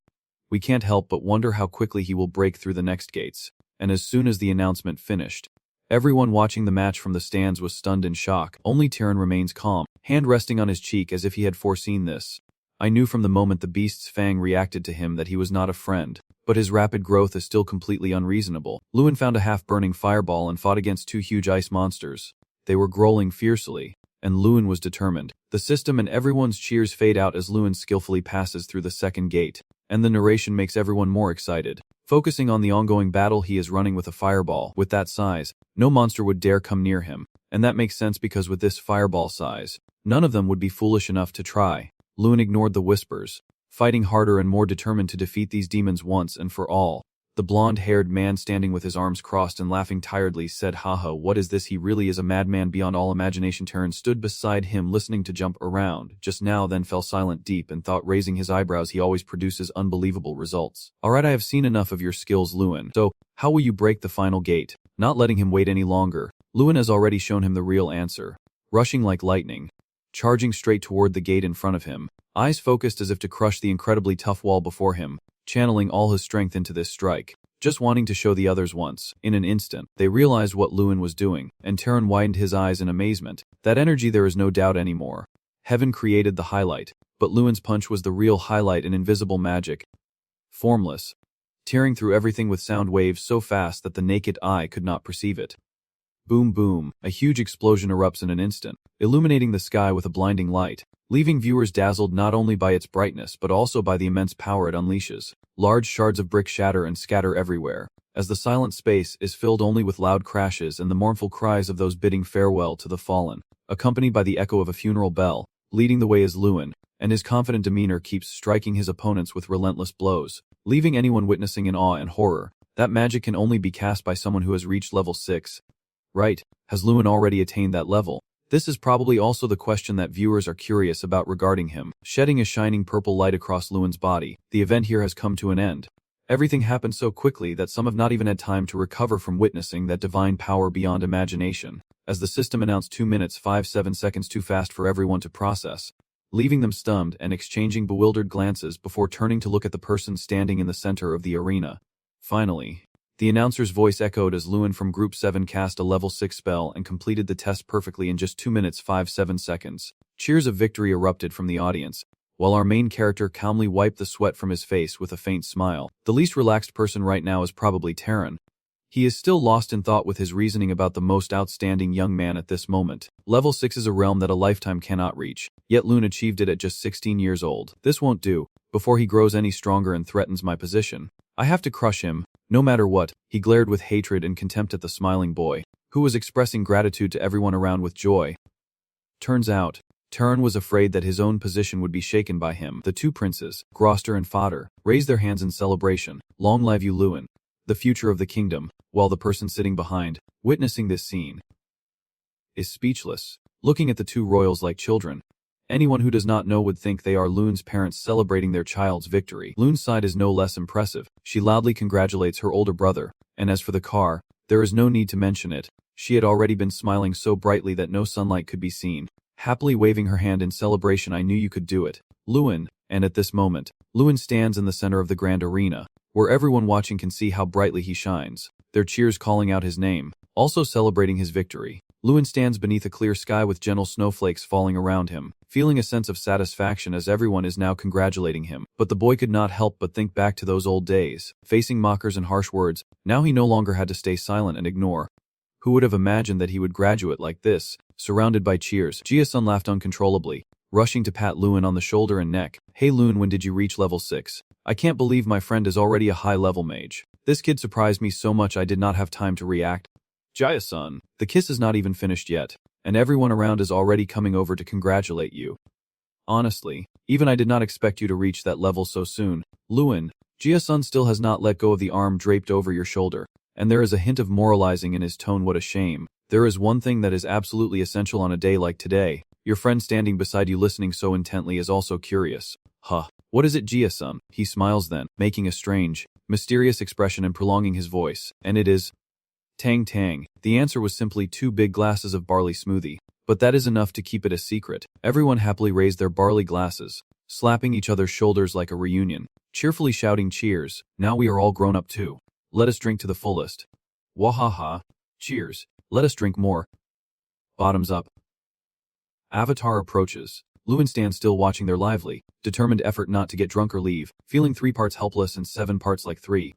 we can't help but wonder how quickly he will break through the next gates. And as soon as the announcement finished, everyone watching the match from the stands was stunned in shock. Only Tyrion remains calm, hand resting on his cheek as if he had foreseen this. I knew from the moment the beast's fang reacted to him that he was not a friend, but his rapid growth is still completely unreasonable. Lewin found a half-burning fireball and fought against two huge ice monsters. They were growling fiercely, and Lewin was determined. The system and everyone's cheers fade out as Lewin skillfully passes through the second gate, and the narration makes everyone more excited. Focusing on the ongoing battle, he is running with a fireball. With that size, no monster would dare come near him, and that makes sense because with this fireball size, none of them would be foolish enough to try. Lewin ignored the whispers, fighting harder and more determined to defeat these demons once and for all. The blonde-haired man standing with his arms crossed and laughing tiredly said, "Haha, what is this? He really is a madman beyond all imagination." Tyrion stood beside him listening to jump around, just now then fell silent deep and thought, raising his eyebrows, he always produces unbelievable results. Alright, I have seen enough of your skills, Lewin. So, how will you break the final gate? Not letting him wait any longer, Lewin has already shown him the real answer. Rushing like lightning, charging straight toward the gate in front of him, eyes focused as if to crush the incredibly tough wall before him, channeling all his strength into this strike, just wanting to show the others once. In an instant, they realized what Lewin was doing, and Tyrion widened his eyes in amazement. That energy, there is no doubt anymore. Heaven created the highlight, but Lewin's punch was the real highlight, an invisible magic. Formless, tearing through everything with sound waves so fast that the naked eye could not perceive it. Boom boom, a huge explosion erupts in an instant, illuminating the sky with a blinding light, leaving viewers dazzled not only by its brightness but also by the immense power it unleashes. Large shards of brick shatter and scatter everywhere, as the silent space is filled only with loud crashes and the mournful cries of those bidding farewell to the fallen, accompanied by the echo of a funeral bell. Leading the way is Lewin, and his confident demeanor keeps striking his opponents with relentless blows, leaving anyone witnessing in awe and horror. That magic can only be cast by someone who has reached level 6. Right, has Lewin already attained that level? This is probably also the question that viewers are curious about regarding him. Shedding a shining purple light across Lewin's body, the event here has come to an end. Everything happened so quickly that some have not even had time to recover from witnessing that divine power beyond imagination, as the system announced 2 minutes 57 seconds too fast for everyone to process, leaving them stunned and exchanging bewildered glances before turning to look at the person standing in the center of the arena. Finally, the announcer's voice echoed as Lewin from Group 7 cast a level 6 spell and completed the test perfectly in just 2 minutes 57 seconds. Cheers of victory erupted from the audience, while our main character calmly wiped the sweat from his face with a faint smile. The least relaxed person right now is probably Tyrion. He is still lost in thought with his reasoning about the most outstanding young man at this moment. Level 6 is a realm that a lifetime cannot reach, yet Lewin achieved it at just 16 years old. This won't do. Before he grows any stronger and threatens my position, I have to crush him, no matter what. He glared with hatred and contempt at the smiling boy, who was expressing gratitude to everyone around with joy. Turns out, Tyrion was afraid that his own position would be shaken by him. The two princes, Gloucester and Fodder, raised their hands in celebration. Long live you, Lewin, the future of the kingdom, while the person sitting behind, witnessing this scene, is speechless, looking at the two royals like children. Anyone who does not know would think they are Lewin's parents celebrating their child's victory. Lewin's side is no less impressive. She loudly congratulates her older brother, and as for the car, there is no need to mention it. She had already been smiling so brightly that no sunlight could be seen, happily waving her hand in celebration. I knew you could do it, Lewin. And at this moment, Lewin stands in the center of the grand arena, where everyone watching can see how brightly he shines, their cheers calling out his name, also celebrating his victory. Lewin stands beneath a clear sky with gentle snowflakes falling around him, feeling a sense of satisfaction as everyone is now congratulating him. But the boy could not help but think back to those old days, facing mockers and harsh words. Now he no longer had to stay silent and ignore. Who would have imagined that he would graduate like this, surrounded by cheers? Jia-sun laughed uncontrollably, rushing to pat Lewin on the shoulder and neck. Hey Lewin, when did you reach level 6? I can't believe my friend is already a high-level mage. This kid surprised me so much I did not have time to react. Jia-sun, the kiss is not even finished yet, and everyone around is already coming over to congratulate you. Honestly, even I did not expect you to reach that level so soon. Lewin, Jia-sun still has not let go of the arm draped over your shoulder, and there is a hint of moralizing in his tone. What a shame. There is one thing that is absolutely essential on a day like today. Your friend standing beside you listening so intently is also curious. Huh. What is it, Jia-sun? He smiles then, making a strange, mysterious expression and prolonging his voice. And it is... Tang tang. The answer was simply 2 big glasses of barley smoothie. But that is enough to keep it a secret. Everyone happily raised their barley glasses, slapping each other's shoulders like a reunion, cheerfully shouting cheers. Now we are all grown up too. Let us drink to the fullest. Wahaha. Cheers. Let us drink more. Bottoms up. Avatar approaches. Lewin stands still watching their lively, determined effort not to get drunk or leave, feeling 3 parts helpless and 7 parts like 3.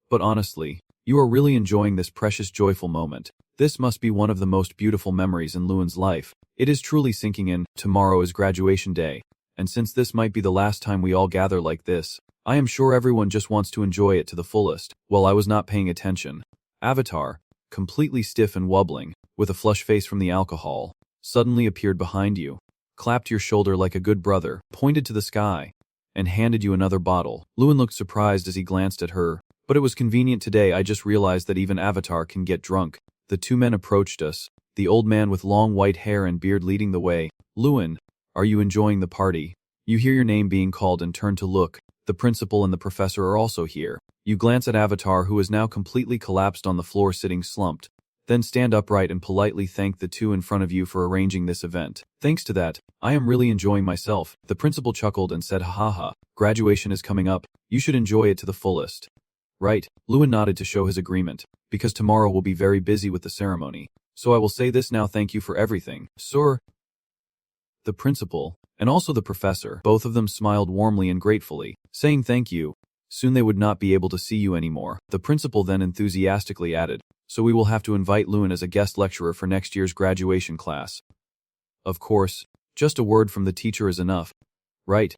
But honestly, you are really enjoying this precious joyful moment. This must be one of the most beautiful memories in Lewin's life. It is truly sinking in. Tomorrow is graduation day. And since this might be the last time we all gather like this, I am sure everyone just wants to enjoy it to the fullest. While I was not paying attention, Avatar, completely stiff and wobbling, with a flushed face from the alcohol, suddenly appeared behind you, clapped your shoulder like a good brother, pointed to the sky, and handed you another bottle. Lewin looked surprised as he glanced at her, but it was convenient today. I just realized that even Avatar can get drunk. The 2 men approached us, the old man with long white hair and beard leading the way. Lewin, are you enjoying the party? You hear your name being called and turn to look. The principal and the professor are also here. You glance at Avatar, who is now completely collapsed on the floor sitting slumped. Then stand upright and politely thank the 2 in front of you for arranging this event. Thanks to that, I am really enjoying myself. The principal chuckled and said, ha ha, graduation is coming up. You should enjoy it to the fullest. Right. Lewin nodded to show his agreement, because tomorrow we'll be very busy with the ceremony. So I will say this now: thank you for everything, sir. The principal, and also the professor, both of them smiled warmly and gratefully, saying thank you. Soon they would not be able to see you anymore. The principal then enthusiastically added, so we will have to invite Lewin as a guest lecturer for next year's graduation class. Of course, just a word from the teacher is enough. Right?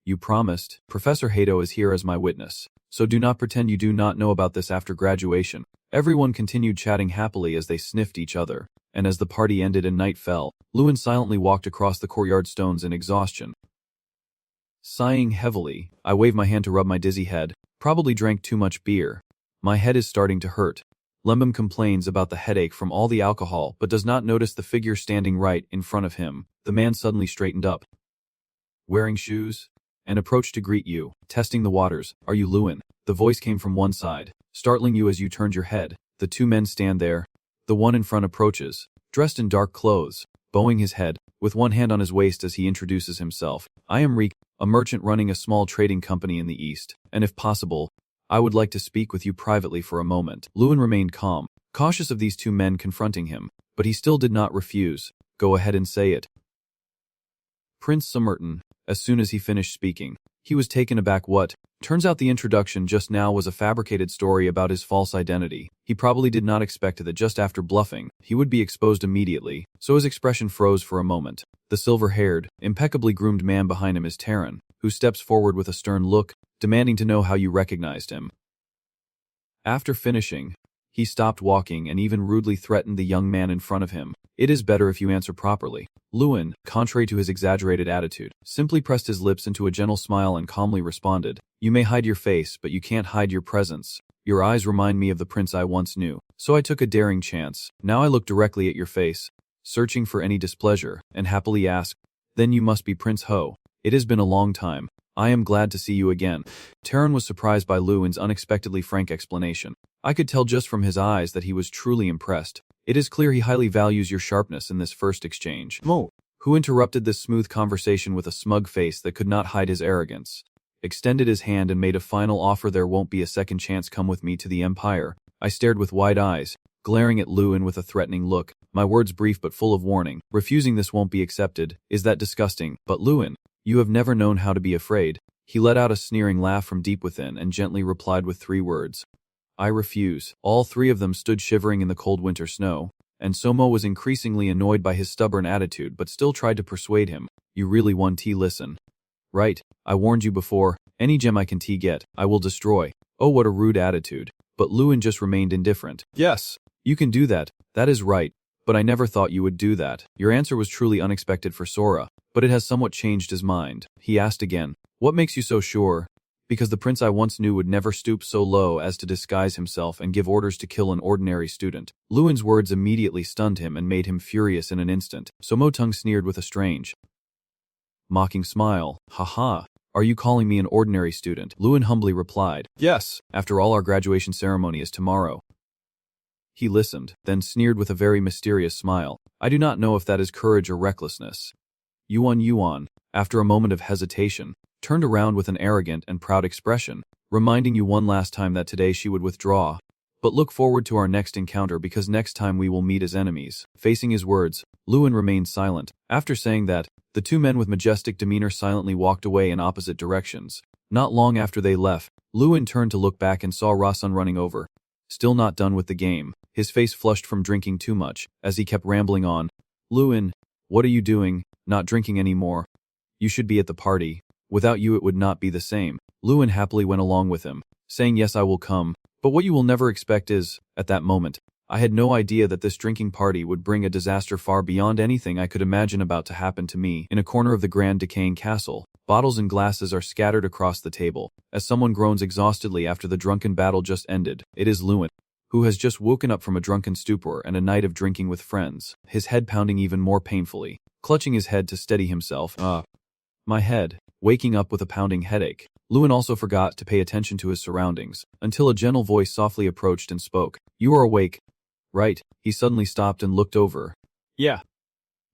You promised. Professor Hato is here as my witness. So do not pretend you do not know about this after graduation. Everyone continued chatting happily as they sniffed each other, and as the party ended and night fell, Lewin silently walked across the courtyard stones in exhaustion. Sighing heavily, I waved my hand to rub my dizzy head. Probably drank too much beer. My head is starting to hurt. Lembam complains about the headache from all the alcohol but does not notice the figure standing right in front of him. The man suddenly straightened up, wearing shoes, and approached to greet you, testing the waters. Are you Lewin? The voice came from one side, startling you as you turned your head. The 2 men stand there. The one in front approaches, dressed in dark clothes, bowing his head, with one hand on his waist as he introduces himself. I am Reek, a merchant running a small trading company in the East, and if possible, I would like to speak with you privately for a moment. Lewin remained calm, cautious of these 2 men confronting him, but he still did not refuse. Go ahead and say it. Prince Sumerton. As soon as he finished speaking, he was taken aback. What? Turns out the introduction just now was a fabricated story about his false identity. He probably did not expect that just after bluffing, he would be exposed immediately, so his expression froze for a moment. The silver-haired, impeccably groomed man behind him is Taran, who steps forward with a stern look, demanding to know how you recognized him. After finishing, he stopped walking and even rudely threatened the young man in front of him. It is better if you answer properly. Lewin, contrary to his exaggerated attitude, simply pressed his lips into a gentle smile and calmly responded, you may hide your face, but you can't hide your presence. Your eyes remind me of the prince I once knew, so I took a daring chance. Now I look directly at your face, searching for any displeasure, and happily ask, then you must be Prince Ho. It has been a long time. I am glad to see you again. Taran was surprised by Lewin's unexpectedly frank explanation. I could tell just from his eyes that he was truly impressed. It is clear he highly values your sharpness in this first exchange. Mo, who interrupted this smooth conversation with a smug face that could not hide his arrogance, extended his hand and made a final offer. There won't be a second chance. Come with me to the Empire. I stared with wide eyes, glaring at Lewin with a threatening look. My words brief but full of warning. Refusing this won't be accepted. Is that disgusting? But Lewin, you have never known how to be afraid. He let out a sneering laugh from deep within and gently replied with 3 words. I refuse. All 3 of them stood shivering in the cold winter snow, and Somo was increasingly annoyed by his stubborn attitude but still tried to persuade him. You really want tea? Listen. Right, I warned you before. Any gem I can get, I will destroy. Oh, what a rude attitude. But Lewin just remained indifferent. Yes, you can do that. That is right. But I never thought you would do that. Your answer was truly unexpected for Sora, but it has somewhat changed his mind. He asked again, what makes you so sure? Because the prince I once knew would never stoop so low as to disguise himself and give orders to kill an ordinary student. Lewin's words immediately stunned him and made him furious in an instant. So Motong sneered with a strange, mocking smile. Haha, are you calling me an ordinary student? Lewin humbly replied, yes. After all, our graduation ceremony is tomorrow. He listened, then sneered with a very mysterious smile. I do not know if that is courage or recklessness. Yuan, after a moment of hesitation, turned around with an arrogant and proud expression, reminding you one last time that today she would withdraw. But look forward to our next encounter because next time we will meet as enemies. Facing his words, Lewin remained silent. After saying that, the two men with majestic demeanor silently walked away in opposite directions. Not long after they left, Lewin turned to look back and saw Rasun running over. Still not done with the game, his face flushed from drinking too much, as he kept rambling on. Lewin, what are you doing? Not drinking anymore. You should be at the party. Without you it would not be the same. Lewin happily went along with him, saying yes I will come. But what you will never expect is, at that moment, I had no idea that this drinking party would bring a disaster far beyond anything I could imagine about to happen to me. In a corner of the grand decaying castle, bottles and glasses are scattered across the table, as someone groans exhaustedly after the drunken battle just ended. It is Lewin, who has just woken up from a drunken stupor and a night of drinking with friends, his head pounding even more painfully, clutching his head to steady himself. My head, waking up with a pounding headache. Lewin also forgot to pay attention to his surroundings, until a gentle voice softly approached and spoke. You are awake, right? He suddenly stopped and looked over. Yeah.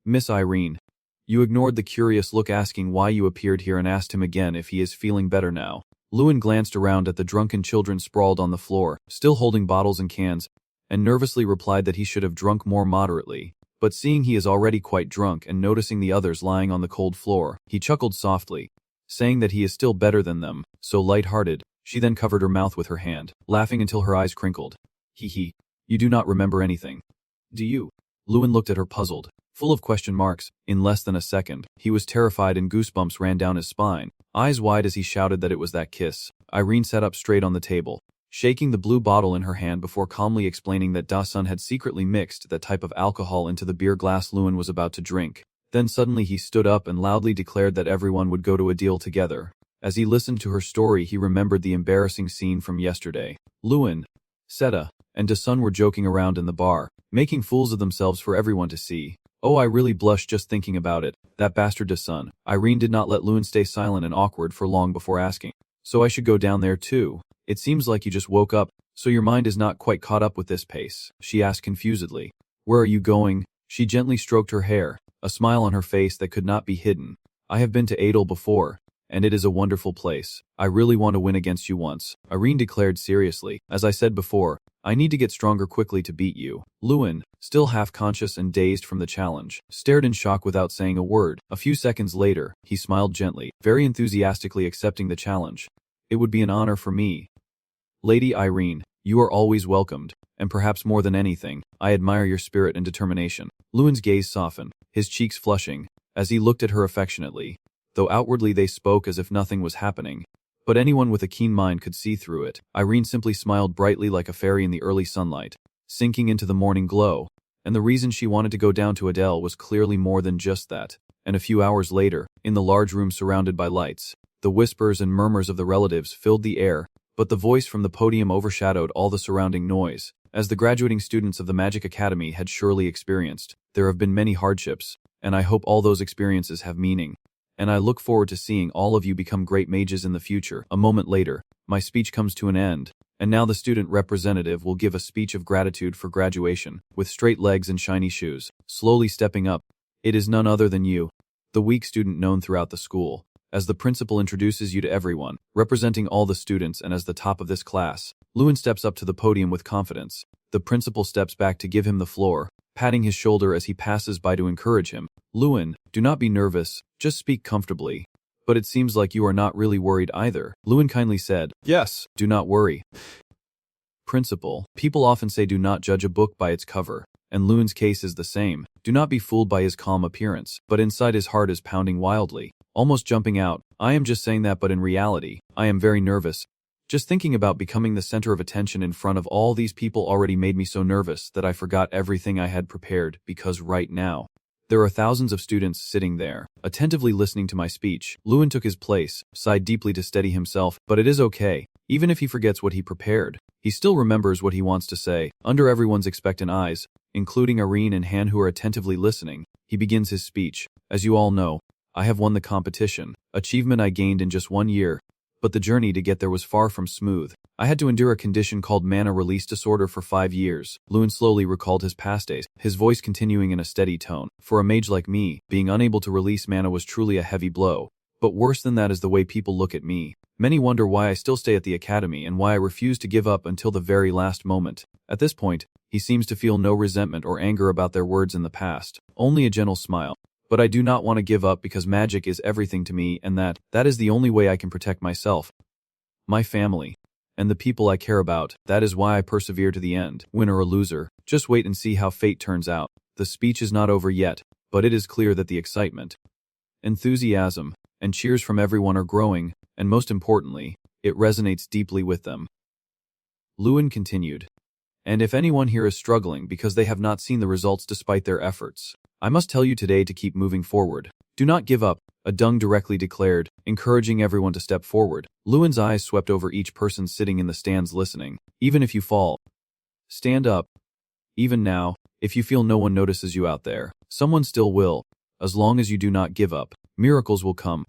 Miss Irene. You ignored the curious look asking why you appeared here and asked him again if he is feeling better now. Lewin glanced around at the drunken children sprawled on the floor, still holding bottles and cans, and nervously replied that he should have drunk more moderately. But seeing he is already quite drunk and noticing the others lying on the cold floor, he chuckled softly, saying that he is still better than them, so light-hearted. She then covered her mouth with her hand, laughing until her eyes crinkled. Hee. You do not remember anything. Do you? Lewin looked at her puzzled, full of question marks. In less than a second, he was terrified and goosebumps ran down his spine, eyes wide as he shouted that it was that kiss. Irene sat up straight on the table, shaking the blue bottle in her hand before calmly explaining that Dasun had secretly mixed that type of alcohol into the beer glass Lewin was about to drink. Then suddenly he stood up and loudly declared that everyone would go to a deal together. As he listened to her story he remembered the embarrassing scene from yesterday. Lewin, Seta, and Dasun were joking around in the bar, making fools of themselves for everyone to see. Oh, I really blush just thinking about it. That bastard Dasun. Irene did not let Lewin stay silent and awkward for long before asking. So I should go down there too? It seems like you just woke up, so your mind is not quite caught up with this pace, she asked confusedly. Where are you going? She gently stroked her hair, a smile on her face that could not be hidden. I have been to Adel before, and it is a wonderful place. I really want to win against you once, Irene declared seriously. As I said before, I need to get stronger quickly to beat you. Lewin, still half conscious and dazed from the challenge, stared in shock without saying a word. A few seconds later, he smiled gently, very enthusiastically accepting the challenge. It would be an honor for me. Lady Irene, you are always welcomed, and perhaps more than anything, I admire your spirit and determination. Lewin's gaze softened, his cheeks flushing, as he looked at her affectionately, though outwardly they spoke as if nothing was happening. But anyone with a keen mind could see through it. Irene simply smiled brightly like a fairy in the early sunlight, sinking into the morning glow, and the reason she wanted to go down to Adele was clearly more than just that. And a few hours later, in the large room surrounded by lights, the whispers and murmurs of the relatives filled the air, but the voice from the podium overshadowed all the surrounding noise. As the graduating students of the Magic Academy had surely experienced, there have been many hardships, and I hope all those experiences have meaning. And I look forward to seeing all of you become great mages in the future. A moment later, my speech comes to an end, and now the student representative will give a speech of gratitude for graduation, with straight legs and shiny shoes, slowly stepping up. It is none other than you, the weak student known throughout the school. As the principal introduces you to everyone, representing all the students and as the top of this class, Lewin steps up to the podium with confidence. The principal steps back to give him the floor, patting his shoulder as he passes by to encourage him. Lewin, do not be nervous, just speak comfortably. But it seems like you are not really worried either. Lewin kindly said, Yes, do not worry. Principal, people often say do not judge a book by its cover, and Lewin's case is the same. Do not be fooled by his calm appearance, but inside his heart is pounding wildly, almost jumping out. I am just saying that, but in reality, I am very nervous. Just thinking about becoming the center of attention in front of all these people already made me so nervous that I forgot everything I had prepared, because right now, there are thousands of students sitting there, attentively listening to my speech. Lewin took his place, sighed deeply to steady himself, but it is okay. Even if he forgets what he prepared, he still remembers what he wants to say. Under everyone's expectant eyes, including Irene and Han who are attentively listening, he begins his speech. As you all know, I have won the competition, achievement I gained in just 1 year. but the journey to get there was far from smooth. I had to endure a condition called mana release disorder for 5 years. Luin slowly recalled his past days, his voice continuing in a steady tone. For a mage like me, being unable to release mana was truly a heavy blow. But worse than that is the way people look at me. Many wonder why I still stay at the academy and why I refuse to give up until the very last moment. At this point, he seems to feel no resentment or anger about their words in the past, only a gentle smile. But I do not want to give up because magic is everything to me and that is the only way I can protect myself, my family, and the people I care about. That is why I persevere to the end. Winner or loser, just wait and see how fate turns out. The speech is not over yet, but it is clear that the excitement, enthusiasm, and cheers from everyone are growing, and most importantly, it resonates deeply with them. Luin continued. And if anyone here is struggling because they have not seen the results despite their efforts, I must tell you today to keep moving forward. Do not give up, a Dung directly declared, encouraging everyone to step forward. Luin's eyes swept over each person sitting in the stands listening. Even if you fall, stand up. Even now, if you feel no one notices you out there, someone still will. As long as you do not give up, miracles will come.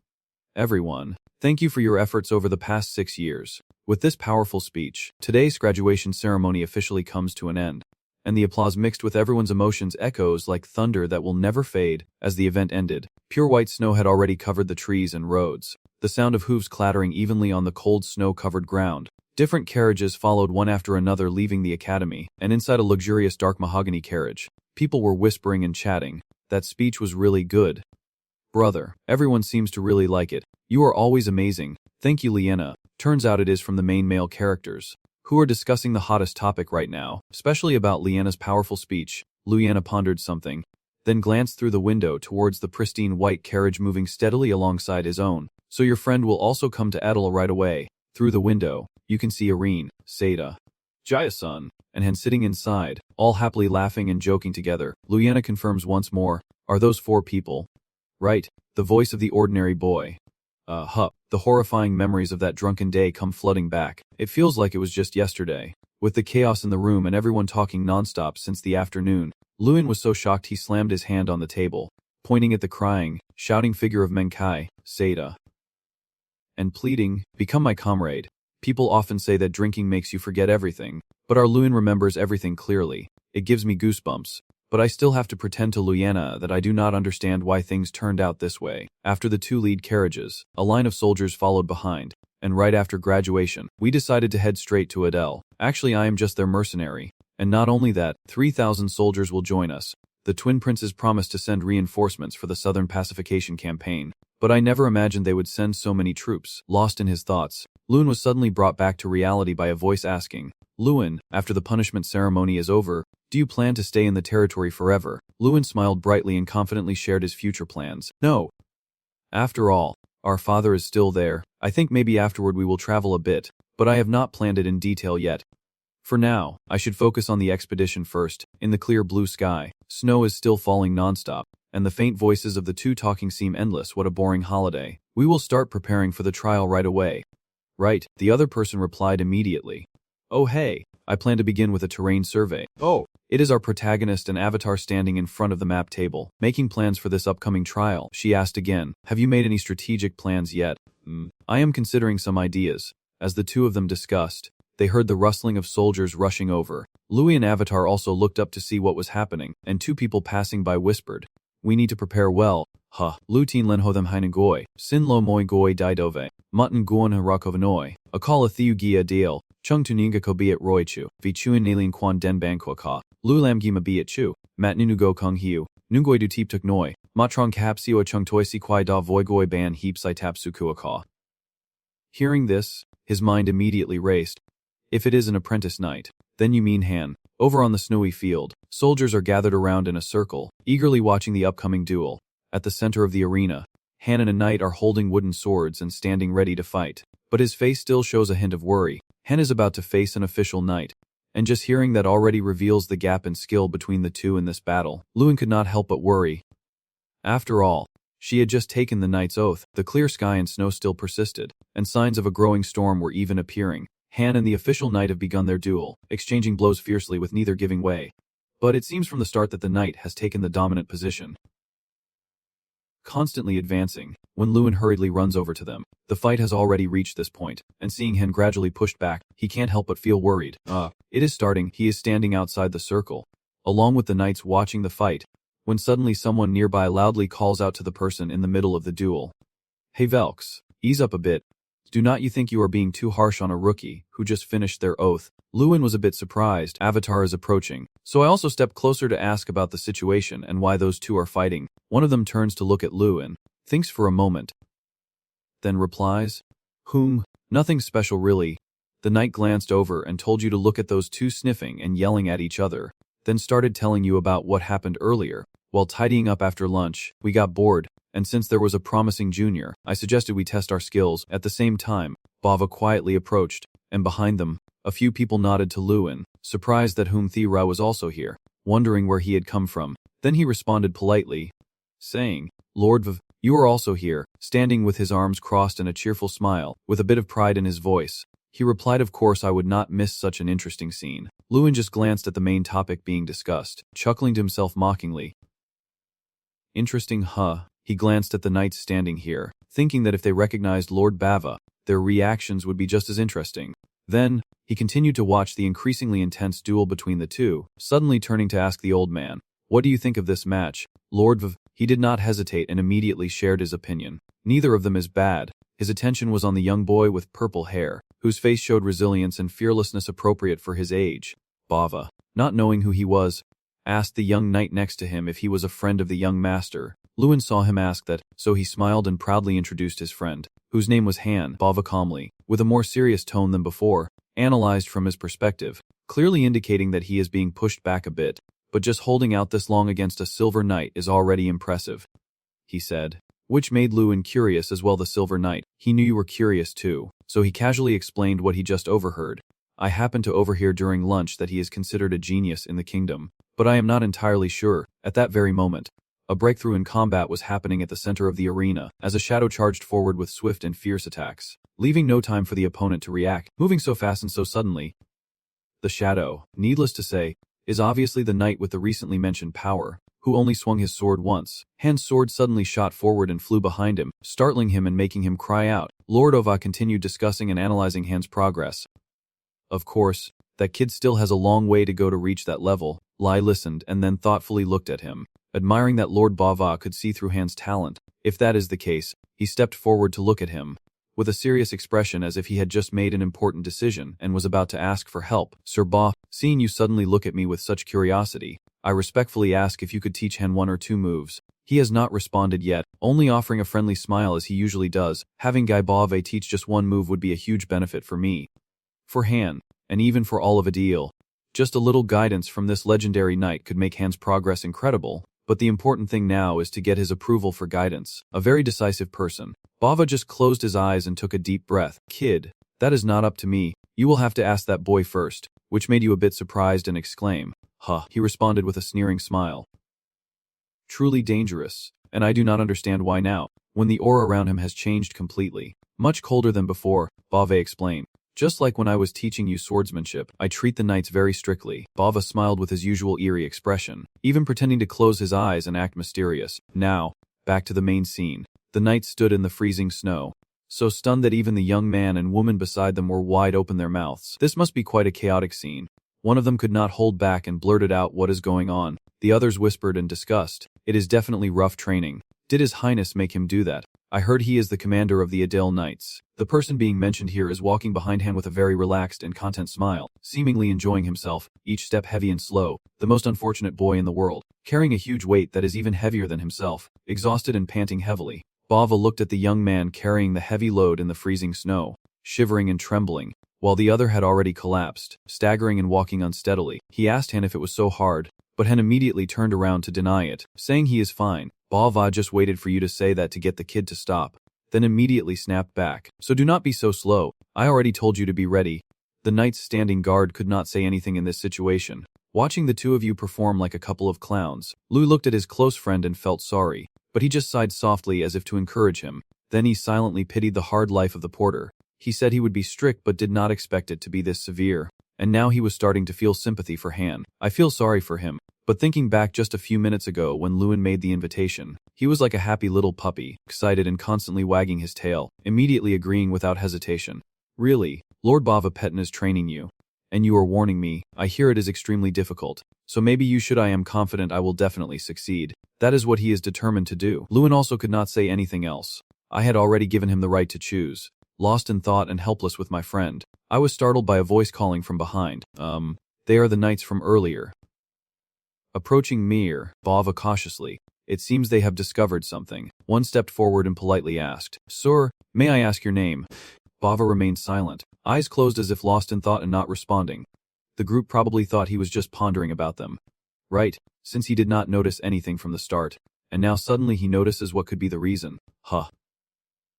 Everyone, thank you for your efforts over the past 6 years. With this powerful speech, today's graduation ceremony officially comes to an end, and the applause mixed with everyone's emotions echoes like thunder that will never fade. As the event ended, pure white snow had already covered the trees and roads, the sound of hooves clattering evenly on the cold snow-covered ground. Different carriages followed one after another leaving the academy, and inside a luxurious dark mahogany carriage, people were whispering and chatting. That speech was really good. Brother, everyone seems to really like it. You are always amazing. Thank you, Liena. Turns out it is from the main male characters, who are discussing the hottest topic right now, especially about Liena's powerful speech. Liena pondered something, then glanced through the window towards the pristine white carriage moving steadily alongside his own. So your friend will also come to Adela right away. Through the window, you can see Irene, Seda, Jaya-san, and Han sitting inside, all happily laughing and joking together. Liena confirms once more, are those 4 people? Right, the voice of the ordinary boy. The horrifying memories of that drunken day come flooding back. It feels like it was just yesterday. With the chaos in the room and everyone talking nonstop since the afternoon, Luin was so shocked he slammed his hand on the table, pointing at the crying, shouting figure of Menkai, Seda, and pleading, become my comrade. People often say that drinking makes you forget everything, but our Luin remembers everything clearly. It gives me goosebumps. But I still have to pretend to Liena that I do not understand why things turned out this way. After the 2 lead carriages, a line of soldiers followed behind, and right after graduation, we decided to head straight to Adele. Actually, I am just their mercenary. And not only that, 3,000 soldiers will join us. The twin princes promised to send reinforcements for the Southern Pacification campaign, but I never imagined they would send so many troops. Lost in his thoughts, Luin was suddenly brought back to reality by a voice asking, Luin, after the punishment ceremony is over, do you plan to stay in the territory forever? Luin smiled brightly and confidently shared his future plans. No. After all, our father is still there. I think maybe afterward we will travel a bit, but I have not planned it in detail yet. For now, I should focus on the expedition first. In the clear blue sky, snow is still falling nonstop, and the faint voices of the 2 talking seem endless. What a boring holiday. We will start preparing for the trial right away. Right, the other person replied immediately. Oh hey, I plan to begin with a terrain survey. Oh, it is our protagonist and avatar standing in front of the map table, making plans for this upcoming trial. She asked again, have you made any strategic plans yet? I am considering some ideas. As the 2 of them discussed, they heard the rustling of soldiers rushing over. Louis and Avatar also looked up to see what was happening, and 2 people passing by whispered, we need to prepare well. Lutin lenhodem hinagoi, sin lo moi goi didove, mutton guon harakovanoi, akala thiu gia deal, chung tuninga ko biat roichu, vi chuin nalin quan den banqua ka, lulam gima biat chu, mat nunugo kung hiu, nungoi du tip tuk noi, matrong kapsio chung toisi kwai da voigoi ban heap sai tap sukua ka. Hearing this, his mind immediately raced. If it is an apprentice knight, then you mean Han. Over on the snowy field, soldiers are gathered around in a circle, eagerly watching the upcoming duel. At the center of the arena, Han and a knight are holding wooden swords and standing ready to fight. But his face still shows a hint of worry. Han is about to face an official knight, and just hearing that already reveals the gap in skill between the 2 in this battle. Luin could not help but worry. After all, she had just taken the knight's oath. The clear sky and snow still persisted, and signs of a growing storm were even appearing. Han and the official knight have begun their duel, exchanging blows fiercely with neither giving way. But it seems from the start that the knight has taken the dominant position. constantly advancing. When Lewin hurriedly runs over to them, the fight has already reached this point, and seeing Han gradually pushed back, he can't help but feel worried. It is starting. He is standing outside the circle, along with the knights watching the fight, when suddenly someone nearby loudly calls out to the person in the middle of the duel. Hey Velks, ease up a bit. Do not you think you are being too harsh on a rookie who just finished their oath? Lewin was a bit surprised. Avatar is approaching, so I also step closer to ask about the situation and why those two are fighting. One of them turns to look at Lewin, thinks for a moment, then replies, nothing special really. The knight glanced over and told you to look at those two sniffing and yelling at each other, then started telling you about what happened earlier. While tidying up after lunch, we got bored, and since there was a promising junior, I suggested we test our skills. At the same time, Bava quietly approached, and behind them, a few people nodded to Lewin, surprised that Draa was also here, wondering where he had come from. Then he responded politely, saying, Lord Vav, you are also here, standing with his arms crossed and a cheerful smile, with a bit of pride in his voice. He replied, of course I would not miss such an interesting scene. Lewin just glanced at the main topic being discussed, chuckling to himself mockingly. Interesting, huh? He glanced at the knights standing here, thinking that if they recognized Lord Bava, their reactions would be just as interesting. Then, he continued to watch the increasingly intense duel between the two, suddenly turning to ask the old man, what do you think of this match? Lord Vav, he did not hesitate and immediately shared his opinion. Neither of them is bad. His attention was on the young boy with purple hair, whose face showed resilience and fearlessness appropriate for his age. Bava, not knowing who he was, asked the young knight next to him if he was a friend of the young master. Lewin saw him ask that, so he smiled and proudly introduced his friend, whose name was Han. Bava calmly, with a more serious tone than before, analyzed from his perspective, clearly indicating that he is being pushed back a bit, but just holding out this long against a silver knight is already impressive, he said, which made Lewin curious as well. The silver knight, he knew you were curious too, so he casually explained what he just overheard. I happened to overhear during lunch that he is considered a genius in the kingdom, but I am not entirely sure. At that very moment, a breakthrough in combat was happening at the center of the arena, as a shadow charged forward with swift and fierce attacks, leaving no time for the opponent to react, moving so fast and so suddenly. The shadow, needless to say, is obviously the knight with the recently mentioned power, who only swung his sword once. Han's sword suddenly shot forward and flew behind him, startling him and making him cry out. Lord Ova continued discussing and analyzing Han's progress. Of course, that kid still has a long way to go to reach that level. Lai listened and then thoughtfully looked at him, admiring that Lord Bava could see through Han's talent. If that is the case, he stepped forward to look at him, with a serious expression as if he had just made an important decision and was about to ask for help. Sir Ba, seeing you suddenly look at me with such curiosity, I respectfully ask if you could teach Han one or two moves. He has not responded yet, only offering a friendly smile as he usually does. Having Gai Bave teach just one move would be a huge benefit for me, for Han, and even for all of Adil. Just a little guidance from this legendary knight could make Han's progress incredible, but the important thing now is to get his approval for guidance. A very decisive person. Bava just closed his eyes and took a deep breath. Kid, that is not up to me. You will have to ask that boy first, which made you a bit surprised and exclaim. Huh, he responded with a sneering smile. Truly dangerous, and I do not understand why now, when the aura around him has changed completely. Much colder than before, Bave explained. Just like when I was teaching you swordsmanship, I treat the knights very strictly. Bava smiled with his usual eerie expression, even pretending to close his eyes and act mysterious. Now, back to the main scene. The knights stood in the freezing snow, so stunned that even the young man and woman beside them were wide open their mouths. This must be quite a chaotic scene. One of them could not hold back and blurted out what is going on. The others whispered in disgust. It is definitely rough training. Did His Highness make him do that? I heard he is the commander of the Adel Knights. The person being mentioned here is walking behind Han with a very relaxed and content smile, seemingly enjoying himself, each step heavy and slow, the most unfortunate boy in the world, carrying a huge weight that is even heavier than himself, exhausted and panting heavily. Bava looked at the young man carrying the heavy load in the freezing snow, shivering and trembling, while the other had already collapsed, staggering and walking unsteadily. He asked Han if it was so hard, but Han immediately turned around to deny it, saying he is fine. Bava just waited for you to say that to get the kid to stop, then immediately snapped back. So do not be so slow. I already told you to be ready. The knights standing guard could not say anything in this situation, watching the two of you perform like a couple of clowns. Lu looked at his close friend and felt sorry, but he just sighed softly as if to encourage him. Then he silently pitied the hard life of the porter. He said he would be strict but did not expect it to be this severe, and now he was starting to feel sympathy for Han. I feel sorry for him, But thinking back just a few minutes ago when Lewin made the invitation, he was like a happy little puppy, excited and constantly wagging his tail, immediately agreeing without hesitation. Really, Lord Bava Petin is training you. And you are warning me, I hear it is extremely difficult. So maybe you should. I am confident I will definitely succeed. That is what he is determined to do. Lewin also could not say anything else. I had already given him the right to choose. Lost in thought and helpless with my friend, I was startled by a voice calling from behind. They are the knights from earlier. Approaching Mir, Bava cautiously. It seems they have discovered something. One stepped forward and politely asked, Sir, may I ask your name? Bava remained silent, eyes closed as if lost in thought and not responding. The group probably thought he was just pondering about them. Right, since he did not notice anything from the start. And now suddenly he notices what could be the reason. Huh.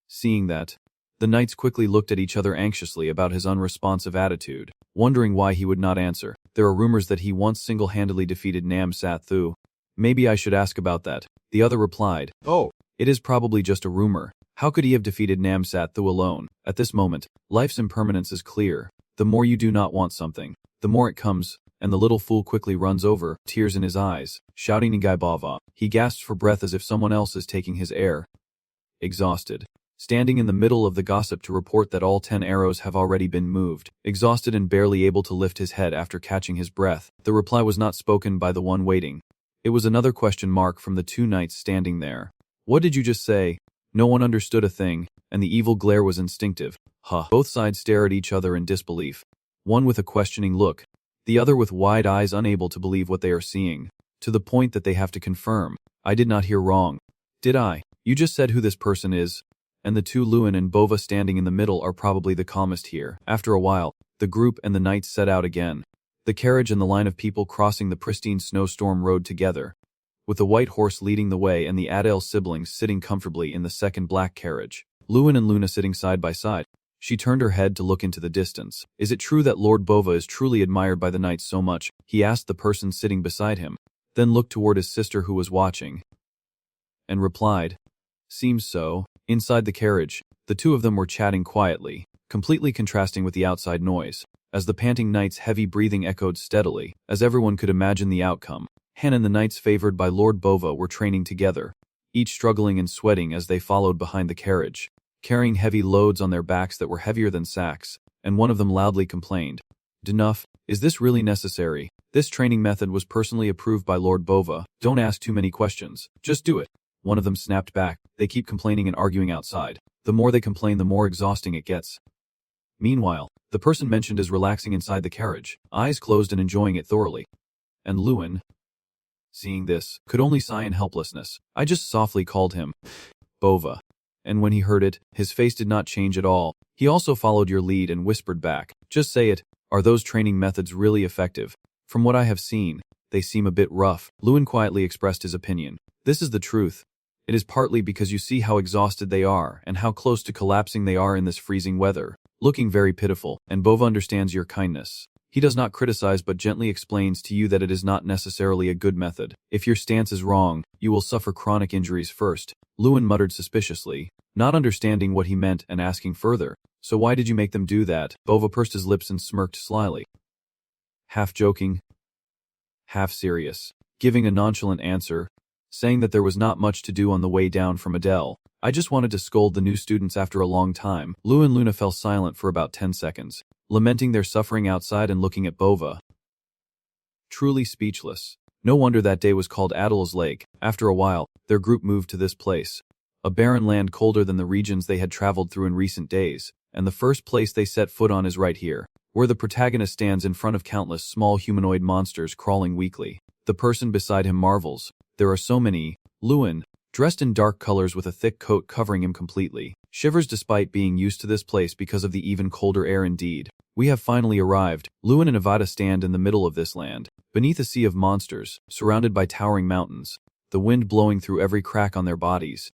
Seeing that, the knights quickly looked at each other anxiously about his unresponsive attitude, wondering why he would not answer. There are rumors that he once single-handedly defeated Nam Sat Thu. Maybe I should ask about that. The other replied, Oh, it is probably just a rumor. How could he have defeated Nam Sat Thu alone? At this moment, life's impermanence is clear. The more you do not want something, the more it comes, and the little fool quickly runs over, tears in his eyes, shouting Ngai Bava. He gasps for breath as if someone else is taking his air. Exhausted. Standing in the middle of the gossip to report that all 10 arrows have already been moved, exhausted and barely able to lift his head after catching his breath, the reply was not spoken by the one waiting. It was another question mark from the two knights standing there. What did you just say? No one understood a thing, and the evil glare was instinctive. Huh. Both sides stare at each other in disbelief. One with a questioning look, the other with wide eyes unable to believe what they are seeing, to the point that they have to confirm. I did not hear wrong. Did I? You just said who this person is. And the two Lewin and Bova standing in the middle are probably the calmest here. After a while, the group and the knights set out again. The carriage and the line of people crossing the pristine snowstorm road together, with the white horse leading the way and the Adele siblings sitting comfortably in the second black carriage. Lewin and Luna sitting side by side. She turned her head to look into the distance. Is it true that Lord Bova is truly admired by the knights so much? He asked the person sitting beside him, then looked toward his sister who was watching, and replied, Seems so. Inside the carriage, the two of them were chatting quietly, completely contrasting with the outside noise, as the panting knights' heavy breathing echoed steadily, as everyone could imagine the outcome. Han and the knights favored by Lord Bova were training together, each struggling and sweating as they followed behind the carriage, carrying heavy loads on their backs that were heavier than sacks, and one of them loudly complained, Enough, is this really necessary? This training method was personally approved by Lord Bova. Don't ask too many questions, just do it. One of them snapped back. They keep complaining and arguing outside. The more they complain, the more exhausting it gets. Meanwhile, the person mentioned is relaxing inside the carriage, eyes closed and enjoying it thoroughly. And Lewin, seeing this, could only sigh in helplessness. I just softly called him Bova. And when he heard it, his face did not change at all. He also followed your lead and whispered back, Just say it. Are those training methods really effective? From what I have seen, they seem a bit rough. Lewin quietly expressed his opinion. This is the truth. It is partly because you see how exhausted they are and how close to collapsing they are in this freezing weather, looking very pitiful, and Bova understands your kindness. He does not criticize but gently explains to you that it is not necessarily a good method. If your stance is wrong, you will suffer chronic injuries first. Lewin muttered suspiciously, not understanding what he meant and asking further, So why did you make them do that? Bova pursed his lips and smirked slyly, half joking, half serious, giving a nonchalant answer, saying that there was not much to do on the way down from Adele. I just wanted to scold the new students after a long time. Lou and Luna fell silent for about 10 seconds, lamenting their suffering outside and looking at Bova, truly speechless. No wonder that day was called Adele's Lake. After a while, their group moved to this place, a barren land colder than the regions they had traveled through in recent days, and the first place they set foot on is right here, where the protagonist stands in front of countless small humanoid monsters crawling weakly. The person beside him marvels. There are so many. Lewin, dressed in dark colors with a thick coat covering him completely, shivers despite being used to this place because of the even colder air indeed. We have finally arrived. Lewin and Avada stand in the middle of this land, beneath a sea of monsters, surrounded by towering mountains, the wind blowing through every crack on their bodies.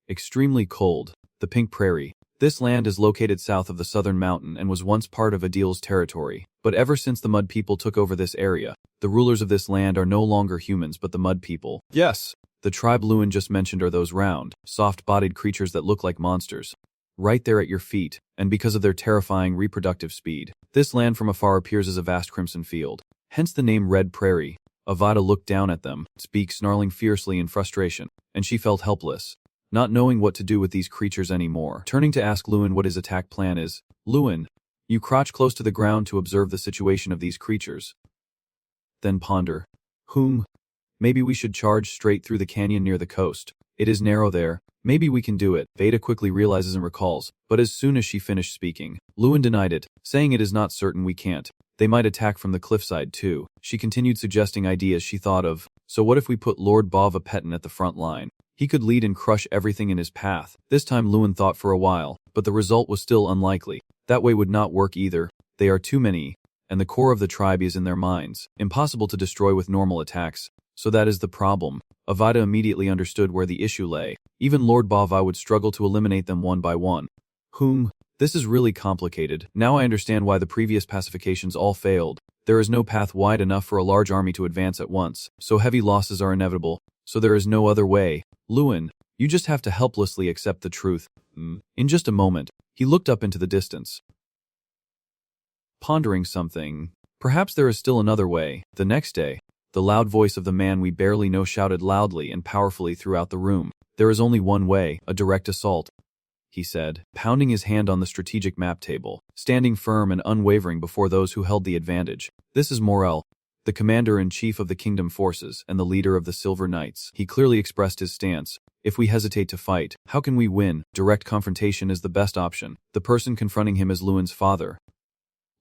Extremely cold. The Pink Prairie. This land is located south of the southern mountain and was once part of Adil's territory, but ever since the Mud People took over this area, the rulers of this land are no longer humans but the Mud People. Yes, the tribe Lewin just mentioned are those round, soft-bodied creatures that look like monsters, right there at your feet, and because of their terrifying reproductive speed, this land from afar appears as a vast crimson field, hence the name Red Prairie. Avada looked down at them, beak snarling fiercely in frustration, and she felt helpless, not knowing what to do with these creatures anymore. Turning to ask Lewin what his attack plan is, Lewin, you crouch close to the ground to observe the situation of these creatures. Then ponder. Maybe we should charge straight through the canyon near the coast. It is narrow there. Maybe we can do it. Veda quickly realizes and recalls, but as soon as she finished speaking, Lewin denied it, saying it is not certain we can't. They might attack from the cliffside too. She continued suggesting ideas she thought of. So what if we put Lord Bava-Petten at the front line? He could lead and crush everything in his path. This time Lewin thought for a while, but the result was still unlikely. That way would not work either. They are too many, and the core of the tribe is in their minds. Impossible to destroy with normal attacks. So that is the problem. Avada immediately understood where the issue lay. Even Lord Bava would struggle to eliminate them one by one. This is really complicated. Now I understand why the previous pacifications all failed. There is no path wide enough for a large army to advance at once, so heavy losses are inevitable. So there is no other way. Lewin, you just have to helplessly accept the truth. In just a moment, he looked up into the distance, pondering something. Perhaps there is still another way. The next day, the loud voice of the man we barely know shouted loudly and powerfully throughout the room. There is only one way, a direct assault, he said, pounding his hand on the strategic map table, standing firm and unwavering before those who held the advantage. This is Morel, the commander-in-chief of the kingdom forces and the leader of the Silver Knights. He clearly expressed his stance. If we hesitate to fight, how can we win? Direct confrontation is the best option. The person confronting him is Lewin's father,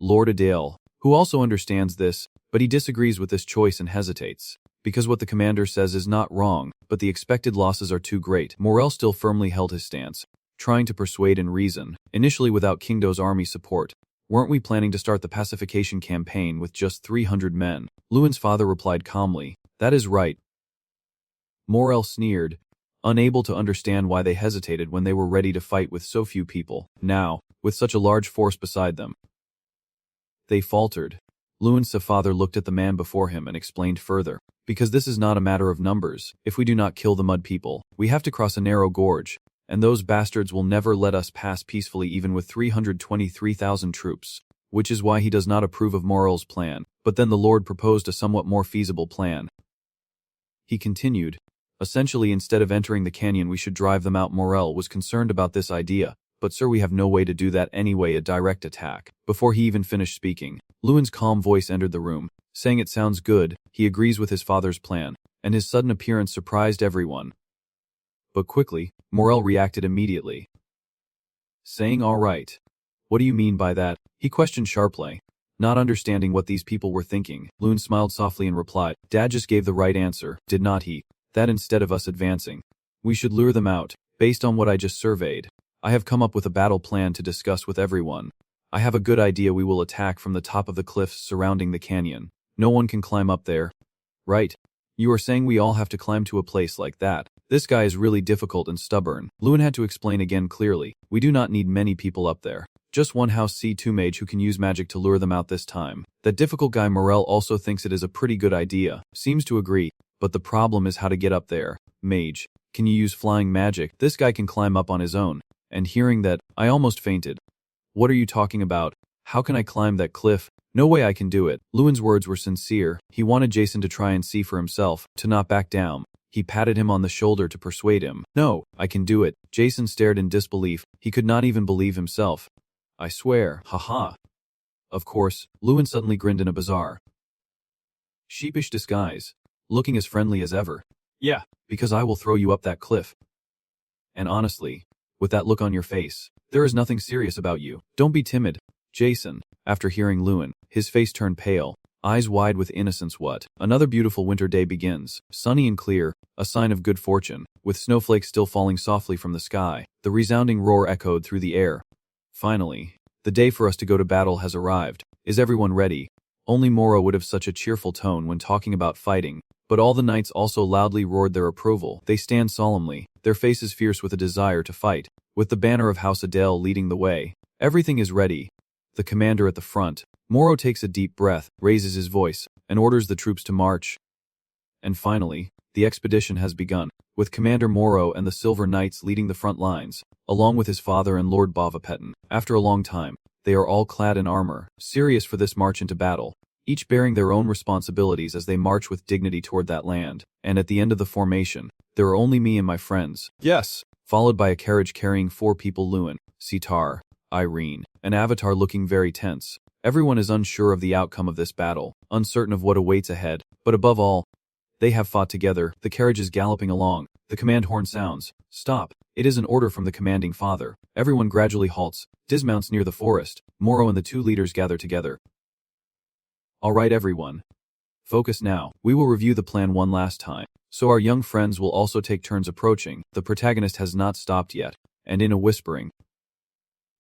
Lord Adale, who also understands this, but he disagrees with this choice and hesitates. Because what the commander says is not wrong, but the expected losses are too great. Morel still firmly held his stance, trying to persuade and reason, initially without King Do's army support. Weren't we planning to start the pacification campaign with just 300 men? Lewin's father replied calmly, that is right. Morel sneered, unable to understand why they hesitated when they were ready to fight with so few people. Now, with such a large force beside them, they faltered. Lewin's father looked at the man before him and explained further. Because this is not a matter of numbers. If we do not kill the mud people, we have to cross a narrow gorge, and those bastards will never let us pass peacefully even with 323,000 troops, which is why he does not approve of Morel's plan. But then the Lord proposed a somewhat more feasible plan. He continued, essentially instead of entering the canyon we should drive them out. Morel was concerned about this idea. But sir, we have no way to do that anyway, a direct attack. Before he even finished speaking, Lewin's calm voice entered the room, saying it sounds good, he agrees with his father's plan, and his sudden appearance surprised everyone. But quickly, Morel reacted immediately, saying all right. What do you mean by that? He questioned sharply, not understanding what these people were thinking. Lewin smiled softly and replied, Dad just gave the right answer, did not he? That instead of us advancing, we should lure them out. Based on what I just surveyed, I have come up with a battle plan to discuss with everyone. I have a good idea. We will attack from the top of the cliffs surrounding the canyon. No one can climb up there. Right? You are saying we all have to climb to a place like that. This guy is really difficult and stubborn. Lewin had to explain again clearly. We do not need many people up there. Just one house C2 mage who can use magic to lure them out this time. That difficult guy Morel also thinks it is a pretty good idea. Seems to agree. But the problem is how to get up there. Mage, can you use flying magic? This guy can climb up on his own. And hearing that, I almost fainted. What are you talking about? How can I climb that cliff? No way I can do it. Lewin's words were sincere. He wanted Jason to try and see for himself, to not back down. He patted him on the shoulder to persuade him. No, I can do it. Jason stared in disbelief. He could not even believe himself. I swear, haha. Of course, Lewin suddenly grinned in a bizarre, sheepish disguise, looking as friendly as ever. Yeah, because I will throw you up that cliff. And honestly, with that look on your face, there is nothing serious about you. Don't be timid. Jason, after hearing Lewin, his face turned pale, eyes wide with innocence. What? Another beautiful winter day begins, sunny and clear, a sign of good fortune, with snowflakes still falling softly from the sky. The resounding roar echoed through the air. Finally, the day for us to go to battle has arrived. Is everyone ready? Only Moro would have such a cheerful tone when talking about fighting, but all the knights also loudly roared their approval. They stand solemnly, their faces fierce with a desire to fight, with the banner of House Adele leading the way. Everything is ready. The commander at the front, Moro takes a deep breath, raises his voice, and orders the troops to march. And finally, the expedition has begun, with Commander Moro and the Silver Knights leading the front lines, along with his father and Lord Bava-Petten. After a long time, they are all clad in armor, serious for this march into battle. each bearing their own responsibilities as they march with dignity toward that land. And at the end of the formation, there are only me and my friends. Yes! Followed by a carriage carrying 4 people: Lewin, Sitar, Irene, an avatar looking very tense. Everyone is unsure of the outcome of this battle, uncertain of what awaits ahead, but above all, they have fought together. The carriage is galloping along. The command horn sounds. Stop. It is an order from the commanding father. Everyone gradually halts, dismounts near the forest. Moro and the 2 leaders gather together. All right, everyone. Focus now. We will review the plan one last time. So our young friends will also take turns approaching. The protagonist has not stopped yet, and in a whispering,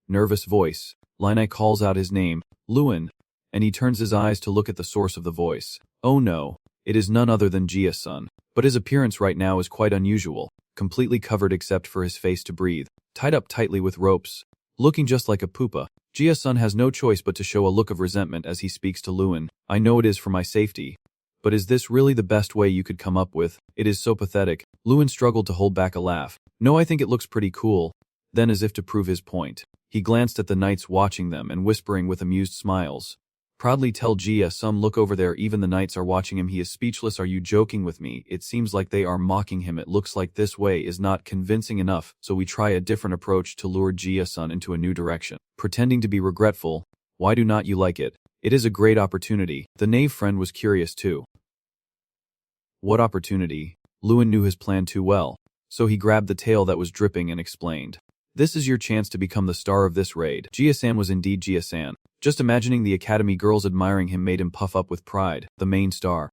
nervous voice, Linai calls out his name, Lewin, and he turns his eyes to look at the source of the voice. Oh no, it is none other than Jia-sun, but his appearance right now is quite unusual, completely covered except for his face to breathe, tied up tightly with ropes, looking just like a pupa. Jia-sun has no choice but to show a look of resentment as he speaks to Lewin. I know it is for my safety, but is this really the best way you could come up with? It is so pathetic. Lewin struggled to hold back a laugh. No, I think it looks pretty cool. Then, as if to prove his point, he glanced at the knights watching them and whispering with amused smiles, proudly tell Jia-sun, look over there, even the knights are watching him. He is speechless. Are you joking with me? It seems like they are mocking him. It looks like this way is not convincing enough, so we try a different approach to lure Jia-sun into a new direction. Pretending to be regretful. Why do not you like it? It is a great opportunity. The knave friend was curious too. What opportunity? Lewin knew his plan too well, so he grabbed the tail that was dripping and explained. This is your chance to become the star of this raid. Jia-san was indeed Jia-san. Just imagining the academy girls admiring him made him puff up with pride, the main star.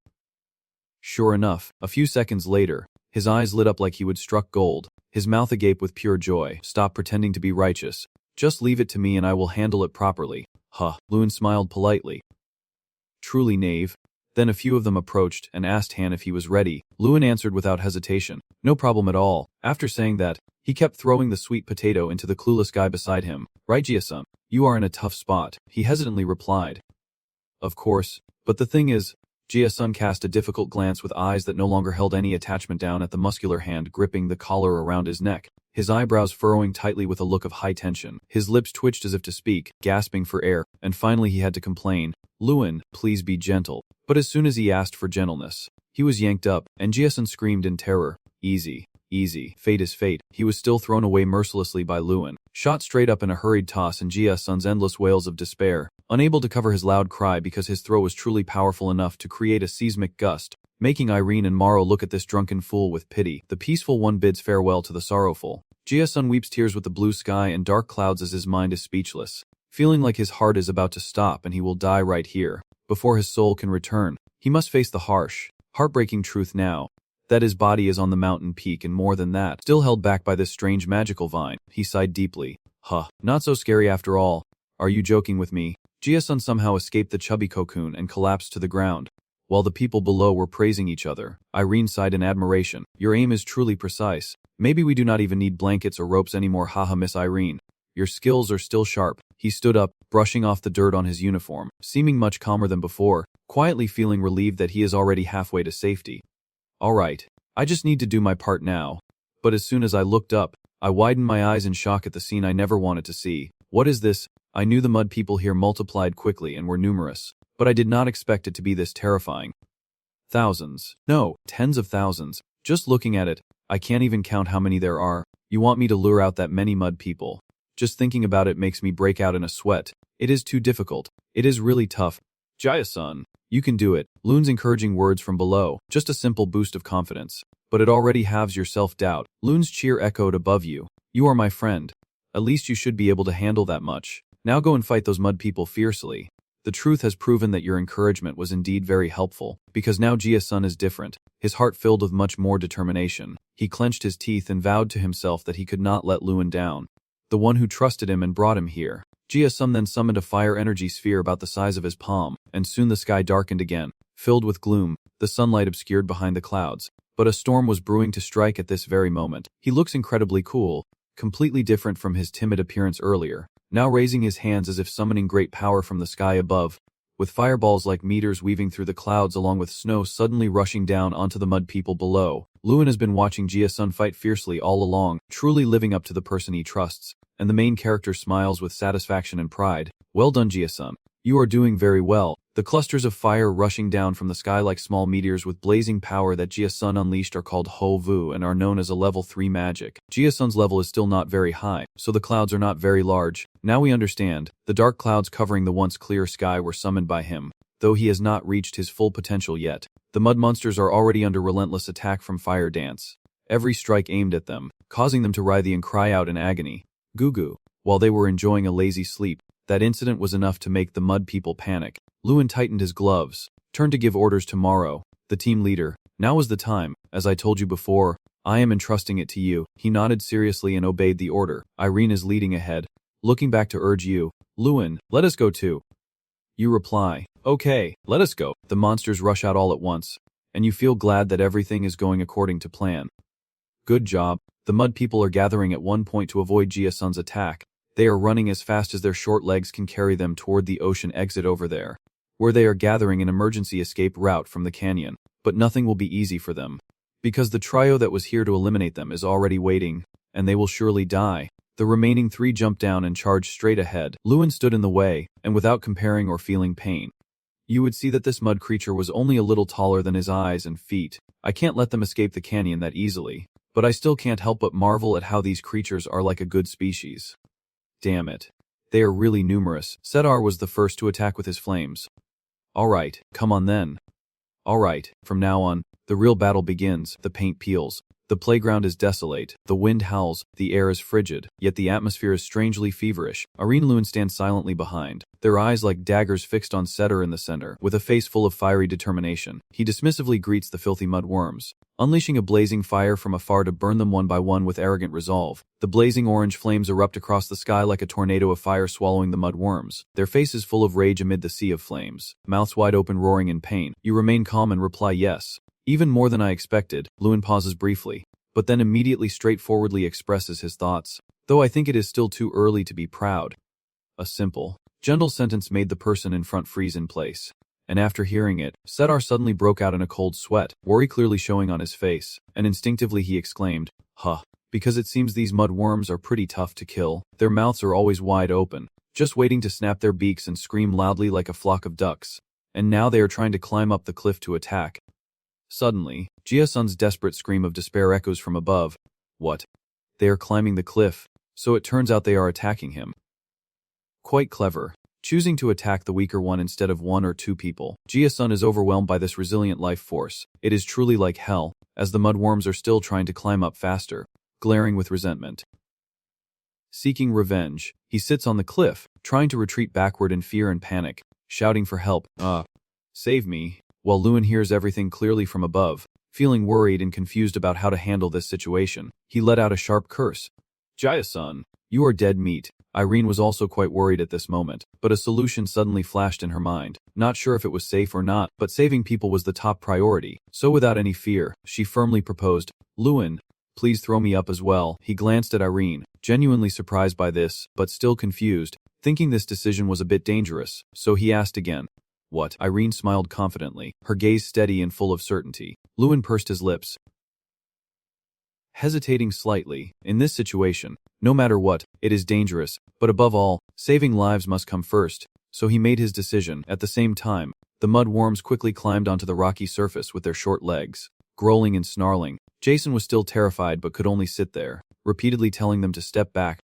Sure enough, a few seconds later, his eyes lit up like he would struck gold, his mouth agape with pure joy. Stop pretending to be righteous. Just leave it to me and I will handle it properly. Huh. Lewin smiled politely. Truly, knave. Then a few of them approached and asked Han if he was ready. Lewin answered without hesitation, no problem at all. After saying that, he kept throwing the sweet potato into the clueless guy beside him. Right, Jia-san? You are in a tough spot, he hesitantly replied. Of course, but the thing is, Jia-sun cast a difficult glance with eyes that no longer held any attachment down at the muscular hand gripping the collar around his neck, his eyebrows furrowing tightly with a look of high tension. His lips twitched as if to speak, gasping for air, and finally he had to complain, Lewin, please be gentle. But as soon as he asked for gentleness, he was yanked up, and Jia-sun screamed in terror, easy. Easy. Fate is fate. He was still thrown away mercilessly by Lewin, shot straight up in a hurried toss in Jia-sun's endless wails of despair, unable to cover his loud cry because his throw was truly powerful enough to create a seismic gust, making Irene and Maro look at this drunken fool with pity. The peaceful one bids farewell to the sorrowful. Jia-sun weeps tears with the blue sky and dark clouds as his mind is speechless, feeling like his heart is about to stop and he will die right here. Before his soul can return, he must face the harsh, heartbreaking truth now, that his body is on the mountain peak and more than that, still held back by this strange magical vine. He sighed deeply. Huh, not so scary after all. Are you joking with me? Jia-sun somehow escaped the chubby cocoon and collapsed to the ground. While the people below were praising each other, Irene sighed in admiration. Your aim is truly precise. Maybe we do not even need blankets or ropes anymore. Haha, Miss Irene. Your skills are still sharp. He stood up, brushing off the dirt on his uniform, seeming much calmer than before, quietly feeling relieved that he is already halfway to safety. All right, I just need to do my part now. But as soon as I looked up, I widened my eyes in shock at the scene I never wanted to see. What is this? I knew the mud people here multiplied quickly and were numerous, but I did not expect it to be this terrifying. Thousands. No, tens of thousands. Just looking at it, I can't even count how many there are. You want me to lure out that many mud people? Just thinking about it makes me break out in a sweat. It is too difficult. It is really tough. Jia-sun, you can do it. Loon's encouraging words from below, just a simple boost of confidence. But it already halves your self-doubt. Loon's cheer echoed above you. You are my friend. At least you should be able to handle that much. Now go and fight those mud people fiercely. The truth has proven that your encouragement was indeed very helpful, because now Jia-sun is different, his heart filled with much more determination. He clenched his teeth and vowed to himself that he could not let Lewin down, the one who trusted him and brought him here. Jia-sun then summoned a fire energy sphere about the size of his palm, and soon the sky darkened again, filled with gloom, the sunlight obscured behind the clouds. But a storm was brewing to strike at this very moment. He looks incredibly cool, completely different from his timid appearance earlier, now raising his hands as if summoning great power from the sky above, with fireballs like meteors weaving through the clouds along with snow suddenly rushing down onto the mud people below. Lewin has been watching Jia-sun fight fiercely all along, truly living up to the person he trusts, and the main character smiles with satisfaction and pride. Well done, Jia-sun. You are doing very well. The clusters of fire rushing down from the sky like small meteors with blazing power that Jia Sun unleashed are called Ho Vu and are known as a level 3 magic. Jia Sun's level is still not very high, so the clouds are not very large. Now we understand. The dark clouds covering the once clear sky were summoned by him, though he has not reached his full potential yet. The mud monsters are already under relentless attack from Fire Dance. Every strike aimed at them, causing them to writhe and cry out in agony. Goo. While they were enjoying a lazy sleep, that incident was enough to make the mud people panic. Lewin tightened his gloves, turned to give orders to Morrow, the team leader. Now is the time, as I told you before, I am entrusting it to you. He nodded seriously and obeyed the order. Irene is leading ahead, looking back to urge you. Lewin, let us go too. You reply, okay, let us go. The monsters rush out all at once, and you feel glad that everything is going according to plan. Good job. The mud people are gathering at one point to avoid Jia Sun's attack. They are running as fast as their short legs can carry them toward the ocean exit over there, where they are gathering an emergency escape route from the canyon. But nothing will be easy for them, because the trio that was here to eliminate them is already waiting, and they will surely die. The remaining 3 jumped down and charged straight ahead. Lewin stood in the way, and without comparing or feeling pain. You would see that this mud creature was only a little taller than his eyes and feet. I can't let them escape the canyon that easily, but I still can't help but marvel at how these creatures are like a good species. Damn it. They are really numerous. Sedar was the first to attack with his flames. Alright, come on then. Alright, from now on, the real battle begins. The paint peels. The playground is desolate, the wind howls, the air is frigid, yet the atmosphere is strangely feverish. Irene and Lewin stand silently behind, their eyes like daggers fixed on Sedar in the center. With a face full of fiery determination, he dismissively greets the filthy mud worms, unleashing a blazing fire from afar to burn them one by one with arrogant resolve. The blazing orange flames erupt across the sky like a tornado of fire swallowing the mud worms, their faces full of rage amid the sea of flames, mouths wide open roaring in pain. You remain calm and reply yes. Even more than I expected. Lewin pauses briefly, but then immediately straightforwardly expresses his thoughts. Though I think it is still too early to be proud. A simple, gentle sentence made the person in front freeze in place. And after hearing it, Sedar suddenly broke out in a cold sweat, worry clearly showing on his face, and instinctively he exclaimed, huh, because it seems these mud worms are pretty tough to kill. Their mouths are always wide open, just waiting to snap their beaks and scream loudly like a flock of ducks. And now they are trying to climb up the cliff to attack. Suddenly, Jia Sun's desperate scream of despair echoes from above. What? They are climbing the cliff, so it turns out they are attacking him. Quite clever. Choosing to attack the weaker one instead of 1 or 2 people. Jia Sun is overwhelmed by this resilient life force. It is truly like hell, as the mud worms are still trying to climb up faster, glaring with resentment. Seeking revenge, he sits on the cliff, trying to retreat backward in fear and panic, shouting for help. Save me. While Lewin hears everything clearly from above, feeling worried and confused about how to handle this situation, he let out a sharp curse. Jia-sun, you are dead meat. Irene was also quite worried at this moment, but a solution suddenly flashed in her mind. Not sure if it was safe or not, but saving people was the top priority. So without any fear, she firmly proposed, Lewin, please throw me up as well. He glanced at Irene, genuinely surprised by this, but still confused, thinking this decision was a bit dangerous, so he asked again. What? Irene smiled confidently, her gaze steady and full of certainty. Lewin pursed his lips, hesitating slightly. In this situation, no matter what, it is dangerous, but above all, saving lives must come first, so he made his decision. At the same time, the mud worms quickly climbed onto the rocky surface with their short legs, growling and snarling. Jason was still terrified but could only sit there, repeatedly telling them to step back.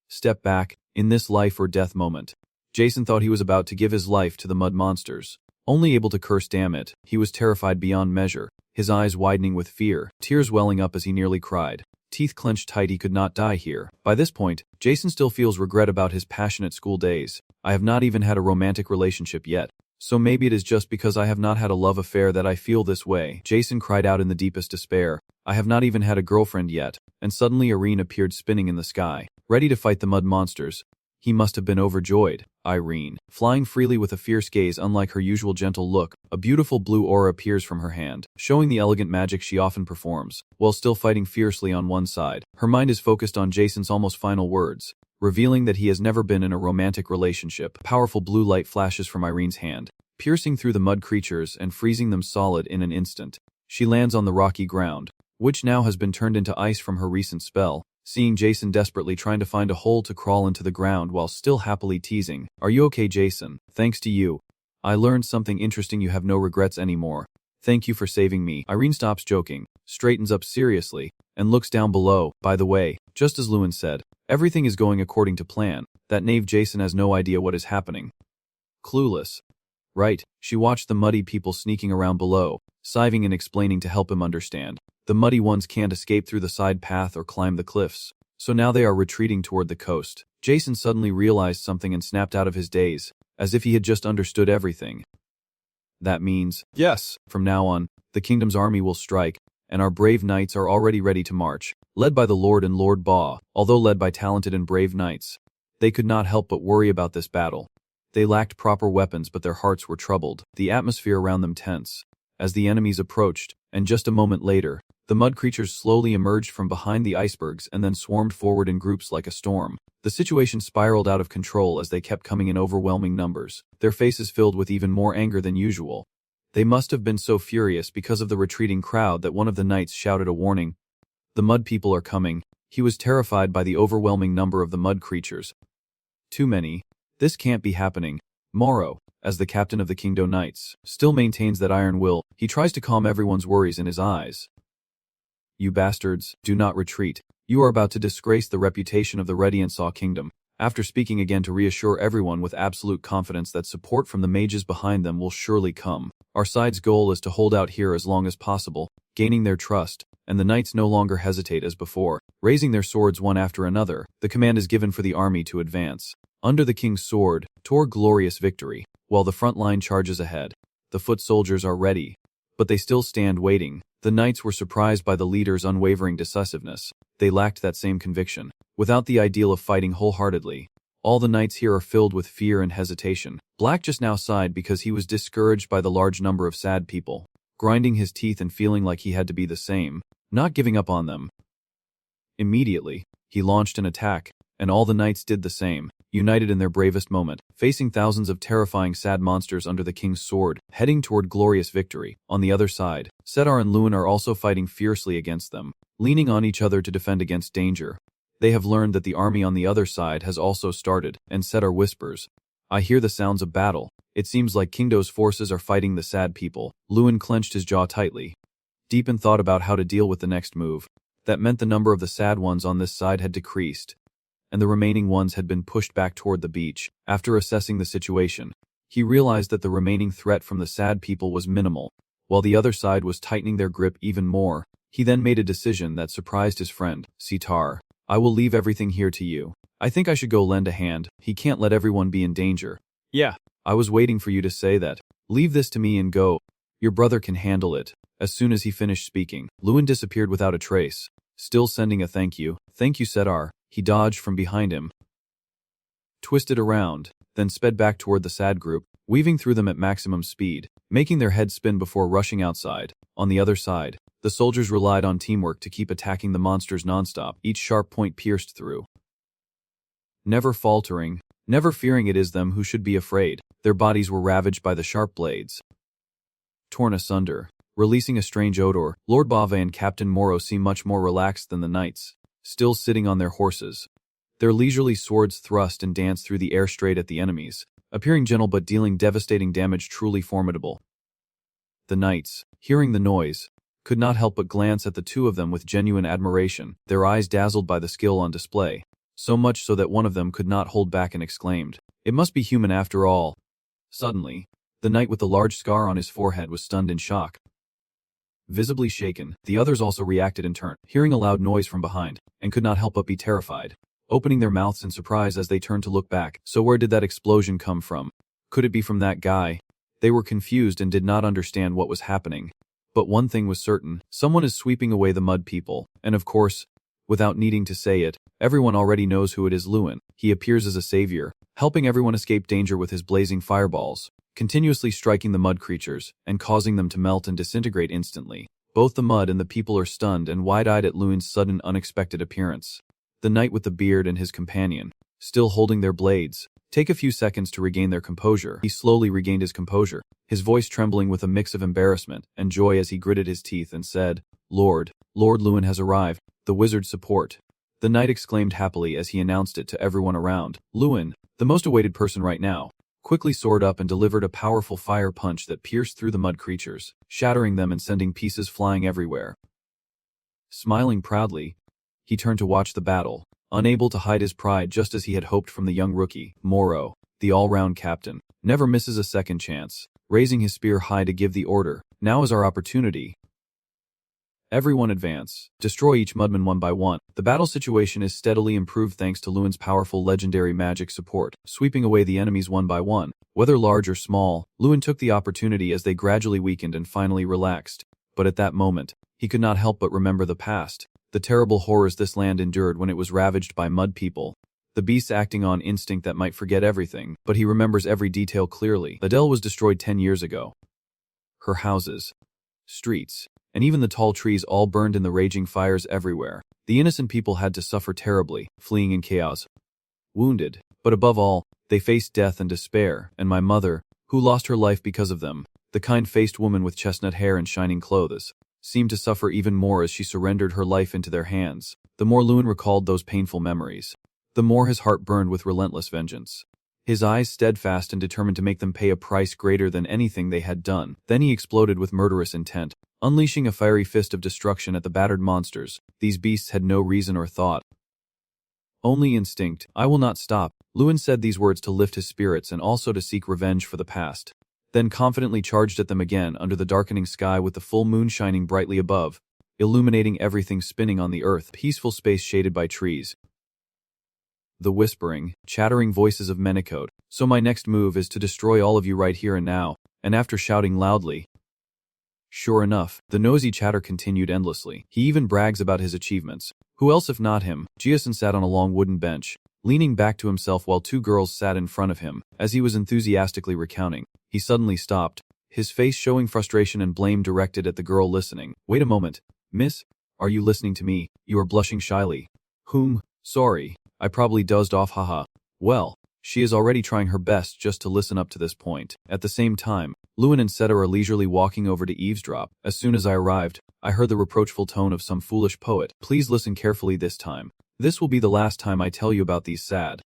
Step back, in this life or death moment. Jason thought he was about to give his life to the mud monsters. Only able to curse damn it, he was terrified beyond measure, his eyes widening with fear, tears welling up as he nearly cried. Teeth clenched tight, he could not die here. By this point, Jason still feels regret about his passionate school days. I have not even had a romantic relationship yet. So maybe it is just because I have not had a love affair that I feel this way. Jason cried out in the deepest despair. I have not even had a girlfriend yet. And suddenly Irene appeared spinning in the sky, ready to fight the mud monsters. He must have been overjoyed. Irene, flying freely with a fierce gaze unlike her usual gentle look, a beautiful blue aura appears from her hand, showing the elegant magic she often performs, while still fighting fiercely on one side. Her mind is focused on Jason's almost final words, revealing that he has never been in a romantic relationship. Powerful blue light flashes from Irene's hand, piercing through the mud creatures and freezing them solid in an instant. She lands on the rocky ground, which now has been turned into ice from her recent spell. Seeing Jason desperately trying to find a hole to crawl into the ground while still happily teasing, "Are you okay, Jason? Thanks to you, I learned something interesting. You have no regrets anymore. Thank you for saving me. Irene stops joking, straightens up seriously, and looks down below. By the way, just as Lewin said, everything is going according to plan. That knave Jason has no idea what is happening. Clueless. Right, she watched the muddy people sneaking around below, sighing and explaining to help him understand. The muddy ones can't escape through the side path or climb the cliffs, so now they are retreating toward the coast. Jason suddenly realized something and snapped out of his daze, as if he had just understood everything. That means, yes, from now on, the kingdom's army will strike, and our brave knights are already ready to march, led by the Lord and Lord Ba. Although led by talented and brave knights, they could not help but worry about this battle. They lacked proper weapons, but their hearts were troubled, the atmosphere around them tense, as the enemies approached, and just a moment later, the mud creatures slowly emerged from behind the icebergs and then swarmed forward in groups like a storm. The situation spiraled out of control as they kept coming in overwhelming numbers, their faces filled with even more anger than usual. They must have been so furious because of the retreating crowd that one of the knights shouted a warning. The mud people are coming. He was terrified by the overwhelming number of the mud creatures. Too many. This can't be happening. Morrow, as the captain of the Kingdo Knights, still maintains that iron will. He tries to calm everyone's worries in his eyes. You bastards, do not retreat. You are about to disgrace the reputation of the Radiant-Saw Kingdom. After speaking again to reassure everyone with absolute confidence that support from the mages behind them will surely come. Our side's goal is to hold out here as long as possible, gaining their trust, and the knights no longer hesitate as before. Raising their swords one after another, the command is given for the army to advance. Under the king's sword, toward glorious victory, while the front line charges ahead. The foot soldiers are ready, but they still stand waiting. The knights were surprised by the leader's unwavering decisiveness. They lacked that same conviction. Without the ideal of fighting wholeheartedly, all the knights here are filled with fear and hesitation. Black just now sighed because he was discouraged by the large number of sad people, grinding his teeth and feeling like he had to be the same, not giving up on them. Immediately, he launched an attack, and all the knights did the same, united in their bravest moment, facing thousands of terrifying sad monsters under the king's sword, heading toward glorious victory. On the other side, Sedar and Lewin are also fighting fiercely against them, leaning on each other to defend against danger. They have learned that the army on the other side has also started, and Sedar whispers, I hear the sounds of battle. It seems like Kingdo's forces are fighting the sad people. Lewin clenched his jaw tightly, deep in thought about how to deal with the next move. That meant the number of the sad ones on this side had decreased, and the remaining ones had been pushed back toward the beach. After assessing the situation, he realized that the remaining threat from the sad people was minimal, while the other side was tightening their grip even more. He then made a decision that surprised his friend, Sitar. I will leave everything here to you. I think I should go lend a hand. He can't let everyone be in danger. Yeah, I was waiting for you to say that. Leave this to me and go. Your brother can handle it. As soon as he finished speaking, Lewin disappeared without a trace, still sending a thank you. Thank you, Sedar. He dodged from behind him, twisted around, then sped back toward the sad group, weaving through them at maximum speed, making their heads spin before rushing outside. On the other side, the soldiers relied on teamwork to keep attacking the monsters nonstop, each sharp point pierced through. Never faltering, never fearing it is them who should be afraid, their bodies were ravaged by the sharp blades. Torn asunder, releasing a strange odor, Lord Bava and Captain Moro seem much more relaxed than the knights, still sitting on their horses. Their leisurely swords thrust and danced through the air straight at the enemies, appearing gentle but dealing devastating damage, truly formidable. The knights, hearing the noise, could not help but glance at the two of them with genuine admiration, their eyes dazzled by the skill on display, so much so that one of them could not hold back and exclaimed, "It must be human after all." Suddenly, the knight with the large scar on his forehead was stunned in shock. Visibly shaken, the others also reacted in turn, hearing a loud noise from behind, and could not help but be terrified, opening their mouths in surprise as they turned to look back. So where did that explosion come from? Could it be from that guy? They were confused and did not understand what was happening. But one thing was certain, someone is sweeping away the mud people, and of course, without needing to say it, everyone already knows who it is. Lewin. He appears as a savior, helping everyone escape danger with his blazing fireballs, continuously striking the mud creatures, and causing them to melt and disintegrate instantly. Both the mud and the people are stunned and wide-eyed at Lewin's sudden unexpected appearance. The knight with the beard and his companion, still holding their blades, take a few seconds to regain their composure. He slowly regained his composure, his voice trembling with a mix of embarrassment and joy as he gritted his teeth and said, Lord Lewin has arrived, the wizard's support." The knight exclaimed happily as he announced it to everyone around. Lewin, the most awaited person right now. quickly soared up and delivered a powerful fire punch that pierced through the mud creatures, shattering them and sending pieces flying everywhere. Smiling proudly, he turned to watch the battle, unable to hide his pride just as he had hoped from the young rookie. Moro, the all-round captain, never misses a second chance, raising his spear high to give the order. Now is our opportunity. Everyone advance. Destroy each mudman one by one. The battle situation is steadily improved thanks to Luin's powerful legendary magic support, sweeping away the enemies one by one. Whether large or small, Luin took the opportunity as they gradually weakened and finally relaxed. But at that moment, he could not help but remember the past, the terrible horrors this land endured when it was ravaged by mud people. The beasts acting on instinct that might forget everything, but he remembers every detail clearly. Adele was destroyed 10 years ago. Her houses, streets, and even the tall trees all burned in the raging fires everywhere. The innocent people had to suffer terribly, fleeing in chaos. Wounded, but above all, they faced death and despair, and my mother, who lost her life because of them, the kind-faced woman with chestnut hair and shining clothes, seemed to suffer even more as she surrendered her life into their hands. The more Luin recalled those painful memories, the more his heart burned with relentless vengeance. His eyes steadfast and determined to make them pay a price greater than anything they had done. Then he exploded with murderous intent, unleashing a fiery fist of destruction at the battered monsters. These beasts had no reason or thought, only instinct. I will not stop. Luin said these words to lift his spirits and also to seek revenge for the past. Then confidently charged at them again under the darkening sky with the full moon shining brightly above, illuminating everything spinning on the earth, peaceful space shaded by trees. The whispering, chattering voices of Menicode. So my next move is to destroy all of you right here and now, and after shouting loudly. Sure enough, the nosy chatter continued endlessly. He even brags about his achievements. Who else if not him? Jiasun sat on a long wooden bench, leaning back to himself while two girls sat in front of him. As he was enthusiastically recounting, he suddenly stopped, his face showing frustration and blame directed at the girl listening. Wait a moment, miss, are you listening to me? You are blushing shyly. Sorry, I probably dozed off, haha. Well, she is already trying her best just to listen up to this point. At the same time, Luin and Seta are leisurely walking over to eavesdrop. As soon as I arrived, I heard the reproachful tone of some foolish poet. Please listen carefully this time. This will be the last time I tell you about these sad,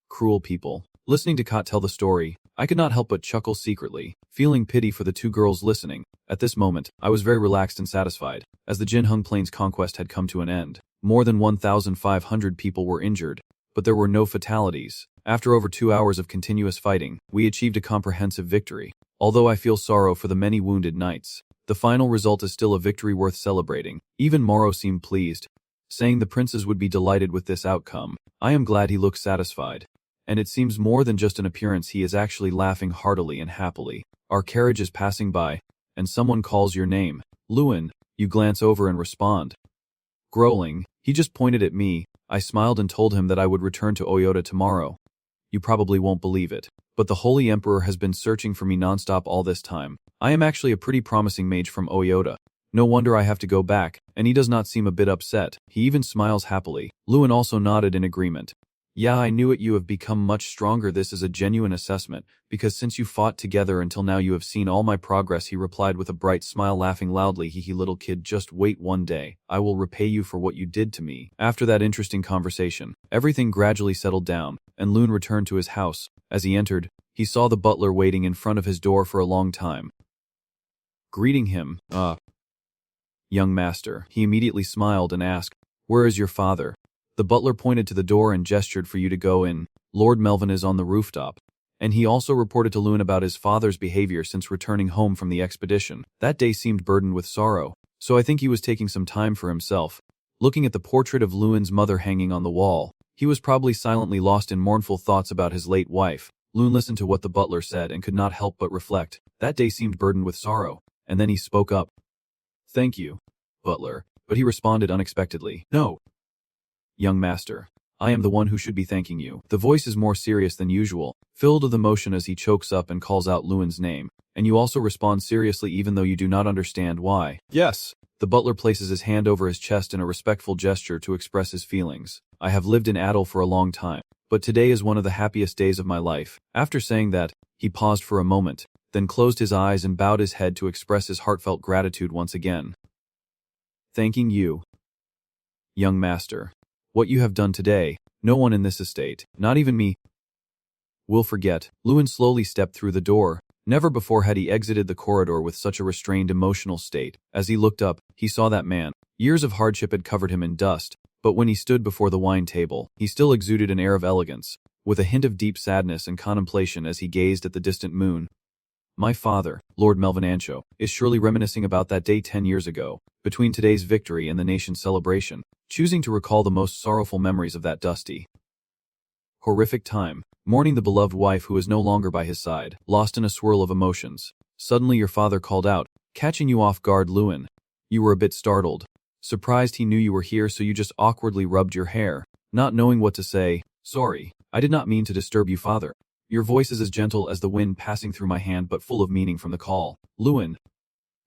cruel people. Listening to Kot tell the story, I could not help but chuckle secretly, feeling pity for the two girls listening. At this moment, I was very relaxed and satisfied, as the Jinhung Plains conquest had come to an end. More than 1,500 people were injured, but there were no fatalities. After over 2 hours of continuous fighting, we achieved a comprehensive victory. Although I feel sorrow for the many wounded knights, the final result is still a victory worth celebrating. Even Moro seemed pleased, saying the princes would be delighted with this outcome. I am glad he looks satisfied. And it seems more than just an appearance, he is actually laughing heartily and happily. Our carriage is passing by, and someone calls your name. Luin, you glance over and respond. Growling, he just pointed at me. I smiled and told him that I would return to Oyota tomorrow. You probably won't believe it, but the Holy Emperor has been searching for me nonstop all this time. I am actually a pretty promising mage from Oyota. No wonder I have to go back, and he does not seem a bit upset. He even smiles happily. Luin also nodded in agreement. Yeah, I knew it. You have become much stronger. This is a genuine assessment, because since you fought together until now you have seen all my progress, he replied with a bright smile, laughing loudly. Hee little kid, just wait one day. I will repay you for what you did to me. After that interesting conversation, everything gradually settled down, and Lune returned to his house. As he entered, he saw the butler waiting in front of his door for a long time. Greeting him, young master, he immediately smiled and asked, where is your father? The butler pointed to the door and gestured for you to go in. Lord Melvin is on the rooftop. And he also reported to Lune about his father's behavior since returning home from the expedition. That day seemed burdened with sorrow, so I think he was taking some time for himself. Looking at the portrait of Lune's mother hanging on the wall, he was probably silently lost in mournful thoughts about his late wife. Lune listened to what the butler said and could not help but reflect. That day seemed burdened with sorrow, and then he spoke up. Thank you, butler, but he responded unexpectedly. No. Young master, I am the one who should be thanking you. The voice is more serious than usual, filled with emotion as he chokes up and calls out Lune's name, and you also respond seriously even though you do not understand why. Yes. The butler places his hand over his chest in a respectful gesture to express his feelings. I have lived in Adel for a long time, but today is one of the happiest days of my life. After saying that, he paused for a moment, then closed his eyes and bowed his head to express his heartfelt gratitude once again. Thanking you, young master. What you have done today, no one in this estate, not even me, We'll forget. Lewin slowly stepped through the door. Never before had he exited the corridor with such a restrained emotional state. As he looked up, he saw that man. Years of hardship had covered him in dust, but when he stood before the wine table, he still exuded an air of elegance, with a hint of deep sadness and contemplation as he gazed at the distant moon. My father, Lord Melvin Ancho, is surely reminiscing about that day 10 years ago, between today's victory and the nation's celebration, choosing to recall the most sorrowful memories of that dusty, horrific time, mourning the beloved wife who is no longer by his side, lost in a swirl of emotions. Suddenly your father called out, catching you off guard. Lewin. You were a bit startled. Surprised he knew you were here, so you just awkwardly rubbed your hair, not knowing what to say. Sorry, I did not mean to disturb you, father. Your voice is as gentle as the wind passing through my hand, but full of meaning from the call. Lewin.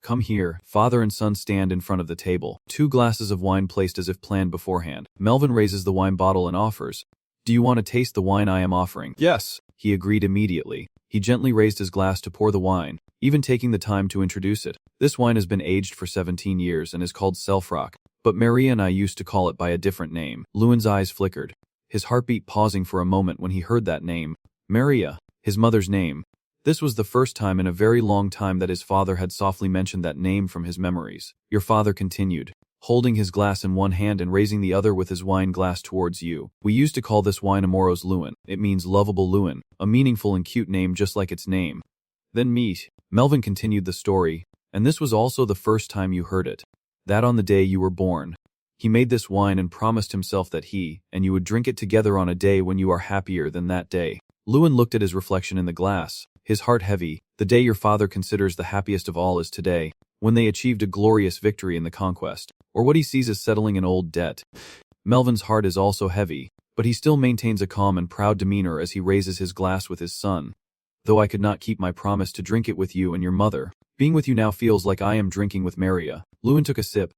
Come here. Father and son stand in front of the table, 2 glasses of wine placed as if planned beforehand. Melvin raises the wine bottle and offers, do you want to taste the wine I am offering? Yes. He agreed immediately. He gently raised his glass to pour the wine, even taking the time to introduce it. This wine has been aged for 17 years and is called Selfrock, but Maria and I used to call it by a different name. Lewin's eyes flickered, his heartbeat pausing for a moment when he heard that name. Maria, his mother's name. This was the first time in a very long time that his father had softly mentioned that name from his memories. Your father continued, holding his glass in one hand and raising the other with his wine glass towards you. We used to call this wine Amoros Lewin. It means lovable Lewin, a meaningful and cute name just like its name. Then meet. Melvin continued the story, and this was also the first time you heard it. That on the day you were born. He made this wine and promised himself that he and you would drink it together on a day when you are happier than that day. Lewin looked at his reflection in the glass, his heart heavy. The day your father considers the happiest of all is today, when they achieved a glorious victory in the conquest, or what he sees as settling an old debt. Melvin's heart is also heavy, but he still maintains a calm and proud demeanor as he raises his glass with his son. Though I could not keep my promise to drink it with you and your mother, being with you now feels like I am drinking with Maria. Lewin took a sip,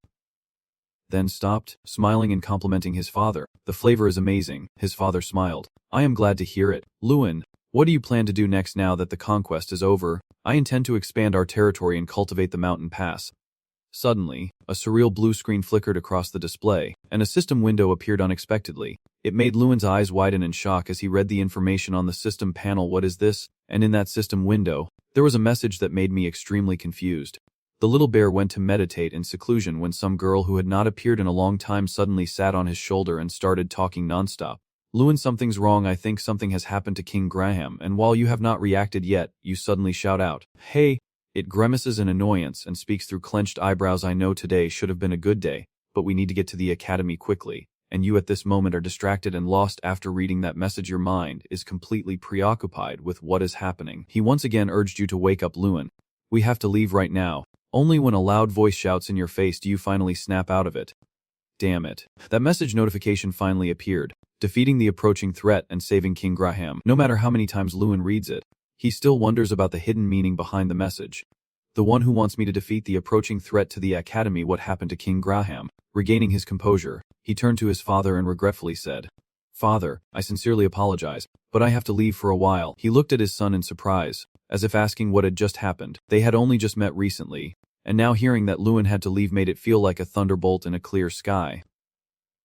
then stopped, smiling and complimenting his father. The flavor is amazing. His father smiled. I am glad to hear it. Lewin, what do you plan to do next now that the conquest is over? I intend to expand our territory and cultivate the mountain pass. Suddenly, a surreal blue screen flickered across the display, and a system window appeared unexpectedly. It made Lewin's eyes widen in shock as he read the information on the system panel. What is this? And in that system window, there was a message that made me extremely confused. The little bear went to meditate in seclusion when some girl who had not appeared in a long time suddenly sat on his shoulder and started talking nonstop. Lewin, something's wrong. I think something has happened to King Graham, and while you have not reacted yet, you suddenly shout out, hey! It grimaces in annoyance and speaks through clenched eyebrows. I know today should have been a good day, but we need to get to the academy quickly, and you at this moment are distracted and lost after reading that message. Your mind is completely preoccupied with what is happening. He once again urged you to wake up, Lewin. We have to leave right now. Only when a loud voice shouts in your face do you finally snap out of it. Damn it. That message notification finally appeared, defeating the approaching threat and saving King Graham. No matter how many times Lewin reads it, he still wonders about the hidden meaning behind the message. The one who wants me to defeat the approaching threat to the academy. What happened to King Graham? Regaining his composure, he turned to his father and regretfully said, Father, I sincerely apologize, but I have to leave for a while. He looked at his son in surprise, as if asking what had just happened. They had only just met recently, and now hearing that Lewin had to leave made it feel like a thunderbolt in a clear sky.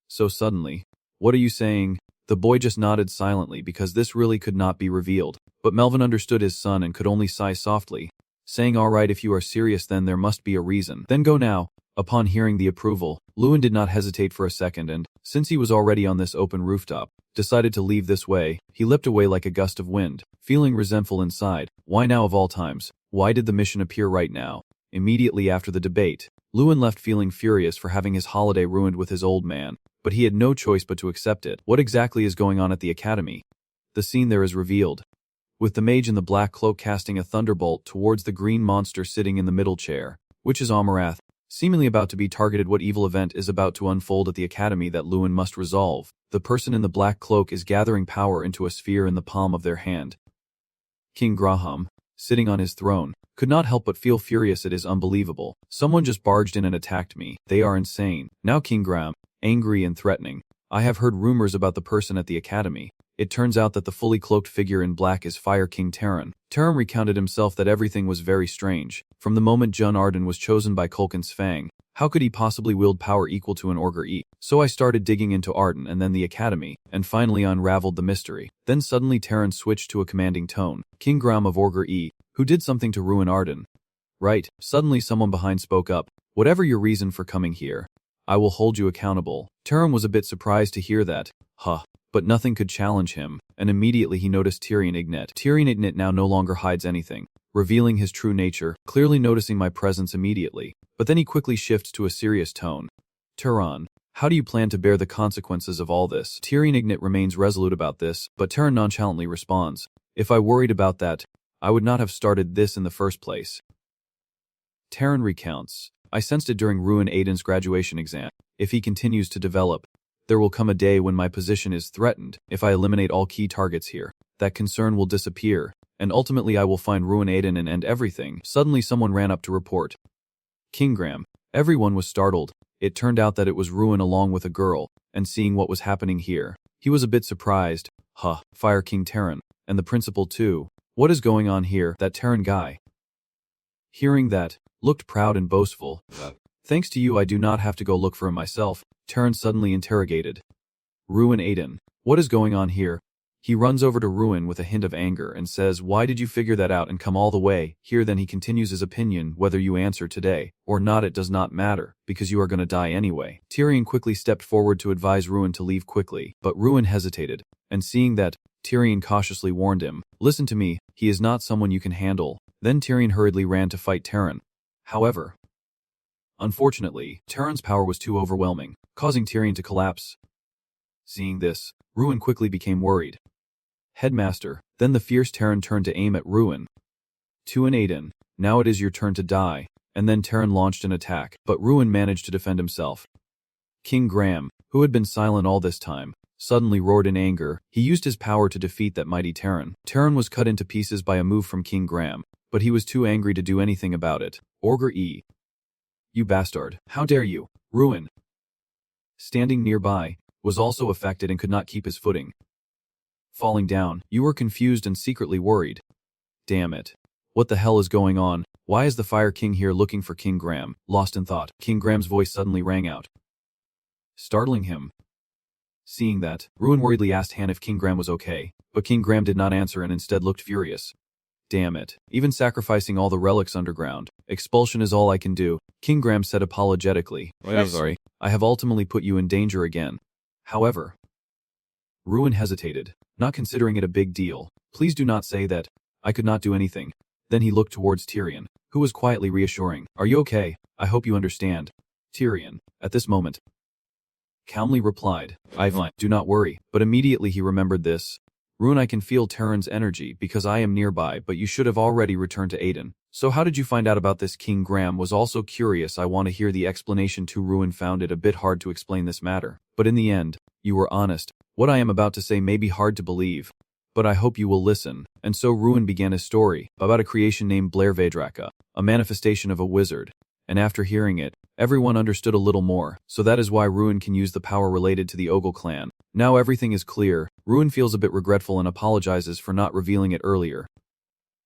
So suddenly, what are you saying? The boy just nodded silently because this really could not be revealed, but Melvin understood his son and could only sigh softly, saying, all right, if you are serious then there must be a reason. Then go now. Upon hearing the approval, Lewin did not hesitate for a second and, since he was already on this open rooftop, decided to leave this way. He leapt away like a gust of wind, feeling resentful inside. Why now of all times? Why did the mission appear right now? Immediately after the debate, Lewin left feeling furious for having his holiday ruined with his old man, but he had no choice but to accept it. What exactly is going on at the academy? The scene there is revealed, with the mage in the black cloak casting a thunderbolt towards the green monster sitting in the middle chair, which is Amarath, seemingly about to be targeted. What evil event is about to unfold at the academy that Lewin must resolve? The person in the black cloak is gathering power into a sphere in the palm of their hand. King Graham, sitting on his throne, could not help but feel furious. It is unbelievable. Someone just barged in and attacked me. They are insane. Now King Graham, angry and threatening. I have heard rumors about the person at the academy. It turns out that the fully cloaked figure in black is Fire King Terran. Terran recounted himself that everything was very strange, from the moment Jun Arden was chosen by Kulkin's Fang, How could he possibly wield power equal to an Orger E? So I started digging into Arden and then the Academy, and finally unraveled the mystery. Then suddenly Terran switched to a commanding tone. King Gram of Orger E, who did something to ruin Arden. Right, suddenly someone behind spoke up. Whatever your reason for coming here, I will hold you accountable. Terran was a bit surprised to hear that. But nothing could challenge him, and immediately he noticed Tyrion Ignet. Tyrion Ignet now no longer hides anything, revealing his true nature, clearly noticing my presence immediately. But then he quickly shifts to a serious tone. Tyrion, how do you plan to bear the consequences of all this? Tyrion Ignet remains resolute about this, but Tyrion nonchalantly responds, if I worried about that, I would not have started this in the first place. Tyrion recounts, I sensed it during Ruin Aiden's graduation exam. If he continues to develop, there will come a day when my position is threatened. If I eliminate all key targets here, that concern will disappear, and ultimately I will find Ruin Aiden and end everything. Suddenly someone ran up to report. King Gram. Everyone was startled. It turned out that it was Ruin along with a girl, and seeing what was happening here, he was a bit surprised. Fire King Terran, and the principal too. What is going on here? That Terran guy. Hearing that, looked proud and boastful. Thanks to you I do not have to go look for him myself. Terran suddenly interrogated. Ruin Aiden, what is going on here? He runs over to Ruin with a hint of anger and says, why did you figure that out and come all the way here? Then he continues his opinion, whether you answer today or not it does not matter, because you are gonna die anyway. Tyrion quickly stepped forward to advise Ruin to leave quickly, but Ruin hesitated, and seeing that, Tyrion cautiously warned him, listen to me, he is not someone you can handle. Then Tyrion hurriedly ran to fight Terran. However, unfortunately, Terran's power was too overwhelming, causing Tyrion to collapse. Seeing this, Ruin quickly became worried. Headmaster, then the fierce Terran turned to aim at Ruin. Tuan Aiden, now it is your turn to die, and then Terran launched an attack, but Ruin managed to defend himself. King Gram, who had been silent all this time, suddenly roared in anger. He used his power to defeat that mighty Terran. Terran was cut into pieces by a move from King Gram, but he was too angry to do anything about it. Orger E. You bastard, how dare you? Ruin, standing nearby, was also affected and could not keep his footing. Falling down, you were confused and secretly worried. Damn it. What the hell is going on? Why is the Fire King here looking for King Gram? Lost in thought, King Gram's voice suddenly rang out, startling him. Seeing that, Ruin worriedly asked Han if King Gram was okay, but King Gram did not answer and instead looked furious. Damn it. Even sacrificing all the relics underground. Expulsion is all I can do, King Gram said apologetically. I'm sorry. I have ultimately put you in danger again. However, Ruin hesitated, not considering it a big deal. Please do not say that. I could not do anything. Then he looked towards Tyrion, who was quietly reassuring. Are you okay? I hope you understand. Tyrion, at this moment, calmly replied, Ivan, do not worry. But immediately he remembered this. Ruin, I can feel Terran's energy because I am nearby, but you should have already returned to Aiden. So how did you find out about this? King Gram was also curious. I want to hear the explanation too. Ruin found it a bit hard to explain this matter. But in the end, you were honest. What I am about to say may be hard to believe, but I hope you will listen. And so Ruin began his story about a creation named Blair Vedraka, a manifestation of a wizard. And after hearing it, everyone understood a little more, so that is why Ruin can use the power related to the Ogle clan. Now everything is clear. Ruin feels a bit regretful and apologizes for not revealing it earlier.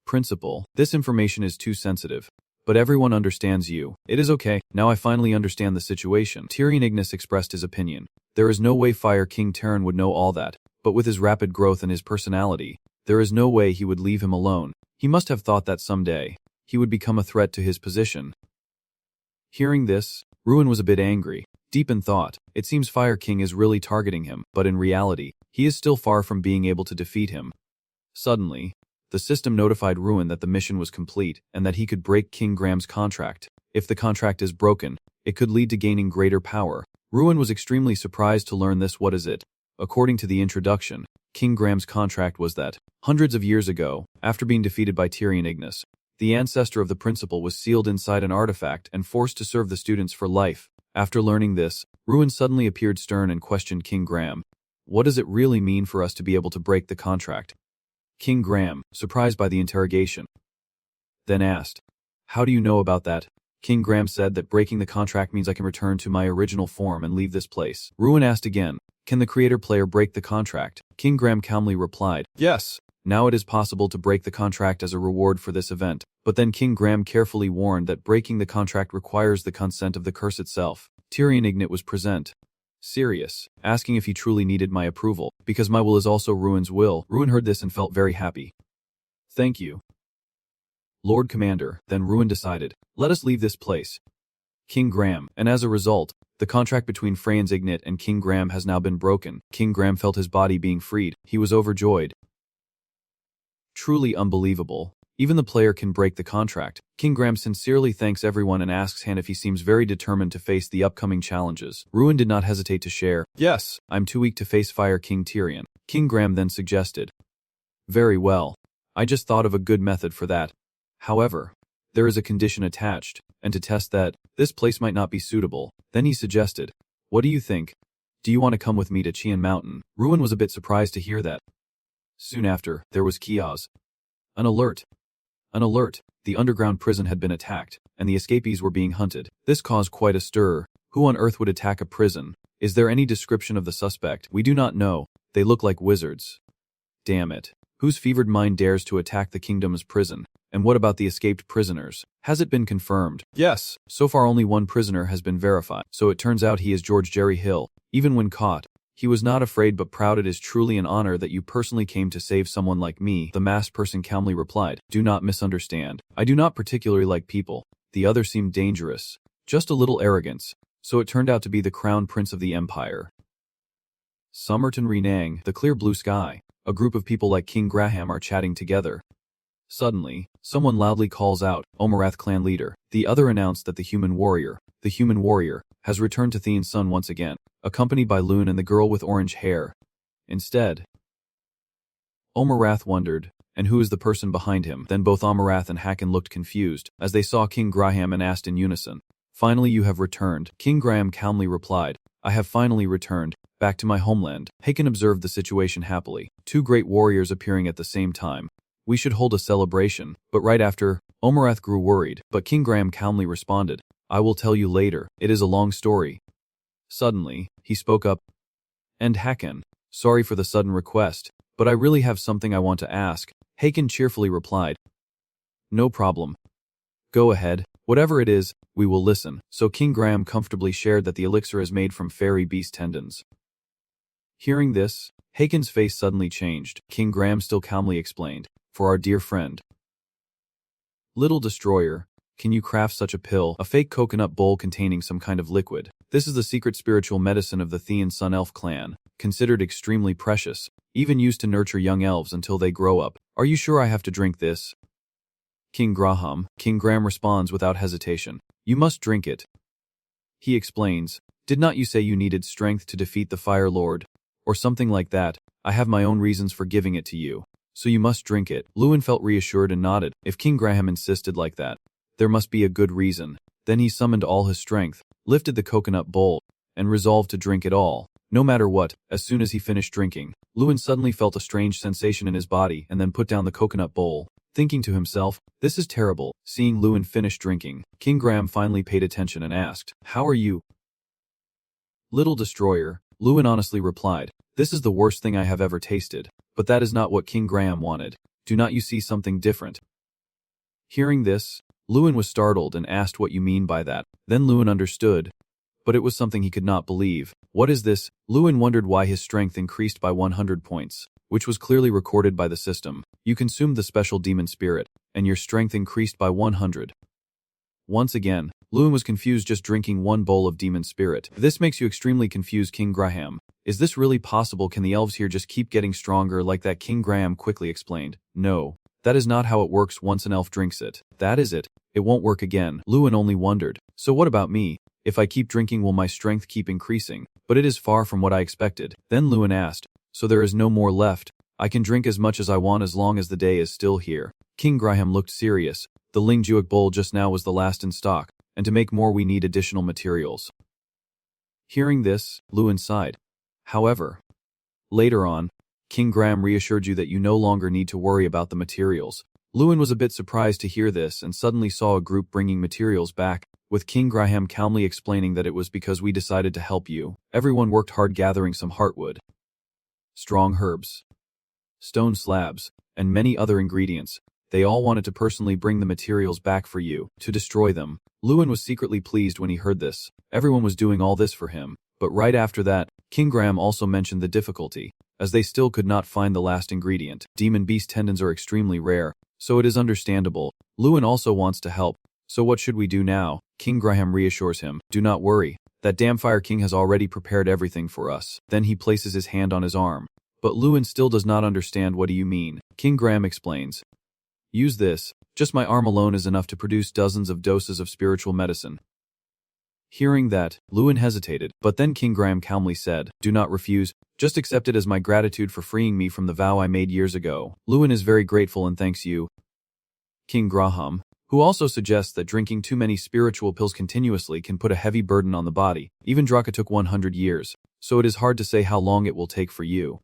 Principal, this information is too sensitive, but everyone understands you. It is okay, now I finally understand the situation. Tyrion Ignis expressed his opinion. There is no way Fire King Terran would know all that, but with his rapid growth and his personality, there is no way he would leave him alone. He must have thought that someday, he would become a threat to his position. Hearing this, Ruin was a bit angry. Deep in thought, it seems Fire King is really targeting him, but in reality, he is still far from being able to defeat him. Suddenly, the system notified Ruin that the mission was complete and that he could break King Gram's contract. If the contract is broken, it could lead to gaining greater power. Ruin was extremely surprised to learn this. What is it? According to the introduction, King Gram's contract was that, hundreds of years ago, after being defeated by Tyrion Ignis, the ancestor of the principal was sealed inside an artifact and forced to serve the students for life. After learning this, Ruin suddenly appeared stern and questioned King Gram. What does it really mean for us to be able to break the contract? King Gram, surprised by the interrogation, then asked, how do you know about that? King Gram said that breaking the contract means I can return to my original form and leave this place. Ruin asked again, can the creator player break the contract? King Gram calmly replied, yes, Now it is possible to break the contract as a reward for this event, but then King Graham carefully warned that breaking the contract requires the consent of the curse itself. Tyrion Ignat was present. Serious, asking if he truly needed my approval, because my will is also Ruin's will. Ruin heard this and felt very happy. Thank you, Lord Commander. Then Ruin decided, let us leave this place. King Graham, and as a result, the contract between Freyans Ignat and King Graham has now been broken. King Graham felt his body being freed. He was overjoyed. Truly unbelievable. Even the player can break the contract. King Graham sincerely thanks everyone and asks Han if he seems very determined to face the upcoming challenges. Ruin did not hesitate to share. Yes, I'm too weak to face Fire King Tyrion. King Graham then suggested. Very well. I just thought of a good method for that. However, there is a condition attached, and to test that, this place might not be suitable. Then he suggested. What do you think? Do you want to come with me to Qian Mountain? Ruin was a bit surprised to hear that. Soon after, there was chaos. An alert. An alert. The underground prison had been attacked, and the escapees were being hunted. This caused quite a stir. Who on earth would attack a prison? Is there any description of the suspect? We do not know. They look like wizards. Damn it. Whose fevered mind dares to attack the kingdom's prison? And what about the escaped prisoners? Has it been confirmed? Yes. So far only one prisoner has been verified. So it turns out he is George Jerry Hill. Even when caught, he was not afraid but proud. It is truly an honor that you personally came to save someone like me, the masked person calmly replied. Do not misunderstand. I do not particularly like people. The other seemed dangerous. Just a little arrogance. So it turned out to be the crown prince of the empire. Somerton Renang, the clear blue sky. A group of people like King Graham are chatting together. Suddenly, someone loudly calls out, Omarath clan leader. The other announced that the human warrior, has returned to Theon's son once again, accompanied by Loon and the girl with orange hair. Instead, Omarath wondered, and who is the person behind him? Then both Omarath and Hakon looked confused, as they saw King Graham and asked in unison. Finally you have returned. King Graham calmly replied, I have finally returned, back to my homeland. Hakon observed the situation happily, two great warriors appearing at the same time. We should hold a celebration, but right after, Omarath grew worried, but King Graham calmly responded, I will tell you later, it is a long story. Suddenly, he spoke up. And Hakon, sorry for the sudden request, but I really have something I want to ask. Hakon cheerfully replied. No problem. Go ahead, whatever it is, we will listen. So King Graham comfortably shared that the elixir is made from fairy beast tendons. Hearing this, Hakon's face suddenly changed. King Graham still calmly explained, for our dear friend. Little Destroyer, can you craft such a pill? A fake coconut bowl containing some kind of liquid. This is the secret spiritual medicine of the Theon Sun Elf clan, considered extremely precious, even used to nurture young elves until they grow up. Are you sure I have to drink this? King Graham responds without hesitation. You must drink it. He explains, did not you say you needed strength to defeat the Fire Lord? Or something like that. I have my own reasons for giving it to you. So you must drink it. Lewin felt reassured and nodded. If King Graham insisted like that, there must be a good reason. Then he summoned all his strength, lifted the coconut bowl, and resolved to drink it all, no matter what. As soon as he finished drinking, Lewin suddenly felt a strange sensation in his body and then put down the coconut bowl, thinking to himself, this is terrible. Seeing Lewin finish drinking, King Graham finally paid attention and asked, how are you? Little Destroyer, Lewin honestly replied, this is the worst thing I have ever tasted. But that is not what King Graham wanted. Do not you see something different? Hearing this, Lewin was startled and asked what you mean by that. Then Lewin understood. But it was something he could not believe. What is this? Lewin wondered why his strength increased by 100 points, which was clearly recorded by the system. You consumed the special demon spirit, and your strength increased by 100. Once again, Lewin was confused just drinking one bowl of demon spirit. This makes you extremely confused, King Graham. Is this really possible? Can the elves here just keep getting stronger like that? King Graham quickly explained. No, that is not how it works once an elf drinks it. That is it. It won't work again. Lewin only wondered. So what about me? If I keep drinking, will my strength keep increasing? But it is far from what I expected. Then Lewin asked, so there is no more left? I can drink as much as I want as long as the day is still here. King Graham looked serious. The Lingjuic bowl just now was the last in stock, and to make more we need additional materials. Hearing this, Lewin sighed. However, later on, King Graham reassured you that you no longer need to worry about the materials. Lewin was a bit surprised to hear this and suddenly saw a group bringing materials back, with King Graham calmly explaining that it was because we decided to help you. Everyone worked hard gathering some heartwood, strong herbs, stone slabs, and many other ingredients. They all wanted to personally bring the materials back for you, to destroy them. Lewin was secretly pleased when he heard this. Everyone was doing all this for him. But right after that, King Graham also mentioned the difficulty, as they still could not find the last ingredient. Demon beast tendons are extremely rare, so it is understandable. Lewin also wants to help. So what should we do now? King Graham reassures him. Do not worry. That damn Fire King has already prepared everything for us. Then he places his hand on his arm. But Lewin still does not understand. What do you mean? King Graham explains. Use this. Just my arm alone is enough to produce dozens of doses of spiritual medicine. Hearing that, Lewin hesitated, but then King Graham calmly said, do not refuse, just accept it as my gratitude for freeing me from the vow I made years ago. Lewin is very grateful and thanks you. King Graham, who also suggests that drinking too many spiritual pills continuously can put a heavy burden on the body. Even Draa took 100 years, so it is hard to say how long it will take for you.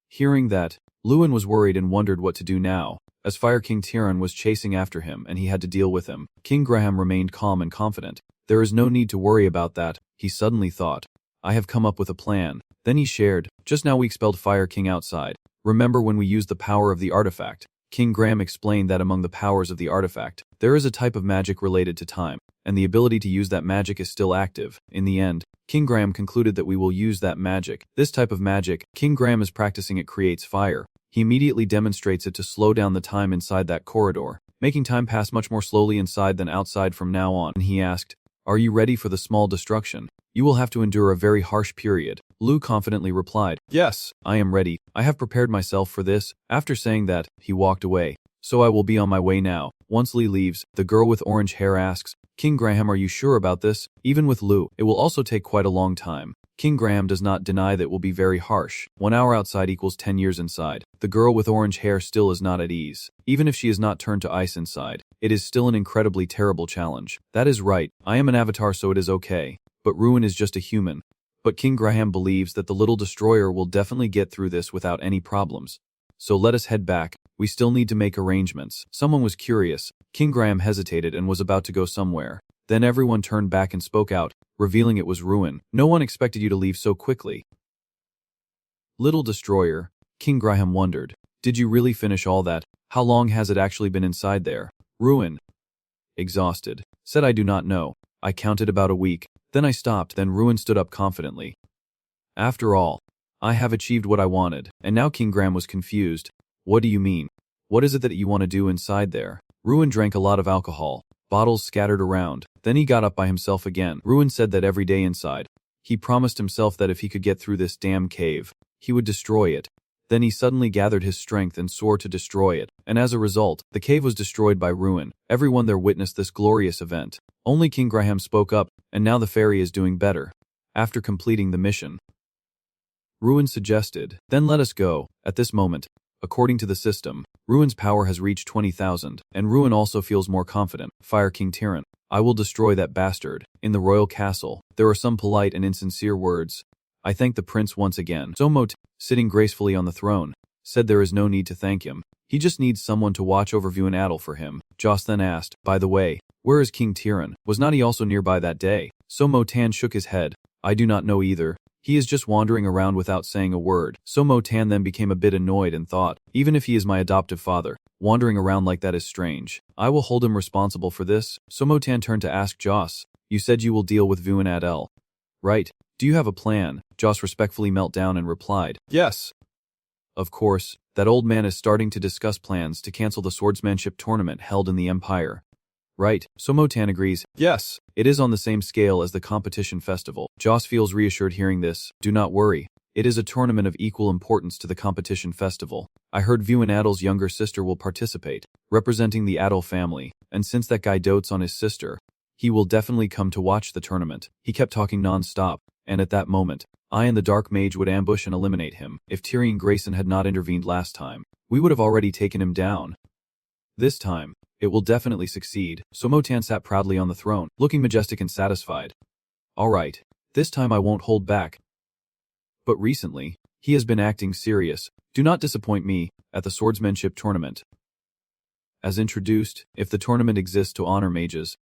Hearing that, Lewin was worried and wondered what to do now, as Fire King Tyran was chasing after him and he had to deal with him. King Graham remained calm and confident. There is no need to worry about that, he suddenly thought. I have come up with a plan. Then he shared, just now we expelled Fire King outside. Remember when we used the power of the artifact? King Graham explained that among the powers of the artifact, there is a type of magic related to time, and the ability to use that magic is still active. In the end, King Graham concluded that we will use that magic. This type of magic, King Graham is practicing it creates fire. He immediately demonstrates it to slow down the time inside that corridor, making time pass much more slowly inside than outside from now on. And he asked, are you ready for the small destruction? You will have to endure a very harsh period. Lu confidently replied, yes, I am ready. I have prepared myself for this. After saying that, he walked away. So I will be on my way now. Once Lee leaves, the girl with orange hair asks, King Graham, are you sure about this? Even with Lu, it will also take quite a long time. King Graham does not deny that it will be very harsh. 1 hour outside equals 10 years inside. The girl with orange hair still is not at ease. Even if she is not turned to ice inside, it is still an incredibly terrible challenge. That is right, I am an avatar so it is okay. But Ruin is just a human. But King Graham believes that the little destroyer will definitely get through this without any problems. So let us head back. We still need to make arrangements. Someone was curious. King Graham hesitated and was about to go somewhere. Then everyone turned back and spoke out, revealing it was Ruin. No one expected you to leave so quickly. Little destroyer, King Graham wondered. Did you really finish all that? How long has it actually been inside there? Ruin, exhausted, said I do not know. I counted about a week. Then I stopped. Then Ruin stood up confidently. After all, I have achieved what I wanted. And now King Graham was confused. What do you mean? What is it that you want to do inside there? Ruin drank a lot of alcohol. Bottles scattered around. Then he got up by himself again. Ruin said that every day inside, he promised himself that if he could get through this damn cave, he would destroy it. Then he suddenly gathered his strength and swore to destroy it. And as a result, the cave was destroyed by Ruin. Everyone there witnessed this glorious event. Only King Graham spoke up, and now the fairy is doing better. After completing the mission, Ruin suggested, then let us go. At this moment, according to the system, Ruin's power has reached 20,000, and Ruin also feels more confident. Fire King Tyran, I will destroy that bastard. In the royal castle, there are some polite and insincere words. I thank the prince once again. Somot, sitting gracefully on the throne, said there is no need to thank him. He just needs someone to watch over Vuan Adel for him. Joss then asked, by the way, where is King Tyran? Was not he also nearby that day? Somo Tan shook his head. I do not know either. He is just wandering around without saying a word. Somo Tan then became a bit annoyed and thought, even if he is my adoptive father, wandering around like that is strange. I will hold him responsible for this. Somo Tan turned to ask Joss, you said you will deal with Vuan Adel, right? Do you have a plan? Joss respectfully knelt down and replied, yes. Of course, that old man is starting to discuss plans to cancel the swordsmanship tournament held in the Empire. Right, Somo Tan agrees, yes, it is on the same scale as the competition festival. Joss feels reassured hearing this. Do not worry, it is a tournament of equal importance to the competition festival. I heard Vuan Adel's younger sister will participate, representing the Adel family, and since that guy dotes on his sister, he will definitely come to watch the tournament. He kept talking non-stop, and at that moment, I and the Dark Mage would ambush and eliminate him. If Tyrion Grayson had not intervened last time, we would have already taken him down. This time, it will definitely succeed. Somo Tan sat proudly on the throne, looking majestic and satisfied. Alright, this time I won't hold back. But recently, he has been acting serious. Do not disappoint me at the swordsmanship tournament. As introduced, if the tournament exists to honor mages,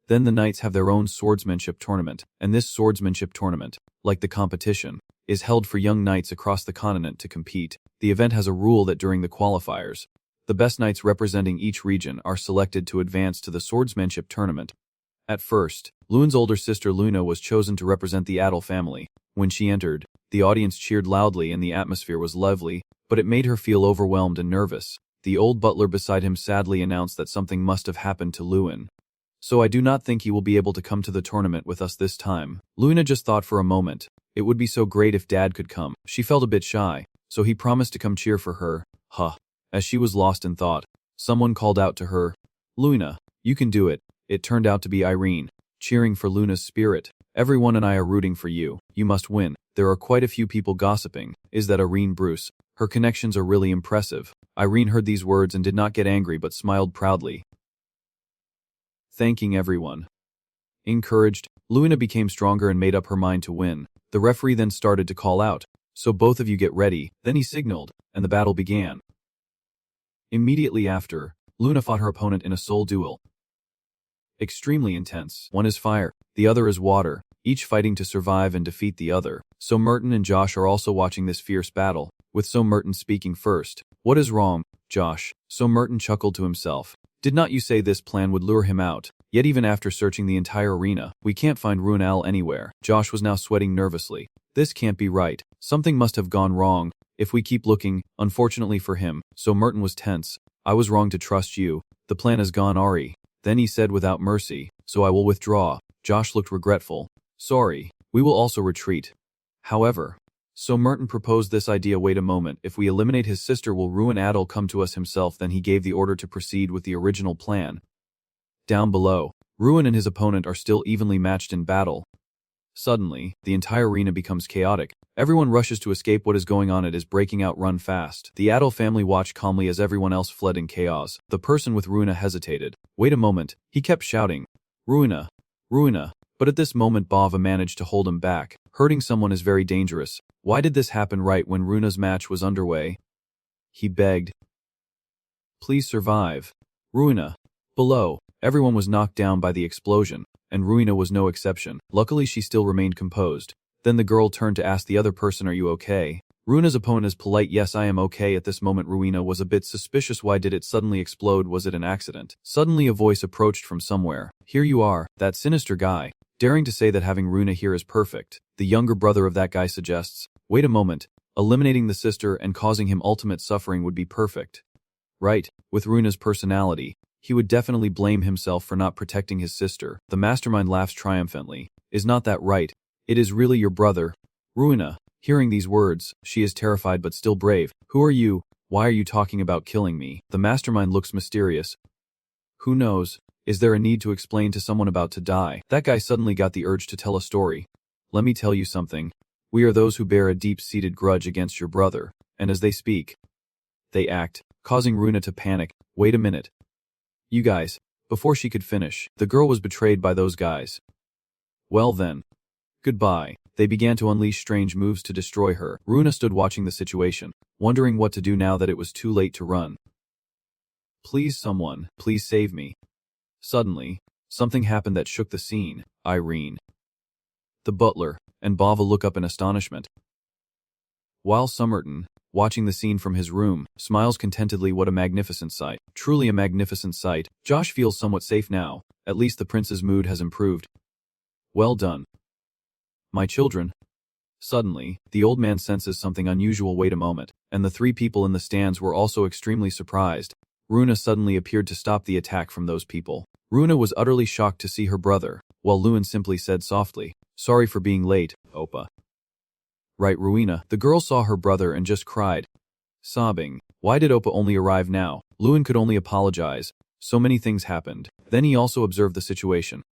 then the knights have their own swordsmanship tournament, and this swordsmanship tournament, like the competition, is held for young knights across the continent to compete. The event has a rule that during the qualifiers, the best knights representing each region are selected to advance to the swordsmanship tournament. At first, Luen's older sister Luna was chosen to represent the Adel family. When she entered, the audience cheered loudly and the atmosphere was lively, but it made her feel overwhelmed and nervous. The old butler beside him sadly announced that something must have happened to Luen. So I do not think he will be able to come to the tournament with us this time. Luna just thought for a moment, it would be so great if Dad could come. She felt a bit shy, so he promised to come cheer for her. As she was lost in thought, someone called out to her, "Luna, you can do it." It turned out to be Irene, cheering for Luna's spirit. "Everyone and I are rooting for you. You must win." There are quite a few people gossiping. Is that Irene Bruce? Her connections are really impressive. Irene heard these words and did not get angry but smiled proudly, thanking everyone. Encouraged, Luna became stronger and made up her mind to win. The referee then started to call out, "So both of you get ready." Then he signaled, and the battle began. Immediately after, Luna fought her opponent in a soul duel. Extremely intense. One is fire, the other is water, each fighting to survive and defeat the other. So Merton and Josh are also watching this fierce battle, with So Merton speaking first. "What is wrong, Josh?" So Merton chuckled to himself. "Did not you say this plan would lure him out? Yet even after searching the entire arena, we can't find Ruinal anywhere." Josh was now sweating nervously. This can't be right. Something must have gone wrong. If we keep looking, unfortunately for him. So Merton was tense. "I was wrong to trust you. The plan has gone awry." Then he said without mercy, "So I will withdraw." Josh looked regretful. "Sorry, we will also retreat." However, so Merton proposed this idea. "Wait a moment, if we eliminate his sister will Ruin Adel come to us himself?" Then he gave the order to proceed with the original plan. Down below, Ruin and his opponent are still evenly matched in battle. Suddenly, the entire arena becomes chaotic. Everyone rushes to escape what is going on. It is breaking out. Run fast. The Adel family watched calmly as everyone else fled in chaos. The person with Ruina hesitated. "Wait a moment," he kept shouting. "Ruina, Ruina." But at this moment Bava managed to hold him back. Hurting someone is very dangerous. Why did this happen right when Ruina's match was underway? He begged, "Please survive. Ruina." Below, everyone was knocked down by the explosion, and Ruina was no exception. Luckily she still remained composed. Then the girl turned to ask the other person, "Are you okay?" Ruina's opponent is polite. "Yes, I am okay." At this moment Ruina was a bit suspicious. Why did it suddenly explode? Was it an accident? Suddenly a voice approached from somewhere. "Here you are, that sinister guy." Daring to say that having Ruina here is perfect, the younger brother of that guy suggests, "Wait a moment, eliminating the sister and causing him ultimate suffering would be perfect." Right, with Ruina's personality, he would definitely blame himself for not protecting his sister. The mastermind laughs triumphantly. "Is not that right? It is really your brother." Ruina, hearing these words, she is terrified but still brave. "Who are you? Why are you talking about killing me?" The mastermind looks mysterious. "Who knows? Is there a need to explain to someone about to die?" That guy suddenly got the urge to tell a story. "Let me tell you something. We are those who bear a deep-seated grudge against your brother." And as they speak, they act, causing Ruina to panic. "Wait a minute. You guys." Before she could finish, the girl was betrayed by those guys. "Well then. Goodbye." They began to unleash strange moves to destroy her. Ruina stood watching the situation, wondering what to do now that it was too late to run. "Please someone, please save me." Suddenly, something happened that shook the scene. Irene, the butler, and Bava look up in astonishment. While Somerton, watching the scene from his room, smiles contentedly. What a magnificent sight. Truly a magnificent sight. Josh feels somewhat safe now. At least the prince's mood has improved. "Well done, my children." Suddenly, the old man senses something unusual. Wait a moment, and the three people in the stands were also extremely surprised. Ruina suddenly appeared to stop the attack from those people. Ruina was utterly shocked to see her brother, while Luen simply said softly, "Sorry for being late, Oppa." Right, Ruina. The girl saw her brother and just cried, sobbing. Why did Oppa only arrive now? Luen could only apologize. So many things happened. Then he also observed the situation.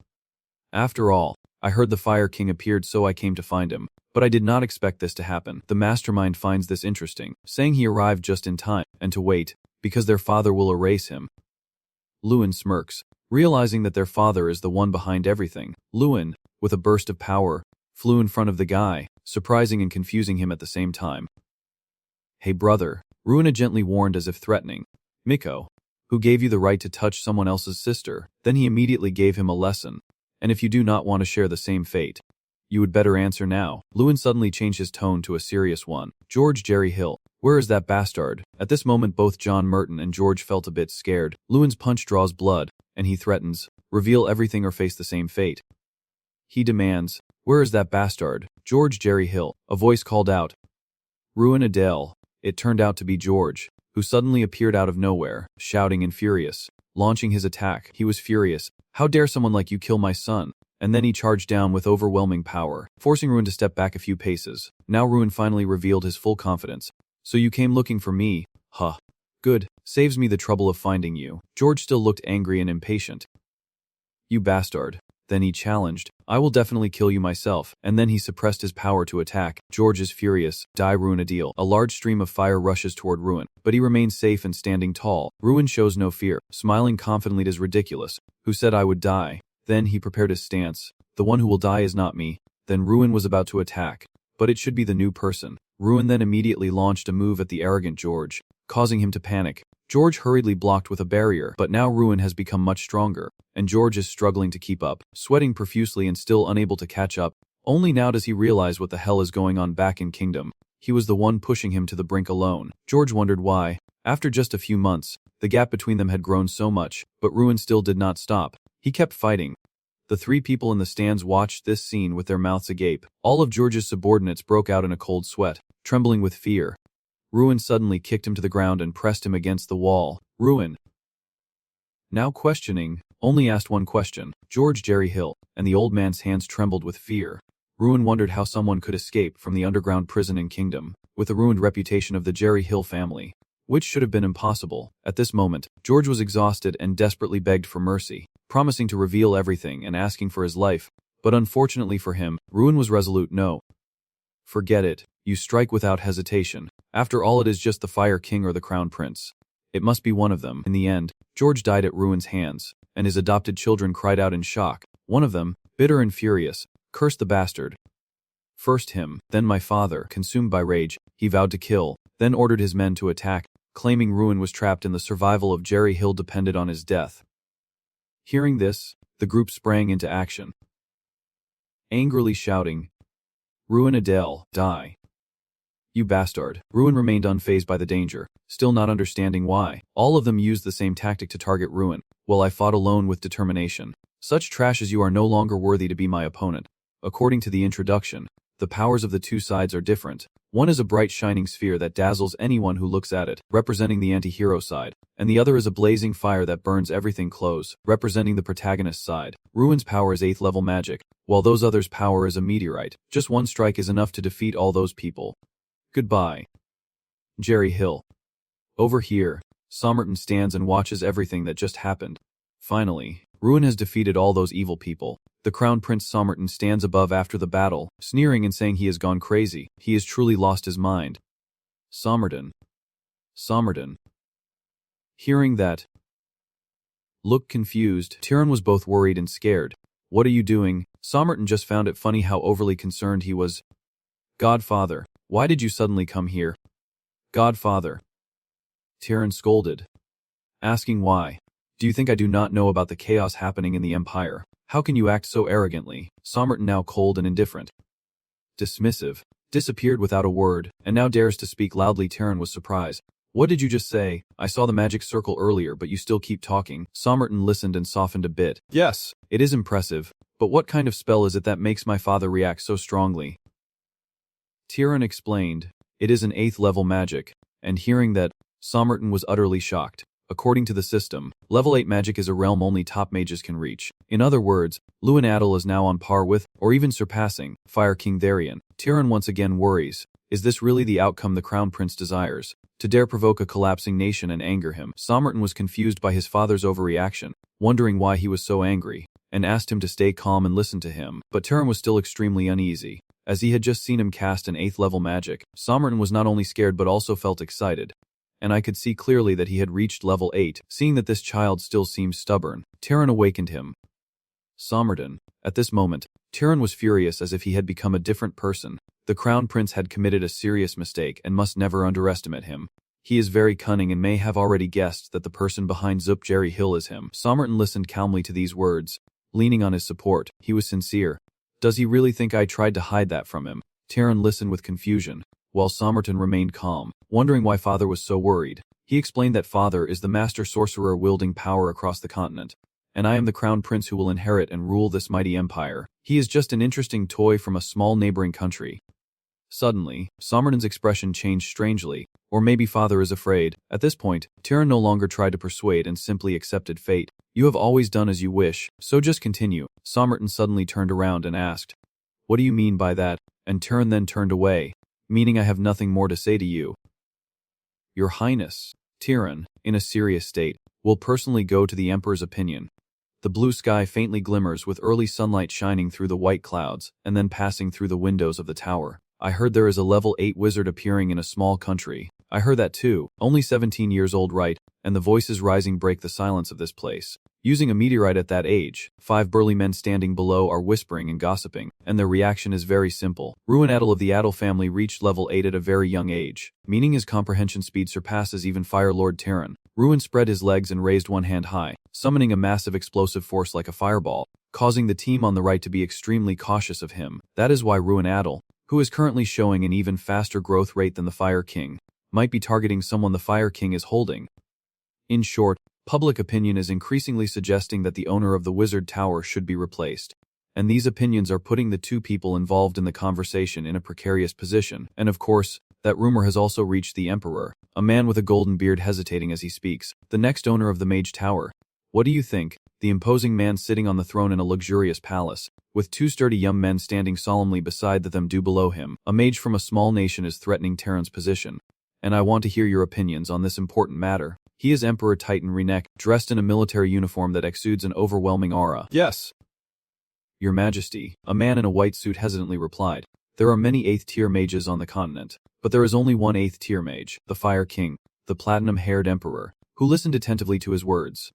"After all, I heard the Fire King appeared, so I came to find him. But I did not expect this to happen." The mastermind finds this interesting, saying he arrived just in time, and to wait, because their father will erase him. Luen smirks, realizing that their father is the one behind everything. Luen, with a burst of power, flew in front of the guy, surprising and confusing him at the same time. "Hey brother," Ruina gently warned as if threatening. "Miko, who gave you the right to touch someone else's sister?" Then he immediately gave him a lesson. "And if you do not want to share the same fate, You would better answer now. Lewin suddenly changed his tone to a serious one. George Jerry Hill. Where is that bastard? At this moment both John Merton and George felt a bit scared. Lewin's punch draws blood, and he threatens, reveal everything or face the same fate. He demands, where is that bastard? George Jerry Hill. A voice called out. Ruin Adele. It turned out to be George, who suddenly appeared out of nowhere, shouting and furious, launching his attack. He was furious. How dare someone like you kill my son? And then he charged down with overwhelming power, forcing Ruin to step back a few paces. Now Ruin finally revealed his full confidence. So you came looking for me? Huh. Good. Saves me the trouble of finding you. George still looked angry and impatient. You bastard. Then he challenged, I will definitely kill you myself. And then he suppressed his power to attack. George is furious. Die Ruin Adele. A large stream of fire rushes toward Ruin, but he remains safe and standing tall. Ruin shows no fear, smiling confidently. It is ridiculous. Who said I would die? Then he prepared his stance. The one who will die is not me. Then Ruin was about to attack. But it should be the new person. Ruin then immediately launched a move at the arrogant George, causing him to panic. George hurriedly blocked with a barrier, but now Ruin has become much stronger, and George is struggling to keep up, sweating profusely and still unable to catch up. Only now does he realize what the hell is going on back in Kingdom. He was the one pushing him to the brink alone. George wondered why. After just a few months, the gap between them had grown so much, but Ruin still did not stop. He kept fighting. The three people in the stands watched this scene with their mouths agape. All of George's subordinates broke out in a cold sweat, trembling with fear. Ruin suddenly kicked him to the ground and pressed him against the wall. Ruin, now questioning, only asked one question. George Jerry Hill, and the old man's hands trembled with fear. Ruin wondered how someone could escape from the underground prison in Kingdom, with the ruined reputation of the Jerry Hill family, which should have been impossible. At this moment, George was exhausted and desperately begged for mercy, promising to reveal everything and asking for his life. But unfortunately for him, Ruin was resolute. No. Forget it. You strike without hesitation. After all, it is just the Fire King or the Crown Prince. It must be one of them. In the end, George died at Ruin's hands, and his adopted children cried out in shock. One of them, bitter and furious, cursed the bastard. First him, then my father. Consumed by rage, he vowed to kill, then ordered his men to attack, claiming Ruin was trapped and the survival of Jerry Hill depended on his death. Hearing this, the group sprang into action, angrily shouting, Ruin Adele, die. You bastard. Ruin remained unfazed by the danger, still not understanding why. All of them used the same tactic to target Ruin, while I fought alone with determination. Such trash as you are no longer worthy to be my opponent. According to the introduction, the powers of the two sides are different. One is a bright shining sphere that dazzles anyone who looks at it, representing the anti-hero side, and the other is a blazing fire that burns everything close, representing the protagonist side. Ruin's power is 8th level magic, while those others' power is a meteorite. Just one strike is enough to defeat all those people. Goodbye. Jerry Hill. Over here, Somerton stands and watches everything that just happened. Finally, Ruin has defeated all those evil people. The Crown Prince Somerton stands above after the battle, sneering and saying he has gone crazy. He has truly lost his mind. Somerton. Hearing that, looked confused. Tyrion was both worried and scared. What are you doing? Somerton just found it funny how overly concerned he was. Godfather, why did you suddenly come here? Godfather. Tyrion scolded, asking why. Do you think I do not know about the chaos happening in the Empire? How can you act so arrogantly? Somerton, now cold and indifferent, dismissive, disappeared without a word, and now dares to speak loudly. Tyrion was surprised. What did you just say? I saw the magic circle earlier, but you still keep talking. Somerton listened and softened a bit. Yes, it is impressive, but what kind of spell is it that makes my father react so strongly? Tyrion explained, it is an 8th level magic, and hearing that, Somerton was utterly shocked. According to the system, level 8 magic is a realm only top mages can reach. In other words, Lewin Adel is now on par with, or even surpassing, Fire King Tharion. Tyrion once again worries, is this really the outcome the Crown Prince desires? To dare provoke a collapsing nation and anger him? Somerton was confused by his father's overreaction, wondering why he was so angry, and asked him to stay calm and listen to him. But Tyrion was still extremely uneasy, as he had just seen him cast an 8th level magic. Somerton was not only scared but also felt excited, and I could see clearly that he had reached level 8. Seeing that this child still seemed stubborn, Tyrion awakened him. Somerton. At this moment, Tyrion was furious as if he had become a different person. The Crown Prince had committed a serious mistake and must never underestimate him. He is very cunning and may have already guessed that the person behind Zup Jerry Hill is him. Somerton listened calmly to these words, leaning on his support. He was sincere. Does he really think I tried to hide that from him? Terran listened with confusion, while Somerton remained calm, wondering why Father was so worried. He explained that Father is the master sorcerer wielding power across the continent, and I am the crown prince who will inherit and rule this mighty empire. He is just an interesting toy from a small neighboring country. Suddenly, Somerton's expression changed strangely, or maybe Father is afraid. At this point, Terran no longer tried to persuade and simply accepted fate. You have always done as you wish, so just continue. Somerton suddenly turned around and asked, "What do you mean by that?" And Terran then turned away, meaning I have nothing more to say to you. Your Highness, Terran, in a serious state, will personally go to the Emperor's opinion. The blue sky faintly glimmers with early sunlight shining through the white clouds and then passing through the windows of the tower. I heard there is a level 8 wizard appearing in a small country. I heard that too, only 17 years old, right? And the voices rising break the silence of this place. Using a meteorite at that age, 5 burly men standing below are whispering and gossiping, and their reaction is very simple. Ruin Adel of the Adel family reached level 8 at a very young age, meaning his comprehension speed surpasses even Fire Lord Terran. Ruin spread his legs and raised one hand high, summoning a massive explosive force like a fireball, causing the team on the right to be extremely cautious of him. That is why Ruin Adel, who is currently showing an even faster growth rate than the Fire King, might be targeting someone the Fire King is holding. In short, public opinion is increasingly suggesting that the owner of the Wizard Tower should be replaced, and these opinions are putting the two people involved in the conversation in a precarious position. And of course, that rumor has also reached the Emperor, a man with a golden beard hesitating as he speaks, the next owner of the Mage Tower. What do you think? The imposing man sitting on the throne in a luxurious palace, with 2 sturdy young men standing solemnly beside them due below him. A mage from a small nation is threatening Terran's position, and I want to hear your opinions on this important matter. He is Emperor Titan Renek, dressed in a military uniform that exudes an overwhelming aura. Yes, Your Majesty, a man in a white suit hesitantly replied. There are many 8th-tier mages on the continent, but there is only one 8th-tier mage, the Fire King, the platinum-haired Emperor, who listened attentively to his words.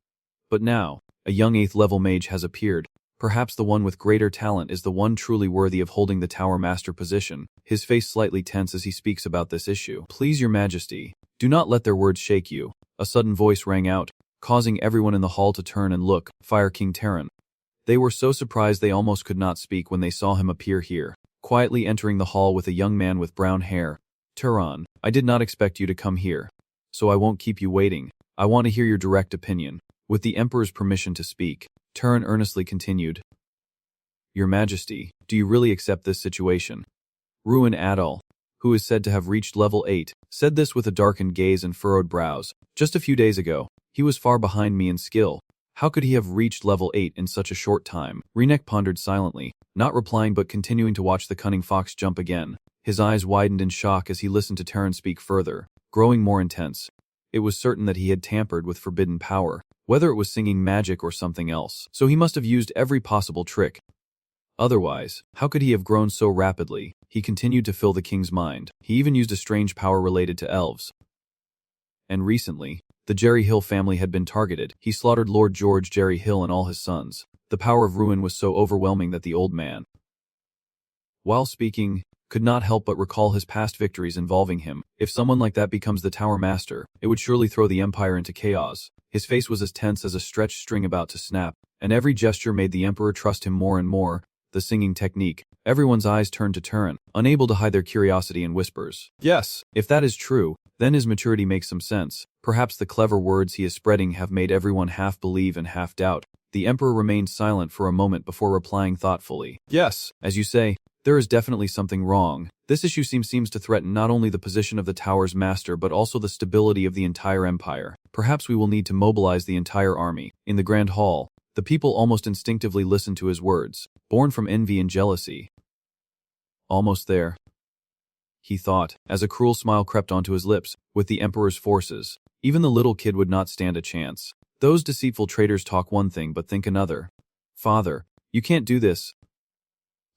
But now, a young 8th-level mage has appeared. Perhaps the one with greater talent is the one truly worthy of holding the Tower Master position. His face slightly tense as he speaks about this issue. Please, Your Majesty, do not let their words shake you. A sudden voice rang out, causing everyone in the hall to turn and look. Fire King Terran. They were so surprised they almost could not speak when they saw him appear here, quietly entering the hall with a young man with brown hair. Terran, I did not expect you to come here, so I won't keep you waiting. I want to hear your direct opinion. With the Emperor's permission to speak, Terran earnestly continued. Your Majesty, do you really accept this situation? Ruin Adel, who is said to have reached level 8, said this with a darkened gaze and furrowed brows. Just a few days ago, he was far behind me in skill. How could he have reached level 8 in such a short time? Renek pondered silently, not replying but continuing to watch the cunning fox jump again. His eyes widened in shock as he listened to Terran speak further, growing more intense. It was certain that he had tampered with forbidden power, whether it was singing magic or something else, so he must have used every possible trick. Otherwise, how could he have grown so rapidly? He continued to fill the king's mind. He even used a strange power related to elves. And recently, the Jerry Hill family had been targeted. He slaughtered Lord George Jerry Hill and all his sons. The power of ruin was so overwhelming that the old man, while speaking, could not help but recall his past victories involving him. If someone like that becomes the Tower Master, it would surely throw the Empire into chaos. His face was as tense as a stretched string about to snap, and every gesture made the Emperor trust him more and more. The singing technique. Everyone's eyes turned to Terran, unable to hide their curiosity and whispers. Yes, if that is true, then his maturity makes some sense. Perhaps the clever words he is spreading have made everyone half believe and half doubt. The Emperor remained silent for a moment before replying thoughtfully. Yes, as you say, there is definitely something wrong. This issue seems to threaten not only the position of the Tower's master but also the stability of the entire empire. Perhaps we will need to mobilize the entire army. In the Grand Hall, the people almost instinctively listened to his words, born from envy and jealousy. Almost there, he thought, as a cruel smile crept onto his lips. With the Emperor's forces, even the little kid would not stand a chance. Those deceitful traitors talk one thing but think another. Father, you can't do this.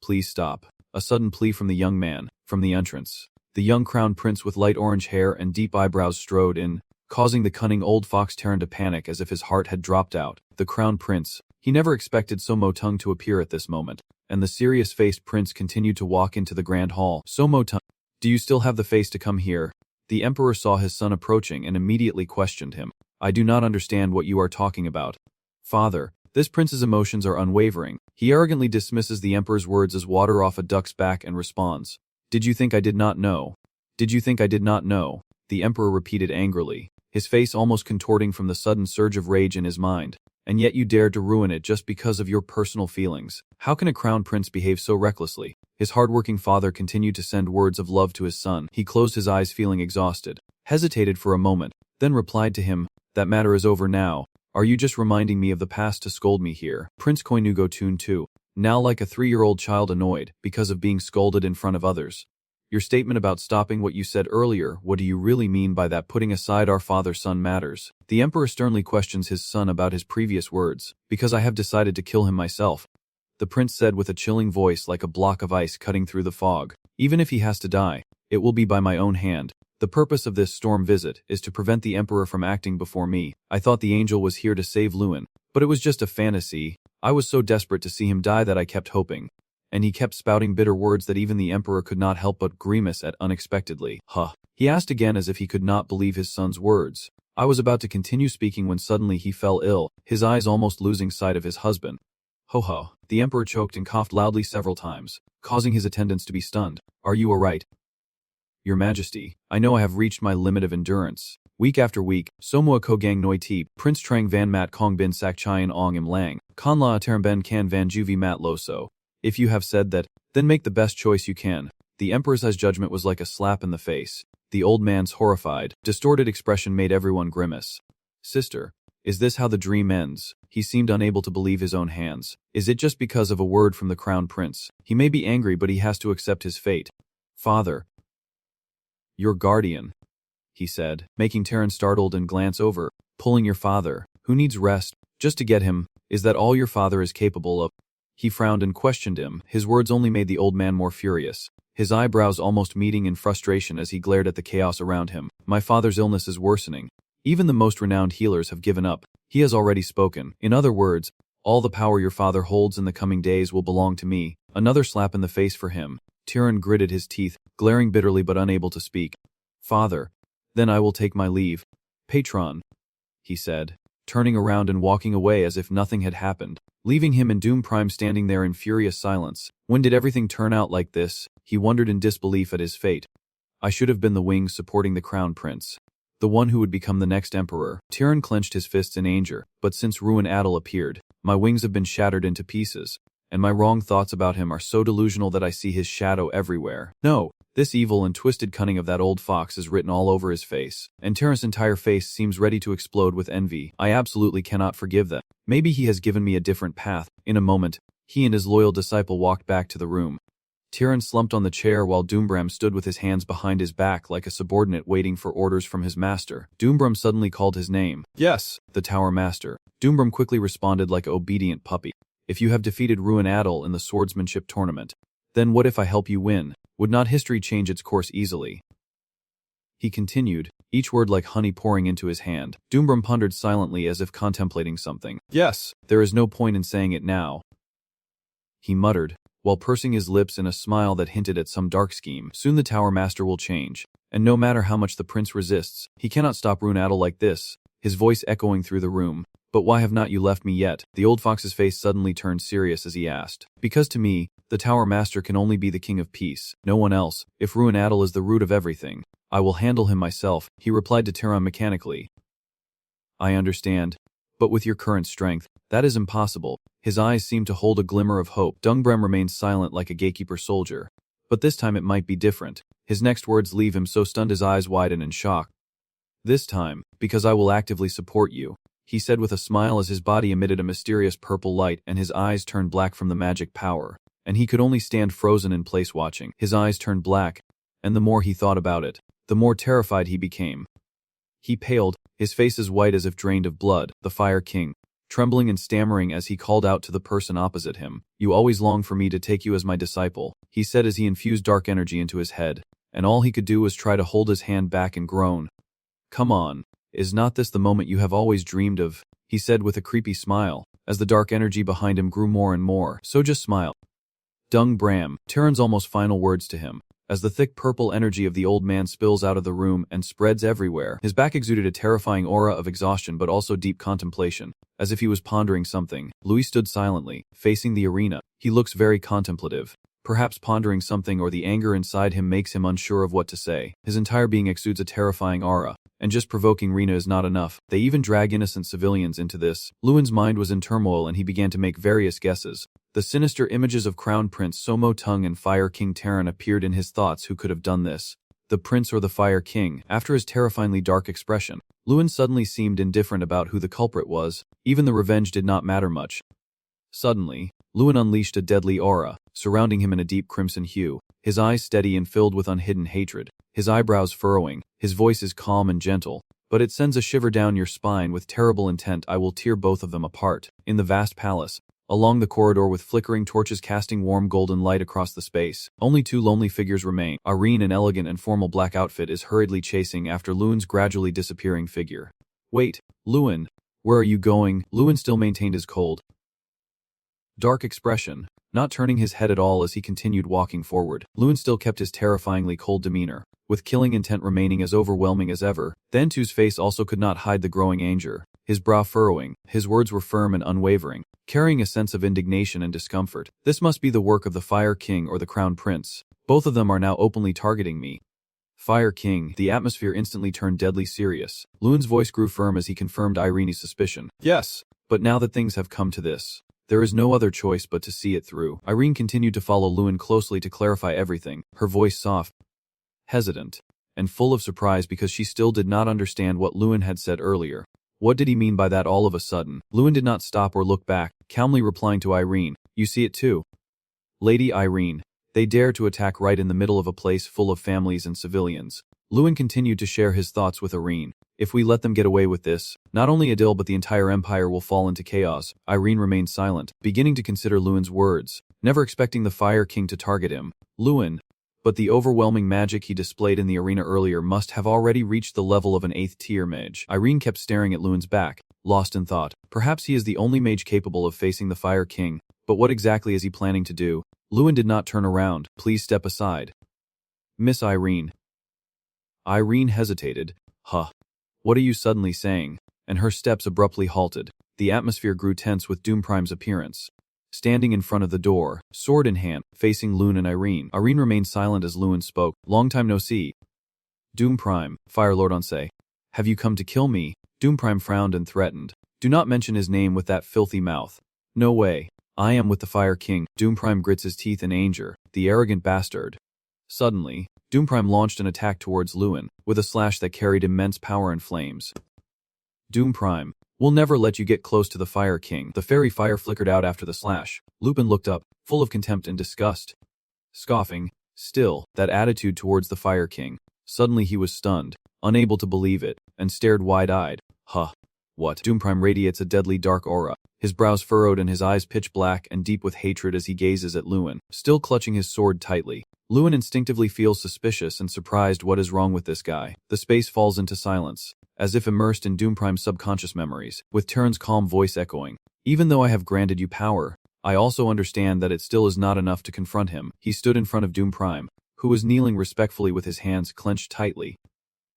Please stop. A sudden plea from the young man, from the entrance. The young crown prince with light orange hair and deep eyebrows strode in, causing the cunning old fox Terran to panic as if his heart had dropped out. The crown prince, he never expected So Mo-tung to appear at this moment, and the serious-faced prince continued to walk into the grand hall. So Mo-tung, do you still have the face to come here? The Emperor saw his son approaching and immediately questioned him. I do not understand what you are talking about. Father, This prince's emotions are unwavering. He arrogantly dismisses the emperor's words as water off a duck's back and responds, "Did you think I did not know? Did you think I did not know?" The emperor repeated angrily, his face almost contorting from the sudden surge of rage in his mind. "And yet you dared to ruin it just because of your personal feelings. How can a crown prince behave so recklessly?" His hardworking father continued to send words of love to his son. He closed his eyes feeling exhausted, hesitated for a moment, then replied to him, "That matter is over now. Are you just reminding me of the past to scold me here?" Prince Koinugo tuned too, now like a 3-year-old child annoyed because of being scolded in front of others. "Your statement about stopping what you said earlier, what do you really mean by that, putting aside our father-son matters?" The emperor sternly questions his son about his previous words. "Because I have decided to kill him myself," the prince said with a chilling voice like a block of ice cutting through the fog. "Even if he has to die, it will be by my own hand. The purpose of this storm visit is to prevent the emperor from acting before me. I thought the angel was here to save Lewin, but it was just a fantasy. I was so desperate to see him die that I kept hoping." And he kept spouting bitter words that even the emperor could not help but grimace at unexpectedly. "Huh?" He asked again as if he could not believe his son's words. I was about to continue speaking when suddenly he fell ill, his eyes almost losing sight of his husband. "Ho ho." The emperor choked and coughed loudly several times, causing his attendants to be stunned. "Are you all right?" "Your Majesty, I know I have reached my limit of endurance." Week after week, Somua Kogang Noi Ti, Prince Trang Van Mat Kong Bin Sak Chayan Ong Im Lang, Kan La Ateram Ben Kan Van Juvi Mat Loso. If you have said that, then make the best choice you can. The emperor's judgment was like a slap in the face. The old man's horrified, distorted expression made everyone grimace. "Sister, is this how the dream ends?" He seemed unable to believe his own hands. "Is it just because of a word from the crown prince? He may be angry, but he has to accept his fate." "Father, your guardian," he said, making Terran startled and glance over. "Pulling your father, who needs rest, just to get him, is that all your father is capable of?" He frowned and questioned him. His words only made the old man more furious, his eyebrows almost meeting in frustration as he glared at the chaos around him. "My father's illness is worsening. Even the most renowned healers have given up. He has already spoken. In other words, all the power your father holds in the coming days will belong to me." Another slap in the face for him. Tyrion gritted his teeth, glaring bitterly but unable to speak. "Father, then I will take my leave." "Patron," he said, turning around and walking away as if nothing had happened, leaving him and Doom Prime standing there in furious silence. When did everything turn out like this? He wondered in disbelief at his fate. I should have been the wings supporting the crown prince, the one who would become the next emperor. Tyrion clenched his fists in anger, but since Ruin Adel appeared, my wings have been shattered into pieces, and my wrong thoughts about him are so delusional that I see his shadow everywhere. No, this evil and twisted cunning of that old fox is written all over his face, and Tyrion's entire face seems ready to explode with envy. I absolutely cannot forgive that. Maybe he has given me a different path. In a moment, he and his loyal disciple walked back to the room. Tyrion slumped on the chair while Doombram stood with his hands behind his back like a subordinate waiting for orders from his master. Doombram suddenly called his name. "Yes, the Tower Master." Doombram quickly responded like an obedient puppy. "If you have defeated Ruin Adel in the swordsmanship tournament, then what if I help you win? Would not history change its course easily?" He continued, each word like honey pouring into his hand. Doombram pondered silently as if contemplating something. "Yes, there is no point in saying it now," he muttered, while pursing his lips in a smile that hinted at some dark scheme. "Soon the Tower Master will change, and no matter how much the prince resists, he cannot stop Ruin Adel like this," his voice echoing through the room. "But why have not you left me yet?" The old fox's face suddenly turned serious as he asked. "Because to me, the Tower Master can only be the king of peace, no one else. If Ruin Adel is the root of everything, I will handle him myself," he replied to Tyrion mechanically. "I understand, but with your current strength, that is impossible." His eyes seemed to hold a glimmer of hope. Dungbrem remained silent like a gatekeeper soldier. But this time it might be different. His next words leave him so stunned his eyes widen in shock. "This time, because I will actively support you," he said with a smile as his body emitted a mysterious purple light and his eyes turned black from the magic power, and he could only stand frozen in place watching. His eyes turned black, and the more he thought about it, the more terrified he became. He paled, his face as white as if drained of blood. The Fire King, trembling and stammering as he called out to the person opposite him. "You always longed for me to take you as my disciple," he said as he infused dark energy into his head, and all he could do was try to hold his hand back and groan. "Come on, is not this the moment you have always dreamed of?" he said with a creepy smile, as the dark energy behind him grew more and more. "So just smile." Dung Bram, Tyrion's almost final words to him, as the thick purple energy of the old man spills out of the room and spreads everywhere. His back exuded a terrifying aura of exhaustion but also deep contemplation. As if he was pondering something, Louis stood silently, facing the arena. He looks very contemplative, perhaps pondering something, or the anger inside him makes him unsure of what to say. His entire being exudes a terrifying aura, and just provoking Rina is not enough. They even drag innocent civilians into this. Luin's mind was in turmoil and he began to make various guesses. The sinister images of Crown Prince Somo Tung and Fire King Terran appeared in his thoughts. Who could have done this? The prince or the Fire King? After his terrifyingly dark expression, Luin suddenly seemed indifferent about who the culprit was. Even the revenge did not matter much. Suddenly, Luin unleashed a deadly aura, surrounding him in a deep crimson hue, his eyes steady and filled with unhidden hatred, his eyebrows furrowing. His voice is calm and gentle, but it sends a shiver down your spine. With terrible intent, I will tear both of them apart. In the vast palace, along the corridor with flickering torches casting warm golden light across the space, only two lonely figures remain. Irene, in elegant and formal black outfit, is hurriedly chasing after Luin's gradually disappearing figure. Wait, Luin, where are you going? Luin still maintained his cold, dark expression, not turning his head at all as he continued walking forward. Luin still kept his terrifyingly cold demeanor, with killing intent remaining as overwhelming as ever. Thentu's face also could not hide the growing anger, his brow furrowing. His words were firm and unwavering, carrying a sense of indignation and discomfort. This must be the work of the Fire King or the Crown Prince. Both of them are now openly targeting me. Fire King. The atmosphere instantly turned deadly serious. Luin's voice grew firm as he confirmed Irene's suspicion. Yes, but now that things have come to this, there is no other choice but to see it through. Irene continued to follow Luin closely to clarify everything, her voice soft, hesitant, and full of surprise because she still did not understand what Luin had said earlier. What did he mean by that all of a sudden? Luin did not stop or look back, calmly replying to Irene, "You see it too, Lady Irene. They dare to attack right in the middle of a place full of families and civilians." Luin continued to share his thoughts with Irene. If we let them get away with this, not only Adil but the entire empire will fall into chaos. Irene remained silent, beginning to consider Luin's words, never expecting the Fire King to target him. Luin, but the overwhelming magic he displayed in the arena earlier must have already reached the level of an 8th tier mage. Irene kept staring at Luin's back, lost in thought. Perhaps he is the only mage capable of facing the Fire King, but what exactly is he planning to do? Luin did not turn around. Please step aside, Miss Irene. Irene hesitated. Huh. What are you suddenly saying? And her steps abruptly halted. The atmosphere grew tense with Doom Prime's appearance. Standing in front of the door, sword in hand, facing Luin and Irene. Irene remained silent as Luin spoke. Long time no see. Doom Prime, Fire Lord Onse. Have you come to kill me? Doom Prime frowned and threatened. Do not mention his name with that filthy mouth. No way. I am with the Fire King. Doom Prime grits his teeth in anger. The arrogant bastard. Suddenly, Doom Prime launched an attack towards Luin, with a slash that carried immense power and flames. Doom Prime, we'll never let you get close to the Fire King. The fairy fire flickered out after the slash. Lupin looked up, full of contempt and disgust. Scoffing, still, that attitude towards the Fire King. Suddenly he was stunned, unable to believe it, and stared wide-eyed. Huh. What? Doom Prime radiates a deadly dark aura, his brows furrowed and his eyes pitch black and deep with hatred as he gazes at Luin, still clutching his sword tightly. Luin instinctively feels suspicious and surprised. What is wrong with this guy? The space falls into silence, as if immersed in Doom Prime's subconscious memories, with Terran's calm voice echoing. Even though I have granted you power, I also understand that it still is not enough to confront him. He stood in front of Doom Prime, who was kneeling respectfully with his hands clenched tightly.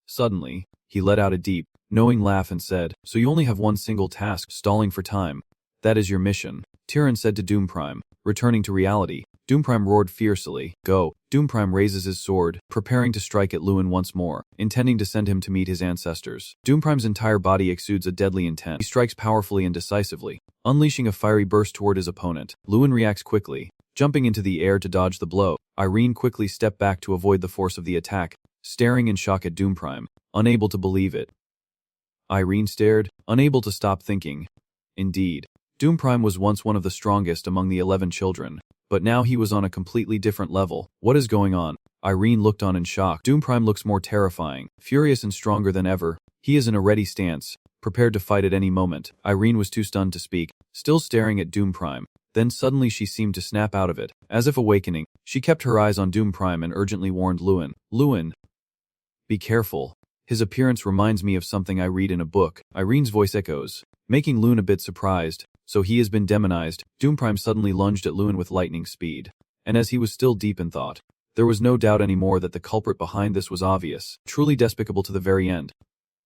Suddenly, he let out a deep, knowing laugh and said, "So you only have one single task, stalling for time. That is your mission," Terran said to Doom Prime, returning to reality. Doom Prime roared fiercely. Go. Doom Prime raises his sword, preparing to strike at Luin once more, intending to send him to meet his ancestors. Doom Prime's entire body exudes a deadly intent. He strikes powerfully and decisively, unleashing a fiery burst toward his opponent. Luin reacts quickly, jumping into the air to dodge the blow. Irene quickly stepped back to avoid the force of the attack, staring in shock at Doom Prime, unable to believe it. Irene stared, unable to stop thinking. Indeed, Doom Prime was once one of the strongest among the 11 children, but now he was on a completely different level. What is going on? Irene looked on in shock. Doom Prime looks more terrifying, furious and stronger than ever. He is in a ready stance, prepared to fight at any moment. Irene was too stunned to speak, still staring at Doom Prime. Then suddenly she seemed to snap out of it. As if awakening, she kept her eyes on Doom Prime and urgently warned Luin. Luin, be careful. His appearance reminds me of something I read in a book. Irene's voice echoes, making Luin a bit surprised. So he has been demonized. Doom Prime suddenly lunged at Luin with lightning speed, and as he was still deep in thought, There was no doubt anymore that the culprit behind this was obvious, truly despicable to the very end.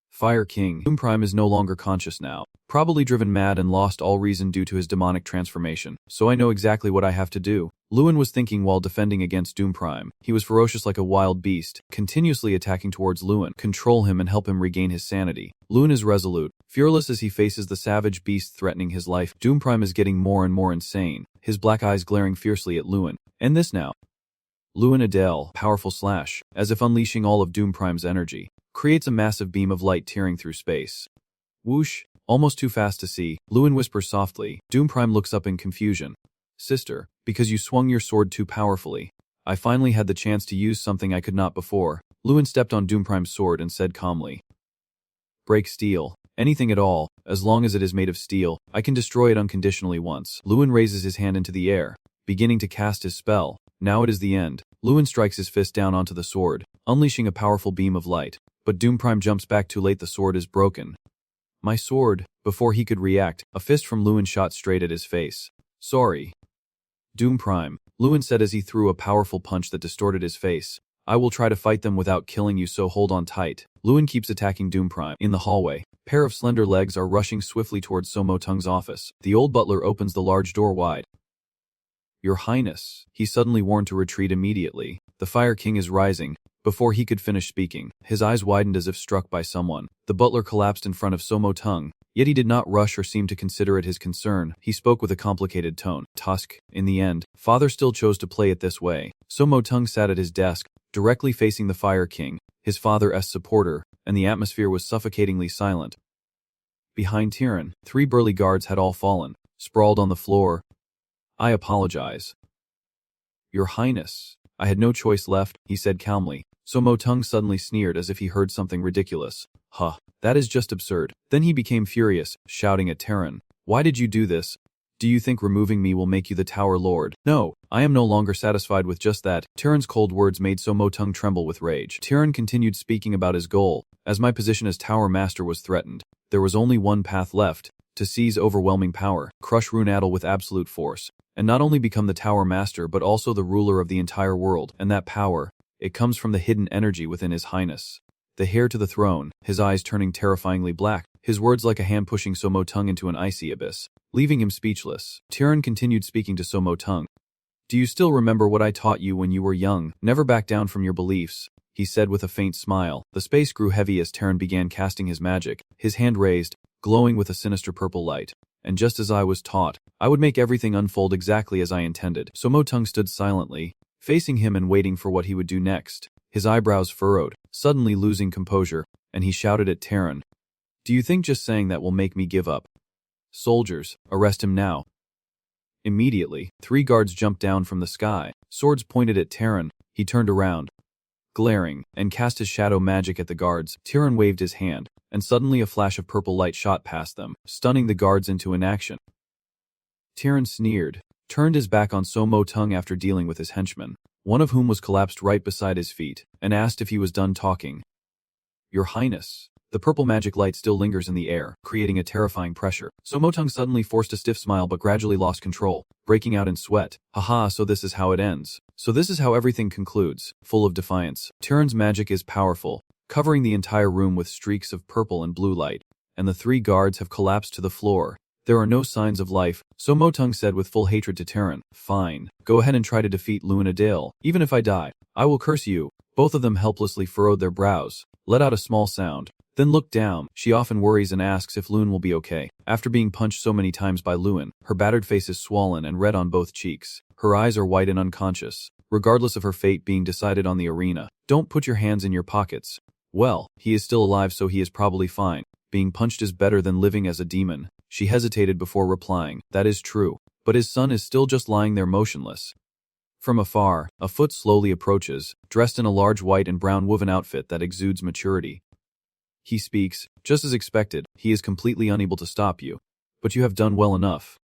Fire King Doom Prime is no longer conscious now, probably driven mad and lost all reason due to his demonic transformation, so I know exactly what I have to do. Lewin was thinking while defending against Doom Prime. He was ferocious like a wild beast, continuously attacking towards Lewin, control him and help him regain his sanity. Lewin is resolute, fearless as he faces the savage beast threatening his life. Doom Prime is getting more and more insane, his black eyes glaring fiercely at Lewin. End this now. Lewin Adele, powerful slash, as if unleashing all of Doom Prime's energy, creates a massive beam of light tearing through space. Whoosh, almost too fast to see, Lewin whispers softly. Doom Prime looks up in confusion. Sister, because you swung your sword too powerfully. I finally had the chance to use something I could not before. Lewin stepped on Doom Prime's sword and said calmly. Break steel. Anything at all, as long as it is made of steel, I can destroy it unconditionally once. Lewin raises his hand into the air, beginning to cast his spell. Now it is the end. Lewin strikes his fist down onto the sword, unleashing a powerful beam of light. But Doom Prime jumps back too late. The sword is broken. My sword. Before he could react, a fist from Lewin shot straight at his face. Sorry. Doom Prime, Lewin said as he threw a powerful punch that distorted his face. I will try to fight them without killing you, so hold on tight. Lewin keeps attacking Doom Prime. In the hallway, a pair of slender legs are rushing swiftly towards Somo Tung's office. The old butler opens the large door wide. Your Highness, he suddenly warned to retreat immediately. The Fire King is rising. Before he could finish speaking, his eyes widened as if struck by someone. The butler collapsed in front of Somo Tung, yet he did not rush or seem to consider it his concern. He spoke with a complicated tone. Tusk, in the end, father still chose to play it this way. Somo Tung sat at his desk, directly facing the Fire King, his father's supporter, and the atmosphere was suffocatingly silent. Behind Tyrion, 3 burly guards had all fallen, sprawled on the floor. I apologize. Your Highness, I had no choice left, he said calmly. Somo Tung suddenly sneered as if he heard something ridiculous. Huh, that is just absurd. Then he became furious, shouting at Tyrion. Why did you do this? Do you think removing me will make you the Tower Lord? No, I am no longer satisfied with just that. Tyrion's cold words made Somo Tung tremble with rage. Tyrion continued speaking about his goal. As my position as Tower Master was threatened, there was only one path left, to seize overwhelming power, crush Runadal with absolute force, and not only become the Tower Master but also the ruler of the entire world. And that power, it comes from the hidden energy within His Highness. The heir to the throne, his eyes turning terrifyingly black, his words like a hand pushing Somo Tung into an icy abyss, leaving him speechless. Tyrion continued speaking to Somo Tung. Do you still remember what I taught you when you were young? Never back down from your beliefs, he said with a faint smile. The space grew heavy as Tyrion began casting his magic, his hand raised, glowing with a sinister purple light. And just as I was taught, I would make everything unfold exactly as I intended. Somo Tung stood silently, facing him and waiting for what he would do next. His eyebrows furrowed, suddenly losing composure, and he shouted at Tyrion. Do you think just saying that will make me give up? Soldiers, arrest him now. Immediately, 3 guards jumped down from the sky, swords pointed at Tyrion. He turned around, glaring, and cast his shadow magic at the guards. Tyrion waved his hand, and suddenly a flash of purple light shot past them, stunning the guards into inaction. Tyrion sneered, turned his back on Somo Tung after dealing with his henchmen, one of whom was collapsed right beside his feet, and asked if he was done talking. Your Highness. The purple magic light still lingers in the air, creating a terrifying pressure. Somo Tung suddenly forced a stiff smile but gradually lost control, breaking out in sweat. Haha, so this is how it ends. So this is how everything concludes, full of defiance. Tyrion's magic is powerful, covering the entire room with streaks of purple and blue light, and the 3 guards have collapsed to the floor. There are no signs of life, Somo Tung said with full hatred to Tyrion. Fine, go ahead and try to defeat Lewin Adele. Even if I die, I will curse you. Both of them helplessly furrowed their brows, let out a small sound, then looked down. She often worries and asks if Lewin will be okay. After being punched so many times by Lewin, her battered face is swollen and red on both cheeks. Her eyes are white and unconscious, regardless of her fate being decided on the arena. Don't put your hands in your pockets. Well, he is still alive, so he is probably fine. Being punched is better than living as a demon. She hesitated before replying. That is true, but his son is still just lying there motionless. From afar, a foot slowly approaches, dressed in a large white and brown woven outfit that exudes maturity. He speaks, just as expected. He is completely unable to stop you. But you have done well enough.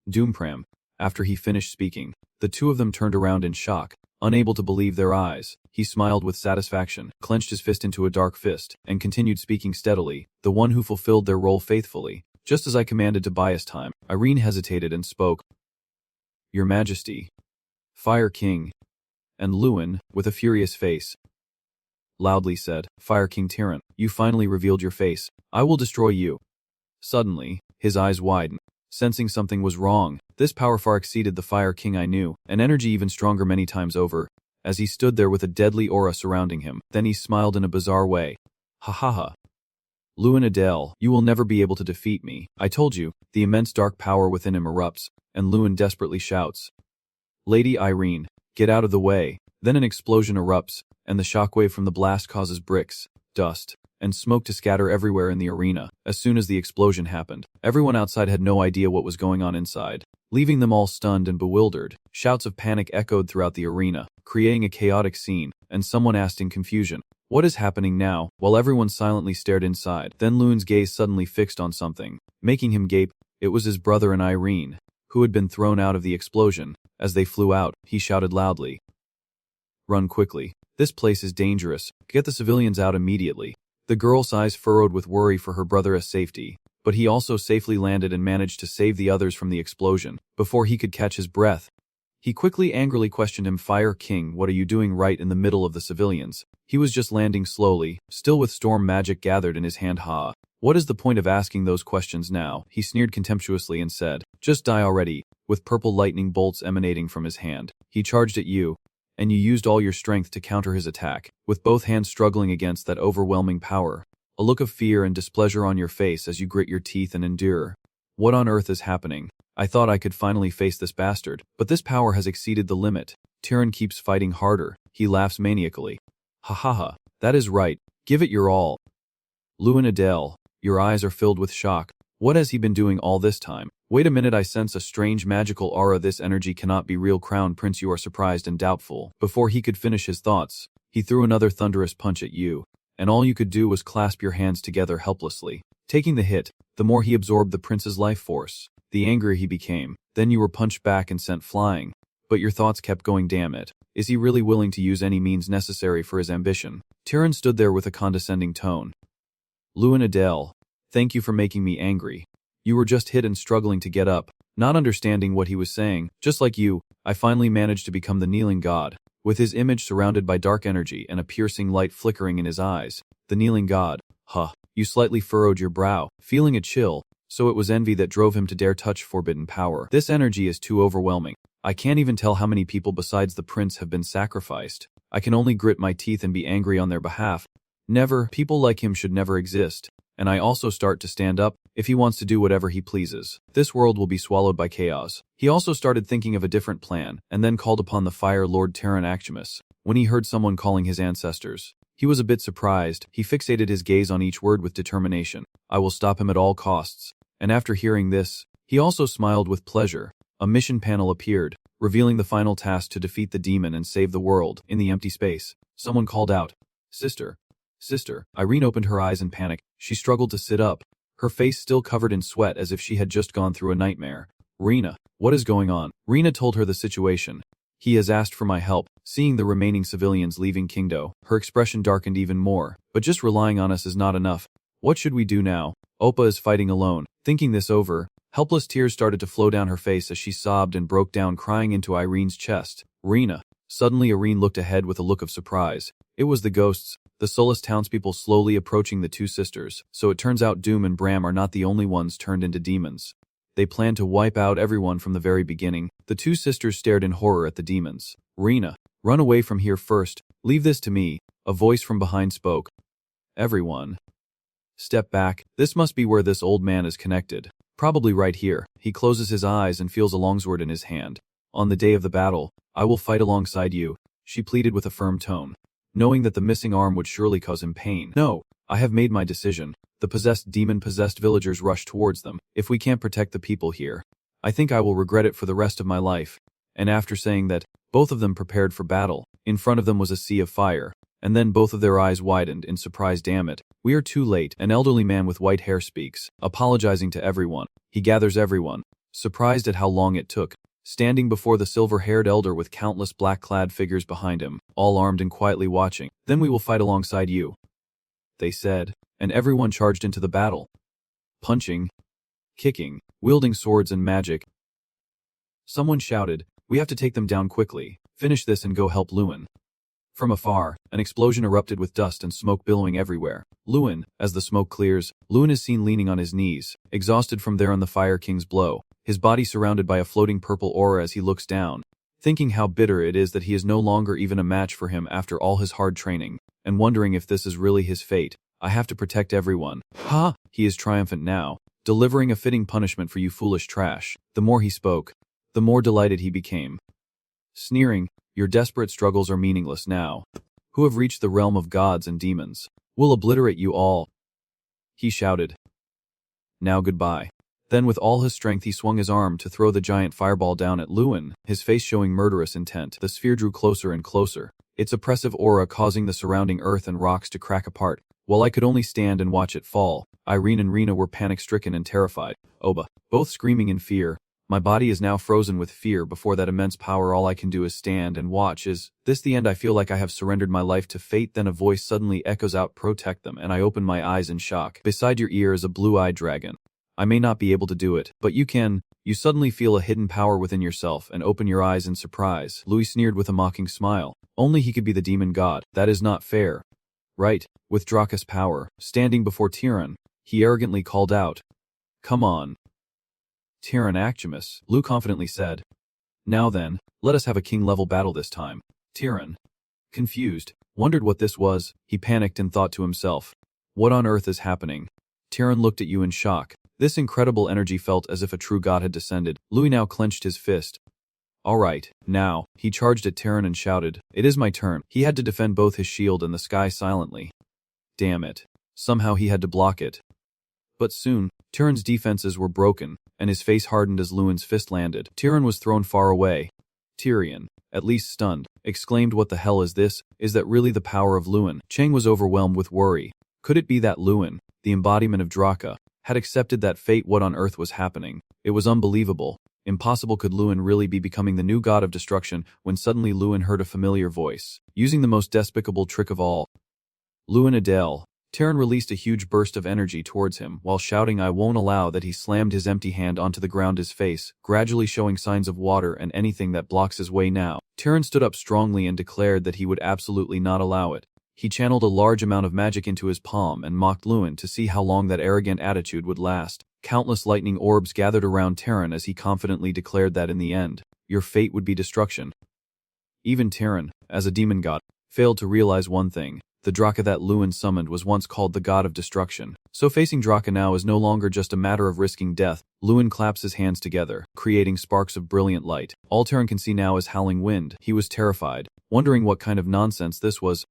Doom Prime. After he finished speaking, the 2 of them turned around in shock, unable to believe their eyes. He smiled with satisfaction, clenched his fist into a dark fist, and continued speaking steadily, the one who fulfilled their role faithfully. Just as I commanded Tobias time, Irene hesitated and spoke. Your Majesty. Fire King. and Lewin, with a furious face, loudly said, "Fire King Tyrant, you finally revealed your face. I will destroy you." Suddenly, his eyes widened, sensing something was wrong. This power far exceeded the Fire King I knew, an energy even stronger many times over, as he stood there with a deadly aura surrounding him. Then he smiled in a bizarre way. "Ha ha ha. Lewin Adele, you will never be able to defeat me. I told you." The immense dark power within him erupts, and Lewin desperately shouts, "Lady Irene, get out of the way." Then an explosion erupts, and the shockwave from the blast causes bricks, dust, and smoke to scatter everywhere in the arena. As soon as the explosion happened, everyone outside had no idea what was going on inside, leaving them all stunned and bewildered. Shouts of panic echoed throughout the arena, creating a chaotic scene, and someone asked in confusion, "What is happening now?" While everyone silently stared inside. Then Lewin's gaze suddenly fixed on something, making him gape. It was his brother and Irene, who had been thrown out of the explosion. As they flew out, he shouted loudly, "Run quickly. This place is dangerous. Get the civilians out immediately." The girl's eyes furrowed with worry for her brother's safety, but he also safely landed and managed to save the others from the explosion. Before he could catch his breath, he quickly angrily questioned him, "Fire King, what are you doing right in the middle of the civilians?" He was just landing slowly, still with storm magic gathered in his hand. "Ha. What is the point of asking those questions now?" He sneered contemptuously and said, "Just die already." With purple lightning bolts emanating from his hand, he charged at you, and you used all your strength to counter his attack, with both hands struggling against that overwhelming power. A look of fear and displeasure on your face as you grit your teeth and endure. "What on earth is happening? I thought I could finally face this bastard, but this power has exceeded the limit." Tyrion keeps fighting harder. He laughs maniacally. "Ha ha ha, that is right. Give it your all." Lewin Adele, your eyes are filled with shock. What has he been doing all this time? Wait a minute, I sense a strange magical aura. This energy cannot be real. Crown Prince, you are surprised and doubtful. Before he could finish his thoughts, he threw another thunderous punch at you, and all you could do was clasp your hands together helplessly. Taking the hit, the more he absorbed the prince's life force, the angrier he became. Then you were punched back and sent flying. But your thoughts kept going. Damn it. Is he really willing to use any means necessary for his ambition? Tyrion stood there with a condescending tone. "Lewin Adele, thank you for making me angry. You were just hit and struggling to get up." Not understanding what he was saying, "Just like you, I finally managed to become the kneeling god." With his image surrounded by dark energy and a piercing light flickering in his eyes, the kneeling god, "Huh." You slightly furrowed your brow, feeling a chill, so it was envy that drove him to dare touch forbidden power. "This energy is too overwhelming. I can't even tell how many people besides the prince have been sacrificed. I can only grit my teeth and be angry on their behalf. Never, people like him should never exist. And I also start to stand up, if he wants to do whatever he pleases. This world will be swallowed by chaos." He also started thinking of a different plan, and then called upon the Fire Lord Terran Aximus. When he heard someone calling his ancestors, he was a bit surprised. He fixated his gaze on each word with determination. "I will stop him at all costs." And after hearing this, he also smiled with pleasure. A mission panel appeared, revealing the final task to defeat the demon and save the world. In the empty space, someone called out, "Sister. Sister." Irene opened her eyes in panic. She struggled to sit up, her face still covered in sweat as if she had just gone through a nightmare. "Rena, what is going on?" Rena told her the situation. "He has asked for my help." Seeing the remaining civilians leaving Kingdo, her expression darkened even more. "But just relying on us is not enough. What should we do now?" Oppa is fighting alone. Thinking this over, helpless tears started to flow down her face as she sobbed and broke down crying into Irene's chest. "Rena." Suddenly Irene looked ahead with a look of surprise. It was the ghosts, the soulless townspeople slowly approaching the two sisters. So it turns out Doom and Bram are not the only ones turned into demons. They plan to wipe out everyone from the very beginning. The two sisters stared in horror at the demons. "Rena, run away from here first. Leave this to me." A voice from behind spoke. "Everyone, step back. This must be where this old man is connected. Probably right here." He closes his eyes and feels a longsword in his hand. "On the day of the battle, I will fight alongside you," she pleaded with a firm tone, knowing that the missing arm would surely cause him pain. "No, I have made my decision." The possessed demon-possessed villagers rush towards them. "If we can't protect the people here, I think I will regret it for the rest of my life." And after saying that, both of them prepared for battle. In front of them was a sea of fire, and then both of their eyes widened in surprise. "Damn it, we are too late." An elderly man with white hair speaks, apologizing to everyone. He gathers everyone, surprised at how long it took, standing before the silver-haired elder with countless black-clad figures behind him, all armed and quietly watching. "Then we will fight alongside you," they said, and everyone charged into the battle, punching, kicking, wielding swords and magic. Someone shouted, We have to take them down quickly. Finish this and go help Lewin. From afar, an explosion erupted with dust and smoke billowing everywhere. Lewin, as the smoke clears, Lewin is seen leaning on his knees, exhausted from there on the Fire King's blow, his body surrounded by a floating purple aura as he looks down, thinking how bitter it is that he is no longer even a match for him after all his hard training, and wondering if this is really his fate. I have to protect everyone. Ha! He is triumphant now, delivering a fitting punishment for you foolish trash. The more he spoke, the more delighted he became. Sneering, your desperate struggles are meaningless now. Who have reached the realm of gods and demons will obliterate you all, he shouted. Now goodbye. Then with all his strength he swung his arm to throw the giant fireball down at Lewin, his face showing murderous intent. The sphere drew closer and closer, its oppressive aura causing the surrounding earth and rocks to crack apart. While I could only stand and watch it fall, Irene and Rena were panic-stricken and terrified. Oba, both screaming in fear. My body is now frozen with fear before that immense power. All I can do is stand and watch. Is this the end? I feel like I have surrendered my life to fate. Then a voice suddenly echoes out, protect them, and I open my eyes in shock. Beside your ear is a blue-eyed dragon. I may not be able to do it, but you can. You suddenly feel a hidden power within yourself and open your eyes in surprise. Louis sneered with a mocking smile. Only he could be the demon god. That is not fair. Right, with Draka's power, standing before Tyrann, he arrogantly called out. Come on. Tyrann Actimus, Lou confidently said. Now then, let us have a king-level battle this time. Tyrann, confused, wondered what this was. He panicked and thought to himself, what on earth is happening? Tyrann looked at you in shock. This incredible energy felt as if a true god had descended. Louis now clenched his fist. All right, now, he charged at Tyrann and shouted, it is my turn. He had to defend both his shield and the sky silently. Damn it. Somehow he had to block it. But soon, Tyrann's defenses were broken, and his face hardened as Lewin's fist landed. Tyrann was thrown far away. Tyrion, at least stunned, exclaimed, what the hell is this? Is that really the power of Lewin? Chang was overwhelmed with worry. Could it be that Lewin, the embodiment of Draka, had accepted that fate? What on earth was happening? It was unbelievable. Impossible. Could Lewin really be becoming the new god of destruction? When suddenly Lewin heard a familiar voice, using the most despicable trick of all. Lewin Adele. Tyrann released a huge burst of energy towards him while shouting, I won't allow that. He slammed his empty hand onto the ground, his face gradually showing signs of water and anything that blocks his way now. Tyrann stood up strongly and declared that he would absolutely not allow it. He channeled a large amount of magic into his palm and mocked Lewin to see how long that arrogant attitude would last. Countless lightning orbs gathered around Tyrann as he confidently declared that in the end, your fate would be destruction. Even Tyrann, as a demon god, failed to realize one thing. The Draka that Lewin summoned was once called the god of destruction. So facing Draka now is no longer just a matter of risking death. Lewin claps his hands together, creating sparks of brilliant light. All Tyrann can see now is howling wind. He was terrified, wondering what kind of nonsense this was.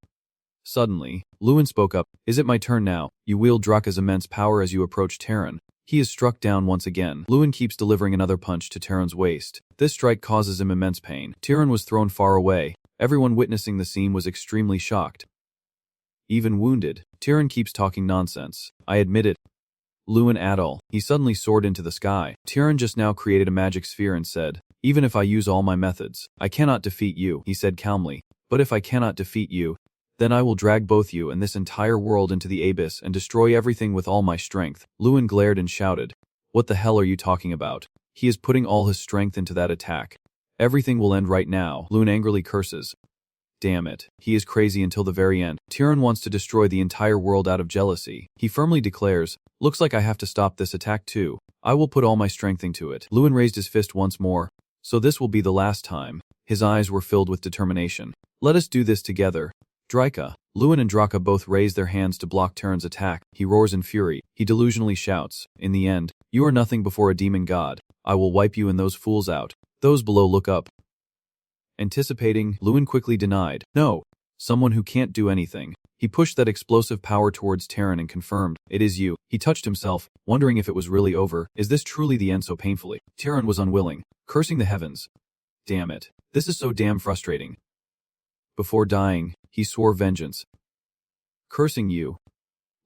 Suddenly, Lewin spoke up. Is it my turn now? You wield Draka's immense power as you approach Tyrann. He is struck down once again. Lewin keeps delivering another punch to Tyrann's waist. This strike causes him immense pain. Tyrann was thrown far away. Everyone witnessing the scene was extremely shocked. Even wounded, Tyrann keeps talking nonsense. I admit it. Lewin Adol. He suddenly soared into the sky. Tyrann just now created a magic sphere and said, even if I use all my methods, I cannot defeat you, he said calmly. But if I cannot defeat you, then I will drag both you and this entire world into the abyss and destroy everything with all my strength. Lewin glared and shouted, what the hell are you talking about? He is putting all his strength into that attack. Everything will end right now. Lewin angrily curses. Damn it, he is crazy until the very end. Tyrann wants to destroy the entire world out of jealousy. He firmly declares, looks like I have to stop this attack too. I will put all my strength into it. Lewin raised his fist once more. So this will be the last time. His eyes were filled with determination. Let us do this together. Draka. Lewin and Draka both raise their hands to block Tyrann's attack. He roars in fury. He delusionally shouts, in the end, you are nothing before a demon god. I will wipe you and those fools out. Those below look up. Anticipating, Lewin quickly denied. No, someone who can't do anything. He pushed that explosive power towards Tyrann and confirmed, it is you. He touched himself, wondering if it was really over. Is this truly the end so painfully? Tyrann was unwilling, cursing the heavens. Damn it. This is so damn frustrating. Before dying, he swore vengeance. Cursing you.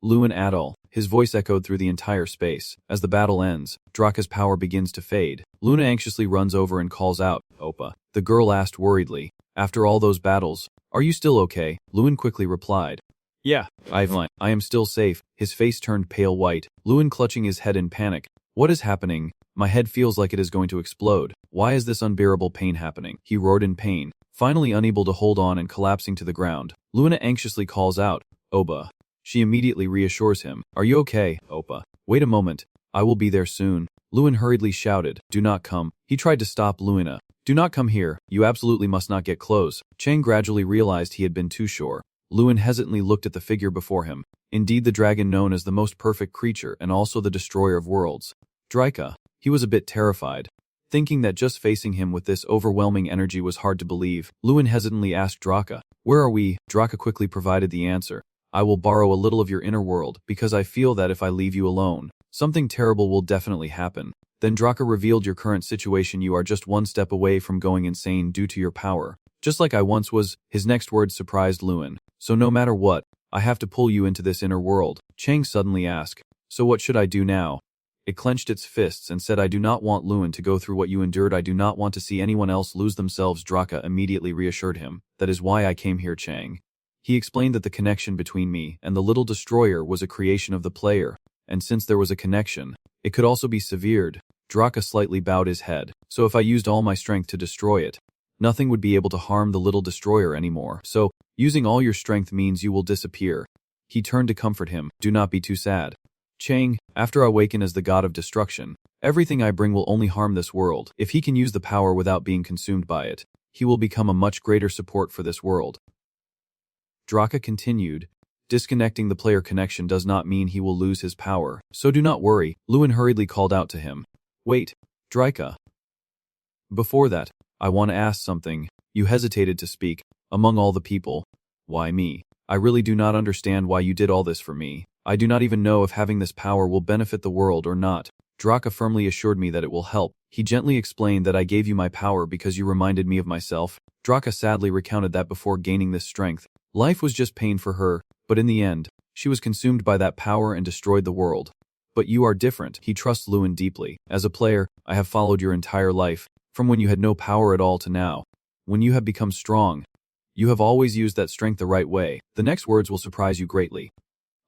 Lewin Adol. His voice echoed through the entire space. As the battle ends, Draka's power begins to fade. Luna anxiously runs over and calls out, Opa. The girl asked worriedly, after all those battles, are you still okay? Lewin quickly replied, yeah, I am still safe. His face turned pale white, Lewin clutching his head in panic. What is happening? My head feels like it is going to explode. Why is this unbearable pain happening? He roared in pain, finally unable to hold on and collapsing to the ground. Luna anxiously calls out, "Opa." She immediately reassures him. "Are you okay, Opa? Wait a moment. I will be there soon." Lewin hurriedly shouted, "Do not come." He tried to stop Luna. "Do not come here. You absolutely must not get close." Chang gradually realized he had been too sure. Lewin hesitantly looked at the figure before him. Indeed, the dragon known as the most perfect creature and also the destroyer of worlds. Draika. He was a bit terrified. Thinking that just facing him with this overwhelming energy was hard to believe, Lewin hesitantly asked Draka, "Where are we?" Draka quickly provided the answer. "I will borrow a little of your inner world, because I feel that if I leave you alone, something terrible will definitely happen." Then Draka revealed, "Your current situation, you are just one step away from going insane due to your power. Just like I once was." His next words surprised Lewin. "So no matter what, I have to pull you into this inner world." Chang suddenly asked, "So what should I do now?" It clenched its fists and said, "I do not want Lewin to go through what you endured. I do not want to see anyone else lose themselves." Draka immediately reassured him. "That is why I came here, Chang." He explained that the connection between me and the little destroyer was a creation of the player, and since there was a connection, it could also be severed. Draka slightly bowed his head. "So if I used all my strength to destroy it, nothing would be able to harm the little destroyer anymore. So, using all your strength means you will disappear." He turned to comfort him. "Do not be too sad, Chang. After I awaken as the god of destruction, everything I bring will only harm this world. If he can use the power without being consumed by it, he will become a much greater support for this world." Draka continued, "Disconnecting the player connection does not mean he will lose his power, so do not worry." Lewin hurriedly called out to him, "Wait, Draka. Before that, I want to ask something." You hesitated to speak. "Among all the people, why me? I really do not understand why you did all this for me. I do not even know if having this power will benefit the world or not." Draka firmly assured me that it will help. He gently explained that I gave you my power because you reminded me of myself. Draka sadly recounted that before gaining this strength, life was just pain for her, but in the end, she was consumed by that power and destroyed the world. "But you are different." He trusts Lewin deeply. "As a player, I have followed your entire life, from when you had no power at all to now. When you have become strong, you have always used that strength the right way." The next words will surprise you greatly.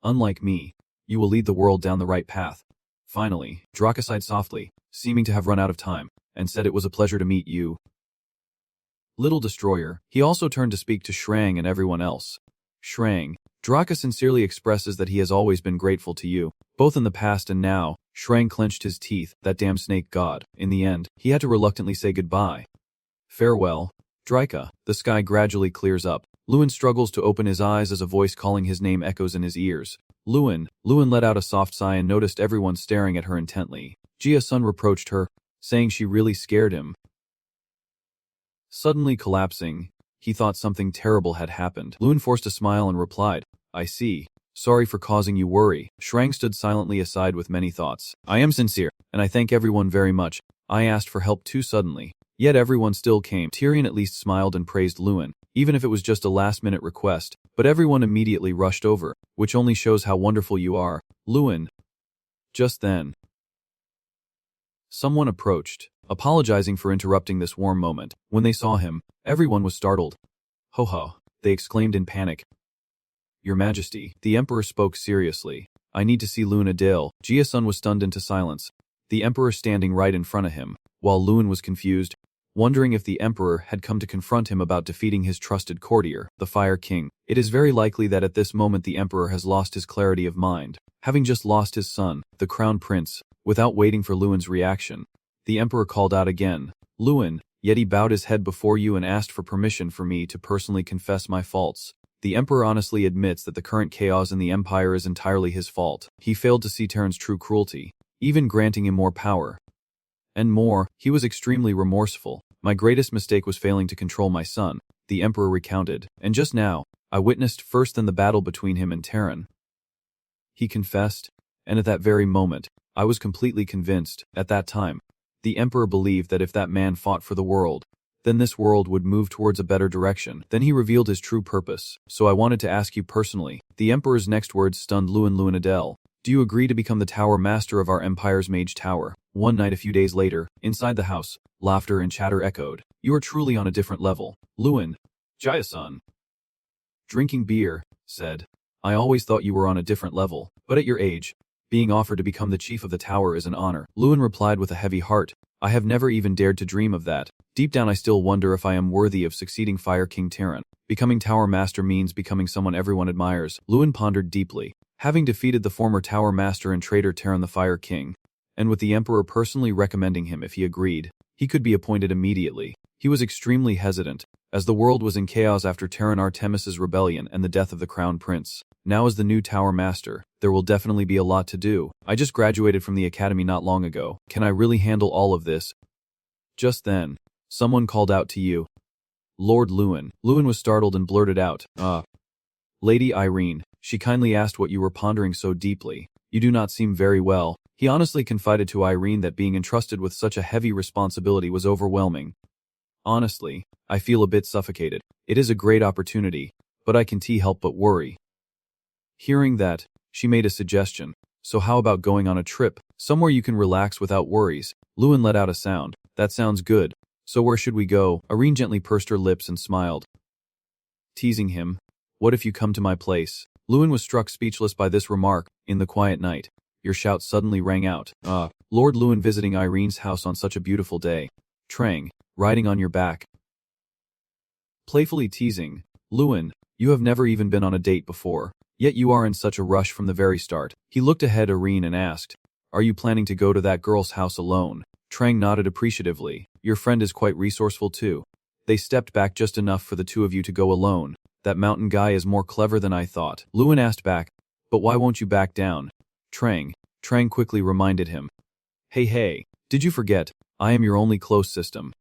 "Unlike me, you will lead the world down the right path." Finally, Draka sighed softly, seeming to have run out of time, and said, "It was a pleasure to meet you, little destroyer." He also turned to speak to Shrang and everyone else. "Shrang, Draka sincerely expresses that he has always been grateful to you, both in the past and now." Shrang clenched his teeth. "That damn snake god." In the end, he had to reluctantly say goodbye. "Farewell, Draka." The sky gradually clears up. Lewin struggles to open his eyes as a voice calling his name echoes in his ears. "Lewin." Lewin let out a soft sigh and noticed everyone staring at her intently. Jia-sun reproached her, saying she really scared him. Suddenly collapsing, he thought something terrible had happened. Lewin forced a smile and replied, "I see. Sorry for causing you worry." Shrang stood silently aside with many thoughts. "I am sincere, and I thank everyone very much. I asked for help too suddenly. Yet everyone still came." Tyrion at least smiled and praised Lewin, even if it was just a last-minute request, but everyone immediately rushed over, which only shows how wonderful you are, Lewin. Just then, someone approached, apologizing for interrupting this warm moment. When they saw him, everyone was startled. "Ho ho," they exclaimed in panic. "Your Majesty." The Emperor spoke seriously. "I need to see Lewin Adale." Jia-sun was stunned into silence, the Emperor standing right in front of him, while Lewin was confused, wondering if the Emperor had come to confront him about defeating his trusted courtier, the Fire King. It is very likely that at this moment the Emperor has lost his clarity of mind, having just lost his son, the Crown Prince. Without waiting for Lewin's reaction, the Emperor called out again, "Lewin," yet he bowed his head before you and asked for permission for me to personally confess my faults. The Emperor honestly admits that the current chaos in the Empire is entirely his fault. He failed to see Terran's true cruelty, even granting him more power. And more, he was extremely remorseful. "My greatest mistake was failing to control my son," the Emperor recounted, "and just now, I witnessed first then the battle between him and Terran." He confessed, and at that very moment, I was completely convinced. At that time, the Emperor believed that if that man fought for the world, then this world would move towards a better direction. Then he revealed his true purpose, so I wanted to ask you personally. The Emperor's next words stunned Lewin Adele. "Do you agree to become the tower master of our Empire's Mage Tower?" One night a few days later, inside the house, laughter and chatter echoed. "You are truly on a different level, Lewin." Jia-sun, drinking beer, said, "I always thought you were on a different level, but at your age, Being offered to become the chief of the tower is an honor. Lewin replied with a heavy heart. I have never even dared to dream of that. Deep down I still wonder if I am worthy of succeeding Fire King Terran. Becoming Tower Master means becoming someone everyone admires. Lewin pondered deeply. Having defeated the former Tower Master and traitor Terran the Fire King, and with the Emperor personally recommending him if he agreed, he could be appointed immediately. He was extremely hesitant, as the world was in chaos after Terran Artemis's rebellion and the death of the Crown Prince. Now as the new Tower Master, there will definitely be a lot to do. I just graduated from the academy not long ago. Can I really handle all of this? Just then, someone called out to you. Lord Lewin. Lewin was startled and blurted out, Lady Irene. She kindly asked what you were pondering so deeply. You do not seem very well. He honestly confided to Irene that being entrusted with such a heavy responsibility was overwhelming. Honestly, I feel a bit suffocated. It is a great opportunity, but I can't help but worry. Hearing that, she made a suggestion. So how about going on a trip, somewhere you can relax without worries? Lewin let out a sound. That sounds good. So where should we go? Irene gently pursed her lips and smiled. Teasing him. What if you come to my place? Lewin was struck speechless by this remark. In the quiet night, your shout suddenly rang out. Lord Lewin visiting Irene's house on such a beautiful day. Trang, riding on your back. Playfully teasing. Lewin, you have never even been on a date before, yet you are in such a rush from the very start. He looked ahead at Irene and asked, are you planning to go to that girl's house alone? Trang nodded appreciatively. Your friend is quite resourceful too. They stepped back just enough for the two of you to go alone. That mountain guy is more clever than I thought. Lewin asked back, but why won't you back down? Trang quickly reminded him. Hey, did you forget? I am your only close system.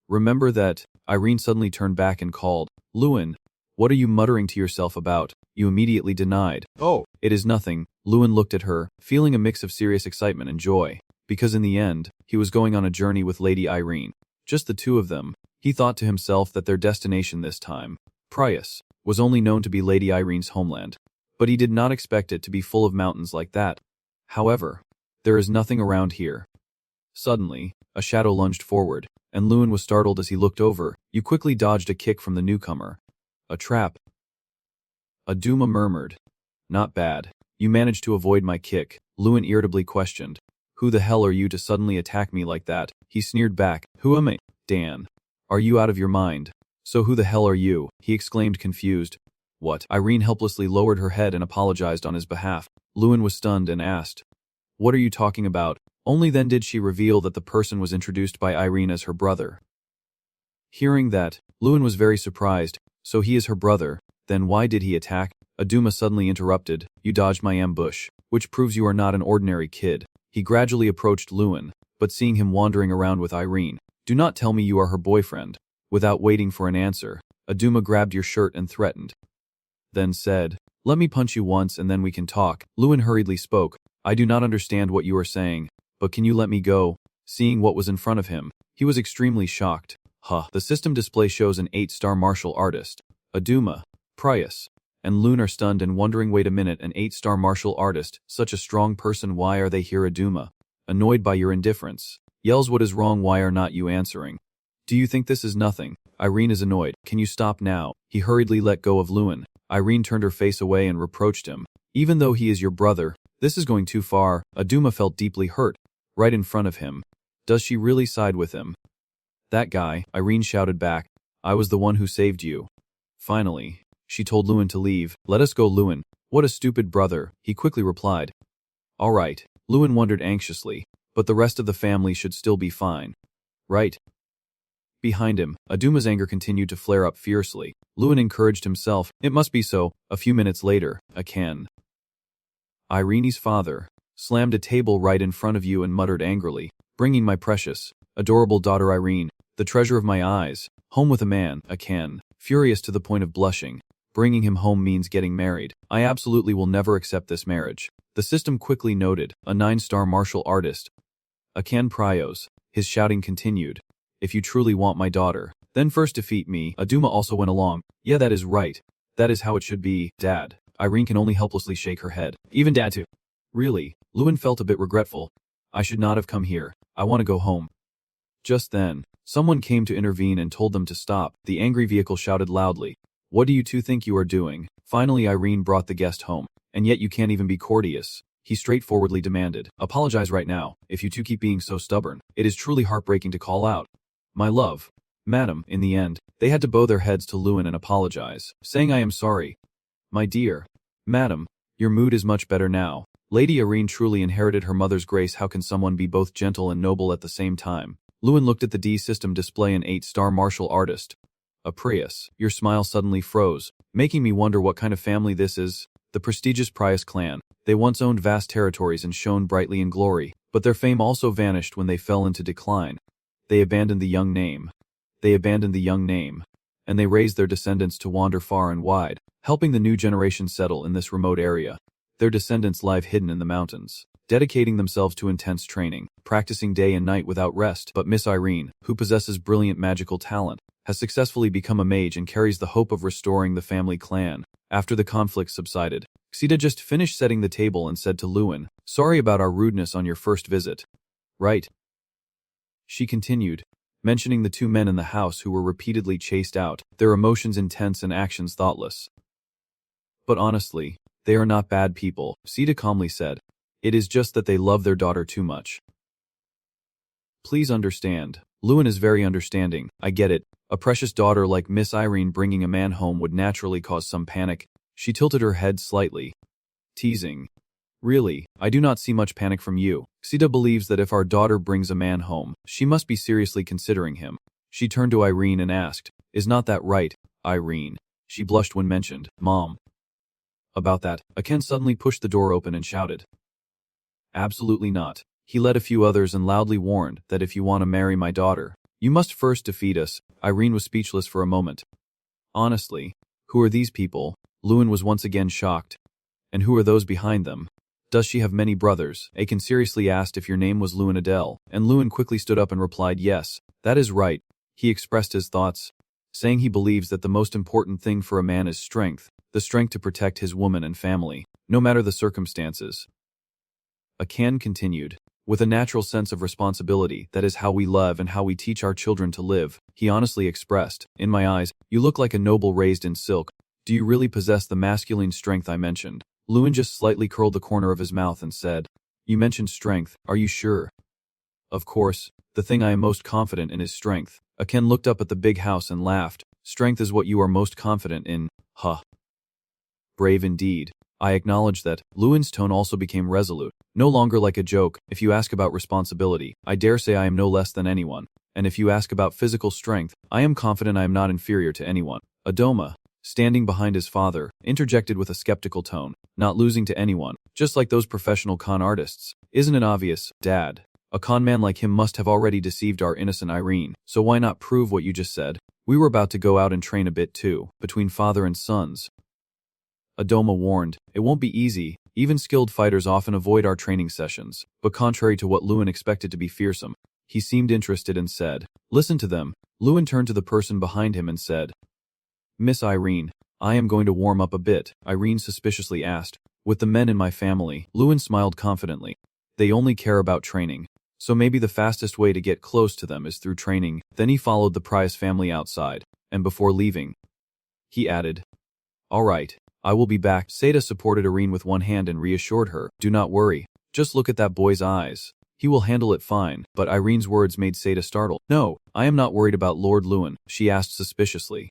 Remember that? Irene suddenly turned back and called. Lewin, what are you muttering to yourself about? You immediately denied. Oh, it is nothing. Lewin looked at her, feeling a mix of serious excitement and joy. Because in the end, he was going on a journey with Lady Irene. Just the two of them. He thought to himself that their destination this time, Prius, was only known to be Lady Irene's homeland. But he did not expect it to be full of mountains like that. However, there is nothing around here. Suddenly, a shadow lunged forward, and Lewin was startled as he looked over. You quickly dodged a kick from the newcomer. A trap. Aduma murmured. Not bad. You managed to avoid my kick, Lewin irritably questioned. Who the hell are you to suddenly attack me like that? He sneered back. Who am I? Dan. Are you out of your mind? So who the hell are you? He exclaimed confused. What? Irene helplessly lowered her head and apologized on his behalf. Lewin was stunned and asked, what are you talking about? Only then did she reveal that the person was introduced by Irene as her brother. Hearing that, Lewin was very surprised. So he is her brother. Then why did he attack? Aduma suddenly interrupted. You dodged my ambush, which proves you are not an ordinary kid. He gradually approached Lewin, but seeing him wandering around with Irene, do not tell me you are her boyfriend. Without waiting for an answer, Aduma grabbed your shirt and threatened. Then said, let me punch you once and then we can talk. Lewin hurriedly spoke. I do not understand what you are saying, but can you let me go? Seeing what was in front of him, he was extremely shocked. The system display shows an 8-star martial artist. Aduma, Prius, and Lewin are stunned and wondering, wait a minute, an 8-star martial artist, such a strong person, why are they here? Aduma, annoyed by your indifference, yells, what is wrong? Why are not you answering? Do you think this is nothing? Irene is annoyed. Can you stop now? He hurriedly let go of Lewin. Irene turned her face away and reproached him. Even though he is your brother, this is going too far. Aduma felt deeply hurt. Right in front of him. Does she really side with him? That guy, Irene shouted back. I was the one who saved you. Finally, she told Lewin to leave. Let us go, Lewin. What a stupid brother, he quickly replied. All right, Lewin wondered anxiously, but the rest of the family should still be fine. Right? Behind him, Aduma's anger continued to flare up fiercely. Lewin encouraged himself. It must be so. A few minutes later, Irene's father slammed a table right in front of you and muttered angrily, bringing my precious, adorable daughter Irene, the treasure of my eyes, home with a man, furious to the point of blushing. Bringing him home means getting married. I absolutely will never accept this marriage. The system quickly noted, a 9-star martial artist. Prios. His shouting continued. If you truly want my daughter, then first defeat me. Aduma also went along. Yeah, that is right. That is how it should be, Dad. Irene can only helplessly shake her head. Even Dad too. Really? Lewin felt a bit regretful. I should not have come here. I want to go home. Just then, someone came to intervene and told them to stop. The angry vehicle shouted loudly. What do you two think you are doing? Finally Irene brought the guest home. And yet you can't even be courteous. He straightforwardly demanded, "Apologize right now, if you two keep being so stubborn. It is truly heartbreaking to call out. My love. Madam." In the end, they had to bow their heads to Lewin and apologize, saying, "I am sorry. My dear. Madam, your mood is much better now. Lady Irene truly inherited her mother's grace. How can someone be both gentle and noble at the same time?" Lewin looked at the D-system display. An 8-star martial artist. A Prius. Your smile suddenly froze, making me wonder what kind of family this is. The prestigious Prius clan. They once owned vast territories and shone brightly in glory, but their fame also vanished when they fell into decline. They abandoned the young name. And they raised their descendants to wander far and wide, helping the new generation settle in this remote area. Their descendants lie hidden in the mountains, dedicating themselves to intense training, practicing day and night without rest. But Miss Irene, who possesses brilliant magical talent, has successfully become a mage and carries the hope of restoring the family clan. After the conflict subsided, Xita just finished setting the table and said to Lewin, "Sorry about our rudeness on your first visit." "Right," she continued, mentioning the two men in the house who were repeatedly chased out, their emotions intense and actions thoughtless. "But honestly, they are not bad people," Xita calmly said. "It is just that they love their daughter too much. Please understand. Lewin is very understanding, I get it. A precious daughter like Miss Irene bringing a man home would naturally cause some panic." She tilted her head slightly, teasing. "Really, I do not see much panic from you. Xita believes that if our daughter brings a man home, she must be seriously considering him." She turned to Irene and asked, "Is not that right, Irene?" She blushed when mentioned, "Mom." About that, Aken suddenly pushed the door open and shouted, "Absolutely not." He led a few others and loudly warned that if you want to marry my daughter, you must first defeat us. Irene was speechless for a moment. Honestly, who are these people? Lewin was once again shocked. And who are those behind them? Does she have many brothers? Aken seriously asked if your name was Lewin Adele, and Lewin quickly stood up and replied, "Yes, that is right." He expressed his thoughts, saying he believes that the most important thing for a man is strength, the strength to protect his woman and family, no matter the circumstances. Aken continued, "With a natural sense of responsibility, that is how we love and how we teach our children to live." He honestly expressed, "In my eyes, you look like a noble raised in silk. Do you really possess the masculine strength I mentioned?" Lewin just slightly curled the corner of his mouth and said, "You mentioned strength, are you sure?" "Of course, the thing I am most confident in is strength." Aken looked up at the big house and laughed. "Strength is what you are most confident in, huh? Brave indeed." I acknowledge that. Lewin's tone also became resolute, no longer like a joke. "If you ask about responsibility, I dare say I am no less than anyone. And if you ask about physical strength, I am confident I am not inferior to anyone." Adoma, standing behind his father, interjected with a skeptical tone, "Not losing to anyone, just like those professional con artists. Isn't it obvious, Dad? A con man like him must have already deceived our innocent Irene, so why not prove what you just said? We were about to go out and train a bit too, between father and sons." Adoma warned, "It won't be easy. Even skilled fighters often avoid our training sessions." But contrary to what Lewin expected to be fearsome, he seemed interested and said, "Listen to them." Lewin turned to the person behind him and said, "Miss Irene, I am going to warm up a bit." Irene suspiciously asked, "With the men in my family?" Lewin smiled confidently. "They only care about training. So maybe the fastest way to get close to them is through training." Then he followed the Price family outside, and before leaving, he added, "All right, I will be back." Seda supported Irene with one hand and reassured her, "Do not worry. Just look at that boy's eyes. He will handle it fine." But Irene's words made Seda startled. "No, I am not worried about Lord Lewin," she asked suspiciously.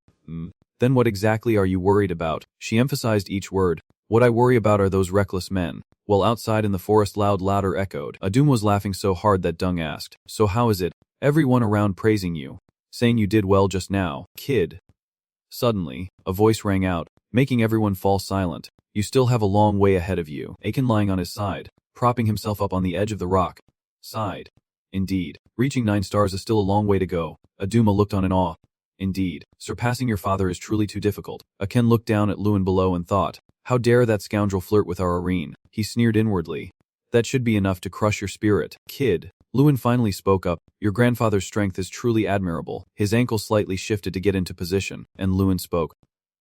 Then what exactly are you worried about?" She emphasized each word. "What I worry about are those reckless men." While outside in the forest louder echoed. Adum was laughing so hard that Dung asked, "So how is it? Everyone around praising you, saying you did well just now, kid." Suddenly, a voice rang out, making everyone fall silent. "You still have a long way ahead of you." Aken, lying on his side, propping himself up on the edge of the rock, sighed. "Indeed, reaching 9 stars is still a long way to go." Aduma looked on in awe. "Indeed, surpassing your father is truly too difficult." Aken looked down at Lewin below and thought, "How dare that scoundrel flirt with our Irene?" He sneered inwardly. "That should be enough to crush your spirit, kid." Lewin finally spoke up, "Your grandfather's strength is truly admirable." His ankle slightly shifted to get into position, and Lewin spoke.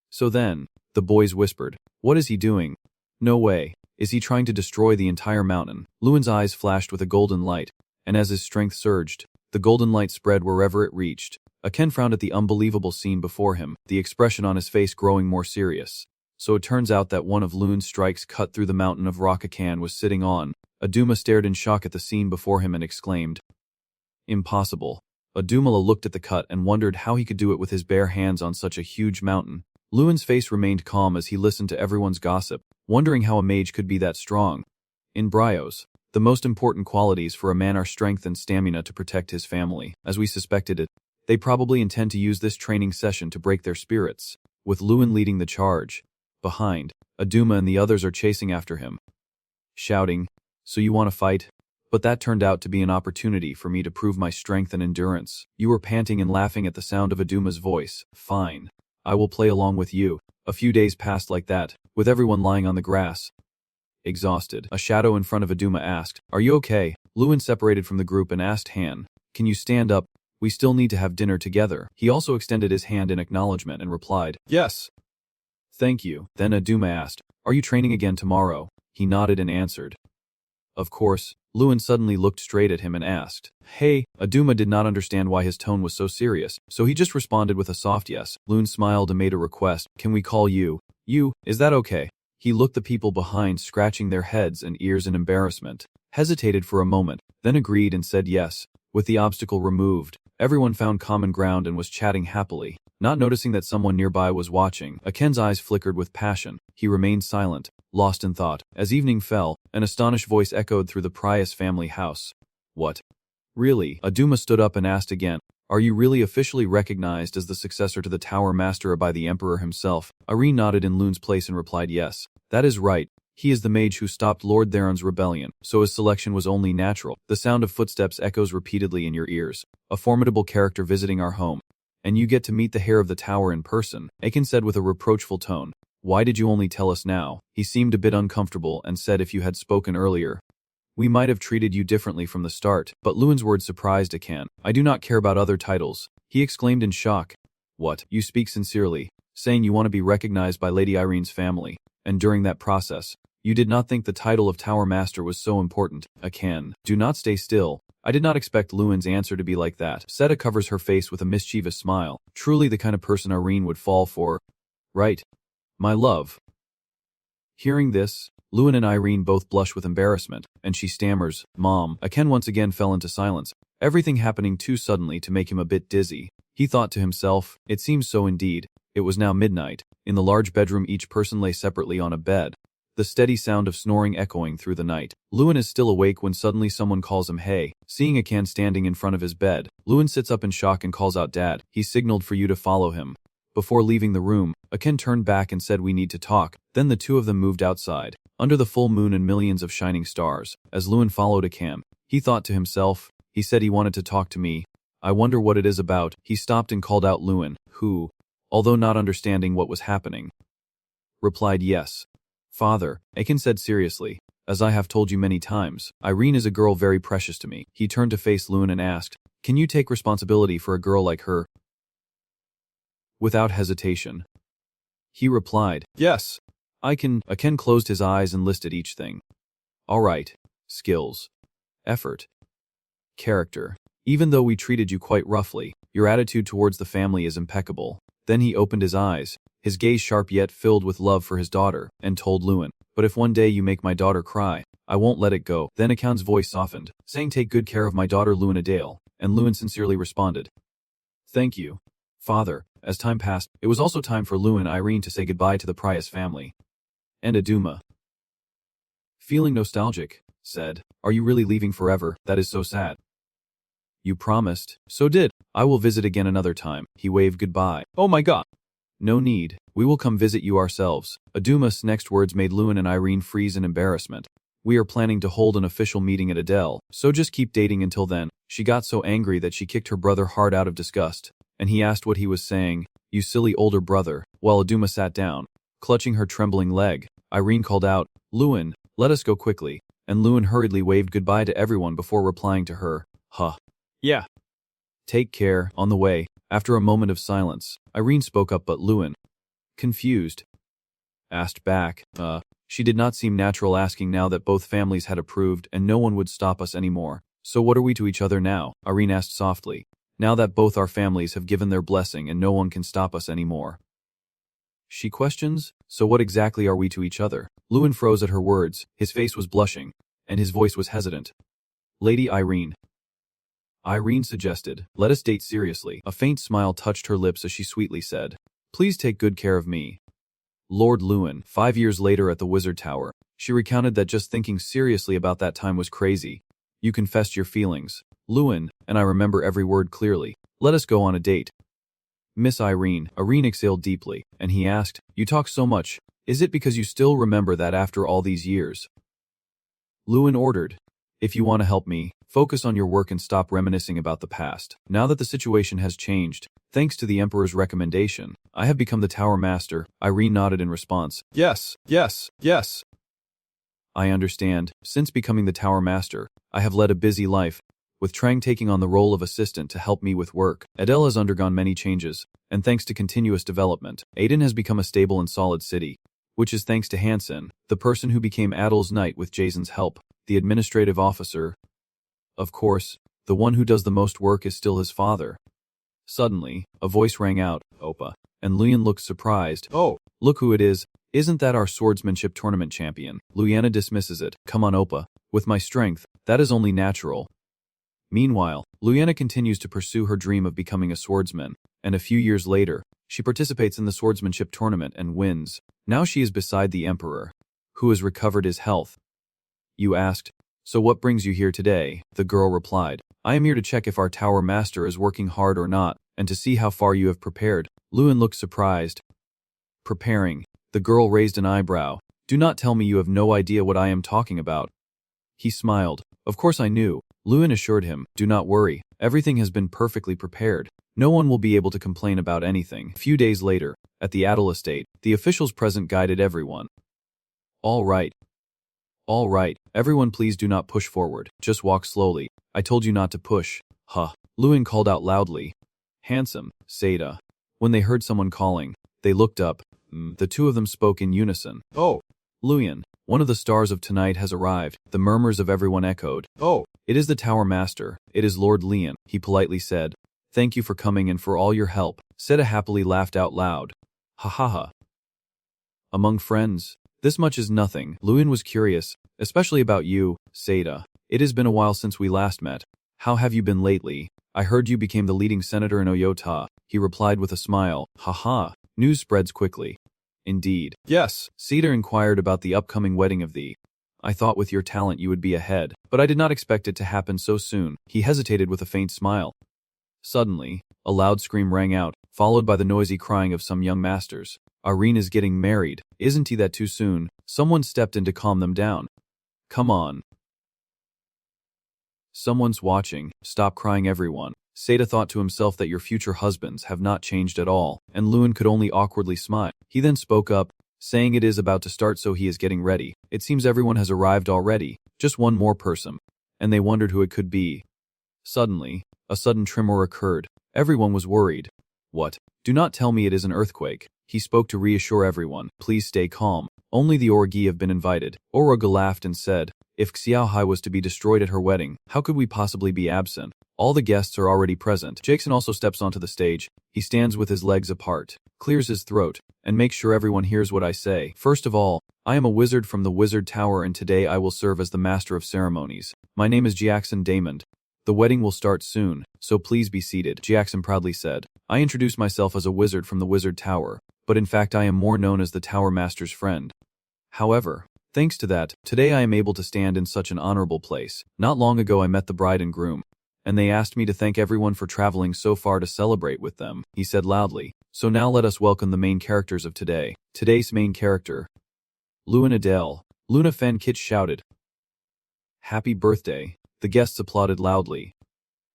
"So then," the boys whispered, "what is he doing?" "No way. Is he trying to destroy the entire mountain?" Lewin's eyes flashed with a golden light, and as his strength surged, the golden light spread wherever it reached. Aken frowned at the unbelievable scene before him, the expression on his face growing more serious. So it turns out that one of Loon's strikes cut through the mountain of rock Akan was sitting on. Aduma stared in shock at the scene before him and exclaimed, "Impossible." Adumala looked at the cut and wondered how he could do it with his bare hands on such a huge mountain. Loon's face remained calm as he listened to everyone's gossip, wondering how a mage could be that strong. In Bryos, the most important qualities for a man are strength and stamina to protect his family. As we suspected it, they probably intend to use this training session to break their spirits, with Lewin leading the charge. Behind, Aduma and the others are chasing after him, shouting, "So you want to fight?" But that turned out to be an opportunity for me to prove my strength and endurance. You were panting and laughing at the sound of Aduma's voice. Fine. I will play along with you. A few days passed like that, with everyone lying on the grass, exhausted. A shadow in front of Aduma asked, "Are you okay?" Lewin separated from the group and asked Han, "Can you stand up? We still need to have dinner together." He also extended his hand in acknowledgement and replied, "Yes. Thank you." Then Aduma asked, "Are you training again tomorrow?" He nodded and answered, "Of course." Lewin suddenly looked straight at him and asked, "Hey." Aduma did not understand why his tone was so serious, so he just responded with a soft yes. Lewin smiled and made a request, "Can we call you? You, is that okay?" He looked the people behind scratching their heads and ears in embarrassment, hesitated for a moment, then agreed and said yes. With the obstacle removed, everyone found common ground and was chatting happily. Not noticing that someone nearby was watching, Aken's eyes flickered with passion. He remained silent, lost in thought. As evening fell, an astonished voice echoed through the Prius family house. "What? Really?" Aduma stood up and asked again, "Are you really officially recognized as the successor to the Tower Master by the Emperor himself?" Irene nodded in Loon's place and replied yes. "That is right. He is the mage who stopped Lord Theron's rebellion, so his selection was only natural." The sound of footsteps echoes repeatedly in your ears. "A formidable character visiting our home. And you get to meet the heir of the tower in person," Aken said with a reproachful tone. "Why did you only tell us now?" He seemed a bit uncomfortable and said, "If you had spoken earlier, we might have treated you differently from the start." But Lewin's words surprised Aken. "I do not care about other titles," he exclaimed in shock. "What? You speak sincerely, saying you want to be recognized by Lady Irene's family, and during that process, you did not think the title of Tower Master was so important." Aken, "Do not stay still." I did not expect Lewin's answer to be like that. Seta covers her face with a mischievous smile. Truly the kind of person Irene would fall for. "Right, my love." Hearing this, Lewin and Irene both blush with embarrassment, and she stammers, "Mom." Aken once again fell into silence, everything happening too suddenly to make him a bit dizzy. He thought to himself, it seems so indeed. It was now midnight. In the large bedroom each person lay separately on a bed, the steady sound of snoring echoing through the night. Lewin is still awake when suddenly someone calls him hey. Seeing Aken standing in front of his bed, Lewin sits up in shock and calls out, "Dad." He signaled for you to follow him. Before leaving the room, Aken turned back and said, "We need to talk." Then the two of them moved outside, under the full moon and millions of shining stars. As Lewin followed Aken, he thought to himself, "He said he wanted to talk to me. I wonder what it is about." He stopped and called out Lewin, who, although not understanding what was happening, replied, "Yes, Father." Aken said seriously, "As I have told you many times, Irene is a girl very precious to me." He turned to face Lewin and asked, "Can you take responsibility for a girl like her?" Without hesitation, he replied, "Yes, I can." Aken closed his eyes and listed each thing. "All right. Skills. Effort. Character. Even though we treated you quite roughly, your attitude towards the family is impeccable." Then he opened his eyes, his gaze sharp yet filled with love for his daughter, and told Lewin, "But if one day you make my daughter cry, I won't let it go." Then Aken's voice softened, saying, "Take good care of my daughter Lewin Adale," and Lewin sincerely responded, "Thank you, Father." As time passed, it was also time for Lewin and Irene to say goodbye to the Prius family. And Aduma, feeling nostalgic, said, "Are you really leaving forever? That is so sad." "You promised." "So did. I will visit again another time." He waved goodbye. "Oh my god." "No need. We will come visit you ourselves." Aduma's next words made Lewin and Irene freeze in embarrassment. "We are planning to hold an official meeting at Adele, so just keep dating until then." She got so angry that she kicked her brother hard out of disgust, and he asked what he was saying. "You silly older brother." While Aduma sat down, clutching her trembling leg, Irene called out, "Lewin, let us go quickly." And Lewin hurriedly waved goodbye to everyone before replying to her, "Huh. Yeah. Take care." On the way, after a moment of silence, Irene spoke up, but Lewin, confused, asked back, She did not seem natural asking now that both families had approved and no one would stop us anymore. "So what are we to each other now?" Irene asked softly. "Now that both our families have given their blessing and no one can stop us anymore." She questions, so what exactly are we to each other? Lewin froze at her words, his face was blushing, and his voice was hesitant. Lady Irene. Irene suggested, let us date seriously. A faint smile touched her lips as she sweetly said, please take good care of me. Lord Lewin, 5 years later at the Wizard Tower, she recounted that just thinking seriously about that time was crazy. You confessed your feelings, Lewin, and I remember every word clearly. Let us go on a date. Miss Irene exhaled deeply, and he asked, you talk so much, is it because you still remember that after all these years? Lewin ordered, if you want to help me, focus on your work and stop reminiscing about the past. Now that the situation has changed, thanks to the Emperor's recommendation, I have become the Tower Master. Irene nodded in response. Yes, yes, yes. I understand. Since becoming the Tower Master, I have led a busy life, with Trang taking on the role of assistant to help me with work. Adele has undergone many changes, and thanks to continuous development, Aiden has become a stable and solid city, which is thanks to Hansen, the person who became Adel's knight with Jason's help, the administrative officer. Of course, the one who does the most work is still his father. Suddenly, a voice rang out, Opa, and Luyan looked surprised. Oh, look who it is. Isn't that our swordsmanship tournament champion? Luyana dismisses it. Come on, Opa. With my strength, that is only natural. Meanwhile, Luyana continues to pursue her dream of becoming a swordsman, and a few years later, she participates in the swordsmanship tournament and wins. Now she is beside the Emperor, who has recovered his health. You asked, so what brings you here today? The girl replied, I am here to check if our Tower Master is working hard or not, and to see how far you have prepared. Lewin looked surprised. Preparing. The girl raised an eyebrow. Do not tell me you have no idea what I am talking about. He smiled. Of course I knew. Lewin assured him, do not worry, everything has been perfectly prepared. No one will be able to complain about anything. A few days later, at the Adel estate, the officials present guided everyone. All right, everyone please do not push forward, just walk slowly. I told you not to push. Huh. Lewin called out loudly. Handsome, Seda. When they heard someone calling, they looked up. The two of them spoke in unison. Oh. Luyan, one of the stars of tonight has arrived. The murmurs of everyone echoed. Oh. It is the Tower Master. It is Lord Lian, he politely said. Thank you for coming and for all your help. Seda happily laughed out loud. Ha ha ha. Among friends, this much is nothing. Luyan was curious, especially about you, Seda. It has been a while since we last met. How have you been lately? I heard you became the leading senator in Oyota. He replied with a smile. Ha ha. News spreads quickly. Indeed. Yes. Cedar inquired about the upcoming wedding of thee. I thought with your talent you would be ahead, but I did not expect it to happen so soon. He hesitated with a faint smile. Suddenly, a loud scream rang out, followed by the noisy crying of some young masters. Irene is getting married. Isn't he that too soon? Someone stepped in to calm them down. Come on. Someone's watching. Stop crying, everyone. Seda thought to himself that your future husbands have not changed at all, and Lewin could only awkwardly smile. He then spoke up, saying it is about to start, so he is getting ready. It seems everyone has arrived already, just one more person, and they wondered who it could be. Suddenly, a sudden tremor occurred. Everyone was worried. What? Do not tell me it is an earthquake. He spoke to reassure everyone. Please stay calm. Only the Orgi have been invited. Oroga laughed and said, if Xiaohai was to be destroyed at her wedding, how could we possibly be absent? All the guests are already present. Jackson also steps onto the stage. He stands with his legs apart, clears his throat, and makes sure everyone hears what I say. First of all, I am a wizard from the Wizard Tower, and today I will serve as the Master of Ceremonies. My name is Jackson Damond. The wedding will start soon, so please be seated, Jackson proudly said. I introduce myself as a wizard from the Wizard Tower, but in fact I am more known as the Tower Master's friend. However, thanks to that, today I am able to stand in such an honorable place. Not long ago I met the bride and groom, and they asked me to thank everyone for traveling so far to celebrate with them, he said loudly. So now let us welcome the main characters of today. Today's main character. Lewin Adele. Luna Fan Kitch shouted. Happy birthday. The guests applauded loudly.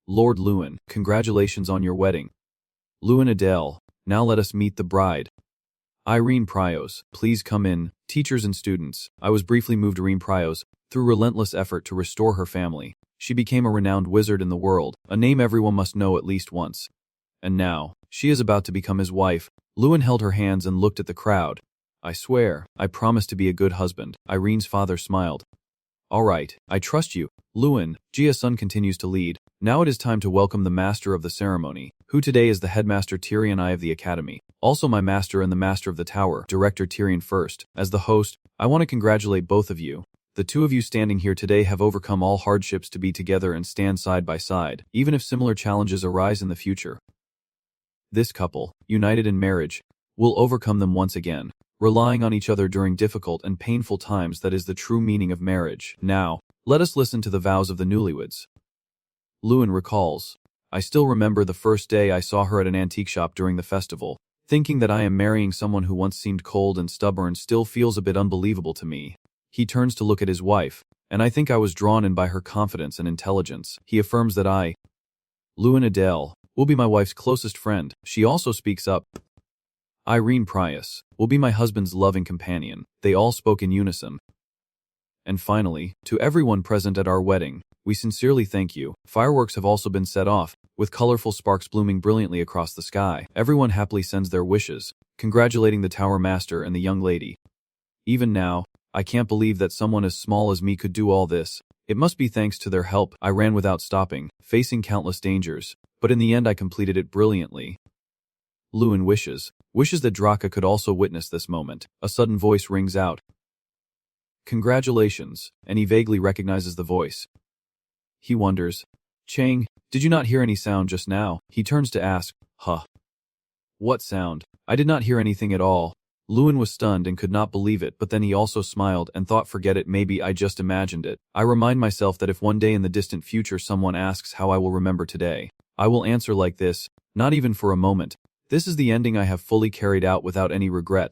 Lord Lewin, congratulations on your wedding. Lewin Adele. Now let us meet the bride. Irene Prios, please come in. Teachers and students. I was briefly moved. Irene Prios, through relentless effort to restore her family. She became a renowned wizard in the world, a name everyone must know at least once. And now, she is about to become his wife. Lewin held her hands and looked at the crowd. I swear, I promise to be a good husband. Irene's father smiled. All right, I trust you. Lewin, Jia-sun continues to lead. Now it is time to welcome the master of the ceremony, who today is the headmaster Tyrion I of the academy. Also my master and the master of the tower, Director Tyrion first. As the host, I want to congratulate both of you. The two of you standing here today have overcome all hardships to be together and stand side by side, even if similar challenges arise in the future. This couple, united in marriage, will overcome them once again, relying on each other during difficult and painful times. That is the true meaning of marriage. Now, let us listen to the vows of the newlyweds. Lewin recalls, I still remember the first day I saw her at an antique shop during the festival. Thinking that I am marrying someone who once seemed cold and stubborn still feels a bit unbelievable to me. He turns to look at his wife, and I think I was drawn in by her confidence and intelligence. He affirms that I, Lewin Adele, will be my wife's closest friend. She also speaks up. Irene Prius will be my husband's loving companion. They all spoke in unison. And finally, to everyone present at our wedding, we sincerely thank you. Fireworks have also been set off, with colorful sparks blooming brilliantly across the sky. Everyone happily sends their wishes, congratulating the tower master and the young lady. Even now, I can't believe that someone as small as me could do all this. It must be thanks to their help. I ran without stopping, facing countless dangers, but in the end I completed it brilliantly. Lewin wishes that Draa could also witness this moment. A sudden voice rings out. Congratulations, and he vaguely recognizes the voice. He wonders, Chang, did you not hear any sound just now? He turns to ask, huh? What sound? I did not hear anything at all. Lewin was stunned and could not believe it, but then he also smiled and thought, forget it, maybe I just imagined it. I remind myself that if one day in the distant future someone asks how I will remember today, I will answer like this, not even for a moment. This is the ending I have fully carried out without any regret.